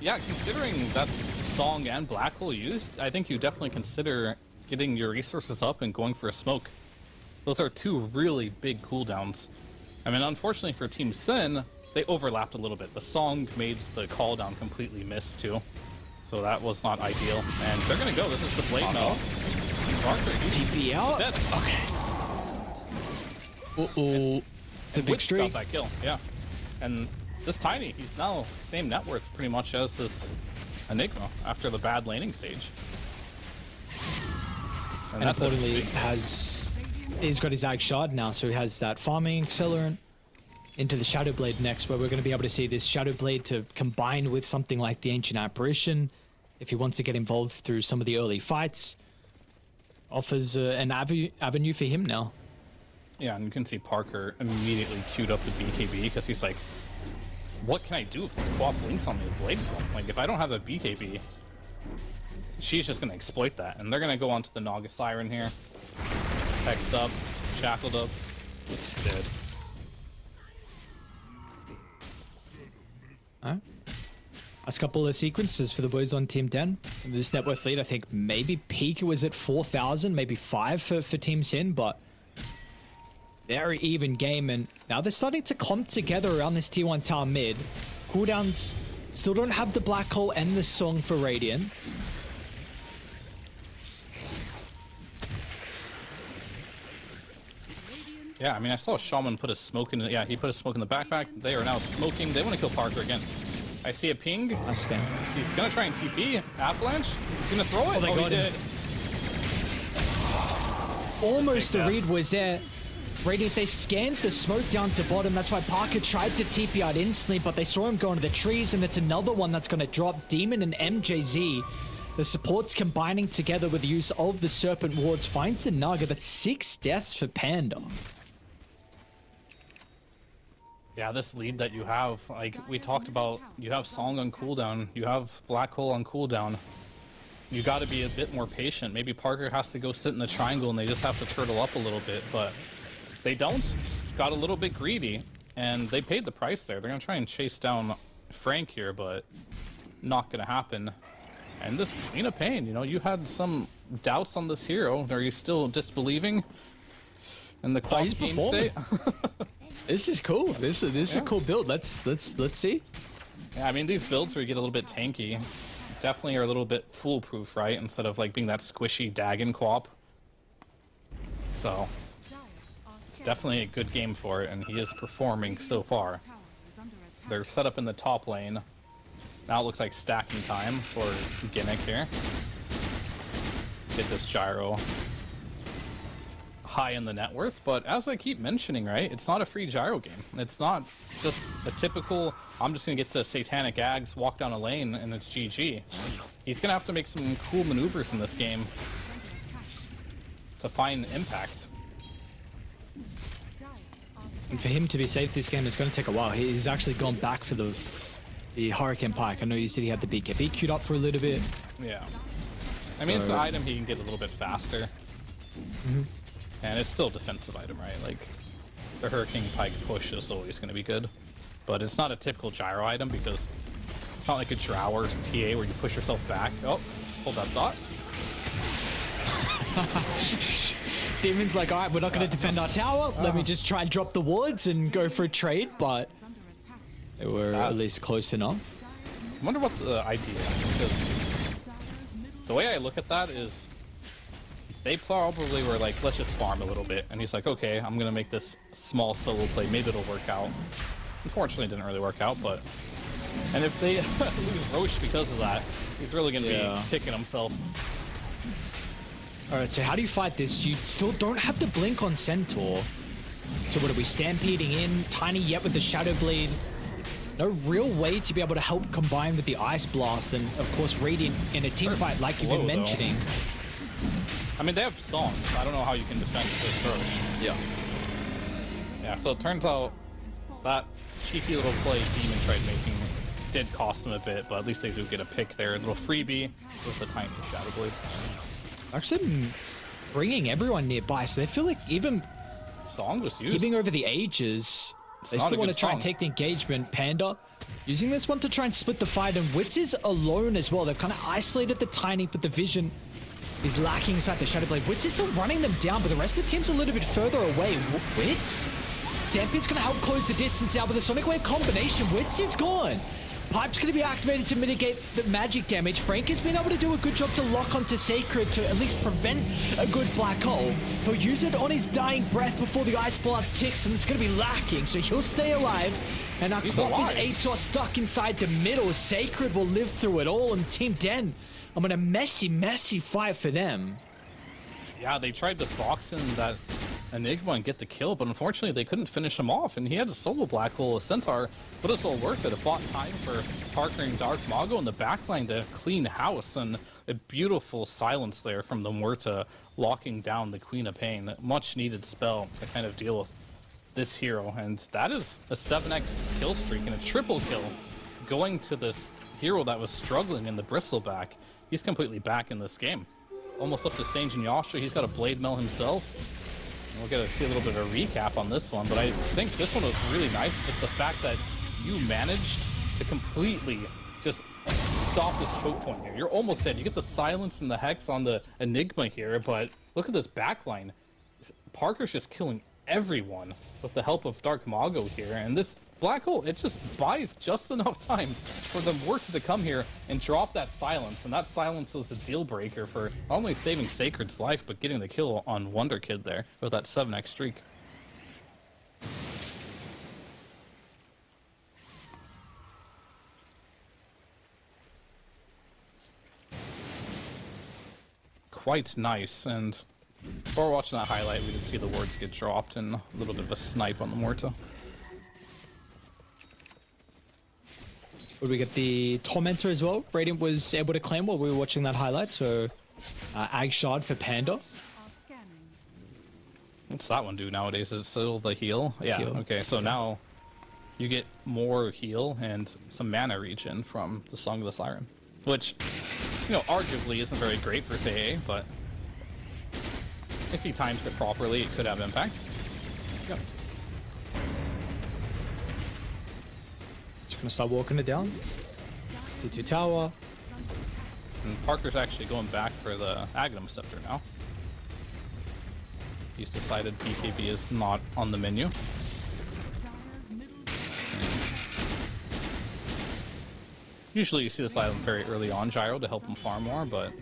Yeah, considering that's Song and Black Hole used, I think you definitely consider getting your resources up and going for a smoke. Those are two really big cooldowns. I mean, unfortunately for Team Sin, they overlapped a little bit. The Song made the call down completely miss too. So that was not ideal. And they're gonna go. This is the blade now. Parker, he's TP out. dead. Okay. Uh-oh. The big Witch streak. got that kill, yeah. And this Tiny, he's now same net worth pretty much as this Enigma after the bad laning stage. And that's a importantly, big- he's got his Ag Shard now, so he has that farming accelerant into the Shadow Blade next, where we're going to be able to see this Shadow Blade to combine with something like the Ancient Apparition. If he wants to get involved through some of the early fights, offers an avenue for him now. Yeah, and you can see Parker immediately queued up the BKB because he's like, what can I do if this co-op links on me with Blade Ball? Like, if I don't have a BKB, she's just going to exploit that. And they're going to go onto the Naga Siren here. Hexed up, shackled up, dead. Alright. Last couple of sequences for the boys on Team 10. This net worth lead, I think maybe peak was at 4,000, maybe 5 for Team Sin, but very even game. And now they're starting to clump together around this T1 tower mid. Cooldowns still don't have the black hole and the song for Radiant. Yeah, I mean, I saw Shaman put a smoke in. Yeah, he put a smoke in the backpack. They are now smoking. They want to kill Parker again. I see a ping. Nice game. He's gonna try and TP. Avalanche. He's gonna throw it. Oh, they he got did. him. Almost the read was there. Radiant, they scanned the smoke down to bottom. That's why Parker tried to TP out instantly, but they saw him go into the trees, and it's another one that's going to drop. Demon and MJZ. The supports combining together with the use of the Serpent Wards finds the Naga. That's 6 deaths for Panda. Yeah, this lead that you have, like we talked about, you have Song on cooldown, you have Black Hole on cooldown. You got to be a bit more patient. Maybe Parker has to go sit in the triangle and they just have to turtle up a little bit, but they don't. Got a little bit greedy, and they paid the price there. They're going to try and chase down Frank here, but not going to happen. And this Queen of Pain, you know, you had some doubts on this hero. Are you still disbelieving in the quality game state? This is cool. This is a cool build. Let's see. Yeah, I mean, these builds where you get a little bit tanky definitely are a little bit foolproof, right? Instead of like being that squishy Dagon co-op. So it's definitely a good game for it, and he is performing so far. They're set up in the top lane. Now it looks like stacking time for Gimmick here. Get this gyro high in the net worth, but as I keep mentioning, right, it's not a free gyro game. It's not just a typical, I'm just gonna get to Satanic Ags, walk down a lane, and it's GG. He's gonna have to make some cool maneuvers in this game to find impact. And for him to be safe this game, it's going to take a while. He's actually gone back for the Hurricane Pike. I know you said he had the BKB queued up for a little bit. Yeah. I mean, it's an item he can get a little bit faster. And it's still a defensive item, right? Like, the Hurricane Pike push is always going to be good. But it's not a typical gyro item because it's not like a Drower's TA where you push yourself back. Oh, let's hold that thought. Demon's like, all right, we're not going to defend our tower. Let me just try and drop the wards and go for a trade, but they were at least close enough. I wonder what the idea is, because the way I look at that is they probably were like, let's just farm a little bit. And he's like, okay, I'm going to make this small solo play. Maybe it'll work out. Unfortunately, it didn't really work out, but... And if they lose Roche because of that, he's really going to be kicking himself. All right, so how do you fight this? You still don't have to blink on Centaur. So what are we stampeding in? Tiny yet with the Shadow Blade. No real way to be able to help combine with the Ice Blast, and of course Radiant in a team They're fight like you've slow, been though. mentioning. I mean, they have songs. I don't know how you can defend this Roche. Yeah. Yeah, so it turns out that cheeky little play Demon tried making did cost them a bit, but at least they do get a pick there. A little freebie with the tiny Shadow Blade. Actually bringing everyone nearby, so they feel like even Song was used. giving over the ages, It's they not still a want good to try and song. take the engagement. Panda using this one to try and split the fight, and Wits is alone as well. They've kind of isolated the Tiny, but the vision is lacking inside the Shadow Blade. Wits is still running them down, but the rest of the team's a little bit further away. Wits? Stampede's going to help close the distance out with the Sonic Wave combination. Wits is gone. Pipe's going to be activated to mitigate the magic damage. Frank has been able to do a good job to lock onto Sacred to at least prevent a good black hole. He'll use it on his dying breath before the Ice Blast ticks, and it's going to be lacking, so he'll stay alive. And our He's Crop is alive. Atos stuck inside the middle. Sacred will live through it all, and Team Den, I'm in a messy fight for them. Yeah, they tried to box in that Enigma and get the kill, but unfortunately they couldn't finish him off, and he had a solo black hole, a Centaur, but it's all worth it. It bought time for Parker and Darth Mago in the backline to clean house, and a beautiful silence there from the Muerta locking down the Queen of Pain. Much needed spell to kind of deal with this hero, and that is a 7x kill streak and a triple kill going to this hero that was struggling in the Bristleback. He's completely back in this game. Almost up to Sange and Yasha. He's got a Blade Mill himself. We'll get to see a little bit of a recap on this one, but I think this one was really nice. Just the fact that you managed to completely just stop this choke point here. You're almost dead. You get the silence and the hex on the Enigma here, but look at this backline. Parker's just killing everyone with the help of Dark Mago here, and this black hole, it just buys just enough time for the Muerta to come here and drop that silence, and that silence was a deal breaker for not only saving Sacred's life, but getting the kill on Wonder Kid there with that 7x streak. Quite nice, and before watching that highlight, we did see the wards get dropped and a little bit of a snipe on the Muerta. Would we get the Tormentor as well? Radiant was able to claim while we were watching that highlight, so Ag Shard for Panda. Are scanning. What's that one do nowadays? Is it still the heal? Yeah, heal. okay, so now you get more heal and some mana regen from the Song of the Siren, which, you know, arguably isn't very great for Say, but if he times it properly, it could have impact. Yep. Just gonna start walking it down. T2 tower. And Parker's actually going back for the Aghanim Scepter now. He's decided BKB is not on the menu. Dyer's middle And usually you see this item very early on Gyro to help him farm more, but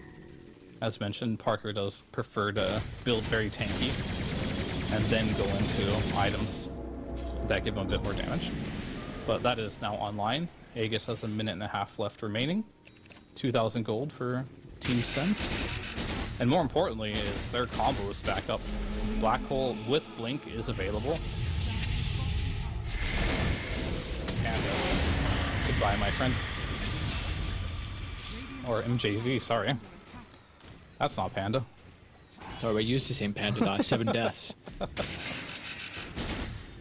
as mentioned, Parker does prefer to build very tanky and then go into items that give him a bit more damage. But that is now online. Aegis has 1.5 minutes left remaining. 2,000 gold for Team Sen. And more importantly is their combos back up. Black Hole with Blink is available. And goodbye, my friend. Or MJZ, sorry. That's not Panda. Sorry, we used the same Panda die. 7 deaths.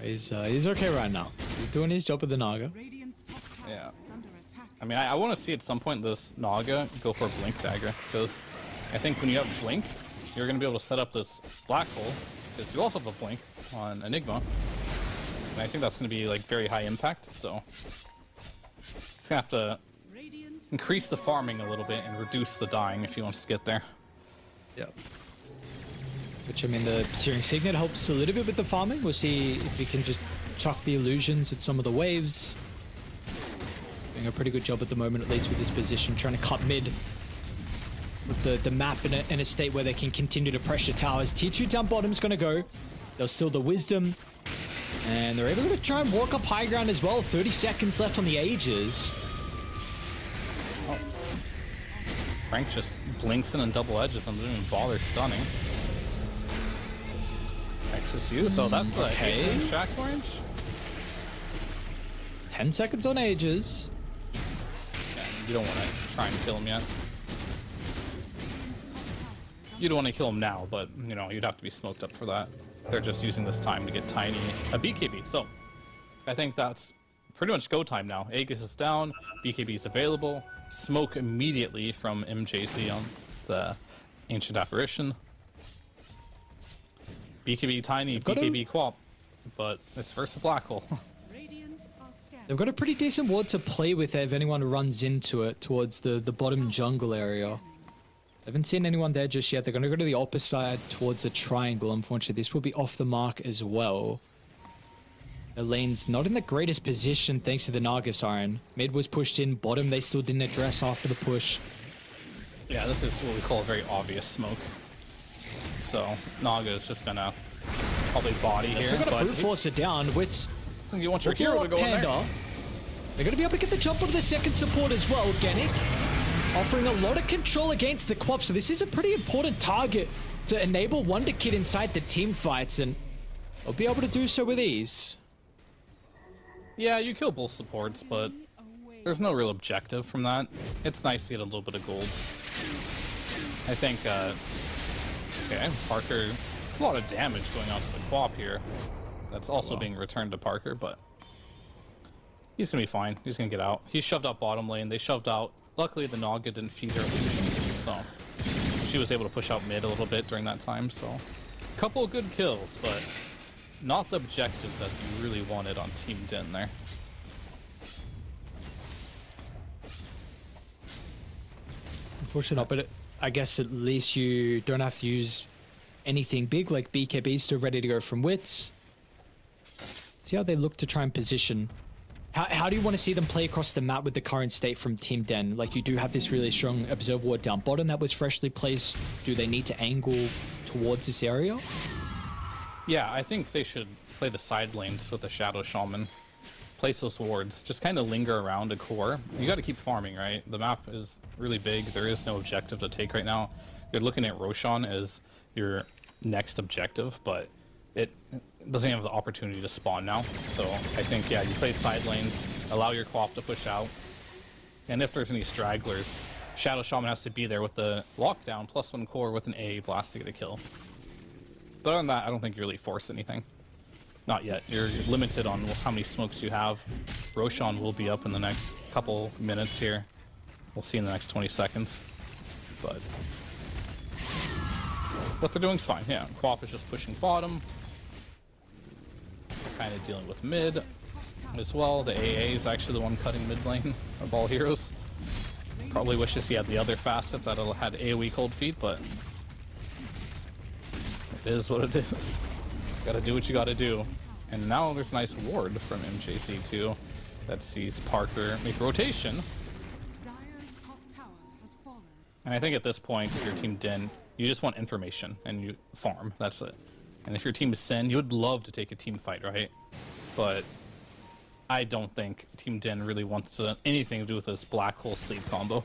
He's okay right now. He's doing his job with the Naga. Radiant's top tower Yeah. is under attack. I mean, I want to see at some point this Naga go for a Blink Dagger, because I think when you have Blink, you're going to be able to set up this Black Hole, because you also have a Blink on Enigma, and I think that's going to be like very high impact, so it's going to have to Radiant increase the farming a little bit and reduce the dying if he wants to get there. Yep. Which, I mean, the Searing Signet helps a little bit with the farming. We'll see if we can just chuck the illusions at some of the waves. Doing a pretty good job at the moment, at least with this position, trying to cut mid with the map in a state where they can continue to pressure towers. T2 down bottom's going to go. They'll steal the wisdom. And they're able to try and walk up high ground as well. 30 seconds left on the Ages. Frank just blinks in and double edges and doesn't even bother stunning. X's you, so that's the Okay. shack orange. 10 seconds on Aegis. Yeah, you don't want to try and kill him yet. You don't want to kill him now, but you know, you'd have to be smoked up for that. They're just using this time to get Tiny a BKB. So I think that's pretty much go time now. Aegis is down, BKB is available. Smoke immediately from MJC on the Ancient Apparition. BKB Tiny, BKB Quap, but it's versus a black hole. Radiant are scared. They've got a pretty decent ward to play with if anyone runs into it towards the bottom jungle area. Haven't seen anyone there just yet. They're going to go to the opposite side towards a triangle. Unfortunately, this will be off the mark as well. The lane's not in the greatest position thanks to the Nagus Iron. Mid was pushed in. Bottom, they still didn't address after the push. Yeah, this is what we call a very obvious smoke. So Naga is just gonna probably body here. They're going to but brute force it down. Wits. you want your hero to go in there. They're going to be able to get the jump on the second support as well. Organic offering a lot of control against the Quap. So this is a pretty important target to enable Wonder Kid inside the team fights, and they'll be able to do so with ease. Yeah, you kill both supports, but there's no real objective from that. It's nice to get a little bit of gold. I think, okay, Parker, it's a lot of damage going on to the Quap here. That's also being returned to Parker, but he's gonna be fine. He's gonna get out. He shoved out bottom lane. They shoved out. Luckily, the Naga didn't feed her illusions, so she was able to push out mid a little bit during that time. So, a couple of good kills, but not the objective that you really wanted on Team Den there. Unfortunately not, but I guess at least you don't have to use anything big like BKB still ready to go from Wits. See how they look to try and position. How do you want to see them play across the map with the current state from Team Den? Like, you do have this really strong Observer Ward down bottom that was freshly placed. Do they need to angle towards this area? Yeah, I think they should play the side lanes with the Shadow Shaman. Place those wards. Just kind of linger around a core. You got to keep farming, right? The map is really big. There is no objective to take right now. You're looking at Roshan as your next objective, but it doesn't have the opportunity to spawn now. So I think, yeah, you play side lanes, allow your Quap to push out. And if there's any stragglers, Shadow Shaman has to be there with the lockdown, +1 core with an AA blast to get a kill. But other than that, I don't think you really force anything. Not yet. You're limited on how many smokes you have. Roshan will be up in the next couple minutes here. We'll see in the next 20 seconds. But what they're doing is fine. Yeah, Quap is just pushing bottom. Kind of dealing with mid as well. The AA is actually the one cutting mid lane of all heroes. Probably wishes he had the other facet that had AoE cold feet, but it is what it is. Gotta do what you gotta do. And now there's a nice ward from MJC2 that sees Parker make a rotation. Dire's top tower has fallen. And I think at this point, if your team Den, you just want information and you farm. That's it. And if your team is Sin, you would love to take a team fight, right? But I don't think Team Den really wants anything to do with this black hole sleep combo.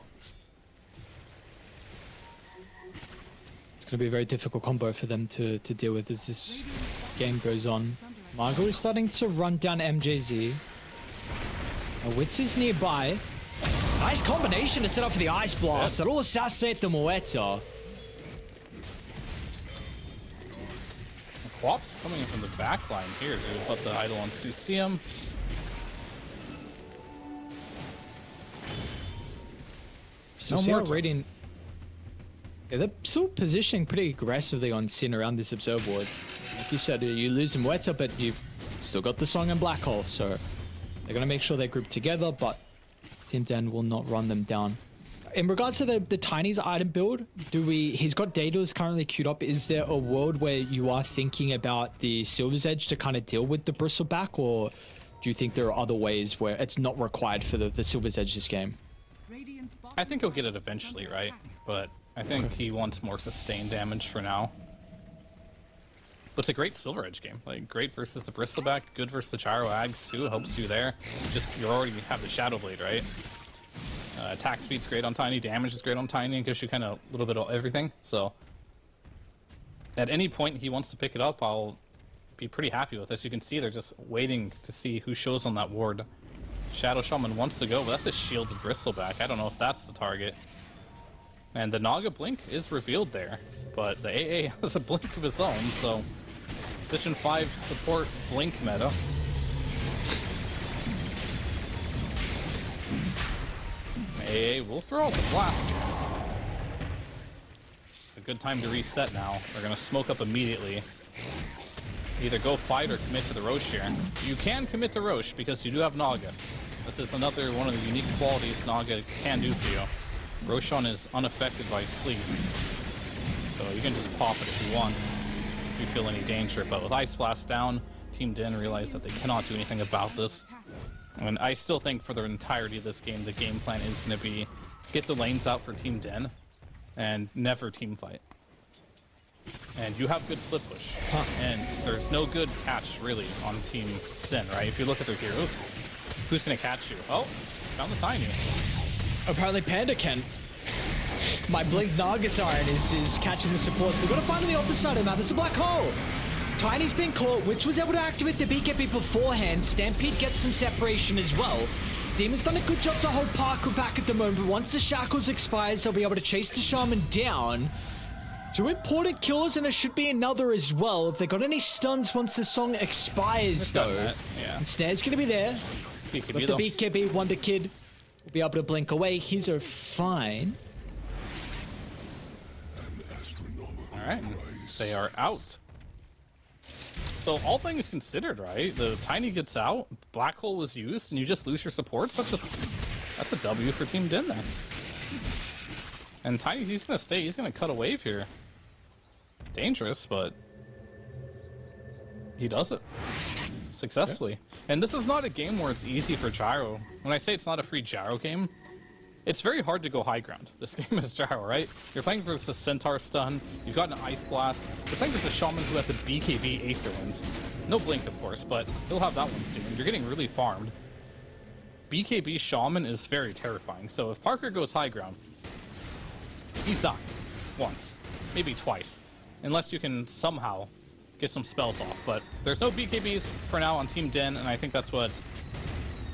It's going to be a very difficult combo for them to deal with as this game goes on. Margot is starting to run down MJZ. Wits is nearby. Nice combination to set up for the Ice Blast. That'll assassinate the Moeta. Quap's coming in from the back line here, dude, but the Eidolons do see him. So see how Radiant... Yeah, they're still positioning pretty aggressively on Sin around this Observe Ward. Like you said, you lose Moeta, but you've still got the Song and Black Hole, so they're going to make sure they group together, but Team Den will not run them down. In regards to the Tiny's item build, he's got Daedalus currently queued up. Is there a world where you are thinking about the Silver's Edge to kind of deal with the Bristleback, or do you think there are other ways where it's not required for the Silver's Edge this game? I think he'll get it eventually, right? But I think he wants more sustained damage for now. But it's a great Silver Edge game. Like, great versus the Bristleback, good versus the Gyro Ags too. It helps you there. Just, you already have the Shadow Blade, right? Attack speed's great on Tiny, damage is great on Tiny, and gives you kind of a little bit of everything. So at any point he wants to pick it up, I'll be pretty happy with this. You can see they're just waiting to see who shows on that ward. Shadow Shaman wants to go, but that's a shielded Bristleback. I don't know if that's the target. And the Naga Blink is revealed there, but the AA has a Blink of his own, so position 5 support Blink meta. AA will throw out the blast here. It's a good time to reset now. They're going to smoke up immediately. Either go fight or commit to the Rosh here. You can commit to Rosh because you do have Naga. This is another one of the unique qualities Naga can do for you. Roshan is unaffected by sleep, so you can just pop it if you want, if you feel any danger. But with Ice Blast down, Team Din realized that they cannot do anything about this. And I still think for the entirety of this game, the game plan is going to be get the lanes out for Team Din and never team fight. And you have good split push, and there's no good catch really on Team Sin, right? If you look at their heroes, who's going to catch you? Oh, found the Tiny. Apparently Panda can. My Blink Nargasiren is catching the support. We've got to find on the opposite side of the map. There's a black hole. Tiny's been caught. Witz was able to activate the BKB beforehand. Stampede gets some separation as well. Demon's done a good job to hold Parker back at the moment, but once the Shackles expires, they'll be able to chase the Shaman down. 2 important kills, and there should be another as well. If they got any stuns once the song expires, though. Yeah. And Snare's going to be there. BKB, With the BKB, Wonder Kid will be able to blink away. He's are fine. All right, they are out. So all things considered, right? The Tiny gets out, Black Hole was used, and you just lose your supports. That's a W for Team Din there. And Tiny, he's gonna stay. He's gonna cut a wave here. Dangerous, but he does it successfully. And this is not a game where it's easy for Gyro. When I say it's not a free Gyro game, it's very hard to go high ground. This game is Gyro, right? You're playing versus a Centaur stun, you've got an Ice Blast, you're playing versus a Shaman who has a BKB Aether Winds. No Blink, of course, but he'll have that one soon. You're getting really farmed. BKB Shaman is very terrifying, so if Parker goes high ground, he's done. Once. Maybe twice. Unless you can somehow get some spells off, but there's no BKBs for now on Team Din, and I think that's what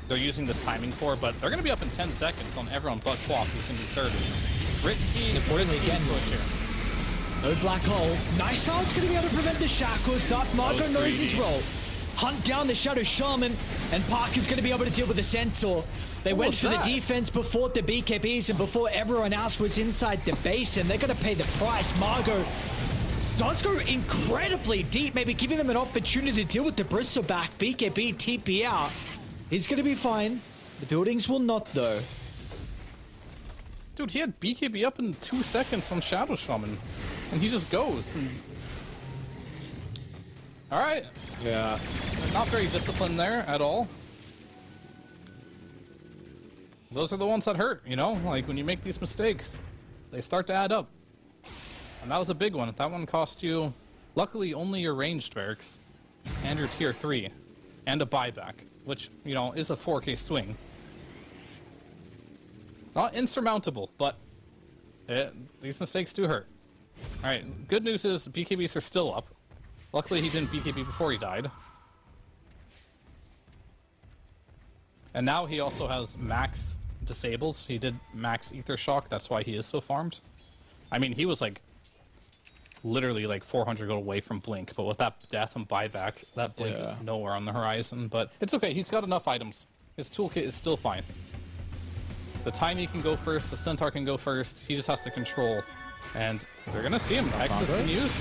they're using this timing for, but they're going to be up in 10 seconds on everyone but Quack, who's going to be 30. Risky again push here. No black hole. Nice Sound's going to be able to prevent the Shackles. Dark Margo knows his role. Hunt down the Shadow Shaman, and Parker's going to be able to deal with the Centaur. They went for the defense before the BKBs and before everyone else was inside the base, and they're going to pay the price. Margo does go incredibly deep, maybe giving them an opportunity to deal with the Bristleback. BKB TP out. He's going to be fine. The buildings will not, though. Dude, he had BKB up in 2 seconds on Shadow Shaman, and he just goes. And... all right. Yeah. Not very disciplined there at all. Those are the ones that hurt, you know? Like, when you make these mistakes, they start to add up. And that was a big one. That one cost you, luckily, only your ranged barracks and your tier 3 and a buyback, which, you know, is a 4K swing. Not insurmountable, but these mistakes do hurt. All right, good news is BKBs are still up. Luckily, he didn't BKB before he died. And now he also has max disables. He did max Ether Shock. That's why he is so farmed. I mean, he was like literally like 400 gold away from Blink, but with that death and buyback, that Blink is nowhere on the horizon. But it's okay. He's got enough items. His toolkit is still fine. The Tiny can go first. The Centaur can go first. He just has to control. And they're going to see him. The Hex has been used.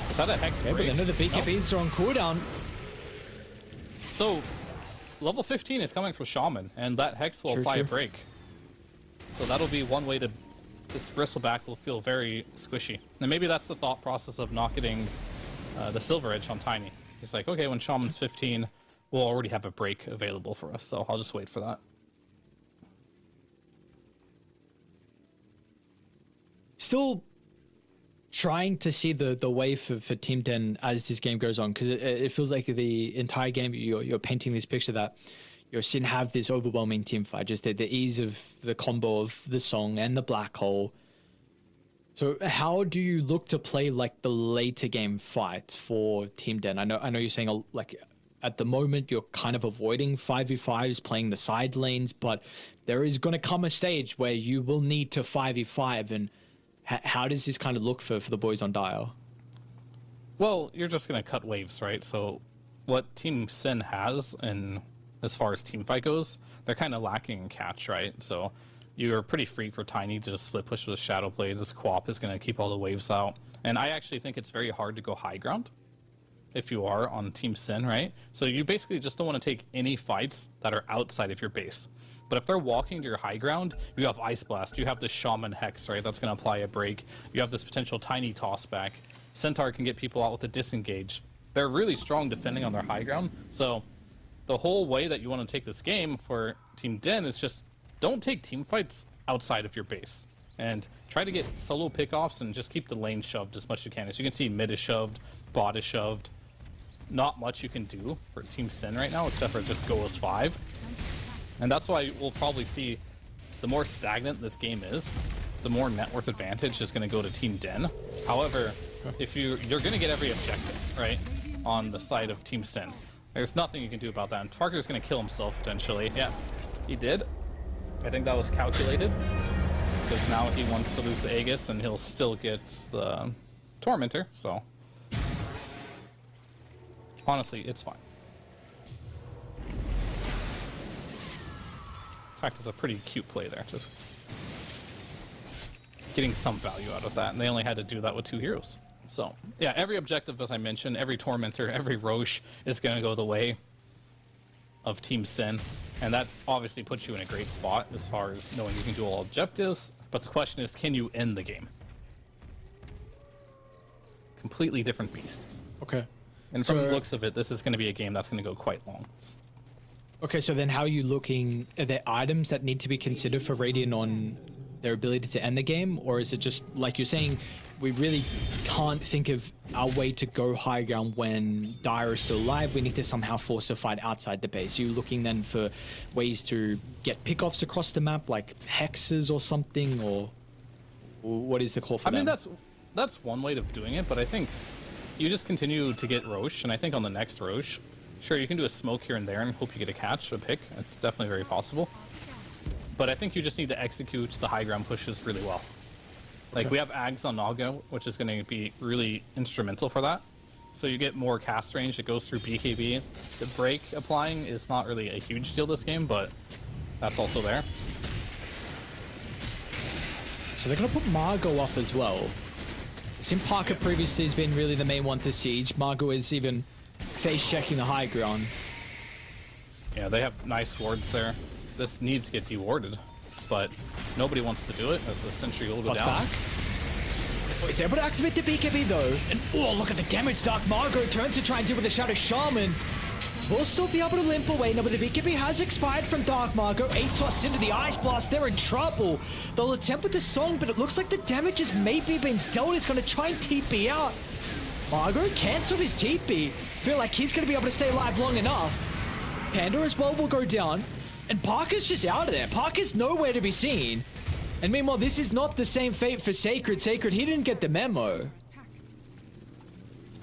Is that a Hex break? But I know the BKBs are on cooldown. So, level 15 is coming from Shaman, and that Hex will apply a break. So that'll be one way to... this Bristleback will feel very squishy. And maybe that's the thought process of not getting the Silver Edge on Tiny. He's like, okay, when Shaman's 15, we'll already have a break available for us, so I'll just wait for that. Still trying to see the way for Team Den as this game goes on, because it feels like the entire game you're painting this picture that Sin have this overwhelming team fight, just the ease of the combo of the Song and the Black Hole. So how do you look to play like the later game fights for Team Den? I know you're saying like at the moment you're kind of avoiding 5v5s, playing the side lanes, but there is going to come a stage where you will need to 5v5. And how does this kind of look for the boys on Dire? Well, you're just going to cut waves, right? So what Team Sin has, and as far as team fight goes, they're kind of lacking in catch, right? So you're pretty free for Tiny to just split push with Shadow Blade. This Quap is going to keep all the waves out. And I actually think it's very hard to go high ground if you are on Team Sin, right? So you basically just don't want to take any fights that are outside of your base. But if they're walking to your high ground, you have Ice Blast, you have the Shaman Hex, right? That's going to apply a break. You have this potential Tiny Tossback. Centaur can get people out with a disengage. They're really strong defending on their high ground. So the whole way that you want to take this game for Team Den is just don't take team fights outside of your base. And try to get solo pickoffs and just keep the lane shoved as much as you can. As you can see, mid is shoved, bot is shoved. Not much you can do for Team Sin right now, except for just go as 5. And that's why we'll probably see the more stagnant this game is, the more net worth advantage is going to go to Team Den. However, if you're going to get every objective, right, on the side of Team Sin, there's nothing you can do about that. And Parker's going to kill himself, potentially. Yeah, he did. I think that was calculated, because now he wants to lose the Aegis, and he'll still get the Tormentor, so honestly, it's fine. In fact, it's a pretty cute play there, just getting some value out of that, and they only had to do that with 2 heroes. So yeah, every objective, as I mentioned, every Tormentor, every Roche is going to go the way of Team Sin, and that obviously puts you in a great spot as far as knowing you can do all objectives, but the question is, can you end the game? Completely different beast. Okay. And from the looks of it, this is going to be a game that's going to go quite long. Okay, so then how are you looking? Are there items that need to be considered for Radiant on their ability to end the game? Or is it just, like you're saying, we really can't think of our way to go high ground when Dire is still alive? We need to somehow force a fight outside the base. Are you looking then for ways to get pickoffs across the map, like hexes or something? Or what is the call for them? I mean, that's one way of doing it, but I think you just continue to get Roche, and I think on the next Roche, sure, you can do a smoke here and there and hope you get a catch, a pick. It's definitely very possible. But I think you just need to execute the high ground pushes really well. Like, we have Ags on Naga, which is going to be really instrumental for that. So you get more cast range. It goes through BKB. The break applying is not really a huge deal this game, but that's also there. So they're going to put Margot up as well. Sim Parker previously has been really the main one to siege. Margot is even face checking the high ground. Yeah, they have nice wards there. This needs to get dewarded, but nobody wants to do it as the sentry will go down. Back. Oh, he's able to activate the BKB though. And oh, look at the damage. Dark Margot turns to try and deal with the Shadow Shaman. Will still be able to limp away. Now, but the BKB has expired from Dark Margot. Atos into the Ice Blast. They're in trouble. They'll attempt with the Song, but it looks like the damage has maybe been dealt. He's going to try and TP out. Margot cancelled his TP. Feel like he's going to be able to stay alive long enough. Panda as well will go down. And Parker's just out of there. Parker's nowhere to be seen. And meanwhile, this is not the same fate for Sacred. Sacred, he didn't get the memo.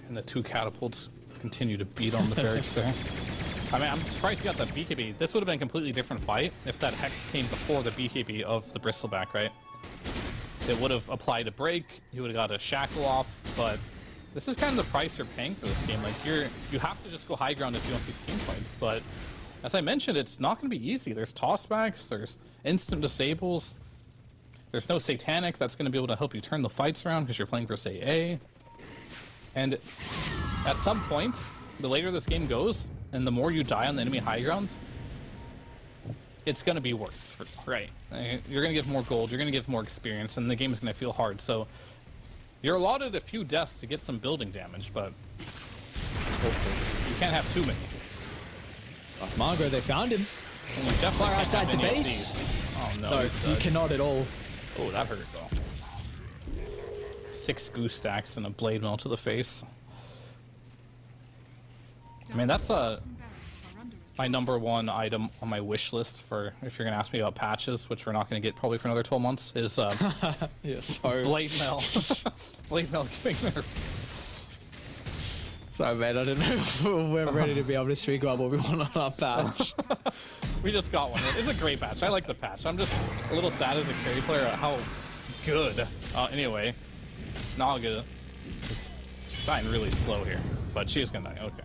And the 2 catapults continue to beat on the barracks there. I mean, I'm surprised he got that BKB. This would have been a completely different fight if that Hex came before the BKB of the Bristleback, right? It would have applied a break. He would have got a shackle off, but this is kind of the price you're paying for this game. Like, you have to just go high ground if you want these team fights, but as I mentioned, it's not going to be easy. There's tossbacks, there's instant disables, there's no Satanic that's going to be able to help you turn the fights around because you're playing for, say, A. And at some point, the later this game goes, and the more you die on the enemy high ground, it's going to be worse, right? You're going to give more gold, you're going to give more experience, and the game is going to feel hard. So you're allotted a few deaths to get some building damage, but you can't have too many. Margot, they found him. And you definitely Far can't outside have the any of base. these. Oh no, No, he's you dead. cannot at all. Oh, that hurt though. 6 goose stacks and a blade mail to the face. I mean, that's a my #1 item on my wish list for if you're gonna ask me about patches, which we're not gonna get probably for another 12 months, is Yeah, sorry. Blade Mail. Blade Mail getting nerfed. Sorry, man. I don't know if we're ready to be able to speak about what we want on our patch. We just got one. It's a great patch. I like the patch. I'm just a little sad as a carry player at how good. Anyway, Naga. She's dying really slow here, but she's gonna die. Okay.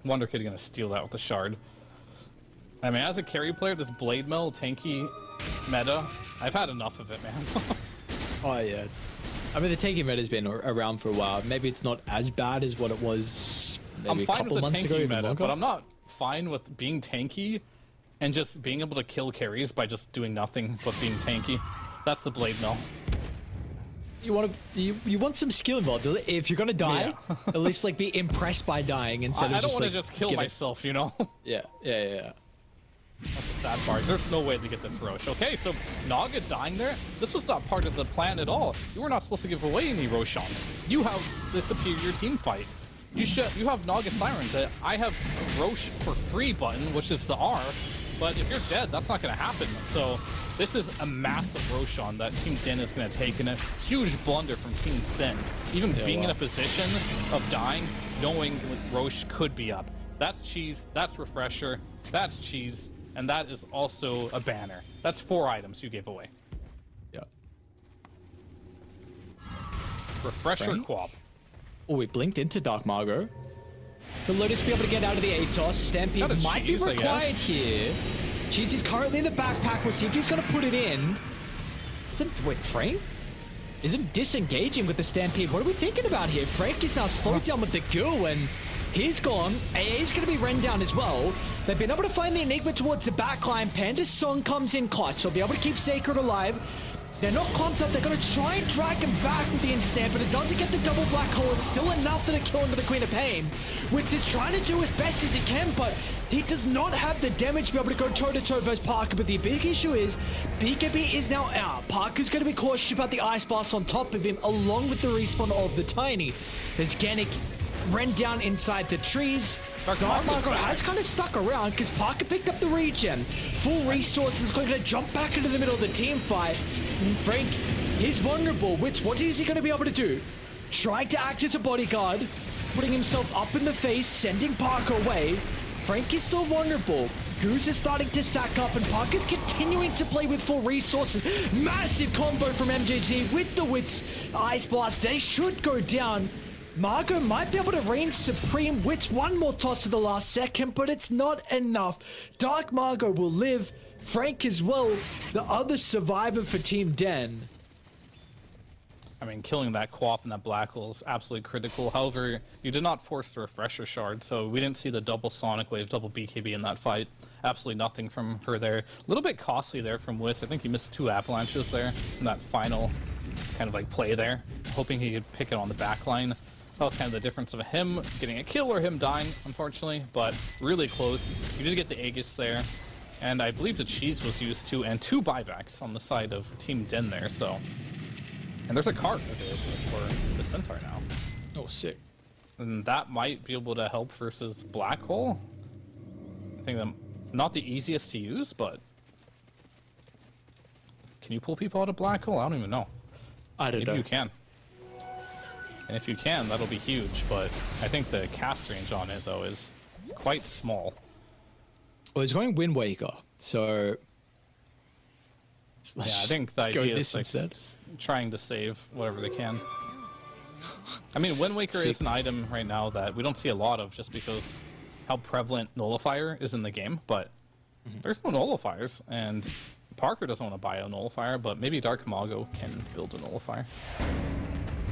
Wonder Kid gonna steal that with the shard. I mean, as a carry player, this Blade Mail tanky meta, I've had enough of it, man. Oh, yeah. I mean, the tanky meta has been around for a while. Maybe it's not as bad as what it was maybe I'm a fine couple with the months ago. tanky Even meta, longer. but I'm not fine with being tanky and just being able to kill carries by just doing nothing but being tanky. That's the Blade Mail. You want some skill involved. If you're gonna die, at least like be impressed by dying instead I of don't just want to like, just kill get it. myself, you know? Yeah. That's the sad part. There's no way to get this Roche. Okay, so Naga dying there, this was not part of the plan at all. You were not supposed to give away any Roshans. You have the superior team fight. You have Naga Siren. I have Roche for free button, which is the R, but if you're dead, that's not going to happen. So this is a massive Roshan that Team Den is going to take, and a huge blunder from Team Sin. Even being in a position of dying, knowing Roche could be up. That's cheese, that's refresher, that's cheese, and that is also a banner. That's 4 items you gave away. Yeah. Refresher Frank? Quap. Oh, we blinked into Dark Margot. Will Lotus be able to get out of the ATOS? Stampede Got a might cheese, be I required guess. here. Cheese is currently in the backpack. We'll see if he's going to put it in. Wait, Frank? Isn't disengaging with the Stampede. What are we thinking about here? Frank is now slowed down with the Goo, and he's gone. AA's going to be run down as well. They've been able to find the Enigma towards the backline. Panda's song comes in clutch. They'll be able to keep Sacred alive. They're not clumped up. They're going to try and drag him back with the instant, but it doesn't get the double black hole. It's still enough for the kill into the Queen of Pain, which is trying to do as best as he can, but he does not have the damage to be able to go toe-to-toe versus Parker. But the big issue is BKB is now out. Parker's going to be cautious about the Ice Blast on top of him, along with the respawn of the Tiny. As Gannick ran down inside the trees. Dark Margot has kind of stuck around because Parker picked up the regen. Full resources, going to jump back into the middle of the team fight. And Frank is vulnerable. What is he going to be able to do? Trying to act as a bodyguard, putting himself up in the face, sending Parker away. Frank is still vulnerable. Goose is starting to stack up, and Parker's continuing to play with full resources. Massive combo from MJG with the Wits Ice Blast. They should go down. Margot might be able to reign supreme. Wits one more toss to the last second, but it's not enough. Dark Margot will live. Frank as well, the other survivor for Team Den. I mean, killing that Quap and that Black Hole is absolutely critical. However, you did not force the Refresher Shard, so we didn't see the double Sonic Wave, double BKB in that fight. Absolutely nothing from her there. A little bit costly there from Wits. I think he missed 2 avalanches there in that final kind of like play there. Hoping he could pick it on the back line. That was kind of the difference of him getting a kill or him dying, unfortunately, but really close. You did get the Aegis there, and I believe the cheese was used too, and 2 buybacks on the side of Team Den there, so. And there's a cart available for the Centaur now. Oh, sick. And that might be able to help versus Black Hole. I think not the easiest to use, but can you pull people out of Black Hole? I don't even know. I don't know. Maybe you can. And if you can, that'll be huge, but I think the cast range on it, though, is quite small. Well, he's going Wind Waker, so... Yeah, I think the idea is like trying to save whatever they can. I mean, Wind Waker is an item right now that we don't see a lot of just because how prevalent Nullifier is in the game, but there's no Nullifiers, and Parker doesn't want to buy a Nullifier, but maybe Dark Margot can build a Nullifier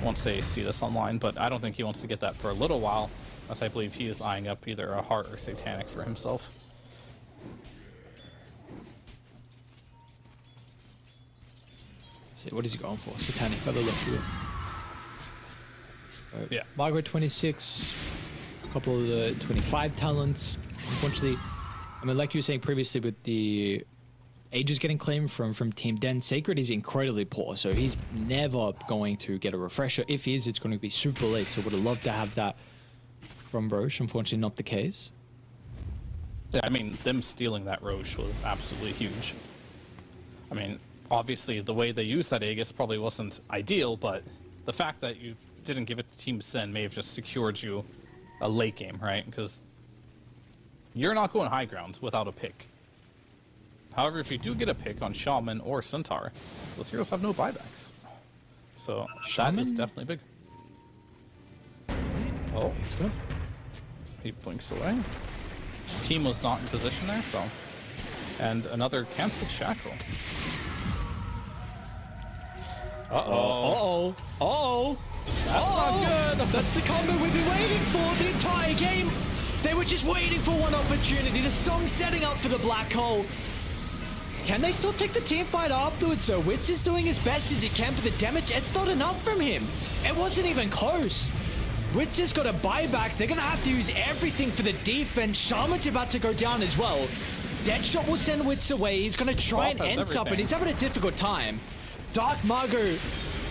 once they see this online, but I don't think he wants to get that for a little while, as I believe he is eyeing up either a Heart or Satanic for himself. See, what is he going for? Satanic, by the looks of it. Yeah. Margaret 26, a couple of the 25 talents. Unfortunately, I mean, like you were saying previously with the Ages getting claimed from Team Den, Sacred is incredibly poor, so he's never going to get a refresher. If he is, it's going to be super late, so would have loved to have that from Roche. Unfortunately, not the case. Yeah, I mean, them stealing that Roche was absolutely huge. I mean, obviously, the way they used that Aegis probably wasn't ideal, but the fact that you didn't give it to Team Sen may have just secured you a late game, right? Because you're not going high ground without a pick. However, if you do get a pick on Shaman or Centaur, those heroes have no buybacks. So that is definitely big. Oh, he's good. He blinks away. Team was not in position there, so. And another canceled shackle. Uh-oh. Uh-oh. That's not good. That's the combo we've been waiting for the entire game. They were just waiting for one opportunity. The song setting up for the black hole. Can they still take the team fight afterwards? So Witz is doing as best as he can, but the damage, it's not enough from him. It wasn't even close. Witz has got a buyback. They're going to have to use everything for the defense. Shaman's about to go down as well. Deadshot will send Witz away. He's going to try and ent up, but he's having a difficult time. Dark Margot,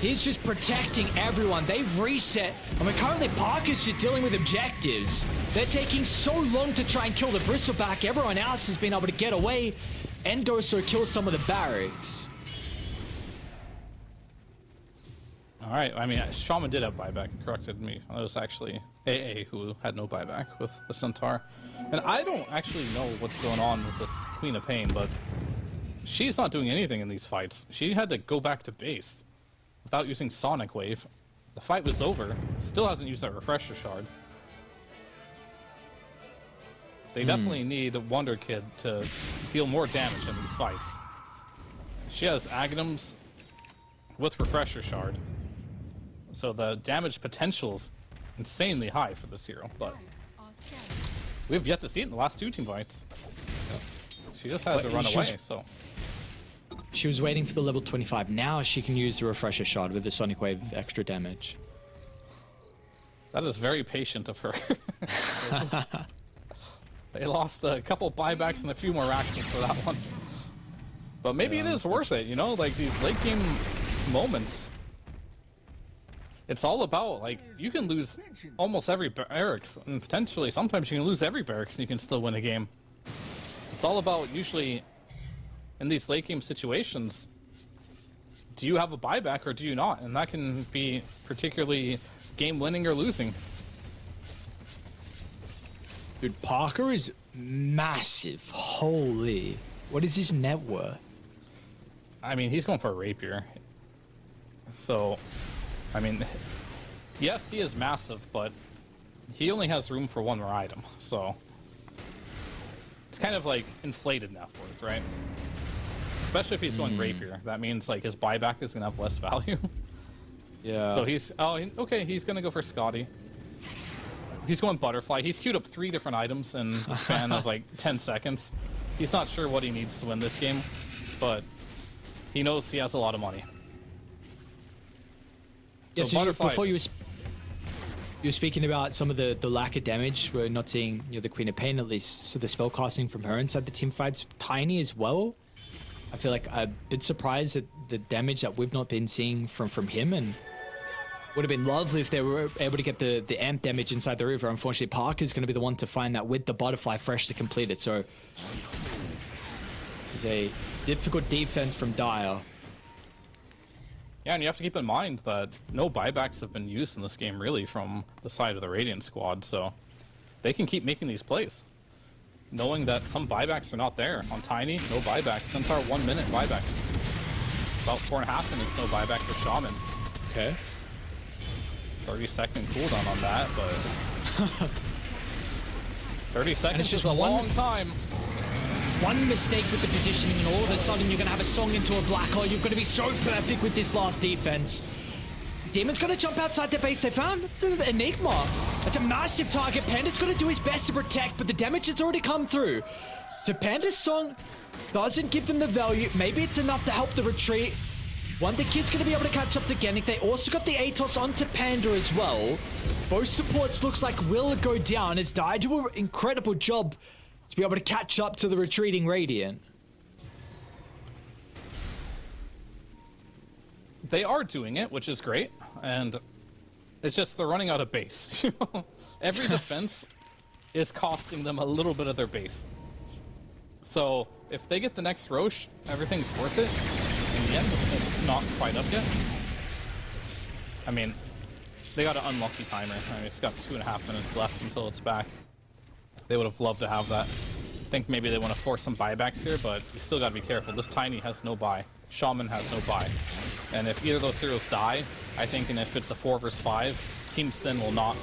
he's just protecting everyone. They've reset, and we're currently Parker's just dealing with objectives. They're taking so long to try and kill the Bristleback. Everyone else has been able to get away. Endoso kills some of the barracks. All right, I mean, Shaman did have buyback, corrected me. It was actually AA who had no buyback with the Centaur. And I don't actually know what's going on with this Queen of Pain, but she's not doing anything in these fights. She had to go back to base without using Sonic Wave. The fight was over. Still hasn't used that Refresher Shard. They definitely need Wonder Kid to deal more damage in these fights. She has Aghanims with Refresher Shard. So the damage potential's insanely high for this hero, but we have yet to see it in the last two team fights. She just had to run away, so. She was waiting for the level 25. Now she can use the Refresher Shard with the Sonic Wave extra damage. That is very patient of her. They lost a couple buybacks and a few more racks for that one. But maybe it is worth it, you know? Like, these late game moments. It's all about, like, you can lose almost every barracks, and potentially sometimes you can lose every barracks and you can still win a game. It's all about, usually, in these late game situations, do you have a buyback or do you not? And that can be particularly game winning or losing. Dude, Parker is massive. Holy. What is his net worth? I mean, he's going for a rapier. So, I mean, yes, he is massive, but he only has room for one more item. So, it's kind of like inflated net worth, right? Especially if he's going rapier. That means, like, his buyback is going to have less value. Yeah. So he's, okay, he's going to go for Scotty. He's going butterfly. He's queued up 3 different items in the span of like 10 seconds. He's not sure what he needs to win this game, but he knows he has a lot of money. Yeah, so before you is- were speaking about some of the lack of damage. We're not seeing the Queen of Pain, at least. So the spell casting from her inside the team fight's tiny as well. I feel like a bit surprised at the damage that we've not been seeing from him, and would have been lovely if they were able to get the amp damage inside the river. Unfortunately, Parker's going to be the one to find that with the butterfly fresh to complete it. So this is a difficult defense from Dire. Yeah, and you have to keep in mind that no buybacks have been used in this game, really, from the side of the Radiant squad, so they can keep making these plays. Knowing that some buybacks are not there. On Tiny, no buyback. Centaur, 1 minute buyback. About 4.5 minutes, no buyback for Shaman. Okay. 30-second cooldown on that, but 30 seconds it's just is a one- long time. One mistake with the positioning and all of a sudden you're going to have a song into a black hole. You've got to be so perfect with this last defense. Demon's going to jump outside their base. They found the Enigma. That's a massive target. Panda's going to do his best to protect, but the damage has already come through. So Panda's song doesn't give them the value. Maybe it's enough to help the retreat. Wonder Kid's going to be able to catch up to Genic. They also got the Atos onto Panda as well. Both supports looks like will go down as Dire do an incredible job to be able to catch up to the retreating Radiant. They are doing it, which is great, and it's just they're running out of base. Every defense is costing them a little bit of their base. So if they get the next Roche, everything's worth it. In the end, it's not quite up yet. I mean, they got an unlucky timer. I mean, it's got 2.5 minutes left until it's back. They would have loved to have that. I think maybe they want to force some buybacks here, but you still got to be careful. This Tiny has no buy. Shaman has no buy. And if either of those heroes die, I think, and if it's a 4 versus 5, Team Sin will not...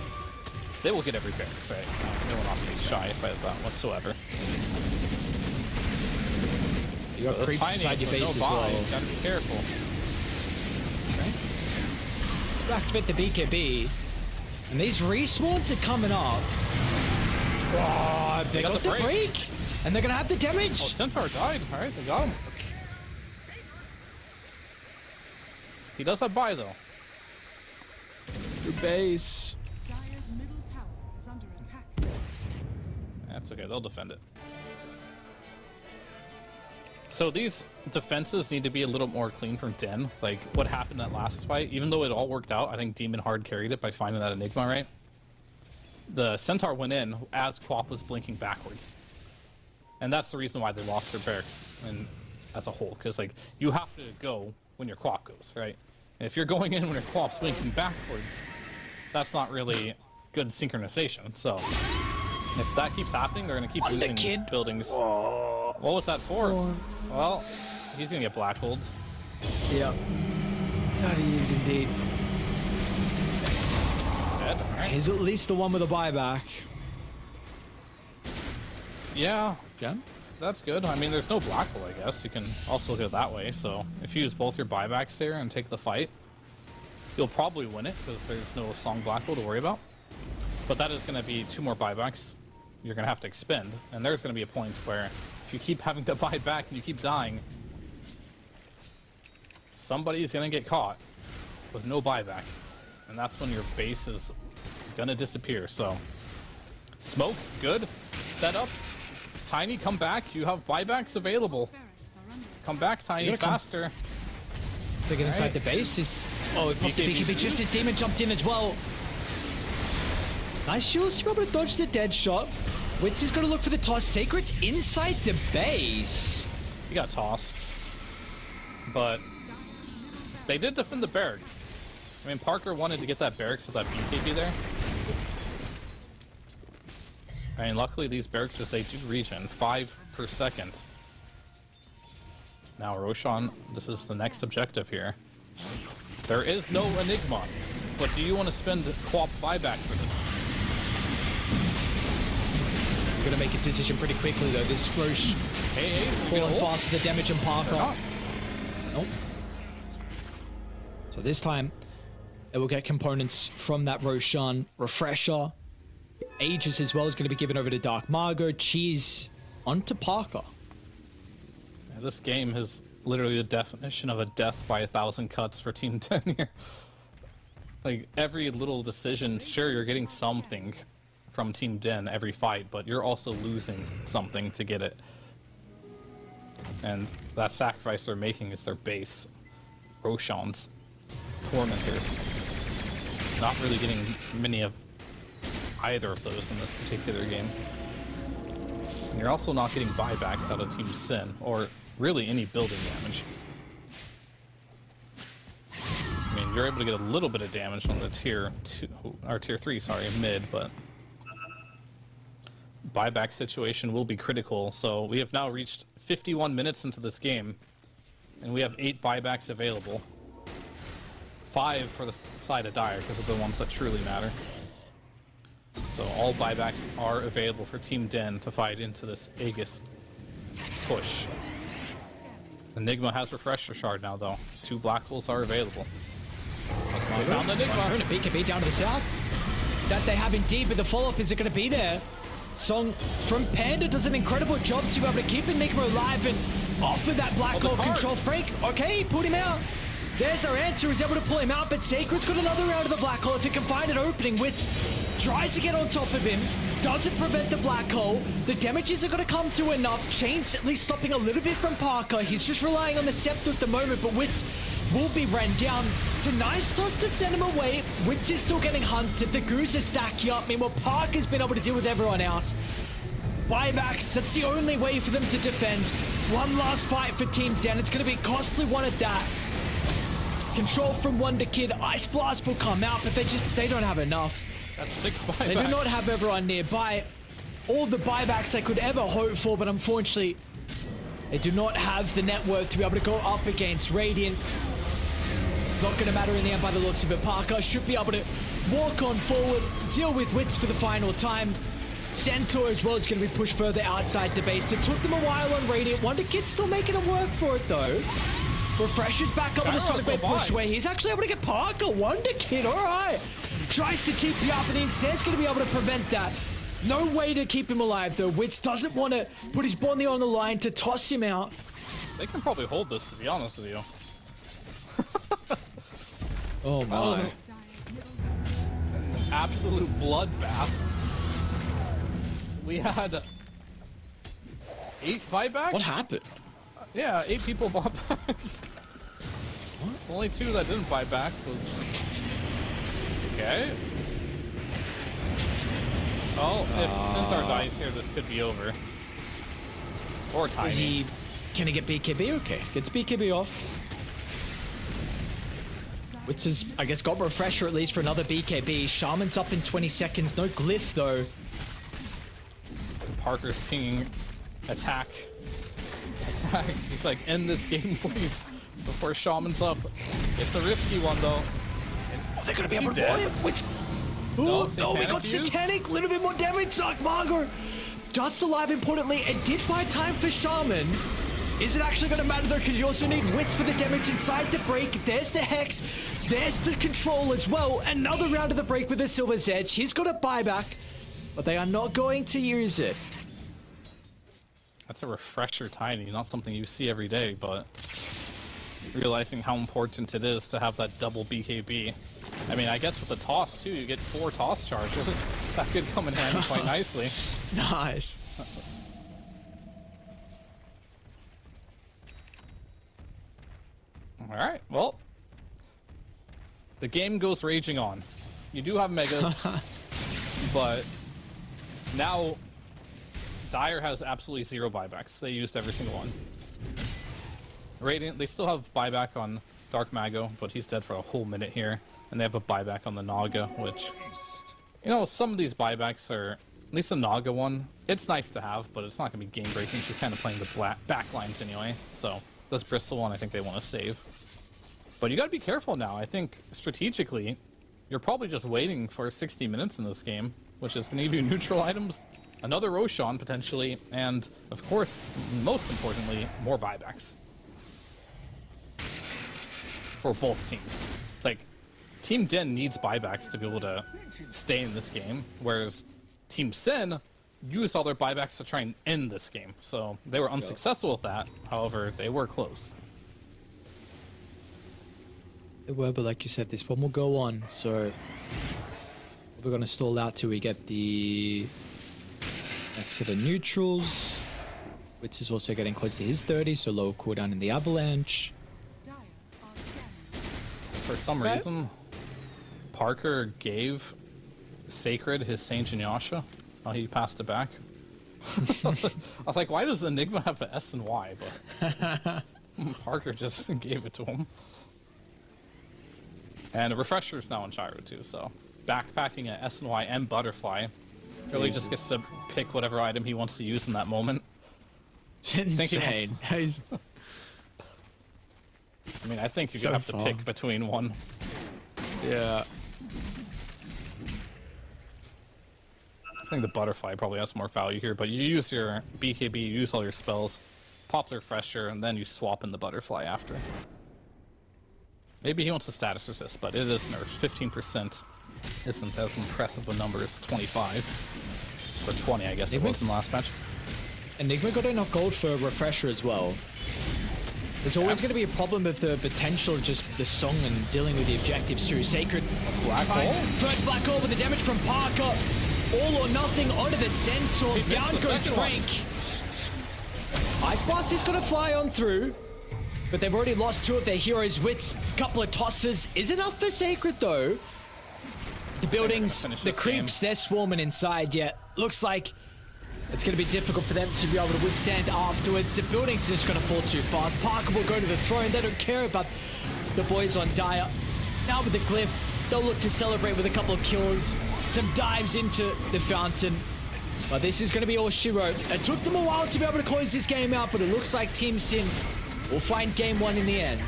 They will get every barracks, right? They will not be shy by that whatsoever. You got creeps Tiny inside your with base no as buy, well. you gotta be careful. Okay. You activate the BKB, and these respawns are coming up. Oh, they got the break, and they're gonna have the damage. Oh, Centaur died. All right, they got him. He does have buy though. Your base. Dire's middle tower is under attack. That's okay, they'll defend it. So these defenses need to be a little more clean from Den. Like what happened that last fight, even though it all worked out, I think Demon hard carried it by finding that Enigma, right? The Centaur went in as Quap was blinking backwards. And that's the reason why they lost their barracks and as a whole, because like you have to go when your Quap goes, right? And if you're going in when your Quap's blinking backwards, that's not really good synchronization. So if that keeps happening, they're gonna keep losing buildings. What was that for? Well, he's gonna get black holed. Yep. That he is indeed. Dead. Right. He's at least the one with a buyback. Yeah, Gem? that's good. I mean, there's no black hole, I guess. You can also go that way. So if you use both your buybacks there and take the fight, you'll probably win it because there's no Song Black Hole to worry about. But that is going to be 2 more buybacks you're going to have to expend. And there's going to be a point where if you keep having to buy back and you keep dying, somebody's going to get caught with no buyback. And that's when your base is going to disappear. So smoke, good. Set up. Tiny, come back. You have buybacks available. Barracks are under Come back, Tiny, faster. To get inside Right. the base. Oh, it popped the BKB just as Demon jumped in as well. Nice Jules, you're able to dodge the dead shot. Wits is going to look for the toss. Sacred's inside the base. He got tossed. But they did defend the barracks. I mean, Parker wanted to get that barracks with that BKB there. I mean, luckily these barracks, they do regen 5 per second. Now, Roshan, this is the next objective here. There is no Enigma, but do you want to spend Quap buyback for this? We're going to make a decision pretty quickly, though. This Roche KA's falling fast to the damage and Parker. not. Nope. So this time, it will get components from that Roshan. Refresher. Aegis as well is going to be given over to Dark Margot. Cheese onto Parker. Yeah, this game is literally the definition of a death by 1,000 cuts for Team 10 here. Like, every little decision, sure, you're getting something from Team Den every fight, but you're also losing something to get it. And that sacrifice they're making is their base. Roshan's Tormentors. Not really getting many of either of those in this particular game. And you're also not getting buybacks out of Team Sin, or really any building damage. I mean, you're able to get a little bit of damage on the tier 2, or tier 3, sorry, mid, but buyback situation will be critical. So we have now reached 51 minutes into this game, and we have 8 buybacks available. 5 for the side of Dire, because of the ones that truly matter. So all buybacks are available for Team Den to fight into this Aegis push. Enigma has Refresher Shard now, though. 2 black holes are available. They found Enigma. Going to BKB down to the south. That they have indeed, but the follow-up is it going to be there? Song from Panda does an incredible job to be able to keep Enigma alive and offer that black hole control. Frank, okay, put him out. There's our answer. He's able to pull him out, but Sacred's got another round of the black hole. If he can find an opening, Wits tries to get on top of him, doesn't prevent the black hole. The damages are going to come through enough. Chain's at least stopping a little bit from Parker. He's just relying on the scepter at the moment, but Wits will be ran down. It's a nice toss to send him away. Wits is still getting hunted. The Goose is stacking up. Meanwhile, Parker's been able to deal with everyone else. buybacks. That's the only way for them to defend. One last fight for Team Den. It's going to be a costly one at that. Control from Wonder Kid. Ice Blast will come out, but they don't have enough. That's 6 buybacks. They do not have everyone nearby. All the buybacks they could ever hope for, but unfortunately, they do not have the net worth to be able to go up against Radiant. It's not going to matter in the end by the looks of it. Parker should be able to walk on forward, deal with Wits for the final time. Centaur as well is going to be pushed further outside the base. It took them a while on Radiant. Wonder Kid's still making it work for it though. Refreshes back up with a Sonic Blade push away. He's actually able to get Parker. Wonder Kid, all right. Tries to TP up, and the Instance going to be able to prevent that. No way to keep him alive though. Wits doesn't want to put his Bonnie on the line to toss him out. They can probably hold this, to be honest with you. Oh my. Dire's middle Absolute bloodbath. We had 8 buybacks? What happened? Yeah, 8 people bought back. Only 2 that didn't buy back was... Okay. Oh, if Centaur dies here, this could be over. Or Tiny. Can he get BKB? Okay, gets BKB off. Wits has, I guess, got Refresher at least for another BKB. Shaman's up in 20 seconds. No Glyph though. Parker's pinging attack. Attack. He's like, end this game, please, before Shaman's up. It's a risky one, though. Oh, they're gonna be able to dead? buy him. Wits. No, Oh, we got Satanic use? Satanic. A little bit more damage. Dark Margaret. Just alive, importantly. It did buy time for Shaman. Is it actually going to matter, though? Because you also need Wits for the damage inside the break. There's the Hex. There's the control as well. Another round of the break with the Silver's Edge. He's got a buyback, but they are not going to use it. That's a Refresher Tiny, not something you see every day, but realizing how important it is to have that double BKB. I mean, I guess with the toss, too, you get 4 toss charges. That could come in handy quite nicely. Nice. Alright, well, the game goes raging on. You do have Megas, but now Dire has absolutely 0 buybacks. They used every single one. Radiant, they still have buyback on Dark Mago, but he's dead for a whole minute here. And they have a buyback on the Naga, which, you know, some of these buybacks are, at least the Naga one, it's nice to have, but it's not going to be game breaking. She's kind of playing the back lines anyway. So this Bristol one, I think they want to save. But you got to be careful now. I think strategically, you're probably just waiting for 60 minutes in this game, which is going to give you neutral items, another Roshan potentially, and of course, most importantly, more buybacks for both teams. Like, Team Den needs buybacks to be able to stay in this game, whereas Team Sin used all their buybacks to try and end this game. So they were unsuccessful with that. However, they were close. They were, but like you said, this one will go on. So we're going to stall out till we get the next set of neutrals. Wits is also getting close to his 30, so low cooldown in the Avalanche. Dire are scanning. For some reason, Parker gave Sacred his Saint Inyasha. Oh, he passed it back. I was like, why does Enigma have an S and Y? But Parker just gave it to him. And a Refresher's now on Gyro too, so backpacking an S and Y and Butterfly. Really just gets to pick whatever item he wants to use in that moment. It's insane. I mean, I think you're gonna have to pick between one. Yeah. I think the Butterfly probably has more value here, but you use your BKB, you use all your spells, pop the Refresher, and then you swap in the Butterfly after. Maybe he wants a status resist, but it is nerfed. 15% isn't as impressive a number as 25. Or 20, I guess it was in the last match. Enigma got enough gold for Refresher as well. There's always going to be a problem with the potential of just the song and dealing with the objectives too. Sacred. Black hole? First black hole with the damage from Parker. All or nothing onto the Centaur. Down goes Frank. Ice Blast is going to fly on through. But they've already lost 2 of their heroes. Wits, couple of tosses. Is enough for Sacred though. The buildings, the creeps, they're swarming inside yet. Looks like It's going to be difficult for them to be able to withstand afterwards. The building's just going to fall too fast. Parker will go to the throne. They don't care about the boys on Dire. Now with the glyph, they'll look to celebrate with a couple of kills. Some dives into the fountain. But this is going to be all she wrote. It took them a while to be able to close this game out, but it looks like Team Sin will find game one in the end.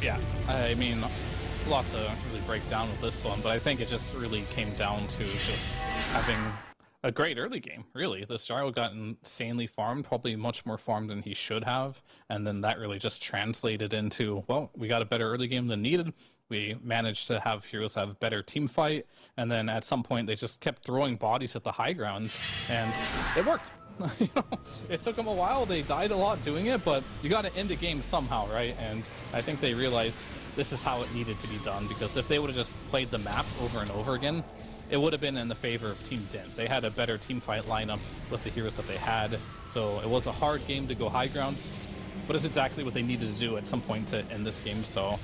Yeah, I mean, a lot to really break down with this one, but I think it just really came down to just having a great early game, really. This Gyro got insanely farmed, probably much more farmed than he should have, and then that really just translated into, well, we got a better early game than needed. We managed to have heroes have better team fight, and then at some point they just kept throwing bodies at the high ground, and it worked. You know, it took them a while. They died a lot doing it, but you got to end the game somehow, right? And I think they realized this is how it needed to be done, because if they would have just played the map over and over again, it would have been in the favor of Team Dent. They had a better team fight lineup with the heroes that they had, so it was a hard game to go high ground, but it's exactly what they needed to do at some point to end this game, so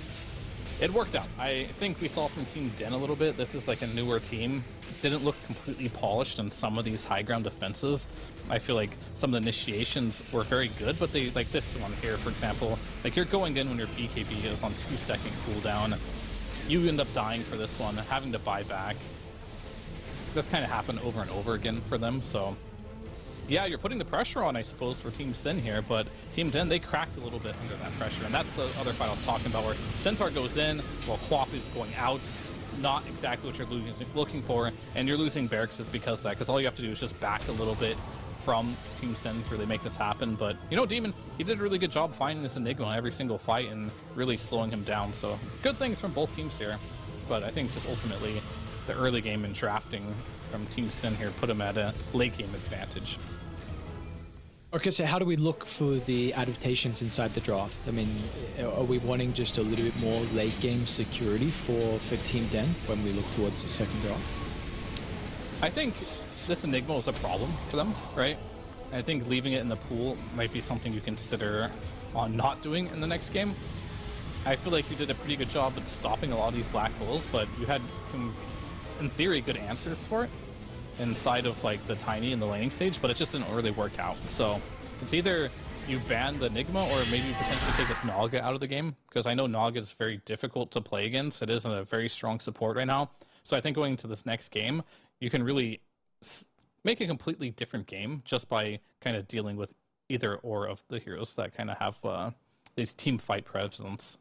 it worked out. I think we saw from Team Den a little bit. This is like a newer team. Didn't look completely polished in some of these high ground defenses. I feel like some of the initiations were very good, but they, like this one here, for example, like you're going in when your BKB is on 2-second cooldown. You end up dying for this one, having to buy back. This kind of happened over and over again for them, so yeah, you're putting the pressure on, I suppose, for Team Sin here, but Team Den, they cracked a little bit under that pressure, and that's the other fight I was talking about, where Centaur goes in while Quap is going out. Not exactly what you're looking for, and you're losing barracks because of that, because all you have to do is just back a little bit from Team Sin to really make this happen. But, you know, Demon, he did a really good job finding this Enigma in every single fight and really slowing him down, so good things from both teams here. But I think just ultimately the early game and drafting from Team Sin here put him at a late game advantage. Okay, so how do we look for the adaptations inside the draft? I mean, are we wanting just a little bit more late game security for Team Den when we look towards the second draft? I think this Enigma was a problem for them, right? I think leaving it in the pool might be something you consider on not doing in the next game. I feel like you did a pretty good job at stopping a lot of these black holes, but you had, in theory, good answers for it inside of like the tiny and the laning stage, but it just didn't really work out. So it's either you ban the Enigma or maybe you potentially take this Naga out of the game, because I know Naga is very difficult to play against. It isn't a very strong support right now. So I think going into this next game, you can really make a completely different game just by kind of dealing with either or of the heroes that kind of have these team fight presence.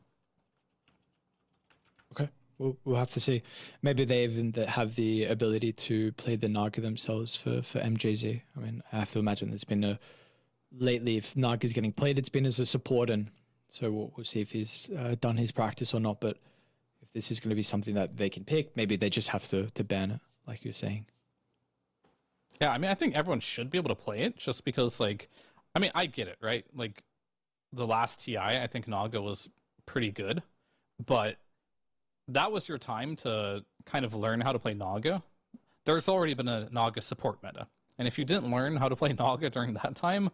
Okay. We'll have to see. Maybe they even have the ability to play the Naga themselves for MJZ. I mean, I have to imagine there's been lately, if Naga's getting played, it's been as a support, and so we'll see if he's done his practice or not. But if this is going to be something that they can pick, maybe they just have to ban it, like you're saying. Yeah, I mean, I think everyone should be able to play it just because, like, I mean, I get it, right? Like, the last TI, I think Naga was pretty good, but that was your time to kind of learn how to play Naga. There's already been a Naga support meta, and if you didn't learn how to play Naga during that time,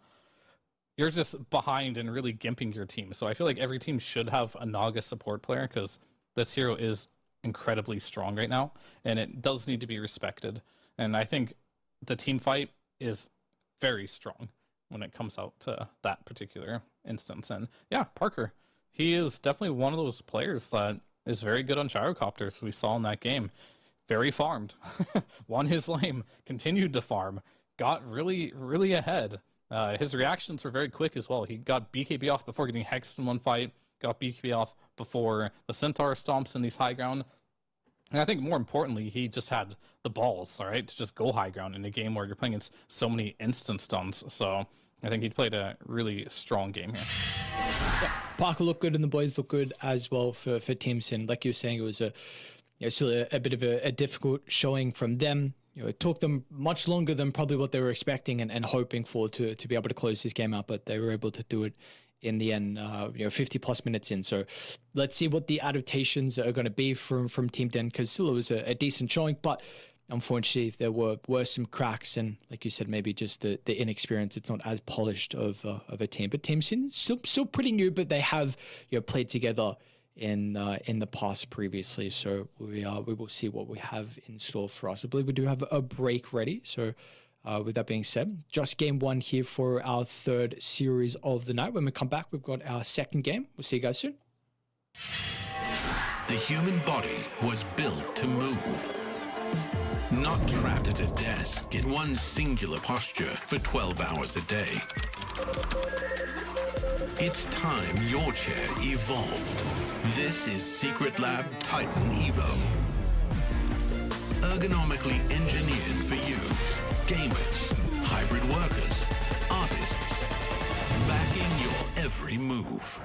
you're just behind and really gimping your team. So I feel like every team should have a Naga support player, because this hero is incredibly strong right now, and it does need to be respected. And I think the team fight is very strong when it comes out to that particular instance. And yeah, Parker, he is definitely one of those players that is very good on gyrocopters. We saw in that game, very farmed, won his lane, continued to farm, got really, really ahead. His reactions were very quick as well. He got BKB off before getting hexed in one fight, got BKB off before the Centaur stomps in these high ground. And I think more importantly, he just had the balls, all right, to just go high ground in a game where you're playing against so many instant stuns. So I think he played a really strong game here. Yeah, Parker looked good and the boys look good as well for Team Sin. Like you were saying, it was still a bit of a difficult showing from them. You know, it took them much longer than probably what they were expecting and hoping for to be able to close this game out, but they were able to do it in the end, 50 plus minutes in. So let's see what the adaptations are going to be from Team Den, because still it was a decent showing, but unfortunately there were some cracks, and like you said, maybe just the inexperience. It's not as polished of a team, but Team Sin still pretty new, but they have played together in the past previously. So we will see what we have in store for us. I believe we do have a break ready. So with that being said, just game one here for our third series of the night. When we come back, we've got our second game. We'll see you guys soon. The human body was built to move. Not trapped at a desk in one singular posture for 12 hours a day. It's time your chair evolved. This is Secret Lab Titan Evo. Ergonomically engineered for you. Gamers, hybrid workers, artists. Backing your every move.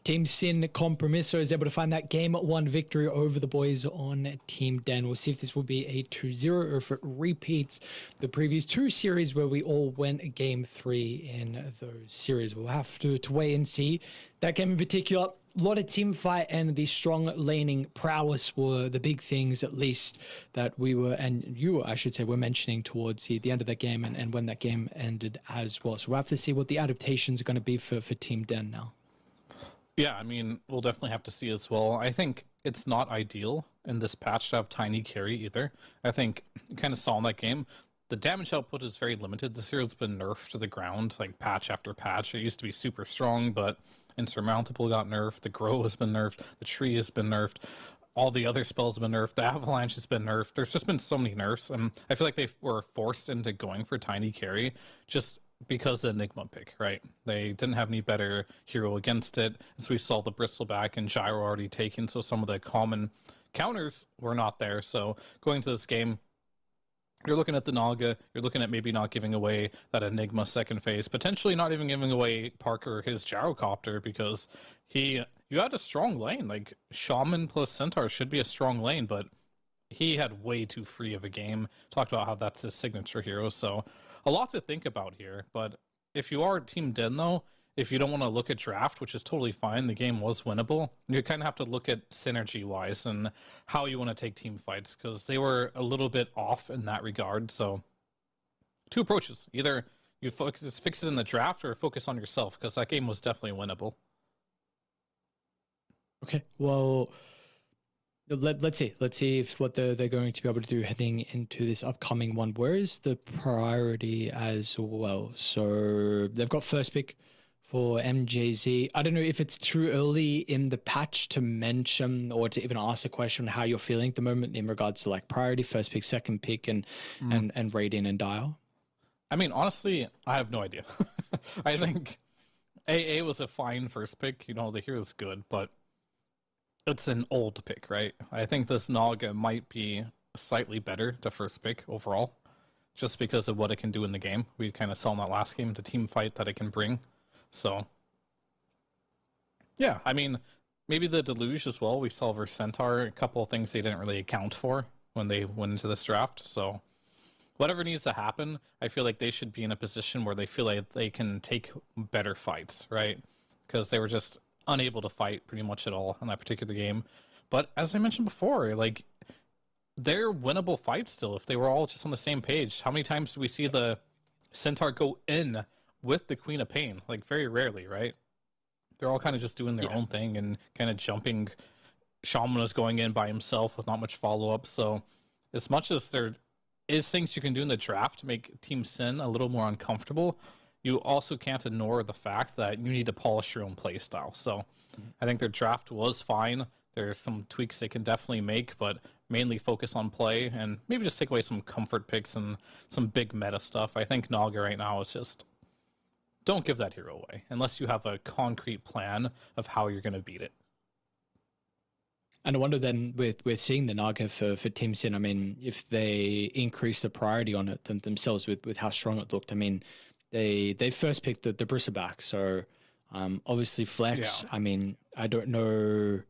Team Sin Compromiso is able to find that game 1 victory over the boys on Team Den. We'll see if this will be a 2-0 or if it repeats the previous 2 series where we all went game 3 in those series. We'll have to wait and see. That game in particular, a lot of team fight and the strong laning prowess were the big things, at least, that we were, and you, I should say, were mentioning towards the end of that game and when that game ended as well. So we'll have to see what the adaptations are going to be for Team Den now. Yeah, I mean, we'll definitely have to see as well. I think it's not ideal in this patch to have Tiny carry either. I think you kind of saw in that game, the damage output is very limited. This year it's been nerfed to the ground, like patch after patch. It used to be super strong, but Insurmountable got nerfed, the Grow has been nerfed, the Tree has been nerfed, all the other spells have been nerfed, the Avalanche has been nerfed. There's just been so many nerfs, and I feel like they were forced into going for Tiny carry just because of Enigma pick, right? They didn't have any better hero against it, so we saw the Bristleback and Gyro already taken, so some of the common counters were not there. So going to this game, you're looking at the Naga, you're looking at maybe not giving away that Enigma second phase, potentially not even giving away Parker his Gyrocopter, because you had a strong lane. Like, Shaman plus Centaur should be a strong lane, but he had way too free of a game. Talked about how that's his signature hero, so a lot to think about here. But if you are Team Den, though, if you don't want to look at draft, which is totally fine, the game was winnable, you kind of have to look at synergy-wise and how you want to take team fights, because they were a little bit off in that regard. So 2 approaches. Either you fix it in the draft or focus on yourself, because that game was definitely winnable. Okay, well, let's see if what they're going to be able to do heading into this upcoming one. Where is the priority as well? So they've got first pick for MJZ. I don't know if it's too early in the patch to mention or to even ask a question on how you're feeling at the moment in regards to like priority, first pick, second pick, and Radiant and Dial. I mean, honestly, I have no idea. I think AA was a fine first pick. You know, the hero's good, but it's an old pick, right? I think this Naga might be slightly better to first pick overall, just because of what it can do in the game. We kind of saw in that last game, the team fight that it can bring. So, yeah, I mean, maybe the Deluge as well. We saw versus Centaur, a couple of things they didn't really account for when they went into this draft. So, whatever needs to happen, I feel like they should be in a position where they feel like they can take better fights, right? Because they were just unable to fight pretty much at all in that particular game. But as I mentioned before, like, they're winnable fights still if they were all just on the same page. How many times do we see the Centaur go in with the Queen of Pain? Like, very rarely, right? They're all kind of just doing their own thing and kind of jumping. Shaman is going in by himself with not much follow-up. So as much as there is things you can do in the draft to make Team Sin a little more uncomfortable, you also can't ignore the fact that you need to polish your own play style. So I think their draft was fine. There's some tweaks they can definitely make, but mainly focus on play and maybe just take away some comfort picks and some big meta stuff. I think Naga right now is just, don't give that hero away unless you have a concrete plan of how you're going to beat it. And I wonder then with seeing the Naga for Team Sin, I mean, if they increase the priority on it themselves with how strong it looked. I mean, they first picked the Bristleback, so obviously Flex. Yeah. I mean, I don't know.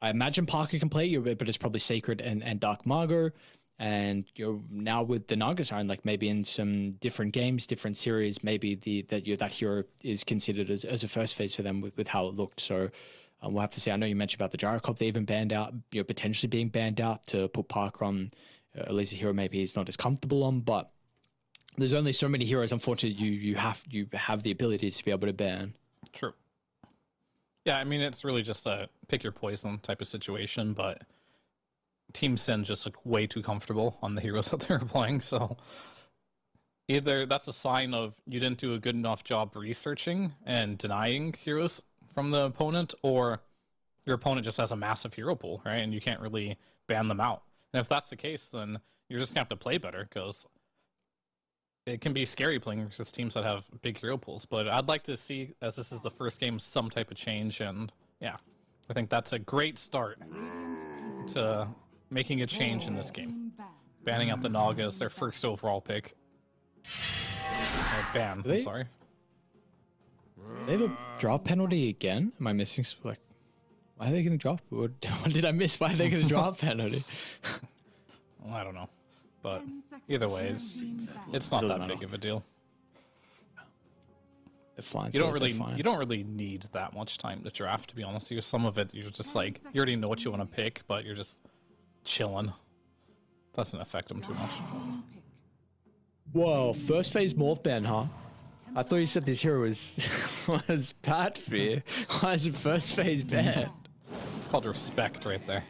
I imagine Parker can play you, but it's probably Sacred and Dark Margot. And now with the Naga Siren, like maybe in some different games, different series, maybe that hero is considered as a first phase for them with how it looked. So we'll have to see. I know you mentioned about the Gyrocop they even banned out, potentially being banned out to put Parker on at least a hero maybe he's not as comfortable on. But there's only so many heroes, unfortunately, you have the ability to be able to ban. True. Yeah, I mean, it's really just a pick your poison type of situation, but Team Sin just looked way too comfortable on the heroes that they were playing, so either that's a sign of you didn't do a good enough job researching and denying heroes from the opponent, or your opponent just has a massive hero pool, right, and you can't really ban them out. And if that's the case, then you're just going to have to play better, because it can be scary playing versus teams that have big hero pools. But I'd like to see, as this is the first game, some type of change, and yeah, I think that's a great start to making a change in this game. Banning out the Naga as their first overall pick. Or ban, I'm sorry. They have a drop penalty again? Am I missing? Like, why are they going to drop? What did I miss? Why are they going to drop penalty? Well, I don't know, but 10 seconds either way, remaining. it's not that Doesn't big matter. of a deal. They're fine. You don't they're really fine. you don't really need that much time to draft, to be honest with you. Some of it you're just like you already know what you want to pick, but you're just chilling. Doesn't affect them too much. Team pick. Whoa, first phase morph ban, huh? I thought you said this hero was was bad for you. Why is it first phase ban? It's called respect right there.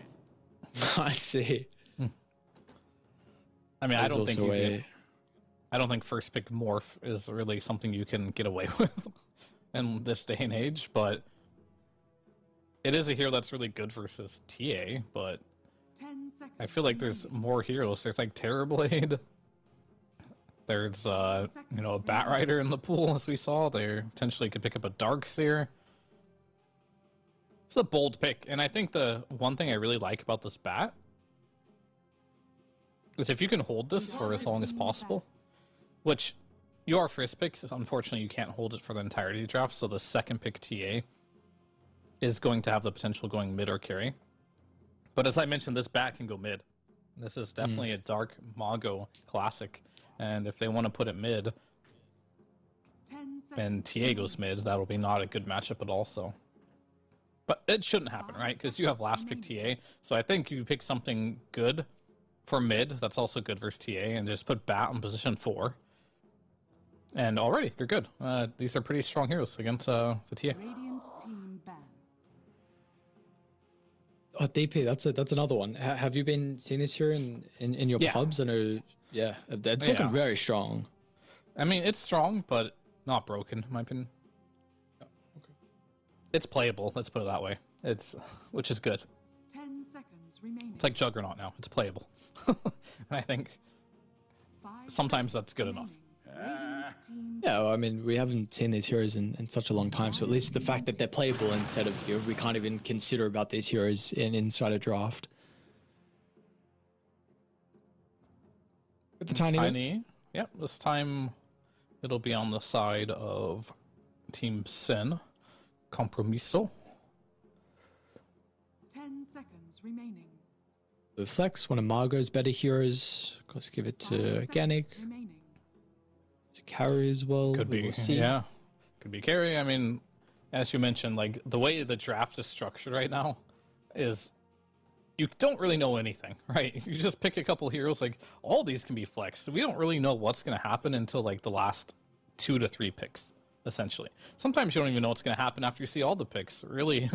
I see. I mean, I There's don't think also you a- can, I don't think first pick morph is really something you can get away with in this day and age, but it is a hero that's really good versus TA, but 10 seconds. I feel like there's more heroes. There's like Terrorblade. There's a Bat Rider in the pool, as we saw. They potentially could pick up a Darkseer. It's a bold pick, and I think the one thing I really like about this bat is if you can hold this for as long as possible, which your first pick, unfortunately, you can't hold it for the entirety of the draft, so the second pick TA is going to have the potential going mid or carry. But as I mentioned, this bat can go mid. This is definitely a Dark Mago classic, and if they want to put it mid 10 seconds. and TA goes mid, that'll be not a good matchup at all, so. But it shouldn't happen, right? Because you have last pick TA, so I think you pick something good for mid that's also good versus TA, and just put bat on position 4. And already, you're good. These are pretty strong heroes against the TA. Radiant team ban. Oh, DP, that's another one. Have you been seeing this here in your Yeah. pubs? I know, yeah, it's looking Yeah. very strong. I mean, it's strong, but not broken, in my opinion. It's playable, let's put it that way. Which is good. 10 seconds remaining. It's like Juggernaut now. It's playable. And I think 5 sometimes seconds that's good enough. remaining. Radiant team Yeah, well, I mean, we haven't seen these heroes in such a long time, so at least the fact that they're playable instead of we can't even consider about these heroes inside a draft. With the tiny. Yep, this time it'll be on the side of Team Sin. Compromiso. 10 seconds remaining. Flex, one of Margot's better heroes. Of course, give it 5 to Organic, seconds remaining. to carry as well. Could we be, will see. yeah. Could be carry. I mean, as you mentioned, like the way the draft is structured right now is you don't really know anything, right? You just pick a couple heroes, like all these can be flexed. We don't really know what's going to happen until like the last 2 to 3 picks, essentially. Sometimes you don't even know what's going to happen after you see all the picks. Really,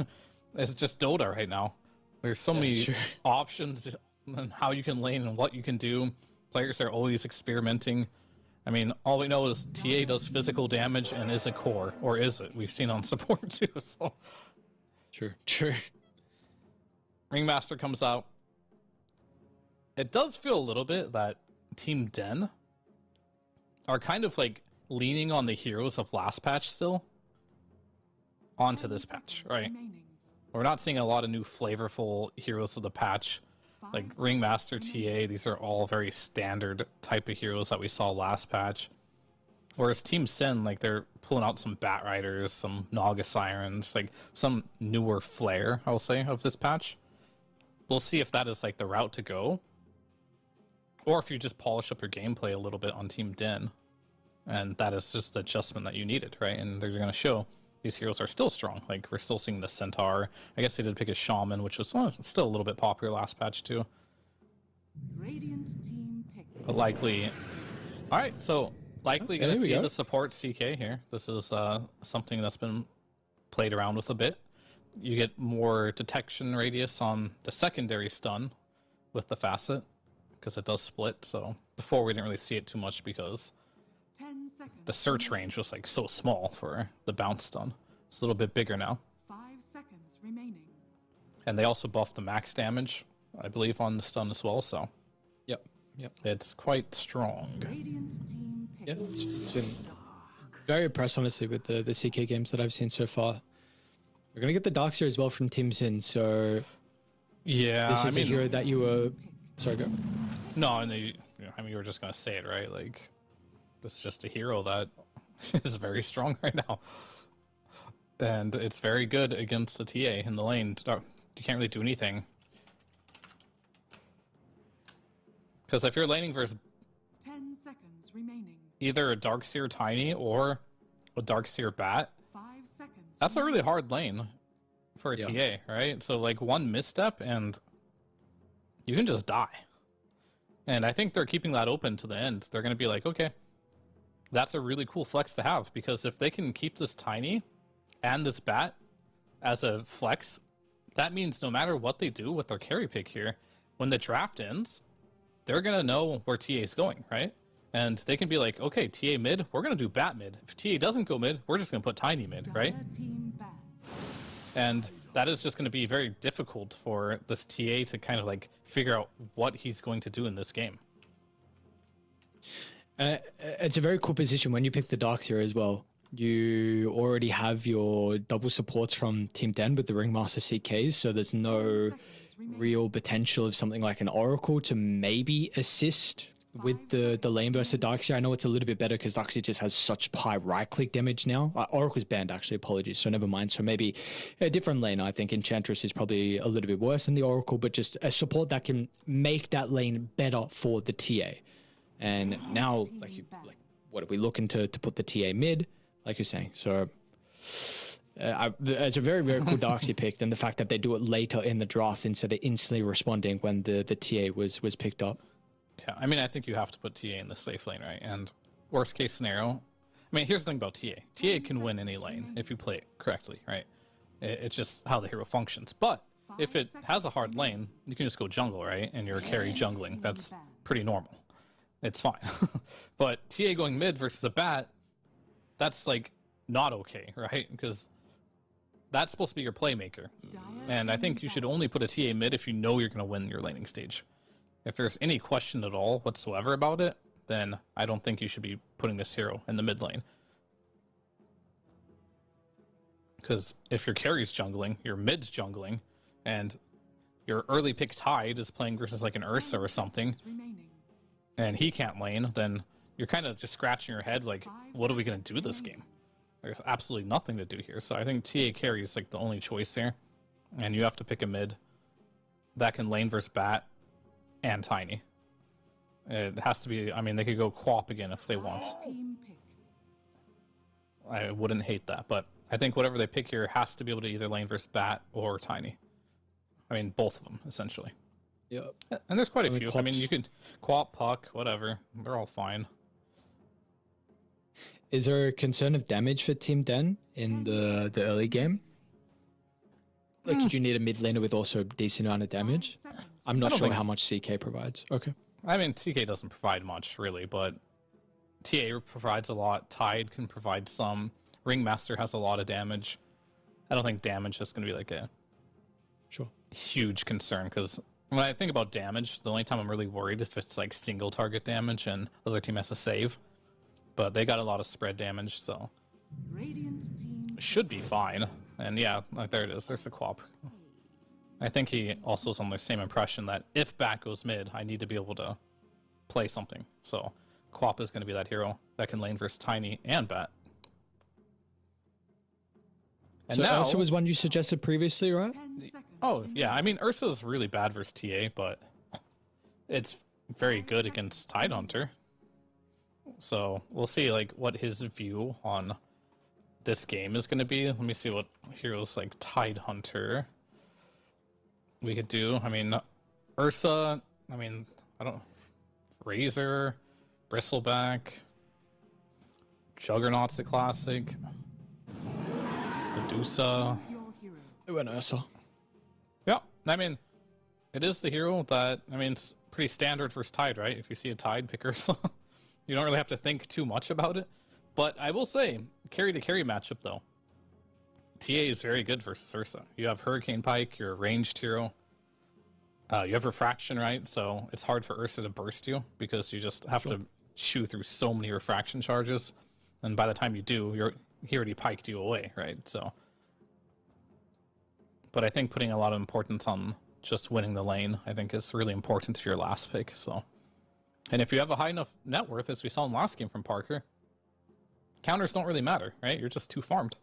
it's just Dota right now. There's so many true. options and how you can lane and what you can do. Players are always experimenting. I mean, all we know is TA does physical damage and is a core, or is it? We've seen on support too. So True. Ringmaster comes out. It does feel a little bit that Team Den are kind of like leaning on the heroes of last patch still onto 10 this patch, seconds right? remaining. We're not seeing a lot of new flavorful heroes of the patch. 5 Like seconds Ringmaster, remaining. TA, these are all very standard type of heroes that we saw last patch. Whereas Team Sin, like they're pulling out some Bat Riders, some Naga Sirens, like some newer flair, I'll say, of this patch. We'll see if that is like the route to go. Or if you just polish up your gameplay a little bit on Team Den. And that is just the adjustment that you needed, right? And they're going to show these heroes are still strong. Like, we're still seeing the Centaur. I guess they did pick a Shaman, which was still a little bit popular last patch, too. Radiant team pick. But likely... Alright, so likely going there to we see go. the support CK here. This is something that's been played around with a bit. You get more detection radius on the secondary stun with the facet, because it does split. So before we didn't really see it too much because 10 seconds. the search range was like so small for the bounce stun. It's a little bit bigger now. 5 seconds remaining. And they also buffed the max damage, I believe, on the stun as well. So Yep. it's quite strong. Radiant team pick. Yeah, it's been very impressed, honestly, with the CK games that I've seen so far. We're gonna get the Darkseer as well from Team Sin, so Yeah, this is a hero that you were. Sorry, go. No, and you were just gonna say it, right? Like, this is just a hero that is very strong right now. And it's very good against the TA in the lane. You can't really do anything. Because if you're laning versus 10 seconds remaining. either a Darkseer Tiny or a Darkseer Bat, 5 seconds. that's a really hard lane for a Yeah. TA, right? So like one misstep and you can just die. And I think they're keeping that open to the end. They're going to be like, okay, that's a really cool flex to have, because if they can keep this Tiny and this Bat as a flex, that means no matter what they do with their carry pick here, when the draft ends, they're going to know where TA is going, right? And they can be like, okay, TA mid, we're going to do Bat mid. If TA doesn't go mid, we're just going to put Tiny mid, right? Dire team ban. And that is just going to be very difficult for this TA to kind of like figure out what he's going to do in this game. It's a very cool position when you pick the Darkseer as well. You already have your double supports from Team 10 with the Ringmaster CKs, so there's no real potential of something like an Oracle to maybe assist with the lane versus the Darkseer. I know it's a little bit better because Darkseer just has such high right-click damage now. Oracle's banned, actually, apologies, so never mind. So maybe a different lane. I think Enchantress is probably a little bit worse than the Oracle, but just a support that can make that lane better for the TA. And now, what are we looking to put the TA mid, like you're saying? So it's a very, very cool Darkseer pick, and the fact that they do it later in the draft instead of instantly responding when the TA was picked up. Yeah, I mean, I think you have to put TA in the safe lane, right? And worst case scenario, I mean, here's the thing about TA. TA can win any lane if you play it correctly, right? It's just how the hero functions. But if it has a hard lane, you can just go jungle, right? And you're carry jungling. That's pretty normal. It's fine. But TA going mid versus a Bat, that's like not okay, right? Because that's supposed to be your playmaker. And I think you should only put a TA mid if you know you're going to win your laning stage. If there's any question at all whatsoever about it, then I don't think you should be putting this hero in the mid lane. Because if your carry's jungling, your mid's jungling, and your early pick Tide is playing versus like an Ursa or something, and he can't lane, then you're kind of just scratching your head like, what are we going to do this game? There's absolutely nothing to do here. So I think TA carry is like the only choice here. And you have to pick a mid that can lane versus Bat and Tiny. It has to be, I mean, they could go Quap again if they want. I wouldn't hate that, but I think whatever they pick here has to be able to either lane versus Bat or Tiny. I mean, both of them, essentially. Yep. And there's quite a few. I mean, you could Quap, Puck, whatever. They're all fine. Is there a concern of damage for Team 10 in the early game? Like, did you need a mid laner with also a decent amount of damage? I'm not sure how much CK provides. Okay. I mean, CK doesn't provide much, really, but TA provides a lot. Tide can provide some. Ringmaster has a lot of damage. I don't think damage is going to be like a huge concern, because when I think about damage, the only time I'm really worried if it's like single target damage and the other team has to save. But they got a lot of spread damage, so should be fine. And yeah, like there it is. There's the Quap. I think he also is on the same impression that if Bat goes mid, I need to be able to play something. So Quap is going to be that hero that can lane versus Tiny and Bat. And so now, Ursa was one you suggested previously, right? Oh, yeah. I mean, Ursa's really bad versus TA, but it's very good against Tidehunter. So we'll see like what his view on this game is going to be. Let me see what heroes like Tidehunter we could do. I mean, Ursa, I mean, I don't know. Razor, Bristleback, Juggernaut's a classic. Medusa. It went Ursa. Yeah, I mean, it is the hero that, I mean, it's pretty standard versus Tide, right? If you see a Tide, pick Ursa. You don't really have to think too much about it. But I will say, carry-to-carry matchup, though. TA is very good versus Ursa. You have Hurricane Pike, you're a ranged hero. You have Refraction, right? So it's hard for Ursa to burst you because you just have to chew through so many Refraction charges. And by the time you do, he already piked you away, right? So, but I think putting a lot of importance on just winning the lane, I think is really important if you're last pick, so... And if you have a high enough net worth, as we saw in the last game from Parker, counters don't really matter, right? You're just too farmed.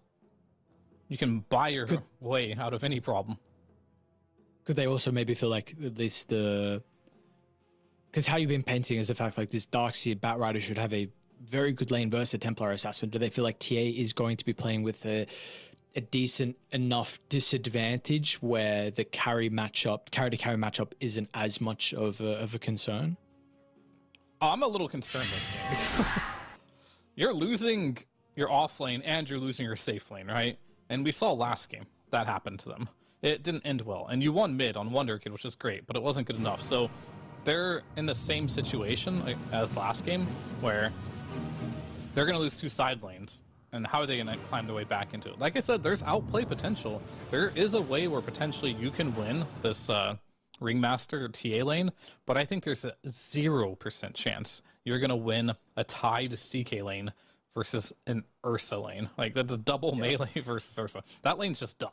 you can buy your way out of any problem. Could they also maybe feel like at least because how you've been painting is the fact like this Darkseer Batrider should have a very good lane versus a Templar Assassin. Do they feel like TA is going to be playing with a decent enough disadvantage where the carry to carry matchup isn't as much of a concern? I'm a little concerned this game because you're losing your off lane and you're losing your safe lane, right? And we saw last game that happened to them. It didn't end well, and you won mid on Wonder Kid, which is great, but it wasn't good enough. So they're in the same situation as last game, where they're going to lose 2 side lanes, and how are they going to climb their way back into it? Like I said, there's outplay potential. There is a way where potentially you can win this Ringmaster or TA lane, but I think there's a 0% chance you're going to win a tied CK lane versus an Ursa lane. Like, that's a double melee versus Ursa. That lane's just done.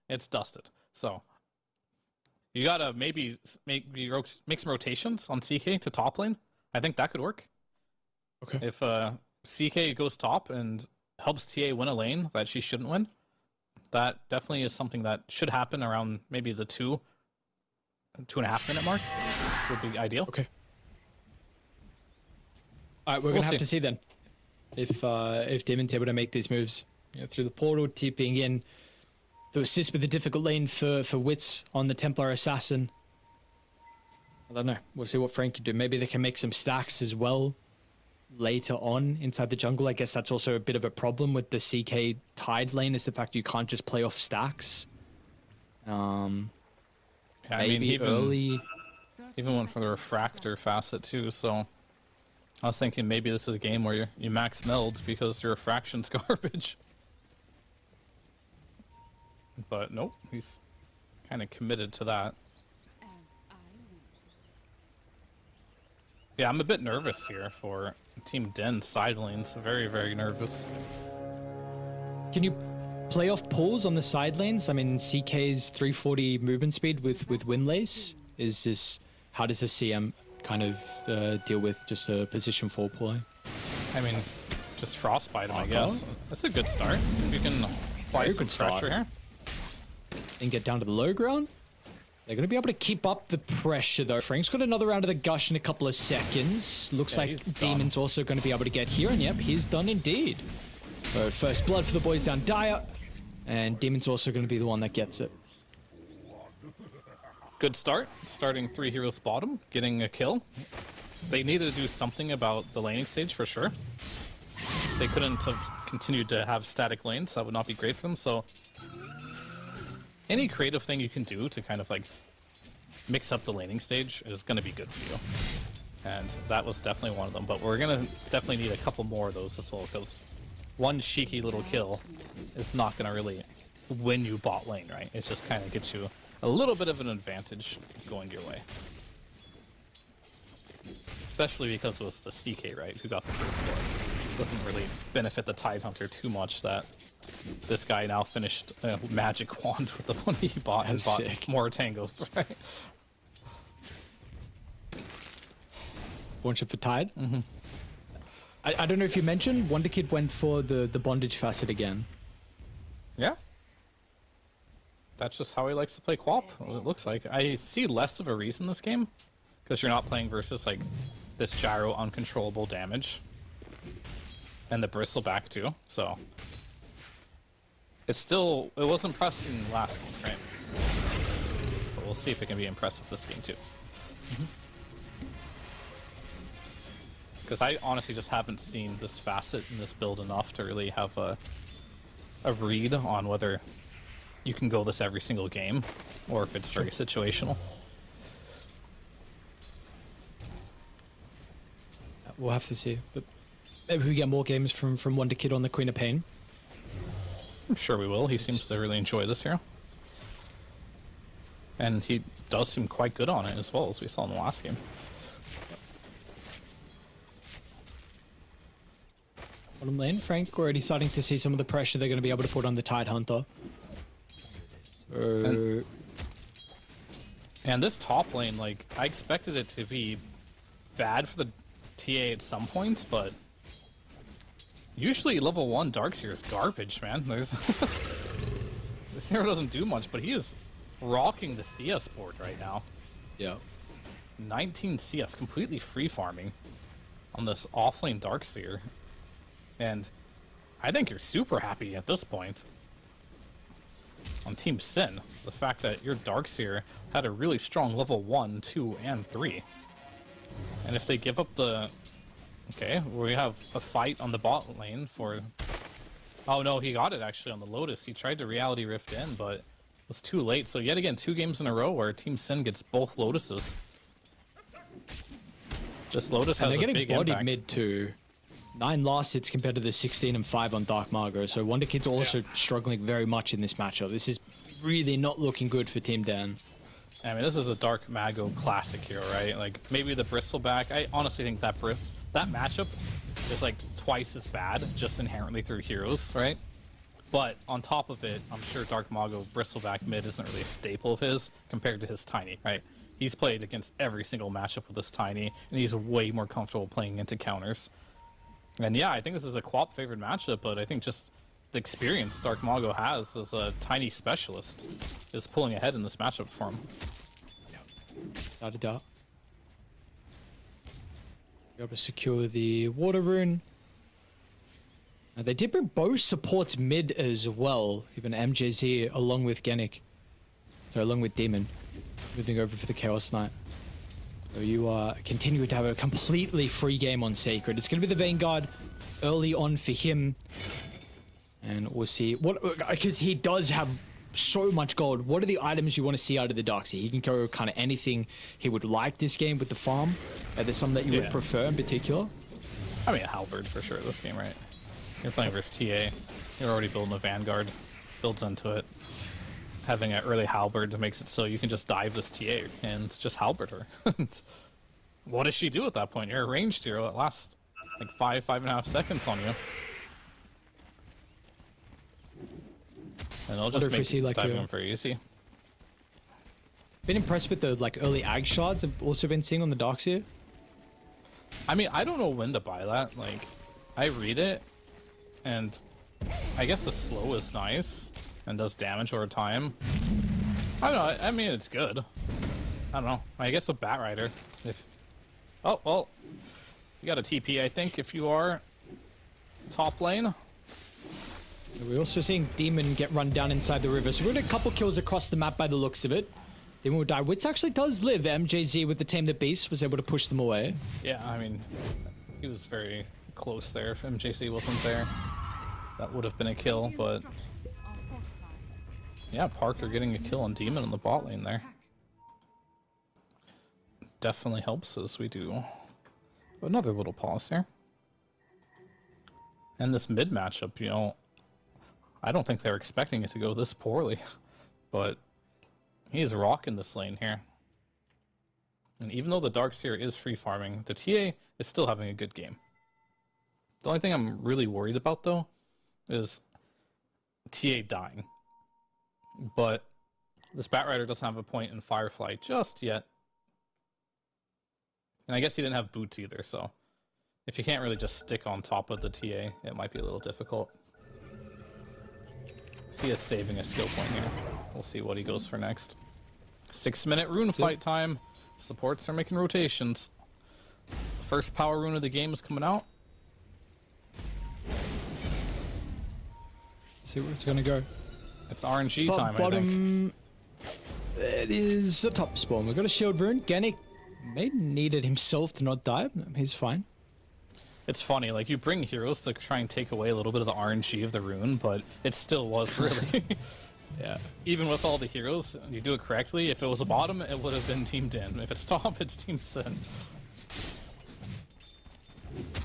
It's dusted. So you gotta maybe make some rotations on CK to top lane. I think that could work. Okay. If CK goes top and helps TA win a lane that she shouldn't win, that definitely is something that should happen around maybe the 2.5 minute mark would be ideal. Okay. All right, we're gonna have to see then if Demon's able to make these moves, through the portal, TPing in to assist with the difficult lane for Wits on the Templar Assassin. I don't know. We'll see what Frank can do. Maybe they can make some stacks as well later on inside the jungle. I guess that's also a bit of a problem with the CK Tide lane, is the fact you can't just play off stacks. Maybe early. Even went for the Refractor facet too, so I was thinking maybe this is a game where you max meld because your refraction's garbage. But nope, he's kind of committed to that. As I will. Yeah, I'm a bit nervous here for Team Den side lanes. Very, very nervous. Can you play off pulls on the side lanes? I mean, CK's 340 movement speed with Windlace. How does the CM kind of deal with just a position 4 play? I mean, just frostbite him, I guess. That's a good start. If you can apply some pressure here. And get down to the low ground. They're going to be able to keep up the pressure, though. Frank's got another round of the gush in a couple of seconds. Looks like Demon's also going to be able to get here. And yep, he's done indeed. So first blood for the boys down Dire. And Demon's also going to be the one that gets it. Good start. Starting 3 heroes bottom, getting a kill. They needed to do something about the laning stage for sure. They couldn't have continued to have static lanes. That would not be great for them. So any creative thing you can do to kind of like mix up the laning stage is going to be good for you. And that was definitely one of them. But we're going to definitely need a couple more of those as well, because one cheeky little kill is not going to really win you bot lane, right? It just kind of gets you a little bit of an advantage going your way. Especially because it was the CK, right, who got the first blood. Doesn't really benefit the Tidehunter too much that this guy now finished Magic Wand with the one he bought and bought more tangles, right? One shot for Tide? Mm-hmm. I don't know if you mentioned, Wonder Kid went for the bondage facet again. Yeah. That's just how he likes to play Quap, it looks like. I see less of a reason this game, because you're not playing versus like this gyro uncontrollable damage. And the bristleback too, so it was impressive last game, right? But we'll see if it can be impressive this game too. Because I honestly just haven't seen this facet in this build enough to really have a read on whether you can go this every single game or if it's very situational. We'll have to see, but maybe we get more games from Wonder Kid on the Queen of Pain. I'm sure we will. He seems to really enjoy this hero. And he does seem quite good on it as well, as we saw in the last game. Bottom lane, Frank already starting to see some of the pressure they're going to be able to put on the Tidehunter. And this top lane, like, I expected it to be bad for the TA at some point, but usually level 1 Darkseer is garbage, man. There's This hero doesn't do much, but he is rocking the CS board right now. Yeah. 19 CS, completely free farming on this offlane Darkseer. And I think you're super happy at this point. On Team Sin, the fact that your Darkseer had a really strong level 1, 2, and 3. And if they give up the... Okay, we have a fight on the bot lane for... Oh no, he got it actually on the Lotus. He tried to Reality Rift in, but it was too late. So yet again, 2 games in a row where Team Sin gets both Lotuses. This Lotus has a big impact. They're getting bodied mid too. 9 last hits compared to the 16 and 5 on Dark Margot. So Wonder Kid's also struggling very much in this matchup. This is really not looking good for Team Dan. I mean, this is a Dark Mago classic hero, right? Like, maybe the Bristleback. I honestly think that matchup is like twice as bad, just inherently through heroes, right? But on top of it, I'm sure Dark Mago Bristleback mid isn't really a staple of his compared to his Tiny, right? He's played against every single matchup with this Tiny, and he's way more comfortable playing into counters. And yeah, I think this is a Quap favored matchup, but I think just the experience Dark Mago has as a Tiny specialist is pulling ahead in this matchup for him. Without a doubt. Be able to secure the water rune. They did bring both supports mid as well. Even MJZ along with Genic. So along with Demon. Moving over for the Chaos Knight. So you are continuing to have a completely free game on Sacred. It's going to be the Vanguard early on for him. And we'll see what, because he does have so much gold. What are the items you want to see out of the Darkseer? He can go kind of anything he would like this game with the farm. Are there some that you would prefer in particular? I mean, a Halberd for sure this game, right? You're playing versus TA. You're already building a Vanguard. Builds into it. Having an early Halberd makes it so you can just dive this TA and just Halberd her. What does she do at that point? You're a ranged hero that lasts like 5.5 seconds on you. And it'll just make you diving them very easy. Been impressed with the early ag shards I've also been seeing on the Darkseer. I mean, I don't know when to buy that. Like, I read it, and I guess the slow is nice and does damage over time. I don't know. I mean, it's good. I don't know. I guess with Batrider, if... Oh, well, you got a TP, I think, if you are top lane. We're also seeing Demon get run down inside the river. So we're getting a couple kills across the map by the looks of it. Demon will die. Wits actually does live. MJZ with the Tame the Beast was able to push them away. Yeah, I mean, he was very close there. If MJC wasn't there, that would have been a kill, but... Yeah, Parker getting a kill on Demon in the bot lane there. Definitely helps us. We do another little pause there. And this mid matchup, you know, I don't think they're expecting it to go this poorly, but he's rocking this lane here. And even though the Darkseer is free farming, the TA is still having a good game. The only thing I'm really worried about, though, is TA dying. But this Batrider doesn't have a point in Firefly just yet. And I guess he didn't have boots either, so if you can't really just stick on top of the TA, it might be a little difficult. See us saving a skill point here. We'll see what he goes for next. 6-minute rune fight time. Supports are making rotations. The first power rune of the game is coming out. Let's see where it's gonna go. It's RNG time, I think. It is a top spawn. We've got a shield rune. Genic may need it himself to not die. He's fine. It's funny, like, you bring heroes to try and take away a little bit of the RNG of the rune, but it still was really. Yeah. Even with all the heroes, you do it correctly. If it was a bottom, it would have been Team Din. If it's top, it's Team Sin.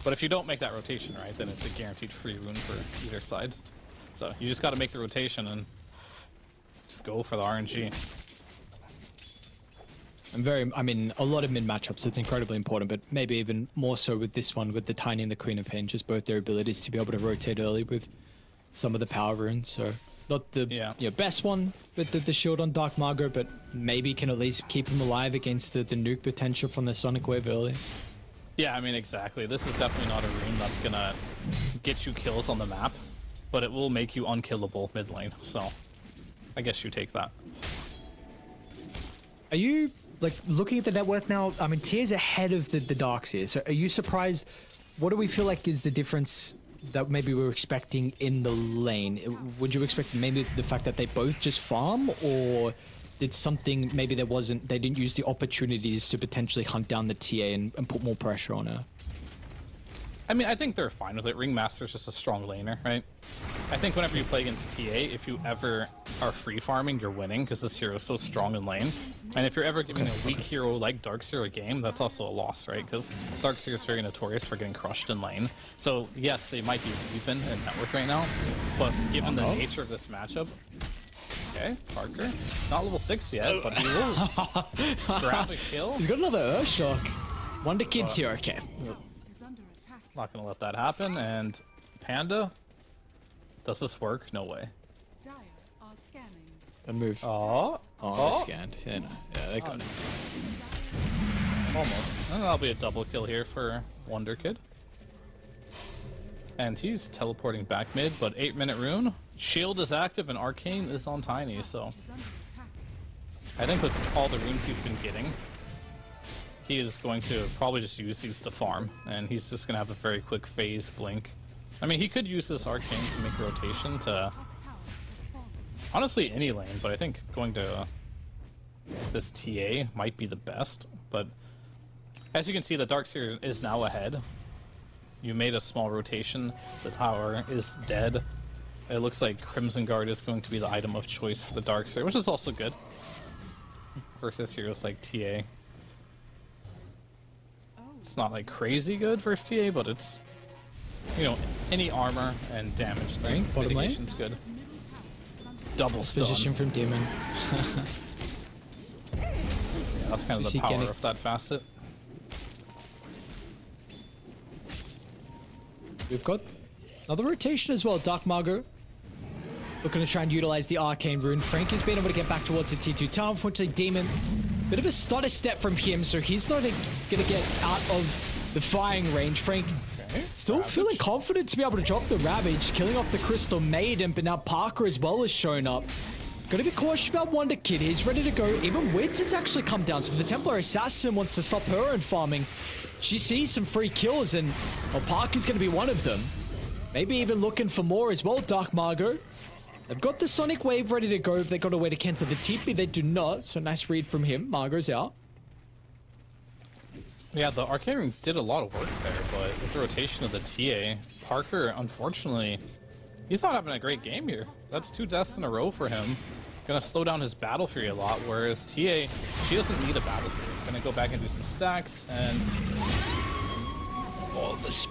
But if you don't make that rotation, right, then it's a guaranteed free rune for either side. So you just got to make the rotation and just go for the RNG. I mean, a lot of mid matchups, it's incredibly important, but maybe even more so with this one, with the Tiny and the Queen of Pain, just both their abilities to be able to rotate early with some of the power runes. So not the best one with the shield on Dark Margot, but maybe can at least keep him alive against the nuke potential from the Sonic Wave early. Yeah, I mean, exactly. This is definitely not a rune that's going to get you kills on the map, but it will make you unkillable mid lane, so I guess you take that. Are you like looking at the net worth now? I mean, Tier's ahead of the Darkseer. So are you surprised? What do we feel like is the difference that maybe we were expecting in the lane? Would you expect maybe the fact that they both just farm, or did something maybe they didn't use the opportunities to potentially hunt down the TA and put more pressure on her? I mean, I think they're fine with it. Ringmaster's just a strong laner, right? I think whenever you play against TA, if you ever are free farming, you're winning because this hero is so strong in lane. And if you're ever giving a weak hero like Darkseer a game, that's also a loss, right? Because Darkseer is very notorious for getting crushed in lane. So yes, they might be even in net worth right now, but given the nature of this matchup, okay, Parker, not level 6 yet, but he will grab a kill. He's got another Earthshock. Wonder Kid's here, okay. Is under attack. Not gonna let that happen. And Panda, does this work? No way. Dire are scanning. And move. Oh, They scanned. Yeah, no. Yeah, they got it. almost. And that'll be a double kill here for Wonder Kid. And he's teleporting back mid, but 8-minute rune. Shield is active and Arcane is on Tiny, so Is under attack. I think with all the runes he's been getting, he is going to probably just use these to farm, and he's just gonna have a very quick phase blink. I mean, he could use this Arcane to make rotation to Top tower has fallen. honestly any lane, but I think going to this TA might be the best. But as you can see, the Darkseer is now ahead. You made a small rotation. The tower is dead. It looks like Crimson Guard is going to be the item of choice for the Darkseer, which is also good versus heroes like TA. It's not like crazy good versus TA, but it's, you know, any armor and damage bottom lane? mitigation's good. Double stun. Position from Demon. Yeah, that's kind of Is the he power getting- of that facet. We've got another rotation as well. Dark Margot looking to try and utilize the Arcane Rune. Frank has been able to get back towards the T2 tower. Unfortunately, Demon, bit of a stutter step from him, so he's not going to get out of the firing range. Frank still feeling confident to be able to drop the Ravage, killing off the Crystal Maiden, but now Parker as well has shown up. Got to be cautious about Wonder Kid. He's ready to go. Even Wits has actually come down, so if the Templar Assassin wants to stop her in farming, she sees some free kills, and well, Parker's going to be one of them. Maybe even looking for more as well, Dark Margot. They've got the Sonic Wave ready to go if they got a way to cancel the TP. They do not, so nice read from him. Margot's out. Yeah, the Arcane Ring did a lot of work there, but with the rotation of the TA, Parker, unfortunately, he's not having a great game here. That's 2 deaths in a row for him. Gonna slow down his Battle Fury a lot, whereas TA, she doesn't need a Battle Fury. Gonna go back and do some stacks, and... Oh, this...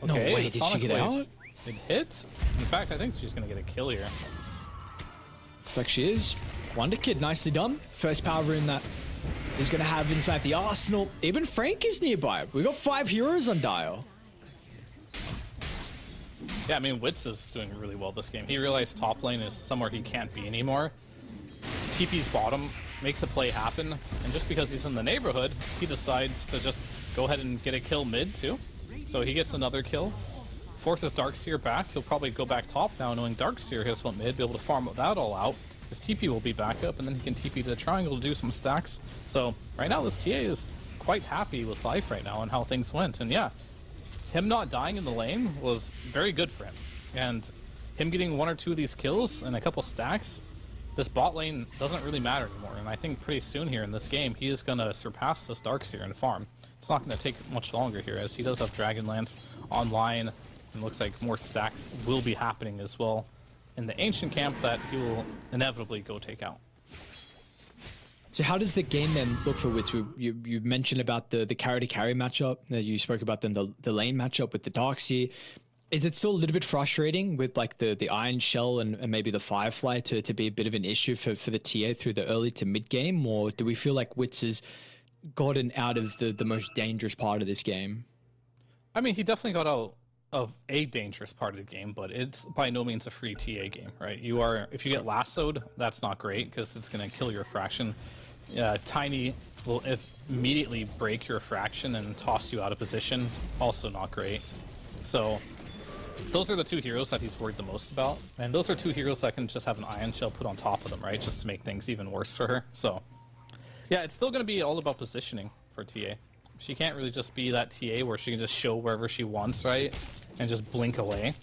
No Okay, way, the did she Sonic get Wave. out? Big hit. In fact, I think she's gonna get a kill here. Looks like she is. Wonder Kid, nicely done. First power rune that is going to have inside the arsenal. Even Frank is nearby. We got 5 heroes on dial. Yeah, I mean, Wits is doing really well this game. He realized top lane is somewhere he can't be anymore. TP's bottom, makes a play happen, and just because he's in the neighborhood, he decides to just go ahead and get a kill mid too. So he gets another kill. Forces Darkseer back. He'll probably go back top now, knowing Darkseer has went mid, be able to farm that all out. His TP will be back up, and then he can TP to the triangle to do some stacks. So right now, this TA is quite happy with life right now and how things went. And yeah, him not dying in the lane was very good for him. And him getting 1 or 2 of these kills and a couple stacks, this bot lane doesn't really matter anymore. And I think pretty soon here in this game, he is going to surpass this Darkseer in farm. It's not going to take much longer here, as he does have Dragonlance online. And looks like more stacks will be happening as well in the Ancient camp that he will inevitably go take out. So how does the game then look for Wits? You mentioned about the carry-to-carry matchup. You spoke about then the lane matchup with the Darkseer. Is it still a little bit frustrating with like the Iron Shell and maybe the Firefly to be a bit of an issue for the TA through the early to mid game? Or do we feel like Wits has gotten out of the most dangerous part of this game? I mean, he definitely got out of a dangerous part of the game, but it's by no means a free TA game, right? If you get lassoed, that's not great because it's going to kill your fraction. Tiny will immediately break your fraction and toss you out of position, also not great. So those are the two heroes that he's worried the most about. And those are two heroes that can just have an Ion Shell put on top of them, right? Just to make things even worse for her. So, yeah, it's still going to be all about positioning for TA. She can't really just be that TA where she can just show wherever she wants, right? And just blink away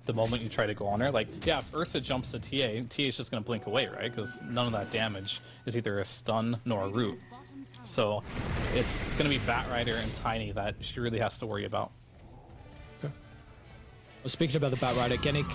the moment you try to go on her. Like, yeah, if Ursa jumps to TA, TA is just going to blink away, right? Because none of that damage is either a stun nor a root. So it's going to be Batrider and Tiny that she really has to worry about. Okay. Well, speaking about the Batrider, Genic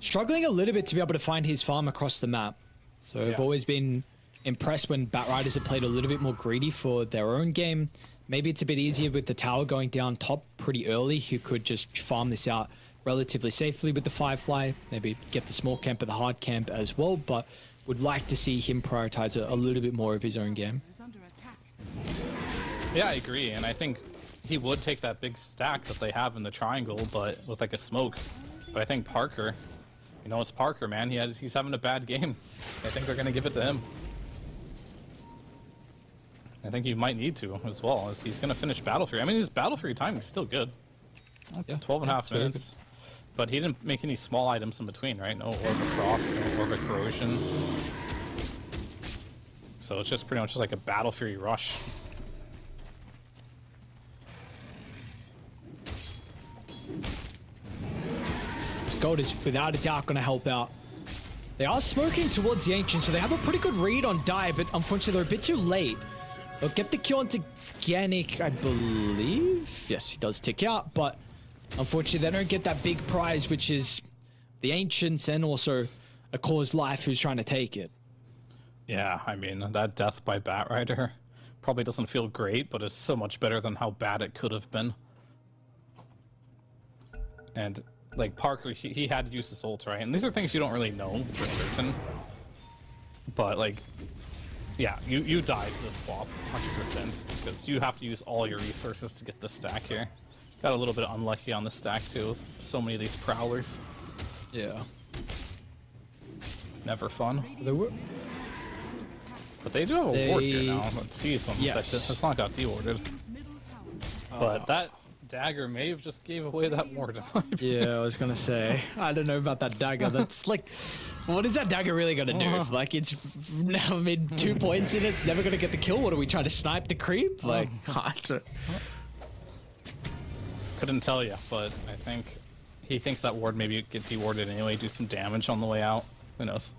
struggling a little bit to be able to find his farm across the map. So I've always been impressed when Batriders have played a little bit more greedy for their own game. Maybe it's a bit easier with the tower going down top pretty early. You could just farm this out relatively safely with the Firefly, maybe get the small camp or the hard camp as well, but would like to see him prioritize a little bit more of his own game. Yeah, I agree, and I think he would take that big stack that they have in the triangle, but with like a smoke. But I think Parker, you know, it's Parker, man. He's having a bad game. I think they're gonna give it to him. I think you might need to as well, as he's gonna finish Battle Fury. I mean, his Battle Fury timing is still good. It's 12 and a half minutes. But he didn't make any small items in between, right? No Orb of Frost, no Orb of Corrosion. So it's just pretty much just like a Battle Fury rush. This gold is without a doubt going to help out. They are smoking towards the Ancient, so they have a pretty good read on Die, but unfortunately they're a bit too late. They'll get the kill onto Genic, I believe. Yes, he does tick out, but unfortunately they don't get that big prize, which is the Ancients and also a Cause Life who's trying to take it. Yeah, I mean, that death by Batrider probably doesn't feel great, but it's so much better than how bad it could have been. And, like, Parker, he had to use his ult, right? And these are things you don't really know for certain. But, like, yeah, you die to this Quap, 100%, because you have to use all your resources to get the stack here. Got a little bit unlucky on the stack, too, with so many of these Prowlers. Yeah. Never fun. They were... But they do have a ward here now. Let's see some. Yes. That's not got dewarded. But that dagger may have just gave away that ward. Yeah, I was gonna say. I don't know about that dagger. That's like, what is that dagger really gonna do? Like, it's now made 2 points in it. It's never gonna get the kill. What are we trying to snipe the creep? Like, couldn't tell you, but I think he thinks that ward maybe get dewarded anyway, do some damage on the way out. Who knows?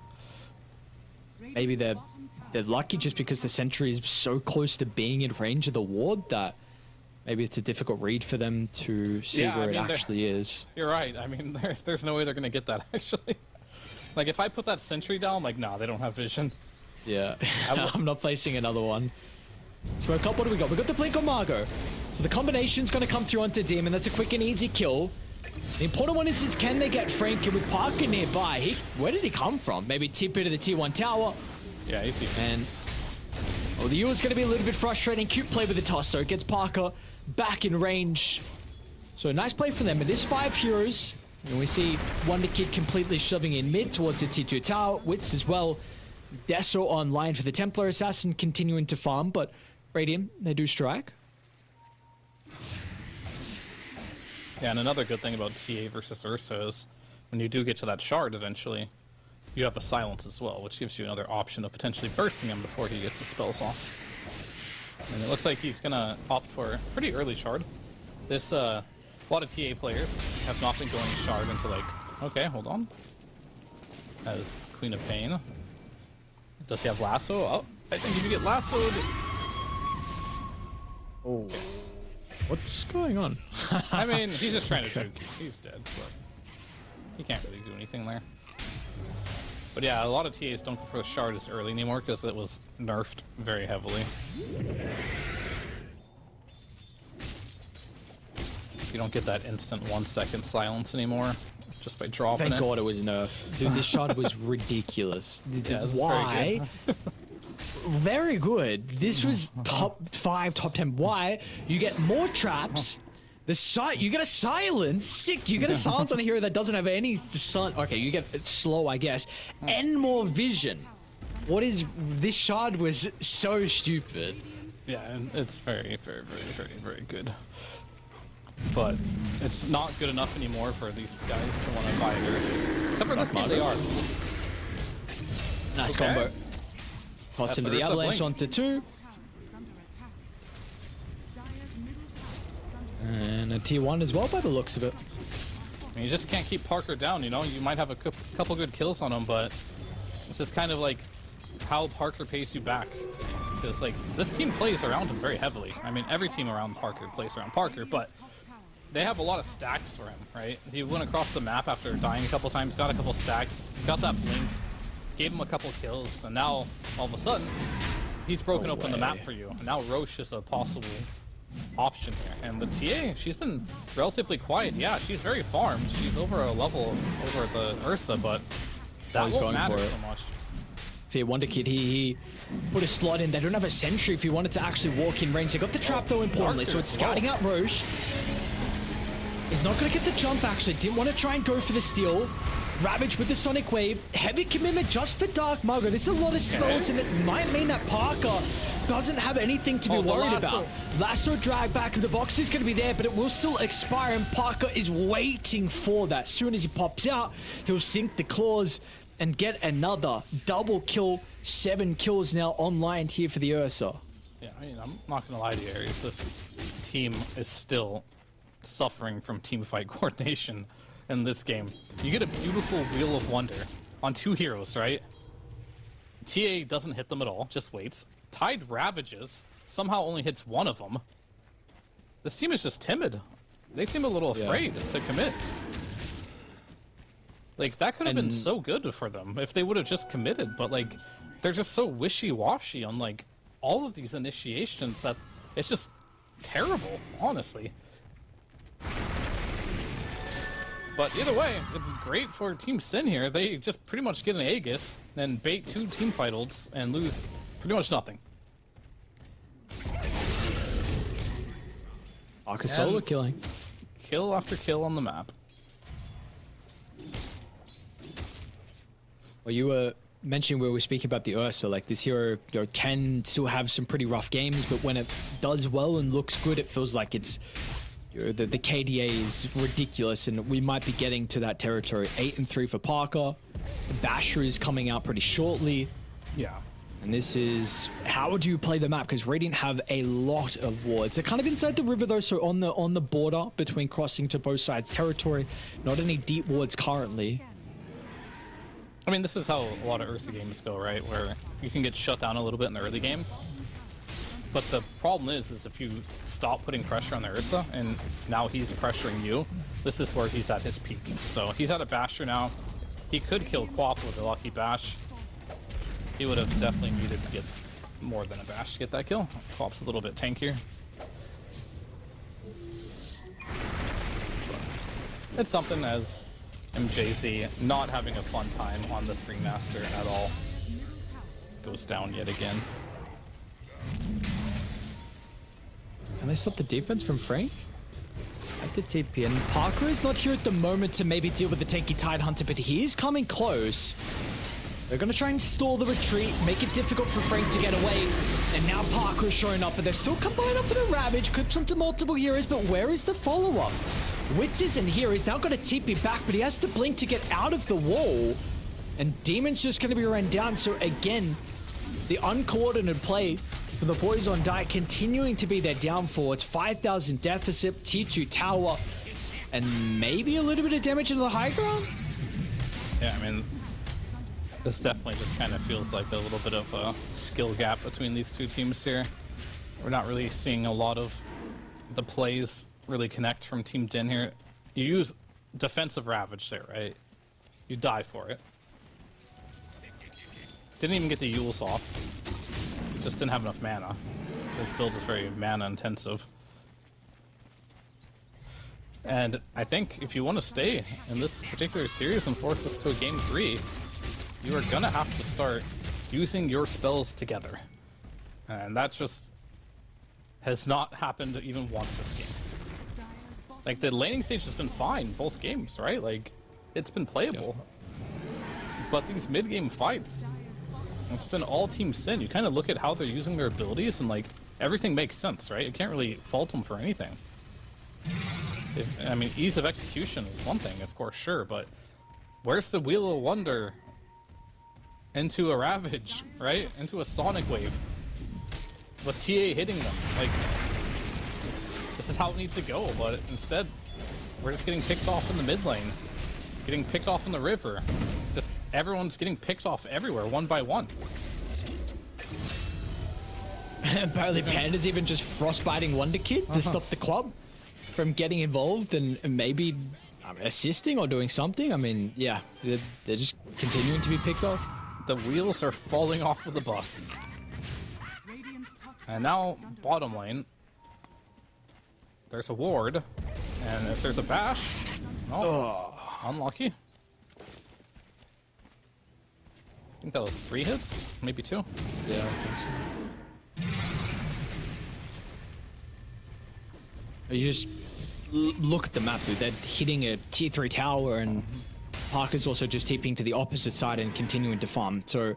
Maybe they're lucky just because the sentry is so close to being in range of the ward that maybe it's a difficult read for them to see where it actually is. You're right. I mean, there's no way they're gonna get that actually. Like, if I put that sentry down, like, nah, they don't have vision. Yeah, I'm not placing another one. Smoke up, what do we got? We got the Blink on Margot. So the combination's gonna come through onto Demon. That's a quick and easy kill. The important one is can they get Frankie with Parker nearby? Where did he come from? Maybe tip into the T1 tower. Yeah, he's here. And the U is going to be a little bit frustrating. Cute play with the toss, so it gets Parker back in range. So a nice play for them. It is 5 heroes. And we see Wonder Kid completely shoving in mid towards the T2 tower. Wits as well. Deso online for the Templar Assassin continuing to farm, but Radiant, they do strike. Yeah, and another good thing about TA versus Ursa is when you do get to that shard eventually, you have a silence as well, which gives you another option of potentially bursting him before he gets his spells off. And it looks like he's gonna opt for a pretty early shard. This, a lot of TA players have not been going shard until like, okay, hold on. As Queen of Pain. Does he have lasso? Oh, I think if you get lassoed... Oh. What's going on? I mean, he's just trying to juke you. He's dead, but he can't really do anything there. But yeah, a lot of TAs don't go for the shard as early anymore because it was nerfed very heavily. You don't get that instant 1-second silence anymore just by dropping it. Thank God it was nerfed. Dude, this shard was ridiculous. Yeah, why? Very good. This was top 5, top 10. Why? You get more traps. You get a silence. Sick. You get a silence on a hero that doesn't have any sun. Okay, you get slow, I guess, and more vision. What is this shard was so stupid. Yeah, and it's very, very, very, very, very good. but it's not good enough anymore for these guys to want to buy her. Except for this game, they are. Nice Okay. combo. Toss That's into the Ursa avalanche Blink. onto 2. Tower is under attack. Dire's middle tower is under And a T1 as well by the looks of it. I mean, you just can't keep Parker down, you know? You might have a couple good kills on him, but this is kind of like how Parker pays you back. Because, like, this team plays around him very heavily. I mean, every team around Parker plays around Parker, but they have a lot of stacks for him, right? He went across the map after dying a couple times, got a couple stacks, got that blink, gave him a couple kills, and now, all of a sudden, he's broken open the map for you. And now Roche is a possible option here. And the TA, she's been relatively quiet. Yeah, she's very farmed. She's over a level over the Ursa, but that he's won't going matter for it. so much. Fear Wonder Kid, he put a slot in. They don't have a sentry if he wanted to actually walk in range. They got the trap though importantly, so it's scouting out Roche. He's not going to get the jump actually. Didn't want to try and go for the steal. Ravage with the Sonic Wave. Heavy commitment just for Dark Mago. There's a lot of spells and it might mean that Parker doesn't have anything to be Oh, the worried lasso. about. Lasso drag back in the box is going to be there, but it will still expire and Parker is waiting for that. As soon as he pops out, he'll sink the claws and get another double kill. 7 kills now online here for the Ursa. Yeah, I mean, I'm not gonna lie to you, Aries. This team is still suffering from team fight coordination in this game. You get a beautiful Wheel of Wonder on 2 heroes, right? TA doesn't hit them at all, just waits. Tide Ravages, somehow only hits one of them. This team is just timid. They seem a little afraid to commit. Like, that could have been And- so good for them if they would have just committed, but, like, they're just so wishy-washy on, like, all of these initiations that it's just terrible, honestly. But either way, it's great for Team Sin here. They just pretty much get an Aegis and bait 2 teamfight ults and lose pretty much nothing. Parker solo And- killing. Kill after kill on the map. Well, you were mentioning we were speaking about the Ursa, like this hero, you know, can still have some pretty rough games, but when it does well and looks good, it feels like it's, you know, the KDA is ridiculous, and we might be getting to that territory. 8-3 for Parker. Basher is coming out pretty shortly, Yeah. and this is how do you play the map? Because Radiant have a lot of wards. They're kind of inside the river though, so on the border between crossing to both sides territory. Not any deep wards currently. I mean, this is how a lot of Ursa games go, right? Where you can get shut down a little bit in the early game. But the problem is if you stop putting pressure on the Ursa, and now he's pressuring you, this is where he's at his peak. So he's at a Basher now. He could kill Quap with a lucky Bash. He would have definitely needed to get more than a Bash to get that kill. Quap's a little bit tankier. But it's something as MJZ not having a fun time on this Ringmaster at all. Goes down yet again. Can they stop the defense from Frank? At the TP, and Parker is not here at the moment to maybe deal with the tanky Tide Hunter, but he is coming close. They're going to try and stall the retreat, make it difficult for Frank to get away. And now Parker is showing up, but they're still combining up for the Ravage. Clips onto multiple heroes, but where is the follow-up? Witz isn't here. He's now got a TP back, but he has to blink to get out of the wall. And Demon's just going to be run down. So again, the uncoordinated play for the boys on Diet continuing to be their downfall. It's 5,000 deficit, T2 tower, and maybe a little bit of damage into the high ground? Yeah, I mean, this definitely just kind of feels like a little bit of a skill gap between these two teams here. We're not really seeing a lot of the plays really connect from Team Din here. You use defensive Ravage there, right? You die for it. Didn't even get the Yules off. Just didn't have enough mana. This build is very mana intensive. And I think if you want to stay in this particular series and force this to a game 3, you are gonna have to start using your spells together. And that just has not happened even once this game. Like, the laning stage has been fine both games, right? Like, it's been playable. But these mid-game fights, it's been all Team Sin. You kind of look at how they're using their abilities and, like, everything makes sense, right? You can't really fault them for anything. I mean, ease of execution is one thing, of course, sure, but where's the Wheel of Wonder into a Ravage, right? Into a Sonic Wave with TA hitting them. Like, this is how it needs to go, but instead, we're just getting picked off in the mid lane, getting picked off in the river. Just everyone's getting picked off everywhere, one by one. Apparently, Panda's even just frostbiting Wonder Kid to stop the club from getting involved and maybe assisting or doing something. I mean, yeah, they're just continuing to be picked off. The wheels are falling off of the bus. And now, bottom lane, there's a ward, and if there's a bash, oh, unlucky. I think that was 3 hits, maybe 2. Yeah, I think so. You just look at the map, dude. They're hitting a tier 3 tower, and Parker's also just TPing to the opposite side and continuing to farm. So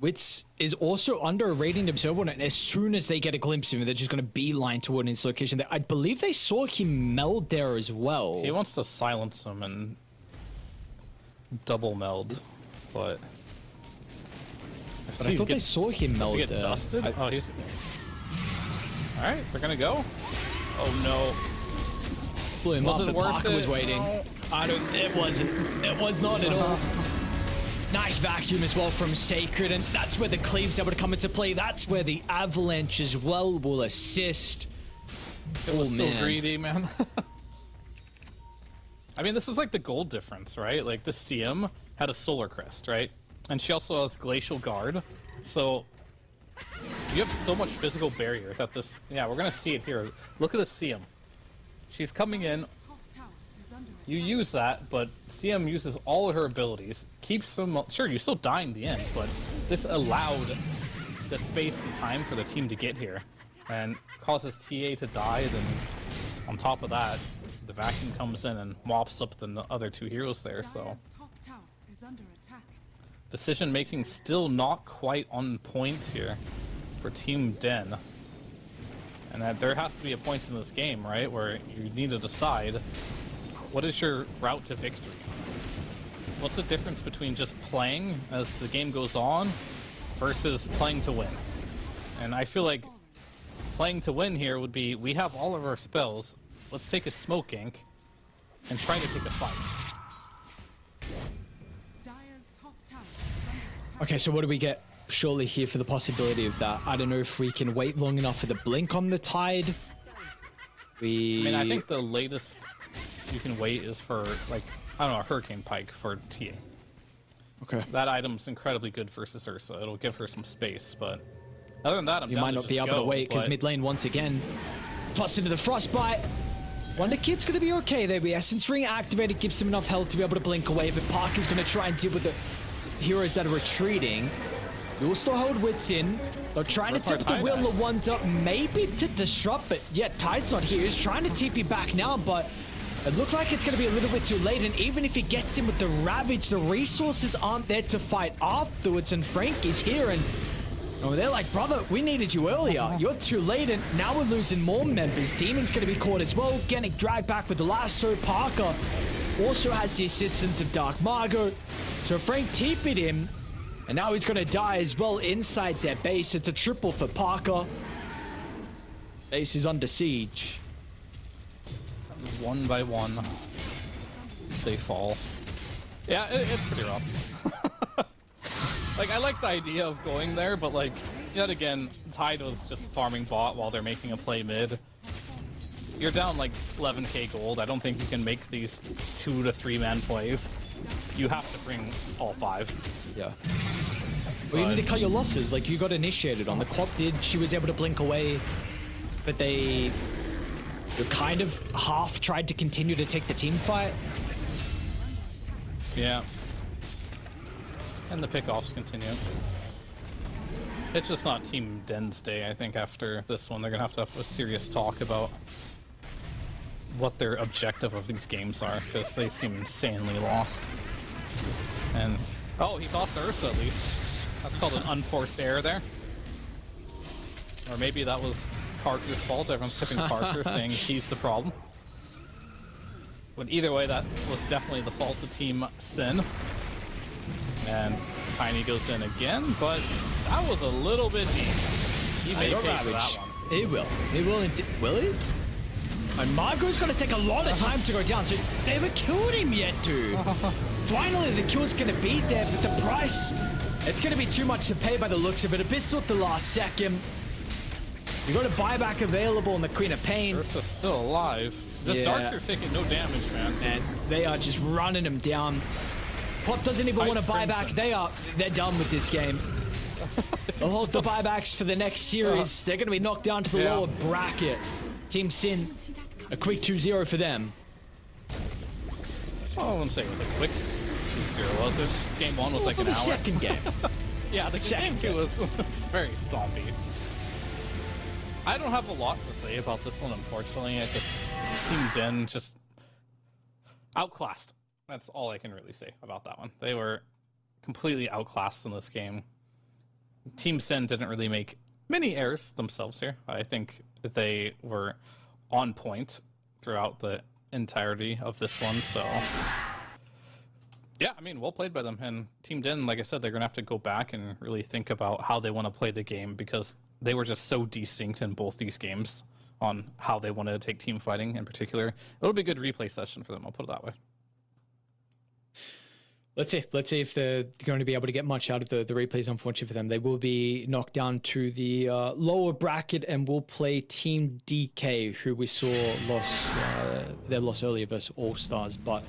Wits is also under a radiant observer, and as soon as they get a glimpse of him, they're just going to beeline toward his location. I believe they saw him meld there as well. He wants to silence him and double meld, but I thought they saw him meld there. Does he get there. dusted? Oh, he's... Alright, they're gonna go. Oh no. Blew him Was up, it but worth Parker it? was waiting. No. It wasn't. It was not at all. Nice vacuum as well from Sacred, and that's where the Cleave's able to come into play. That's where the Avalanche as well will assist. It was so man. greedy, man. I mean, this is like the gold difference, right? Like, this CM had a Solar Crest, right? And she also has Glacial Guard. So, you have so much physical barrier that this... Yeah, we're going to see it here. Look at this CM. She's coming in. You use that, but CM uses all of her abilities. Keeps them... Sure, you still die in the end, but this allowed the space and time for the team to get here. And causes TA to die, then on top of that, the vacuum comes in and mops up the other 2 heroes there, so... Decision making still not quite on point here for Team Den. And that there has to be a point in this game, right, where you need to decide what is your route to victory. What's the difference between just playing as the game goes on versus playing to win? And I feel like playing to win here would be, we have all of our spells, let's take a smoke ink and try to take a fight. Okay, so what do we get surely here for the possibility of that? I don't know if we can wait long enough for the blink on the tide. I mean, I think the latest you can wait is for, like, I don't know, a Hurricane Pike for TA. Okay. That item's incredibly good versus Ursa. It'll give her some space, but other than that, I'm You down might to not be just able to go, wait because but- mid lane once again tossed into the frostbite. Wonder Kid's gonna be okay there. The Essence Ring activated gives him enough health to be able to blink away, but Parker's gonna try and deal with the heroes that are retreating. We'll still hold Wits in. They're trying Where's to tip the our Wheel Tide of Wonder, maybe to disrupt, but yeah, Tide's not here. He's trying to TP back now, but it looks like it's going to be a little bit too late, and even if he gets in with the Ravage, the resources aren't there to fight afterwards, and Frank is here, and they're like, brother, we needed you earlier. You're too late, and now we're losing more members. Demon's going to be caught as well, getting dragged back with the lasso. Parker also has the assistance of Dark Margot, so Frank TP'd him, and now he's going to die as well inside their base. It's a triple for Parker. Base is under siege. One by one, they fall. Yeah, it's pretty rough. Like, I like the idea of going there, but like, yet again, Tide was just farming bot while they're making a play mid. You're down like 11k gold. I don't think you can make these 2 to 3 man plays. You have to bring all 5. Yeah. Well, you need to cut your losses. Like, you got initiated on. The Quap did. She was able to blink away, but they kind of half tried to continue to take the team fight. Yeah. And the pickoffs continue. It's just not Team Den's day. I think after this one, they're gonna have a serious talk about what their objective of these games are, because they seem insanely lost. And oh, he tossed Ursa at least. That's called an unforced error there. Or maybe that was Parker's fault. Everyone's tipping Parker, saying he's the problem. But either way, that was definitely the fault of Team Sin. And Tiny goes in again, but that was a little bit deep. He may pay for that one. He will. He will. Will he? And Margot's going to take a lot of time to go down, so they haven't killed him yet, dude. Finally, the kill's going to be there, but the price, it's going to be too much to pay by the looks of it. Abyssal at the last second. You got a buyback available on the Queen of Pain. Ursa's still alive. This Darkseer's taking no damage, man. And they are just running him down. Pop doesn't even want to buy back. They're done with this game. They'll hold the buybacks for the next series. They're going to be knocked down to the lower bracket. Team Sin, a quick 2-0 for them. Well, I wouldn't say it was a quick 2-0, was it? Game 1 was like an hour. The second game. Yeah, the game 2 was very stompy. I don't have a lot to say about this one, unfortunately. Team Den just outclassed. That's all I can really say about that one. They were completely outclassed in this game. Team Sin didn't really make many errors themselves here. I think they were on point throughout the entirety of this one, so yeah, I mean, well played by them. And Team Den, like I said, they're gonna have to go back and really think about how they want to play the game, because they were just so desynced in both these games on how they wanted to take team fighting in particular. It'll be a good replay session for them, I'll put it that way. Let's see if they're going to be able to get much out of the replays. Unfortunately for them, they will be knocked down to the lower bracket and will play Team DK, who we saw their loss earlier versus All Stars. But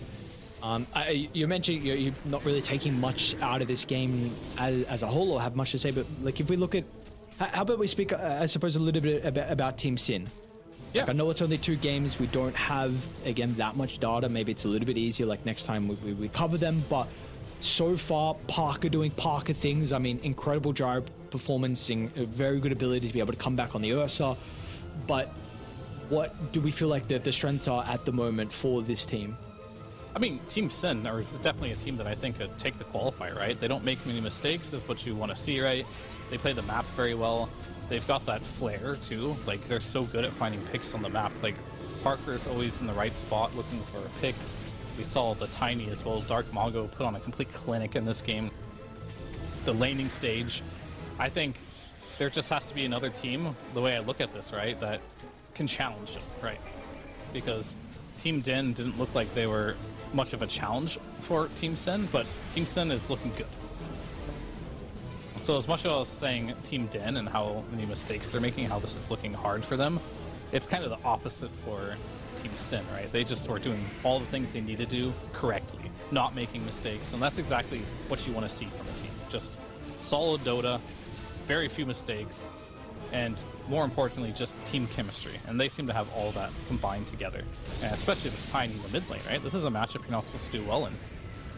you mentioned you're not really taking much out of this game as a whole, or have much to say. But like, if we look at, how about we speak, I suppose, a little bit about Team Sin. Yeah. Like, I know it's only 2 games. We don't have, again, that much data. Maybe it's a little bit easier, like next time we cover them. But so far, Parker doing Parker things. I mean, incredible gyro performance, a very good ability to be able to come back on the Ursa. But what do we feel like the strengths are at the moment for this team? I mean, Team Sin is definitely a team that I think could take the qualifier, right? They don't make many mistakes, is what you want to see, right? They play the map very well. They've got that flair too. Like, they're so good at finding picks on the map. Like, Parker's always in the right spot looking for a pick. We saw the Tiny as well. Dark Mago put on a complete clinic in this game. The laning stage. I think there just has to be another team, the way I look at this, right, that can challenge it, right? Because Team Den didn't look like they were much of a challenge for Team Sin, but Team Sin is looking good. So as much as I was saying Team Den and how many mistakes they're making, how this is looking hard for them, it's kind of the opposite for Team Sin, right? They just were doing all the things they need to do correctly, not making mistakes, and that's exactly what you want to see from a team. Just solid Dota, very few mistakes, and more importantly, just team chemistry. And they seem to have all that combined together, and especially this Tiny in the mid lane, right? This is a matchup you're not supposed to do well in.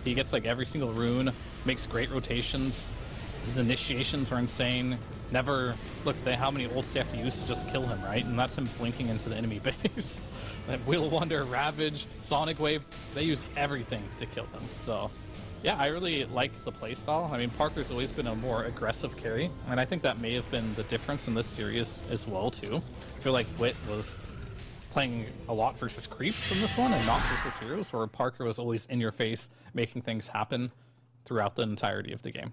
He gets like every single rune, makes great rotations. His initiations are insane. Never look at how many ults they have to use to just kill him, right? And that's him blinking into the enemy base. And Wheel of Wonder, Ravage, Sonic Wave, they use everything to kill him. So yeah, I really like the playstyle. I mean, Parker's always been a more aggressive carry, and I think that may have been the difference in this series as well too. I feel like Wit was playing a lot versus creeps in this one and not versus heroes, where Parker was always in your face, making things happen throughout the entirety of the game.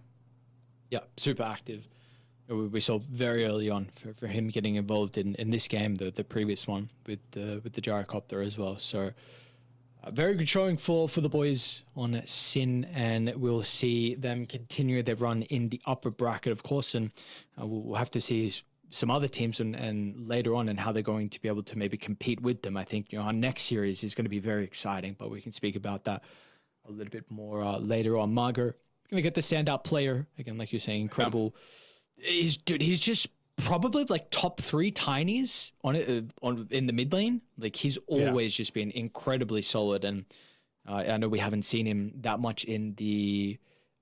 Yeah, super active. We saw very early on for him getting involved in this game, the previous one with the gyrocopter as well. So a very good showing for the boys on Sin, and we'll see them continue their run in the upper bracket, of course, and we'll have to see some other teams and later on and how they're going to be able to maybe compete with them. I think our next series is going to be very exciting, but we can speak about that a little bit more later on. Margot going to get the standout player again, like you're saying, incredible. He's just probably like top 3 Tinies in the mid lane. Like, he's always just been incredibly solid, and I know we haven't seen him that much in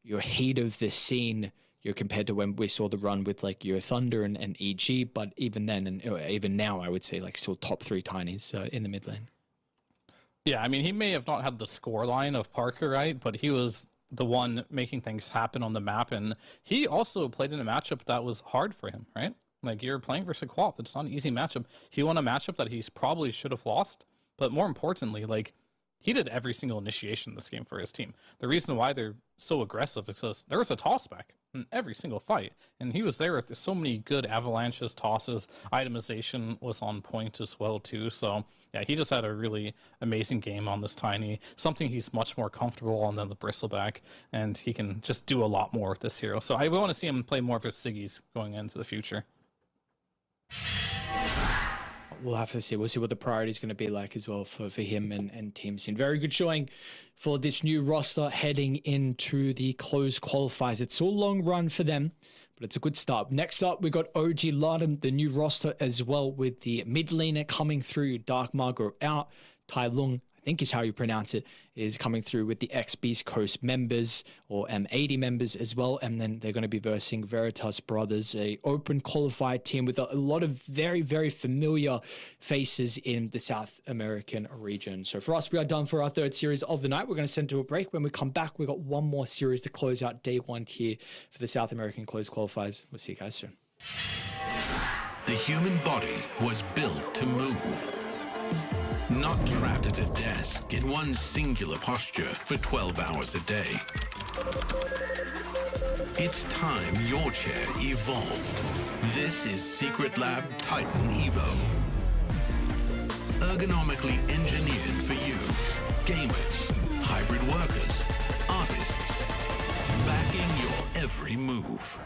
your heat of the scene, compared to when we saw the run with like your Thunder and EG. But even then, and even now, I would say like still top 3 Tinies in the mid lane. Yeah, I mean, he may have not had the score line of Parker, right? But he was the one making things happen on the map, and he also played in a matchup that was hard for him, right? Like, you're playing versus Quap, it's not an easy matchup. He won a matchup that he probably should have lost, but more importantly, like, he did every single initiation this game for his team. The reason why they're so aggressive is because there was a toss back in every single fight, and he was there with so many good avalanches, tosses. Itemization was on point as well too. So yeah, he just had a really amazing game on this Tiny, something he's much more comfortable on than the Bristleback, and he can just do a lot more with this hero. So I want to see him play more of his Siggies going into the future. We'll have to see. We'll see what the priority is going to be like as well for him and Team Sin. Very good showing for this new roster heading into the closed qualifiers. It's a long run for them, but it's a good start. Next up, we got OG Lardum, the new roster as well, with the mid laner coming through. Dark Margot out. Tai Lung, I think is how you pronounce it, is coming through with the ex-Beast Coast members, or M80 members as well. And then they're going to be versing Veritas Brothers, a open qualified team with a lot of very, very familiar faces in the South American region. So for us, we are done for our third series of the night. We're going to send to a break. When we come back, we've got one more series to close out day one here for the South American closed qualifiers. We'll see you guys soon. The human body was built to move. Not trapped at a desk in one singular posture for 12 hours a day. It's time your chair evolved. This is Secret Lab Titan Evo. Ergonomically engineered for you. Gamers, hybrid workers, artists. Backing your every move.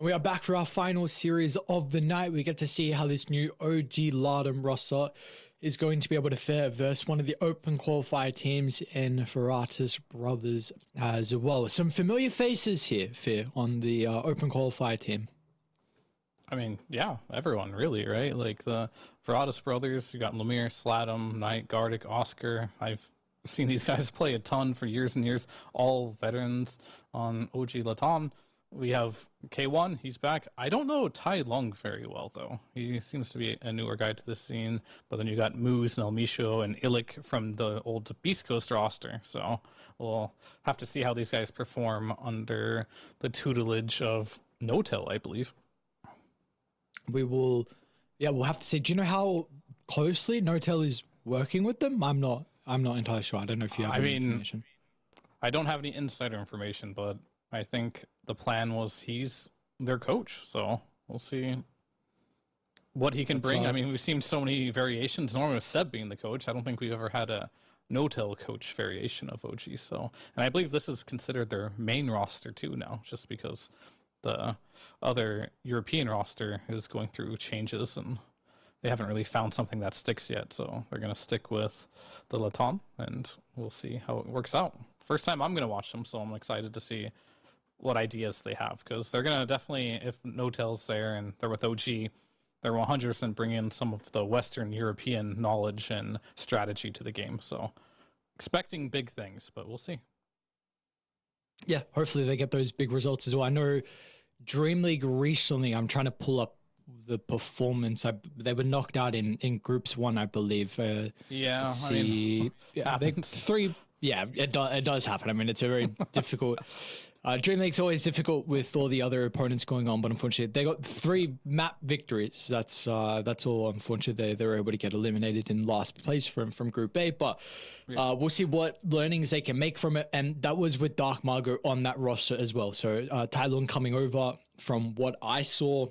We are back for our final series of the night. We get to see how this new OG Lardum roster is going to be able to fare versus one of the open qualifier teams in Veratus Brothers as well. Some familiar faces here, Fear, on the open qualifier team. I mean, yeah, everyone really, right? Like the Veratus Brothers, you got Lemire, Slatum, Knight, Gardic, Oscar. I've seen these guys play a ton for years and years, all veterans on OG Latam. We have K1, he's back. I don't know Tai Lung very well, though. He seems to be a newer guy to the scene. But then you got Moose and El Micho and Illik from the old Beast Coast roster. So we'll have to see how these guys perform under the tutelage of Notel, I believe. We'll have to see. Do you know how closely Notel is working with them? I'm not entirely sure. I don't know if you have any information. I don't have any insider information, but I think the plan was he's their coach, so we'll see what he can bring. I mean, we've seen so many variations. Normally with Seb being the coach, I don't think we've ever had a no-tell coach variation of OG. So, and I believe this is considered their main roster too now, just because the other European roster is going through changes and they haven't really found something that sticks yet. So they're going to stick with the Latam, and we'll see how it works out. First time I'm going to watch them, so I'm excited to see what ideas they have, because they're going to definitely, if No-Tell's there and they're with OG, they're 100% bring in some of the Western European knowledge and strategy to the game. So expecting big things, but we'll see. Yeah, hopefully they get those big results as well. I know Dream League recently, I'm trying to pull up the performance. They were knocked out in groups 1, I believe. Yeah, let's see. I think 3. Yeah, it does happen. I mean, it's a very difficult. Dream League's always difficult with all the other opponents going on, but unfortunately, they got 3 map victories. That's all. Unfortunately, they were able to get eliminated in last place from Group A. But we'll see what learnings they can make from it. And that was with Dark Margot on that roster as well. So Tai Lung coming over, from what I saw,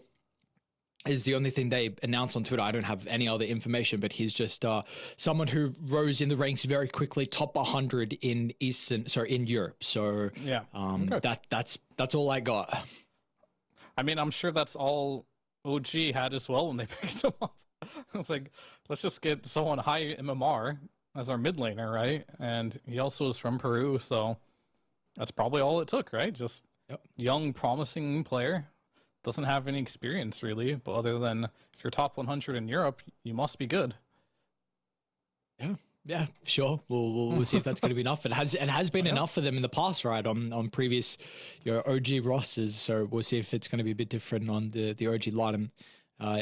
is the only thing they announced on Twitter. I don't have any other information, but he's just someone who rose in the ranks very quickly, top 100 in Europe. So yeah, that's all I got. I mean, I'm sure that's all OG had as well when they picked him up. I was like, let's just get someone high MMR as our mid laner, right? And he also is from Peru, so that's probably all it took, right? Just young, promising player. Doesn't have any experience really, but other than if you're top 100 in Europe, you must be good. Yeah, sure. We'll see if that's going to be enough. It has been enough for them in the past, right? On previous OG rosters. So we'll see if it's going to be a bit different on the OG Lardum.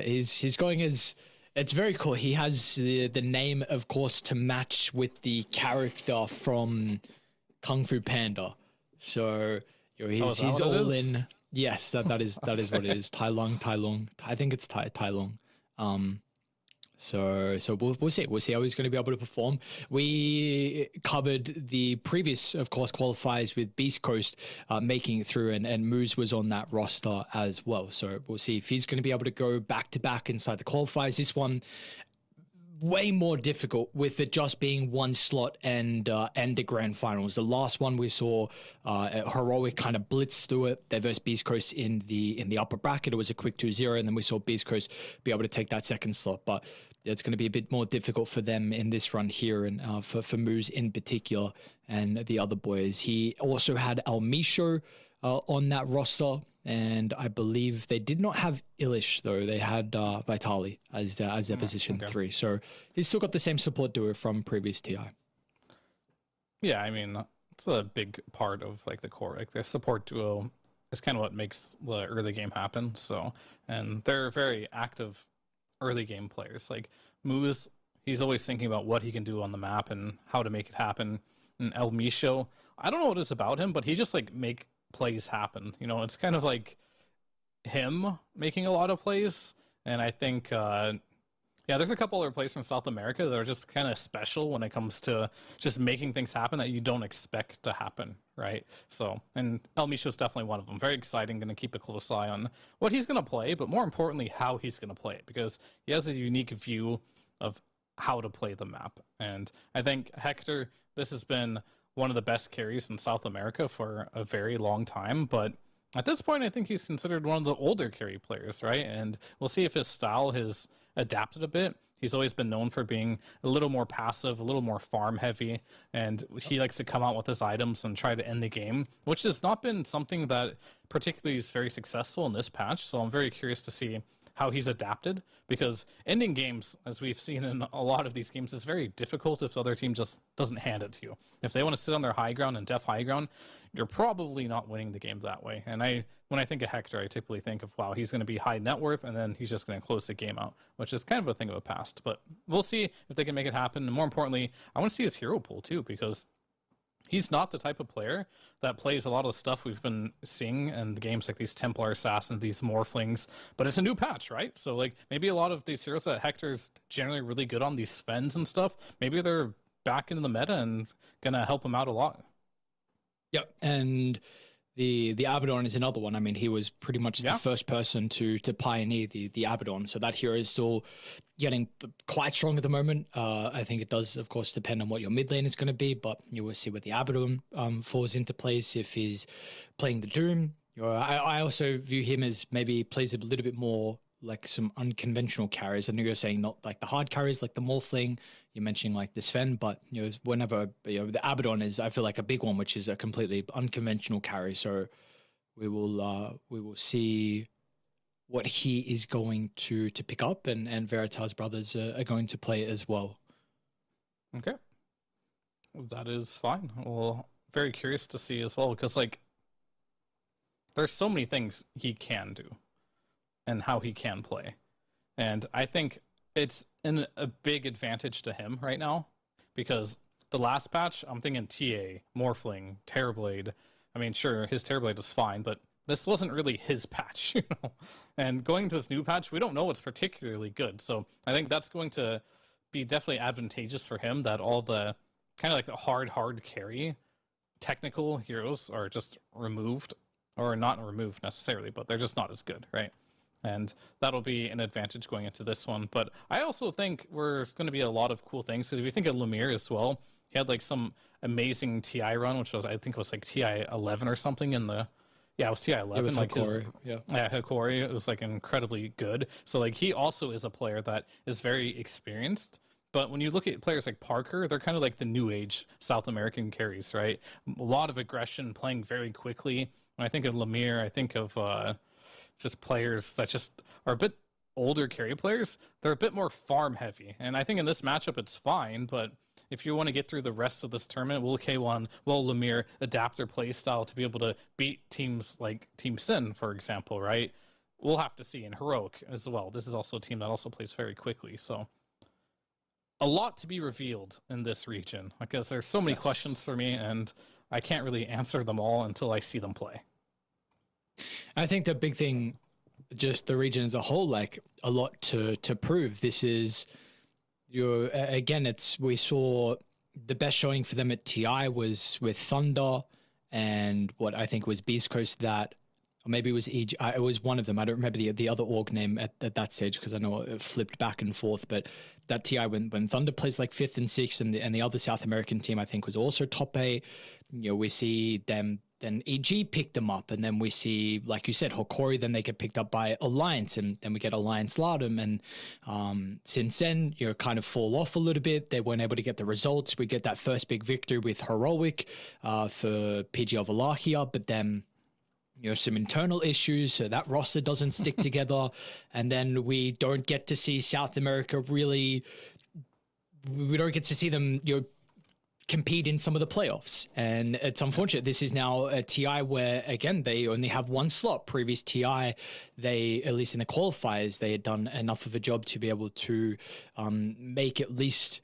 He's going as, it's very cool. He has the name, of course, to match with the character from Kung Fu Panda. So he's all in. Yes, that is what it is. Tai Lung. I think it's Tai Lung. So we'll see. We'll see how he's going to be able to perform. We covered the previous, of course, qualifiers with Beast Coast making it through, and Moose was on that roster as well. So we'll see if he's going to be able to go back to back inside the qualifiers. This one, way more difficult with it just being 1 slot and the grand finals. The last one we saw, Heroic kind of blitzed through it. They versed Beast Coast in the upper bracket. It was a quick 2-0, and then we saw Beast Coast be able to take that second slot. But it's going to be a bit more difficult for them in this run here, and for Moose in particular and the other boys. He also had El Micho on that roster, and I believe they did not have Ilish, though. They had Vitali as their position 3. So he's still got the same support duo from previous TI. Yeah, I mean, it's a big part of like the core. Like the support duo is kind of what makes the early game happen. So, and they're very active early game players. Like Moose, he's always thinking about what he can do on the map and how to make it happen. And El Micho, I don't know what it's about him, but he just like make plays happen. You know, it's kind of like him making a lot of plays. And I think there's a couple other players from South America that are just kind of special when it comes to just making things happen that you don't expect to happen, right? So, and El Micho is definitely one of them. Very exciting. Going to keep a close eye on what he's going to play, but more importantly, how he's going to play it, because he has a unique view of how to play the map. And I think Hector, this has been one of the best carries in South America for a very long time, but at this point, I think he's considered one of the older carry players, right? And we'll see if his style has adapted a bit. He's always been known for being a little more passive, a little more farm heavy, and he likes to come out with his items and try to end the game, which has not been something that particularly is very successful in this patch. So I'm very curious to see how he's adapted, because ending games, as we've seen in a lot of these games, is very difficult if the other team just doesn't hand it to you. If they want to sit on their high ground and def high ground, you're probably not winning the game that way. And when I think of Hector, I typically think of, wow, he's going to be high net worth, and then he's just going to close the game out, which is kind of a thing of a past. But we'll see if they can make it happen. And more importantly, I want to see his hero pool too, because he's not the type of player that plays a lot of the stuff we've been seeing in the games, like these Templar Assassins, these Morphlings, but it's a new patch, right? So like maybe a lot of these heroes that Hector's generally really good on, these Svens and stuff, maybe they're back into the meta and gonna help him out a lot. Yep, and the Abaddon is another one. I mean, he was pretty much the first person to pioneer the Abaddon, so that hero is still getting quite strong at the moment. I think it does, of course, depend on what your mid lane is going to be, but you will see where the Abaddon falls into place if he's playing the Doom. I also view him as maybe plays a little bit more like some unconventional carries. I know you're saying not like the hard carries like the Morphling, you're mentioning like the Sven, but whenever the Abaddon is, I feel like a big one, which is a completely unconventional carry. So we will see what he is going to pick up, and Veritas brothers are going to play as well. Okay, well, that is fine. Well, very curious to see as well, because like there's so many things he can do and how he can play. And I think it's a big advantage to him right now, because the last patch, I'm thinking TA, Morphling, Terrorblade. I mean, sure, his Terrorblade was fine, but this wasn't really his patch, And going into this new patch, we don't know what's particularly good. So I think that's going to be definitely advantageous for him, that all the kind of like the hard carry technical heroes are just removed, or not removed necessarily, but they're just not as good, right? And that'll be an advantage going into this one. But I also think there's going to be a lot of cool things, because if you think of Lemire as well, he had like some amazing TI run, which was, I think it was like TI 11 or something in the, it was TI 11. Like Hikori, Hikori, it was like incredibly good. So like he also is a player that is very experienced. But when you look at players like Parker, they're kind of like the new age South American carries, right? A lot of aggression, playing very quickly. When I think of Lemire, I think of just players that just are a bit older carry players. They're a bit more farm heavy. And I think in this matchup, it's fine. But if you want to get through the rest of this tournament, will K1, will Lemire adapt their play style to be able to beat teams like Team Sin, for example, right? We'll have to see. In Heroic as well. This is also a team that also plays very quickly. So a lot to be revealed in this region, because there's so many questions for me, and I can't really answer them all until I see them play. I think the big thing, just the region as a whole, like a lot to prove. This is we saw the best showing for them at TI was with Thunder and what I think was Beast Coast, that, or maybe it was it was one of them. I don't remember the other org name at that stage, because I know it flipped back and forth. But that TI, when Thunder plays like 5th and 6th, and the other South American team I think was also top 8. We see them. Then EG picked them up, and then we see, like you said, Hokori, then they get picked up by Alliance, and then we get Alliance Lardum, and since then, kind of fall off a little bit. They weren't able to get the results. We get that first big victory with Heroic for PG of Wallachia, but then some internal issues, so that roster doesn't stick together, and then we don't get to see South America really. We don't get to see them, compete in some of the playoffs, and it's unfortunate. This is now a TI where, again, they only have one slot. Previous TI, they, at least in the qualifiers, they had done enough of a job to be able to make at least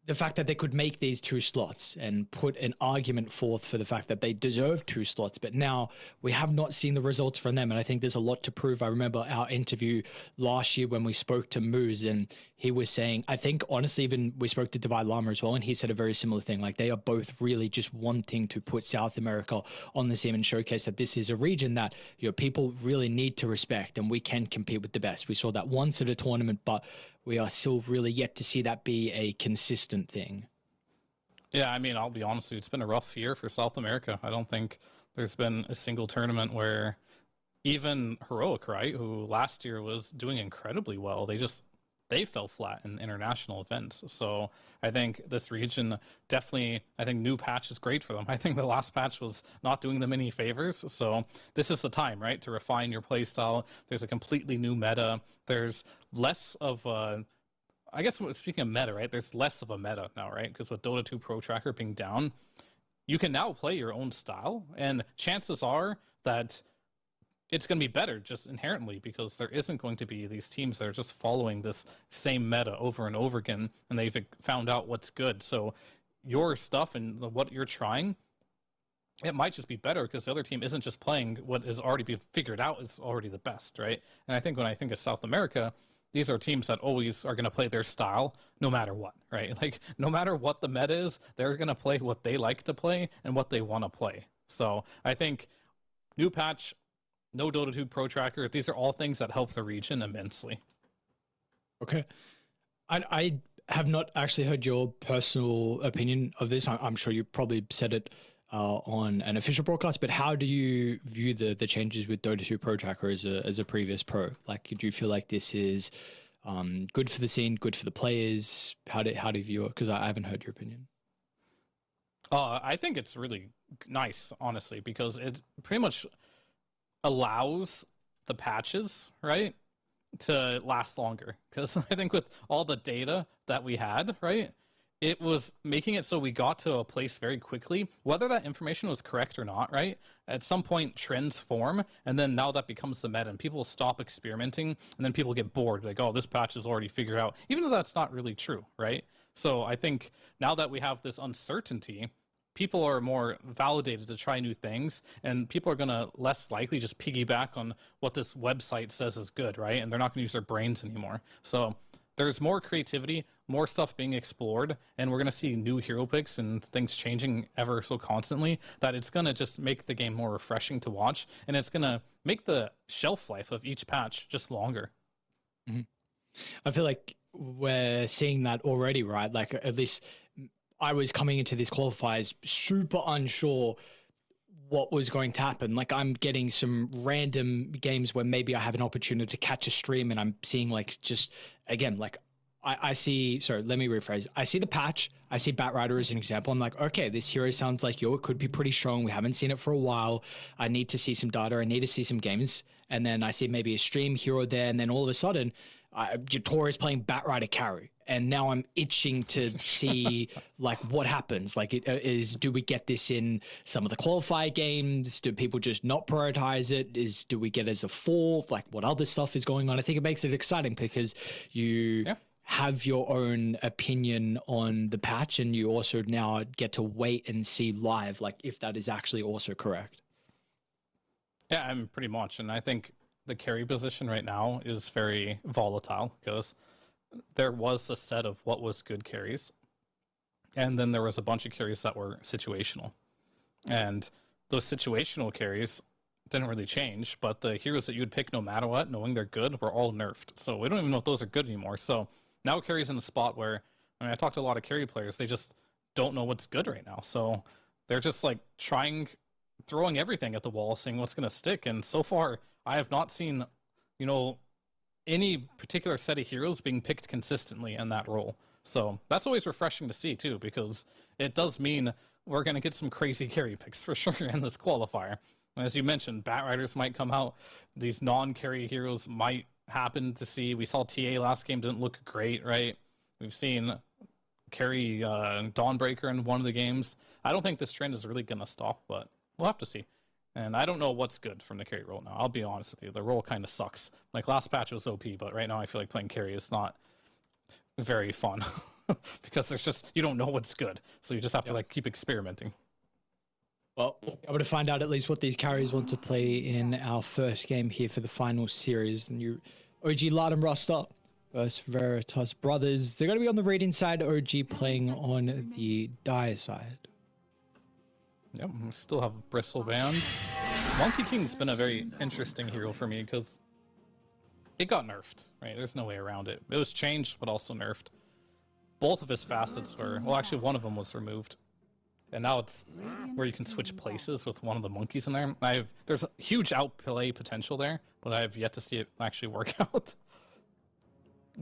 the fact that they could make these 2 slots and put an argument forth for the fact that they deserve 2 slots. But now we have not seen the results from them, and I think there's a lot to prove. I remember our interview last year when we spoke to Moose, and he was saying, I think honestly, even we spoke to Divide Lama as well, and he said a very similar thing. Like, they are both really just wanting to put South America on the scene and showcase that this is a region that people really need to respect, and we can compete with the best. We saw that once at a tournament, but we are still really yet to see that be a consistent thing. Yeah, I mean, I'll be honest with you, it's been a rough year for South America. I don't think there's been a single tournament where even Heroic, right, who last year was doing incredibly well, they fell flat in international events. So I think this region definitely, I think new patch is great for them. I think the last patch was not doing them any favors. So this is the time, right, to refine your playstyle. There's a completely new meta. There's less of a, I guess speaking of meta, right, there's less of a meta now, right? Because with Dota 2 Pro Tracker being down, you can now play your own style. And chances are that it's going to be better just inherently because there isn't going to be these teams that are just following this same meta over and over again, and they've found out what's good. So your stuff and what you're trying, it might just be better because the other team isn't just playing what is already been figured out is already the best, right? And I think when I think of South America, these are teams that always are going to play their style no matter what, right? Like, no matter what the meta is, they're going to play what they like to play and what they want to play. So I think new patch, no Dota 2 Pro Tracker, these are all things that help the region immensely. Okay. I have not actually heard your personal opinion of this. I'm sure you probably said it on an official broadcast, but how do you view the changes with Dota 2 Pro Tracker as a previous pro? Like, do you feel like this is good for the scene, good for the players? How do you view it? Because I haven't heard your opinion. I think it's really nice, honestly, because it pretty much allows the patches, right, to last longer. Because I think with all the data that we had, right, it was making it so we got to a place very quickly, whether that information was correct or not, right? At some point, trends form, and then now that becomes the meta, and people stop experimenting, and then people get bored, like, oh, this patch is already figured out, even though that's not really true, right? So I think now that we have this uncertainty, people are more validated to try new things, and people are going to less likely just piggyback on what this website says is good, right? And they're not going to use their brains anymore. So there's more creativity, more stuff being explored, and we're going to see new hero picks and things changing ever so constantly, that it's going to just make the game more refreshing to watch, and it's going to make the shelf life of each patch just longer. Mm-hmm. I feel like we're seeing that already, right? Like, at least I was coming into these qualifiers super unsure what was going to happen. Like, I'm getting some random games where maybe I have an opportunity to catch a stream, and I'm seeing, like, just, again, like, I see, sorry, let me rephrase. I see the patch. I see Batrider as an example. I'm like, okay, this hero sounds like, it could be pretty strong. We haven't seen it for a while. I need to see some data. I need to see some games. And then I see maybe a stream hero there. And then all of a sudden, Tor is playing Batrider carry. And now I'm itching to see, like, what happens. Like, do we get this in some of the qualifier games? Do people just not prioritize it? Do we get it as a fourth? Like, what other stuff is going on? I think it makes it exciting because you have your own opinion on the patch, and you also now get to wait and see live, like, if that is actually also correct. Yeah, I'm pretty much. And I think the carry position right now is very volatile because there was a set of what was good carries, and then there was a bunch of carries that were situational. And those situational carries didn't really change, but the heroes that you would pick no matter what, knowing they're good, were all nerfed. So we don't even know if those are good anymore. So now carry's in a spot where, I mean, I talked to a lot of carry players, they just don't know what's good right now. So they're just like throwing everything at the wall, seeing what's going to stick. And so far, I have not seen, any particular set of heroes being picked consistently in that role. So that's always refreshing to see too, because it does mean we're going to get some crazy carry picks for sure in this qualifier. As you mentioned, Batriders might come out. These non-carry heroes might happen to see. We saw TA last game didn't look great, right? We've seen carry Dawnbreaker in one of the games. I don't think this trend is really going to stop, but we'll have to see. And I don't know what's good from the carry role now. I'll be honest with you. The role kind of sucks. Like, last patch was OP, but right now I feel like playing carry is not very fun because you don't know what's good. So you just have to, like, keep experimenting. Well, I'm going to find out at least what these carries want to play in our first game here for the final series. The new OG Lardum roster versus Veritas Brothers. They're going to be on the reading side, OG playing on the Dire side. Yep, we still have Bristle Band. Monkey King's been a very interesting hero for me because it got nerfed, right? There's no way around it. It was changed, but also nerfed. Both of his facets were, well, actually one of them was removed. And now it's where you can switch places with one of the monkeys in there. There's a huge outplay potential there, but I've yet to see it actually work out.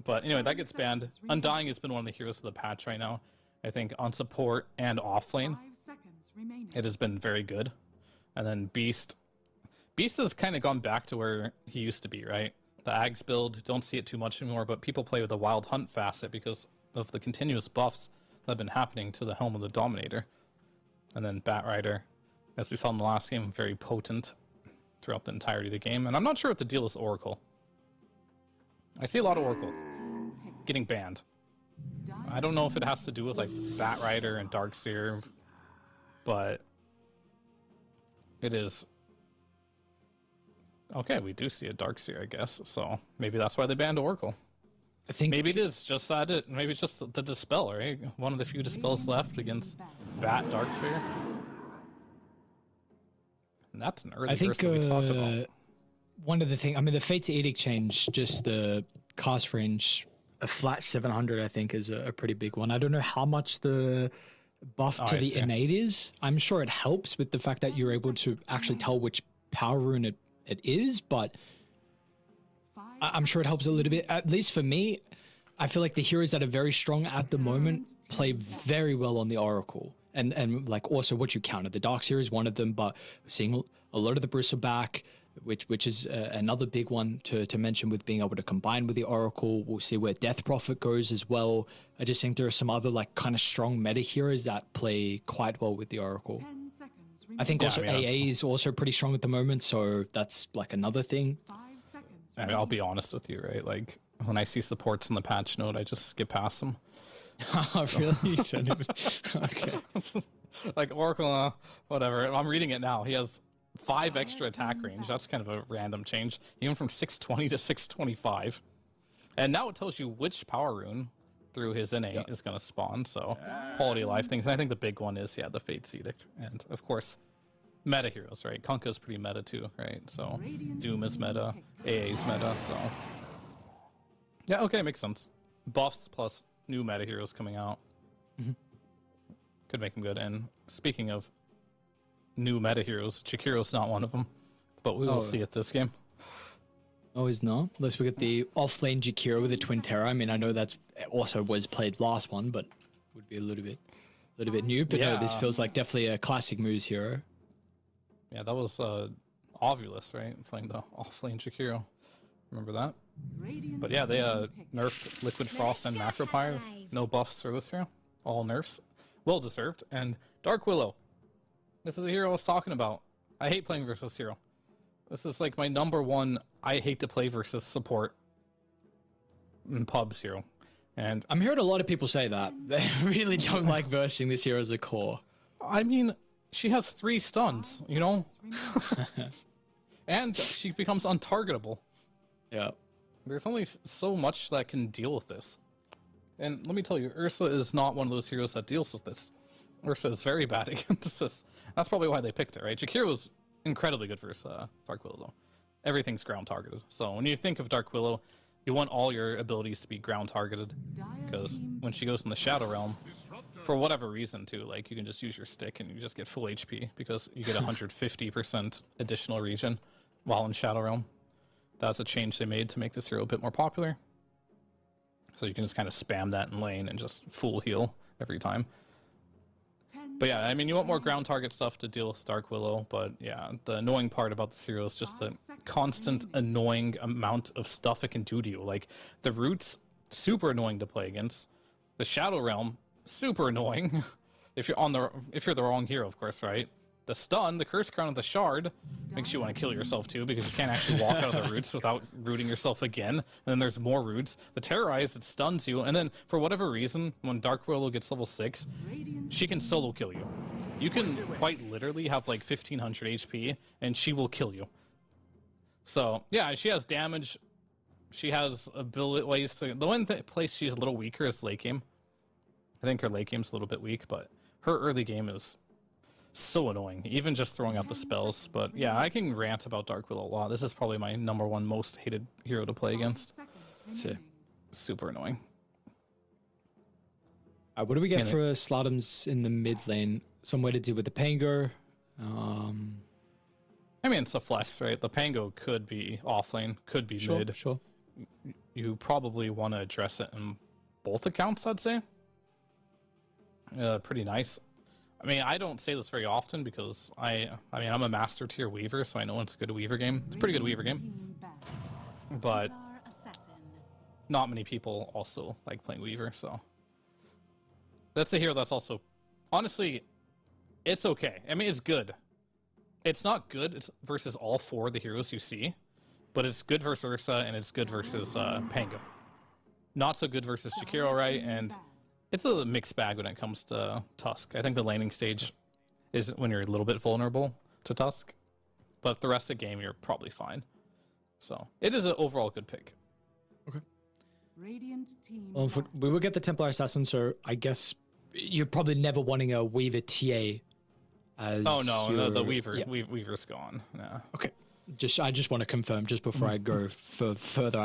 But anyway, that gets banned. Undying has been one of the heroes of the patch right now. I think on support and off lane, 5 seconds remaining. it has been very good. And then Beast has kind of gone back to where he used to be, right? The Ags build, don't see it too much anymore, but people play with the Wild Hunt facet because of the continuous buffs that have been happening to the Helm of the Dominator. And then Bat Rider, as we saw in the last game, very potent throughout the entirety of the game. And I'm not sure what the deal is with Oracle. I see a lot of Oracles getting banned. I don't know if it has to do with like Bat Rider and Darkseer, but it is. Okay, we do see a Darkseer, I guess. So maybe that's why they banned Oracle. I think Maybe it is just that. Maybe it's just the Dispel, right? One of the few Dispels left against Bat Darkseer. And that's an early verse that we talked about. One of the things, I mean, the Fate's Edict change, just the cast range, a flat 700, I think, is a pretty big one. I don't know how much the buff to the innate is. I'm sure it helps with the fact that you're able to actually tell which power rune it is, but I'm sure it helps a little bit. At least for me, I feel like the heroes that are very strong at the moment play very well on the Oracle. And like also what you counted, the Darkseer is one of them, but we're seeing a lot of the Bristleback, which is another big one to mention with being able to combine with the Oracle. We'll see where Death Prophet goes as well. I just think there are some other like kind of strong meta heroes that play quite well with the Oracle. 10 seconds I think also AA is also pretty strong at the moment, so that's like another thing. 5 seconds. I mean, I'll be honest with you, right? Like when I see supports in the patch note, I just skip past them. Oh, really? Okay. Like Oracle, whatever. I'm reading it now. He has 5 extra attack range. That's kind of a random change. He went from 620 to 625. And now it tells you which power rune through his innate is going to spawn. So quality of life things. And I think the big one is, the Fate's Edict. And of course, meta heroes, right? Kunkka's pretty meta too, right? So Doom is meta, AA is meta, so. Yeah, okay, makes sense. Buffs plus new meta heroes coming out. Could make them good. And speaking of new meta heroes, Chikiro's not one of them, but we will see it this game. Oh, he's not? Unless we get the off-lane Jakiro with the Twin Terror. I mean, I know that's also was played last one, but would be a little bit new. But no, this feels like definitely a classic moves hero. Yeah, that was Ovulus, right? Playing the off-lane Jakiro. Remember that? But yeah, they nerfed Liquid Frost and Macropyre. No buffs for this hero. All nerfs. Well deserved. And Dark Willow. This is a hero I was talking about. I hate playing versus hero. This is like my number one I hate to play versus support in pubs hero. And I'm hearing a lot of people say that. They really don't like versing this hero as a core. I mean, she has 3 stuns, you know? And she becomes untargetable. Yeah. There's only so much that can deal with this. And let me tell you, Ursa is not one of those heroes that deals with this. Ursa is very bad against this. That's probably why they picked it, right? Jakiro is incredibly good versus Dark Willow, though. Everything's ground targeted. So when you think of Dark Willow, you want all your abilities to be ground targeted. Because when she goes in the Shadow Realm, for whatever reason, too, like you can just use your stick and you just get full HP because you get 150% additional regen while in Shadow Realm. That's a change they made to make this hero a bit more popular. So you can just kind of spam that in lane and just full heal every time. But yeah, I mean, you want more ground target stuff to deal with Dark Willow, but yeah, the annoying part about this hero is just the constant annoying amount of stuff it can do to you. Like, the roots, super annoying to play against. The Shadow Realm, super annoying. if you're the wrong hero, of course, right? The stun, the Curse Crown of the Shard, makes you want to kill yourself too, because you can't actually walk out of the roots without rooting yourself again. And then there's more roots. The Terrorize, it stuns you, and then for whatever reason, when Dark Willow gets level 6, she can solo kill you. You can quite literally have like 1500 HP, and she will kill you. So yeah, she has damage. She has ability ways to. The one place she's a little weaker is late game. I think her late game's a little bit weak, but her early game is so annoying, even just throwing out the spells. But yeah, I can rant about Dark Willow a lot. This is probably my number one most hated hero to play against. Super annoying. What do we get for Slatums in the mid lane? some way to deal with the Pango. I mean, it's a flex, right? The Pango could be offlane, could be mid. Sure. You probably want to address it in both accounts, I'd say. Pretty nice. I mean, I don't say this very often because I'm a master tier Weaver, so I know it's a good Weaver game. It's a pretty good Weaver game, but not many people also like playing Weaver, so that's a hero that's also, honestly, it's okay. I mean, it's good. It's not good. It's versus all 4 of the heroes you see, but it's good versus Ursa and it's good versus Pango. Not so good versus Jakiro, right? And it's a mixed bag when it comes to Tusk. I think the laning stage is when you're a little bit vulnerable to Tusk, but the rest of the game you're probably fine. So it is an overall good pick. Okay. Radiant team. Well, we will get the Templar Assassin, so I guess you're probably never wanting a Weaver TA. Oh no, the Weaver, yeah. Weaver's gone. Yeah. Okay. I just want to confirm just before I go further.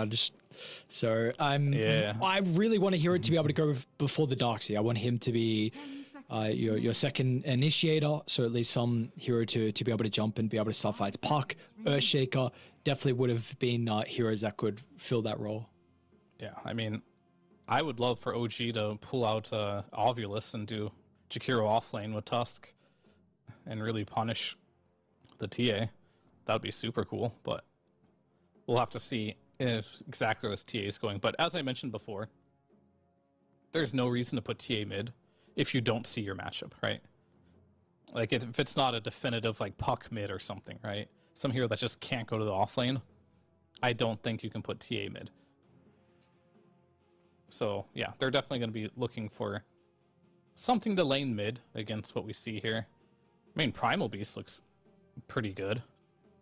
I really want a hero to be able to go before the Darkseid. I want him to be your second initiator, so at least some hero to be able to jump and be able to start fights. Puck, Earthshaker definitely would have been heroes that could fill that role. Yeah, I mean, I would love for OG to pull out Ovulus and do Jakiro offlane with Tusk and really punish the TA. That would be super cool, but we'll have to see if exactly this TA is going. But as I mentioned before, there's no reason to put TA mid if you don't see your matchup, right? Like if it's not a definitive like Puck mid or something, right? Some hero that just can't go to the offlane, I don't think you can put TA mid. So yeah, they're definitely going to be looking for something to lane mid against what we see here. I mean, Primal Beast looks pretty good.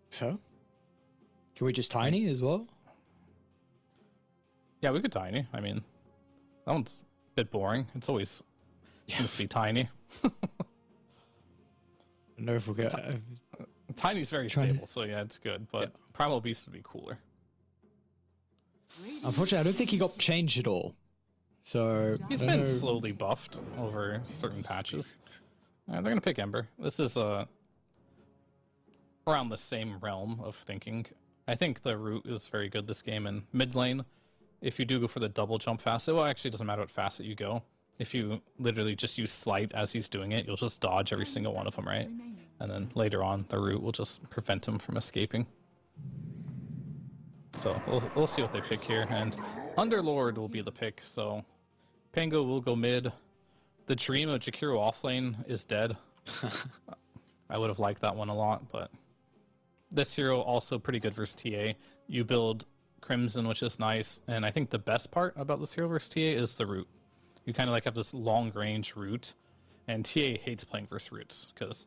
So? Can we just Tiny as well? Yeah, we could Tiny. I mean, that one's a bit boring. It's always seems to be Tiny. I don't know if we'll get... Tiny's very stable, so yeah, it's good. But Primal Beast would be cooler. Unfortunately, I don't think he got changed at all. So he's been slowly buffed over certain patches. They're gonna pick Ember. This is around the same realm of thinking. I think the root is very good this game in mid lane. If you do go for the double jump facet, well, actually, it doesn't matter what facet you go. If you literally just use Slight as he's doing it, you'll just dodge every single one of them, right? And then later on, the root will just prevent him from escaping. So we'll see what they pick here, and Underlord will be the pick. So Pango will go mid. The dream of Jakiro offlane is dead. I would have liked that one a lot, but this hero also pretty good versus TA. You build Crimson, which is nice, and I think the best part about this hero versus TA is the root. You kind of like have this long range root, and TA hates playing versus roots because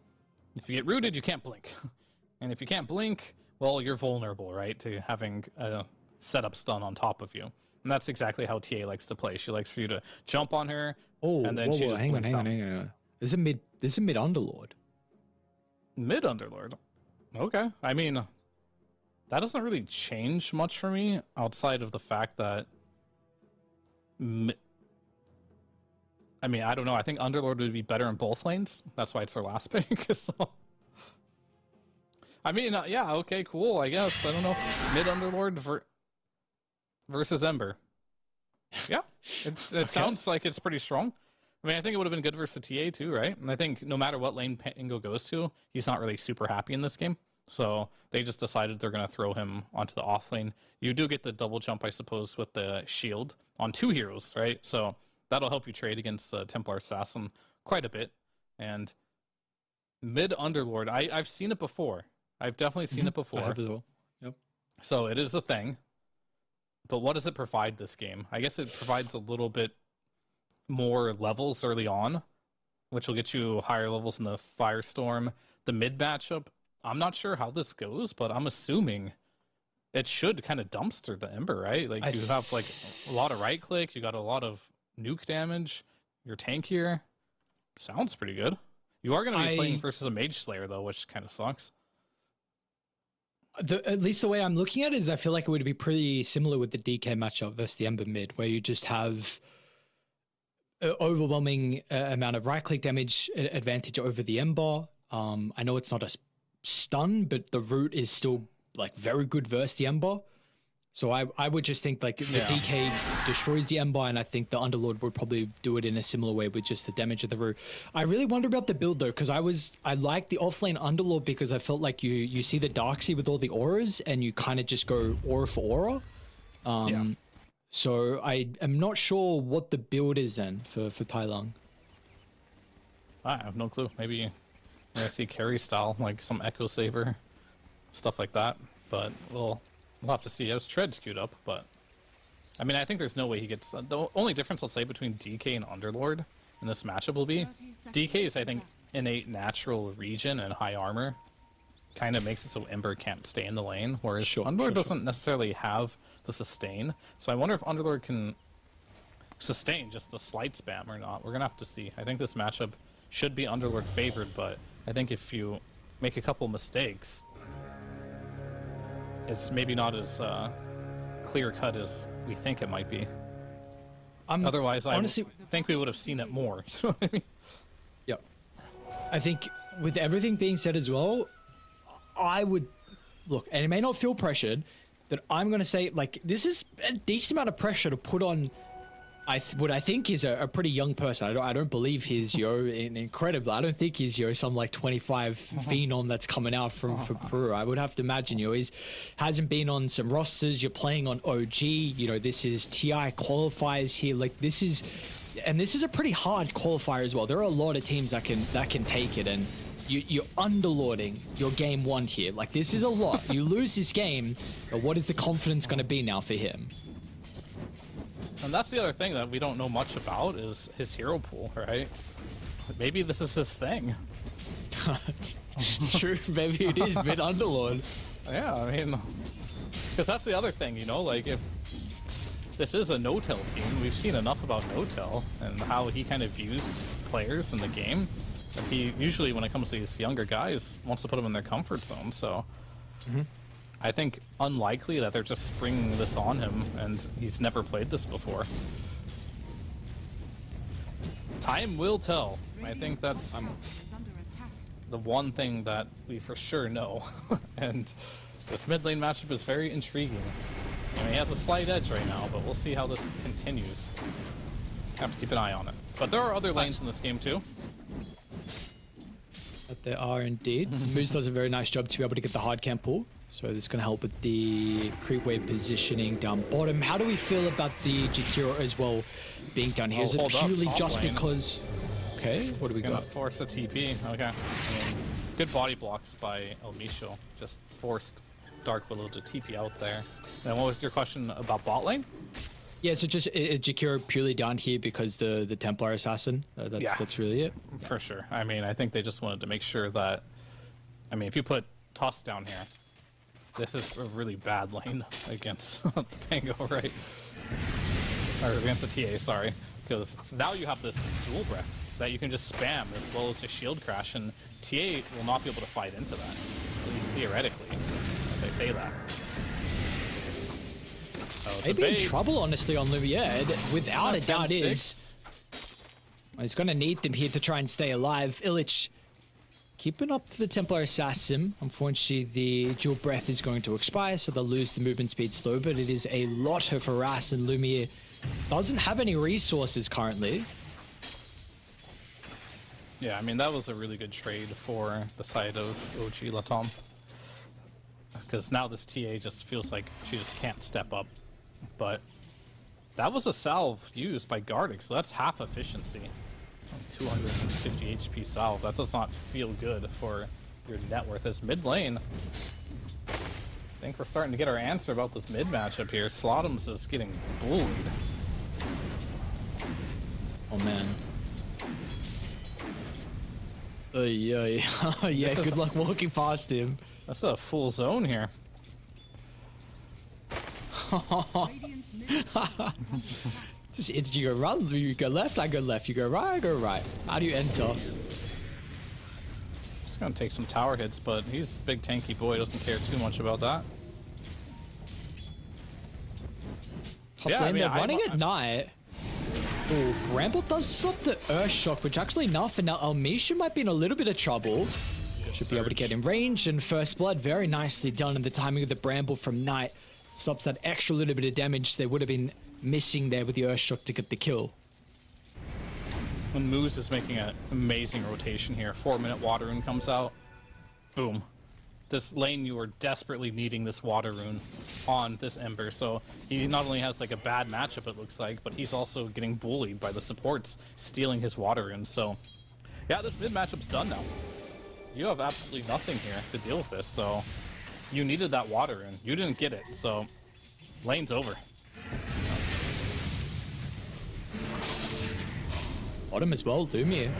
if you get rooted, you can't blink, and if you can't blink, well, you're vulnerable, right, to having a setup stun on top of you. And that's exactly how TA likes to play. She likes for you to jump on her, and then she just blinks out. Hang on. This is mid Underlord. Mid Underlord. Okay. I mean, that doesn't really change much for me outside of the fact that I mean, I don't know. I think Underlord would be better in both lanes. That's why it's their last pick. So I mean, yeah, okay, cool, I guess. I don't know. Mid Underlord versus Ember. Yeah, it sounds like it's pretty strong. I mean, I think it would have been good versus TA too, right? And I think no matter what lane Pango goes to, he's not really super happy in this game. So they just decided they're going to throw him onto the off lane. You do get the double jump, I suppose, with the shield on 2 heroes, right? So that'll help you trade against Templar Assassin quite a bit. And mid Underlord, I've seen it before. I've definitely seen it before. I have as well. Yep. So it is a thing. But what does it provide this game? I guess it provides a little bit more levels early on, which will get you higher levels in the Firestorm. The mid matchup, I'm not sure how this goes, but I'm assuming it should kind of dumpster the Ember, right? Like you have like a lot of right click, you got a lot of nuke damage, you're tankier. Sounds pretty good. You are going to be playing versus a Mage Slayer though, which kind of sucks. At least the way I'm looking at it is I feel like it would be pretty similar with the DK matchup versus the Ember mid, where you just have overwhelming amount of right-click damage advantage over the Ember. I know it's not a stun, but the root is still like very good versus the Ember. So I would just think like the DK destroys the Ember, and I think the Underlord would probably do it in a similar way with just the damage of the root. I really wonder about the build though, because I like the offlane Underlord because I felt like you see the Darkseid with all the auras, and you kind of just go aura for aura. So I am not sure what the build is then for Tai Lung. I have no clue. Maybe you're gonna see carry style, like some Echo Saber, stuff like that. But we'll have to see. It was Tread queued up, but I mean, I think there's no way he gets. The only difference I'll say between DK and Underlord in this matchup will be DK is, I think, innate natural regen and high armor, kind of makes it so Ember can't stay in the lane, whereas Underlord doesn't necessarily have the sustain. So I wonder if Underlord can sustain just a slight spam or not. We're gonna have to see. I think this matchup should be Underlord favored, but I think if you make a couple mistakes, it's maybe not as clear cut as we think it might be. Otherwise, honestly, I think we would have seen it more. Yep. I think with everything being said as well, I would look, and it may not feel pressured, but I'm going to say like this is a decent amount of pressure to put on what I think is a pretty young person. I don't believe he's incredible. I don't think he's some like 25 phenom that's coming out for Peru. I would have to imagine he's hasn't been on some rosters. You're playing on OG. This is TI qualifiers here. Like this is a pretty hard qualifier as well. There are a lot of teams that can take it, and you're underlording your game one here. Like this is a lot. You lose this game, but what is the confidence going to be now for him? And that's the other thing that we don't know much about is his hero pool, right? Maybe this is his thing. True, maybe it is mid Underlord. Yeah, I mean, because that's the other thing, like if this is a no-tell team, we've seen enough about no-tell and how he kind of views players in the game. And he usually, when it comes to these younger guys, wants to put them in their comfort zone, so... I think unlikely that they're just springing this on him, and he's never played this before. Time will tell. I think that's the one thing that we for sure know. And this mid lane matchup is very intriguing. He has a slight edge right now, but we'll see how this continues. Have to keep an eye on it. But there are other lanes in this game too. But there are indeed. Moose does a very nice job to be able to get the hard camp pull. So this is going to help with the creep wave positioning down bottom. How do we feel about the Jakiro as well being down here? Is it purely just because... Okay, what do we got? Gonna force a TP. Okay. I mean, good body blocks by El Micho. Just forced Dark Willow to TP out there. And what was your question about bot lane? Yeah, so just Jakiro purely down here because the Templar Assassin. That's really it. For sure. I mean, I think they just wanted to make sure that... I mean, if you put Tusk down here, this is a really bad lane against the Pango, right? Or against the TA, sorry. Because now you have this dual breath that you can just spam as well as just shield crash, and TA will not be able to fight into that, at least theoretically, as I say that. Oh, maybe in trouble, honestly, on Lumiere. Without a doubt is. He's going to need them here to try and stay alive. Illich keeping up to the Templar Assassin. Unfortunately, the dual breath is going to expire, so they'll lose the movement speed slow, but it is a lot of harass, and Lumiere doesn't have any resources currently. Yeah, I mean, that was a really good trade for the side of OG Latom. Because now this TA just feels like she just can't step up. But that was a salve used by Gardic, so that's half efficiency. 250 HP salve. That does not feel good for your net worth as mid lane. I think we're starting to get our answer about this mid matchup here. Slotums is getting bullied. Oh man. Yeah, good luck walking past him. That's a full zone here. Just you go run, you go left, I go left, you go right, I go right. How do you enter? Just gonna take some tower hits, but he's a big tanky boy, doesn't care too much about that. Top lane, they're running at night. Oh, Bramble does stop the Earth Shock, which actually enough, and now Elmisha might be in a little bit of trouble. Should be able to get in range, and First Blood, very nicely done, and the timing of the Bramble from Knight stops that extra little bit of damage they would have been missing there with the Earth Shock to get the kill. When Moose is making an amazing rotation here, 4-minute Water Rune comes out, boom. This lane, you are desperately needing this Water Rune on this Ember, so he not only has like a bad matchup it looks like, but he's also getting bullied by the supports stealing his Water Rune, so yeah, this mid matchup's done now. You have absolutely nothing here to deal with this, so you needed that Water Rune. You didn't get it, so lane's over. Bottom as well, Lumiere.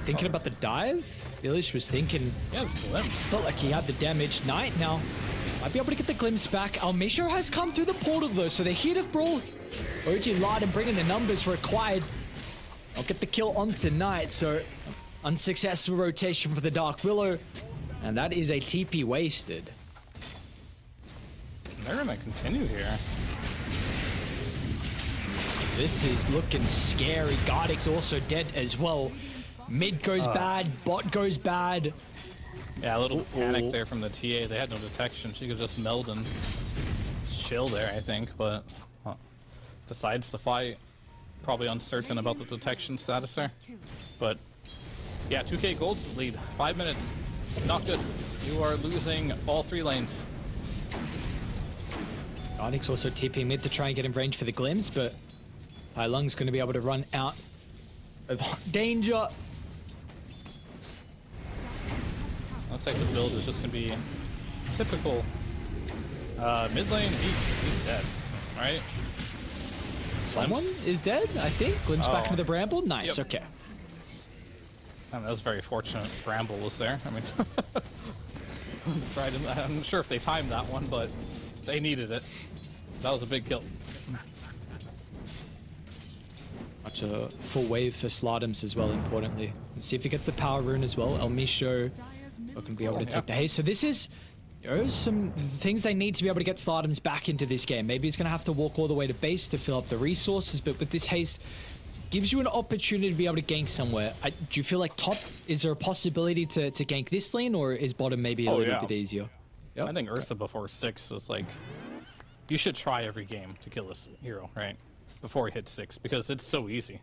Thinking about the dive? Village was thinking, Yeah, it's glimpse. felt like he had the damage. Knight now might be able to get the glimpse back. Almisha has come through the portal though, so the heat of Brawl, OG Lard and bringing the numbers required. I'll get the kill on tonight, so unsuccessful rotation for the Dark Willow, and that is a TP wasted. They're gonna continue here. This is looking scary. Gardick's also dead as well. Mid goes bad, bot goes bad. Yeah, a little panic there from the TA. They had no detection. She could just meld and chill there, I think, but decides to fight. Probably uncertain about the detection status there. But yeah, 2k gold lead. 5 minutes. Not good. You are losing all 3 lanes. Gardick's also TP mid to try and get in range for the glimpse, but Lung's going to be able to run out of danger. Looks like the build is just going to be typical. Mid lane, he's dead, right? Someone is dead, I think. Glimpse back into the Bramble. Nice, Yep. okay. And that was very fortunate. Bramble was there. I mean, I'm not sure if they timed that one, but they needed it. That was a big kill. Much a full wave for Slardums as well, importantly. Let's see if he gets the power rune as well. Elmisho not going to be able to take the haste. So this is, some things they need to be able to get Slardums back into this game. Maybe he's going to have to walk all the way to base to fill up the resources, but with this haste, gives you an opportunity to be able to gank somewhere. Do you feel like top, is there a possibility to gank this lane, or is bottom maybe a little bit easier? Yep. I think Ursa before 6 was like, you should try every game to kill this hero, right? Before he hits 6, because it's so easy.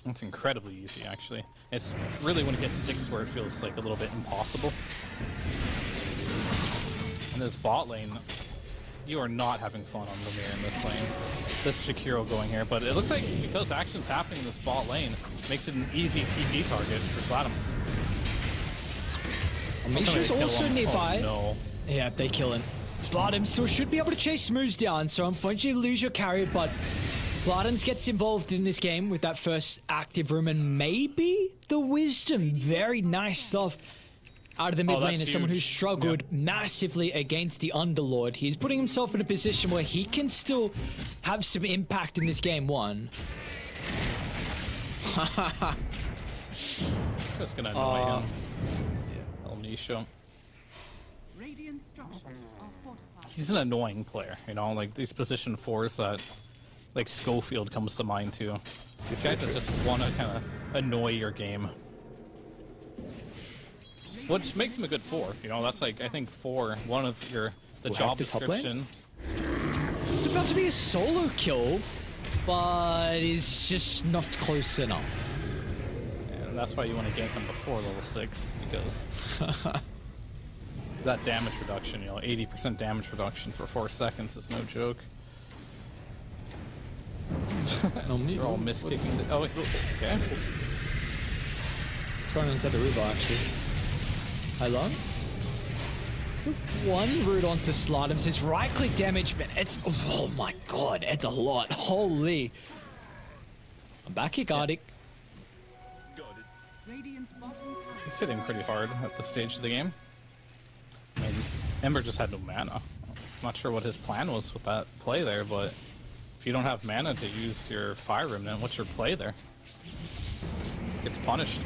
It's incredibly easy, actually. It's really when he hits 6 where it feels like a little bit impossible. In this bot lane, you are not having fun on Lumiere in this lane. This Shakiro going here, but it looks like because action's happening in this bot lane, makes it an easy TP target for Slatums. Misha's also nearby. Oh, no. Yeah, they kill him. Slardums still should be able to chase Smooths down, so unfortunately you lose your carry, but Slardums gets involved in this game with that first active room and maybe the wisdom. Very nice stuff out of the mid lane as someone who struggled massively against the Underlord. He's putting himself in a position where he can still have some impact in this game one. Just gonna annoy him. Elmisha. Radiant structures are fortified. He's an annoying player, you know, like these position 4s that, like Schofield comes to mind too. These guys that just want to kind of annoy your game. Which makes him a good 4, you know, that's like, I think 4, one of the job description. It's about to be a solo kill, but it's just not close enough. And that's why you want to gank him before level 6, because that damage reduction, you know, 80% damage reduction for 4 seconds is no joke. They're all miskicking the, oh, wait, okay. What's going on inside the river, actually? How long? One root onto Slardums. His right click damage, man, it's, oh my god, it's a lot. Holy. I'm back here, Gardic. Radiant's bottom tower. He's hitting pretty hard at this stage of the game. I mean, Ember just had no mana. I'm not sure what his plan was with that play there, but if you don't have mana to use your Fire Remnant, what's your play there? Gets punished.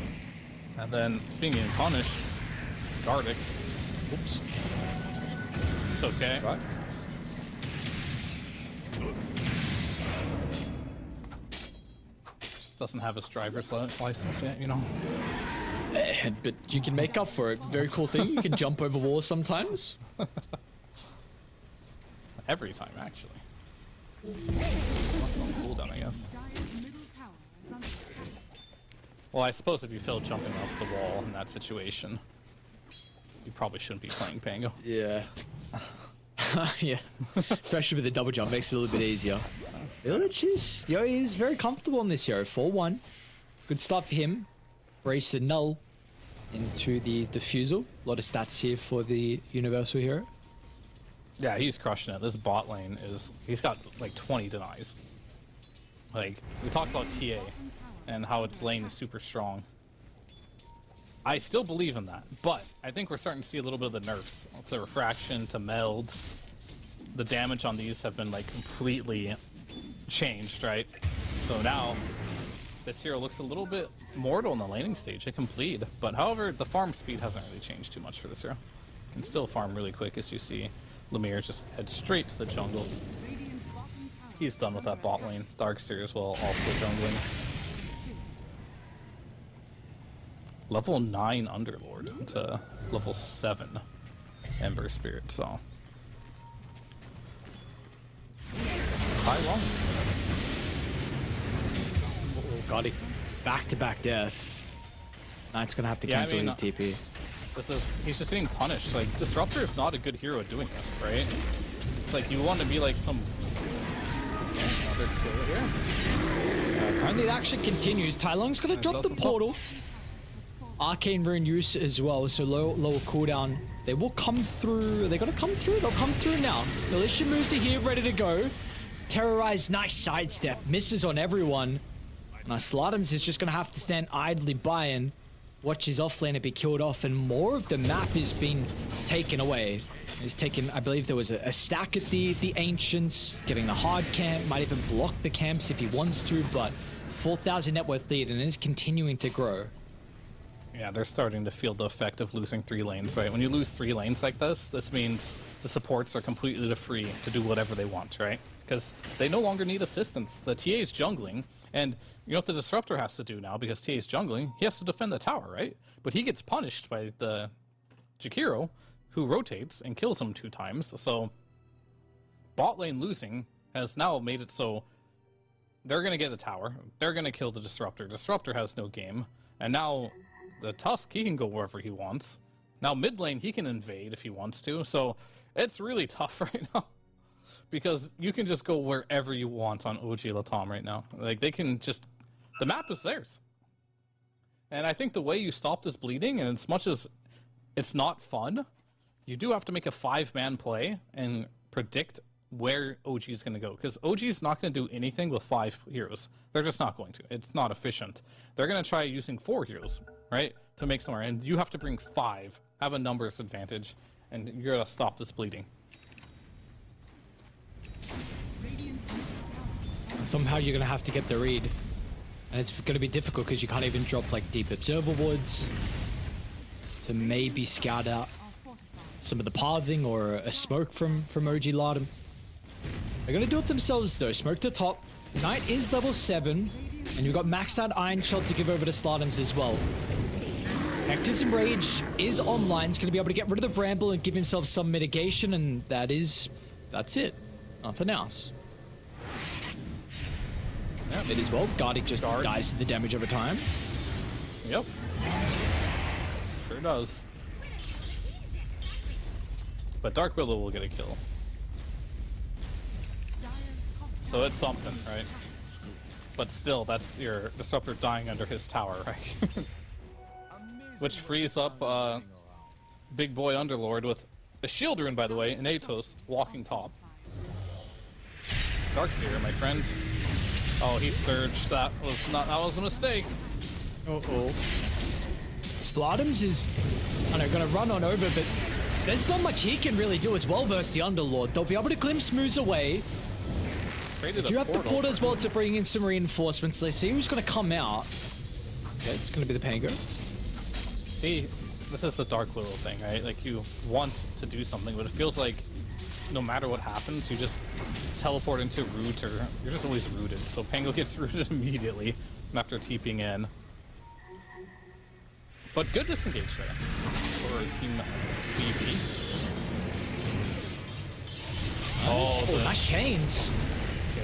And then, speaking of punished, Gardic. Oops. It's okay. Right. just doesn't have his driver's license yet, you know? But you can make up for it. Very cool thing. You can jump over walls sometimes. Every time, actually. That's on cooldown, I guess. Dire's middle tower is under attack. Well, I suppose if you fail jumping up the wall in that situation, you probably shouldn't be playing Pango. Yeah. Yeah. Especially with the double jump, makes it a little bit easier. Illich is, he's very comfortable in this hero. 4-1. Good start for him. Brace and null into the defusal. A lot of stats here for the universal hero. Yeah, he's crushing it. This bot lane he's got like 20 denies. Like, we talked about TA and how its lane is super strong. I still believe in that, but I think we're starting to see a little bit of the nerfs to refraction, to meld. The damage on these have been like completely changed, right? So now this hero looks a little bit mortal in the laning stage. It can bleed, but however, the farm speed hasn't really changed too much for this hero. Can still farm really quick, as you see. Lumiere just head straight to the jungle. Radiant's bottom tower He's done with that bot lane. Darkseer as well, also jungling. Level 9 Underlord to level 7 Ember Spirit, so. High long. Oh god, back-to-back deaths. Knight's gonna have to Yeah, I cancel mean, his TP. He's just getting punished. Like, Disruptor is not a good hero at doing this, right? It's like you want to be like some. Yeah, another kill here. Apparently the action continues. Tai Lung's gonna drop the portal. Arcane Rune use as well, so lower cooldown. They will come through. Are they gonna come through? They'll come through now. Militia moves are here, ready to go. Terrorize, nice sidestep. Misses on everyone. Now Slatums is just gonna have to stand idly by and watch his offlaner be killed off, and more of the map is being taken away. He's taken, I believe there was a stack at the Ancients, getting the hard camp, might even block the camps if he wants to, but 4,000 net worth lead and is continuing to grow. Yeah, they're starting to feel the effect of losing 3 lanes, right? When you lose 3 lanes like this means the supports are completely free to do whatever they want, right? Because they no longer need assistance. The TA is jungling, and you know what the Disruptor has to do now, because TA is jungling? He has to defend the tower, right? But he gets punished by the Jakiro, who rotates and kills him 2 times, so bot lane losing has now made it so they're going to get a tower, they're going to kill the Disruptor. Disruptor has no game, and now the Tusk, he can go wherever he wants. Now mid lane, he can invade if he wants to, so it's really tough right now. Because you can just go wherever you want on OG Latam right now. Like, they can just... The map is theirs. And I think the way you stop this bleeding, and as much as it's not fun, you do have to make a 5-man play and predict where OG is going to go. Because OG is not going to do anything with 5 heroes. They're just not going to. It's not efficient. They're going to try using 4 heroes, right? To make somewhere. And you have to bring 5, have a numbers advantage, and you're going to stop this bleeding. Somehow you're gonna have to get the read, and it's gonna be difficult because you can't even drop like deep observer woods to maybe scout out some of the pathing or a smoke from OG Lardum. They're gonna do it themselves though. Smoke to top. Knight is level 7, and you've got maxed out Iron Shot to give over to Slatums as well. Hector's Enrage is online. He's gonna be able to get rid of the Bramble and give himself some mitigation, and that's it. Nothing else. Yep. It is well. Gardic just dies to the damage over time. Yep. Sure does. But Dark Willow will get a kill. So it's something, right? But still, that's your Disruptor dying under his tower, right? Which frees up Big Boy Underlord with a shield rune, by the way, and Atos walking top. Darkseer, my friend. Oh, he surged. That was a mistake. Uh-oh. Slatums is, I don't know, gonna run on over, but there's not much he can really do as well versus the Underlord. They'll be able to glimpse moves away. Do you have the portal as well to bring in some reinforcements? They see who's gonna come out. Okay, it's gonna be the Pango. See, this is the Dark Willow thing, right? Like, you want to do something, but it feels like no matter what happens, you just teleport into root, or you're just always rooted. So Pango gets rooted immediately. after TPing in. But good disengage there for Team VB. Oh, nice chains.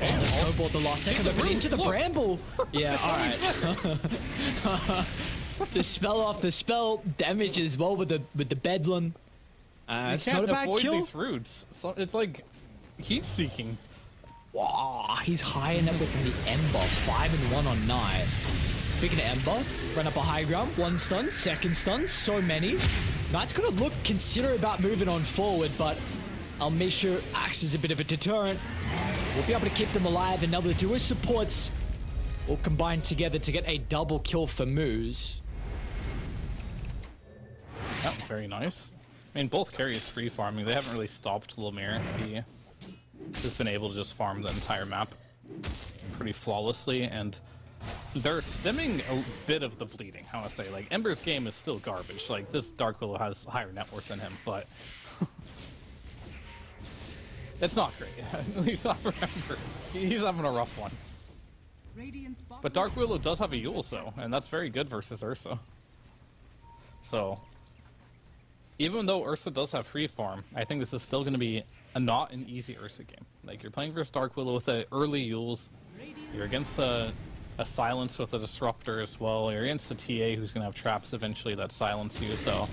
Oh, the snowball at the last second, but into the bramble. Yeah, all right. To spell off the spell, damage as well with the bedlam. It's not a bad avoid kill. these roots. So it's like heat seeking. Wow, he's high in it with the Ember. 5 and 1 on Knight. Speaking of Ember, run up a high ground. 1 stun, 2nd stun, so many. Knight's gonna consider about moving on forward, but I'll make sure acts as a bit of a deterrent. We'll be able to keep them alive, and now the duo supports will combine together to get a double kill for Moose. Yeah, very nice. I mean, both carries free farming. They haven't really stopped Lemire. He has been able to just farm the entire map pretty flawlessly, and they're stemming a bit of the bleeding, I want to say. Like, Ember's game is still garbage. Like, this Dark Willow has higher net worth than him, but it's not great. At least not for Ember. He's having a rough one. Radiant's bottom But Dark Willow does have a Yule, though, and that's very good versus Ursa. So, even though Ursa does have free farm, I think this is still going to be not an easy Ursa game. Like, you're playing versus Dark Willow with the early Yules. You're against a Silence with a Disruptor as well. You're against a TA who's going to have traps eventually that silence you, so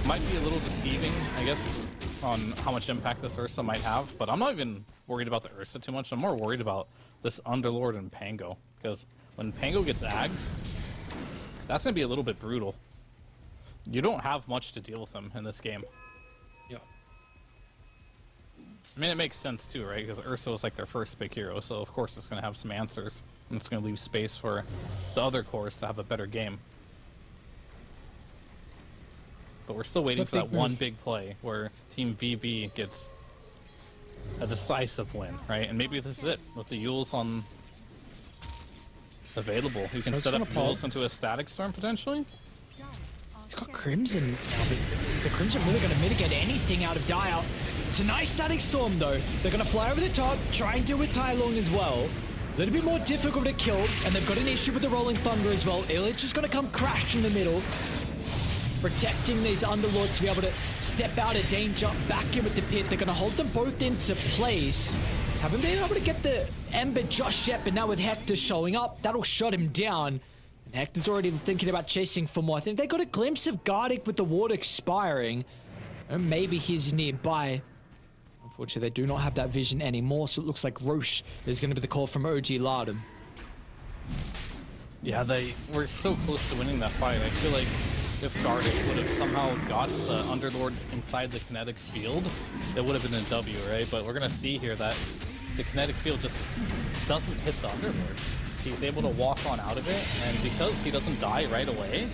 might be a little deceiving, I guess, on how much impact this Ursa might have, but I'm not even worried about the Ursa too much. I'm more worried about this Underlord and Pango, because when Pango gets Ags, that's going to be a little bit brutal. You don't have much to deal with him in this game. Yeah. I mean, it makes sense too, right? Because Ursa was like their first big hero, so of course it's going to have some answers, and it's going to leave space for the other cores to have a better game. But we're still waiting for that one big play where Team VB gets a decisive win, right? And maybe this is it, with the Yules on available. He can set up Yules into a Static Storm potentially. He's got Crimson now, but is the Crimson really going to mitigate anything out of Dire? It's a nice Static Storm, though. They're going to fly over the top, try and deal with Tai Long as well. A little bit more difficult to kill, and they've got an issue with the Rolling Thunder as well. Illich is going to come crash in the middle, protecting these Underlords to be able to step out of danger, back in with the pit. They're going to hold them both into place. Haven't been able to get the Ember just yet, but now with Hector showing up, that'll shut him down. And Hector's already thinking about chasing for more. I think they got a glimpse of Gardic with the ward expiring. And maybe he's nearby. Unfortunately, they do not have that vision anymore, so it looks like Roche is going to be the call from OG Lardum. Yeah, they were so close to winning that fight. I feel like if Gardic would have somehow got the Underlord inside the kinetic field, it would have been a W, right? But we're going to see here that the kinetic field just doesn't hit the Underlord. He's able to walk on out of it, and because he doesn't die right away,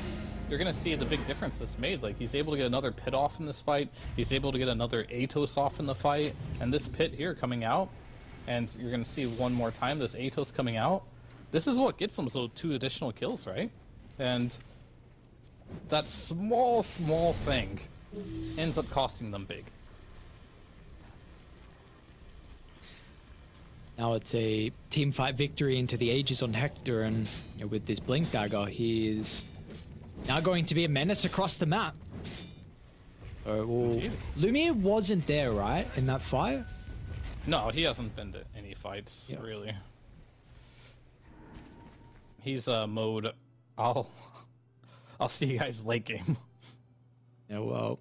you're going to see the big difference that's made. Like, he's able to get another pit off in this fight, he's able to get another Atos off in the fight, and this pit here coming out, and you're going to see one more time this Atos coming out. This is what gets them so 2 additional kills, right? And that small thing ends up costing them big. Now it's a team fight victory into the ages on Hector, and you know, with this Blink Dagger, he is now going to be a menace across the map. Lumiere wasn't there, right, in that fight? No, he hasn't been to any fights, really. He's mode, I'll see you guys late game. Yeah, well,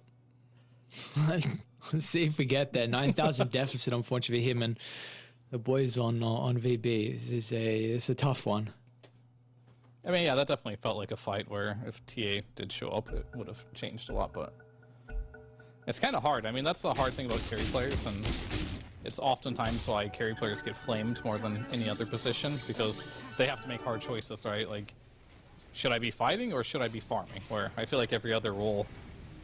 let's see if we get there. 9,000 deficit, unfortunately, for him and the boys on VB. This is a tough one. I mean, yeah, that definitely felt like a fight where if TA did show up, it would have changed a lot, but it's kind of hard. I mean, that's the hard thing about carry players, and it's oftentimes why carry players get flamed more than any other position, because they have to make hard choices, right? Like, should I be fighting or should I be farming? Where I feel like every other role,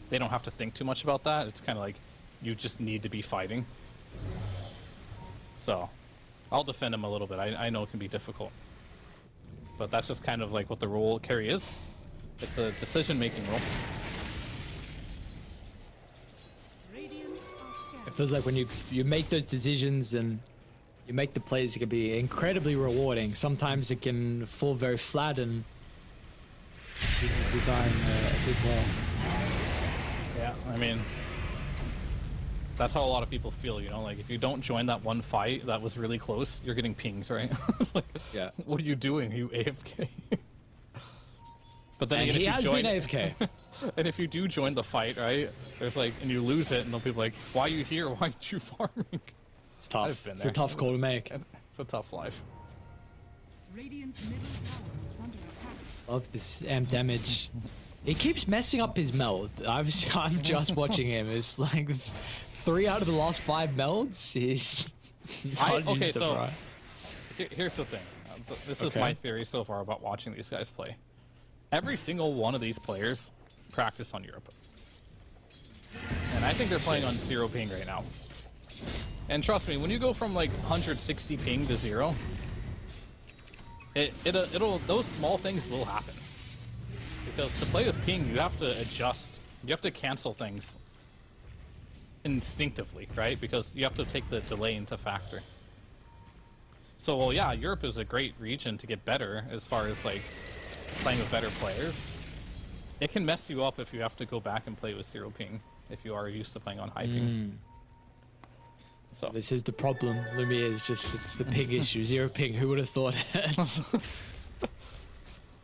they don't have to think too much about that. It's kind of like, you just need to be fighting. So, I'll defend him a little bit. I know it can be difficult. But that's just kind of like what the role carry is. It's a decision-making role. It feels like when you make those decisions and You make the plays, it can be incredibly rewarding. Sometimes it can fall very flat and you can design a bit more. Yeah, I mean, that's how a lot of people feel, you know? Like, if you don't join that one fight that was really close, you're getting pinged, right? It's like, Yeah. what are you doing? Are you AFK? But then And again, he if has you join, been AFK. and if you do join the fight, right, there's like, and you lose it, and they'll be like, why are you here? Why aren't you farming? It's tough. I've been It's there. a tough call to make. It's a tough life. Radiant's middle tower is under attack. Love this damage. He keeps messing up his meld. I'm just watching him. It's like 3 out of the last 5 melds. He's not Okay, used them so right. here's the thing. This is Okay. my theory so far about watching these guys play. Every single one of these players practice on Europe. And I think they're playing on 0 ping right now. And trust me, when you go from like 160 ping to 0, it'll those small things will happen. Because to play with ping, you have to adjust. You have to cancel things instinctively, right? Because you have to take the delay into factor. So, well, yeah, Europe is a great region to get better as far as like playing with better players. It can mess you up if you have to go back and play with 0 ping if you are used to playing on high ping. So This is the problem. Lumiere is just, it's the ping issue. 0 ping. Who would have thought it?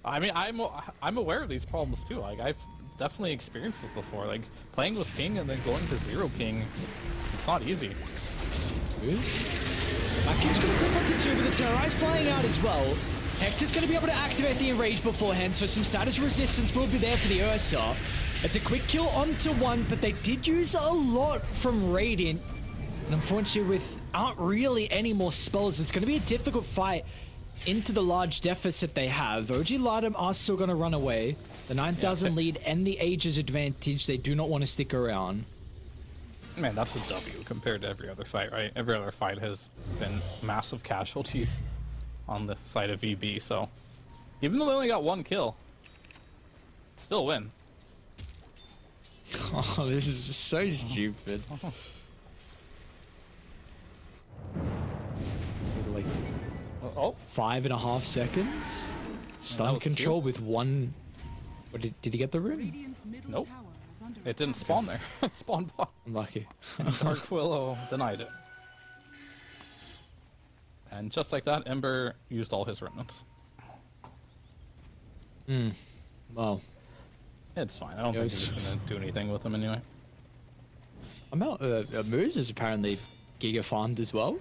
I mean, I'm aware of these problems too. Like, I've definitely experienced this before. Like, playing with ping and then going to 0 ping, it's not easy. Vacuum's going to grip onto 2 with the Terrorize flying out as well. Hector's going to be able to activate the Enrage beforehand, so some status resistance will be there for the Ursa. It's a quick kill onto 1, but they did use a lot from Radiant. And unfortunately, with aren't really any more spells, it's going to be a difficult fight into the large deficit they have. OG Lardum are still going to run away. The 9,000 lead and the Aegis advantage, they do not want to stick around. Man, that's a W compared to every other fight, right? Every other fight has been massive casualties on the side of VB, so even though they only got 1 kill, still win. Oh, this is just so stupid. Like Oh, 5.5 seconds. Stun was control cute. with 1. What did he get the rune? Radiant's middle Nope. tower is under it didn't attack. spawn there. It spawned bot. Unlucky. Dark Willow denied it. And just like that, Ember used all his remnants. Well, It's fine. I don't think he's gonna do anything with them anyway. I'm out. Moose is apparently giga farmed as well.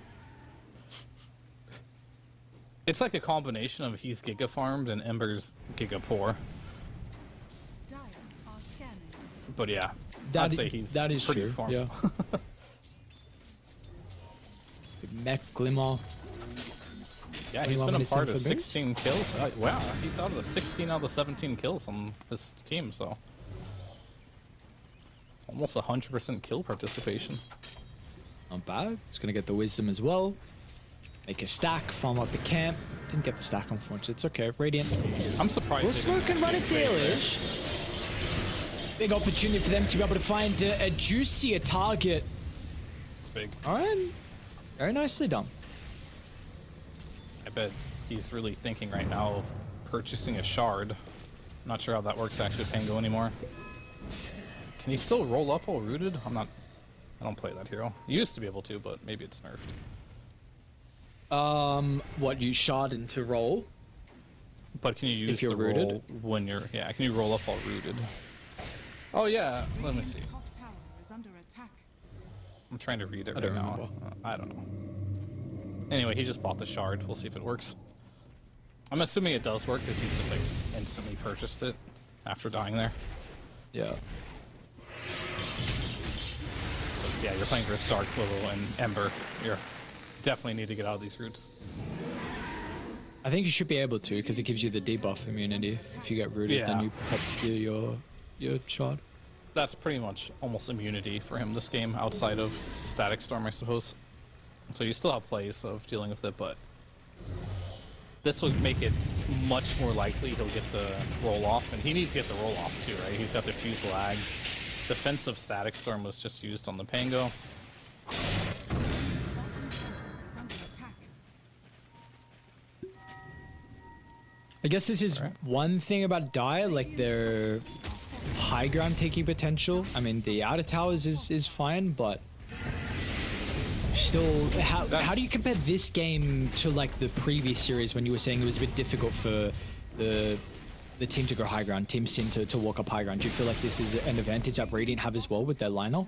It's like a combination of he's giga farmed and Ember's giga poor. Dire are scanning. But yeah, That I'd i- say he's that is pretty true, farmed. yeah. Mech Glimmer. Yeah, he's 21 been a minutes in part for of Moose? 16 kills. Wow, he's out of the 16 out of the 17 kills on this team, so almost 100% kill participation. Not bad. He's gonna get the wisdom as well. Make a stack, farm up the camp. Didn't get the stack, unfortunately. It's okay. Radiant. I'm surprised. Will they smoke didn't and run a get Drake there. tailish. Big opportunity for them to be able to find a juicier target. It's big. Alright. Very nicely done. I bet he's really thinking right now of purchasing a shard. Not sure how that works actually with Pango anymore. Can he still roll up while rooted? I don't play that hero. You used to be able to, but maybe it's nerfed. What, you shard into roll? But can you use you're the rooted? roll when you're... Yeah, can you roll up while rooted? Oh yeah, let me Radiant's see. top tower is under attack. I'm trying to read it I right don't now. remember. I don't know. Anyway, he just bought the shard. We'll see if it works. I'm assuming it does work because he just like instantly purchased it after dying there. Yeah. So yeah, you're playing versus Dark Willow and Ember. You definitely need to get out of these roots. I think you should be able to because it gives you the debuff immunity. If you get rooted, then Yeah. you pop your shard. That's pretty much almost immunity for him this game, outside of Static Storm, I suppose. So you still have plays of dealing with it, but this will make it much more likely he'll get the roll off, and he needs to get the roll off too, right? He's got the fuse lags. Defensive Static Storm was just used on the Pango. Bottom tower is under attack. I guess this is one thing about Dire, like their high ground taking potential. I mean, the outer towers is fine, but still, how do you compare this game to like the previous series when you were saying it was a bit difficult for the team to go high ground, Team Sin to walk up high ground? Do you feel like this is an advantage that Radiant have as well with their lineup?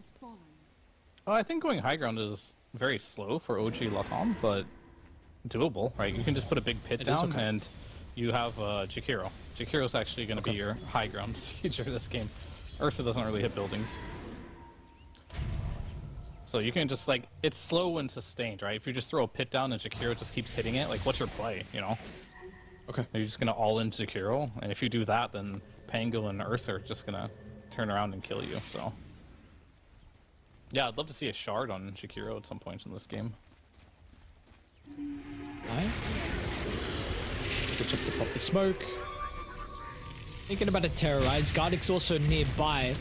I think going high ground is very slow for OG Latam, but doable, right? You can just put a big pit down and you have Jakiro. Jakiro's actually going to be your high ground feature this game. Ursa doesn't really hit buildings. So you can just like, it's slow and sustained, right? If you just throw a pit down and Jakiro just keeps hitting it, like what's your play, you know? Okay. Are you just going to all in Jakiro? And if you do that, then Pango and Ursa are just going to turn around and kill you, so. Yeah, I'd love to see a shard on Jakiro at some point in this game. Alright. Switch up to pop the smoke. Thinking about a terrorize. Gardic's also nearby.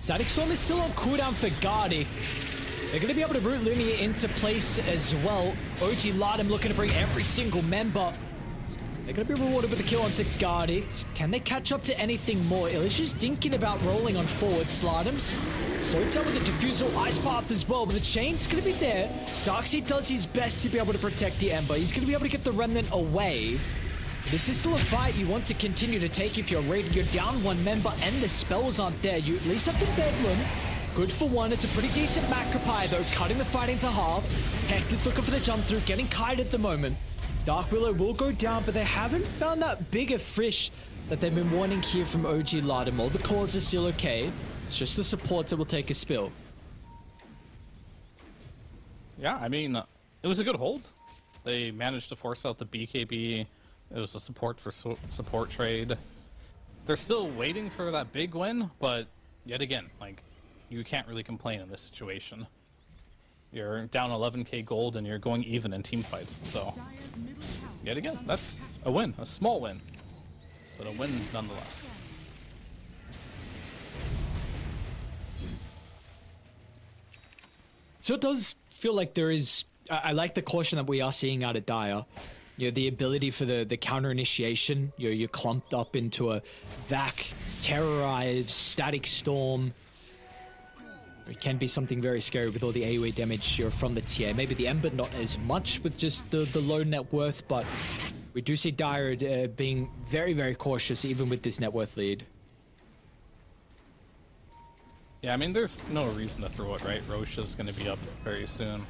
Static Storm is still on cooldown for Gardic. They're going to be able to root Lumia into place as well. OG Lardum looking to bring every single member. They're going to be rewarded with a kill onto Gardic. Can they catch up to anything more? Illusion's thinking about rolling on forward. Slardums slowed down with the Diffusal Ice Path as well, but the chain's going to be there. Darkseid does his best to be able to protect the Ember. He's going to be able to get the Remnant away. This is still a fight you want to continue to take if you're raided. You're down one member and the spells aren't there. You at least have the Bedlam. Good for one. It's a pretty decent Macropie though, cutting the fight into half. Hector's looking for the jump through, getting kite at the moment. Dark Willow will go down, but they haven't found that bigger fish that they've been wanting here from OG Lardum. All the cores are still okay. It's just the supports that will take a spill. Yeah, I mean, it was a good hold. They managed to force out the BKB. It was a support for support trade. They're still waiting for that big win, but yet again, like, you can't really complain in this situation. You're down 11k gold and you're going even in team fights, so yet again, that's a win, a small win, but a win nonetheless. So it does feel like there is, I like the caution that we are seeing out of Dire. You know, the ability for the counter initiation. You're clumped up into a Vac, Terrorize, Static Storm. It can be something very scary with all the AoE damage from the TA. Maybe the Ember not as much with just the low net worth, but we do see Dire being very, very cautious even with this net worth lead. Yeah, I mean, there's no reason to throw it, right? Roche is going to be up very soon.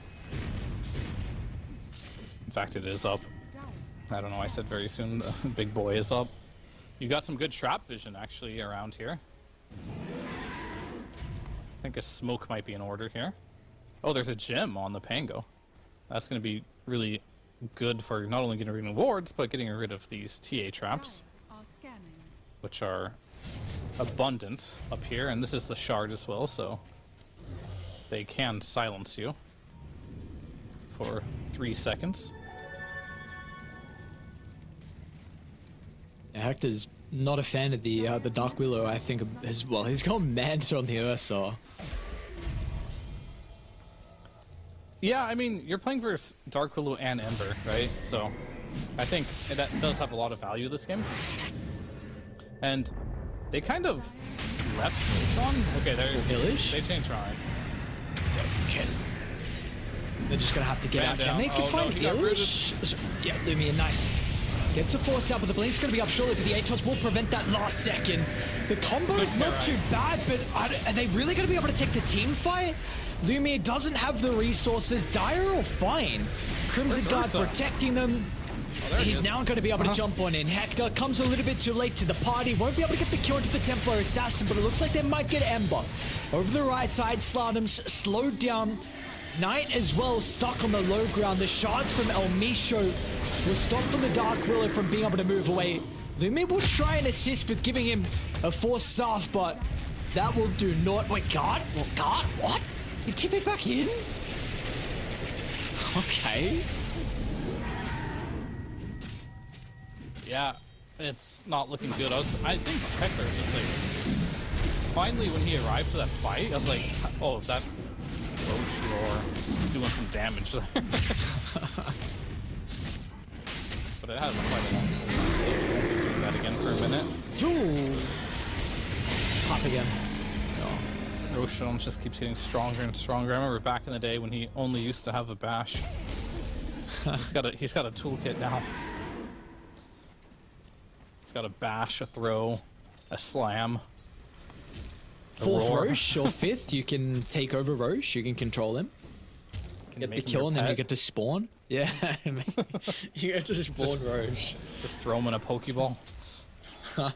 In fact, it is up. I don't know, I said very soon. The big boy is up. You got some good trap vision, actually, around here. I think a smoke might be in order here. Oh, there's a gem on the Pango. That's going to be really good for not only getting rid of wards, but getting rid of these TA traps, which are abundant up here. And this is the shard as well, so they can silence you for 3 seconds. Hector's not a fan of the Dark Willow, I think, as well. He's gone Manta on the Ursa. Yeah, I mean, you're playing versus Dark Willow and Ember, right? So I think that does have a lot of value this game. And they kind of left Roshan. Okay, they changed Ryan. Okay. They're just gonna have to get out. Can they find Illish? Yeah, Lumia, nice. Gets a force out, but the blink's going to be up shortly, but the Atos will prevent that last second. The combo is not too bad, but are they really going to be able to take the team fight? Lumia doesn't have the resources. Dire are fine. Crimson Guard protecting them. He's now going to be able to jump on in. Hector comes a little bit too late to the party. Won't be able to get the kill into the Templar Assassin, but it looks like they might get Ember. Over the right side, Slardum's slowed down. Knight as well, stuck on the low ground. The shards from El Misho will stop from the Dark Willow from being able to move away. Lumia will try and assist with giving him a force staff, but that will do not. Wait, guard? Well, guard? What? You tip it back in? Okay. Yeah, it's not looking good. I think Hector just like finally when he arrived for that fight, I was like, oh, that Roche roar is doing some damage there. But it has quite a long time, so for a minute. Ooh. Pop again. Roshan just keeps getting stronger and stronger. I remember back in the day when he only used to have a bash. He's got a toolkit now. He's got a bash, a throw, a slam. Fourth roar. Roche or fifth, you can take over Roche. You can control him. Get the make him kill, your and then you pet. get to spawn. Yeah, you get to spawn Roche. Just throw him in a Pokeball. That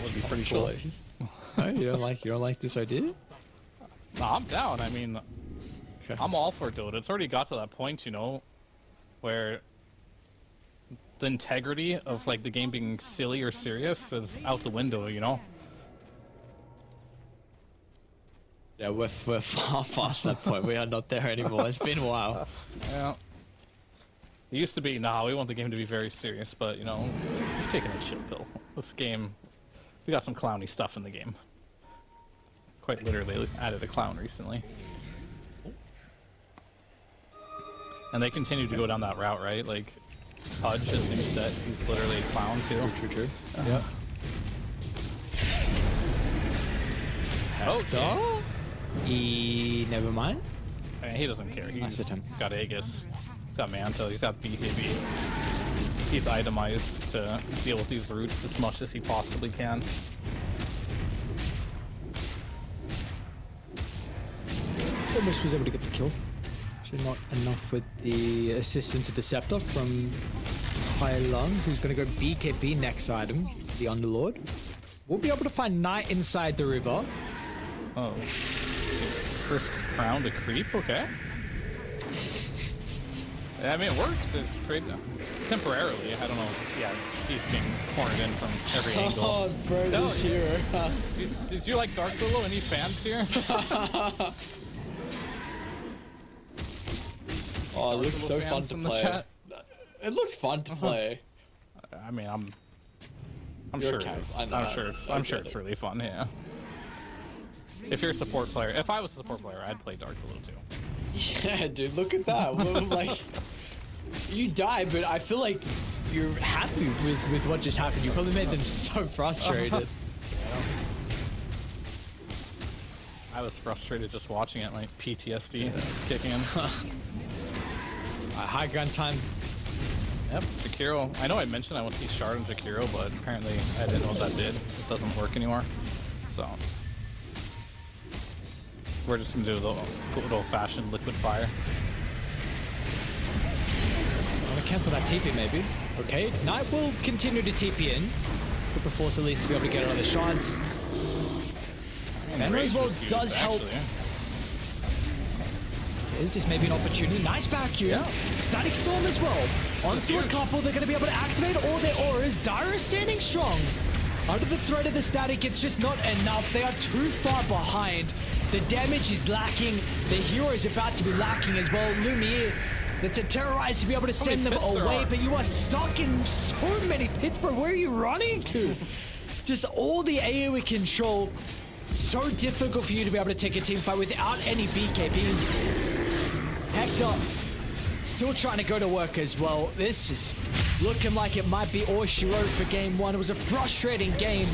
would be pretty cool. No, you don't like this idea? No, I'm down. I mean, Okay. I'm all for Dota. It's already got to that point, you know, where the integrity of like the game being silly or serious is out the window, you know? Yeah, we're far past that point. We are not there anymore. It's been a while. Yeah. It used to be, nah, we want the game to be very serious, but, you know, we've taken a chill pill. This game, we got some clowny stuff in the game. Quite literally added a clown recently. And they continue to go down that route, right? Like, Pudge, his new set, he's literally a clown too. True. Yeah. Okay. Never mind. I mean, he doesn't care. He's hit him. got Aegis. He's got Mantle. He's got BKB. He's itemized to deal with these roots as much as he possibly can. Almost was able to get the kill. Actually, not enough with the assist into the scepter from Hai Lung, who's going to go BKB next item, the Underlord. We'll be able to find Knight inside the river. Oh. First crown to creep, okay. I mean, it works. It's great. Temporarily, I don't know. Yeah, he's being cornered in from every angle. Oh, bro, No, this yeah. hero. Did you like Dark Lulu? Any fans here? Oh, it looks so Lulu fun fans to in the play. chat? It looks fun to play. I mean, I'm You're sure. a camp. It's, I know, I'm sure it's. I I'm sure get it's it. really fun. Yeah. If you're a support player, if I was a support player, I'd play Dark Lulu too. Yeah, dude, look at that. Well, like, you die, but I feel like you're happy with what just happened. You probably made them so frustrated. I was frustrated just watching it. Like PTSD was kicking in. High ground time. Yep, Jakiro. I know I mentioned I want to see Shard and Jakiro, but apparently I didn't know what that did. It doesn't work anymore. So we're just gonna do the good old-fashioned liquid fire. I'm gonna cancel that TP maybe. Okay, Knight will continue to TP in. Put the force at least to be able to get another shots. Memory as well was used, does help. actually. Is this maybe an opportunity? Nice vacuum. Yeah. Static Storm as well. Onto a huge. couple, they're going to be able to activate all their auras. Dara is standing strong. Under the threat of the static, it's just not enough. They are too far behind. The damage is lacking. The hero is about to be lacking as well. Lumiere, that's a terrorize to be able to send them pits there away, are? but you are stuck in so many pits, bro. Where are you running to? Just all the AoE control. So difficult for you to be able to take a team fight without any BKBs. Hector still trying to go to work as well. This is looking like it might be all she wrote for game one. It was a frustrating game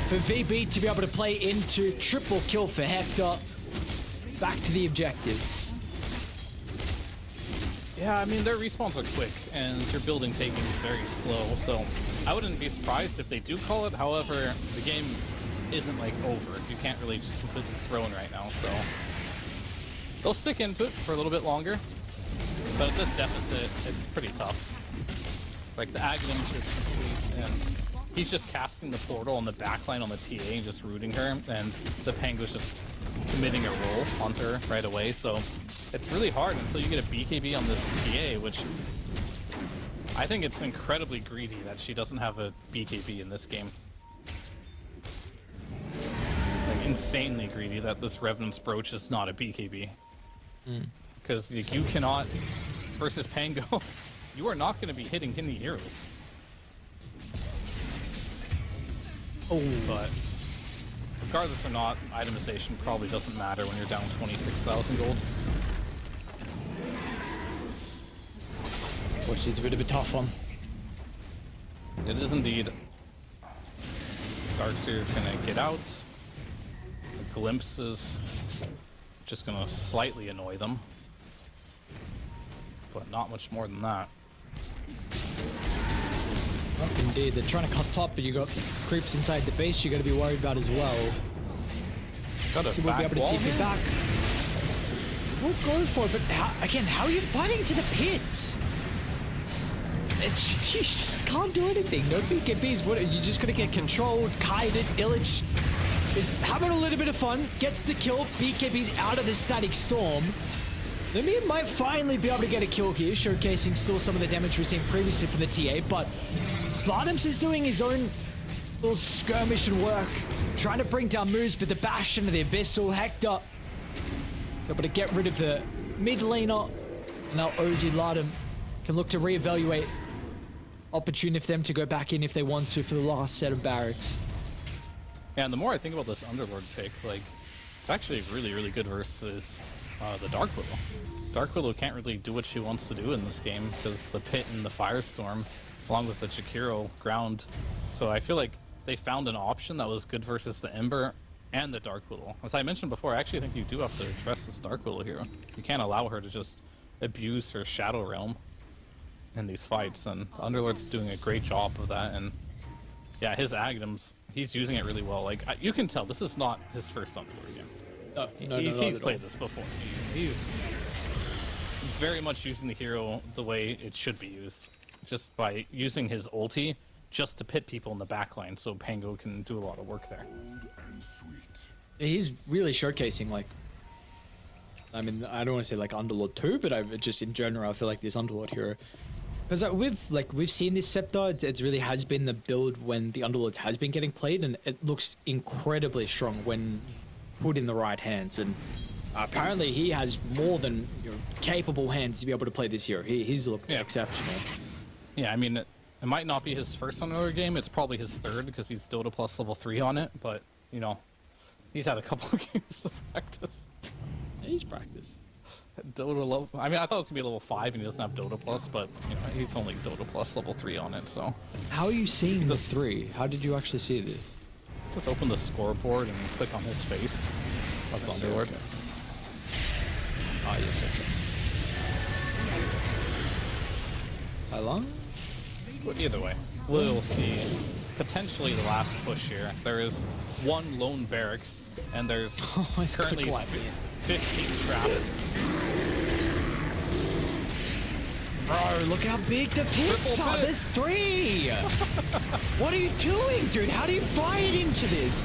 for VB to be able to play into. Triple kill for Hector. Back to the objectives. Yeah, I mean, their respawns are quick, and their building taking is very slow, so I wouldn't be surprised if they do call it. However, the game isn't, like, over. You can't really just completely throw in right now, so they'll stick into it for a little bit longer, but at this deficit, it's pretty tough. Like, the Aghanim is complete, and he's just casting the portal on the backline on the TA and just rooting her, and the Penguin's just committing a roll onto her right away, so it's really hard until you get a BKB on this TA, which I think it's incredibly greedy that she doesn't have a BKB in this game. Like, insanely greedy that this Revenant's Brooch is not a BKB. Because you cannot, versus Pango, you are not going to be hitting any heroes. Oh, But regardless or not, itemization probably doesn't matter when you're down 26,000 gold. which is a bit of a tough one. It is indeed. Darkseer is gonna get out. The glimpse is just gonna slightly annoy them, but not much more than that. Oh, indeed, they're trying to cut top, but you got creeps inside the base you got to be worried about as well. Got a So we'll be back able to wall TP here? back. We'll go for it, but how are you fighting to the pits? You just can't do anything. No BKBs. What? You're just gonna get controlled, kited. Illich is having a little bit of fun. Gets the kill. BKB's out of the static storm. Lumiere might finally be able to get a kill here, showcasing still some of the damage we've seen previously from the TA, but Slardums is doing his own little skirmish and work, trying to bring down moves, but the Bastion of the Abyssal, Hector, able to get rid of the mid laner, and now OG Lardum can look to reevaluate opportunity for them to go back in if they want to for the last set of barracks. Yeah, and the more I think about this Underlord pick, like, it's actually really, really good versus the Dark Widow. Dark Widow can't really do what she wants to do in this game because the pit and the Firestorm, along with the Jakiro ground. So I feel like they found an option that was good versus the Ember and the Dark Widow. As I mentioned before, I actually think you do have to address this Dark Widow hero. You can't allow her to just abuse her Shadow Realm in these fights, and the Underlord's doing a great job of that. And yeah, his Aghanim's, he's using it really well. Like, you can tell this is not his first Underlord game. He's played this before. He's very much using the hero the way it should be used, just by using his ulti just to pit people in the backline so Pango can do a lot of work there. He's really showcasing, like, I mean, I don't want to say like Underlord 2, but just in general, I feel like this Underlord hero, because we've seen this Scepter, it really has been the build when the Underlord has been getting played, and it looks incredibly strong when put in the right hands. And apparently he has more than capable hands to be able to play this hero. He's looking exceptional. Yeah, I mean, it might not be his first Underlord game. It's probably his third because he's Dota Plus level 3 on it. But, you know, he's had a couple of games to practice. He's practiced. Dota level, I mean, I thought it was gonna be level 5 and he doesn't have Dota Plus, but you know, he's only Dota Plus level 3 on it. So How are you seeing the 3? How did you actually see this? just open the scoreboard and click on his face of Underlord. Okay. Ah, yes, okay. How long? But either way, we'll see potentially the last push here. There is one lone barracks, and there's It's currently quick wipe. 15 traps. Bro, look how big the pits Triple are. pit. There's 3. What are you doing, dude? How do you fight into this?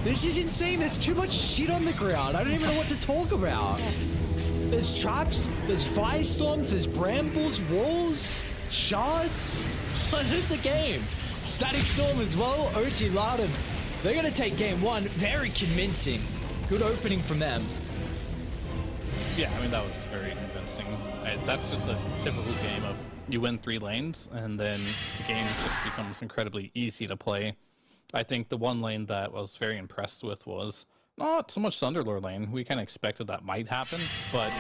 This is insane. There's too much shit on the ground. I don't even know what to talk about. There's traps, there's firestorms, there's brambles, walls, shards. It's a game. Static Storm as well. OG Lardum. They're going to take game 1. Very convincing. Good opening from them. Yeah, I mean, that was very convincing. That's just a typical game of you win 3 lanes, and then the game just becomes incredibly easy to play. I think the one lane that I was very impressed with was not so much the Underlord lane. We kind of expected that might happen, but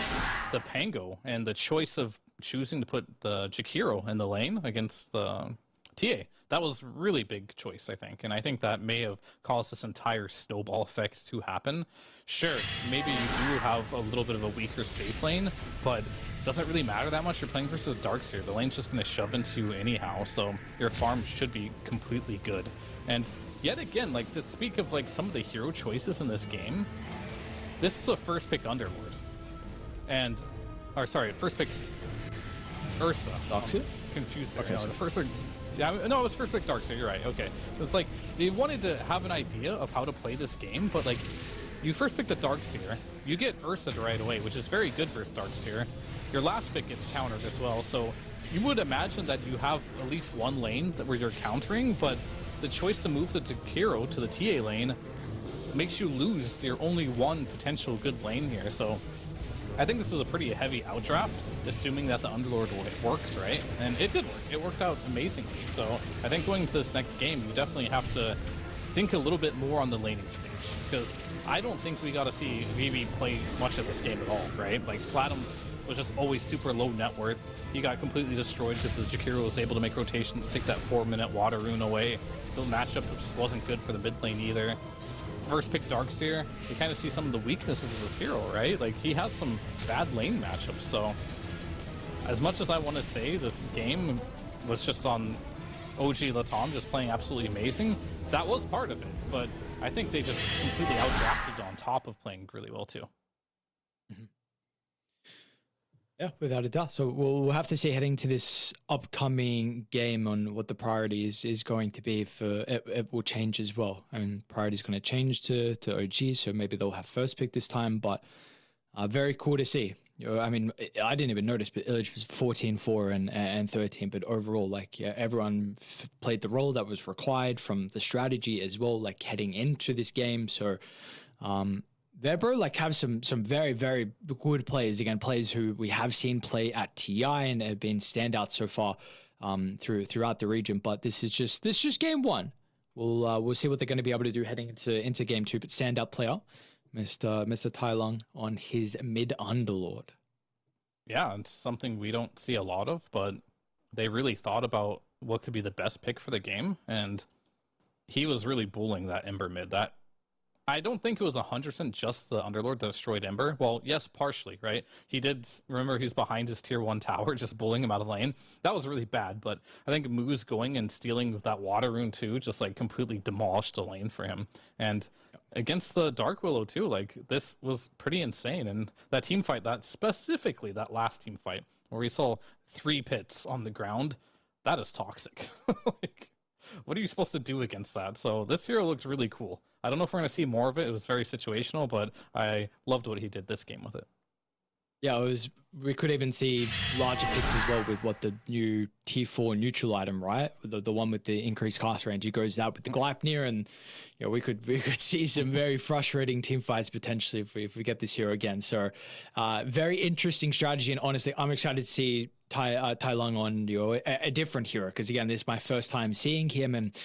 the Pango and the choice of choosing to put the Jakiro in the lane against the TA, that was really big choice, I think. And I think that may have caused this entire snowball effect to happen. Sure, maybe you do have a little bit of a weaker safe lane, but doesn't really matter that much. You're playing versus Darkseer. The lane's just going to shove into you anyhow, so your farm should be completely good. And yet again, like, to speak of like some of the hero choices in this game, this is a first pick Underlord. And, or sorry, first pick Ursa. Darkseer? Confused there. Okay, No, sorry. the first pick, yeah, no, it was first pick Darkseer, you're right, okay. It's like, they wanted to have an idea of how to play this game, but like, you first pick the Darkseer, you get Ursa right away, which is very good versus Darkseer. Your last pick gets countered as well, so you would imagine that you have at least one lane where you're countering, but the choice to move the Jakiro to the TA lane makes you lose your only one potential good lane here. So I think this is a pretty heavy outdraft, assuming that the Underlord worked, right? And it did work. It worked out amazingly. So I think going into this next game, you definitely have to think a little bit more on the laning stage, because I don't think we got to see Vivi play much of this game at all, right? Like, Sladum's was just always super low net worth. He got completely destroyed because the Jakiro was able to make rotations, take that 4-minute water rune away. The matchup just wasn't good for the mid lane either. First pick Darkseer, you kind of see some of the weaknesses of this hero, right? Like, he has some bad lane matchups, so as much as I want to say this game was just on OG Latam just playing absolutely amazing, that was part of it, but I think they just completely outdrafted on top of playing really well too. Yeah, without a doubt. So we'll have to see heading to this upcoming game on what the priority is going to be. For it will change as well. I mean, priority is going to change to OG, so maybe they'll have first pick this time, but very cool to see. You know, I mean, I didn't even notice, but Illich was 14-4 and 13, but overall, like, yeah, everyone played the role that was required from the strategy as well, like heading into this game. So Verbro like have some very, very good players, again, players who we have seen play at TI and have been standouts so far throughout the region. But this is just game one. We'll see what they're going to be able to do heading into game two. But standout player, Mr. Tai Lung on his mid underlord. Yeah, it's something we don't see a lot of, but they really thought about what could be the best pick for the game, and he was really bullying that Ember mid. That I don't think it was 100% just the Underlord that destroyed Ember. Well, yes, partially, right? He did, remember he's behind his tier 1 tower, just bullying him out of lane. That was really bad, but I think Moo's going and stealing with that water rune too, just like completely demolished the lane for him. And against the Dark Willow too, like this was pretty insane. And that team fight, that specifically, that last team fight, where we saw 3 pits on the ground, that is toxic. Like, what are you supposed to do against that? So this hero looks really cool. I don't know if we're going to see more of it. It was very situational, but I loved what he did this game with it. Yeah, we could even see larger pits as well with what the new T4 neutral item, right? The one with the increased cast range. He goes out with the Gleipnir, and you know, we could see some very frustrating team fights potentially if we get this hero again. So very interesting strategy, and honestly, I'm excited to see Tai Lung on a different hero, because again, this is my first time seeing him, and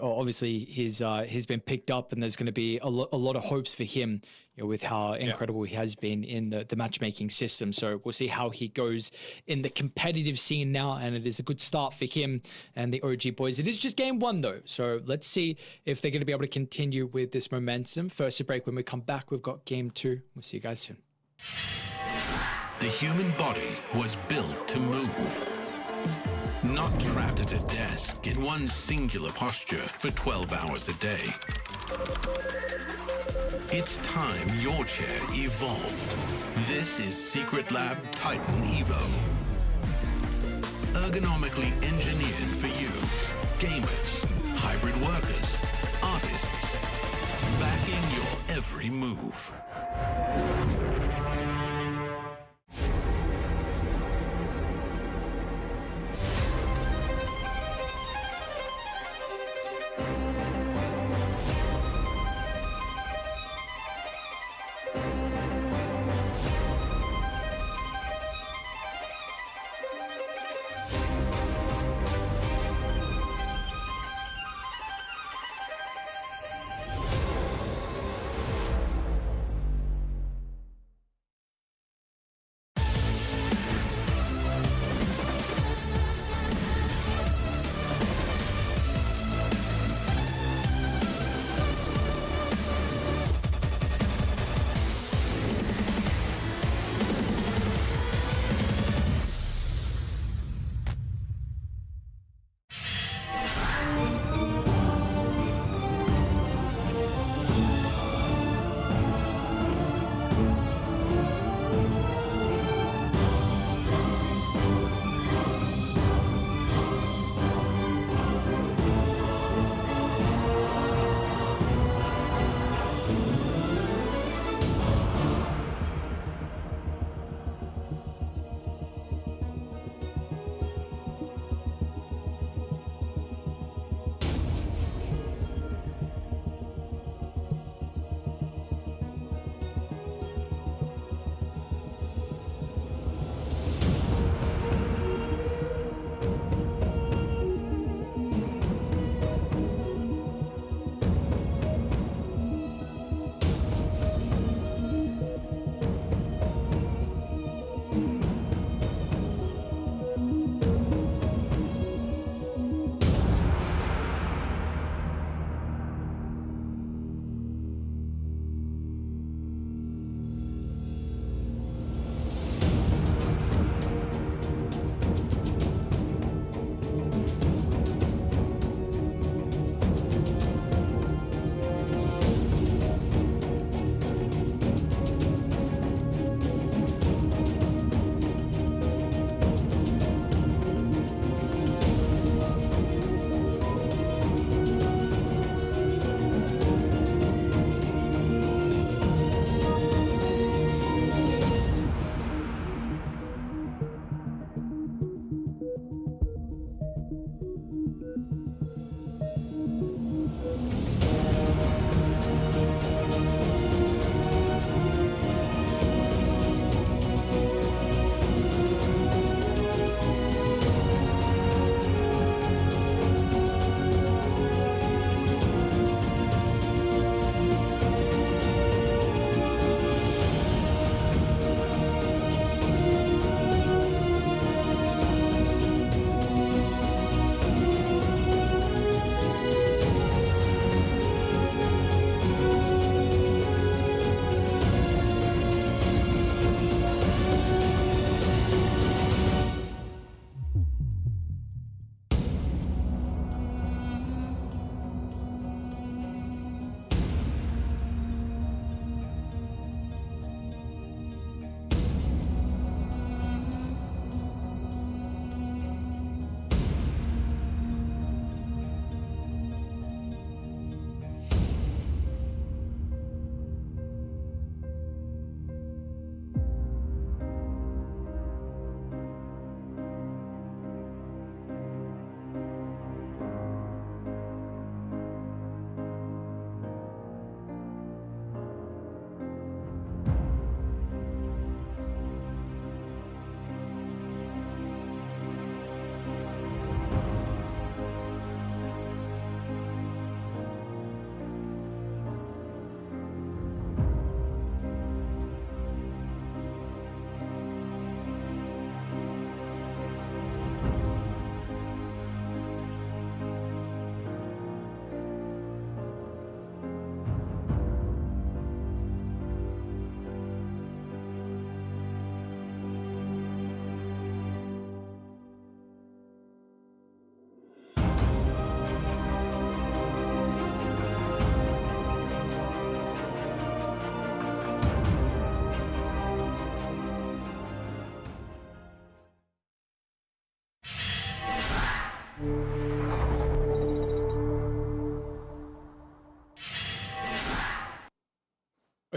obviously he's been picked up, and there's going to be a lot of hopes for him, with how incredible he has been in the matchmaking system. So we'll see how he goes in the competitive scene now, and it is a good start for him and the OG boys. It is just game one though, so let's see if they're going to be able to continue with this momentum. First a break. When we come back, we've got game 2. We'll see you guys soon. The human body was built to move, not trapped at a desk in one singular posture for 12 hours a day. It's time your chair evolved. This is Secret Lab Titan Evo. Ergonomically engineered for you, gamers, hybrid workers, artists, backing your every move.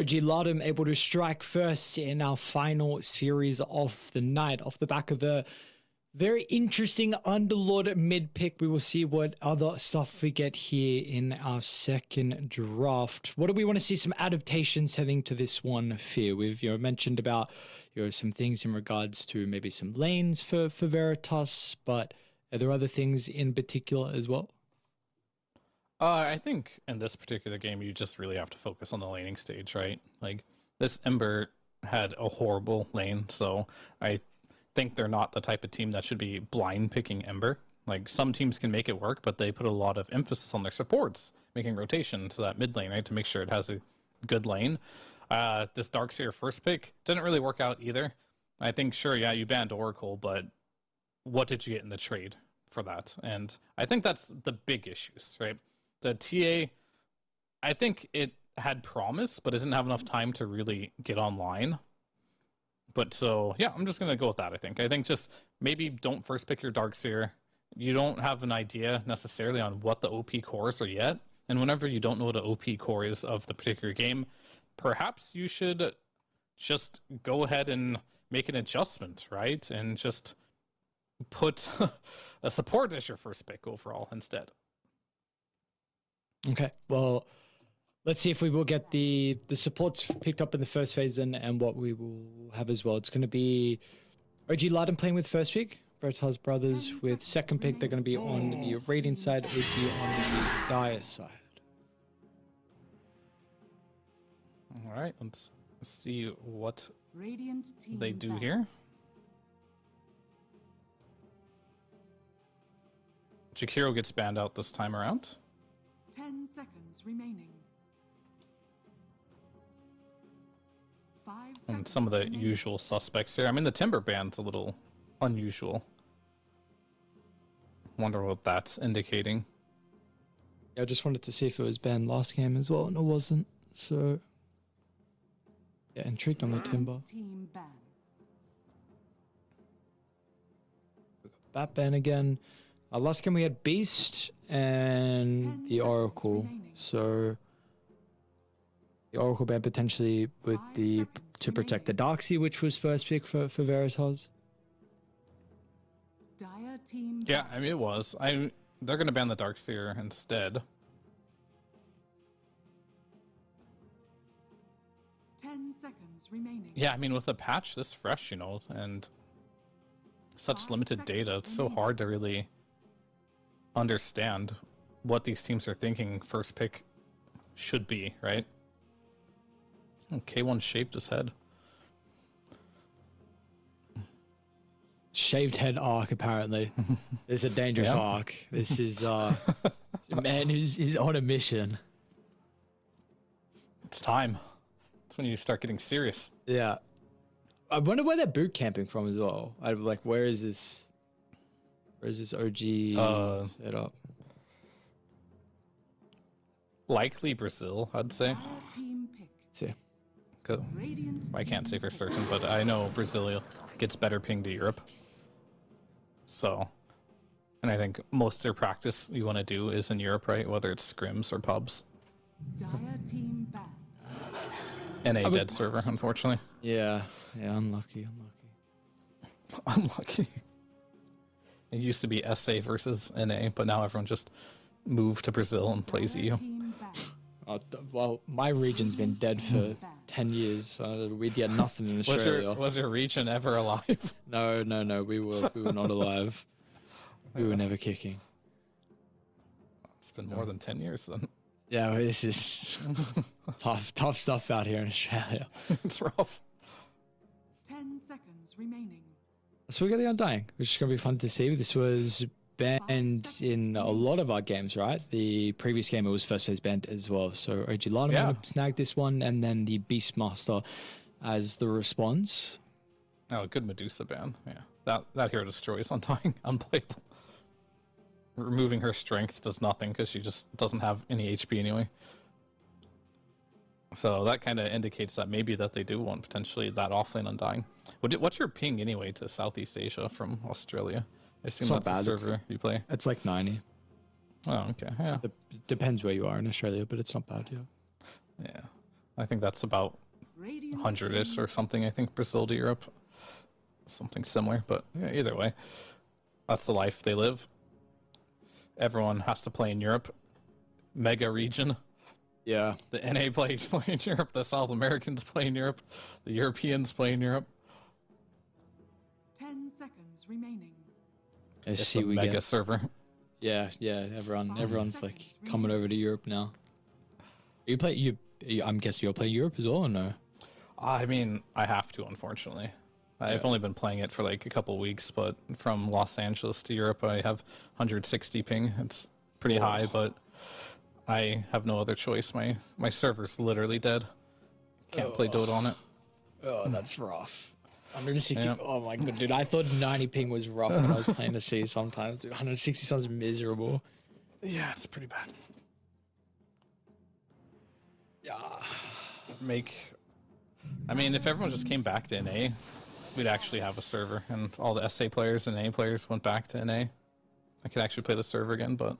OG Lardum able to strike first in our final series of the night off the back of a very interesting Underlord mid pick. We will see what other stuff we get here in our second draft. What do we want to see? Some adaptations heading to this one, Fear. We've mentioned about some things in regards to maybe some lanes for Veritas, but are there other things in particular as well? I think in this particular game, you just really have to focus on the laning stage, right? Like, this Ember had a horrible lane, so I think they're not the type of team that should be blind picking Ember. Like, some teams can make it work, but they put a lot of emphasis on their supports, making rotation to that mid lane, right, to make sure it has a good lane. This Darkseer first pick didn't really work out either. I think, sure, yeah, you banned Oracle, but what did you get in the trade for that? And I think that's the big issues, right? The TA, I think it had promise, but it didn't have enough time to really get online. But so, yeah, I'm just going to go with that, I think. I think just maybe don't first pick your Darkseer. You don't have an idea necessarily on what the OP cores are yet. And whenever you don't know what the OP core is of the particular game, perhaps you should just go ahead and make an adjustment, right? And just put a support as your first pick overall instead. Okay, well, let's see if we will get the supports picked up in the first phase and what we will have as well. It's going to be OG Lardum playing with first pick, Veritas Brothers with second pick. They're going to be on the Radiant side, OG on the Dire side. All right, let's see what Radiant team they do back. here. Jakiro gets banned out this time around. 10 seconds remaining. 5 seconds And some of the remaining. usual suspects here. I mean, the Timber ban's a little unusual. Wonder what that's indicating. Yeah, I just wanted to see if it was banned last game as well, and it wasn't. So, yeah, intrigued on the Timber. Radiant team ban. Bat ban again. Last game we had Beast and 10 the seconds Oracle. remaining. So the Oracle ban potentially with 5 the seconds to protect the Darkseer, which was first pick for Veritas. Dire team Yeah, ban. I mean, it was. They're going to ban the Darkseer instead. 10 seconds remaining. Yeah, I mean, with a patch this fresh, and such 5 limited data, seconds it's so remaining. hard to really understand what these teams are thinking first pick should be, right? Oh, K1 shaved his head. Shaved head arc apparently. It's a dangerous Yeah. arc. This is man who's on a mission. It's time. That's when you start getting serious. Yeah. I wonder where they're boot camping from as well. I'm like, where is this OG set up? Likely Brazil, I'd say. Dire team pick. See. 'Cause Radiant I can't say team for pick. certain, but I know Brazil gets better ping to Europe. So, and I think most of their practice you want to do is in Europe, right? Whether it's scrims or pubs. Dire team ban. And a dead server, unfortunately. Yeah. Yeah, unlucky. Unlucky. It used to be SA versus NA, but now everyone just moved to Brazil and plays Dire EU. team ban. Well, my region's been dead for 10 years. So we did nothing in Australia. Was your region ever alive? No. We were not alive. We were never kicking. It's been more than 10 years then. Yeah, well, this is tough stuff out here in Australia. It's rough. 10 seconds remaining. So we got the Undying, which is going to be fun to see. This was banned in a lot of our games, right? The previous game, it was first phase banned as well. So OG Lana Yeah. snagged this one, and then the Beastmaster as the response. Oh, good Medusa ban. Yeah, that hero destroys Undying. Unplayable. Removing her strength does nothing because she just doesn't have any HP anyway. So that kind of indicates that maybe that they do want potentially that offlane Undying. What's your ping anyway to Southeast Asia from Australia? I assume not that's the bad. server you play. It's like 90. Oh, okay. Yeah. Depends where you are in Australia, but it's not bad. Yeah. Yeah. I think that's about Radiant 100-ish or something. I think Brazil to Europe, something similar. But yeah, either way, that's the life they live. Everyone has to play in Europe. Mega region. Yeah. The NA players play in Europe. The South Americans play in Europe. The Europeans play in Europe. 10 seconds remaining. Let's It's see a we mega get. server. Yeah, yeah. Everyone's like seconds coming over to Europe now. You play I'm guessing you'll play Europe as well, or no? I mean, I have to, unfortunately. I've only been playing it for like a couple weeks, but from Los Angeles to Europe, I have 160 ping. It's pretty high, but I have no other choice. My server's literally dead. Can't play Dota on it. Oh, that's rough. 160. Yeah. Oh my god, dude! I thought 90 ping was rough when I was playing the C. Sometimes, dude, 160 sounds miserable. Yeah, it's pretty bad. Yeah. I mean, if everyone just came back to NA, we'd actually have a server, and all the SA players and NA players went back to NA. I could actually play the server again, but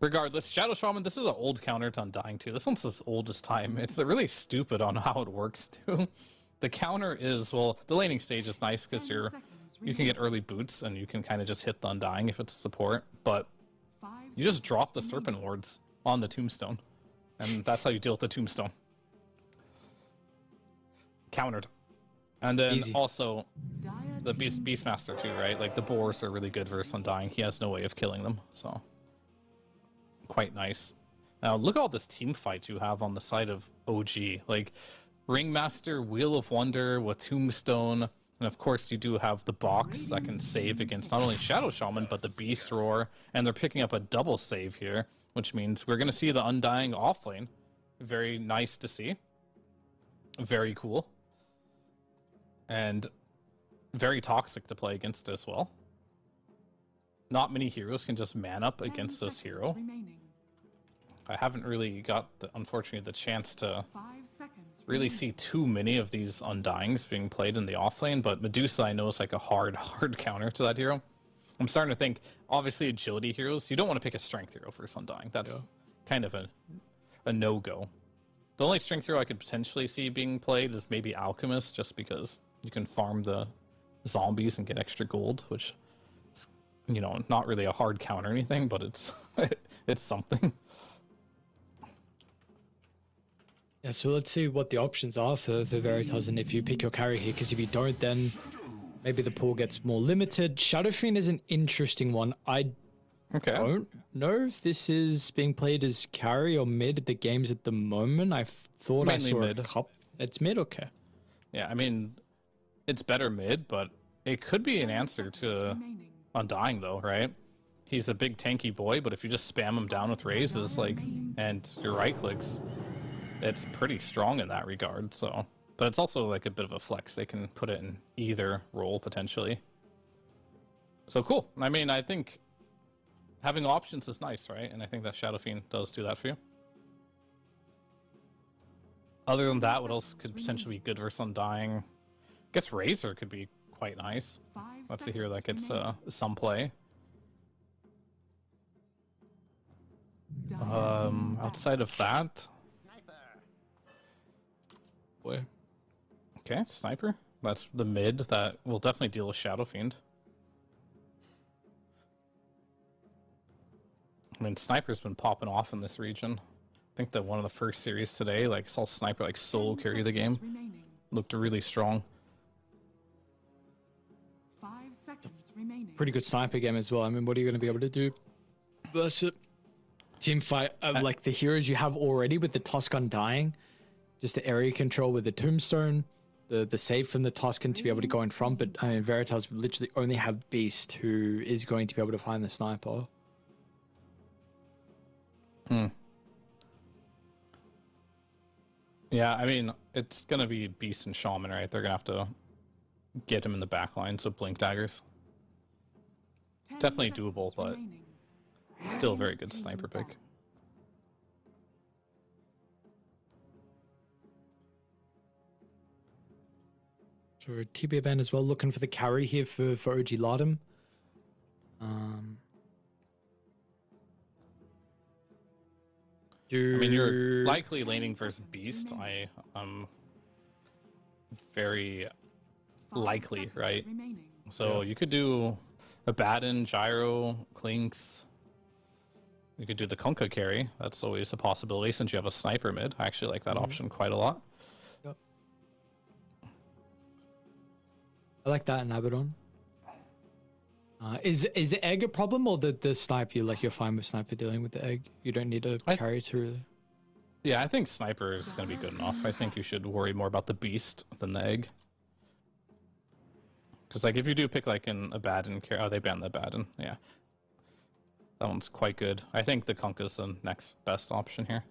regardless, Shadow Shaman, this is an old counter to Undying too. This one's as old as time. It's really stupid on how it works too. The counter is, well, the laning stage is nice because you can get early boots and you can kind of just hit the Undying if it's a support, but you just drop the Serpent Wards on the Tombstone, and that's how you deal with the Tombstone. Countered. And then also the Beastmaster too, right? Like the boars are really good versus Undying. He has no way of killing them, so quite nice. Now look at all this team fight you have on the side of OG. Like Ringmaster, Wheel of Wonder with Tombstone, and of course you do have the box that can save against not only Shadow Shaman but the Beast Roar, and they're picking up a double save here, which means we're gonna see the Undying offlane. Very nice to see. Very cool. And very toxic to play against as well. Not many heroes can just man up against this hero. I haven't really got, unfortunately, the chance to really see too many of these Undyings being played in the offlane, but Medusa I know is like a hard counter to that hero. I'm starting to think, obviously agility heroes, you don't want to pick a strength hero for Undying. That's kind of a no-go. The only strength hero I could potentially see being played is maybe Alchemist, just because you can farm the zombies and get extra gold, which is, you know, not really a hard counter or anything, but it's it's something. Yeah, so let's see what the options are for Veritas, and if you pick your carry here, because if you don't, then maybe the pool gets more limited. Shadow Fiend is an interesting one. I don't know if this is being played as carry or mid at the games at the moment. I thought Mainly I saw mid. a couple. It's mid, okay. Yeah, I mean, it's better mid, but it could be an answer to Undying, though, right? He's a big tanky boy, but if you just spam him down with raises, like, and your right clicks, it's pretty strong in that regard. So, but it's also like a bit of a flex. They can put it in either role potentially. So cool. I mean, I think having options is nice, right? And I think that Shadow Fiend does do that for you. Other than that, what else could potentially be good versus Undying? I guess Razor could be quite nice. That's a hero that gets some play. Outside of that, okay, Sniper. That's the mid that will definitely deal with Shadow Fiend. I mean, Sniper's been popping off in this region. I think that one of the first series today, like, saw Sniper like solo carry the game. Looked really strong. 5 seconds remaining. Pretty good sniper game as well. I mean, what are you going to be able to do versus it? Team fight, like the heroes you have already with the Tusk Undying, just the area control with the Tombstone, the save from the Tuscan to be able to go in front, but I mean, Veritas literally only have Beast, who is going to be able to find the sniper. Yeah, I mean, it's going to be Beast and Shaman, right? They're going to have to get him in the back line, so Blink Daggers. Definitely doable, but still a very good sniper pick. So TB event as well, looking for the carry here for OG Lardum. I mean, you're likely laning versus Beast. I'm very likely, right? So you could do a Baden, Gyro, Clinks. You could do the Kunkka carry. That's always a possibility since you have a sniper mid. I actually like that option quite a lot. Yep. I like that in Abaddon. Is the egg a problem or the sniper? You're fine with sniper dealing with the egg. You don't need to carry to really. Yeah, I think sniper is going to be good enough. I think you should worry more about the beast than the egg. Because like if you do pick like in a Baden carry, oh they banned the Baden, yeah. That one's quite good. I think the Kunkka's the next best option here.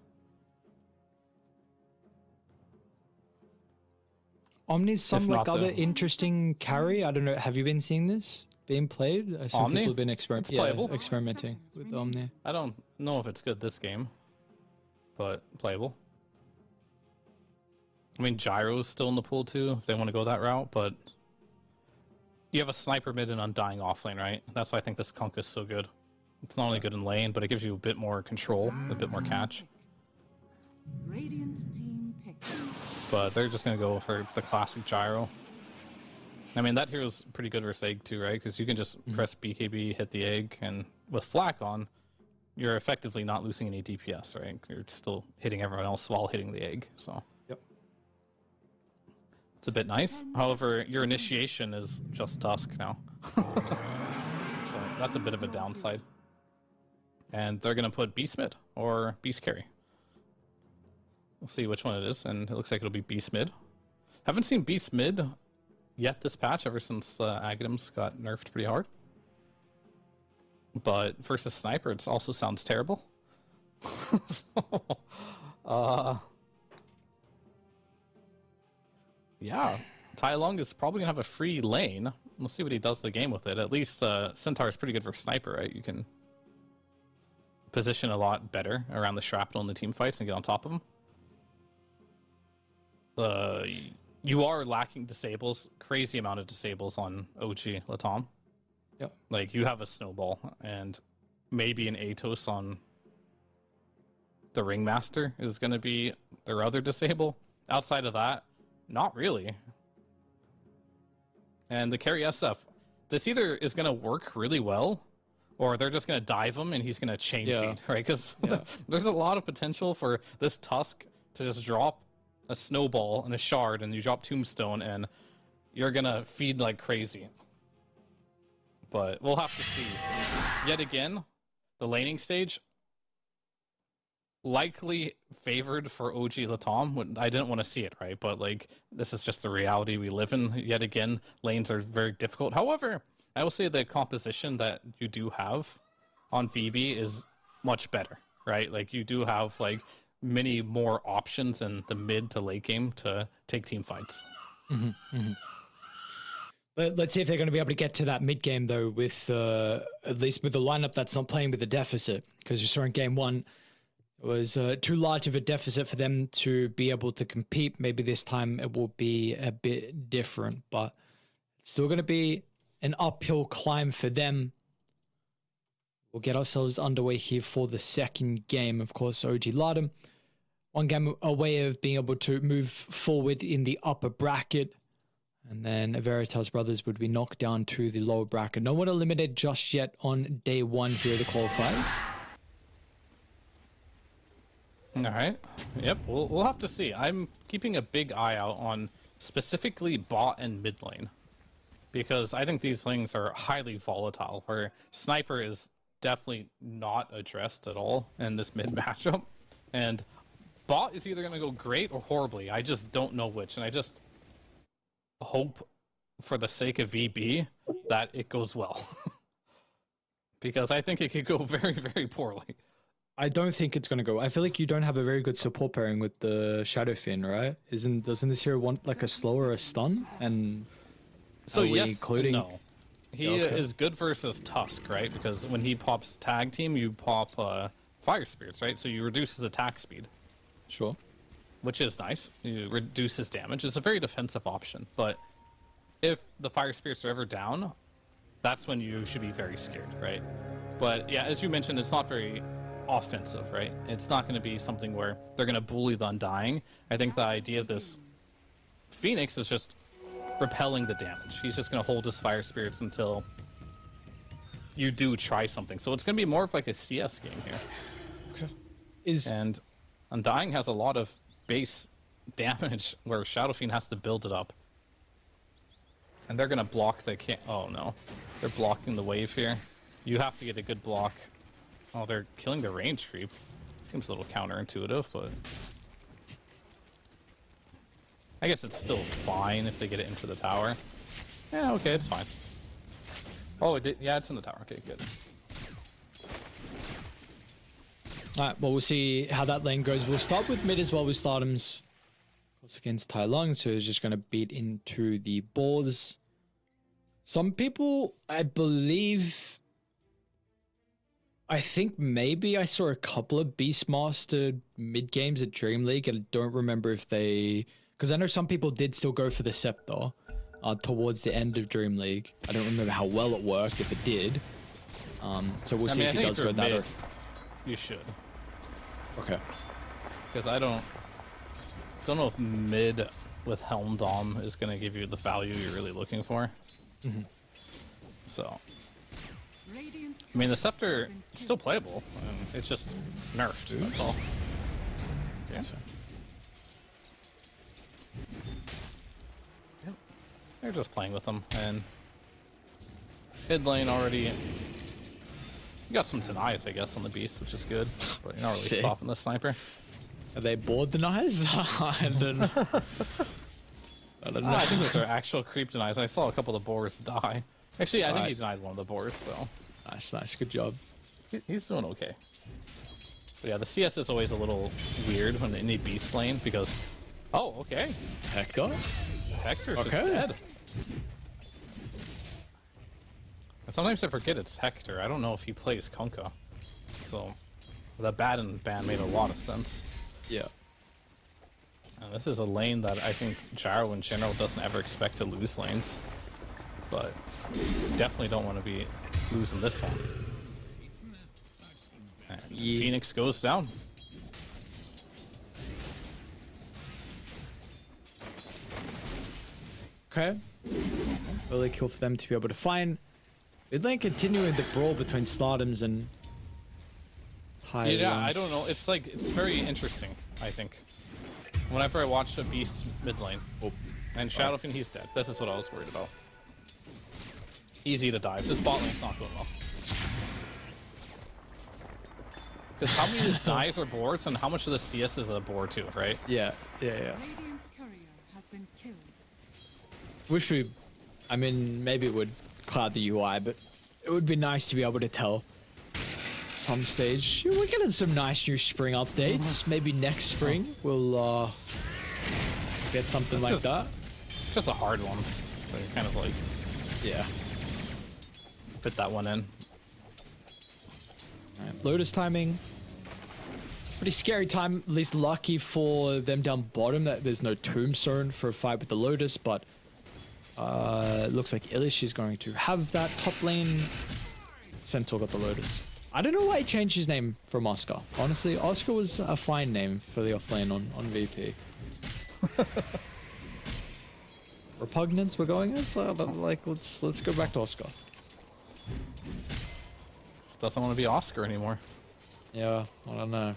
Omni's some If like not, other the- interesting carry. I don't know. Have you been seeing this being played? I some Omni? people have been It's playable. experimenting with Omni. I don't know if it's good this game, but playable. I mean, Gyro's still in the pool too, if they want to go that route, but you have a sniper mid and undying offlane, right? That's why I think this Kunkka is so good. It's not only good in lane, but it gives you a bit more control, a bit more catch. Radiant team pick. But they're just going to go for the classic Gyro. I mean, that hero's pretty good versus egg too, right? Because you can just press BKB, hit the egg, and with Flak on, you're effectively not losing any DPS, right? You're still hitting everyone else while hitting the egg, so. Yep. It's a bit nice. However, your initiation is just Tusk now. So that's a bit of a downside. And they're going to put Beast mid or Beast carry. We'll see which one it is, and it looks like it'll be Beast mid. Haven't seen Beast mid yet this patch ever since Aghanims got nerfed pretty hard. But versus Sniper, it also sounds terrible. Yeah, Tai Lung is probably going to have a free lane. We'll see what he does the game with it. At least Centaur is pretty good for Sniper, right? You can position a lot better around the shrapnel in the team fights and get on top of them. You are lacking disables, crazy amount of disables on OG Latam. Yep. Like you have a snowball and maybe an Atos on the Ringmaster is going to be their other disable. Outside of that, not really. And the carry SF, this either is going to work really well or they're just going to dive him and he's going to chain feed, right? Because there's a lot of potential for this Tusk to just drop a snowball and a shard and you drop Tombstone and you're going to feed like crazy. But we'll have to see. Yet again, the laning stage likely favored for OG Latam. I didn't want to see it, right? But like, this is just the reality we live in. Yet again, lanes are very difficult. However, I will say the composition that you do have on VB is much better, right? Like you do have like many more options in the mid to late game to take team fights. Let's see if they're going to be able to get to that mid game though, with at least with the lineup that's not playing with a deficit, because you saw in game one it was too large of a deficit for them to be able to compete. Maybe this time it will be a bit different, but it's still going to be an uphill climb for them. We'll get ourselves underway here for the second game. Of course, OG Ladam, one game away of being able to move forward in the upper bracket. And then Veritas Brothers would be knocked down to the lower bracket. No one eliminated just yet on day one here at the qualifiers. All right. Yep. We'll have to see. I'm keeping a big eye out on specifically bot and mid lane, because I think these lanes are highly volatile, where Sniper is definitely not addressed at all in this mid matchup. And bot is either going to go great or horribly. I just don't know which. And I just hope for the sake of VB that it goes well. Because I think it could go very, very poorly. I don't think it's going to go. I feel like you don't have a very good support pairing with the Shadowfin, right? Doesn't this hero want like a slow or a stun? And so yes, including... no. He is good versus Tusk, right? Because when he pops tag team, you pop Fire Spirits, right? So you reduce his attack speed. Sure. Which is nice. You reduce his damage. It's a very defensive option. But if the Fire Spirits are ever down, that's when you should be very scared, right? But yeah, as you mentioned, it's not very offensive, right? It's not going to be something where they're going to bully the Undying. I think the idea of this Phoenix is just repelling the damage. He's just going to hold his fire spirits until you do try something. So it's going to be more of like a CS game here. Is And Undying has a lot of base damage where Shadow Fiend has to build it up. And they're going to block, they can't, oh no. They're blocking the wave here. You have to get a good block. Oh, they're killing the range creep. Seems a little counterintuitive, but I guess it's still fine if they get it into the tower. Yeah, okay, it's fine. Oh, it did, yeah, it's in the tower. Okay, good. Alright, well, we'll see how that lane goes. We'll start with mid as well with Stardom's course against Tai Lung, so he's just going to beat into the boards. Some people, I believe, I think maybe I saw a couple of Beastmaster mid games at Dream League, and I don't remember if they, because I know some people did still go for the Scepter towards the end of Dream League. I don't remember how well it worked, if it did. So we'll see if he does go that. Or you should. Okay. Because I don't know if mid with Helm Dom is going to give you the value you're really looking for. So, I mean, the Scepter is still playable. It's just nerfed. That's all. Yeah. Yep. They're just playing with them, and mid lane already. You got some denies, I guess, on the beast, which is good, but you're not really stopping the sniper. Are they board denies? I don't know. I don't know. I think those are actual creep denies. I saw a couple of the boars die. Actually, I think he denied one of the boars, so. Nice, good job. He's doing okay. But yeah, the CS is always a little weird when in a beast lane because, oh, okay. Hector? Hector's just dead. And sometimes I forget it's Hector. I don't know if he plays Kunkka. So, the Baden ban made a lot of sense. Yeah. And this is a lane that I think Gyro in general doesn't ever expect to lose lanes. But definitely don't want to be losing this one. And Phoenix goes down. Okay. Really cool for them to be able to find. Mid lane continuing the brawl between Stardoms and High Yeah, Lungs. I don't know. It's like, it's very interesting, I think. Whenever I watch a beast mid lane. And Shadowfiend, he's dead. This is what I was worried about. Easy to dive. This bot lane's not going well. Because how many of these dives are boards and how much of the CS is a board too, right? Yeah. Radiant's courier has been killed. Wish we, I mean, maybe it would cloud the UI, but it would be nice to be able to tell at some stage. We're getting some nice new spring updates. Maybe next spring we'll get something like that. Just a hard one. So you're kind of like, Yeah. fit that one in. Alright, Lotus timing. Pretty scary time, at least lucky for them down bottom that there's no tombstone for a fight with the Lotus, but it looks like Illish is going to have that top lane. Centaur got the Lotus. I don't know why he changed his name from Oscar. Honestly, Oscar was a fine name for the offlane on VP. Repugnance we're going as? Like, let's go back to Oscar. Just doesn't want to be Oscar anymore. Yeah, I don't know.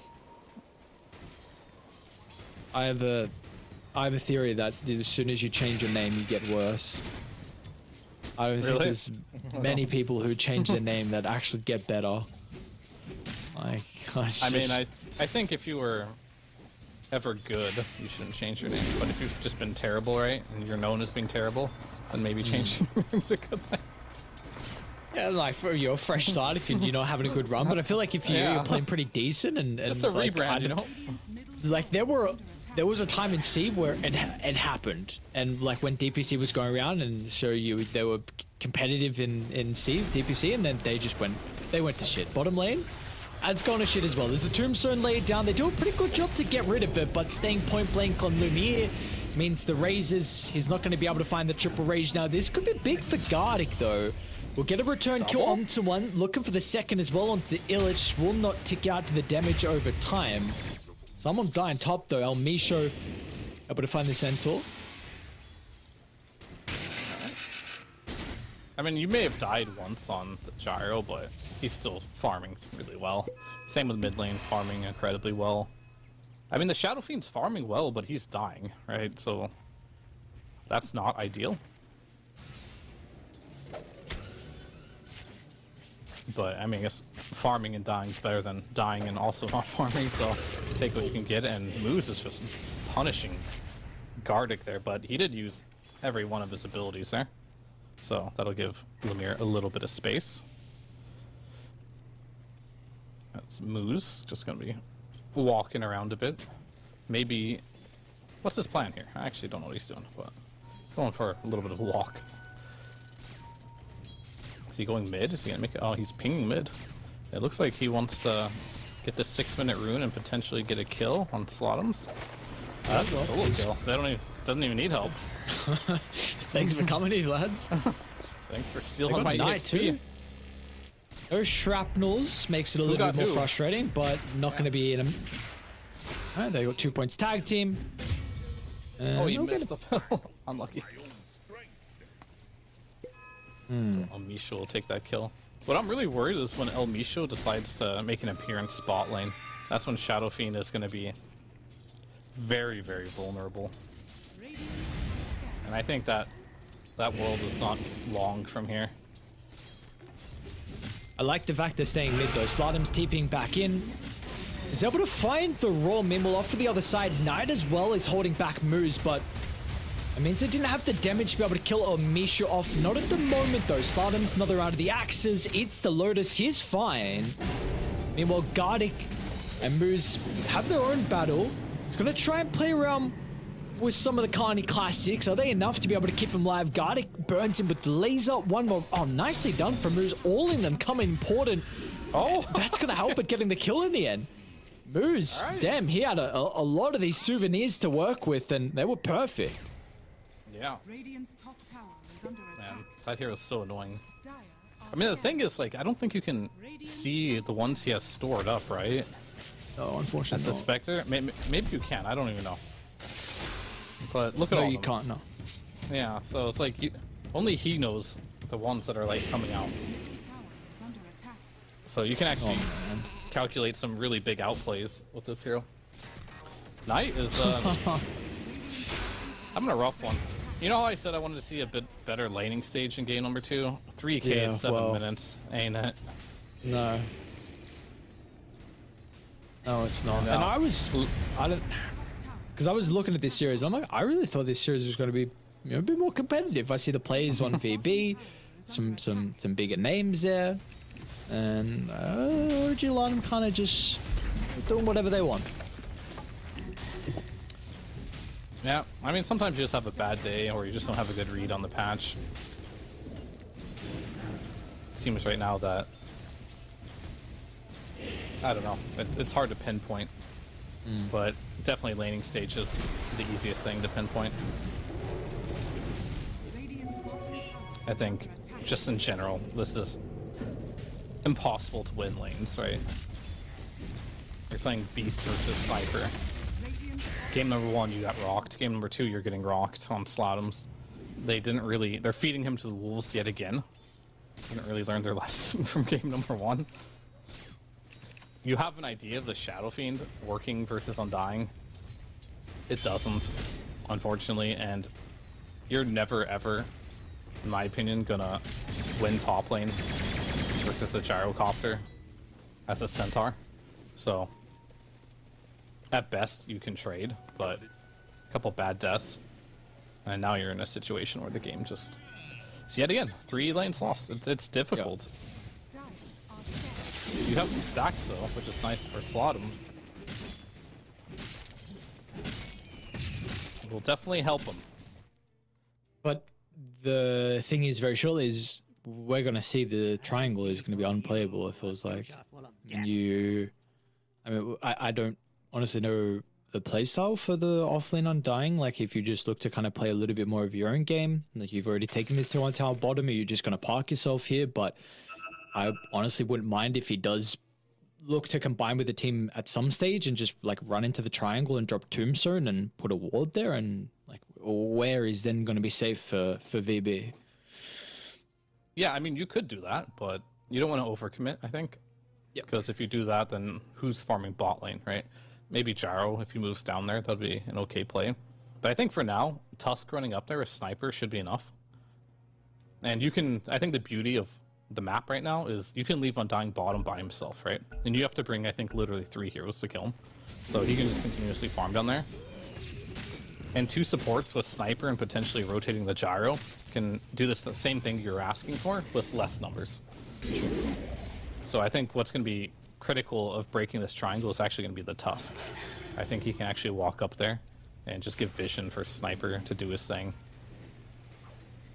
I have a theory that as soon as you change your name, you get worse. I don't think there's many people who change their name that actually get better. Like, I mean, I think if you were ever good, you shouldn't change your name. But if you've just been terrible, right, and you're known as being terrible, then maybe changing your name's a good thing. Yeah, like for a fresh start if you're not having a good run. But I feel like if you're playing pretty decent and Just a like, rebrand, you know? Like there was a time in C where it happened, and like when DPC was going around and so they were competitive in C DPC, and then they went to shit. Bottom lane, it's gone to shit as well. There's a tombstone laid down. They do a pretty good job to get rid of it, but staying point blank on Lumiere means the raises. He's not going to be able to find the triple rage now. This could be big for Gardic though. We'll get a return kill Double? onto one. Looking for the second as well onto Illich. Will not tick out to the damage over time. Someone dying top though. El Misho able to find the Centaur. I mean, you may have died once on the gyro, but he's still farming really well. Same with mid lane, farming incredibly well. I mean, the Shadow Fiend's farming well, but he's dying, right? So that's not ideal. But I mean, I guess farming and dying is better than dying and also not farming. So take what you can get, and Moose is just punishing Gardic there, but he did use every one of his abilities there. So that'll give Lemire a little bit of space. That's Moose, just gonna be walking around a bit. Maybe, what's his plan here? I actually don't know what he's doing, but he's going for a little bit of a walk. Is he going mid? Is he gonna make it? Oh, he's pinging mid. It looks like he wants to get the 6-minute rune and potentially get a kill on Slotums. That's a solo kill. They don't even, doesn't even need help. Thanks for coming in, lads. Thanks for They stealing got my Knight EXP. too. Those shrapnels makes it a little got bit more who? frustrating, but not going to be in them. Alright, they got 2 points tag team. Oh, you no missed the unlucky. El Misho will take that kill. What I'm really worried is when El Misho decides to make an appearance spot lane. That's when Shadow Fiend is going to be very, very vulnerable. And I think that that world is not long from here. I like the fact they're staying mid though. Slardam's TPing back in. Is able to find the raw Mimble off to the other side. Knight as well is holding back moves, but it means they didn't have the damage to be able to kill Misha off. Not at the moment though. Slardam's another out of the axes. It's the Lotus. He's fine. Meanwhile, Gardic and Moose have their own battle. He's gonna try and play around with some of the Carney classics. Are they enough to be able to keep him live? Gardic burns him with the laser. One more. Oh, nicely done from Moose. All in them come important. Oh, that's gonna help at getting the kill in the end. Moose, damn, he had a lot of these souvenirs to work with, and they were perfect. Yeah. Radiant's top tower is under attack. Man, that hero's so annoying. Dire are I mean, the thing is, like, I don't think you can see the ones he has stored up, right? Oh, unfortunately. As a Spectre? Maybe you can. I don't even know. But look at No, all you of them. can't, no. Yeah, so it's like, only he knows the ones that are, like, coming out. tower is under attack. So you can actually Oh, calculate some really big outplays with this hero. Knight is, I'm in a rough one. You know how I said I wanted to see a bit better laning stage in game number 2? 3K Yeah, in 7 well. minutes, ain't it? No. No, it's not. No. And I don't, because I was looking at this series. I'm like, I really thought this series was going to be, a bit more competitive. I see the players on VB, some bigger names there, and OG London kind of just doing whatever they want. Yeah, I mean, sometimes you just have a bad day or you just don't have a good read on the patch. It seems right now that, I don't know, it's hard to pinpoint, but definitely laning stage is the easiest thing to pinpoint. Radiant's bottom tower I think, just in general, this is impossible to win lanes, right? You're playing Beast versus Sniper. Game number 1, you got rocked. Game number 2, you're getting rocked on Slotums. They're feeding him to the wolves yet again. Didn't really learn their lesson from game number 1. You have an idea of the Shadow Fiend working versus Undying. It doesn't, unfortunately, and you're never ever, in my opinion, gonna win top lane versus a Gyrocopter as a Centaur. So, at best, you can trade, but a couple bad deaths, and now you're in a situation where the game just... So yet again, 3 lanes lost. It's difficult. dire are scared. You have some stacks, though, which is nice for Slottum. Will definitely help him. But the thing is, very surely, is we're going to see the triangle is going to be unplayable, it feels like. And I mean, I don't honestly know the playstyle for the offlane Undying? Like, if you just look to kind of play a little bit more of your own game, like you've already taken this to one tower bottom, are you just going to park yourself here? But I honestly wouldn't mind if he does look to combine with the team at some stage and just like run into the triangle and drop Tombstone and put a ward there, and like where is then going to be safe for VB? Yeah, I mean, you could do that, but you don't want to overcommit, I think. Yep. Because if you do that, then who's farming bot lane, right? Maybe Gyro, if he moves down there, that'd be an okay play. But I think for now, Tusk running up there with Sniper should be enough. And you can, I think the beauty of the map right now is you can leave Undying bottom by himself, right? And you have to bring, I think, literally 3 heroes to kill him. So he can just continuously farm down there. And 2 supports with Sniper and potentially rotating the Gyro can do this the same thing you're asking for with less numbers. So I think what's going to be critical of breaking this triangle is actually going to be the Tusk. I think he can actually walk up there and just give vision for Sniper to do his thing.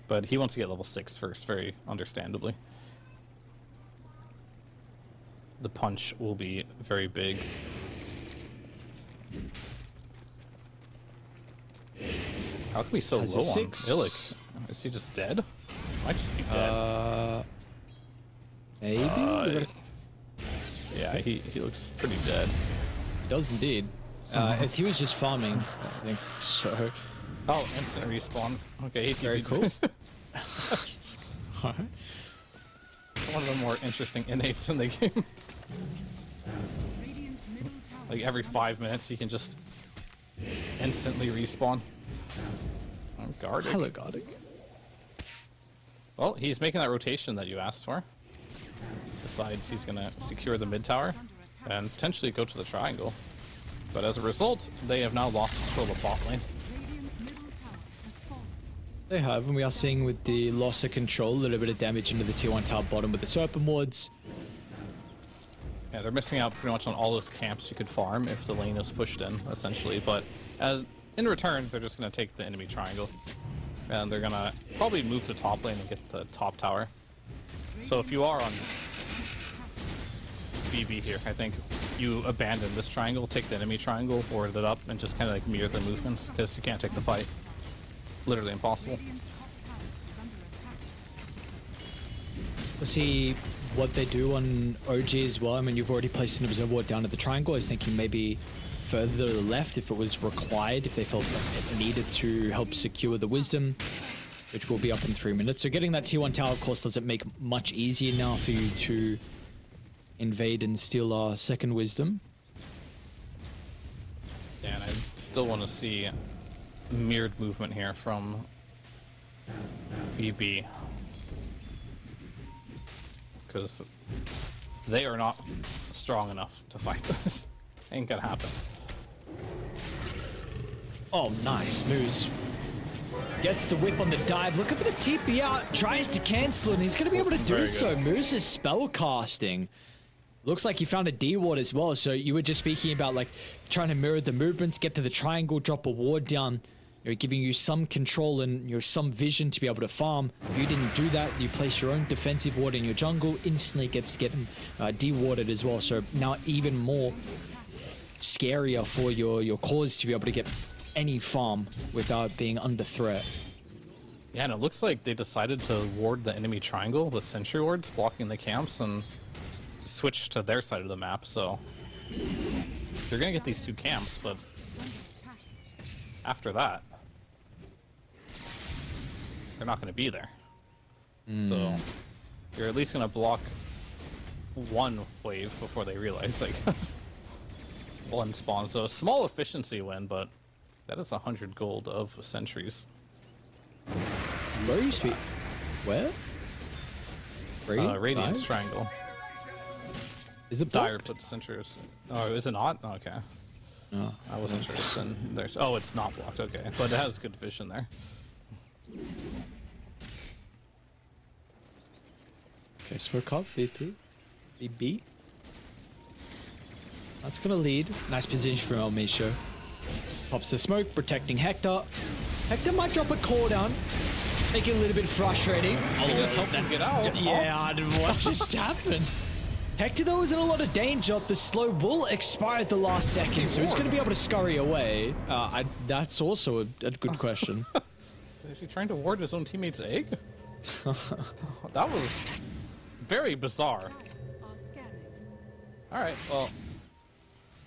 But he wants to get level 6 first, very understandably. The punch will be very big. How can we so Has low a on 6? Illic? Is he just dead? Might just be dead. Maybe? Yeah, he looks pretty dead. He does indeed. If he was just farming, I think so. Oh, instant respawn. Okay, Very cool. Alright. It's one of the more interesting innates in the game. Radiant's middle tower Like every 5 minutes, he can just instantly respawn. I'm guarded. Hello, Gardic. Well, he's making that rotation that you asked for. Decides he's gonna secure the mid tower and potentially go to the triangle. But as a result, they have now lost control of bot lane. Radiant's middle tower has fallen. They have, and we are seeing with the loss of control, a little bit of damage into the tier 1 tower bottom with the Serpent Wards. Yeah, they're missing out pretty much on all those camps you could farm if the lane is pushed in, essentially. But as in return, they're just gonna take the enemy triangle. And they're gonna probably move to top lane and get the top tower. So if you are on BB here, I think you abandon this triangle, take the enemy triangle, board it up, and just kind of like mirror their movements, because you can't take the fight. It's literally impossible. Radiant's top tower is under attack. We'll see what they do on OG as well. I mean, you've already placed an observer ward down at the triangle. I was thinking maybe further to the left if it was required, if they felt like it needed to help secure the wisdom, which will be up in 3 minutes. So getting that tier 1 tower, of course, doesn't make much easier now for you to invade and steal our second wisdom. Yeah, and I still want to see mirrored movement here from VB. Because they are not strong enough to fight this. Ain't gonna happen. Oh, nice. Moose gets the whip on the dive, looking for the TP out, tries to cancel it, and he's going to be able to do Very so. good. Moose is spell casting. Looks like he found a D ward as well, so you were just speaking about like trying to mirror the movements, get to the triangle, drop a ward down, giving you some control and some vision to be able to farm. You didn't do that. You place your own defensive ward in your jungle, instantly gets to get him de-warded as well. So now even more scarier for your cause to be able to get any farm without being under threat. Yeah, and it looks like they decided to ward the enemy triangle with sentry wards blocking the camps and switch to their side of the map. So you're gonna get these 2 camps, but after that, they're not gonna be there. So you're at least gonna block 1 wave before they realize, I guess. 1 spawn. So a small efficiency win, but that is 100 gold of sentries. Where are you speak? Where? Radiance Dive? Triangle. Is it Dire blocked? put sentries. Oh, is it not? Okay. No. I wasn't sure. It's in there. Oh, it's not blocked. Okay, but it has good vision there. Okay, smoke up, BP. BB. That's gonna lead. Nice position from El Misho. Pops the smoke, protecting Hector. Hector might drop a core down, make it a little bit frustrating. He just helped him get out. Yeah, I didn't watch this happen. Hector, though, is in a lot of danger. The slow will expire at the last second, so he's going to be able to scurry away. That's also a good question. Is he trying to ward his own teammate's egg? That was very bizarre. Are scanning. All right, well,